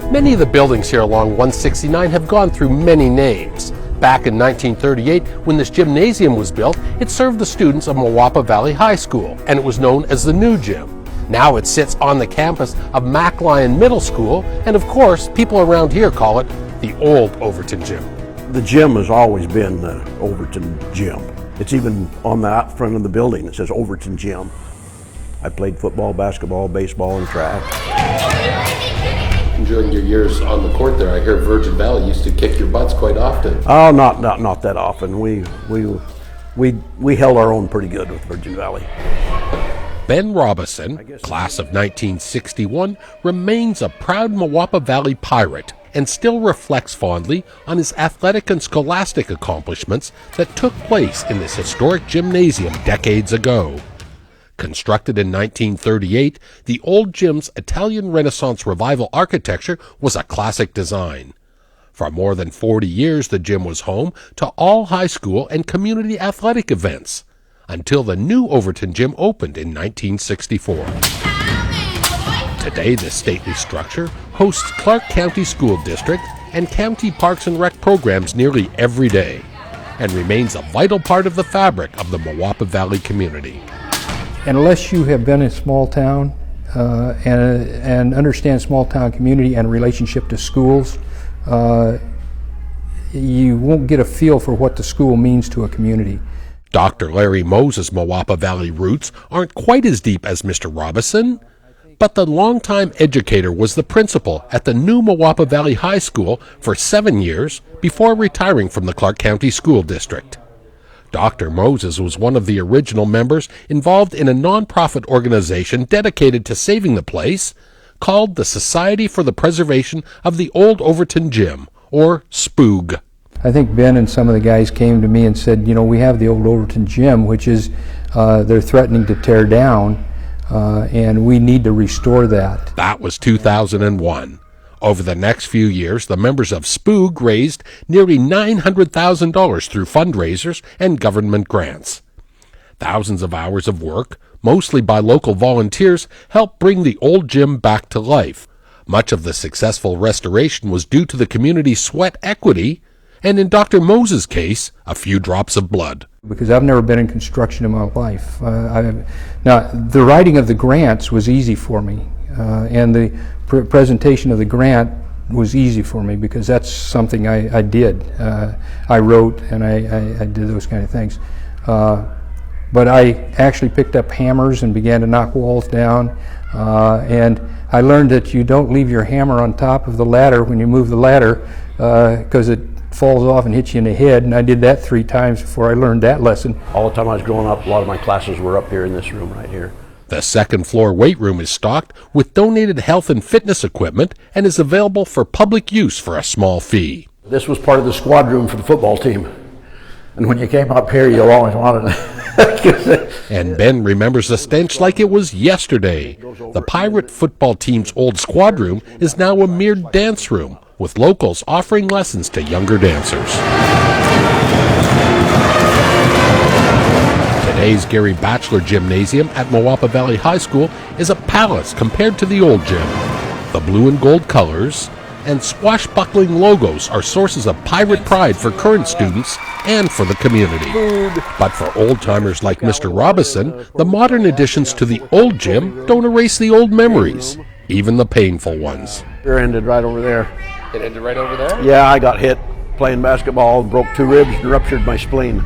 Many of the buildings here along 169 have gone through many names. Back in 1938, when this gymnasium was built, it served the students of Mawapa Valley High School, and it was known as the New Gym. Now it sits on the campus of Mac Lyon Middle School, and of course, people around here call it the Old Overton Gym. The gym has always been the Overton Gym. It's even on the out front of the building. It says Overton Gym. I played football, basketball, baseball, and track. During your years on the court there, I hear Virgin Valley used to kick your butts quite often. Oh, not that often. We held our own pretty good with Virgin Valley. Ben Robison, class of 1961, remains a proud Mawapa Valley pirate and still reflects fondly on his athletic and scholastic accomplishments that took place in this historic gymnasium decades ago. Constructed in 1938, the old gym's Italian Renaissance Revival architecture was a classic design. For more than 40 years, the gym was home to all high school and community athletic events, until the new Overton Gym opened in 1964. Today, this stately structure hosts Clark County School District and county parks and rec programs nearly every day, and remains a vital part of the fabric of the Mawapa Valley community. Unless you have been in a small town and understand small town community and relationship to schools, you won't get a feel for what the school means to a community. Dr. Larry Moses' Mawapa Valley roots aren't quite as deep as Mr. Robison, but the longtime educator was the principal at the new Mawapa Valley High School for 7 years before retiring from the Clark County School District. Dr. Moses was one of the original members involved in a nonprofit organization dedicated to saving the place called the Society for the Preservation of the Old Overton Gym, or SPOOG. I think Ben and some of the guys came to me and said, you know, we have the old Overton Gym, which is they're threatening to tear down, and we need to restore that. That was 2001. Over the next few years, the members of SPOOG raised nearly $900,000 through fundraisers and government grants. Thousands of hours of work, mostly by local volunteers, helped bring the old gym back to life. Much of the successful restoration was due to the community's sweat equity and in Dr. Moses' case, a few drops of blood. Because I've never been in construction in my life. Now, the writing of the grants was easy for me, and the presentation of the grant was easy for me because that's something I did. I wrote and I did those kind of things. But I actually picked up hammers and began to knock walls down, and I learned that you don't leave your hammer on top of the ladder when you move the ladder because it falls off and hits you in the head, and I did that 3 times before I learned that lesson. All the time I was growing up, a lot of my classes were up here in this room right here. The second floor weight room is stocked with donated health and fitness equipment and is available for public use for a small fee. This was part of the squad room for the football team. And when you came up here, you always wanted to... And Ben remembers the stench like it was yesterday. The Pirate football team's old squad room is now a mere dance room, with locals offering lessons to younger dancers. Today's Gary Batchelor Gymnasium at Moapa Valley High School is a palace compared to the old gym. The blue and gold colors and swashbuckling logos are sources of pirate pride for current students and for the community. But for old-timers like Mr. Robison, the modern additions to the old gym don't erase the old memories, even the painful ones. It ended right over there. It ended right over there? Yeah, I got hit playing basketball, broke 2 ribs and ruptured my spleen.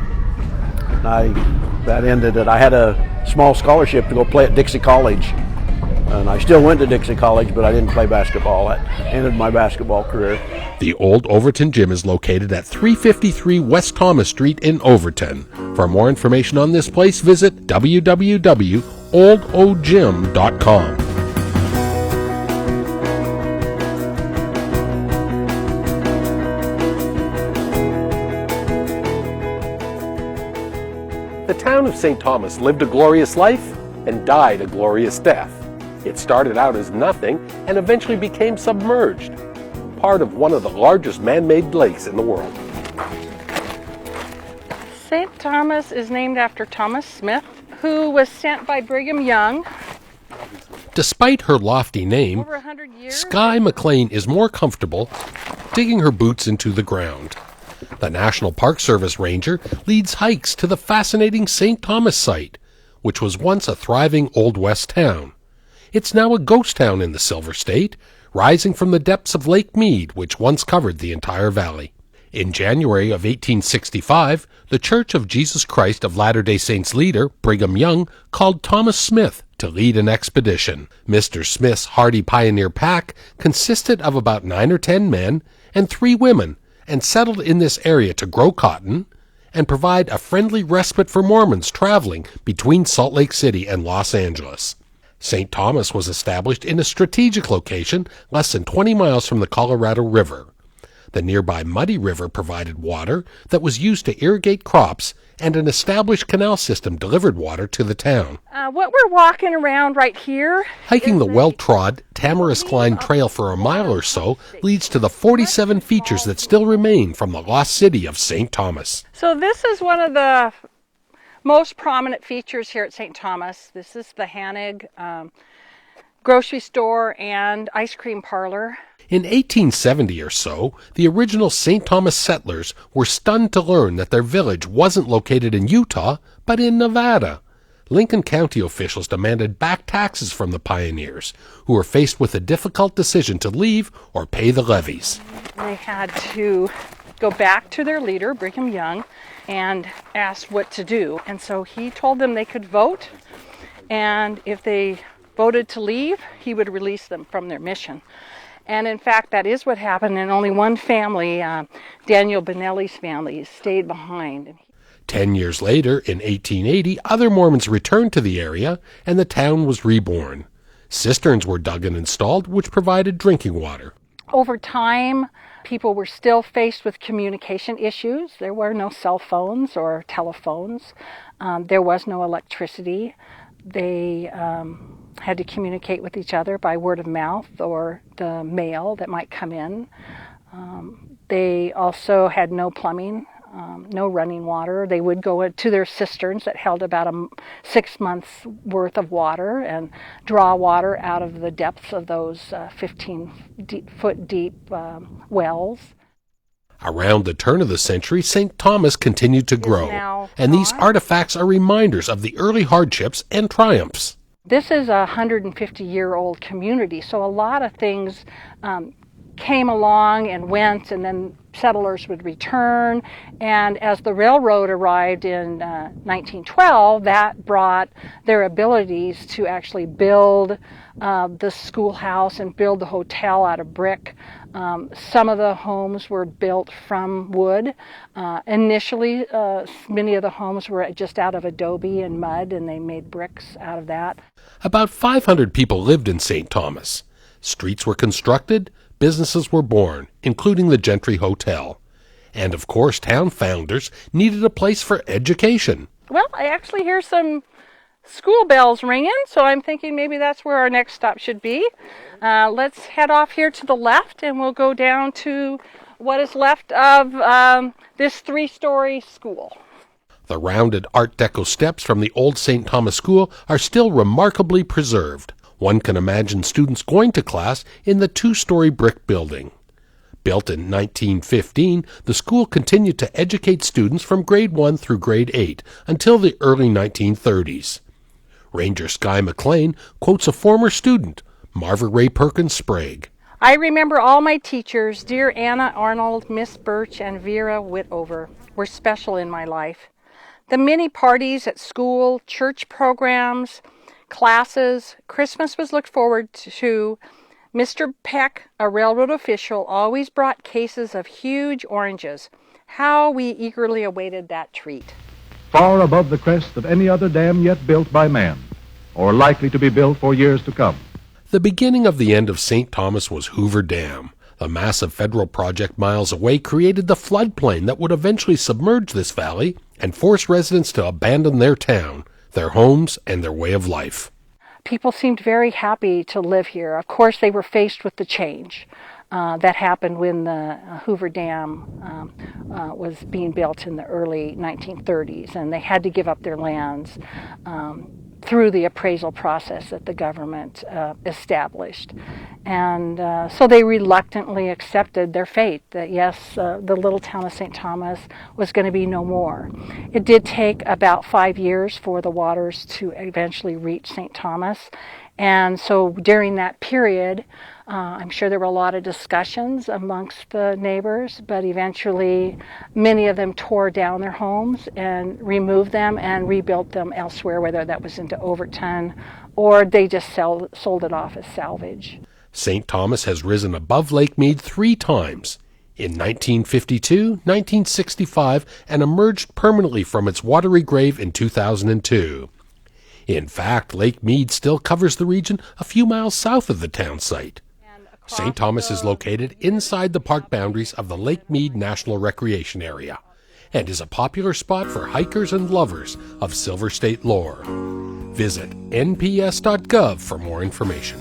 That ended it. I had a small scholarship to go play at Dixie College. And I still went to Dixie College, but I didn't play basketball. That ended my basketball career. The old Overton Gym is located at 353 West Thomas Street in Overton. For more information on this place, visit www.oldogym.com. The town of St. Thomas lived a glorious life and died a glorious death. It started out as nothing and eventually became submerged, part of one of the largest man-made lakes in the world. St. Thomas is named after Thomas Smith, who was sent by Brigham Young. Despite her lofty name, Sky McLean is more comfortable digging her boots into the ground. The National Park Service ranger leads hikes to the fascinating St. Thomas site, which was once a thriving Old West town. It's now a ghost town in the Silver State, rising from the depths of Lake Mead, which once covered the entire valley. In January of 1865, the Church of Jesus Christ of Latter-day Saints leader, Brigham Young, called Thomas Smith to lead an expedition. Mr. Smith's hardy pioneer pack consisted of about 9 or 10 men and 3 women, and settled in this area to grow cotton and provide a friendly respite for Mormons traveling between Salt Lake City and Los Angeles. St. Thomas was established in a strategic location less than 20 miles from the Colorado River. The nearby Muddy River provided water that was used to irrigate crops, and an established canal system delivered water to the town. What we're walking around right here... Hiking the well-trod Tamarisk Line Trail for a mile or so leads to the 47 features that still remain from the lost city of St. Thomas. So this is one of the most prominent features here at St. Thomas. This is the Hanig grocery store and ice cream parlor. In 1870 or so, the original St. Thomas settlers were stunned to learn that their village wasn't located in Utah, but in Nevada. Lincoln County officials demanded back taxes from the pioneers, who were faced with a difficult decision to leave or pay the levies. They had to go back to their leader, Brigham Young, and ask what to do. And so he told them they could vote, and if they voted to leave, he would release them from their mission. And in fact, that is what happened, and only one family, Daniel Benelli's family, stayed behind. 10 years later, in 1880, other Mormons returned to the area, and the town was reborn. Cisterns were dug and installed, which provided drinking water. Over time, people were still faced with communication issues. There were no cell phones or telephones. There was no electricity. They had to communicate with each other by word of mouth or the mail that might come in. They also had no plumbing, no running water. They would go to their cisterns that held about 6 months worth of water and draw water out of the depths of those 15-foot deep wells. Around the turn of the century, St. Thomas continued to grow, and these artifacts are reminders of the early hardships and triumphs. This is a 150-year-old community, so a lot of things came along and went, and then settlers would return. And as the railroad arrived in 1912, that brought their abilities to actually build the schoolhouse and build the hotel out of brick. Some of the homes were built from wood. Initially, many of the homes were just out of adobe and mud, and they made bricks out of that. About 500 people lived in St. Thomas. Streets were constructed, businesses were born, including the Gentry Hotel. And of course, town founders needed a place for education. Well, I actually hear some school bells ringing, so I'm thinking maybe that's where our next stop should be. Let's head off here to the left, and we'll go down to what is left of this 3-story school. The rounded Art Deco steps from the old St. Thomas School are still remarkably preserved. One can imagine students going to class in the 2-story brick building. Built in 1915, the school continued to educate students from grade 1 through grade 8 until the early 1930s. Ranger Sky McLean quotes a former student, Marva Ray Perkins Sprague. I remember all my teachers, dear Anna Arnold, Miss Birch, and Vera Whitover, were special in my life. The many parties at school, church programs, classes, Christmas was looked forward to. Mr. Peck, a railroad official, always brought cases of huge oranges. How we eagerly awaited that treat. Far above the crest of any other dam yet built by man, or likely to be built for years to come. The beginning of the end of St. Thomas was Hoover Dam. The massive federal project miles away created the floodplain that would eventually submerge this valley and force residents to abandon their town, their homes, and their way of life. People seemed very happy to live here. Of course, they were faced with the change that happened when the Hoover Dam was being built in the early 1930s, and they had to give up their lands through the appraisal process that the government established. And so they reluctantly accepted their fate, that yes, the little town of St. Thomas was going to be no more. It did take about 5 years for the waters to eventually reach St. Thomas. And so during that period, I'm sure there were a lot of discussions amongst the neighbors, but eventually many of them tore down their homes and removed them and rebuilt them elsewhere, whether that was into Overton or they just sold it off as salvage. St. Thomas has risen above Lake Mead 3 times, in 1952, 1965, and emerged permanently from its watery grave in 2002. In fact, Lake Mead still covers the region a few miles south of the town site. St. Thomas is located inside the park boundaries of the Lake Mead National Recreation Area and is a popular spot for hikers and lovers of Silver State lore. Visit nps.gov for more information.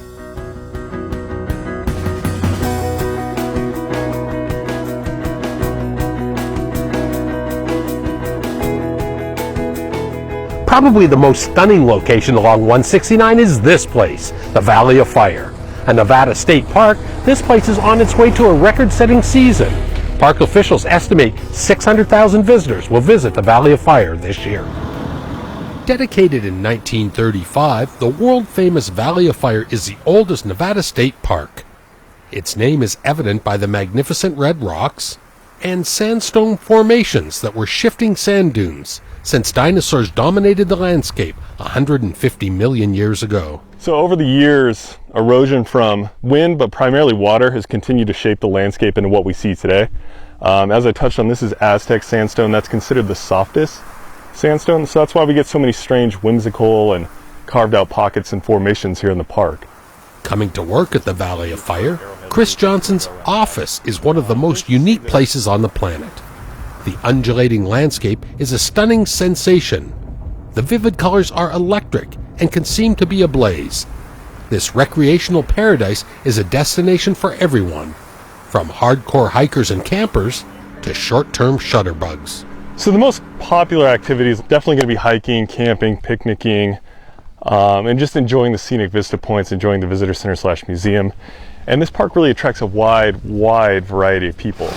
Probably the most stunning location along 169 is this place, the Valley of Fire. A Nevada state park, this place is on its way to a record-setting season. Park officials estimate 600,000 visitors will visit the Valley of Fire this year. Dedicated in 1935, the world-famous Valley of Fire is the oldest Nevada state park. Its name is evident by the magnificent red rocks and sandstone formations that were shifting sand dunes since dinosaurs dominated the landscape 150 million years ago. So over the years, erosion from wind, but primarily water, has continued to shape the landscape into what we see today. As I touched on, this is Aztec sandstone. That's considered the softest sandstone, so that's why we get so many strange, whimsical, and carved out pockets and formations here in the park. Coming to work at the Valley of Fire, Chris Johnson's office is one of the most unique places on the planet. The undulating landscape is a stunning sensation. The vivid colors are electric and can seem to be ablaze. This recreational paradise is a destination for everyone, from hardcore hikers and campers to short-term shutterbugs. So the most popular activity is definitely going to be hiking, camping, picnicking, and just enjoying the scenic vista points, enjoying the visitor center/museum. And this park really attracts a wide variety of people.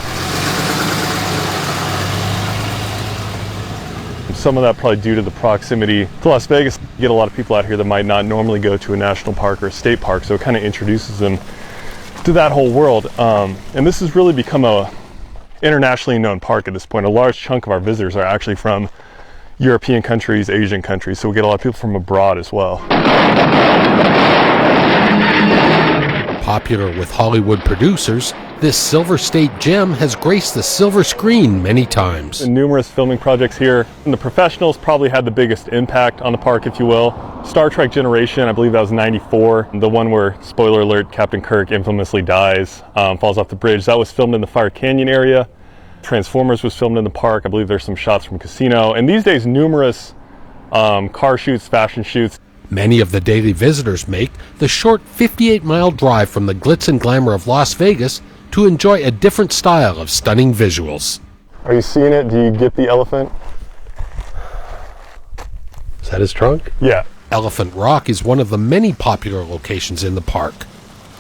Some of that probably due to the proximity to Las Vegas. You get a lot of people out here that might not normally go to a national park or a state park, so it kind of introduces them to that whole world. And this has really become a internationally known park at this point. A large chunk of our visitors are actually from European countries, Asian countries, so we get a lot of people from abroad as well. Popular with Hollywood producers, this Silver State gem has graced the silver screen many times. And numerous filming projects here. And the professionals probably had the biggest impact on the park, if you will. Star Trek Generation, I believe that was 94. The one where, spoiler alert, Captain Kirk infamously dies, falls off the bridge. That was filmed in the Fire Canyon area. Transformers was filmed in the park. I believe there's some shots from Casino. And these days, numerous car shoots, fashion shoots. Many of the daily visitors make the short 58-mile drive from the glitz and glamour of Las Vegas to enjoy a different style of stunning visuals. Are you seeing it? Do you get the elephant? Is that his trunk? Yeah. Elephant Rock is one of the many popular locations in the park.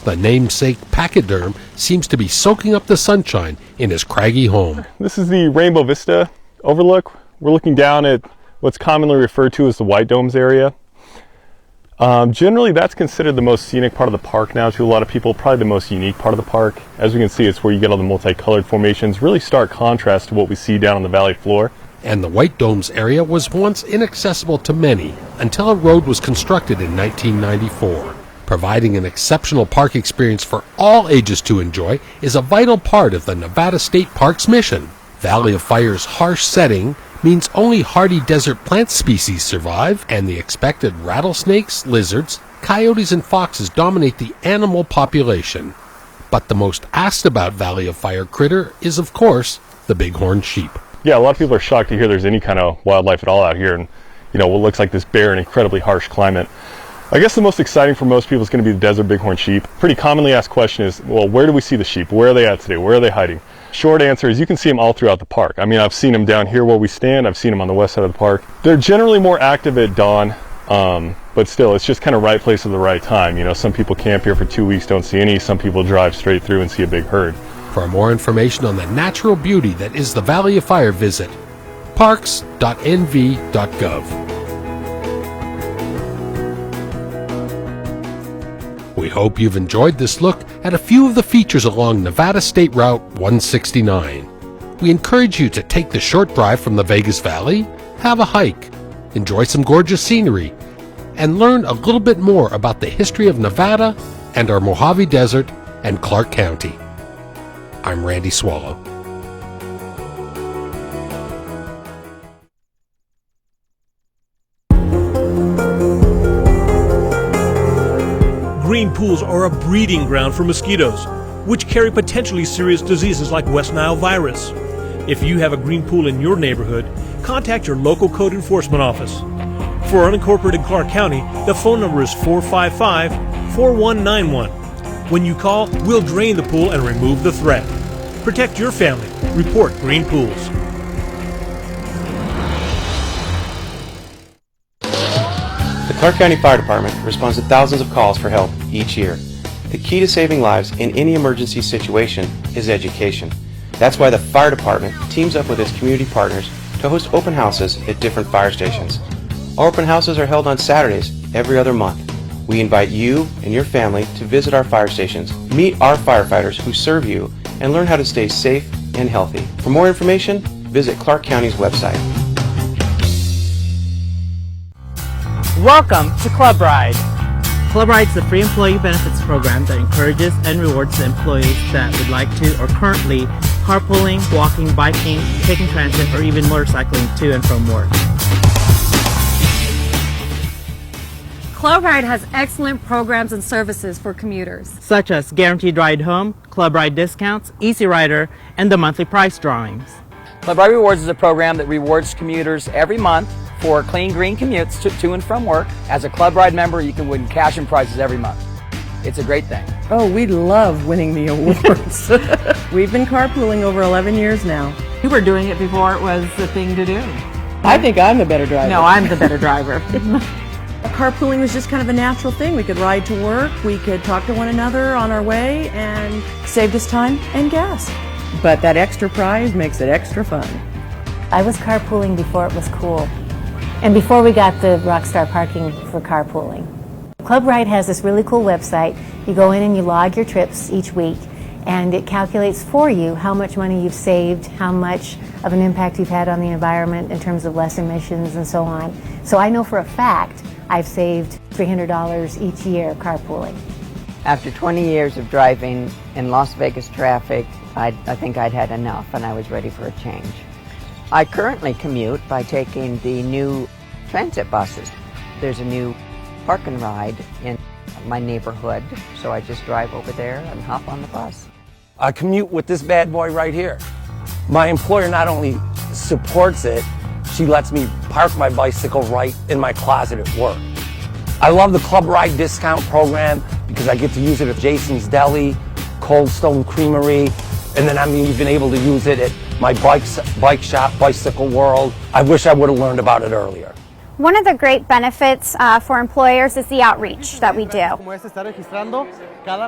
The namesake pachyderm seems to be soaking up the sunshine in his craggy home. This is the Rainbow Vista overlook. We're looking down at what's commonly referred to as the White Domes area. Generally, that's considered the most scenic part of the park now to a lot of people, probably the most unique part of the park. As we can see, it's where you get all the multicolored formations, really stark contrast to what we see down on the valley floor. And the White Domes area was once inaccessible to many until a road was constructed in 1994. Providing an exceptional park experience for all ages to enjoy is a vital part of the Nevada State Park's mission. Valley of Fire's harsh setting means only hardy desert plant species survive, and the expected rattlesnakes, lizards, coyotes, and foxes dominate the animal population. But the most asked about Valley of Fire critter is, of course, the bighorn sheep. Yeah, a lot of people are shocked to hear there's any kind of wildlife at all out here, and what looks like this bare and incredibly harsh climate. I guess the most exciting for most people is going to be the desert bighorn sheep. Pretty commonly asked question is, well, where do we see the sheep? Where are they at today? Where are they hiding? Short answer is you can see them all throughout the park. I mean, I've seen them down here where we stand. I've seen them on the west side of the park. They're generally more active at dawn, but still, it's just kind of right place at the right time. Some people camp here for 2 weeks, don't see any. Some people drive straight through and see a big herd. For more information on the natural beauty that is the Valley of Fire, visit parks.nv.gov. We hope you've enjoyed this look at a few of the features along Nevada State Route 169. We encourage you to take the short drive from the Vegas Valley, have a hike, enjoy some gorgeous scenery, and learn a little bit more about the history of Nevada and our Mojave Desert and Clark County. I'm Randy Swallow. Green pools are a breeding ground for mosquitoes, which carry potentially serious diseases like West Nile virus. If you have a green pool in your neighborhood, contact your local code enforcement office. For unincorporated Clark County, the phone number is 455-4191. When you call, we'll drain the pool and remove the threat. Protect your family. Report green pools. The Clark County Fire Department responds to thousands of calls for help each year. The key to saving lives in any emergency situation is education. That's why the Fire Department teams up with its community partners to host open houses at different fire stations. Our open houses are held on Saturdays every other month. We invite you and your family to visit our fire stations, meet our firefighters who serve you, and learn how to stay safe and healthy. For more information, visit Clark County's website. Welcome to Club Ride. Club Ride is a free employee benefits program that encourages and rewards the employees that would like to or currently carpooling, walking, biking, taking transit, or even motorcycling to and from work. Club Ride has excellent programs and services for commuters, such as Guaranteed Ride Home, Club Ride discounts, Easy Rider, and the monthly price drawings. Club Ride Rewards is a program that rewards commuters every month for clean green commutes to and from work. As a Club Ride member, you can win cash and prizes every month. It's a great thing. Oh, we love winning the awards. We've been carpooling over 11 years now. We were doing it before it was the thing to do. I think I'm the better driver. No, I'm the better driver. Carpooling was just kind of a natural thing. We could ride to work, we could talk to one another on our way, and saved us time and gas. But that extra prize makes it extra fun. I was carpooling before it was cool, and before we got the Rockstar parking for carpooling. Club Ride has this really cool website. You go in and you log your trips each week, and it calculates for you how much money you've saved, how much of an impact you've had on the environment in terms of less emissions and so on. So I know for a fact I've saved $300 each year carpooling. After 20 years of driving in Las Vegas traffic, I think I'd had enough and I was ready for a change. I currently commute by taking the new transit buses. There's a new park and ride in my neighborhood, so I just drive over there and hop on the bus. I commute with this bad boy right here. My employer not only supports it, she lets me park my bicycle right in my closet at work. I love the Club Ride discount program because I get to use it at Jason's Deli, Cold Stone Creamery, and then I'm even able to use it at my bike shop, Bicycle World. I wish I would have learned about it earlier. One of the great benefits for employers is the outreach that we do.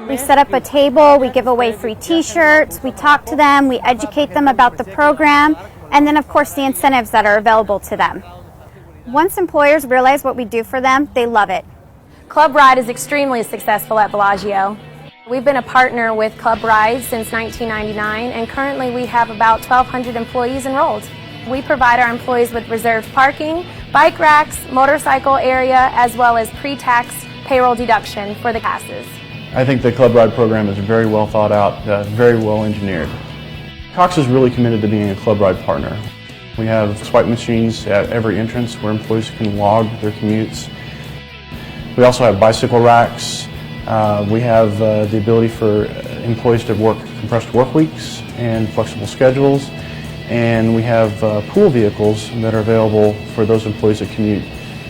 We set up a table, we give away free t-shirts, we talk to them, we educate them about the program, and then of course the incentives that are available to them. Once employers realize what we do for them, they love it. Club Ride is extremely successful at Bellagio. We've been a partner with Club Ride since 1999, and currently we have about 1,200 employees enrolled. We provide our employees with reserved parking, bike racks, motorcycle area, as well as pre-tax payroll deduction for the passes. I think the Club Ride program is very well thought out, very well engineered. Cox is really committed to being a Club Ride partner. We have swipe machines at every entrance where employees can log their commutes. We also have bicycle racks. We have the ability for employees to work compressed work weeks and flexible schedules. And we have pool vehicles that are available for those employees that commute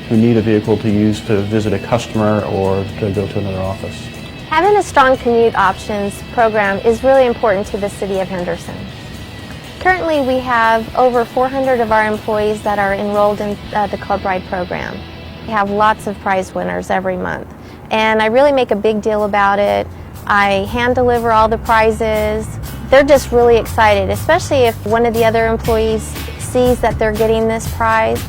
who need a vehicle to use to visit a customer or to go to another office. Having a strong commute options program is really important to the city of Henderson. Currently we have over 400 of our employees that are enrolled in the Club Ride program. We have lots of prize winners every month, and I really make a big deal about it. I hand deliver all the prizes. They're just really excited, especially if one of the other employees sees that they're getting this prize.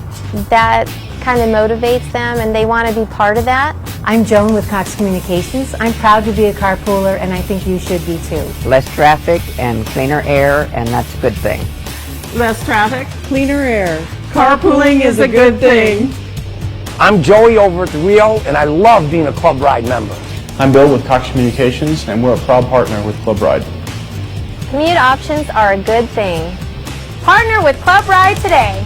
That kind of motivates them and they want to be part of that. I'm Joan with Cox Communications. I'm proud to be a carpooler, and I think you should be too. Less traffic and cleaner air, and that's a good thing. Less traffic, cleaner air. Carpooling is a good thing. I'm Joey over at the Rio, and I love being a Club Ride member. I'm Bill with Cox Communications, and we're a proud partner with Club Ride. Commute options are a good thing. Partner with Club Ride today.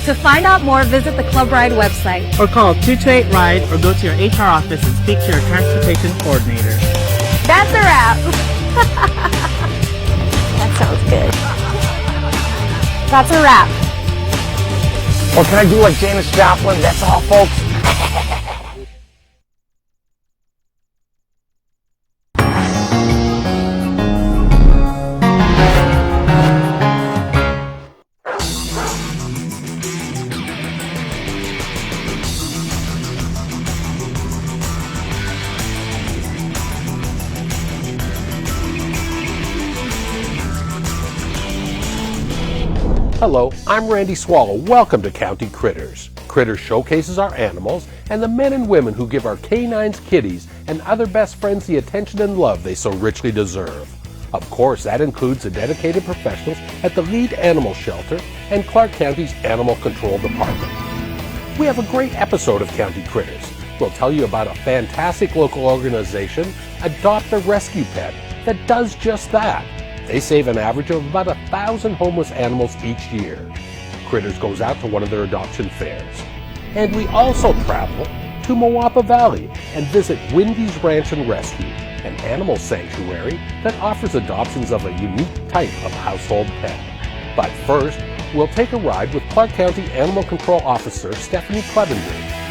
To find out more, visit the Club Ride website. Or call 228-RIDE or go to your HR office and speak to your transportation coordinator. That's a wrap. That sounds good. That's a wrap. Or can I do like Janis Joplin? That's all, folks. Hello, I'm Randy Swallow. Welcome to County Critters. Critters showcases our animals and the men and women who give our canines, kitties, and other best friends the attention and love they so richly deserve. Of course, that includes the dedicated professionals at the Lead Animal Shelter and Clark County's Animal Control Department. We have a great episode of County Critters. We'll tell you about a fantastic local organization, Adopt a Rescue Pet, that does just that. They save an average of about 1,000 homeless animals each year. Critters goes out to one of their adoption fairs. And we also travel to Moapa Valley and visit Wendy's Ranch and Rescue, an animal sanctuary that offers adoptions of a unique type of household pet. But first, we'll take a ride with Clark County Animal Control Officer Stephanie Clevenger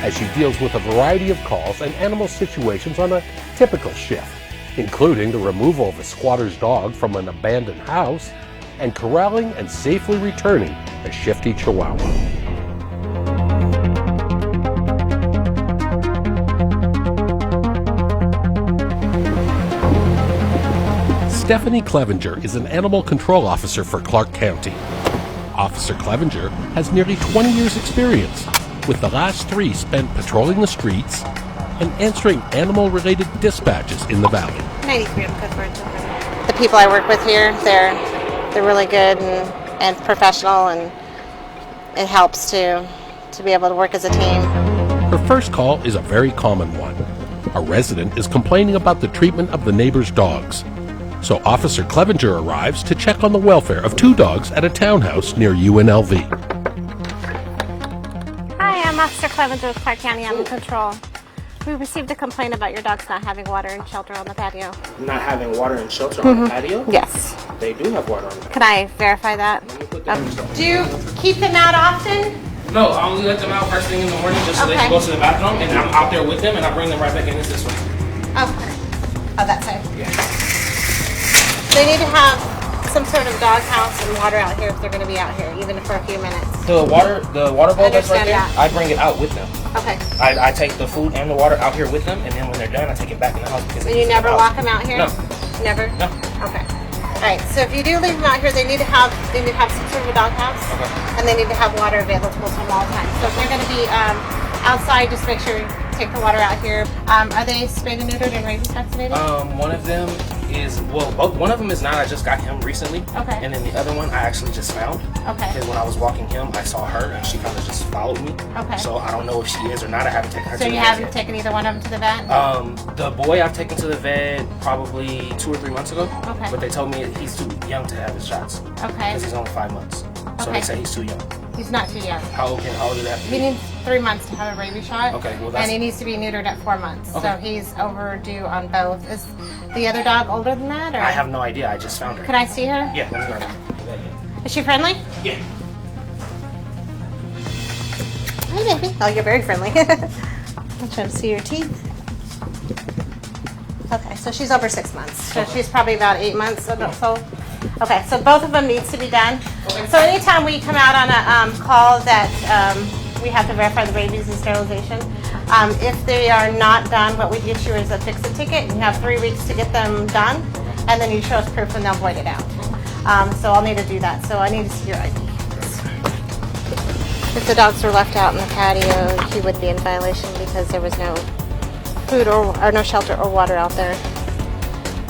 as she deals with a variety of calls and animal situations on a typical shift, including the removal of a squatter's dog from an abandoned house and corralling and safely returning a shifty chihuahua. Stephanie Clevenger is an animal control officer for Clark County. Officer Clevenger has nearly 20 years' experience, with the last 3 spent patrolling the streets and answering animal-related dispatches in the valley. 93, I'm good for it. The people I work with here, they're really good and professional, and it helps to be able to work as a team. Her first call is a very common one. A resident is complaining about the treatment of the neighbor's dogs. So Officer Clevenger arrives to check on the welfare of 2 dogs at a townhouse near UNLV. Hi, I'm Officer Clevenger with Clark County Animal Control. We received a complaint about your dogs not having water and shelter on the patio. Not having water and shelter on the patio? Yes. They do have water on the patio. Can I verify that? Do you keep them out often? No, I only let them out first thing in the morning just so they can go to the bathroom, and I'm out there with them, and I bring them right back in this way. Okay. Oh, that side? Yeah. They need to have some sort of dog house and water out here if they're going to be out here, even for a few minutes. The water bowl that's right there, that. I bring it out with them. Okay. I take the food and the water out here with them, and then when they're done, I take it back in the house. Because And you never lock them out here? No. Never? No. Okay. All right, so if you do leave them out here, they need to have some sort of a dog house, and they need to have water available to them all the time. So if they're going to be outside, just make sure you take the water out here. Are they spayed and neutered and rabies vaccinated? One of them is, one of them is not. I just got him recently. Okay. And then the other one I actually just found. Okay. Because when I was walking him, I saw her, and she kind of just followed me. Okay. So I don't know if she is or not. I haven't taken her to So the you vet haven't yet. taken either one of them to the vet? The boy I've taken to the vet probably 2 or 3 months ago. Okay. But they told me he's too young to have his shots. Okay. Because he's only 5 months. So Okay. they say he's too young. He's not too young. How old do they have to He be? needs 3 months to have a rabies shot. Okay, well, that's- And he needs to be neutered at 4 months. Okay. So he's overdue on both. Is the other dog older than that? Or? I have no idea. I just found her. Can I see her? Yeah, let me go. Is she friendly? Yeah. Hi, baby. Oh, you're very friendly. I'm trying to see your teeth. Okay, so she's over 6 months. So she's probably about 8 months old. Okay, so both of them needs to be done. So anytime we come out on a call that we have to verify the rabies and sterilization, if they are not done, what we get you is a fix-it ticket. You have 3 weeks to get them done, and then you show us proof and they'll void it out. So I'll need to do that. So I need to see your ID. If the dogs were left out in the patio, he would be in violation because there was no food or no shelter or water out there.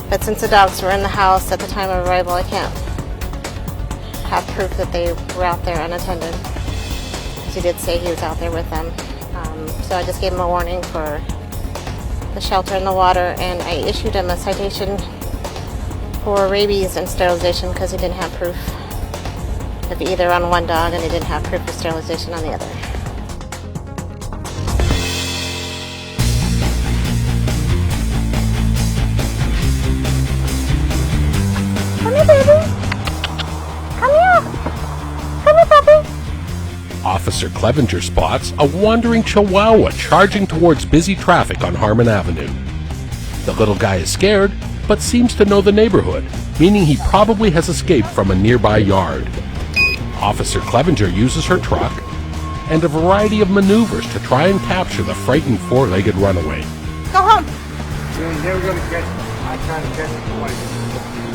But since the dogs were in the house at the time of arrival, I can't have proof that they were out there unattended. Because he did say he was out there with them. So I just gave him a warning for the shelter and the water, and I issued him a citation for rabies and sterilization because he didn't have proof of either on one dog, and he didn't have proof of sterilization on the other. Come here, baby. Come here. Come here, puppy. Officer Clevenger spots a wandering chihuahua charging towards busy traffic on Harmon Avenue. The little guy is scared, but seems to know the neighborhood, meaning he probably has escaped from a nearby yard. Officer Clevenger uses her truck and a variety of maneuvers to try and capture the frightened four-legged runaway. Go home. You're never going to catch him. I tried to catch him twice.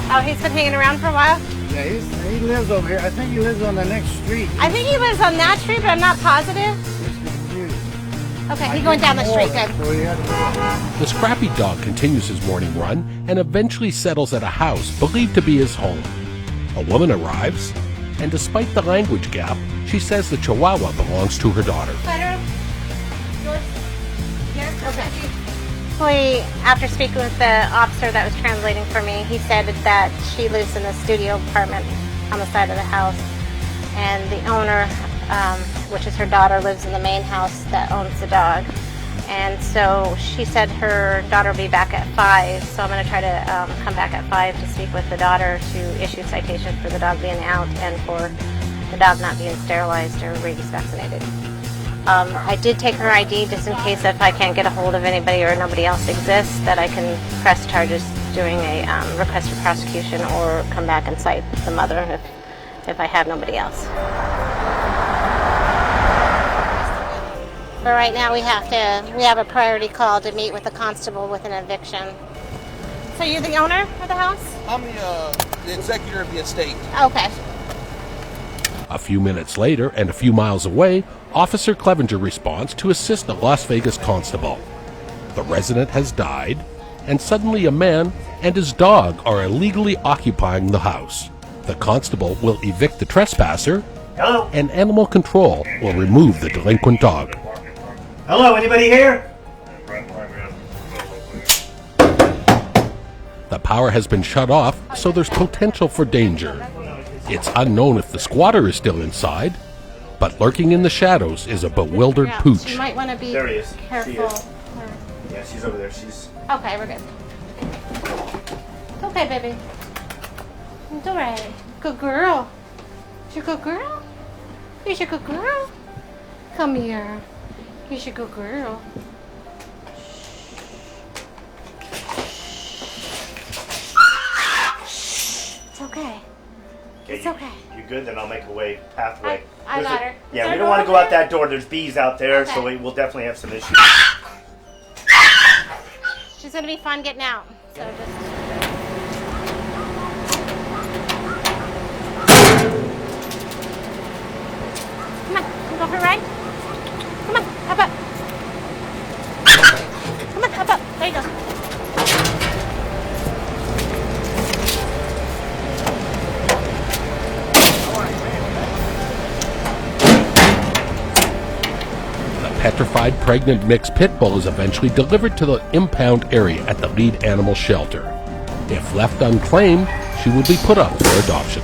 Oh, he's been hanging around for a while? Yeah, he lives over here. I think he lives on the next street. I think he lives on that street, but I'm not positive. Okay, he's going down the street. Good. The scrappy dog continues his morning run and eventually settles at a house believed to be his home. A woman arrives, and despite the language gap, she says the chihuahua belongs to her daughter. Better? Yours? Here? Okay. After speaking with the officer that was translating for me, he said that she lives in the studio apartment on the side of the house, and the owner, which is her daughter, lives in the main house that owns the dog. And so she said her daughter will be back at 5, so I'm going to try to come back at 5 to speak with the daughter to issue citations for the dog being out and for the dog not being sterilized or rabies vaccinated. I did take her ID just in case if I can't get a hold of anybody or nobody else exists, that I can press charges doing a request for prosecution or come back and cite the mother if I have nobody else. But right now we have a priority call to meet with the constable with an eviction. So you're the owner of the house? I'm the executor of the estate. Okay. A few minutes later, and a few miles away, Officer Clevenger responds to assist a Las Vegas constable. The resident has died, and suddenly a man and his dog are illegally occupying the house. The constable will evict the trespasser, Hello? and animal control will remove the delinquent dog. Hello, anybody here? The power has been shut off, so there's potential for danger. It's unknown if the squatter is still inside, but lurking in the shadows is a bewildered pooch. You might want to be There he is. careful. She is. Yeah, she's over there. She's... Okay, we're good. It's okay, baby. It's all right. Good girl. You're a good girl? You're a good girl? Come here. You're a good girl. It's okay. It's okay. You good? Then I'll make a pathway. I got her. Yeah, we don't want to go out that door. There's bees out there, so we'll definitely have some issues. She's gonna be fun getting out. So just. Come on, go for a ride. Come on, up up. Come on, up up. There you go. Petrified pregnant mixed pit bull is eventually delivered to the impound area at the lead animal shelter. If left unclaimed, she will be put up for adoption.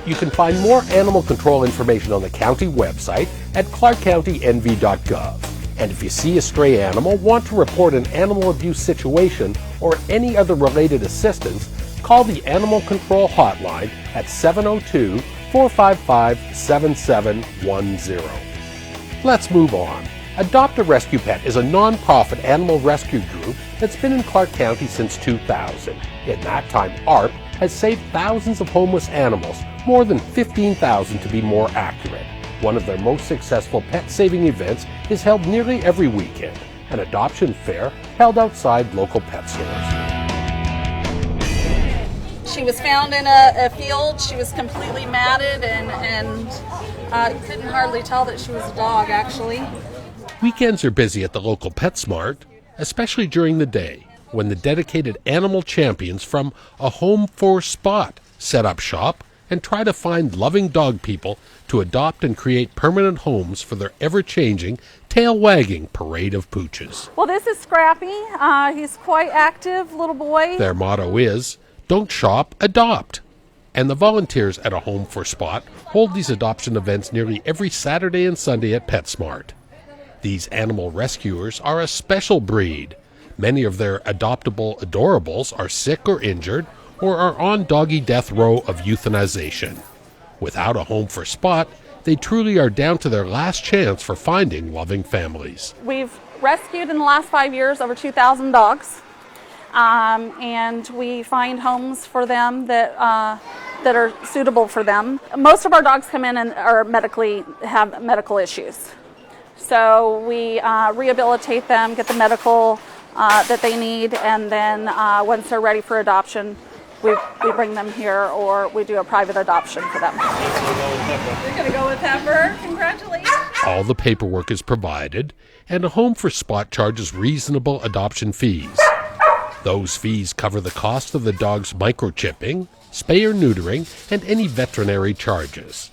You can find more animal control information on the county website at ClarkCountyNV.gov. And if you see a stray animal, want to report an animal abuse situation, or any other related assistance, call the Animal Control Hotline at 702-455-7710. Let's move on. Adopt a Rescue Pet is a non-profit animal rescue group that's been in Clark County since 2000. In that time, ARP has saved thousands of homeless animals, more than 15,000 to be more accurate. One of their most successful pet-saving events is held nearly every weekend, an adoption fair held outside local pet stores. She was found in a field. She was completely matted and couldn't hardly tell that she was a dog, actually. Weekends are busy at the local PetSmart, especially during the day, when the dedicated animal champions from A Home for Spot set up shop and try to find loving dog people to adopt and create permanent homes for their ever-changing, tail-wagging parade of pooches. Well, this is Scrappy. He's quite active, little boy. Their motto is, don't shop, adopt. And the volunteers at A Home for Spot hold these adoption events nearly every Saturday and Sunday at PetSmart. These animal rescuers are a special breed. Many of their adoptable adorables are sick or injured, or are on doggy death row of euthanization. Without A Home for Spot, they truly are down to their last chance for finding loving families. We've rescued in the last 5 years over 2,000 dogs, and we find homes for them that are suitable for them. Most of our dogs come in and have medical issues. So we rehabilitate them, get the medical that they need, and then once they're ready for adoption, we bring them here, or we do a private adoption for them. You're going to go with Pepper. Congratulations. All the paperwork is provided, and A Home for Spot charges reasonable adoption fees. Those fees cover the cost of the dog's microchipping, spay or neutering, and any veterinary charges.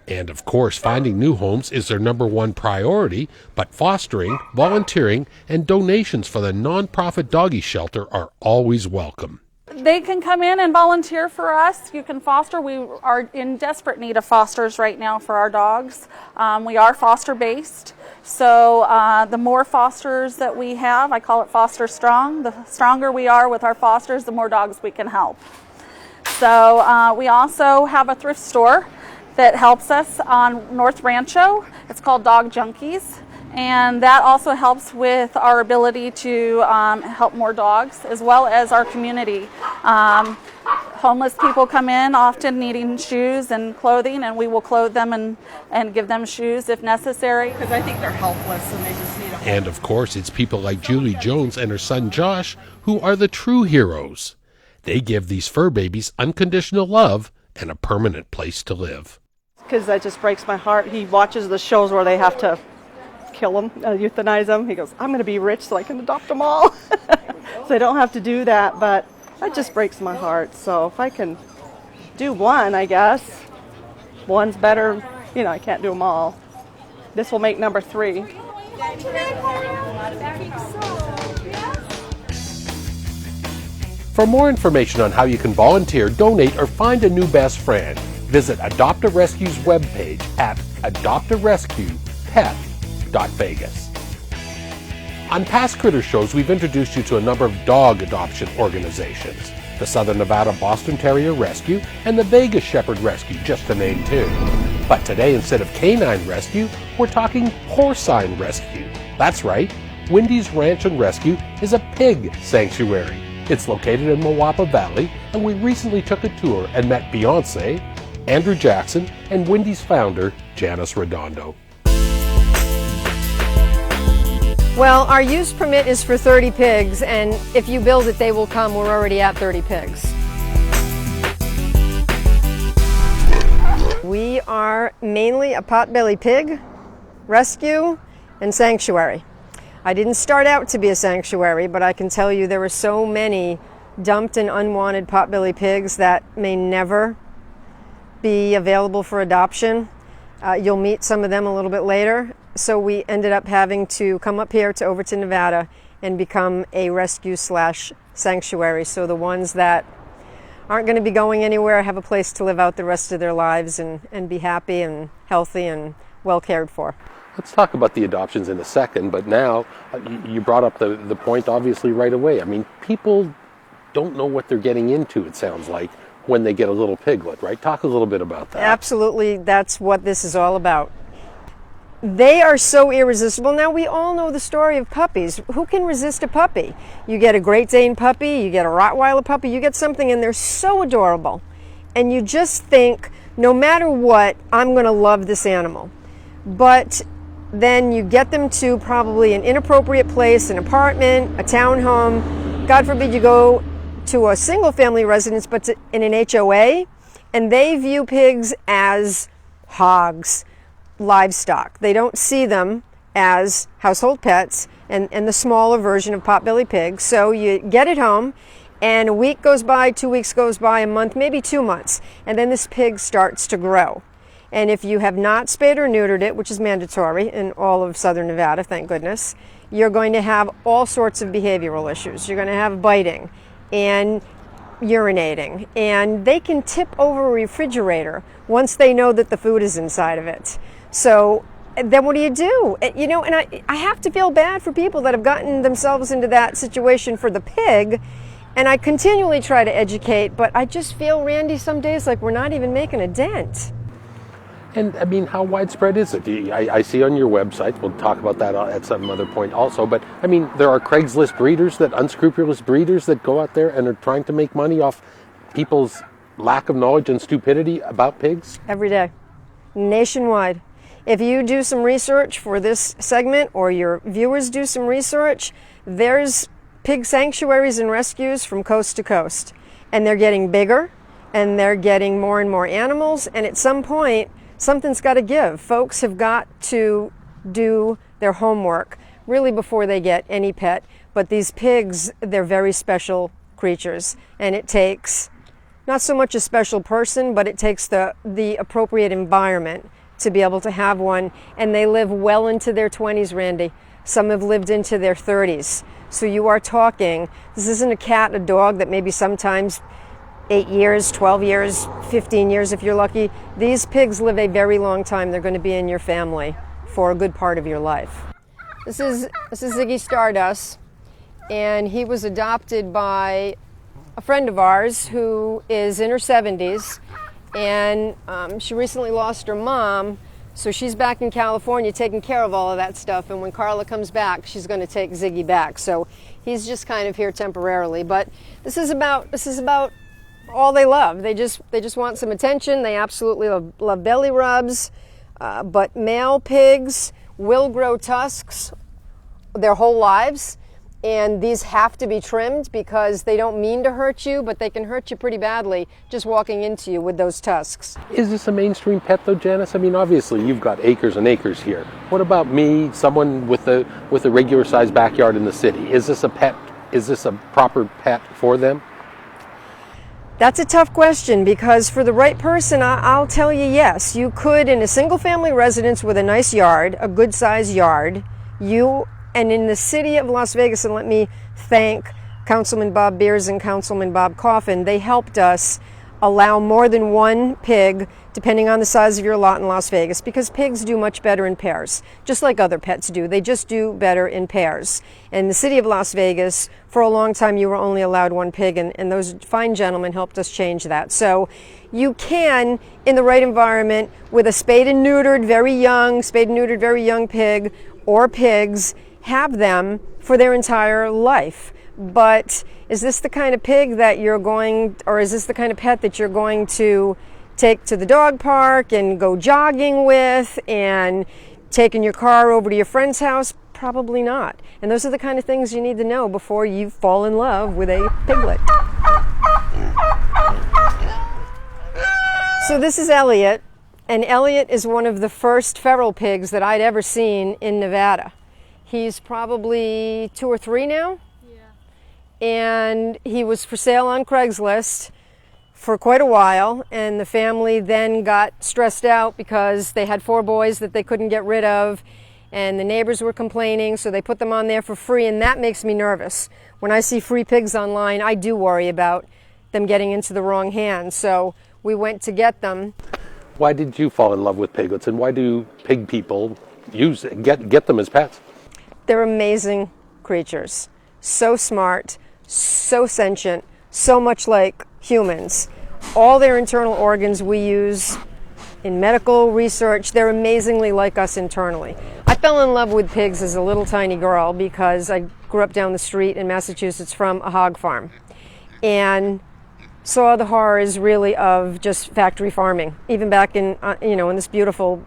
And of course, finding new homes is their number one priority, but fostering, volunteering, and donations for the nonprofit doggy shelter are always welcome. They can come in and volunteer for us. You can foster. We are in desperate need of fosters right now for our dogs. We are foster-based, so the more fosters that we have, I call it foster strong. The stronger we are with our fosters, the more dogs we can help. So we also have a thrift store that helps us on North Rancho. It's called Dog Junkies, and that also helps with our ability to help more dogs, as well as our community. Homeless people come in often needing shoes and clothing, and we will clothe them and give them shoes if necessary. Because I think they're helpless and they just need a home. And of course, it's people like Julie Jones and her son Josh who are the true heroes. They give these fur babies unconditional love and a permanent place to live. Because that just breaks my heart. He watches the shows where they have to kill them, euthanize them. He goes, I'm going to be rich so I can adopt them all. So I don't have to do that, but that just breaks my heart. So if I can do one, I guess, one's better. You know, I can't do them all. This will make number 3. For more information on how you can volunteer, donate, or find a new best friend, visit Adopt a Rescue's webpage at adoptarescuepet.vegas. On past Critter shows, we've introduced you to a number of dog adoption organizations, the Southern Nevada Boston Terrier Rescue and the Vegas Shepherd Rescue, just to name 2. But today, instead of canine rescue, we're talking porcine rescue. That's right, Wendy's Ranch and Rescue is a pig sanctuary. It's located in Moapa Valley, and we recently took a tour and met Beyonce, Andrew Jackson, and Wendy's founder, Janice Redondo. Well, our use permit is for 30 pigs, and if you build it, they will come. We're already at 30 pigs. We are mainly a potbelly pig rescue and sanctuary. I didn't start out to be a sanctuary, but I can tell you there were so many dumped and unwanted potbelly pigs that may never be available for adoption. You'll meet some of them a little bit later. So we ended up having to come up here to Overton, Nevada and become a rescue/sanctuary. So the ones that aren't going to be going anywhere have a place to live out the rest of their lives and be happy and healthy and well cared for. Let's talk about the adoptions in a second, but now you brought up the point obviously right away. I mean, people don't know what they're getting into, it sounds like, when they get a little piglet, right? Talk a little bit about that. Absolutely, that's what this is all about. They are so irresistible. Now, we all know the story of puppies. Who can resist a puppy? You get a Great Dane puppy, you get a Rottweiler puppy, you get something and they're so adorable. And you just think, no matter what, I'm going to love this animal. But then you get them to probably an inappropriate place, an apartment, a townhome. God forbid you go to a single family residence, but in an HOA, and they view pigs as hogs, livestock. They don't see them as household pets and the smaller version of potbelly pigs. So you get it home, and a week goes by, 2 weeks goes by, a month, maybe 2 months, and then this pig starts to grow. And if you have not spayed or neutered it, which is mandatory in all of Southern Nevada, thank goodness, you're going to have all sorts of behavioral issues. You're going to have biting and urinating, and they can tip over a refrigerator once they know that the food is inside of it. So then what do? You know, and I have to feel bad for people that have gotten themselves into that situation for the pig, and I continually try to educate, but I just feel, Randy, some days like we're not even making a dent. And I mean, how widespread is it? I see on your website, we'll talk about that at some other point also, but I mean, there are Craigslist breeders, unscrupulous breeders that go out there and are trying to make money off people's lack of knowledge and stupidity about pigs? Every day, nationwide. If you do some research for this segment, or your viewers do some research, there's pig sanctuaries and rescues from coast to coast. And they're getting bigger, and they're getting more and more animals, and at some point, something's got to give. Folks have got to do their homework really before they get any pet. But these pigs, they're very special creatures, and it takes not so much a special person, but it takes the appropriate environment to be able to have one. And they live well into their 20s, Randy. Some have lived into their 30s. So you are talking, this isn't a cat, a dog that maybe sometimes 8 years, 12 years, 15 years if you're lucky. These pigs live a very long time. They're going to be in your family for a good part of your life. This is Ziggy Stardust, and he was adopted by a friend of ours who is in her 70s, and she recently lost her mom, so she's back in California taking care of all of that stuff, and when Carla comes back, she's going to take Ziggy back. So he's just kind of here temporarily, but this is about all they love. They just want some attention. They absolutely love belly rubs, but male pigs will grow tusks their whole lives. And these have to be trimmed because they don't mean to hurt you, but they can hurt you pretty badly just walking into you with those tusks. Is this a mainstream pet though, Janice? I mean, obviously you've got acres and acres here. What about me, someone with a regular sized backyard in the city? Is this a pet? Is this a proper pet for them? That's a tough question because for the right person, I'll tell you yes. You could, in a single family residence with a nice yard, a good sized yard, and in the city of Las Vegas, and let me thank Councilman Bob Beers and Councilman Bob Coffin, they helped us allow more than one pig, depending on the size of your lot in Las Vegas, because pigs do much better in pairs, just like other pets do. They just do better in pairs. In the city of Las Vegas, for a long time, you were only allowed one pig, and those fine gentlemen helped us change that. So you can, in the right environment, with a spayed and neutered, very young pig or pigs, have them for their entire life. But is this the kind of pig that is this the kind of pet that you're going to take to the dog park and go jogging with and take in your car over to your friend's house? Probably not. And those are the kind of things you need to know before you fall in love with a piglet. So this is Elliot, and Elliot is one of the first feral pigs that I'd ever seen in Nevada. He's probably 2 or 3 now. And he was for sale on Craigslist for quite a while, and the family then got stressed out because they had 4 boys that they couldn't get rid of, and the neighbors were complaining, so they put them on there for free, and that makes me nervous. When I see free pigs online, I do worry about them getting into the wrong hands, so we went to get them. Why did you fall in love with piglets, and why do pig people get them as pets? They're amazing creatures, so smart, so sentient, so much like humans. All their internal organs we use in medical research. They're amazingly like us internally. I fell in love with pigs as a little tiny girl because I grew up down the street in Massachusetts from a hog farm and saw the horrors really of just factory farming, even back in in this beautiful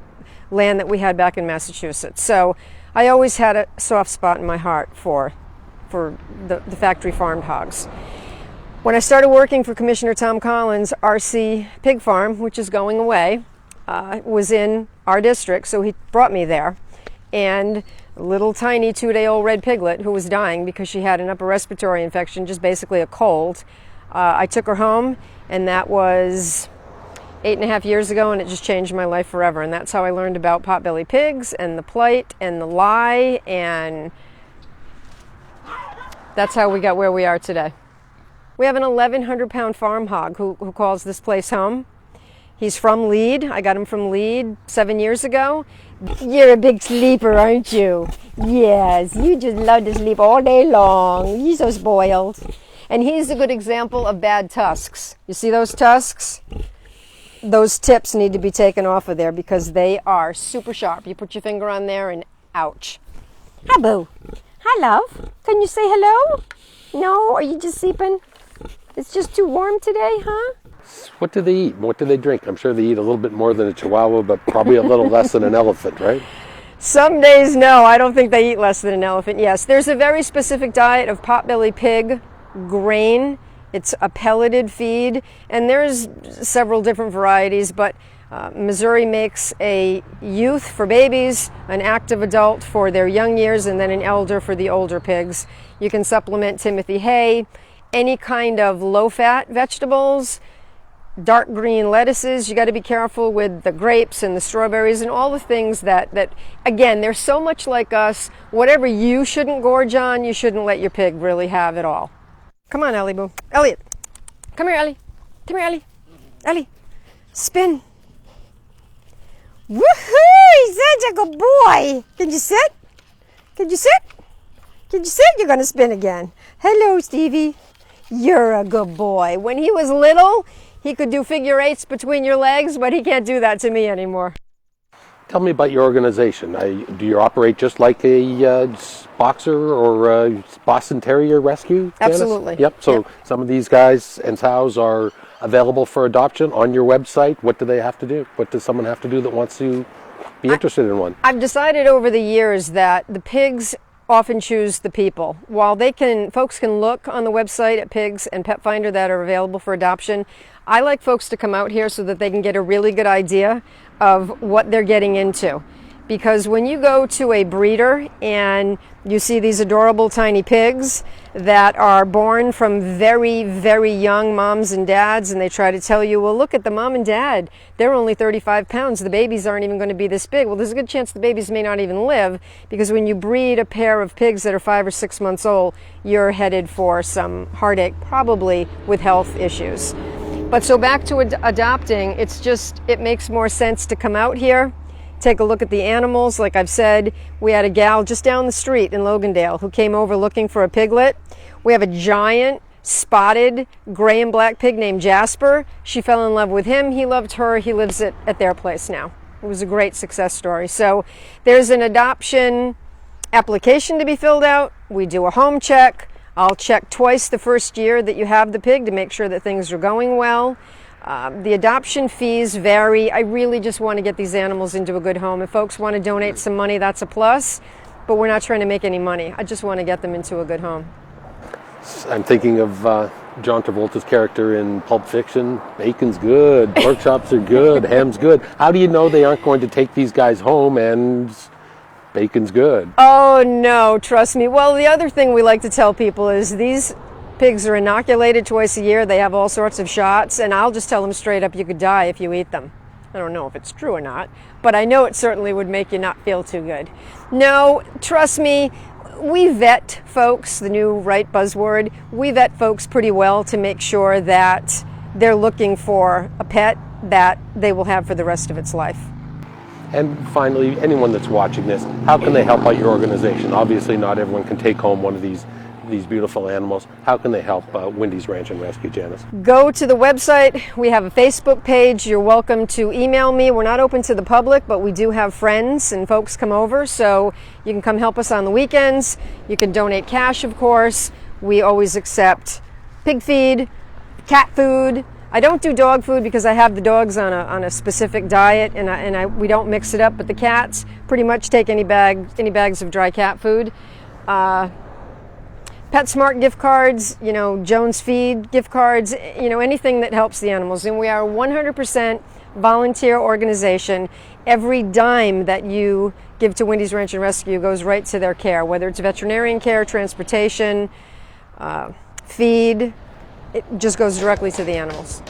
land that we had back in Massachusetts. So I always had a soft spot in my heart for the factory farmed hogs. When I started working for Commissioner Tom Collins, RC Pig Farm, which is going away, was in our district, so he brought me there. And a little tiny 2-day-old red piglet who was dying because she had an upper respiratory infection, just basically a cold. I took her home, and that was 8.5 years ago, and it just changed my life forever. And that's how I learned about potbelly pigs and the plight and the lie, and that's how we got where we are today. We have an 1,100-pound farm hog who calls this place home. He's from Lead. I got him from Lead 7 years ago. You're a big sleeper, aren't you? Yes, you just love to sleep all day long. You're so spoiled. And he's a good example of bad tusks. You see those tusks? Those tips need to be taken off of there because they are super sharp. You put your finger on there and ouch. Hi, Boo. Hi, love. Can you say hello? No? Are you just sleeping? It's just too warm today, huh? What do they eat? What do they drink? I'm sure they eat a little bit more than a Chihuahua, but probably a little less than an elephant, right? Some days, no. I don't think they eat less than an elephant. Yes, there's a very specific diet of potbelly pig, grain. It's a pelleted feed, and there's several different varieties, but Missouri makes a youth for babies, an active adult for their young years, and then an elder for the older pigs. You can supplement Timothy hay, any kind of low-fat vegetables, dark green lettuces. You got to be careful with the grapes and the strawberries and all the things that again, they're so much like us. Whatever you shouldn't gorge on, you shouldn't let your pig really have it all. Come on, Ellie Boo. Elliot. Come here, Ellie. Come here, Ellie. Ellie. Spin. Woohoo! He's such a good boy. Can you sit? Can you sit? Can you sit? You're going to spin again. Hello, Stevie. You're a good boy. When he was little, he could do figure 8s between your legs, but he can't do that to me anymore. Tell me about your organization. Do you operate just like a boxer or a Boston Terrier rescue? Janice? Absolutely. Yep. So some of these guys and sows are available for adoption on your website. What do they have to do? What does someone have to do that wants to be interested in one? I've decided over the years that the pigs often choose the people. While folks can look on the website at pigs and Pet Finder that are available for adoption, I like folks to come out here so that they can get a really good idea of what they're getting into. Because when you go to a breeder and you see these adorable tiny pigs that are born from very, very young moms and dads, and they try to tell you, well, look at the mom and dad, they're only 35 pounds, the babies aren't even going to be this big. Well, there's a good chance the babies may not even live, because when you breed a pair of pigs that are 5 or 6 months old, you're headed for some heartache, probably with health issues. But so back to adopting, it makes more sense to come out here, take a look at the animals. Like I've said, we had a gal just down the street in Logandale who came over looking for a piglet. We have a giant spotted gray and black pig named Jasper. She fell in love with him. He loved her. He lives at their place now. It was a great success story. So there's an adoption application to be filled out. We do a home check. I'll check twice the first year that you have the pig to make sure that things are going well. The adoption fees vary. I really just want to get these animals into a good home. If folks want to donate some money, that's a plus, but we're not trying to make any money. I just want to get them into a good home. I'm thinking of John Travolta's character in Pulp Fiction. Bacon's good, pork chops are good, ham's good. How do you know they aren't going to take these guys home and bacon's good? Oh, no, trust me. Well, the other thing we like to tell people is these pigs are inoculated twice a year. They have all sorts of shots, and I'll just tell them straight up, you could die if you eat them. I don't know if it's true or not, but I know it certainly would make you not feel too good. No, trust me, we vet folks, the new right buzzword, we vet folks pretty well to make sure that they're looking for a pet that they will have for the rest of its life. And finally, anyone that's watching this, how can they help out your organization? Obviously, not everyone can take home one of these beautiful animals. How can they help Wendy's Ranch and Rescue, Janice? Go to the website. We have a Facebook page. You're welcome to email me. We're not open to the public, but we do have friends and folks come over, so you can come help us on the weekends. You can donate cash, of course. We always accept pig feed, cat food. I don't do dog food because I have the dogs on a specific diet, and we don't mix it up. But the cats pretty much take any bags of dry cat food. PetSmart gift cards, Jones Feed gift cards, anything that helps the animals. And we are a 100% volunteer organization. Every dime that you give to Wendy's Ranch and Rescue goes right to their care, whether it's veterinarian care, transportation, feed. It just goes directly to the animals.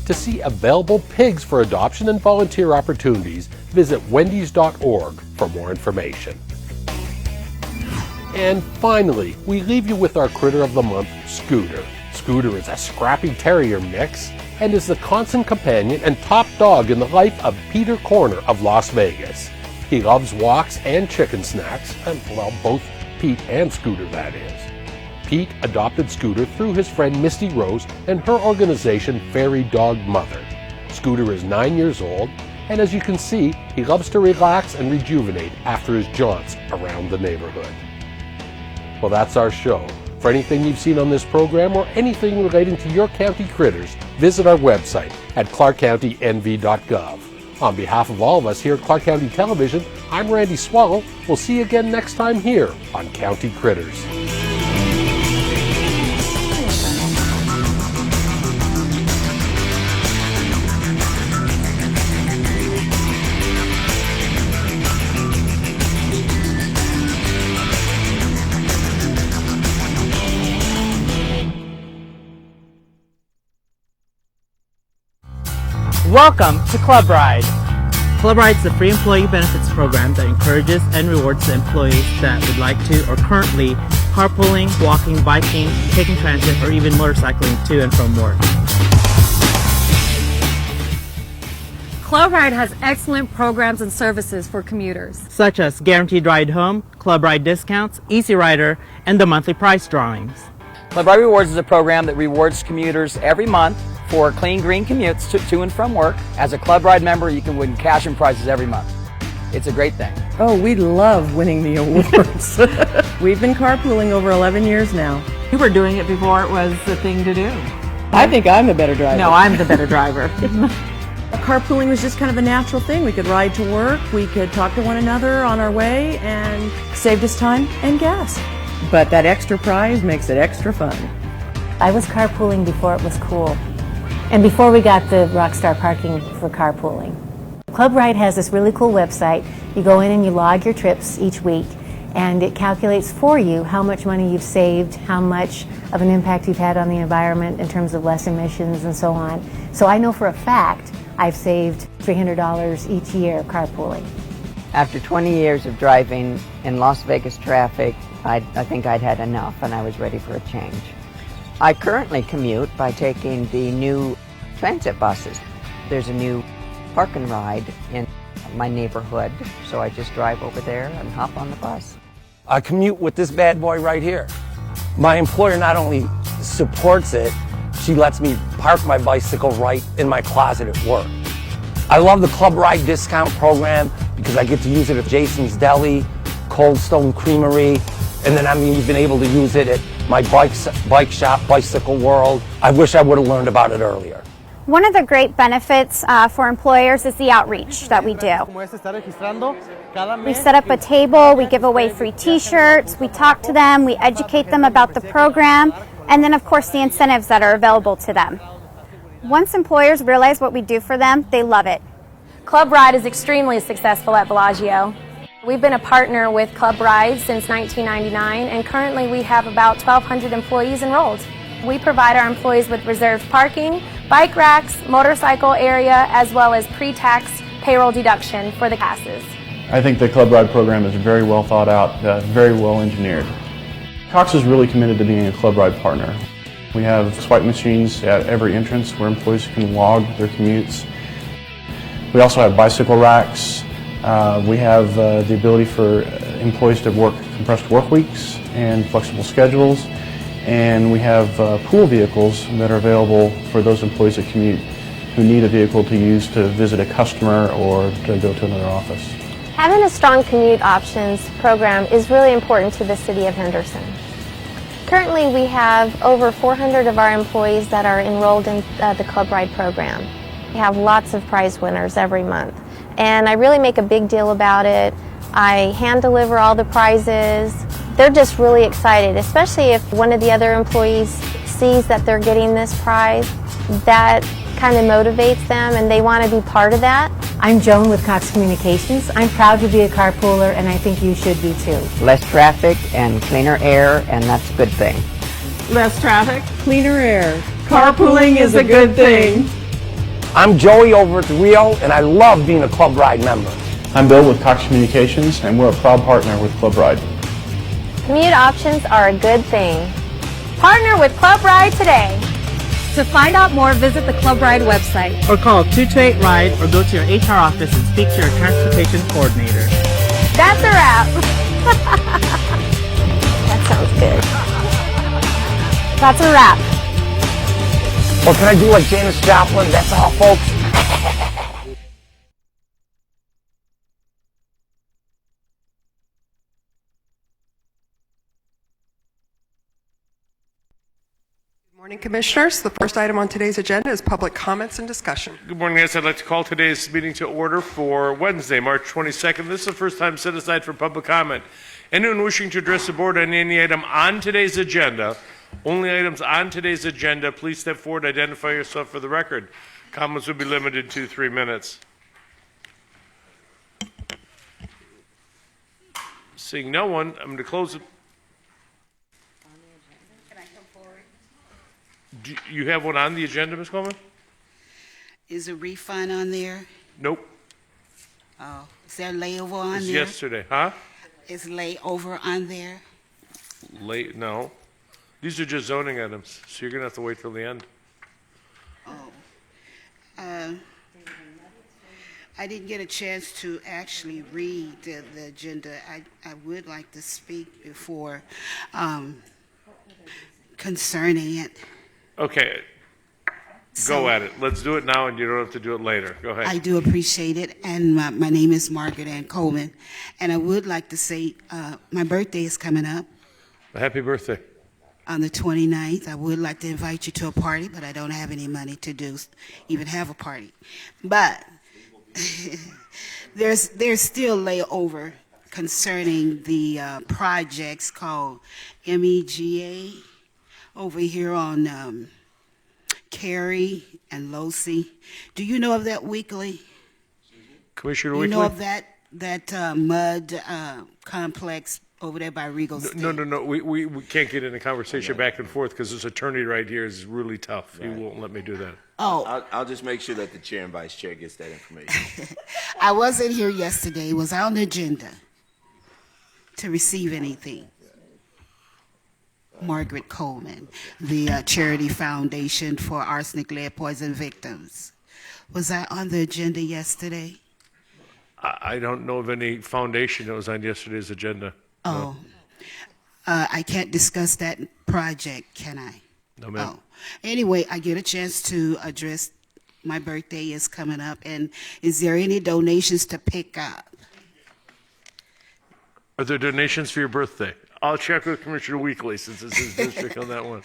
To see available pigs for adoption and volunteer opportunities, visit wendys.org for more information. And finally, we leave you with our critter of the month, Scooter. Scooter is a scrappy terrier mix and is the constant companion and top dog in the life of Peter Corner of Las Vegas. He loves walks and chicken snacks, and well, both Pete and Scooter, that is. Pete adopted Scooter through his friend Misty Rose and her organization Fairy Dog Mother. Scooter is 9 years old, and as you can see, he loves to relax and rejuvenate after his jaunts around the neighborhood. Well, that's our show. For anything you've seen on this program or anything relating to your county critters, visit our website at ClarkCountyNV.gov. On behalf of all of us here at Clark County Television, I'm Randy Swallow. We'll see you again next time here on County Critters. Welcome to Club Ride. Club Ride is a free employee benefits program that encourages and rewards the employees that would like to or currently carpooling, walking, biking, taking transit, or even motorcycling to and from work. Club Ride has excellent programs and services for commuters, such as Guaranteed Ride Home, Club Ride Discounts, Easy Rider, and the monthly price drawings. Club Ride Rewards is a program that rewards commuters every month for clean, green commutes to and from work. As a Club Ride member, you can win cash and prizes every month. It's a great thing. Oh, we love winning the awards. We've been carpooling over 11 years now. We were doing it before it was the thing to do. I think I'm the better driver. No, I'm the better driver. Carpooling was just kind of a natural thing. We could ride to work, we could talk to one another on our way, and saved us time and gas. But that extra prize makes it extra fun. I was carpooling before it was cool, and before we got the Rockstar parking for carpooling. Club Ride has this really cool website. You go in and you log your trips each week, and it calculates for you how much money you've saved, how much of an impact you've had on the environment in terms of less emissions and so on. So I know for a fact I've saved $300 each year carpooling. After 20 years of driving in Las Vegas traffic, I think I'd had enough and I was ready for a change. I currently commute by taking the new transit buses. There's a new park and ride in my neighborhood, so I just drive over there and hop on the bus. I commute with this bad boy right here. My employer not only supports it, she lets me park my bicycle right in my closet at work. I love the Club Ride discount program because I get to use it at Jason's Deli, Cold Stone Creamery, and then I'm even able to use it at my bike shop, Bicycle World. I wish I would have learned about it earlier. One of the great benefits for employers is the outreach that we do. We set up a table, we give away free t-shirts, we talk to them, we educate them about the program, and then of course the incentives that are available to them. Once employers realize what we do for them, they love it. Club Ride is extremely successful at Bellagio. We've been a partner with Club Ride since 1999, and currently we have about 1,200 employees enrolled. We provide our employees with reserved parking, bike racks, motorcycle area, as well as pre-tax payroll deduction for the passes. I think the Club Ride program is very well thought out, very well engineered. Cox is really committed to being a Club Ride partner. We have swipe machines at every entrance where employees can log their commutes. We also have bicycle racks. We have the ability for employees to work compressed work weeks and flexible schedules. And we have pool vehicles that are available for those employees that commute who need a vehicle to use to visit a customer or to go to another office. Having a strong commute options program is really important to the city of Henderson. Currently, we have over 400 of our employees that are enrolled in the Club Ride program. We have lots of prize winners every month, and I really make a big deal about it. I hand deliver all the prizes. They're just really excited, especially if one of the other employees sees that they're getting this prize. That kind of motivates them and they want to be part of that. I'm Joan with Cox Communications. I'm proud to be a carpooler, and I think you should be too. Less traffic and cleaner air, and that's a good thing. Less traffic, cleaner air. Carpooling is a good thing. I'm Joey over at the Rio, and I love being a Club Ride member. I'm Bill with Cox Communications, and we're a proud partner with Club Ride. Commute options are a good thing. Partner with Club Ride today. To find out more, visit the Club Ride website. Or call 228-RIDE or go to your HR office and speak to your transportation coordinator. That's a wrap. That sounds good. That's a wrap. Or can I do like Janis Joplin? That's all, folks. Good morning, Commissioners. The first item on today's agenda is public comments and discussion. Good morning, yes. I'd like to call today's meeting to order for Wednesday, March 22nd. This is the first time set aside for public comment. Anyone wishing to address the board on any item on today's agenda, only items on today's agenda, please step forward, identify yourself for the record. Comments will be limited to 3 minutes. Seeing no one, I'm going to close it. Do you have one on the agenda, Ms. Coleman? Is a refund on there? Nope. Oh, is there a layover on It's there? yesterday, huh? Is layover on there? Late, no. These are just zoning items, so you're going to have to wait till the end. I didn't get a chance to actually read the agenda. I would like to speak before concerning it. Okay, go at it. Let's do it now, and you don't have to do it later. Go ahead. I do appreciate it, and my name is Margaret Ann Coleman, and I would like to say my birthday is coming up. Happy birthday. on the 29th. I would like to invite you to a party, but I don't have any money to even have a party. But there's still layover concerning the projects called MEGA over here on Cary and Losey. Do you know of that weekly? Commissioner You Weekly? know of that mud complex over there by Regal State? No. We can't get in a conversation back and forth because this attorney right here is really tough. He won't let me do that. Oh. I'll just make sure that the chair and vice chair gets that information. I wasn't here yesterday. Was on the agenda to receive anything. Margaret Coleman, the Charity Foundation for Arsenic Lead Poison Victims. Was I on the agenda yesterday? I don't know of any foundation that was on yesterday's agenda. Oh. I can't discuss that project, can I? No, ma'am. Oh. Anyway, I get a chance to address my birthday is coming up, and is there any donations to pick up? Are there donations for your birthday? I'll check with Commissioner Weekly since it's his district on that one.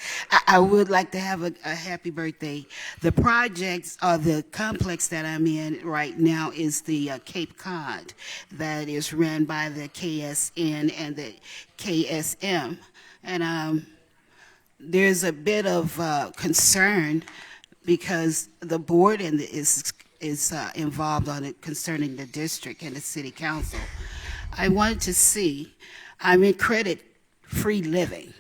I would like to have a happy birthday. The projects, the complex that I'm in right now is the Cape Cod that is run by the KSN and the KSM. And there's a bit of concern because the board is involved on it concerning the district and the city council. I wanted to see, I'm in credit-free living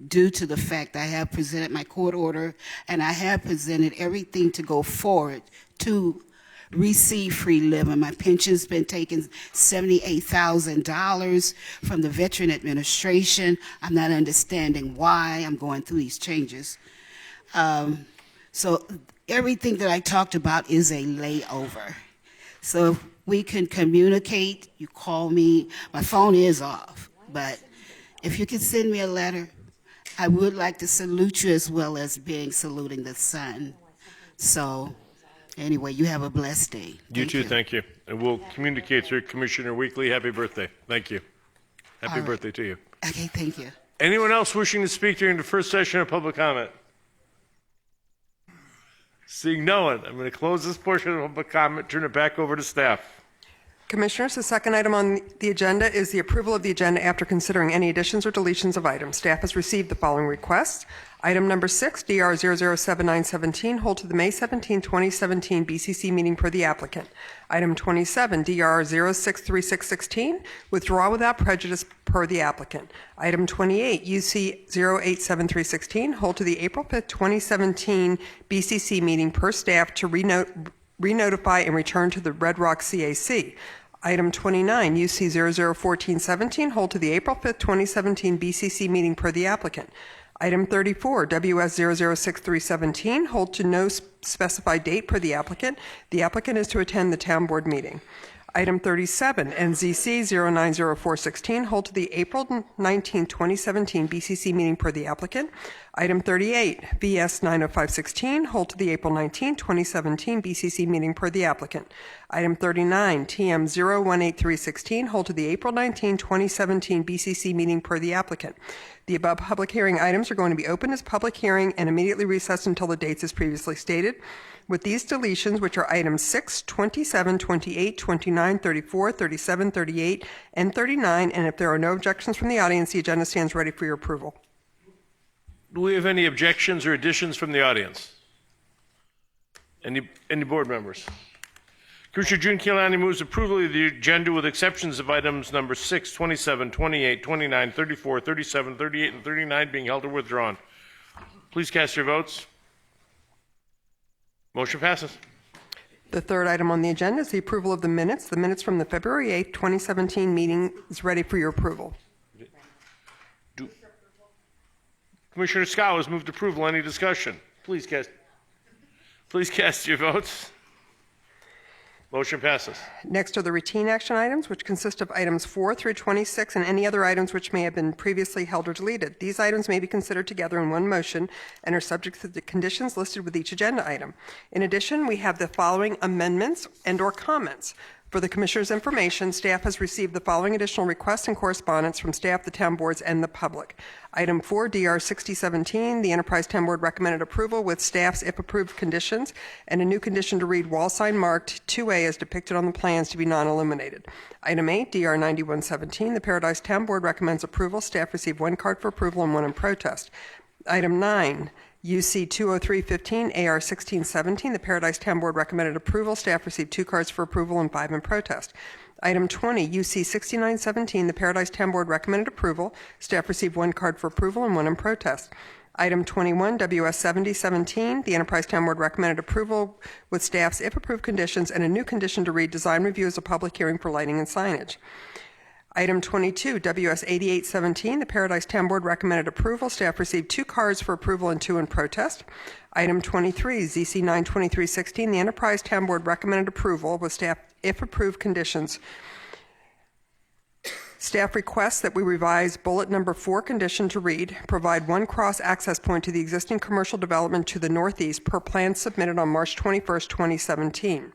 due to the fact I have presented my court order and I have presented everything to go forward to receive free living. My pension's been taken $78,000 from the Veteran Administration. I'm not understanding why I'm going through these changes. So everything that I talked about is a layover. So if we can communicate, you call me. My phone is off, but if you can send me a letter, I would like to salute you as well as saluting the sun. So anyway, you have a blessed day. You too, thank you. And we'll communicate through Commissioner Weekly. Happy birthday. Thank you. Happy birthday to you. Okay, thank you. Anyone else wishing to speak during the first session of public comment? Seeing no one, I'm going to close this portion of public comment, turn it back over to staff. Commissioners, the second item on the agenda is the approval of the agenda after considering any additions or deletions of items. Staff has received the following requests. Item number 6, DR 007917, hold to the May 17, 2017 BCC meeting per the applicant. Item 27, DR 063616, withdraw without prejudice per the applicant. Item 28, UC 087316, hold to the April 5, 2017 BCC meeting per staff to re-notify and return to the Red Rock CAC. Item 29, UC 001417, hold to the April 5, 2017 BCC meeting per the applicant. Item 34, WS 006317, hold to no specified date per the applicant. The applicant is to attend the town board meeting. Item 37, NZC 090416, hold to the April 19, 2017 BCC meeting per the applicant. Item 38, VS 90516, hold to the April 19, 2017 BCC meeting per the applicant. Item 39, TM 018316, hold to the April 19, 2017 BCC meeting per the applicant. The above public hearing items are going to be open as public hearing and immediately recessed until the dates as previously stated. With these deletions, which are items 6, 27, 28, 29, 34, 37, 38, and 39, and if there are no objections from the audience, the agenda stands ready for your approval. Do we have any objections or additions from the audience? Any board members? Commissioner June Keelani moves approval of the agenda with exceptions of items number 6, 27, 28, 29, 34, 37, 38, and 39 being held or withdrawn. Please cast your votes. Motion passes. The third item on the agenda is the approval of the minutes. The minutes from the February 8, 2017 meeting is ready for your approval. Commissioner Scott has moved approval. Any discussion? Please cast your votes. Motion passes. Next are the routine action items, which consist of items 4 through 26 and any other items which may have been previously held or deleted. These items may be considered together in one motion and are subject to the conditions listed with each agenda item. In addition, we have the following amendments and/or comments. For the Commissioner's information, staff has received the following additional requests and correspondence from staff, the town boards, and the public. Item 4, DR 6017, the Enterprise Town Board recommended approval with staff's if approved conditions and a new condition to read wall sign marked 2A as depicted on the plans to be non-illuminated. Item 8, DR 9117, the Paradise Town Board recommends approval. Staff received 1 card for approval and 1 in protest. Item 9, UC 20315, AR 1617, the Paradise Town Board recommended approval. Staff received 2 cards for approval and 5 in protest. Item 20, UC 6917, the Paradise Town Board recommended approval. Staff received 1 card for approval and 1 in protest. Item 21, WS 7017, the Enterprise Town Board recommended approval with staff's if approved conditions and a new condition to read design review as a public hearing for lighting and signage. Item 22, WS 8817, the Paradise Town Board recommended approval. Staff received 2 cards for approval and 2 in protest. Item 23, ZC 92316, the Enterprise Town Board recommended approval with staff if approved conditions. Staff requests that we revise bullet number 4 condition to read, provide 1 cross access point to the existing commercial development to the northeast per plan submitted on March 21st, 2017.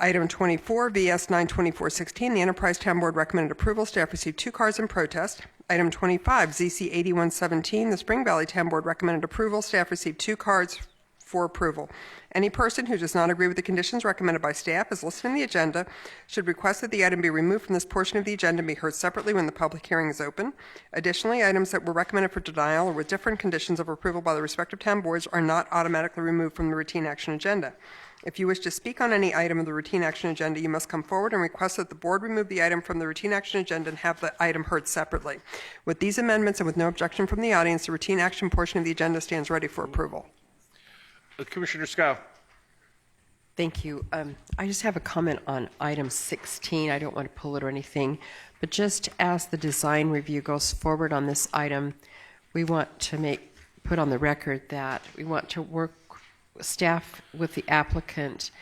Item 24, VS 92416, the Enterprise Town Board recommended approval. Staff received 2 cards in protest. Item 25, ZC 8117, the Spring Valley Town Board recommended approval. Staff received 2 cards for approval. Any person who does not agree with the conditions recommended by staff as listed in the agenda should request that the item be removed from this portion of the agenda and be heard separately when the public hearing is open. Additionally, items that were recommended for denial or with different conditions of approval by the respective town boards are not automatically removed from the routine action agenda. If you wish to speak on any item of the routine action agenda, you must come forward and request that the board remove the item from the routine action agenda and have the item heard separately. With these amendments and with no objection from the audience, the routine action portion of the agenda stands ready for approval. Commissioner Scow. Thank you. I just have a comment on item 16. I don't want to pull it or anything, but just as the design review goes forward on this item, we want to put on the record that we want to work staff with the applicant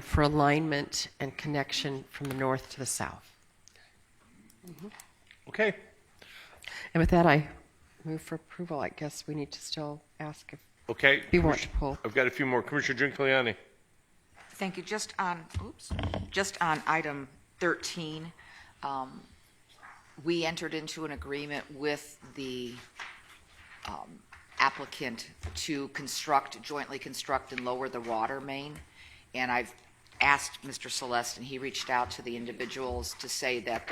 for alignment and connection from the north to the south. Okay. And with that, I move for approval. I guess we need to still ask if you want to pull. I've got a few more. Commissioner Giuliani. Thank you. Just on item 13, we entered into an agreement with the applicant to jointly construct and lower the water main. And I've asked Mr. Celeste, and he reached out to the individuals to say that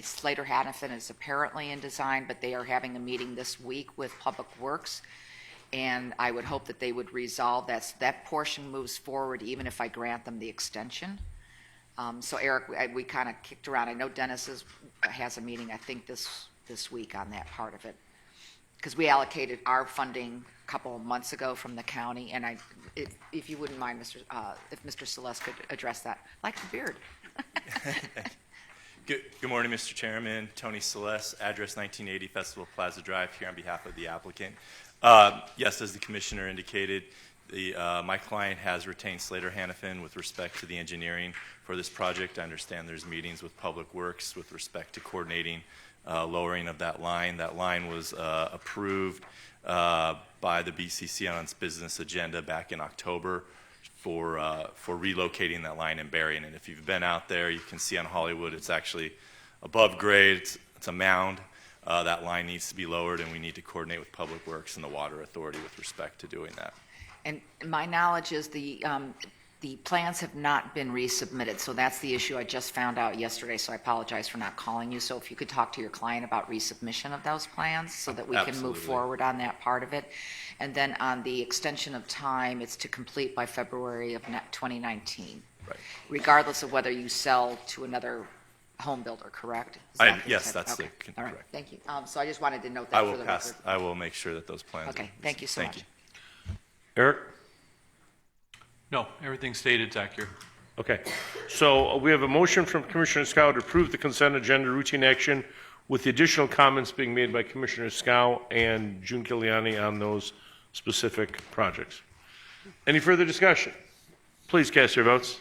Slater-Hannafin is apparently in design, but they are having a meeting this week with Public Works. And I would hope that they would resolve that portion moves forward even if I grant them the extension. So Eric, we kind of kicked around. I know Dennis has a meeting, I think, this week on that part of it. Because we allocated our funding a couple of months ago from the county, and if you wouldn't mind, if Mr. Celeste could address that. Like the beard. Good morning, Mr. Chairman. Tony Celeste, address 1980 Festival Plaza Drive, here on behalf of the applicant. Yes, as the commissioner indicated, my client has retained Slater-Hannafin with respect to the engineering for this project. I understand there's meetings with Public Works with respect to coordinating lowering of that line. That line was approved by the BCC on its business agenda back in October for relocating that line and burying it. If you've been out there, you can see on Hollywood it's actually above grade. It's a mound. That line needs to be lowered, and we need to coordinate with Public Works and the Water Authority with respect to doing that. And my knowledge is the plans have not been resubmitted, so that's the issue I just found out yesterday, so I apologize for not calling you. So if you could talk to your client about resubmission of those plans so that we can move forward on that part of it. And then on the extension of time, it's to complete by February of 2019, right, regardless of whether you sell to another home builder, correct? Yes, that's correct. All right, thank you. So I just wanted to note that for the record. I will make sure that those plans are. Thank you so much. You. Eric? No, everything stated is accurate. Okay. So we have a motion from Commissioner Scow to approve the consent agenda routine action with the additional comments being made by Commissioner Scow and June Giuliani on those specific projects. Any further discussion? Please cast your votes.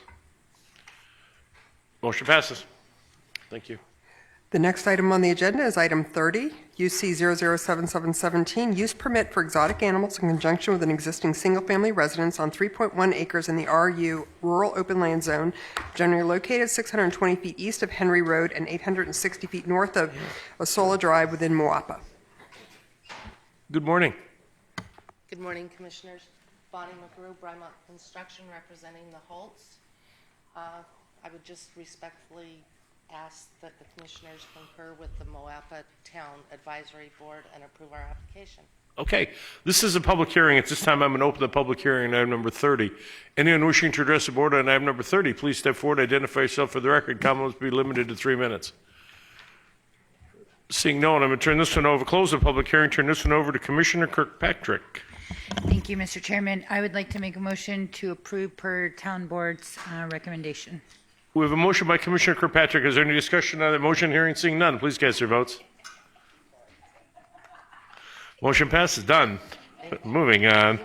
Motion passes. Thank you. The next item on the agenda is item 30, UC 007717, use permit for exotic animals in conjunction with an existing single-family residence on 3.1 acres in the RU Rural Open Land Zone, generally located 620 feet east of Henry Road and 860 feet north of Osola Drive within Moapa. Good morning. Good morning, Commissioners. Bonnie McGrew, Brymont Construction, representing the Holtz. I would just respectfully ask that the Commissioners concur with the Moapa Town Advisory Board and approve our application. Okay, this is a public hearing. At this time, I'm going to open the public hearing on item number 30. Anyone wishing to address the board on item number 30, please step forward, identify yourself for the record. Comments be limited to 3 minutes. Seeing no one, I'm going to turn this one over, close the public hearing, turn this one over to Commissioner Kirkpatrick. Thank you, Mr. Chairman. I would like to make a motion to approve per town board's recommendation. We have a motion by Commissioner Kirkpatrick. Is there any discussion on that motion? Hearing seeing none, please cast your votes. Motion passes. Done. Moving on.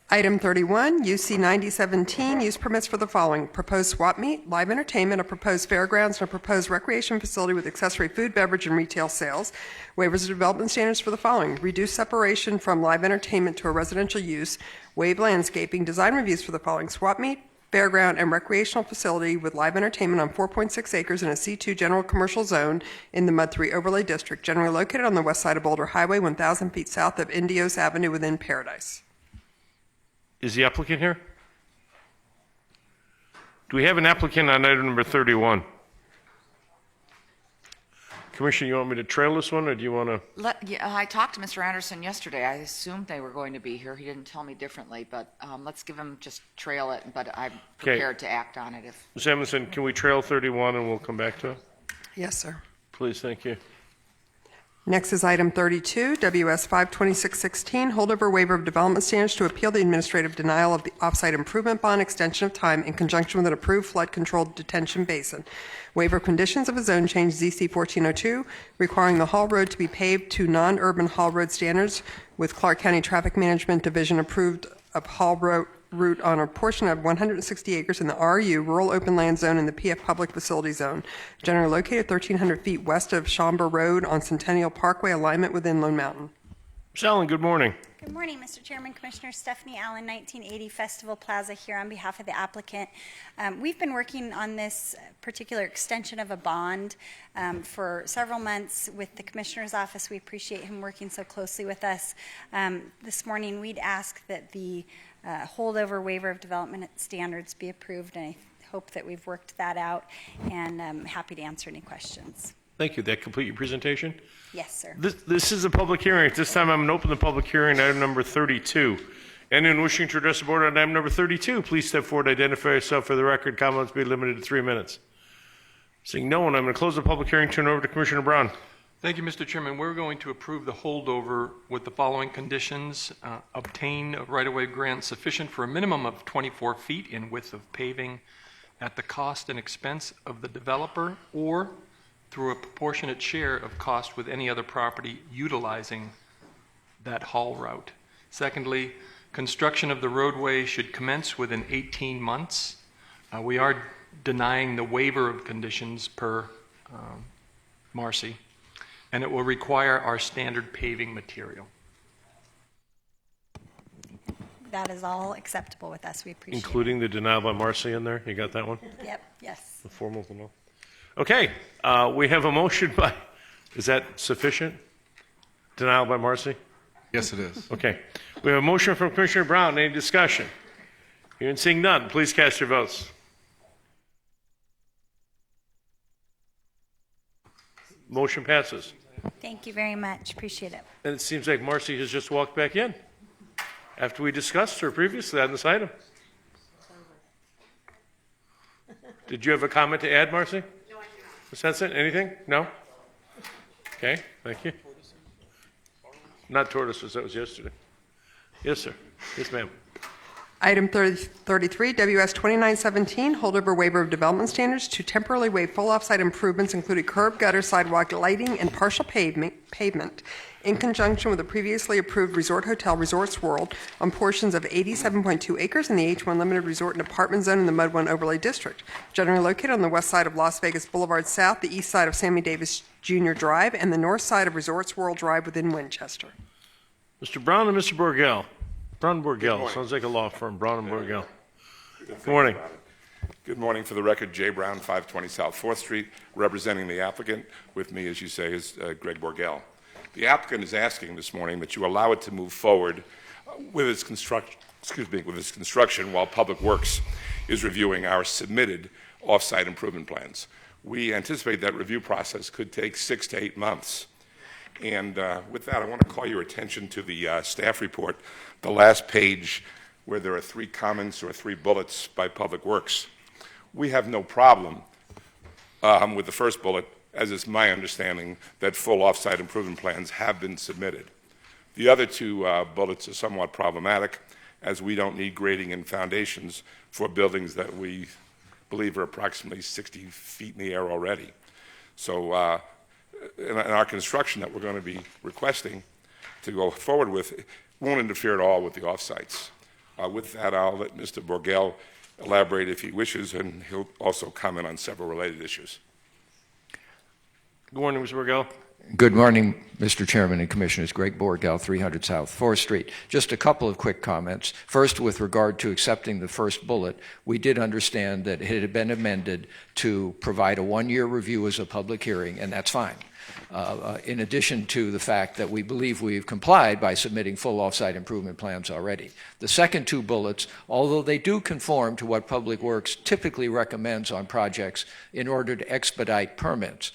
Item 31, UC 9017, use permits for the following: proposed swap meet, live entertainment, a proposed fairgrounds, and a proposed recreation facility with accessory food, beverage, and retail sales. Waivers of development standards for the following: reduced separation from live entertainment to a residential use, waive landscaping, design reviews for the following: swap meet, fairground, and recreational facility with live entertainment on 4.6 acres in a C2 general commercial zone in the Mud 3 Overlay District, generally located on the west side of Boulder Highway, 1,000 feet south of Indios Avenue within Paradise. Is the applicant here? Do we have an applicant on item number 31? Commissioner, you want me to trail this one, or do you want to? I talked to Mr. Anderson yesterday. I assumed they were going to be here. He didn't tell me differently, but let's give him, just trail it, but I'm prepared to act on it. If Ms. Emerson, can we trail 31 and we'll come back to it? Yes, sir. Please, thank you. Next is item 32, WS 52616, holdover waiver of development standards to appeal the administrative denial of the offsite improvement bond extension of time in conjunction with an approved flood-controlled detention basin. Waiver of conditions of a zone change ZC 1402, requiring the Hall Road to be paved to non-urban Hall Road standards with Clark County Traffic Management Division approved of Hall Route on a portion of 160 acres in the RU, Rural Open Land Zone, in the PF Public Facility Zone, generally located 1,300 feet west of Schaumburg Road on Centennial Parkway, alignment within Lone Mountain. Ms. Allen, good morning. Good morning, Mr. Chairman, Commissioner. Stephanie Allen, 1980 Festival Plaza, here on behalf of the applicant. We've been working on this particular extension of a bond for several months with the Commissioner's office. We appreciate him working so closely with us. This morning, we'd ask that the holdover waiver of development standards be approved, and I hope that we've worked that out, and I'm happy to answer any questions. Thank you. That complete your presentation? Yes, sir. This is a public hearing. At this time, I'm going to open the public hearing on item number 32. Anyone wishing to address the board on item number 32, please step forward, identify yourself for the record. Comments be limited to 3 minutes. Seeing no one, I'm going to close the public hearing, turn it over to Commissioner Brown. Thank you, Mr. Chairman. We're going to approve the holdover with the following conditions. Obtain a right-of-way grant sufficient for a minimum of 24 feet in width of paving at the cost and expense of the developer, or through a proportionate share of cost with any other property utilizing that haul route. Secondly, construction of the roadway should commence within 18 months. We are denying the waiver of conditions per Marcy, and it will require our standard paving material. That is all acceptable with us. We appreciate Including the denial by Marcy in there? You got that one? Yep, yes. The formal denial. Okay, we have a motion by, is that sufficient? Denial by Marcy? Yes, it is. Okay. We have a motion from Commissioner Brown. Any discussion? Hearing seeing none, please cast your votes. Motion passes. Thank you very much. Appreciate it. And it seems like Marcy has just walked back in after we discussed her previously on this item. Did you have a comment to add, Marcy? No, I do not. Ms. Henson, anything? No? Okay, thank you. Not tortoises, that was yesterday. Yes, sir. Yes, ma'am. Item 33, WS 2917, holdover waiver of development standards to temporarily waive full offsite improvements including curb, gutter, sidewalk, lighting, and partial pavement in conjunction with the previously approved Resort Hotel Resorts World on portions of 87.2 acres in the H1 Limited Resort and Apartment Zone in the Mud 1 Overlay District, generally located on the west side of Las Vegas Boulevard South, the east side of Sammy Davis Jr. Drive, and the north side of Resorts World Drive within Winchester. Mr. Brown and Mr. Borgell. Brown and Borgell. Sounds like a law firm. Brown and Borgell. Good morning. Good morning. For the record, Jay Brown, 520 South 4th Street, representing the applicant. With me, as you say, is Greg Borgell. The applicant is asking this morning that you allow it to move forward with its construction while Public Works is reviewing our submitted off-site improvement plans. We anticipate that review process could take 6 to 8 months. And with that, I want to call your attention to the staff report, the last page where there are 3 comments or 3 bullets by Public Works. We have no problem with the first bullet, as is my understanding that full off-site improvement plans have been submitted. The other 2 bullets are somewhat problematic, as we don't need grading and foundations for buildings that we believe are approximately 60 feet in the air already. So in our construction that we're going to be requesting to go forward with won't interfere at all with the off-sites. With that, I'll let Mr. Borgell elaborate if he wishes, and he'll also comment on several related issues. Good morning, Mr. Borgell. Good morning, Mr. Chairman and Commissioners. Greg Borgell, 300 South 4th Street. Just a couple of quick comments. First, with regard to accepting the first bullet, we did understand that it had been amended to provide a 1-year review as a public hearing, and that's fine. In addition to the fact that we believe we've complied by submitting full off-site improvement plans already. The second 2 bullets, although they do conform to what Public Works typically recommends on projects in order to expedite permits,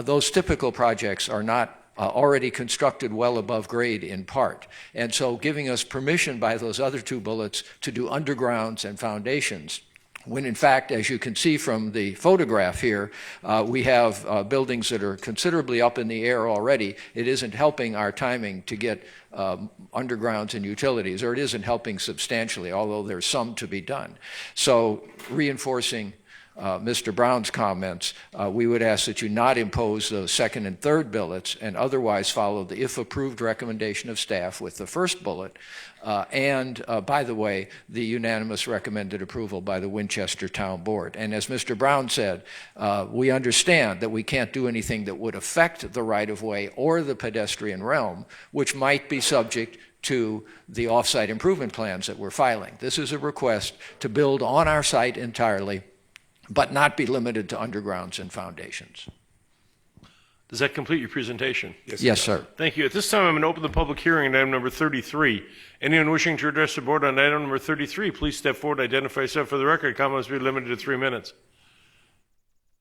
those typical projects are not already constructed well above grade in part. And so giving us permission by those other 2 bullets to do undergrounds and foundations, when in fact, as you can see from the photograph here, we have buildings that are considerably up in the air already. It isn't helping our timing to get undergrounds and utilities, or it isn't helping substantially, although there's some to be done. So reinforcing Mr. Brown's comments, we would ask that you not impose those second and third bullets and otherwise follow the if approved recommendation of staff with the first bullet and, by the way, the unanimous recommended approval by the Winchester Town Board. And as Mr. Brown said, we understand that we can't do anything that would affect the right-of-way or the pedestrian realm, which might be subject to the off-site improvement plans that we're filing. This is a request to build on our site entirely, but not be limited to undergrounds and foundations. Does that complete your presentation? Yes, sir. Thank you. At this time, I'm going to open the public hearing on item number 33. Anyone wishing to address the board on item number 33, please step forward, identify yourself for the record. Comments will be limited to 3 minutes.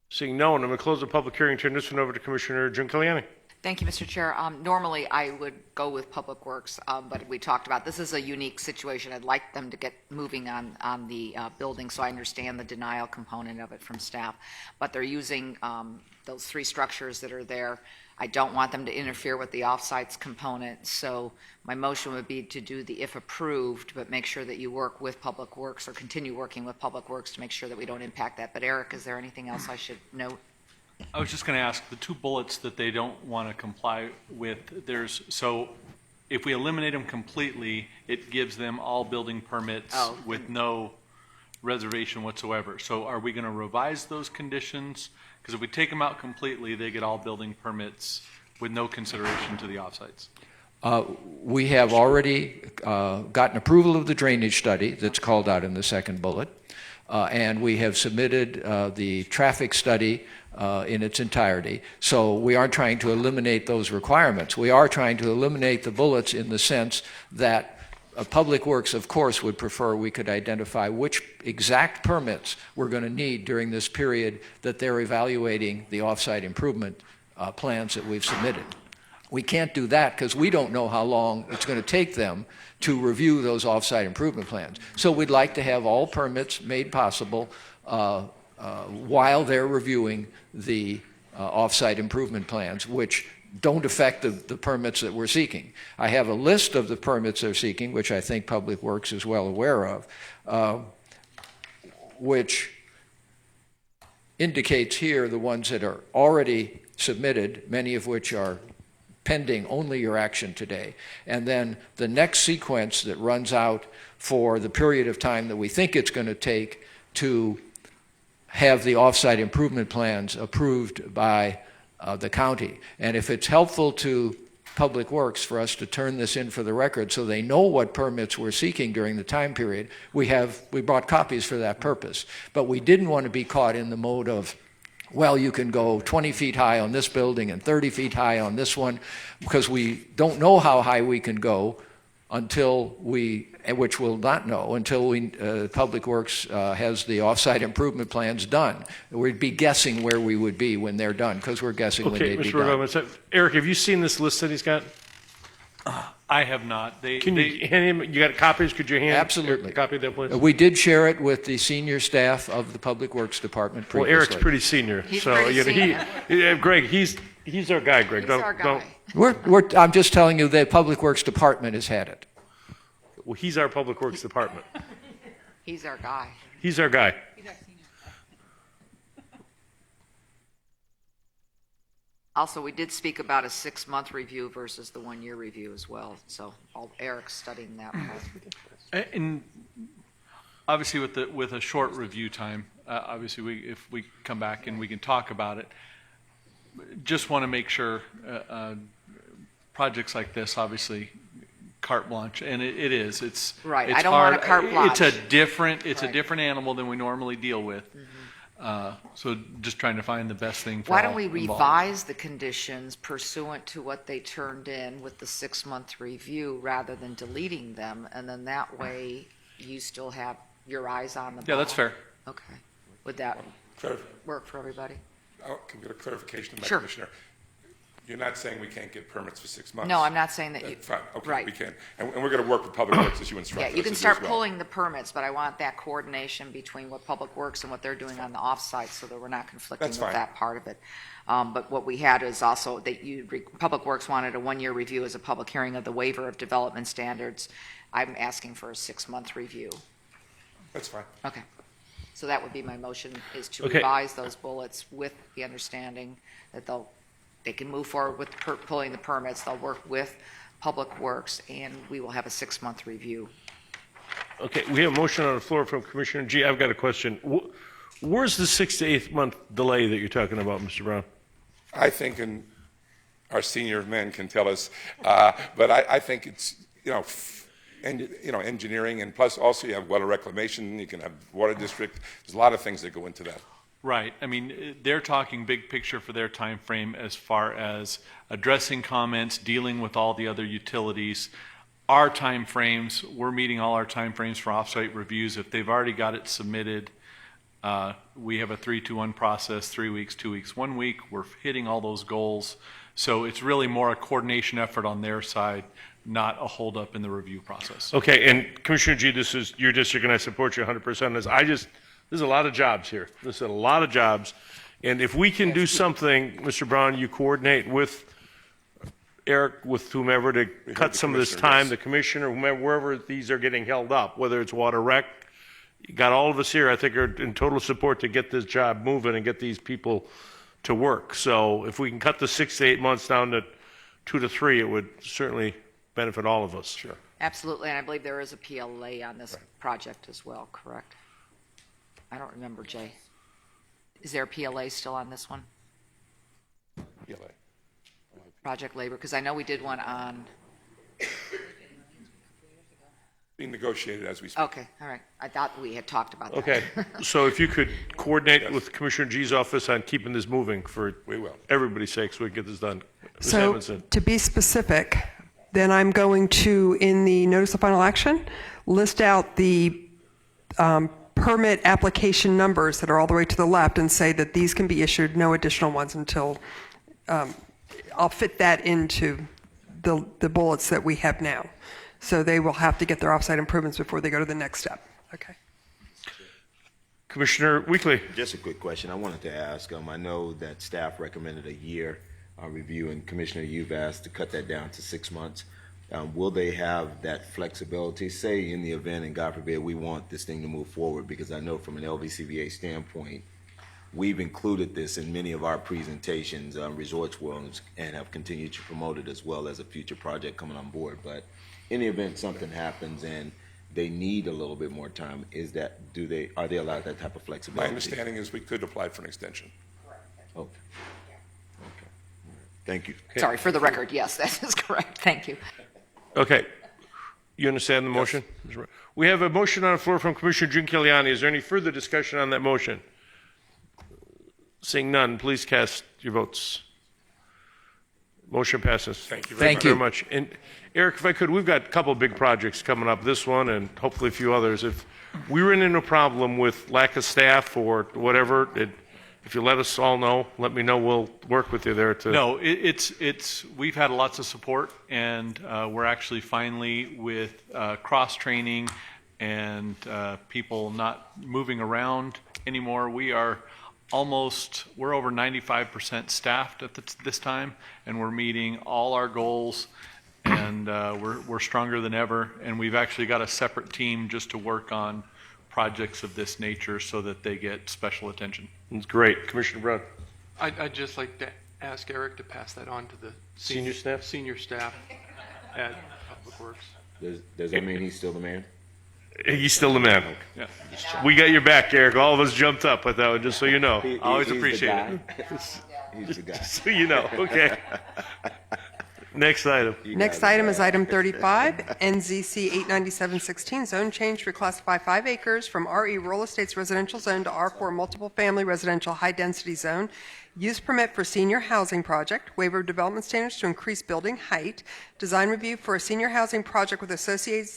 Seeing no one, I'm going to close the public hearing, turn this one over to Commissioner Giuncaliani. Thank you, Mr. Chair. Normally, I would go with Public Works, but we talked about this is a unique situation. I'd like them to get moving on the building, so I understand the denial component of it from staff. But they're using those 3 structures that are there. I don't want them to interfere with the off-sites component, so my motion would be to do the if approved, but make sure that you work with Public Works or continue working with Public Works to make sure that we don't impact that. But Eric, is there anything else I should note? I was just going to ask, the 2 bullets that they don't want to comply with, so if we eliminate them completely, it gives them all building permits with no reservation whatsoever. So are we going to revise those conditions? Because if we take them out completely, they get all building permits with no consideration to the offsites. We have already gotten approval of the drainage study that's called out in the second bullet, and we have submitted the traffic study in its entirety. So we aren't trying to eliminate those requirements. We are trying to eliminate the bullets in the sense that Public Works, of course, would prefer we could identify which exact permits we're going to need during this period that they're evaluating the off-site improvement plans that we've submitted. We can't do that because we don't know how long it's going to take them to review those off-site improvement plans. So we'd like to have all permits made possible while they're reviewing the off-site improvement plans, which don't affect the permits that we're seeking. I have a list of the permits they're seeking, which I think Public Works is well aware of, which indicates here the ones that are already submitted, many of which are pending only your action today. And then the next sequence that runs out for the period of time that we think it's going to take to have the off-site improvement plans approved by the county. And if it's helpful to Public Works for us to turn this in for the record so they know what permits we're seeking during the time period, we brought copies for that purpose. But we didn't want to be caught in the mode of, well, you can go 20 feet high on this building and 30 feet high on this one, because we don't know how high we can go until which we'll not know until Public Works has the off-site improvement plans done. We'd be guessing where we would be when they're done, because we're guessing when they'd be done. Mr. Eric, have you seen this list that he's got? I have not. Can you hand him? You got copies? Could you hand Absolutely. a copy of that, please? We did share it with the senior staff of the Public Works Department previously. Well, Eric's pretty senior, He's so pretty senior. Greg, he's our guy. Greg, He's our guy. I'm just telling you the Public Works Department has had it. Well, he's our Public Works Department. He's our guy. He's our guy. Also, we did speak about a 6-month review versus the 1-year review as well. So Eric's studying that part. And obviously, with a short review time, obviously, if we come back and we can talk about it, just want to make sure projects like this, obviously, carte blanche, and it is. It's right. It's I don't hard. want a carte blanche. It's a different animal than we normally deal with. So just trying to find the best thing for Why all don't we involved. revise the conditions pursuant to what they turned in with the 6-month review rather than deleting them, and then that way you still have your eyes on the ball? Yeah, that's fair. Okay. Would that work for everybody? Can we get a clarification of that, Sure. Commissioner? You're not saying we can't get permits for 6 months? No, I'm not saying that you. Fine, okay, right. we can. And we're going to work with Public Works as you instruct us Yeah, you can to do start as well. pulling the permits, but I want that coordination between what Public Works and what they're doing on the off-site so that we're not conflicting That's with fine. that part of it. But what we had is also that Public Works wanted a 1-year review as a public hearing of the waiver of development standards. I'm asking for a 6-month review. That's fine. Okay. So that would be my motion, is to Okay. revise those bullets with the understanding that they can move forward with pulling the permits. They'll work with Public Works, and we will have a 6-month review. Okay, we have a motion on the floor from Commissioner G. I've got a question. Where's the 6 to 8 month delay that you're talking about, Mr. Brown? I think, and our senior men can tell us, but I think it's, engineering, and plus also you have water reclamation, you can have water district. There's a lot of things that go into that. Right. I mean, they're talking big picture for their time frame as far as addressing comments, dealing with all the other utilities. Our time frames, we're meeting all our time frames for offsite reviews. If they've already got it submitted, we have a 3-2-1 process, 3 weeks, 2 weeks, 1 week. We're hitting all those goals. So it's really more a coordination effort on their side, not a holdup in the review process. Okay, and Commissioner G, this is your district, and I support you 100% on this. There's a lot of jobs here. There's a lot of jobs. And if we can do something, Mr. Brown, you coordinate with Eric, with whomever, to cut some of this time, yes. the commissioner, whomever, wherever these are getting held up, whether it's water rec. You got all of us here, I think, are in total support to get this job moving and get these people to work. So if we can cut the 6 to 8 months down to 2 to 3, it would certainly benefit all of us. Sure. Absolutely, and I believe there is a PLA on this project as well, correct? I don't remember, Jay. Is there a PLA still on this one? PLA. Project labor, because I know we did one on. Being negotiated as we speak. Okay, all right. I thought we had talked about that. Okay, so if you could coordinate with Commissioner G's office on keeping this moving for everybody's sake, so we can get this done. Ms. So, Edmondson. to be specific, then I'm going to, in the notice of final action, list out the permit application numbers that are all the way to the left and say that these can be issued, no additional ones until, I'll fit that into the bullets that we have now. So they will have to get their offsite improvements before they go to the next step. Okay. Commissioner Weekly. Just a quick question. I wanted to ask, I know that staff recommended a year. review, and Commissioner, you've asked to cut that down to 6 months. Will they have that flexibility, say in the event, and God forbid, we want this thing to move forward? Because I know from an LVCVA standpoint, we've included this in many of our presentations, Resorts World, and have continued to promote it as well as a future project coming on board. But in the event something happens and they need a little bit more time, are they allowed that type of flexibility? My understanding is we could apply for an extension. Okay. Thank you. Sorry, for the record, yes, that is correct. Thank you. Okay. You understand the motion? We have a motion on the floor from Commissioner Giancarlo. Is there any further discussion on that motion? Seeing none, please cast your votes. Motion passes. Thank you very much. And Eric, if I could, we've got a couple of big projects coming up, this one and hopefully a few others. If we run into a problem with lack of staff or whatever, if you let us all know, let me know, we'll work with you there to... No, we've had lots of support, and we're actually finally with cross-training and people not moving around anymore. We're over 95% staffed at this time, and we're meeting all our goals, and we're stronger than ever, and we've actually got a separate team just to work on projects of this nature so that they get special attention. That's great. Commissioner Brown. I'd just like to ask Eric to pass that on to the Senior staff at Public Works. Does that mean he's still the man? He's still the man. Yeah. We got your back, Eric. All of us jumped up with that one, just so you know. Always appreciate it. He's the guy. Just so you know. Okay. Next item. Next item is item 35, NZC 89716, zone change to reclassify 5 acres from RE Rural Estates Residential Zone to R4 Multiple Family Residential High Density Zone. Use permit for senior housing project, waiver of development standards to increase building height, design review for a senior housing project with associated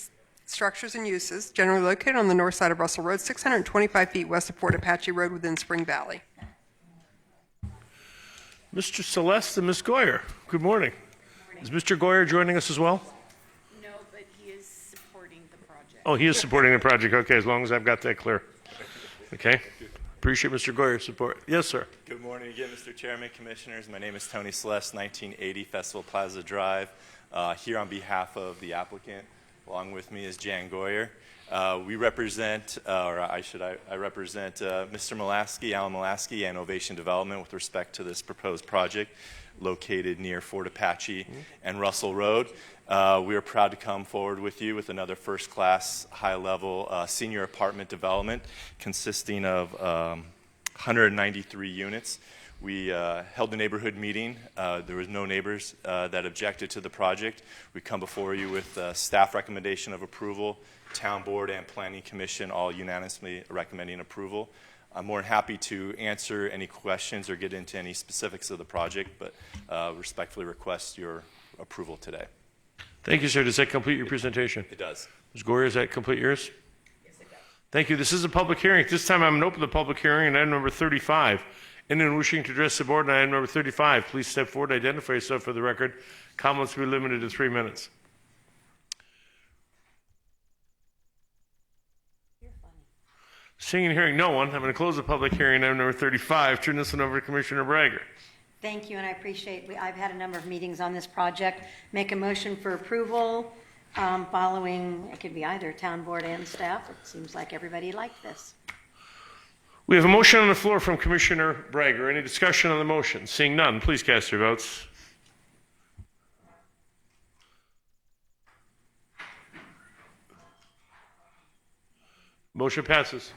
structures and uses, generally located on the north side of Russell Road, 625 feet west of Fort Apache Road within Spring Valley. Mr. Celeste and Ms. Goyer, good morning. Is Mr. Goyer joining us as well? No, but he is supporting the project. Oh, he is supporting the project. Okay, as long as I've got that clear. Okay. Appreciate Mr. Goyer's support. Yes, sir. Good morning again, Mr. Chairman, Commissioners. My name is Tony Celeste, 1980 Festival Plaza Drive, here on behalf of the applicant. Along with me is Jan Goyer. We represent, I represent Mr. Mulaski, Alan Mulaski, and Ovation Development with respect to this proposed project located near Fort Apache and Russell Road. We are proud to come forward with you with another first-class, high-level senior apartment development consisting of 193 units. We held a neighborhood meeting. There was no neighbors that objected to the project. We come before you with staff recommendation of approval, town board and planning commission all unanimously recommending approval. I'm more than happy to answer any questions or get into any specifics of the project, but respectfully request your approval today. Thank you, sir. Does that complete your presentation? It does. Ms. Goyer, does that complete yours? Yes, it does. Thank you. This is a public hearing. This time I'm going to open the public hearing on item number 35. Anyone wishing to address the board on item number 35, please step forward, identify yourself for the record. Comments will be limited to 3 minutes. Seeing and hearing no one, I'm going to close the public hearing on item number 35. Turn this one over to Commissioner Brager. Thank you, and I appreciate I've had a number of meetings on this project. Make a motion for approval following, it could be either town board and staff. It seems like everybody liked this. We have a motion on the floor from Commissioner Brager. Any discussion on the motion? Seeing none, please cast your votes. Motion passes.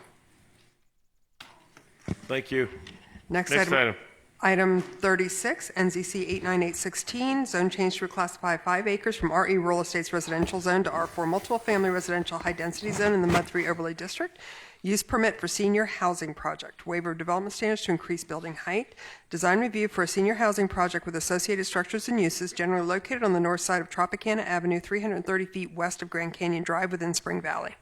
Thank you. Next item. Item 36, NZC 89816, zone change to reclassify 5 acres from RE Rural Estates Residential Zone to R4 Multiple Family Residential High Density Zone in the Mud 3 Overlay District. Use permit for senior housing project. Waiver of development standards to increase building height. Design review for a senior housing project with associated structures and uses generally located on the north side of Tropicana Avenue, 330 feet west of Grand Canyon Drive within Spring Valley.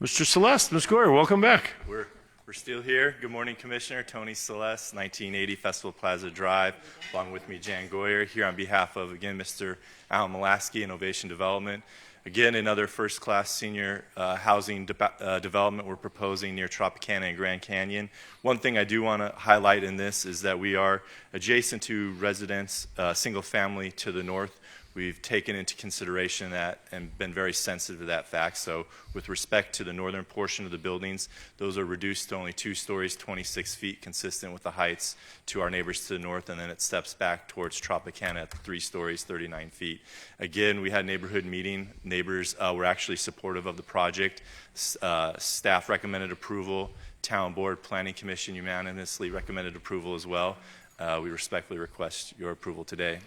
Mr. Celeste, Ms. Goyer, welcome back. We're We're still here. Good morning, Commissioner. Tony Celeste, 1980 Festival Plaza Drive. Along with me, Jan Goyer, here on behalf of, again, Mr. Alan Molaski, Innovation Development. Again, another first-class senior housing development we're proposing near Tropicana and Grand Canyon. One thing I do want to highlight in this is that we are adjacent to residence, single-family to the north. We've taken into consideration that and been very sensitive to that fact. So with respect to the northern portion of the buildings, those are reduced to only 2 stories, 26 feet, consistent with the heights to our neighbors to the north, and then it steps back towards Tropicana at 3 stories, 39 feet. Again, we had a neighborhood meeting. Neighbors were actually supportive of the project. Staff recommended approval. Town Board, Planning Commission unanimously recommended approval as well. We respectfully request your approval today.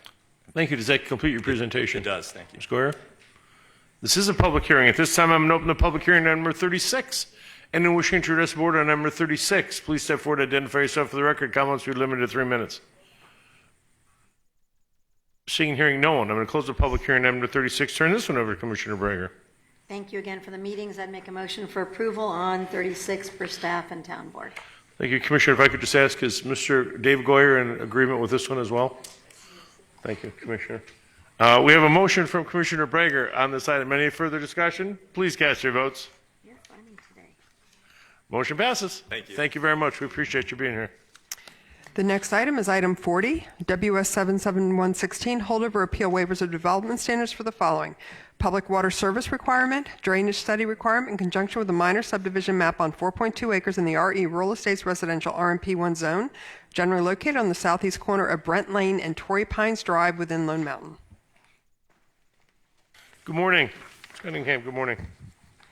Thank you. Does that complete your presentation? It does. Thank you. Ms. Goyer? This is a public hearing. At this time, I'm going to open the public hearing on number 36. Anyone wishing to address the board on number 36, please step forward and identify yourself for the record. Comments will be limited to 3 minutes. Seeing and hearing no one, I'm going to close the public hearing on number 36. Turn this one over to Commissioner Brager. Thank you again for the meetings. I'd make a motion for approval on 36 per staff and town board. Thank you, Commissioner. If I could just ask, is Mr. David Goyer in agreement with this one as well? Thank you, Commissioner. We have a motion from Commissioner Brager on this item. Any further discussion? Please cast your votes. You're funny today. Motion passes. Thank you. Thank you very much. We appreciate you being here. The next item is item 40, WS 77116, holdover appeal waivers of development standards for the following: public water service requirement, drainage study requirement in conjunction with a minor subdivision map on 4.2 acres in the RE Rural Estates Residential RMP1 zone, generally located on the southeast corner of Brent Lane and Torrey Pines Drive within Lone Mountain. Good morning. Cunningham, good morning.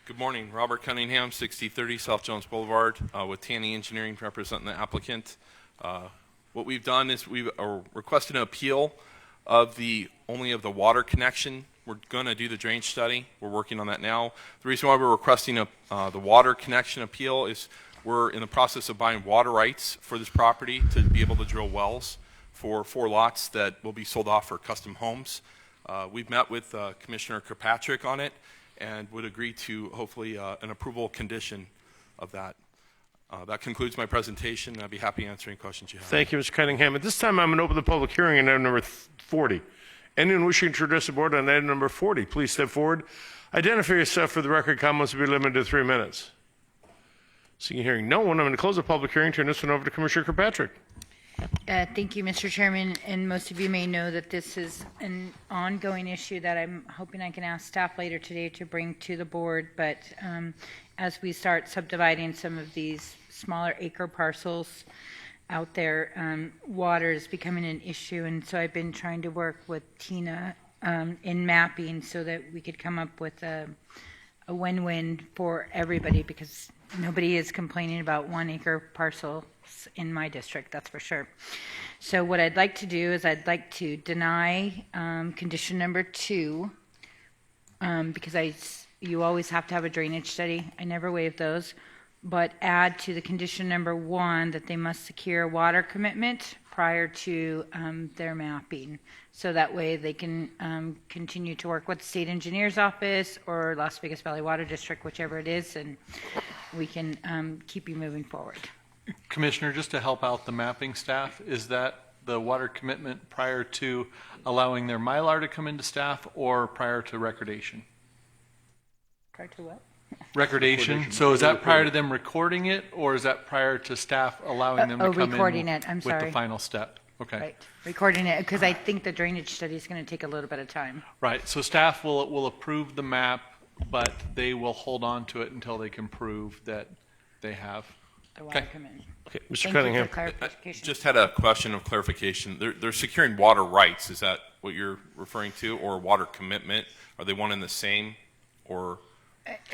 Good morning. Robert Cunningham, 6030 South Jones Boulevard, with Tanny Engineering representing the applicant. What we've done is we've requested an appeal of only of the water connection. We're going to do the drainage study. We're working on that now. The reason why we're requesting the water connection appeal is we're in the process of buying water rights for this property to be able to drill wells for 4 lots that will be sold off for custom homes. We've met with Commissioner Kirkpatrick on it and would agree to hopefully an approval condition of that. That concludes my presentation. I'd be happy to answer any questions you have. Thank you, Mr. Cunningham. At this time, I'm going to open the public hearing on item number 40. Anyone wishing to address the board on item number 40, please step forward. Identify yourself for the record. Comments will be limited to 3 minutes. Seeing and hearing no one, I'm going to close the public hearing. Turn this one over to Commissioner Kirkpatrick. Thank you, Mr. Chairman, and most of you may know that this is an ongoing issue that I'm hoping I can ask staff later today to bring to the board, but as we start subdividing some of these smaller acre parcels out there, water is becoming an issue, and so I've been trying to work with Tina in mapping so that we could come up with a win-win for everybody, because nobody is complaining about 1 acre parcels in my district, that's for sure. So what I'd like to do is I'd like to deny condition number 2, because you always have to have a drainage study. I never waive those, but add to the condition number 1 that they must secure a water commitment prior to their mapping. So that way they can continue to work with the state engineer's office or Las Vegas Valley Water District, whichever it is, and we can keep you moving forward. Commissioner, just to help out the mapping staff, is that the water commitment prior to allowing their Mylar to come into staff or prior to recordation? Prior to what? Recordation. So is that prior to them recording it, or is that prior to staff allowing them to come recording in it. I'm with sorry. the final step? Okay. Right, recording it, because I think the drainage study is going to take a little bit of time. Right. So staff will approve the map, but they will hold on to it until they can prove that they have. The water commitment. Okay, Mr. Thank Cunningham. you for clarification. Just had a question of clarification. They're securing water rights. Is that what you're referring to, or water commitment? Are they one and the same, or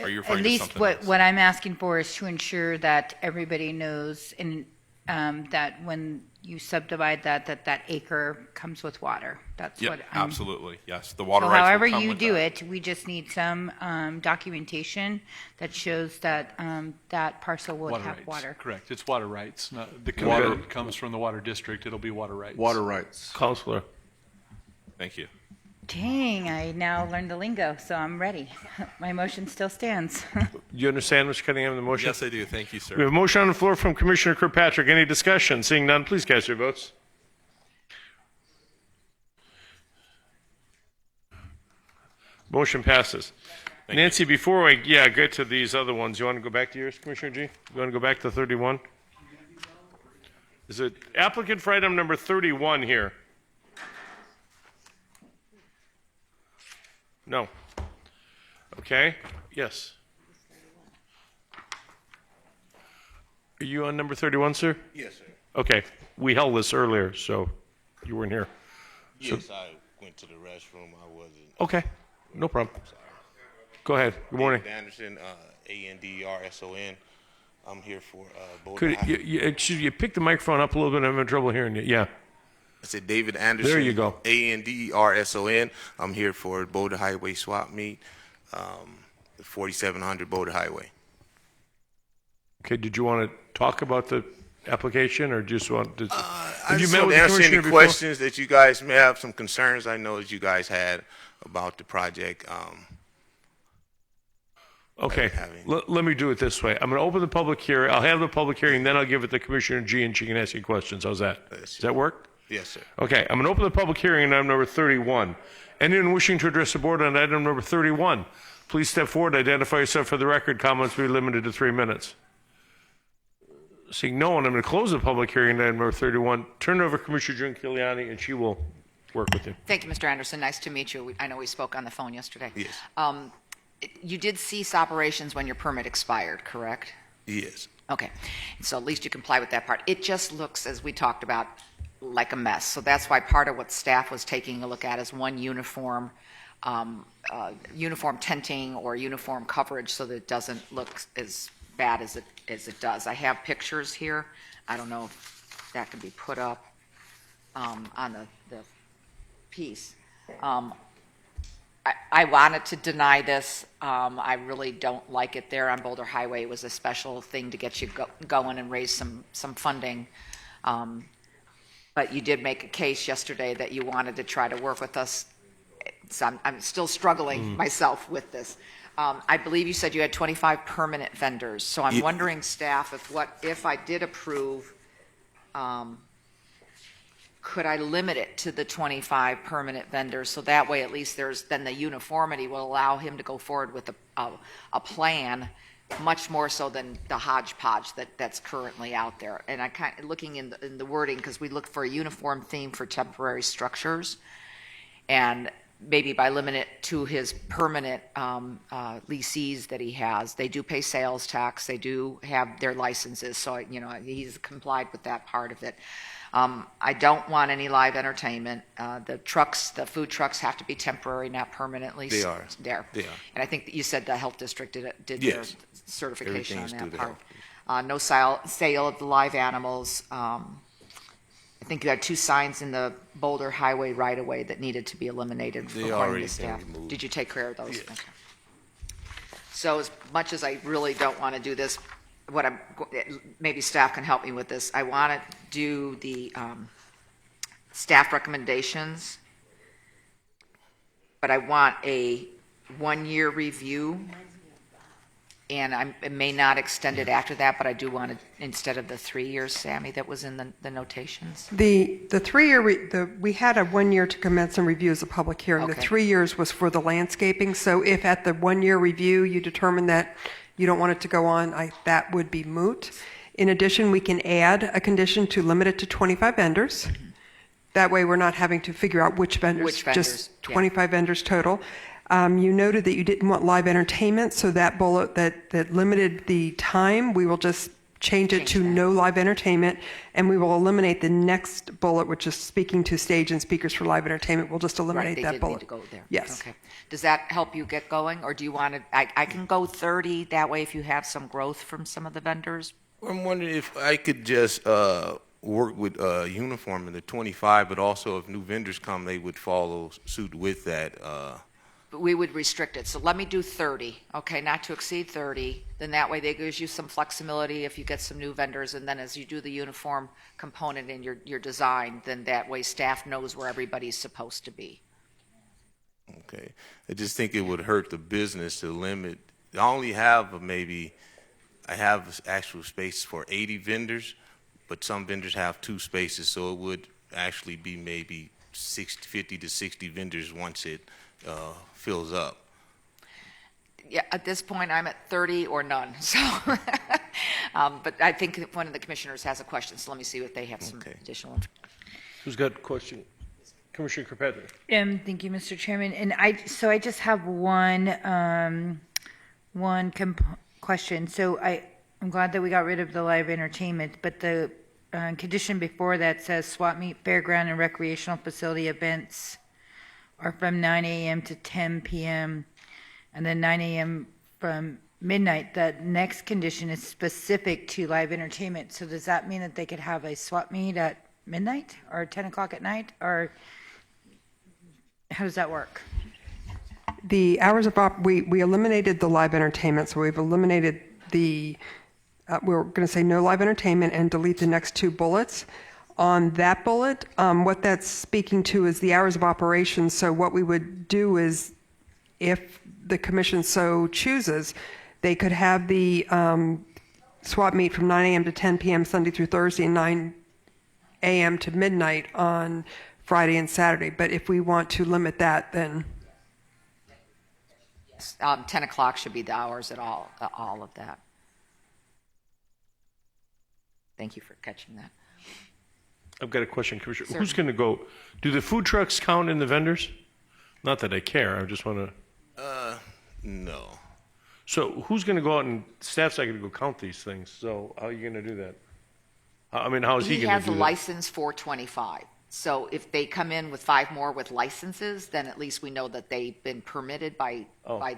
are you referring At to least something else? what I'm asking for is to ensure that everybody knows and that when you subdivide that acre comes with water. That's Yep, what I'm... absolutely. Yes, the water So rights will however come you with do that. it, we just need some documentation that shows that that parcel would have rights. water. Correct. It's water rights. Not, the commitment comes from the water district. It'll be water rights. Water rights. Counselor. Thank you. Dang, I now learned the lingo, so I'm ready. My motion still stands. Do you understand, Mr. Cunningham, the motion? Yes, I do. Thank you, sir. We have a motion on the floor from Commissioner Kirkpatrick. Any discussion? Seeing none, please cast your votes. Motion passes. Nancy, before we get to these other ones, you want to go back to yours, Commissioner G? You want to go back to 31? Is it applicant for item number 31 here? No. Okay. Yes. Are you on number 31, sir? Yes, sir. Okay. We held this earlier, so you weren't here. Yes, I went to the restroom. I wasn't. Okay. No problem. Go ahead. Good morning. David Anderson, ANDRSON. I'm here for Boulder Could High. excuse you pick the microphone up a little bit? I'm having trouble hearing you. Yeah. I said David Anderson. There you go. ANDRSON. I'm here for Boulder Highway swap meet, 4700 Boulder Highway. Okay. Did you want to talk about the application, or just want to? I just want to answer any questions that you guys may have, some concerns I know that you guys had about the project. Okay, let me do it this way. I'm going to open the public hearing. I'll have the public hearing, then I'll give it to Commissioner G, and she can ask you questions. How's that? Does that work? Yes, sir. Okay, I'm going to open the public hearing on item number 31. Anyone wishing to address the board on item number 31, please step forward, identify yourself for the record. Comments will be limited to 3 minutes. Seeing no one, I'm going to close the public hearing on item number 31. Turn it over to Commissioner June Kiliani, and she will work with you. Thank you, Mr. Anderson. Nice to meet you. I know we spoke on the phone yesterday. Yes. You did cease operations when your permit expired, correct? Yes. Okay. So at least you comply with that part. It just looks, as we talked about, like a mess. So that's why part of what staff was taking a look at is one uniform tenting or uniform coverage so that it doesn't look as bad as it does. I have pictures here. I don't know if that can be put up on the piece. I wanted to deny this. I really don't like it there on Boulder Highway. It was a special thing to get you going and raise some funding. But you did make a case yesterday that you wanted to try to work with us. So I'm still struggling myself with this. I believe you said you had 25 permanent vendors. So I'm wondering, staff, if I did approve, could I limit it to the 25 permanent vendors, so that way at least then the uniformity will allow him to go forward with a plan, much more so than the hodgepodge that's currently out there. And I kind of looking in the wording, because we look for a uniform theme for temporary structures, and maybe by limiting it to his permanent leasees that he has. They do pay sales tax. They do have their licenses, so he's complied with that part of it. I don't want any live entertainment. The food trucks have to be temporary, not permanently. They are. There. They are. And I think that you said the health district did Yes. their certification on Everything's that through the part. No sale of the live animals. I think you had 2 signs in the Boulder Highway right-of-way that needed to be eliminated They according already to staff. been removed. Did you take care of those? Yes. Okay. So as much as I really don't want to do this, maybe staff can help me with this. I want to do the staff recommendations, but I want a 1-year review, and I may not extend it after that, but I do want it instead of the 3 years, Sammy, that was in the notations. The 3 year, we had a 1 year to commence and review as a public hearing. The Okay. 3 years was for the landscaping. So if at the 1 year review you determine that you don't want it to go on, that would be moot. In addition, we can add a condition to limit it to 25 vendors. That way we're not having to figure out which vendors. Just 25 vendors total. You noted that you didn't want live entertainment, so that bullet that limited the time, we will just change it to no live entertainment, and we will eliminate the next bullet, which is speaking to stage and speakers for live entertainment. We'll just eliminate that bullet. Right, they did need to go there. Yes. Okay. Does that help you get going, or do you want to, I can go 30, that way if you have some growth from some of the vendors? I'm wondering if I could just work with uniform in the 25, but also if new vendors come, they would follow suit with that. But we would restrict it. So let me do 30, okay, not to exceed 30. Then that way that gives you some flexibility if you get some new vendors. And then as you do the uniform component in your design, then that way staff knows where everybody's supposed to be. Okay. I just think it would hurt the business to limit. I only have I have actual space for 80 vendors, but some vendors have 2 spaces, so it would actually be maybe 50 to 60 vendors once it fills up. Yeah, at this point, I'm at 30 or none, so, but I think one of the commissioners has a question, so let me see if they have some additional. Who's got a question? Commissioner Kirkpatrick. Thank you, Mr. Chairman. And I just have one question. So I'm glad that we got rid of the live entertainment, but the condition before that says swap meet, fairground, and recreational facility events are from 9 a.m. to 10 p.m. and then 9 a.m. from midnight. The next condition is specific to live entertainment. So does that mean that they could have a swap meet at midnight or 10 o'clock at night, or how does that work? The hours of we eliminated the live entertainment, so we've eliminated the, we're going to say no live entertainment and delete the next 2 bullets. On that bullet, what that's speaking to is the hours of operation. So what we would do is, if the commission so chooses, they could have the swap meet from 9 a.m. to 10 p.m. Sunday through Thursday and 9 a.m. to midnight on Friday and Saturday. But if we want to limit that, then 10 o'clock should be the hours at all of that. Thank you for catching that. I've got a question, Commissioner. Sir. Who's going to go? Do the food trucks count in the vendors? Not that I care. I just want to. No. So who's going to go out and staff's not going to go count these things? So how are you going to do that? I mean, how is he going to do that? He has a license for 25. So if they come in with 5 more with licenses, then at least we know that they've been permitted by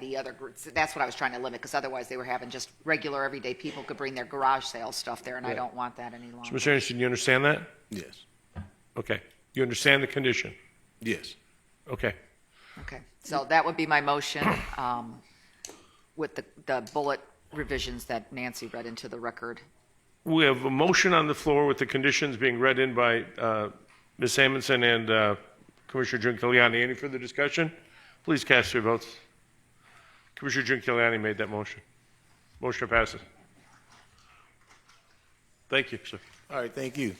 the other groups. That's what I was trying to limit, because otherwise they were having just regular everyday people could bring their garage sale stuff there, and I don't want that any longer. So, Mr. Anderson, you understand that? Yes. Okay. You understand the condition? Yes. Okay. Okay. So that would be my motion with the bullet revisions that Nancy read into the record. We have a motion on the floor with the conditions being read in by Ms. Amundson and Commissioner Giuliani. Any further discussion? Please cast your votes. Commissioner Giuliani made that motion. Motion passes. Thank you, sir. All right, thank you.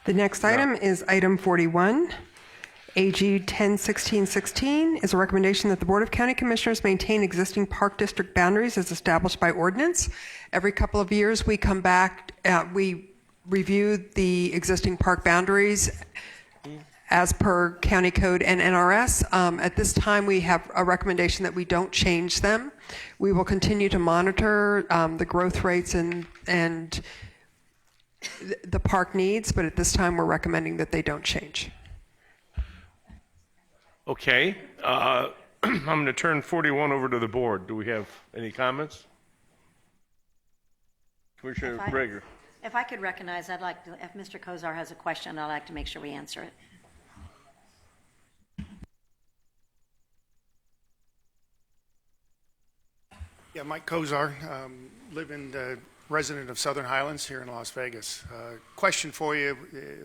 the next item is item 41. AG 101616 is a recommendation that the Board of County Commissioners maintain existing park district boundaries as established by ordinance. Every couple of years, we come back, we review the existing park boundaries as per county code and NRS. At this time, we have a recommendation that we don't change them. We will continue to monitor the growth rates and the park needs, but at this time, we're recommending that they don't change. Okay. I'm going to turn 41 over to the board. Do we have any comments? Commissioner Brager. If I could recognize, I'd like to, if Mr. Kozar has a question, I'd like to make sure we answer it. Yeah, Mike Kozar, resident of Southern Highlands here in Las Vegas. Question for you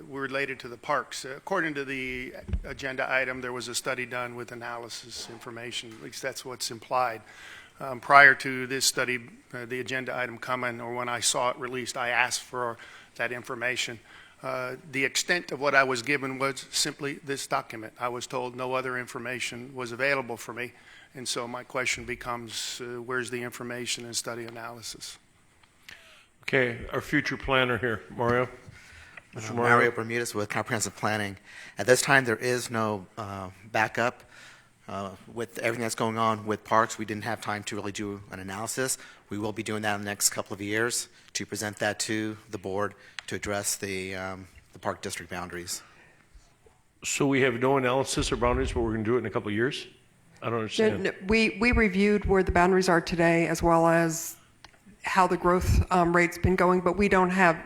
related to the parks. According to the agenda item, there was a study done with analysis information, at least that's what's implied. Prior to this study, the agenda item coming, or when I saw it released, I asked for that information. The extent of what I was given was simply this document. I was told no other information was available for me, and so my question becomes, where's the information and study analysis? Okay, our future planner here, Mario. Mr. Mario Bermudez with Comprehensive Planning. At this time, there is no backup. With everything that's going on with parks, we didn't have time to really do an analysis. We will be doing that in the next couple of years to present that to the board to address the park district boundaries. So we have no analysis or boundaries, but we're going to do it in a couple of years? I don't understand. No, we reviewed where the boundaries are today as well as how the growth rate's been going, but we don't have,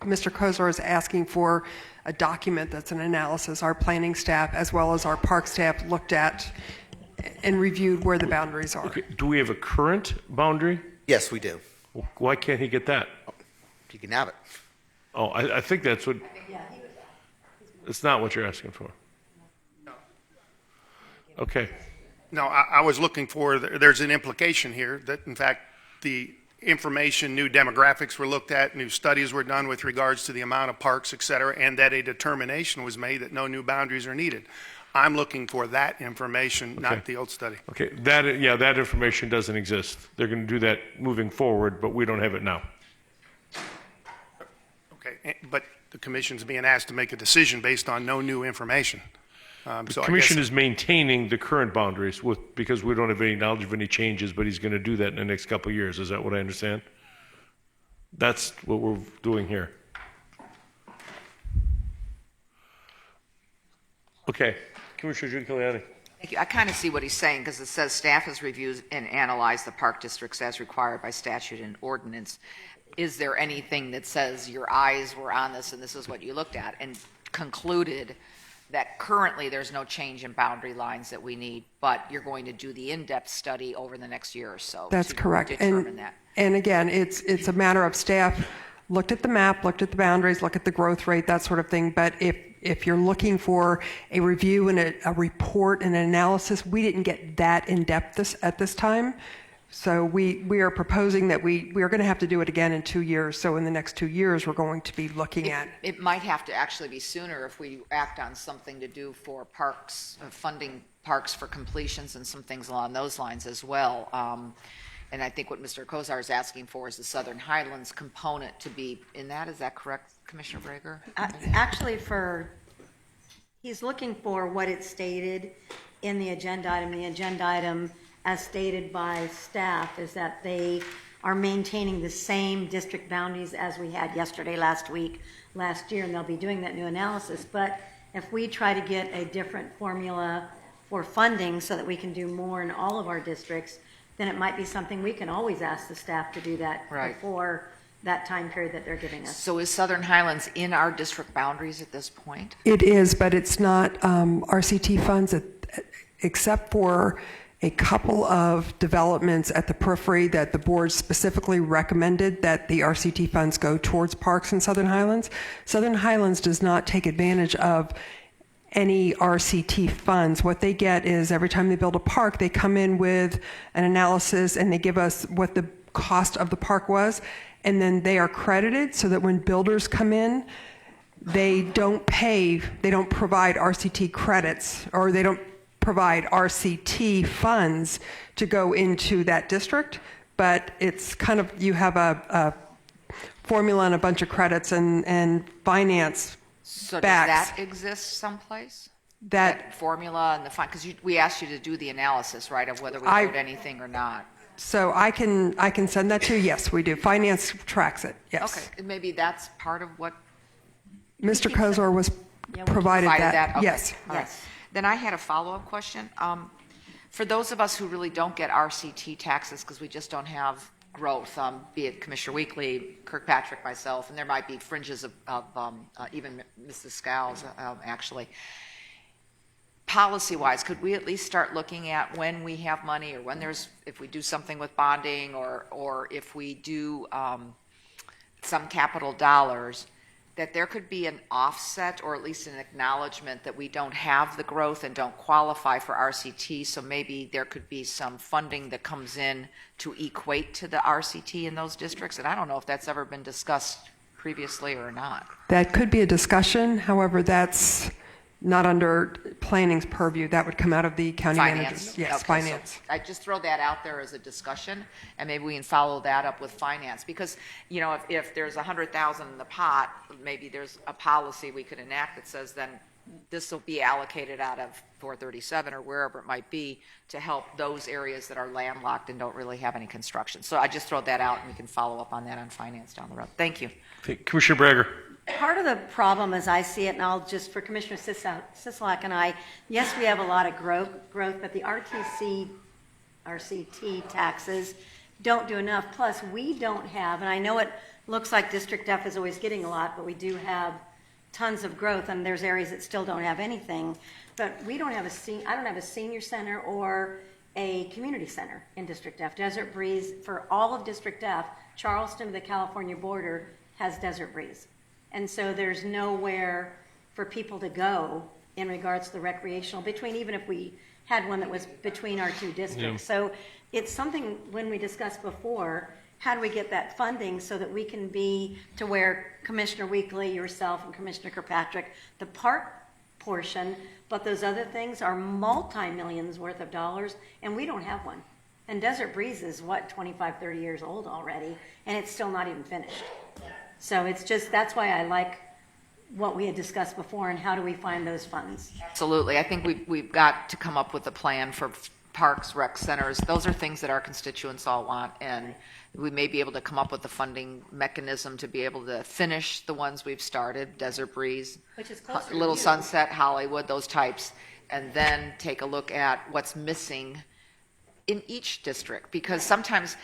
Mr. Kozar is asking for a document that's an analysis. Our planning staff as well as our park staff looked at and reviewed where the boundaries are. Okay. Do we have a current boundary? Yes, we do. Why can't he get that? You can have it. Oh, I think that's what, it's not what you're asking for. Okay. No, I was looking for, there's an implication here that in fact the information, new demographics were looked at, new studies were done with regards to the amount of parks, et cetera, and that a determination was made that no new boundaries are needed. I'm looking for that information, not the old study. Okay, that information doesn't exist. They're going to do that moving forward, but we don't have it now. Okay, but the commission's being asked to make a decision based on no new information. The commission is maintaining the current boundaries because we don't have any knowledge of any changes, but he's going to do that in the next couple of years. Is that what I understand? That's what we're doing here. Okay, Commissioner Giuliani. Thank you. I kind of see what he's saying because it says staff has reviewed and analyzed the park districts as required by statute and ordinance. Is there anything that says your eyes were on this and this is what you looked at and concluded that currently there's no change in boundary lines that we need, but you're going to do the in-depth study over the next year or so? That's to correct. Determine that. And again, it's a matter of staff looked at the map, looked at the boundaries, looked at the growth rate, that sort of thing. But if you're looking for a review and a report and an analysis, we didn't get that in depth at this time. So we are proposing that we are going to have to do it again in 2 years. So in the next 2 years, we're going to be looking at. It might have to actually be sooner if we act on something to do for parks, funding parks for completions and some things along those lines as well. And I think what Mr. Kozar is asking for is the Southern Highlands component to be in that. Is that correct, Commissioner Brager? Actually, he's looking for what it stated in the agenda item. The agenda item, as stated by staff, is that they are maintaining the same district boundaries as we had yesterday, last week, last year, and they'll be doing that new analysis. But if we try to get a different formula for funding so that we can do more in all of our districts, then it might be something we can always ask the staff to do that before that time period that they're giving us. So is Southern Highlands in our district boundaries at this point? It is, but it's not RCT funds except for a couple of developments at the periphery that the board specifically recommended that the RCT funds go towards parks in Southern Highlands. Southern Highlands does not take advantage of any RCT funds. What they get is every time they build a park, they come in with an analysis and they give us what the cost of the park was, and then they are credited so that when builders come in, they don't provide RCT credits, or they don't provide RCT funds to go into that district, but it's kind of, you have a formula and a bunch of credits and finance. So does that exist someplace? That formula and the fund, because we asked you to do the analysis, right, of whether we wrote anything or not. So I can send that to you. Yes, we do. Finance tracks it. Yes. Okay, and maybe that's part of what Mr. Kozar was provided that. Okay. Yes. All right. Then I had a follow-up question. For those of us who really don't get RCT taxes because we just don't have growth, be it Commissioner Weekly, Kirkpatrick, myself, and there might be fringes of even Mrs. Scowls, actually. Policy-wise, could we at least start looking at when we have money, or when if we do something with bonding, or if we do some capital dollars, that there could be an offset or at least an acknowledgement that we don't have the growth and don't qualify for RCT, so maybe there could be some funding that comes in to equate to the RCT in those districts? And I don't know if that's ever been discussed previously or not. That could be a discussion. However, that's not under planning's purview. That would come out of the county manager's. Yes, Okay, finance. So I just throw that out there as a discussion, and maybe we can follow that up with finance. Because, you know, if there's $100,000 in the pot, maybe there's a policy we could enact that says then this will be allocated out of 437 or wherever it might be to help those areas that are landlocked and don't really have any construction. So I just throw that out, and we can follow up on that on finance down the road. Thank you. Okay, Commissioner Brager. Part of the problem, as I see it, and I'll just, for Commissioner Sisolak and I, yes, we have a lot of growth, but the RCT taxes don't do enough. Plus, we don't have, and I know it looks like District F is always getting a lot, but we do have tons of growth, and there's areas that still don't have anything. But we don't have I don't have a senior center or a community center in District F. Desert Breeze, for all of District F, Charleston to the California border has Desert Breeze. And so there's nowhere for people to go in regards to the recreational, between even if we had one that was between our two districts. So it's something, when we discussed before, how do we get that funding so that we can be to where Commissioner Weekly, yourself, and Commissioner Kirkpatrick, the park portion, but those other things are multi-millions worth of dollars, and we don't have one. And Desert Breeze is, 25, 30 years old already, and it's still not even finished. So it's just, that's why I like what we had discussed before, and how do we find those funds? Absolutely. I think we've got to come up with a plan for parks, rec centers. Those are things that our constituents all want, and we may be able to come up with a funding mechanism to be able to finish the ones we've started, Desert Breeze, Which is closer to Little you. Sunset, Hollywood, those types, and then take a look at what's missing in each district, because sometimes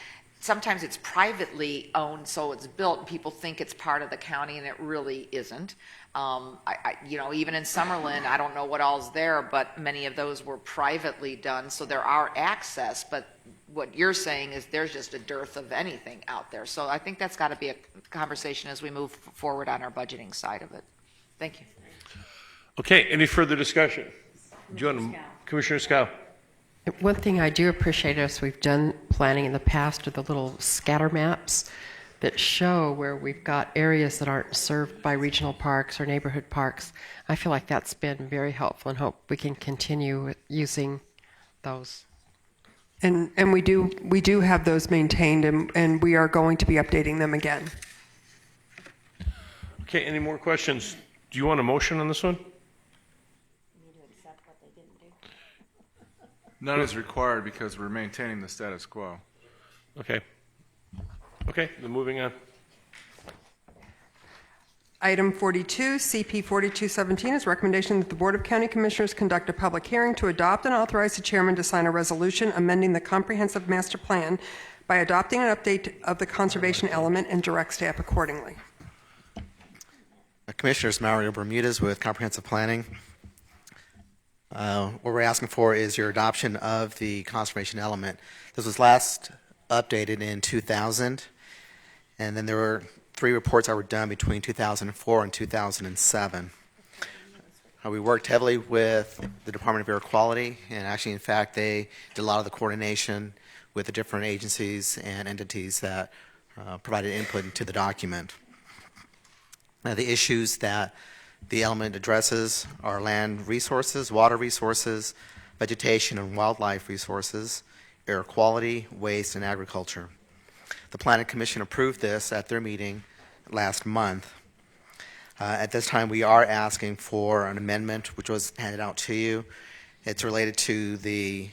it's privately owned, so it's built, and people think it's part of the county, and it really isn't. Even in Summerlin, I don't know what all's there, but many of those were privately done, so there are access, but what you're saying is there's just a dearth of anything out there. So I think that's got to be a conversation as we move forward on our budgeting side of it. Thank you. Okay, any further discussion? Commissioner Scow. One thing I do appreciate as we've done planning in the past are the little scatter maps that show where we've got areas that aren't served by regional parks or neighborhood parks. I feel like that's been very helpful, and hope we can continue using those. And we do have those maintained, and we are going to be updating them again. Okay, any more questions? Do you want a motion on this one? None is required because we're maintaining the status quo. Okay. Okay, then moving on. Item 42, CP 4217, is recommendation that the Board of County Commissioners conduct a public hearing to adopt and authorize the chairman to sign a resolution amending the comprehensive master plan by adopting an update of the conservation element and direct staff accordingly. Commissioners, Mario Bermudez with Comprehensive Planning. What we're asking for is your adoption of the conservation element. This was last updated in 2000, and then there were 3 reports that were done between 2004 and 2007. We worked heavily with the Department of Air Quality, and actually, in fact, they did a lot of the coordination with the different agencies and entities that provided input into the document. Now, the issues that the element addresses are land resources, water resources, vegetation and wildlife resources, air quality, waste, and agriculture. The Planning Commission approved this at their meeting last month. At this time, we are asking for an amendment, which was handed out to you. It's related to the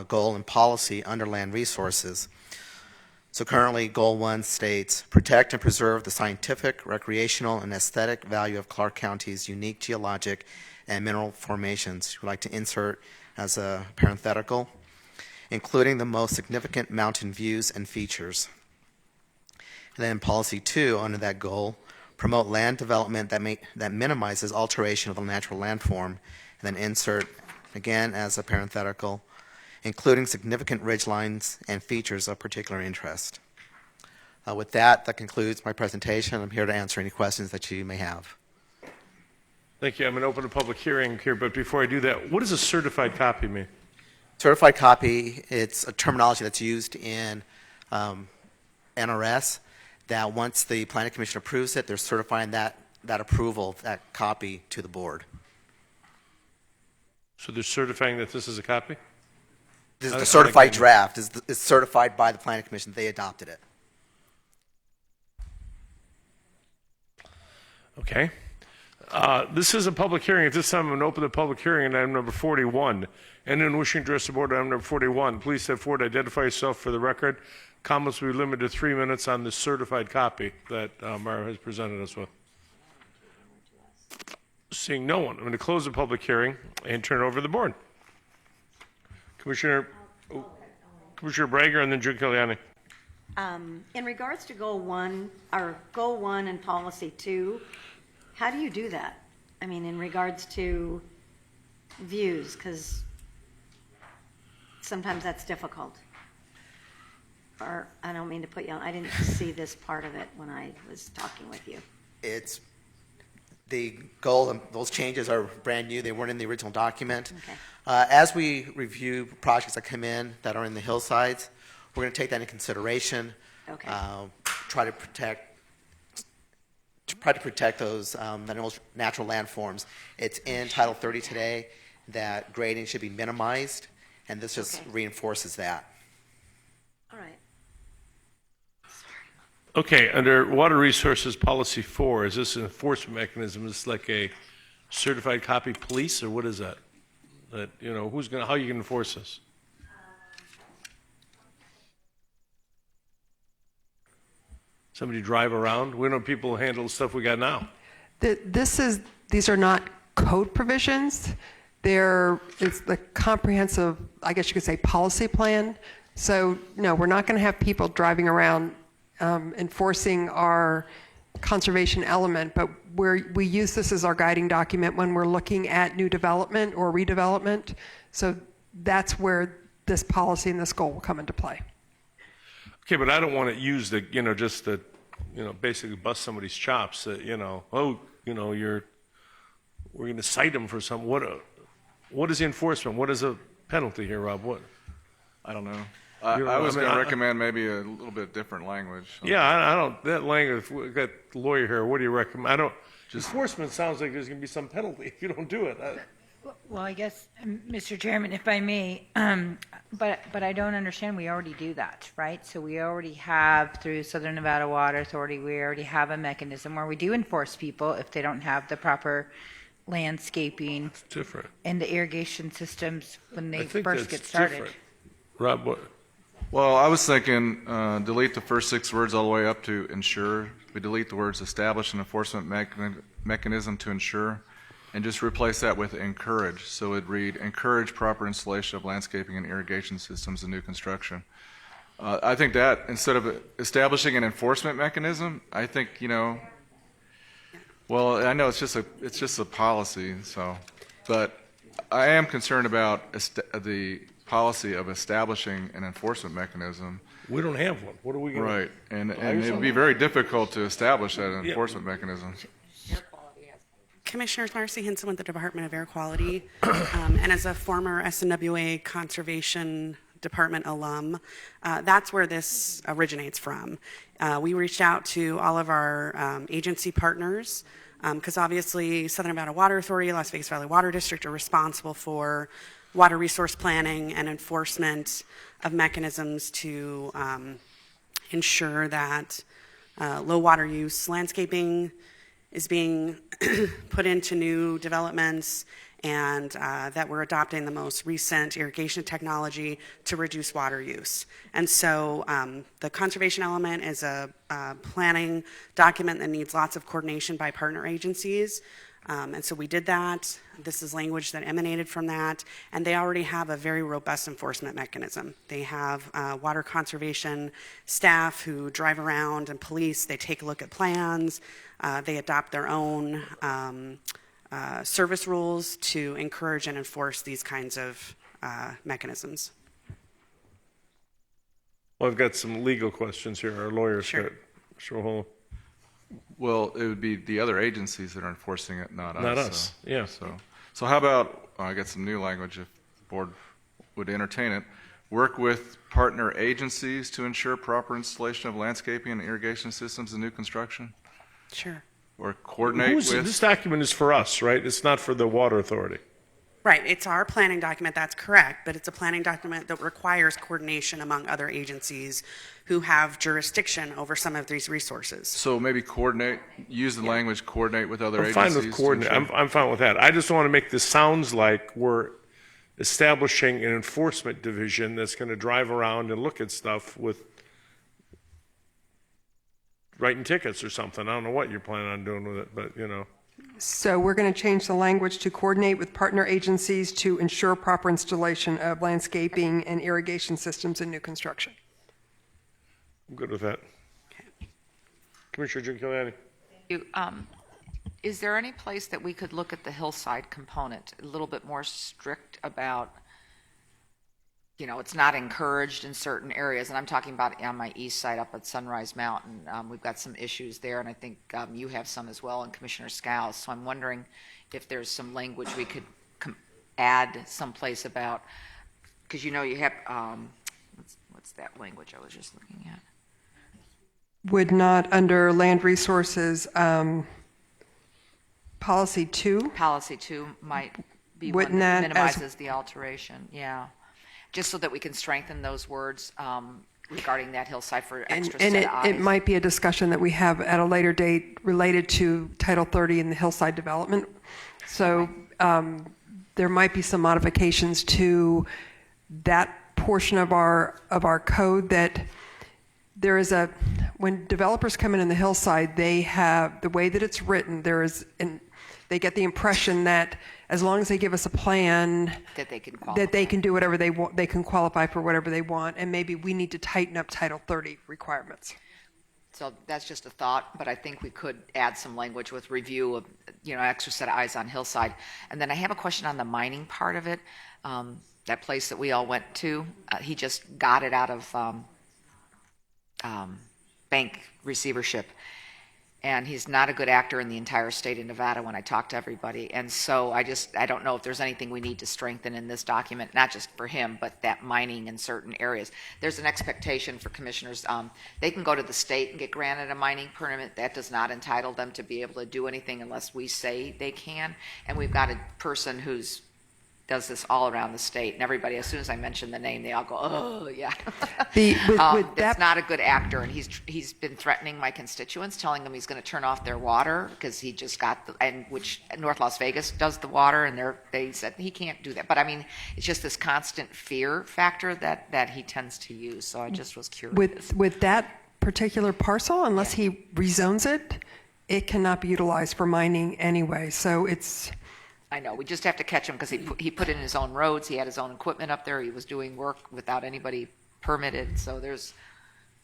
goal and policy under land resources. So currently, Goal 1 states, protect and preserve the scientific, recreational, and aesthetic value of Clark County's unique geologic and mineral formations. We'd like to insert as a parenthetical, including the most significant mountain views and features. And then Policy 2, under that goal, promote land development that minimizes alteration of the natural landform, and then insert, again as a parenthetical, including significant ridgelines and features of particular interest. With that, that concludes my presentation. I'm here to answer any questions that you may have. Thank you. I'm going to open a public hearing here, but before I do that, what does a certified copy mean? Certified copy, it's a terminology that's used in NRS, that once the Planning Commission approves it, they're certifying that approval, that copy, to the board. So they're certifying that this is a copy? This is the certified draft. Is certified by the Planning Commission. They adopted it. Okay. This is a public hearing. At this time, I'm going to open the public hearing on item number 41. Anyone wishing to address the board on item number 41, please step forward, identify yourself for the record. Comments will be limited to 3 minutes on the certified copy that Mara has presented us with. Seeing no one, I'm going to close the public hearing and turn it over to the board. Commissioner Brager and then Jim Kiliani. In regards to Goal 1 and Policy 2, how do you do that? I mean, in regards to views, because sometimes that's difficult. Or, I don't mean to put you on, I didn't see this part of it when I was talking with you. the goal, and those changes are brand new. They weren't in the original document. Okay. As we review projects that come in that are in the hillsides, we're going to take that into consideration. Okay. Try to protect those natural landforms. It's in Title 30 today that grading should be minimized, and this just reinforces that. All right. Okay, under Water Resources Policy 4, is this an enforcement mechanism? Is this like a certified copy police, or what is that? That, you know, how are you going to enforce this? Somebody drive around? We know people handle the stuff we got now. These are not code provisions. It's the comprehensive, I guess you could say, policy plan. So, no, we're not going to have people driving around enforcing our conservation element, but we use this as our guiding document when we're looking at new development or redevelopment. So that's where this policy and this goal will come into play. Okay, but I don't want to use just to, basically bust somebody's chops. We're going to cite them for some. What is the enforcement? What is a penalty here, Rob? What? I don't know. I was going to recommend maybe a little bit different language. Yeah, I don't. That language. We got the lawyer here. What do you recommend? I don't. Enforcement sounds like there's going to be some penalty if you don't do it. Well, I guess, Mr. Chairman, if I may, but I don't understand, we already do that, right? So we already have, through Southern Nevada Water Authority, we already have a mechanism where we do enforce people if they don't have the proper landscaping. It's different. And the irrigation systems when they I think first that's get started. different. Rob, what? Well, I was thinking delete the first 6 words all the way up to ensure. We delete the words establish an enforcement mechanism to ensure, and just replace that with encourage. So it'd read encourage proper installation of landscaping and irrigation systems in new construction. I think that instead of establishing an enforcement mechanism, I think, well, I know it's just a policy, so, but I am concerned about the policy of establishing an enforcement mechanism. We don't have one. What are we going to? Right, and it would be very difficult to establish that enforcement mechanism. Commissioners, Marcy Hinson with the Department of Air Quality, and as a former SNWA Conservation Department alum, that's where this originates from. We reached out to all of our agency partners because obviously Southern Nevada Water Authority, Las Vegas Valley Water District are responsible for water resource planning and enforcement of mechanisms to ensure that low water use landscaping is being put into new developments, and that we're adopting the most recent irrigation technology to reduce water use. And so the conservation element is a planning document that needs lots of coordination by partner agencies. And so we did that. This is language that emanated from that, and they already have a very robust enforcement mechanism. They have water conservation staff who drive around and police. They take a look at plans. They adopt their own service rules to encourage and enforce these kinds of mechanisms. Well, I've got some legal questions here. Our lawyers got. Sure. Well, it would be the other agencies that are enforcing it, not us. Not us, so, yeah. So how about, I got some new language if the board would entertain it. Work with partner agencies to ensure proper installation of landscaping and irrigation systems in new construction? Sure. Or coordinate with... This document is for us, right? It's not for the Water Authority. Right, it's our planning document, that's correct, but it's a planning document that requires coordination among other agencies who have jurisdiction over some of these resources. So maybe use the language coordinate with other I'm agencies. fine with coordinate. I'm fine with that. I just want to make this sounds like we're establishing an enforcement division that's going to drive around and look at stuff with writing tickets or something. I don't know what you're planning on doing with it, but So we're going to change the language to coordinate with partner agencies to ensure proper installation of landscaping and irrigation systems in new construction. I'm good with that. Okay. Commissioner Giuliani. Is there any place that we could look at the hillside component, a little bit more strict about it's not encouraged in certain areas, and I'm talking about on my east side up at Sunrise Mountain. We've got some issues there, and I think you have some as well, and Commissioner Scows. So I'm wondering if there's some language we could add someplace about, because you have, what's that language I was just looking at? Would not, under land resources, policy 2? Policy 2 might be Wouldn't one that that minimizes the alteration, yeah. Just so that we can strengthen those words regarding that hillside for extra set of eyes. It might be a discussion that we have at a later date related to Title 30 and the hillside development. So there might be some modifications to that portion of our code that there is when developers come in the hillside, they have, the way that it's written, they get the impression that as long as they give us a plan, that they can qualify. that they can do whatever they want, they can qualify for whatever they want, and maybe we need to tighten up Title 30 requirements. So that's just a thought, but I think we could add some language with review of, extra set of eyes on hillside. And then I have a question on the mining part of it. That place that we all went to, he just got it out of bank receivership. And he's not a good actor in the entire state of Nevada when I talk to everybody. And so I don't know if there's anything we need to strengthen in this document, not just for him, but that mining in certain areas. There's an expectation for commissioners. They can go to the state and get granted a mining permit. That does not entitle them to be able to do anything unless we say they can. And we've got a person who's does this all around the state, and everybody, as soon as I mention the name, they all go, "Oh, yeah." That's not a good actor, and he's been threatening my constituents, telling them he's going to turn off their water because he just got which North Las Vegas does the water, and they said he can't do that. But I mean, it's just this constant fear factor that he tends to use. So I just was curious. With that particular parcel, unless he rezones it, it cannot be utilized for mining anyway. So it's. I know. We just have to catch him because he put in his own roads. He had his own equipment up there. He was doing work without anybody permitted. So I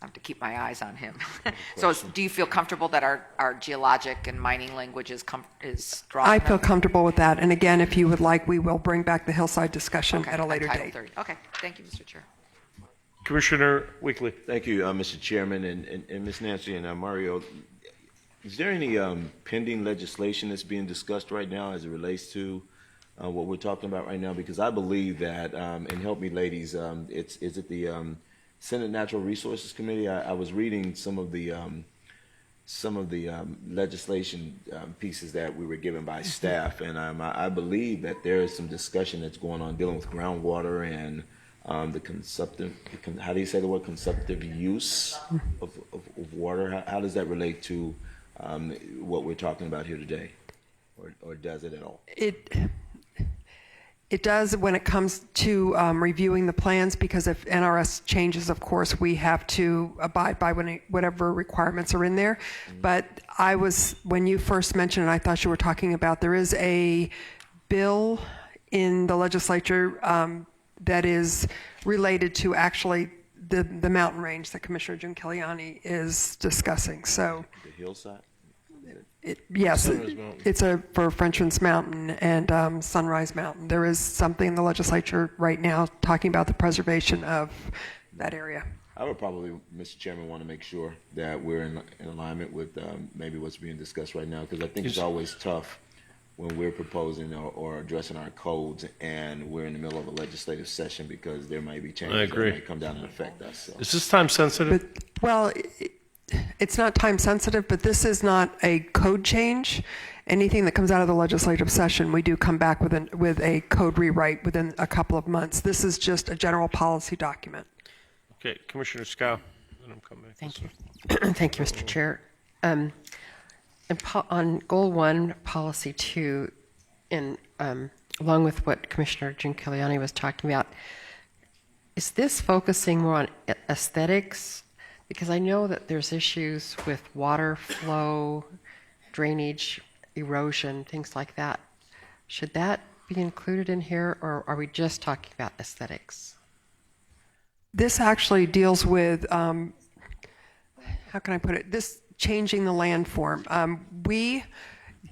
have to keep my eyes on him. So do you feel comfortable that our geologic and mining language is strong? I feel comfortable with that. And again, if you would like, we will bring back the hillside discussion at a later date. 30. Okay. Thank you, Mr. Chair. Commissioner Weekly. Thank you, Mr. Chairman, and Ms. Nancy and Mario. Is there any pending legislation that's being discussed right now as it relates to what we're talking about right now? Because I believe that, and help me, ladies, is it the Senate Natural Resources Committee? I was reading some of the legislation pieces that we were given by staff, and I believe that there is some discussion that's going on dealing with groundwater and the consumptive, how do you say the word, consumptive use of water? How does that relate to what we're talking about here today, or does it at all? It does when it comes to reviewing the plans, because if NRS changes, of course, we have to abide by whatever requirements are in there. But when you first mentioned it, I thought you were talking about, there is a bill in the legislature that is related to actually the mountain range that Commissioner Giunciliani is discussing. So the hillside? Yes, it's for Frenchman's Mountain and Sunrise Mountain. There is something in the legislature right now talking about the preservation of that area. I would probably, Mr. Chairman, want to make sure that we're in alignment with maybe what's being discussed right now, because I think it's always tough when we're proposing or addressing our codes and we're in the middle of a legislative session, because there might be changes that may come down and affect us. So. Is this time sensitive? It's not time sensitive, but this is not a code change. Anything that comes out of the legislative session, we do come back with a code rewrite within a couple of months. This is just a general policy document. Okay, Commissioner Scow. Thank you. Thank you, Mr. Chair. On Goal 1, Policy 2, along with what Commissioner Giunciliani was talking about, is this focusing more on aesthetics? Because I know that there's issues with water flow, drainage, erosion, things like that. Should that be included in here, or are we just talking about aesthetics? This actually deals with, how can I put it, this changing the landform. We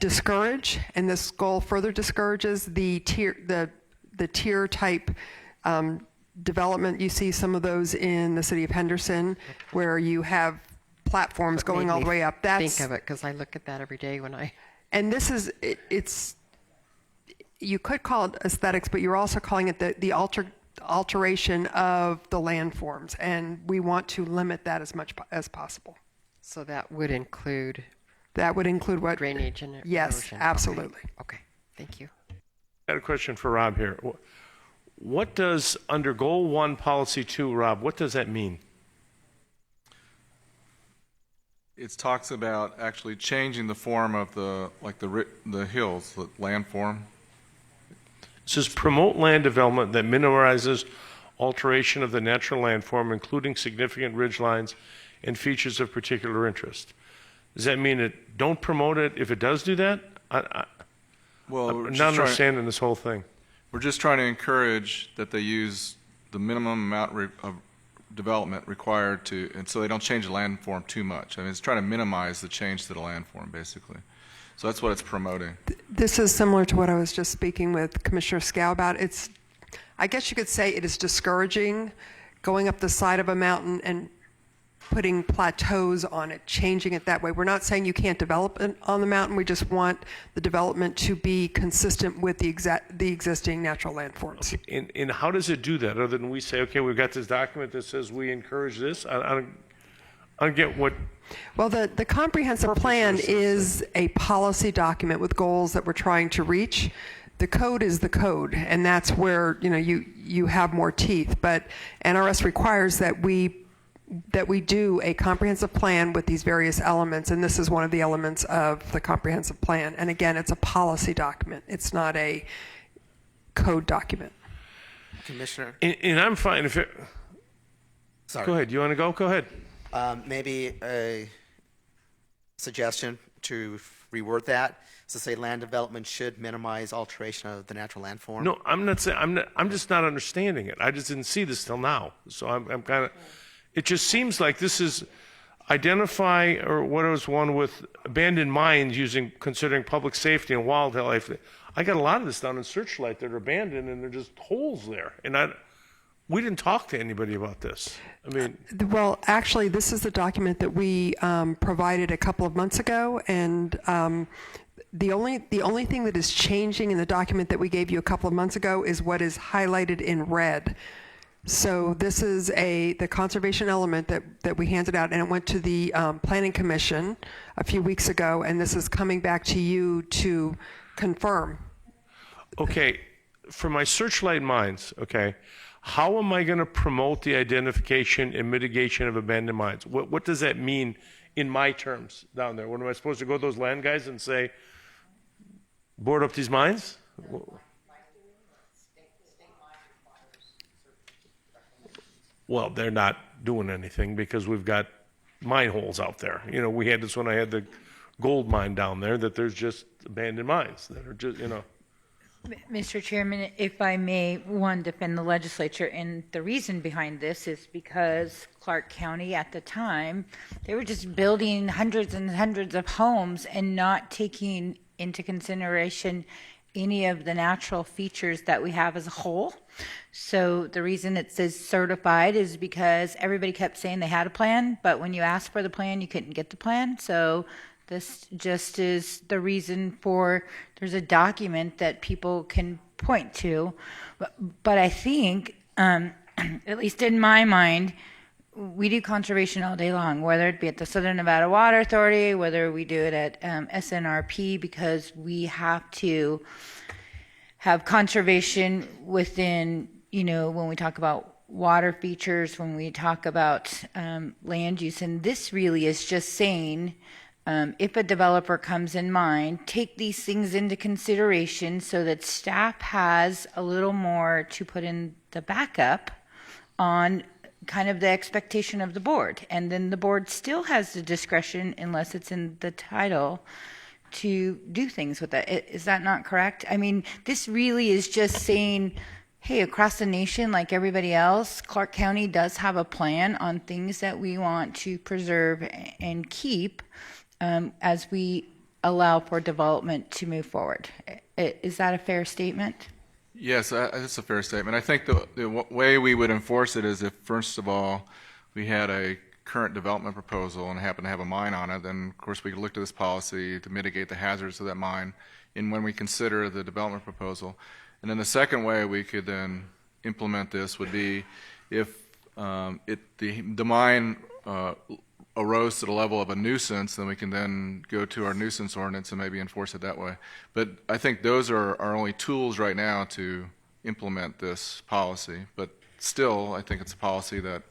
discourage, and this goal further discourages the tier type development. You see some of those in the city of Henderson where you have platforms going all the way up. Think of it, because I look at that every day when I... And this is, it's, you could call it aesthetics, but you're also calling it the alteration of the landforms, and we want to limit that as much as possible. So that would include... That would include what? Drainage and Yes, erosion. absolutely. Okay, thank you. I got a question for Rob here. What does, under Goal 1, Policy 2, Rob, what does that mean? It talks about actually changing the form of the hills, the landform. It says promote land development that minimizes alteration of the natural landform, including significant ridge lines and features of particular interest. Does that mean that don't promote it if it does do that? Well, I'm not understanding this whole thing. We're just trying to encourage that they use the minimum amount of development required to, and so they don't change the landform too much. I mean, it's trying to minimize the change to the landform, basically. So that's what it's promoting. This is similar to what I was just speaking with Commissioner Scow about. It's, I guess you could say it is discouraging going up the side of a mountain and putting plateaus on it, changing it that way. We're not saying you can't develop it on the mountain. We just want the development to be consistent with the existing natural landforms. Okay. And how does it do that, other than we say, okay, we've got this document that says we encourage this? I don't get what... Well, the comprehensive plan is a policy document with goals that we're trying to reach. The code is the code, and that's where you have more teeth. But NRS requires that we do a comprehensive plan with these various elements, and this is one of the elements of the comprehensive plan. And again, it's a policy document. It's not a code document. Commissioner? And I'm fine if it... Sorry. Go ahead. You want to go? Go ahead. Maybe a suggestion to reword that to say land development should minimize alteration of the natural landform. No, I'm not saying... I'm just not understanding it. I just didn't see this till now. So I'm kind of... It just seems like this is identify, or what was one with abandoned mines considering public safety and wildlife. I got a lot of this down in Searchlight that are abandoned and they're just holes there. And we didn't talk to anybody about this. I mean, well, actually, this is the document that we provided a couple of months ago, and the only thing that is changing in the document that we gave you a couple of months ago is what is highlighted in red. So this is the conservation element that we handed out, and it went to the Planning Commission a few weeks ago, and this is coming back to you to confirm. Okay, for my Searchlight mines, okay, how am I going to promote the identification and mitigation of abandoned mines? What does that mean in my terms down there? What am I supposed to go to those land guys and say, board up these mines? Well, they're not doing anything because we've got mine holes out there. We had this when I had the gold mine down there, that there's just abandoned mines that are just, Mr. Chairman, if I may, defend the legislature, and the reason behind this is because Clark County at the time, they were just building hundreds and hundreds of homes and not taking into consideration any of the natural features that we have as a whole. So the reason it says certified is because everybody kept saying they had a plan, but when you asked for the plan, you couldn't get the plan. So this just is the reason for, there's a document that people can point to. But I think, at least in my mind, we do conservation all day long, whether it be at the Southern Nevada Water Authority, whether we do it at SNRP, because we have to have conservation within, when we talk about water features, when we talk about land use. And this really is just saying, if a developer comes in mind, take these things into consideration so that staff has a little more to put in the backup on kind of the expectation of the board. And then the board still has the discretion, unless it's in the title, to do things with that. Is that not correct? I mean, this really is just saying, hey, across the nation, like everybody else, Clark County does have a plan on things that we want to preserve and keep as we allow for development to move forward. Is that a fair statement? Yes, that's a fair statement. I think the way we would enforce it is if, first of all, we had a current development proposal and happen to have a mine on it, then of course we could look to this policy to mitigate the hazards of that mine in when we consider the development proposal. And then the second way we could then implement this would be if the mine arose to the level of a nuisance, then we can then go to our nuisance ordinance and maybe enforce it that way. But I think those are our only tools right now to implement this policy. But still, I think it's a policy that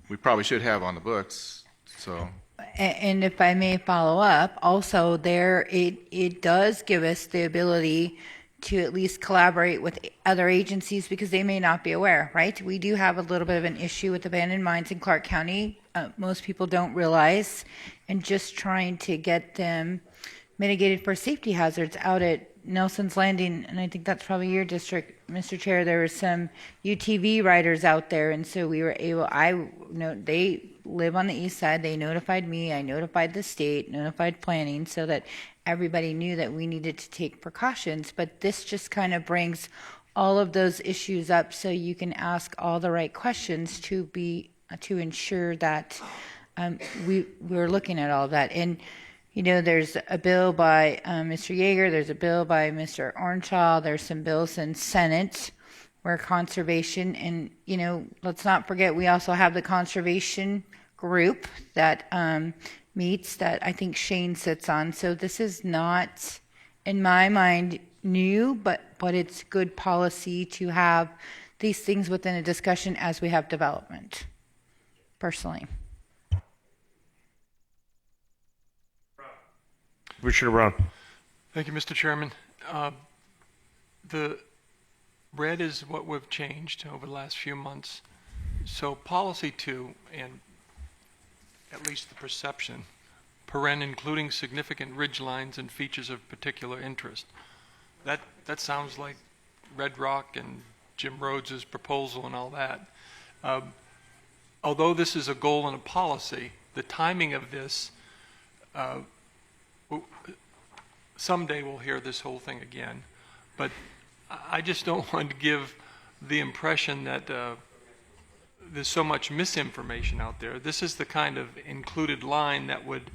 we probably should have on the books. So. And if I may follow up, also there, it does give us the ability to at least collaborate with other agencies because they may not be aware, right? We do have a little bit of an issue with abandoned mines in Clark County. Most people don't realize, and just trying to get them mitigated for safety hazards out at Nelson's Landing, and I think that's probably your district, Mr. Chair. There were some UTV riders out there, and so we were able, they live on the east side. They notified me, I notified the state, notified planning, so that everybody knew that we needed to take precautions. But this just kind of brings all of those issues up so you can ask all the right questions to ensure that we're looking at all of that. And there's a bill by Mr. Yeager, there's a bill by Mr. Ornshaw, there's some bills in Senate where conservation, and let's not forget we also have the conservation group that meets that I think Shane sits on. So this is not, in my mind, new, but it's good policy to have these things within a discussion as we have development, personally. Commissioner Brown. Thank you, Mr. Chairman. The red is what we've changed over the last few months. So policy 2, and at least the perception, including significant ridge lines and features of particular interest. That sounds like Red Rock and Jim Rhodes's proposal and all that. Although this is a goal and a policy, the timing of this, someday we'll hear this whole thing again, but I just don't want to give the impression that there's so much misinformation out there. This is the kind of included line that would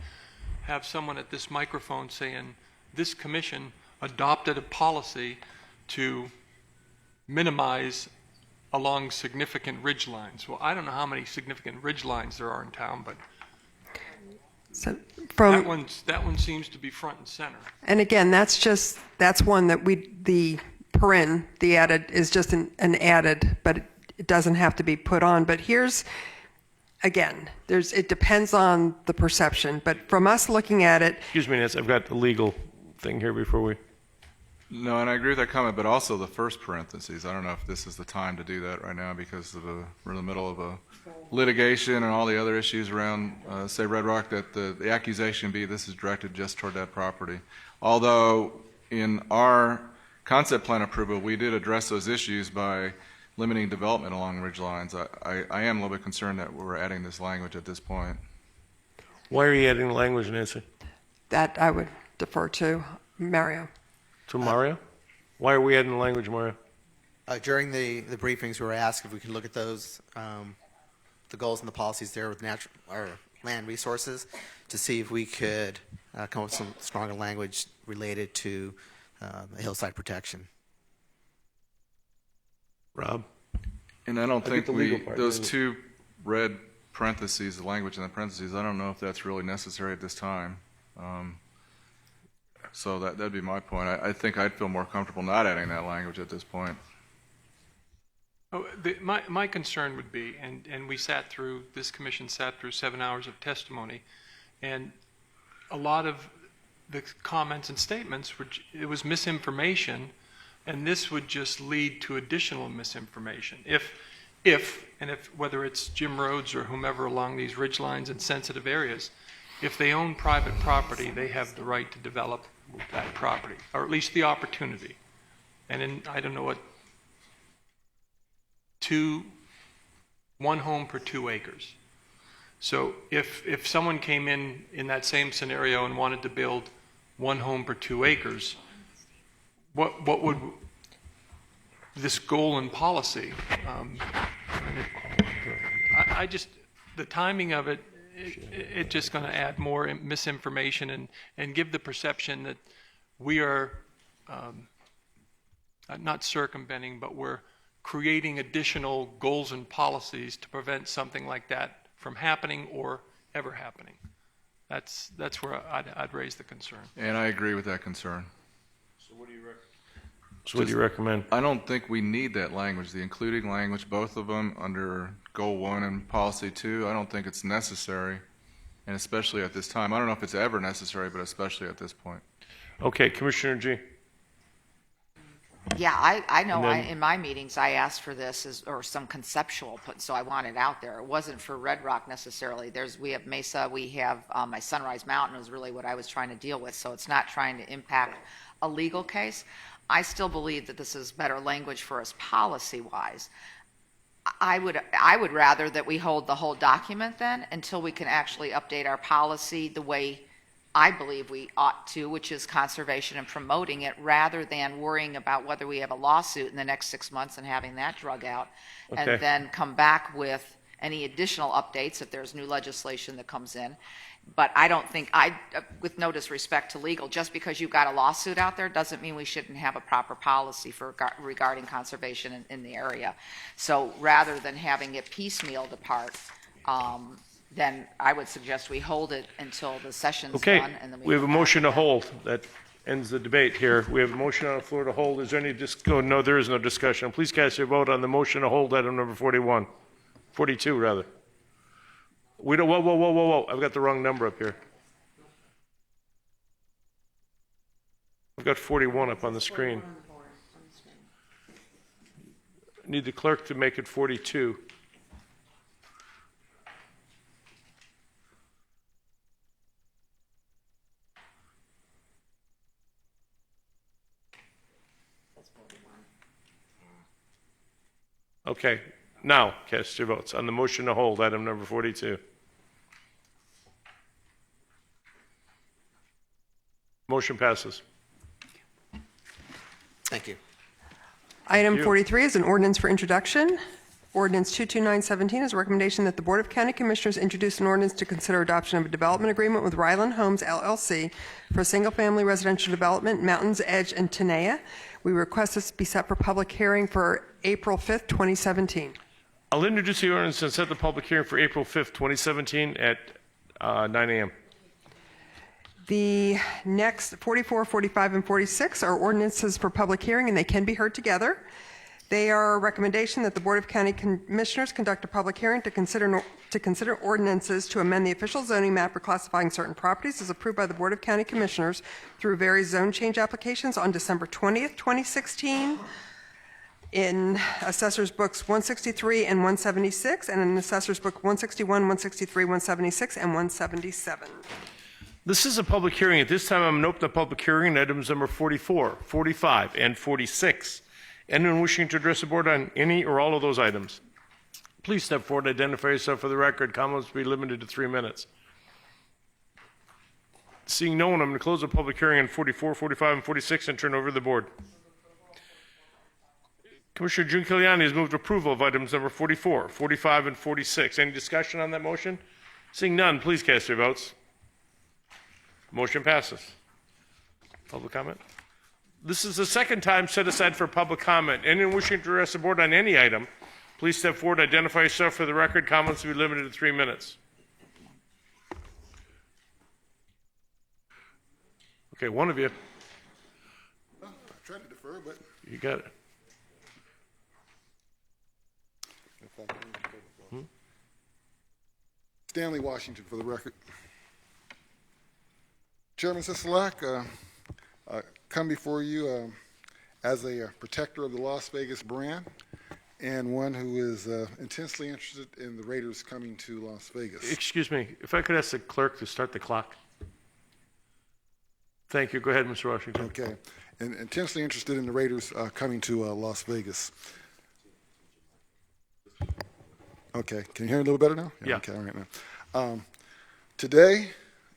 have someone at this microphone saying, this commission adopted a policy to minimize along significant ridge lines. Well, I don't know how many significant ridge lines there are in town, but So that one seems to be front and center. And again, that's one that the added is just an added, but it doesn't have to be put on. But here's, again, it depends on the perception. But from us looking at it. Excuse me, Nancy, I've got the legal thing here before we. No, and I agree with that comment, but also the first parentheses. I don't know if this is the time to do that right now because we're in the middle of a litigation and all the other issues around, say, Red Rock, that the accusation be this is directed just toward that property. Although in our concept plan approval, we did address those issues by limiting development along ridge lines. I am a little bit concerned that we're adding this language at this point. Why are you adding the language, Nancy? That I would defer to Mario. To Mario? Why are we adding the language, Mario? During the briefings, we were asked if we could look at those, the goals and the policies there with natural or land resources to see if we could come up with some stronger language related to hillside protection. Rob? And I don't think those two red parentheses, the language in the parentheses, I don't know if that's really necessary at this time. So that'd be my point. I think I'd feel more comfortable not adding that language at this point. Oh, my concern would be, and this commission sat through 7 hours of testimony, and a lot of the comments and statements, it was misinformation, and this would just lead to additional misinformation. If whether it's Jim Rhodes or whomever along these ridge lines and sensitive areas, if they own private property, they have the right to develop that property, or at least the opportunity. And I don't know what, 1 home per 2 acres. So if someone came in that same scenario and wanted to build 1 home per 2 acres, what would this goal and policy. I just, the timing of it, it's just going to add more misinformation and give the perception that we are not circumventing, but we're creating additional goals and policies to prevent something like that from happening or ever happening. That's where I'd raise the concern. And I agree with that concern. So what do you recommend? I don't think we need that language, the including language, both of them under Goal 1 and Policy 2. I don't think it's necessary, and especially at this time. I don't know if it's ever necessary, but especially at this point. Okay, Commissioner G. Yeah, I know. And then- In my meetings, I asked for this or some conceptual, so I want it out there. It wasn't for Red Rock necessarily. We have Mesa, we have my Sunrise Mountain was really what I was trying to deal with. So it's not trying to impact a legal case. I still believe that this is better language for us policy-wise. I would rather that we hold the whole document then until we can actually update our policy the way I believe we ought to, which is conservation and promoting it, rather than worrying about whether we have a lawsuit in the next 6 months and having that drug out, Okay. and then come back with any additional updates if there's new legislation that comes in. But I don't think, with no disrespect to legal, just because you've got a lawsuit out there doesn't mean we shouldn't have a proper policy regarding conservation in the area. So rather than having it piecemealed apart, then I would suggest we hold it until the session's Okay, done. And then we have a come back motion to with that. hold. That ends the debate here. We have a motion on the floor to hold. Is there any no, there is no discussion. Please cast your vote on the motion to hold item number 42 rather. We don't, whoa. I've got the wrong number up here. I've got 41 up on the screen. Need the clerk to make it 42. Okay, now cast your votes on the motion to hold item number 42. Motion passes. Thank you. Item Thank you. 43 is an ordinance for introduction. Ordinance 22917 is a recommendation that the Board of County Commissioners introduce an ordinance to consider adoption of a development agreement with Ryland Homes LLC for a single-family residential development, Mountains Edge and Tenaya. We request this be set for public hearing for April 5th, 2017. I'll introduce the ordinance and set the public hearing for April 5th, 2017 at 9 a.m. The next 44, 45, and 46 are ordinances for public hearing, and they can be heard together. They are a recommendation that the Board of County Commissioners conduct a public hearing to consider ordinances to amend the official zoning map reclassifying certain properties as approved by the Board of County Commissioners through various zone change applications on December 20th, 2016 in Assessor's Books 163 and 176, and in Assessor's Book 161, 163, 176, and 177. This is a public hearing. At this time, I'm going to open the public hearing on items number 44, 45, and 46. Anyone wishing to address the board on any or all of those items, please step forward, identify yourself for the record. Comments will be limited to 3 minutes. Seeing no one, I'm going to close the public hearing on 44, 45, and 46 and turn over to the board. Commissioner June Kiliani has moved approval of items number 44, 45, and 46. Any discussion on that motion? Seeing none, please cast your votes. Motion passes. Public comment? This is the second time set aside for public comment. Anyone wishing to address the board on any item, please step forward, identify yourself for the record. Comments will be limited to 3 minutes. Okay, one of you. I tried to defer, but You got it. Stanley Washington for the record. Chairman Sisolak, come before you as a protector of the Las Vegas brand and one who is intensely interested in the Raiders coming to Las Vegas. Excuse me, if I could ask the clerk to start the clock. Thank you. Go ahead, Mr. Washington. Okay, and intensely interested in the Raiders coming to Las Vegas. Okay, can you hear me a little better now? Yeah. Okay, all right now. Today,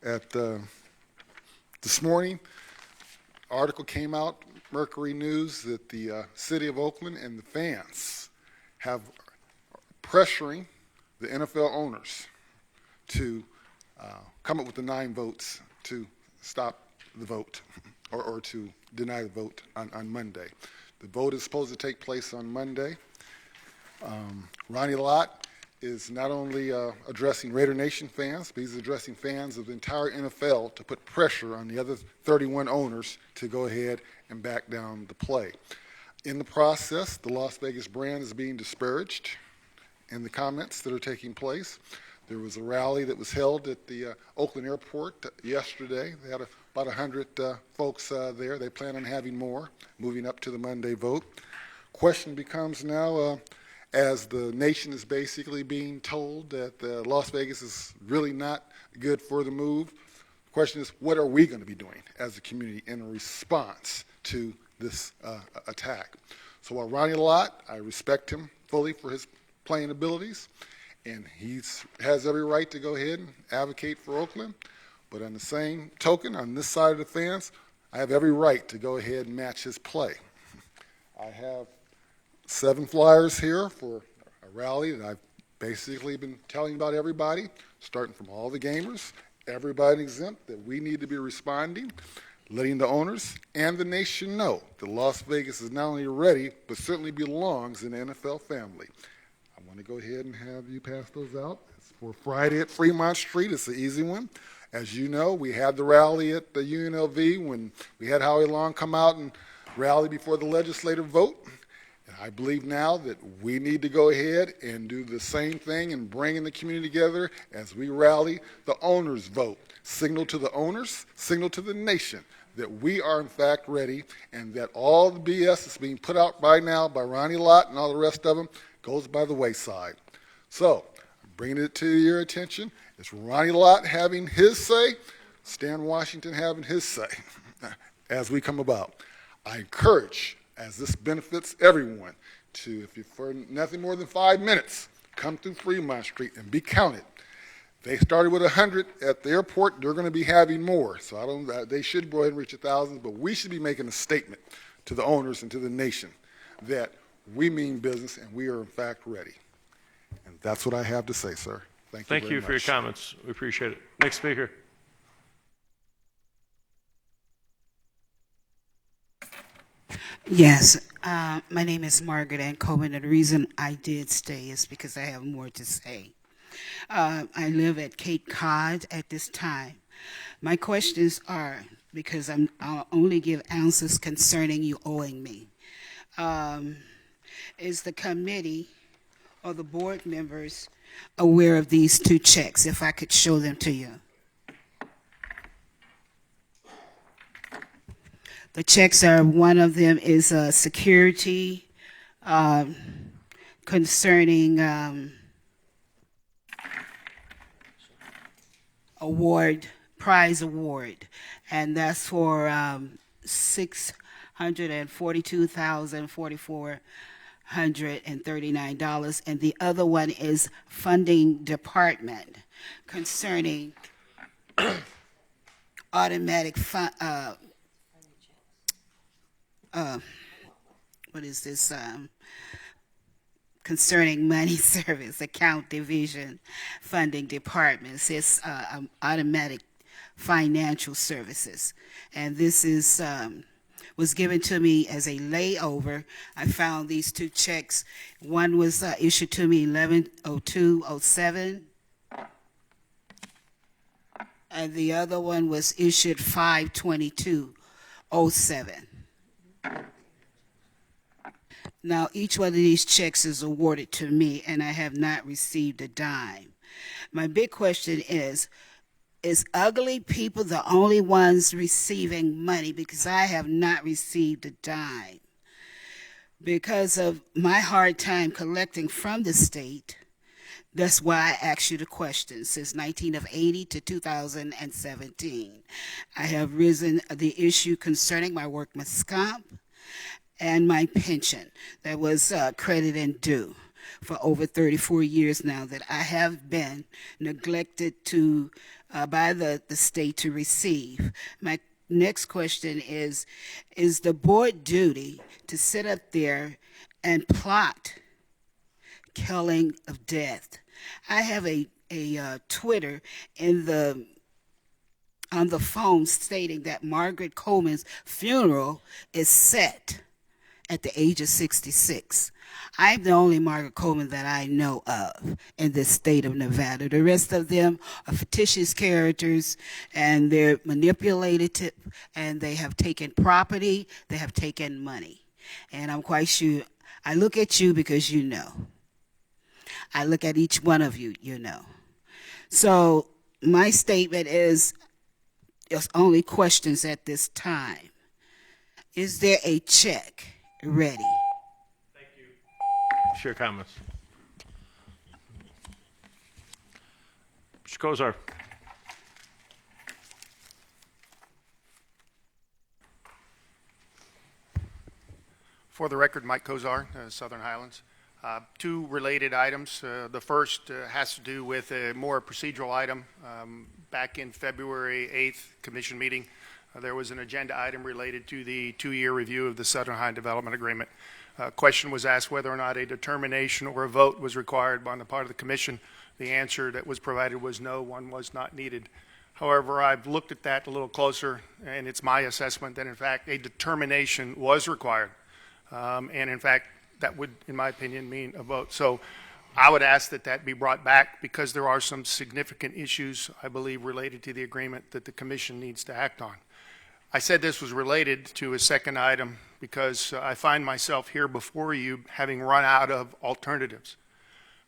at this morning, article came out Mercury News that the city of Oakland and the fans have pressuring the NFL owners to come up with the 9 votes to stop the vote or to deny the vote on Monday. The vote is supposed to take place on Monday. Ronnie Lott is not only addressing Raider Nation fans, but he's addressing fans of the entire NFL to put pressure on the other 31 owners to go ahead and back down the play. In the process, the Las Vegas brand is being disparaged in the comments that are taking place. There was a rally that was held at the Oakland Airport yesterday. They had about 100 folks there. They plan on having more moving up to the Monday vote. Question becomes now, as the nation is basically being told that Las Vegas is really not good for the move, the question is, what are we going to be doing as a community in response to this attack? So while Ronnie Lott, I respect him fully for his playing abilities, and he has every right to go ahead and advocate for Oakland, but on the same token, on this side of the fence, I have every right to go ahead and match his play. I have 7 flyers here for a rally that I've basically been telling about everybody, starting from all the gamers, everybody exempt, that we need to be responding, letting the owners and the nation know that Las Vegas is not only ready, but certainly belongs in the NFL family. I want to go ahead and have you pass those out. It's for Friday at Fremont Street. It's an easy one. As you know, we had the rally at the UNLV when we had Howie Long come out and rally before the legislative vote. And I believe now that we need to go ahead and do the same thing and bring the community together as we rally the owners' vote. Signal to the owners, signal to the nation that we are in fact ready, and that all the BS that's being put out right now by Ronnie Lott and all the rest of them goes by the wayside. So, I'm bringing it to your attention. It's Ronnie Lott having his say, Stan Washington having his say as we come about. I encourage, as this benefits everyone, to, if you for nothing more than 5 minutes, come through Fremont Street and be counted. They started with 100 at the airport. They're going to be having more. So they should go ahead and reach 1,000, but we should be making a statement to the owners and to the nation that we mean business and we are in fact ready. And that's what I have to say, sir. Thank you very much. For your comments. We appreciate it. Next speaker. Yes, my name is Margaret Ann Coleman, and the reason I did stay is because I have more to say. I live at Cape Cod at this time. My questions are, because I'll only give answers concerning you owing me. Is the committee or the board members aware of these 2 checks, if I could show them to you? The checks are, one of them is security concerning prize award, and that's for $642,439, and the other one is funding department concerning automatic what is this? Concerning money service account division funding departments. It's automatic financial services, and this is was given to me as a layover. I found these 2 checks. One was issued to me 11/02/07, and the other one was issued 5/22/07. Now, each one of these checks is awarded to me, and I have not received a dime. My big question is ugly people the only ones receiving money? Because I have not received a dime. Because of my hard time collecting from the state, that's why I asked you the question. Since 1980 to 2017, I have risen the issue concerning my workman's comp and my pension that was credited and due for over 34 years now, that I have been neglected to by the state to receive. My next question is the board duty to sit up there and plot killing of death? I have a Twitter on the phone stating that Margaret Coleman's funeral is set at the age of 66. I'm the only Margaret Coleman that I know of in this state of Nevada. The rest of them are fictitious characters, and they're manipulated, and they have taken property, they have taken money. And I'm quite sure, I look at you because you know. I look at each one of you, you know. So my statement is, there's only questions at this time. Is there a check ready? Share comments. Mr. Kozar. For the record, Mike Kozar, Southern Highlands. Two related items. The first has to do with a more procedural item. Back in February 8th commission meeting, there was an agenda item related to the 2-year review of the Southern High Development Agreement. Question was asked whether or not a determination or a vote was required on the part of the commission. The answer that was provided was no, one was not needed. However, I've looked at that a little closer, and it's my assessment that in fact a determination was required. And in fact, that would, in my opinion, mean a vote. So I would ask that that be brought back because there are some significant issues, I believe, related to the agreement that the commission needs to act on. I said this was related to a second item because I find myself here before you having run out of alternatives.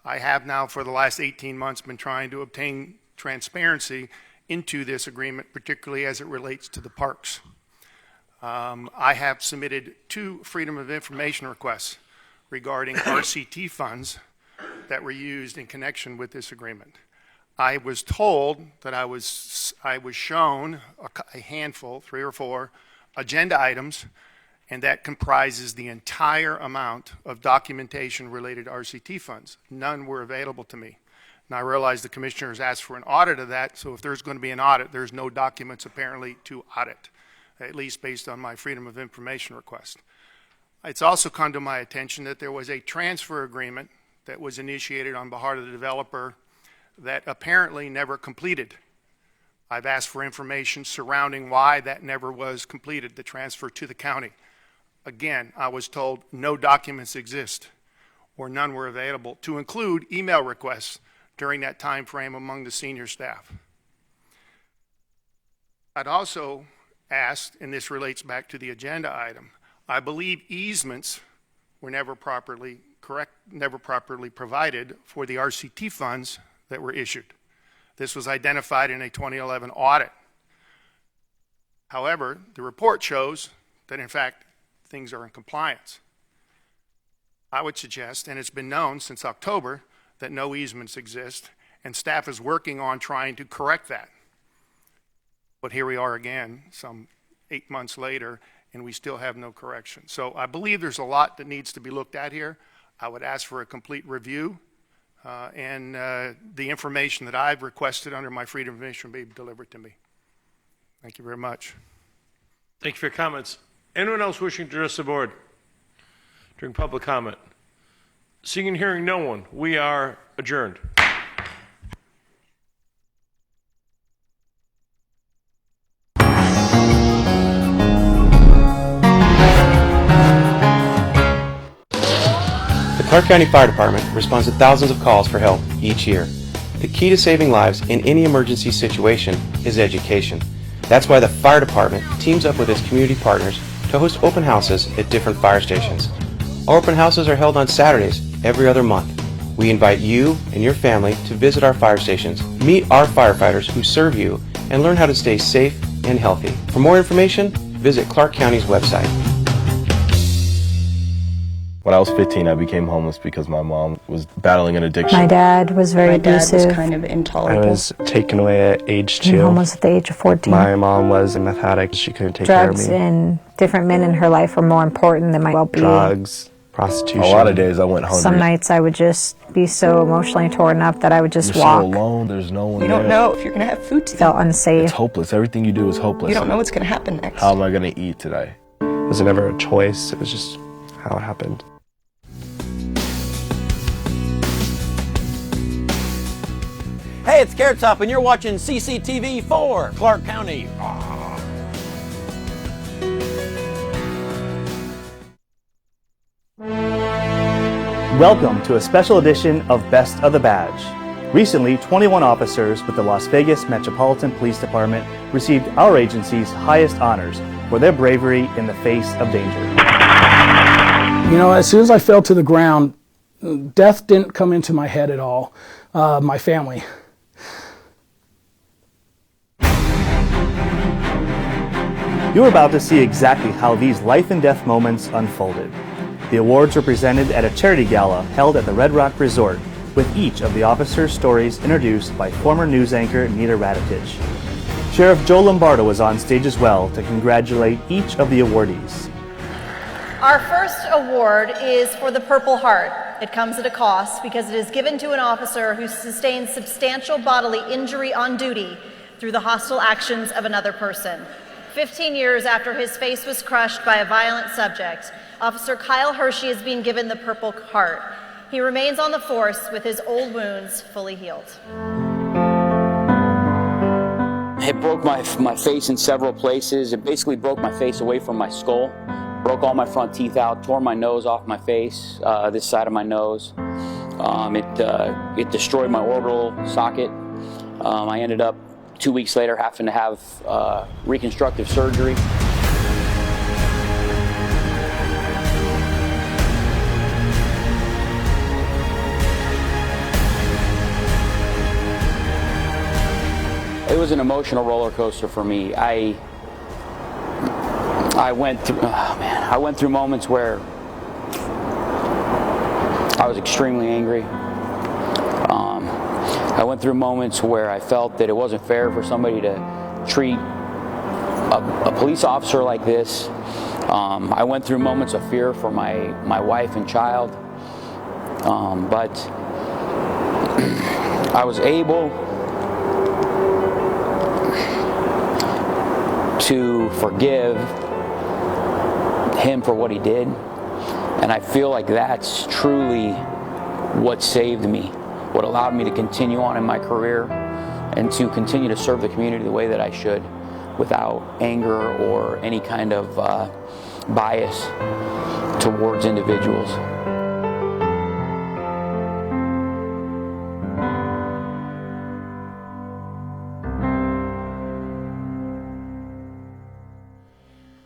I have now for the last 18 months been trying to obtain transparency into this agreement, particularly as it relates to the parks. I have submitted 2 Freedom of Information requests regarding RCT funds that were used in connection with this agreement. I was told that I was shown a handful, 3 or 4, agenda items, and that comprises the entire amount of documentation related to RCT funds. None were available to me. And I realize the commissioners asked for an audit of that, so if there's going to be an audit, there's no documents apparently to audit, at least based on my Freedom of Information request. It's also come to my attention that there was a transfer agreement that was initiated on behalf of the developer that apparently never completed. I've asked for information surrounding why that never was completed, the transfer to the county. Again, I was told no documents exist or none were available, to include email requests during that time frame among the senior staff. I'd also asked, and this relates back to the agenda item, I believe easements were never properly provided for the RCT funds that were issued. This was identified in a 2011 audit. However, the report shows that in fact things are in compliance. I would suggest, and it's been known since October, that no easements exist, and staff is working on trying to correct that. But here we are again, some 8 months later, and we still have no correction. So I believe there's a lot that needs to be looked at here. I would ask for a complete review, and the information that I've requested under my Freedom of Information be delivered to me. Thank you very much. Thank you for your comments. Anyone else wishing to address the board during public comment? Seeing and hearing no one, we are adjourned. The Clark County Fire Department responds to thousands of calls for help each year. The key to saving lives in any emergency situation is education. That's why the Fire Department teams up with its community partners to host open houses at different fire stations. Our open houses are held on Saturdays every other month. We invite you and your family to visit our fire stations, meet our firefighters who serve you, and learn how to stay safe and healthy. For more information, visit Clark County's website. When I was 15, I became homeless because my mom was battling an addiction. My dad was very abusive. My dad was kind of intolerable. I was taken away at age 2. Homeless at the age of 14. My mom was a meth addict. She couldn't take care of me. Drugs and different men in her life were more important than my well-being. Drugs, prostitution. A lot of days I went hungry. Some nights I would just be so emotionally torn up that I would just You're walk. so alone. There's no one You there. don't know if you're going to have food today. Felt unsafe. It's hopeless. Everything you do is hopeless. You don't know what's going to happen next. How am I going to eat today? Was it never a choice? It was just how it happened. Hey, it's Carrot Top, and you're watching CCTV 4, Clark County. Welcome to a special edition of Best of the Badge. Recently, 21 officers with the Las Vegas Metropolitan Police Department received our agency's highest honors for their bravery in the face of danger. You know, as soon as I fell to the ground, death didn't come into my head at all. My family. You're about to see exactly how these life and death moments unfolded. The awards were presented at a charity gala held at the Red Rock Resort, with each of the officers' stories introduced by former news anchor Nita Raditich. Sheriff Joe Lombardo was on stage as well to congratulate each of the awardees. Our first award is for the Purple Heart. It comes at a cost because it is given to an officer who sustained substantial bodily injury on duty through the hostile actions of another person. 15 years after his face was crushed by a violent subject, Officer Kyle Hershey is being given the Purple Heart. He remains on the force with his old wounds fully healed. It broke my face in several places. It basically broke my face away from my skull. Broke all my front teeth out, tore my nose off my face, this side of my nose. It destroyed my orbital socket. I ended up 2 weeks later having to have reconstructive surgery. It was an emotional roller coaster for me. I went through moments where I was extremely angry. I went through moments where I felt that it wasn't fair for somebody to treat a police officer like this. I went through moments of fear for my wife and child, but I was able to forgive him for what he did, and I feel like that's truly what saved me, what allowed me to continue on in my career and to continue to serve the community the way that I should, without anger or any kind of bias towards individuals.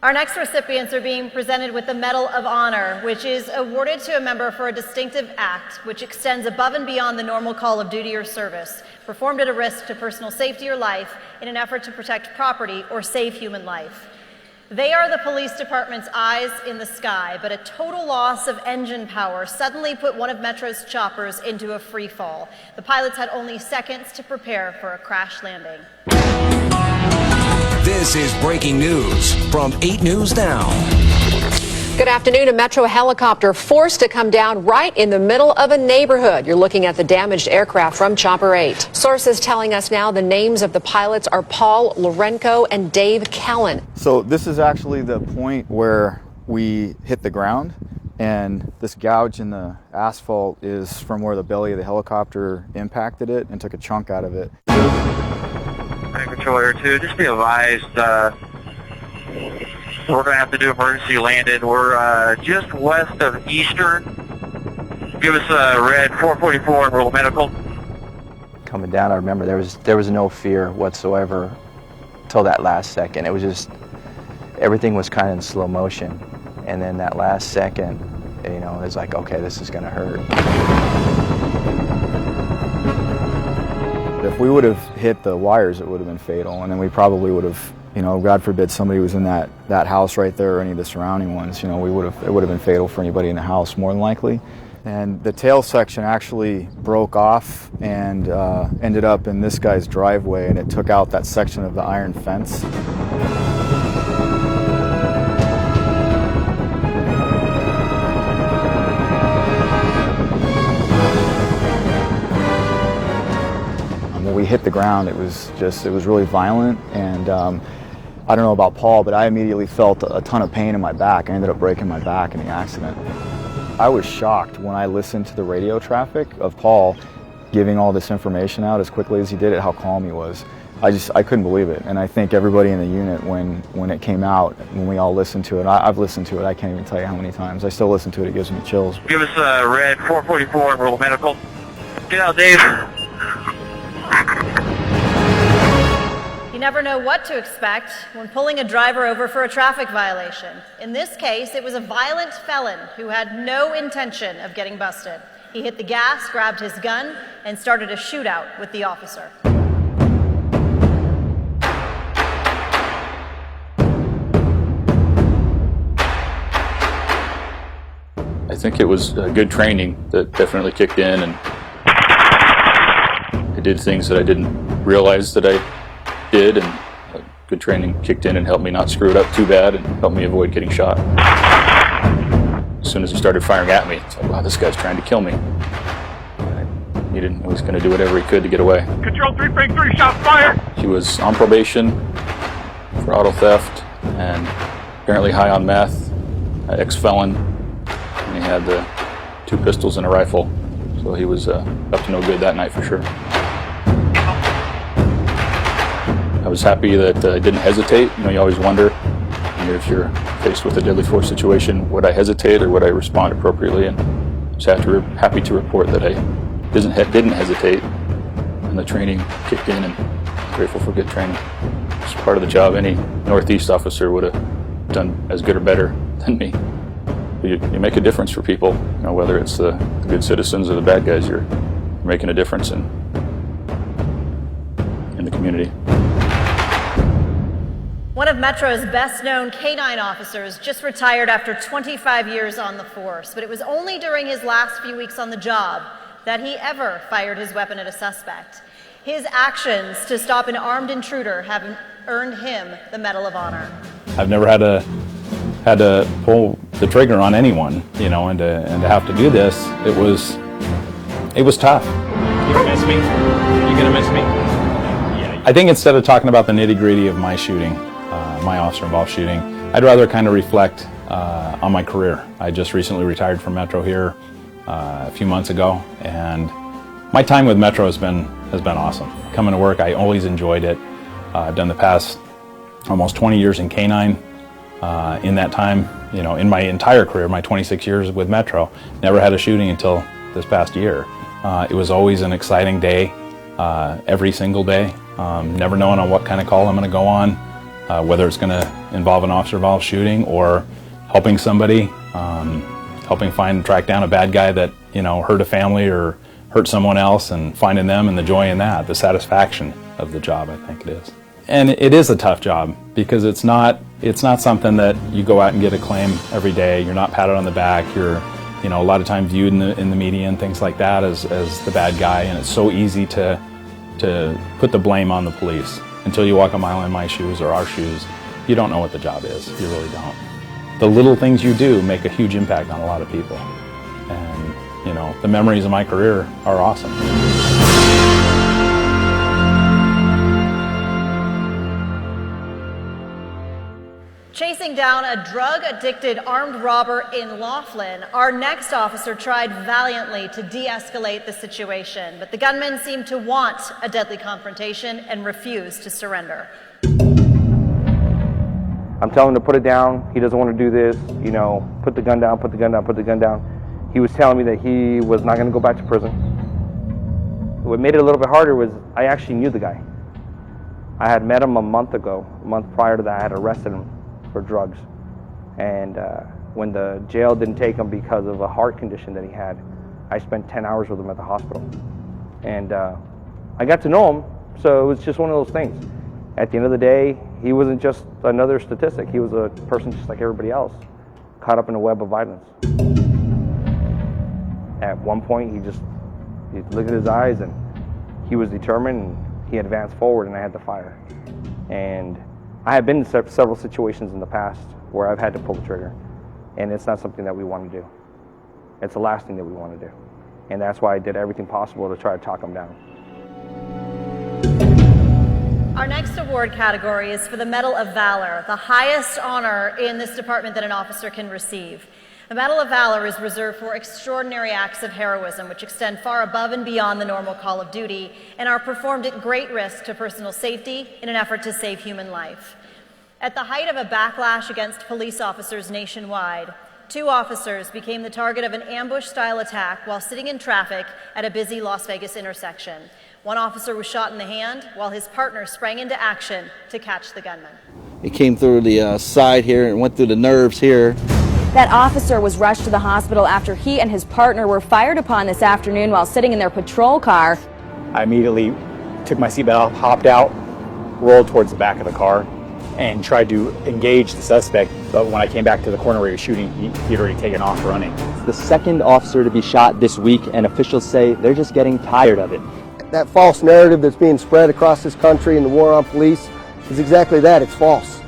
Our next recipients are being presented with the Medal of Honor, which is awarded to a member for a distinctive act which extends above and beyond the normal call of duty or service, performed at a risk to personal safety or life in an effort to protect property or save human life. They are the police department's eyes in the sky, but a total loss of engine power suddenly put one of Metro's choppers into a free fall. The pilots had only seconds to prepare for a crash landing. This is breaking news from 8 News Now. Good afternoon. A Metro helicopter forced to come down right in the middle of a neighborhood. You're looking at the damaged aircraft from Chopper 8. Sources telling us now the names of the pilots are Paul Lorenko and Dave Kellen. So this is actually the point where we hit the ground, and this gouge in the asphalt is from where the belly of the helicopter impacted it and took a chunk out of it. Controller 2, just be advised, we're going to have to do emergency landing. We're just west of Eastern. Give us a red 444 and Rural Medical. Coming down, I remember there was no fear whatsoever till that last second. It was just, everything was kind of in slow motion. And then that last second, you know, it's like, okay, this is going to hurt. If we would have hit the wires, it would have been fatal, and then we probably would have, you know, God forbid somebody was in that house right there or any of the surrounding ones, you know, it would have been fatal for anybody in the house, more than likely. And the tail section actually broke off and ended up in this guy's driveway, and it took out that section of the iron fence. when we hit the ground, it was really violent. And I don't know about Paul, but I immediately felt a ton of pain in my back. I ended up breaking my back in the accident. I was shocked when I listened to the radio traffic of Paul giving all this information out as quickly as he did it, how calm he was. I couldn't believe it. And I think everybody in the unit, when it came out, when we all listened to it, I've listened to it, I can't even tell you how many times. I still listen to it, it gives me chills. Give us a red 444 Rural Medical. Get out, Dave. You never know what to expect when pulling a driver over for a traffic violation. In this case, it was a violent felon who had no intention of getting busted. He hit the gas, grabbed his gun, and started a shootout with the officer. I think it was good training that definitely kicked in, and I did things that I didn't realize that I did, and good training kicked in and helped me not screw it up too bad and helped me avoid getting shot. As soon as he started firing at me, it's like, wow, this guy's trying to kill me. He was going to do whatever he could to get away. Control 3, frame 3, shots fired. He was on probation for auto theft and apparently high on meth, ex-felon, and he had 2 pistols and a rifle, so he was up to no good that night for sure. I was happy that I didn't hesitate. You know, you always wonder, if you're faced with a deadly force situation, would I hesitate or would I respond appropriately? And I was happy to report that I didn't hesitate, and the training kicked in, and I'm grateful for good training. It's part of the job. Any Northeast officer would have done as good or better than me. You make a difference for people, whether it's the good citizens or the bad guys. You're making a difference in the community. One of Metro's best-known K-9 officers just retired after 25 years on the force, but it was only during his last few weeks on the job that he ever fired his weapon at a suspect. His actions to stop an armed intruder have earned him the Medal of Honor. I've never had to pull the trigger on anyone, and to have to do this, it was tough. You gonna miss me? You gonna miss me? Yeah. I think instead of talking about the nitty-gritty of my shooting, my officer-involved shooting, I'd rather kind of reflect on my career. I just recently retired from Metro here a few months ago, and my time with Metro has been awesome. Coming to work, I always enjoyed it. I've done the past almost 20 years in K-9. In that time, in my entire career, my 26 years with Metro, never had a shooting until this past year. It was always an exciting day, every single day, never knowing on what kind of call I'm going to go on, whether it's going to involve an officer-involved shooting or helping somebody, helping track down a bad guy that, hurt a family or hurt someone else, and finding them and the joy in that, the satisfaction of the job, I think it is. And it is a tough job because it's not something that you go out and get a claim every day. You're not patted on the back. You're, a lot of times viewed in the media and things like that as the bad guy, and it's so easy to put the blame on the police. Until you walk a mile in my shoes or our shoes, you don't know what the job is. You really don't. The little things you do make a huge impact on a lot of people. And, the memories of my career are awesome. Chasing down a drug-addicted armed robber in Laughlin, our next officer tried valiantly to de-escalate the situation, but the gunman seemed to want a deadly confrontation and refused to surrender. I'm telling him to put it down. He doesn't want to do this. Put the gun down, put the gun down, put the gun down. He was telling me that he was not going to go back to prison. What made it a little bit harder was I actually knew the guy. I had met him a month prior to that. I had arrested him for drugs. And when the jail didn't take him because of a heart condition that he had, I spent 10 hours with him at the hospital. And I got to know him, so it was just one of those things. At the end of the day, he wasn't just another statistic. He was a person just like everybody else, caught up in a web of violence. At one point, you look at his eyes, and he was determined, and he advanced forward, and I had to fire. And I have been in several situations in the past where I've had to pull the trigger, and it's not something that we want to do. It's the last thing that we want to do. And that's why I did everything possible to try to talk him down. Our next award category is for the Medal of Valor, the highest honor in this department that an officer can receive. The Medal of Valor is reserved for extraordinary acts of heroism which extend far above and beyond the normal call of duty and are performed at great risk to personal safety in an effort to save human life. At the height of a backlash against police officers nationwide, 2 officers became the target of an ambush-style attack while sitting in traffic at a busy Las Vegas intersection. One officer was shot in the hand while his partner sprang into action to catch the gunman. It came through the side here and went through the nerves here. That officer was rushed to the hospital after he and his partner were fired upon this afternoon while sitting in their patrol car. I immediately took my seatbelt off, hopped out, rolled towards the back of the car, and tried to engage the suspect. But when I came back to the corner where he was shooting, he'd already taken off running. The second officer to be shot this week, and officials say they're just getting tired of it. That false narrative that's being spread across this country in the war on police is exactly that. It's false.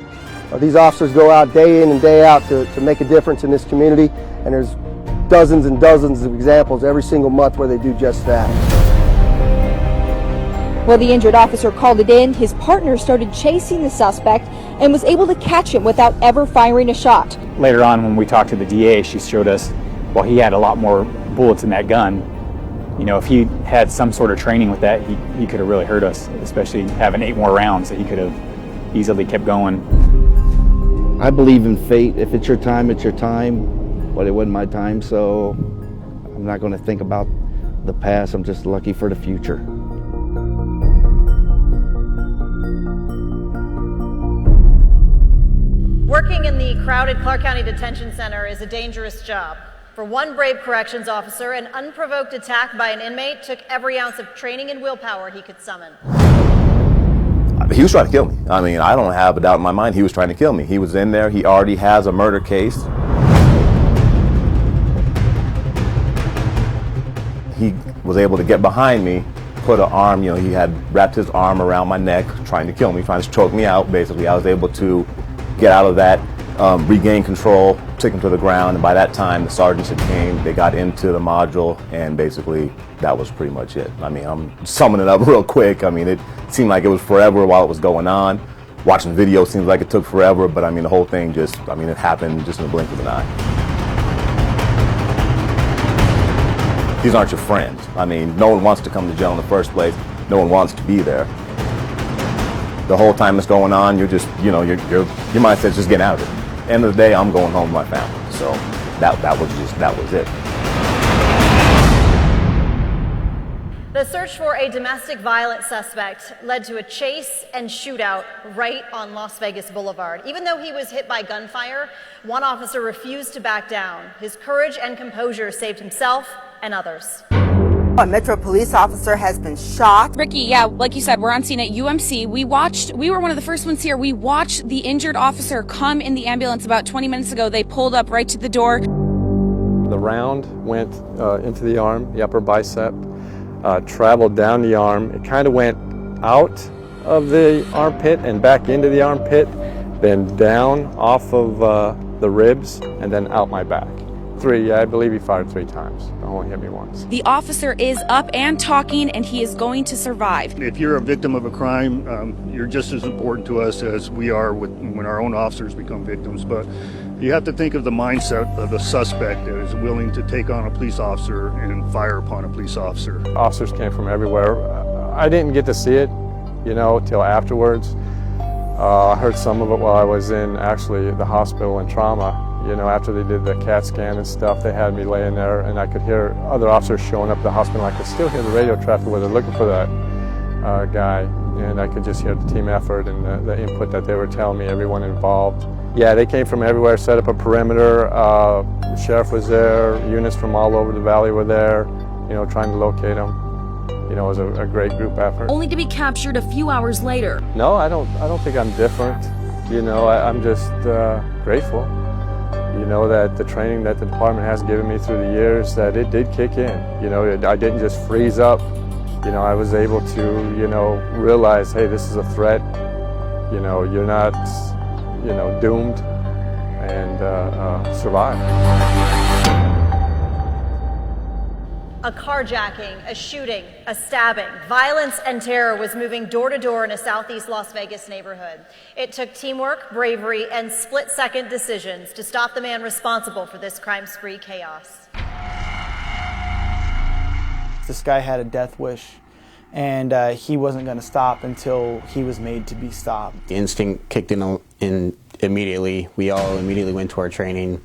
These officers go out day in and day out to make a difference in this community, and there's dozens and dozens of examples every single month where they do just that. Well, the injured officer called it in. His partner started chasing the suspect and was able to catch him without ever firing a shot. Later on, when we talked to the DA, she showed us, well, he had a lot more bullets in that gun. You know, if he had some sort of training with that, he could have really hurt us, especially having 8 more rounds that he could have easily kept going. I believe in fate. If it's your time, it's your time. But it wasn't my time, so I'm not going to think about the past. I'm just lucky for the future. Working in the crowded Clark County Detention Center is a dangerous job. For one brave corrections officer, an unprovoked attack by an inmate took every ounce of training and willpower he could summon. He was trying to kill me. I mean, I don't have a doubt in my mind he was trying to kill me. He was in there. He already has a murder case. He was able to get behind me, put an arm, you know, he had wrapped his arm around my neck, trying to kill me, trying to choke me out, basically. I was able to get out of that, regain control, took him to the ground, and by that time the sergeants had came, they got into the module, and basically that was pretty much it. I mean, I'm summing it up real quick. I mean, it seemed like it was forever while it was going on. Watching the video seems like it took forever, but I mean, the whole thing just, I mean, it happened just in the blink of an eye. These aren't your friends. I mean, no one wants to come to jail in the first place. No one wants to be there. The whole time it's going on, you're just, you know, your mindset's just getting out of it. End of the day, I'm going home with my family. So that was it. The search for a domestic violence suspect led to a chase and shootout right on Las Vegas Boulevard. Even though he was hit by gunfire, one officer refused to back down. His courage and composure saved himself and others. A Metro police officer has been shot. Ricky, yeah, like you said, we're on scene at UMC. We were one of the first ones here. We watched the injured officer come in the ambulance about 20 minutes ago. They pulled up right to the door. The round went into the arm, the upper bicep, traveled down the arm. It kind of went out of the armpit and back into the armpit, then down off of the ribs, and then out my back. I believe he fired 3 times. Only hit me once. The officer is up and talking, and he is going to survive. If you're a victim of a crime, you're just as important to us as we are when our own officers become victims. But you have to think of the mindset of the suspect that is willing to take on a police officer and fire upon a police officer. Officers came from everywhere. I didn't get to see it, you know, till afterwards. I heard some of it while I was in actually the hospital in trauma. You know, after they did the CAT scan and stuff, they had me laying there, and I could hear other officers showing up at the hospital. I could still hear the radio traffic where they're looking for that guy, and I could just hear the team effort and the input that they were telling me, everyone involved. Yeah, they came from everywhere, set up a perimeter. The sheriff was there, units from all over the valley were there, you know, trying to locate them. You know, it was a great group effort. Only to be captured a few hours later. No, I don't think I'm different. You know, I'm just grateful. You know, that the training that the department has given me through the years, that it did kick in. You know, I didn't just freeze up. You know, I was able to, you know, realize, hey, this is a threat. You know, you're not, you know, doomed, and survive. A carjacking, a shooting, a stabbing. Violence and terror was moving door to door in a southeast Las Vegas neighborhood. It took teamwork, bravery, and split-second decisions to stop the man responsible for this crime-spree chaos. This guy had a death wish, and he wasn't going to stop until he was made to be stopped. The instinct kicked in immediately. We all immediately went to our training,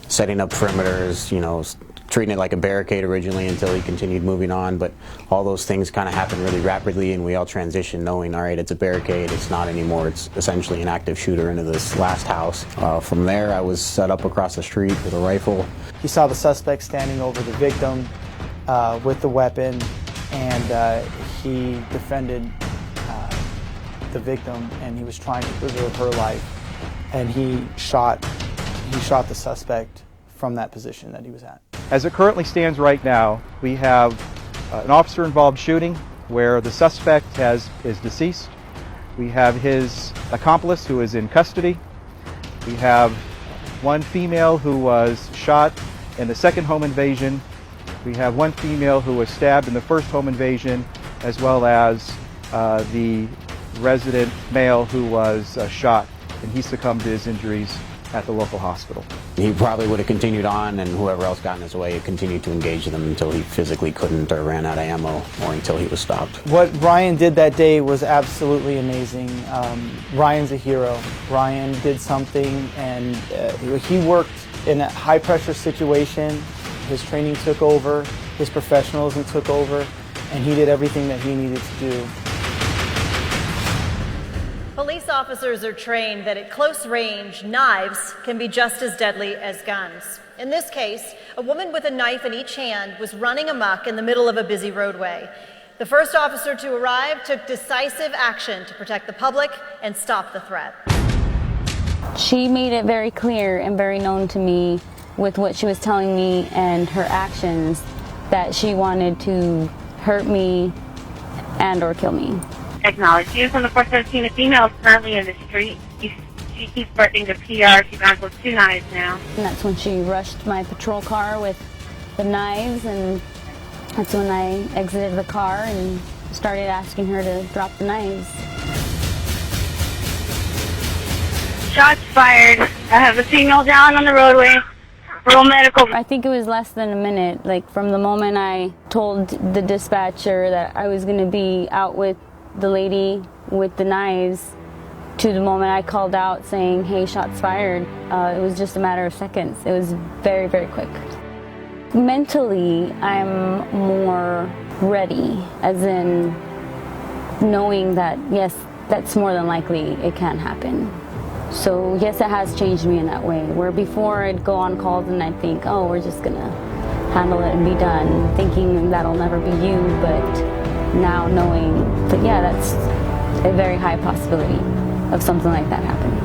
setting up perimeters, you know, treating it like a barricade originally until he continued moving on, but all those things kind of happened really rapidly, and we all transitioned knowing, all right, it's a barricade, it's not anymore, it's essentially an active shooter into this last house. From there, I was set up across the street with a rifle. He saw the suspect standing over the victim with the weapon, and he defended the victim, and he was trying to preserve her life, and he shot the suspect from that position that he was at. As it currently stands right now, we have an officer-involved shooting where the suspect is deceased. We have his accomplice who is in custody. We have one female who was shot in the second home invasion. We have one female who was stabbed in the first home invasion, as well as the resident male who was shot, and he succumbed to his injuries at the local hospital. He probably would have continued on, and whoever else got in his way continued to engage them until he physically couldn't or ran out of ammo, or until he was stopped. What Ryan did that day was absolutely amazing. Ryan's a hero. Ryan did something, and he worked in a high-pressure situation. His training took over, his professionalism took over, and he did everything that he needed to do. Police officers are trained that at close range, knives can be just as deadly as guns. In this case, a woman with a knife in each hand was running amok in the middle of a busy roadway. The first officer to arrive took decisive action to protect the public and stop the threat. She made it very clear and very known to me with what she was telling me and her actions that she wanted to hurt me and or kill me. Acknowledge you from the 413. A female is currently in the street. She keeps barking to PR. She's armed with 2 knives now. And that's when she rushed my patrol car with the knives, and that's when I exited the car and started asking her to drop the knives. Shots fired. I have a female down on the roadway. Rural medical. I think it was less than a minute, like from the moment I told the dispatcher that I was going to be out with the lady with the knives to the moment I called out saying, hey, shots fired. It was just a matter of seconds. It was very, very quick. Mentally, I'm more ready, as in knowing that, yes, that's more than likely it can happen. So yes, it has changed me in that way, where before I'd go on calls and I'd think, oh, we're just gonna handle it and be done, thinking that'll never be you, but now knowing that, yeah, that's a very high possibility of something like that happening.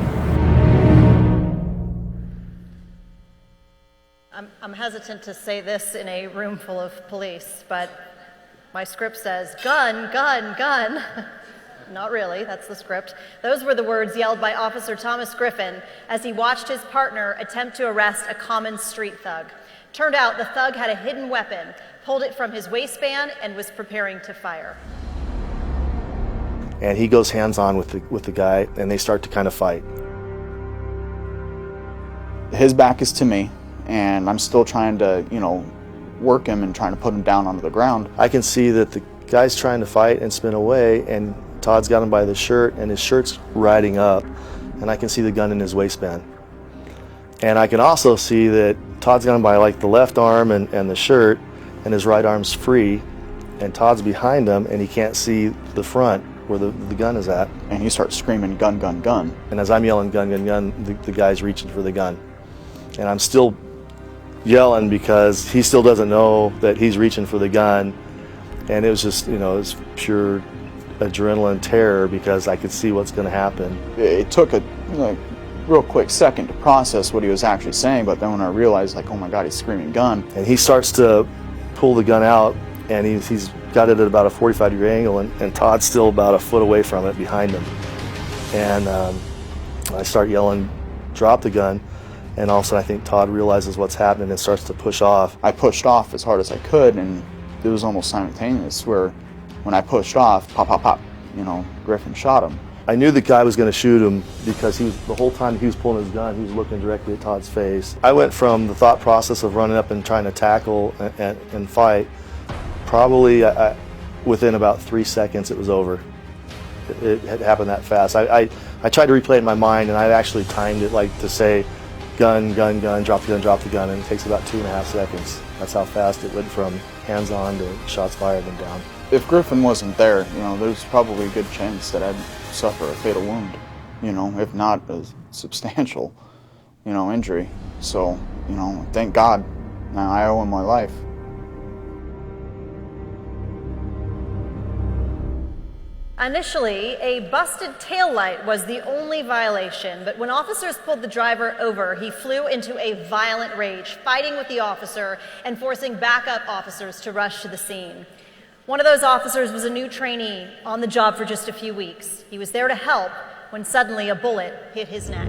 I'm hesitant to say this in a room full of police, but my script says, gun, gun, gun. Not really, that's the script. Those were the words yelled by Officer Thomas Griffin as he watched his partner attempt to arrest a common street thug. Turned out the thug had a hidden weapon, pulled it from his waistband, and was preparing to fire. And he goes hands-on with the guy, and they start to kind of fight. His back is to me, and I'm still trying to, work him and trying to put him down onto the ground. I can see that the guy's trying to fight and spin away, and Todd's got him by the shirt, and his shirt's riding up, and I can see the gun in his waistband. And I can also see that Todd's got him by like the left arm and the shirt, and his right arm's free, and Todd's behind him, and he can't see the front where the gun is at. And he starts screaming, gun, gun, gun. And as I'm yelling, gun, gun, gun, the guy's reaching for the gun. And I'm still yelling because he still doesn't know that he's reaching for the gun. And it was just, it's pure adrenaline terror because I could see what's going to happen. It took a real quick second to process what he was actually saying, but then when I realized, oh my God, he's screaming gun. And he starts to pull the gun out, and he's got it at about a 45-degree angle, and Todd's still about a foot away from it behind him. And I start yelling, drop the gun, and all of a sudden I think Todd realizes what's happening and starts to push off. I pushed off as hard as I could, and it was almost simultaneous where when I pushed off, pop, pop, pop, you know, Griffin shot him. I knew the guy was going to shoot him because the whole time he was pulling his gun, he was looking directly at Todd's face. I went from the thought process of running up and trying to tackle and fight, probably within about 3 seconds it was over. It had happened that fast. I tried to replay it in my mind, and I actually timed it like to say gun, gun, gun, drop the gun, and it takes about 2.5 seconds. That's how fast it went from hands on to shots fired and down. If Griffin wasn't there, you know, there's probably a good chance that I'd suffer a fatal wound, you know, if not a substantial, you know, injury. So, you know, thank God, now I owe him my life. Initially, a busted taillight was the only violation, but when officers pulled the driver over, he flew into a violent rage, fighting with the officer and forcing backup officers to rush to the scene. One of those officers was a new trainee on the job for just a few weeks. He was there to help when suddenly a bullet hit his neck.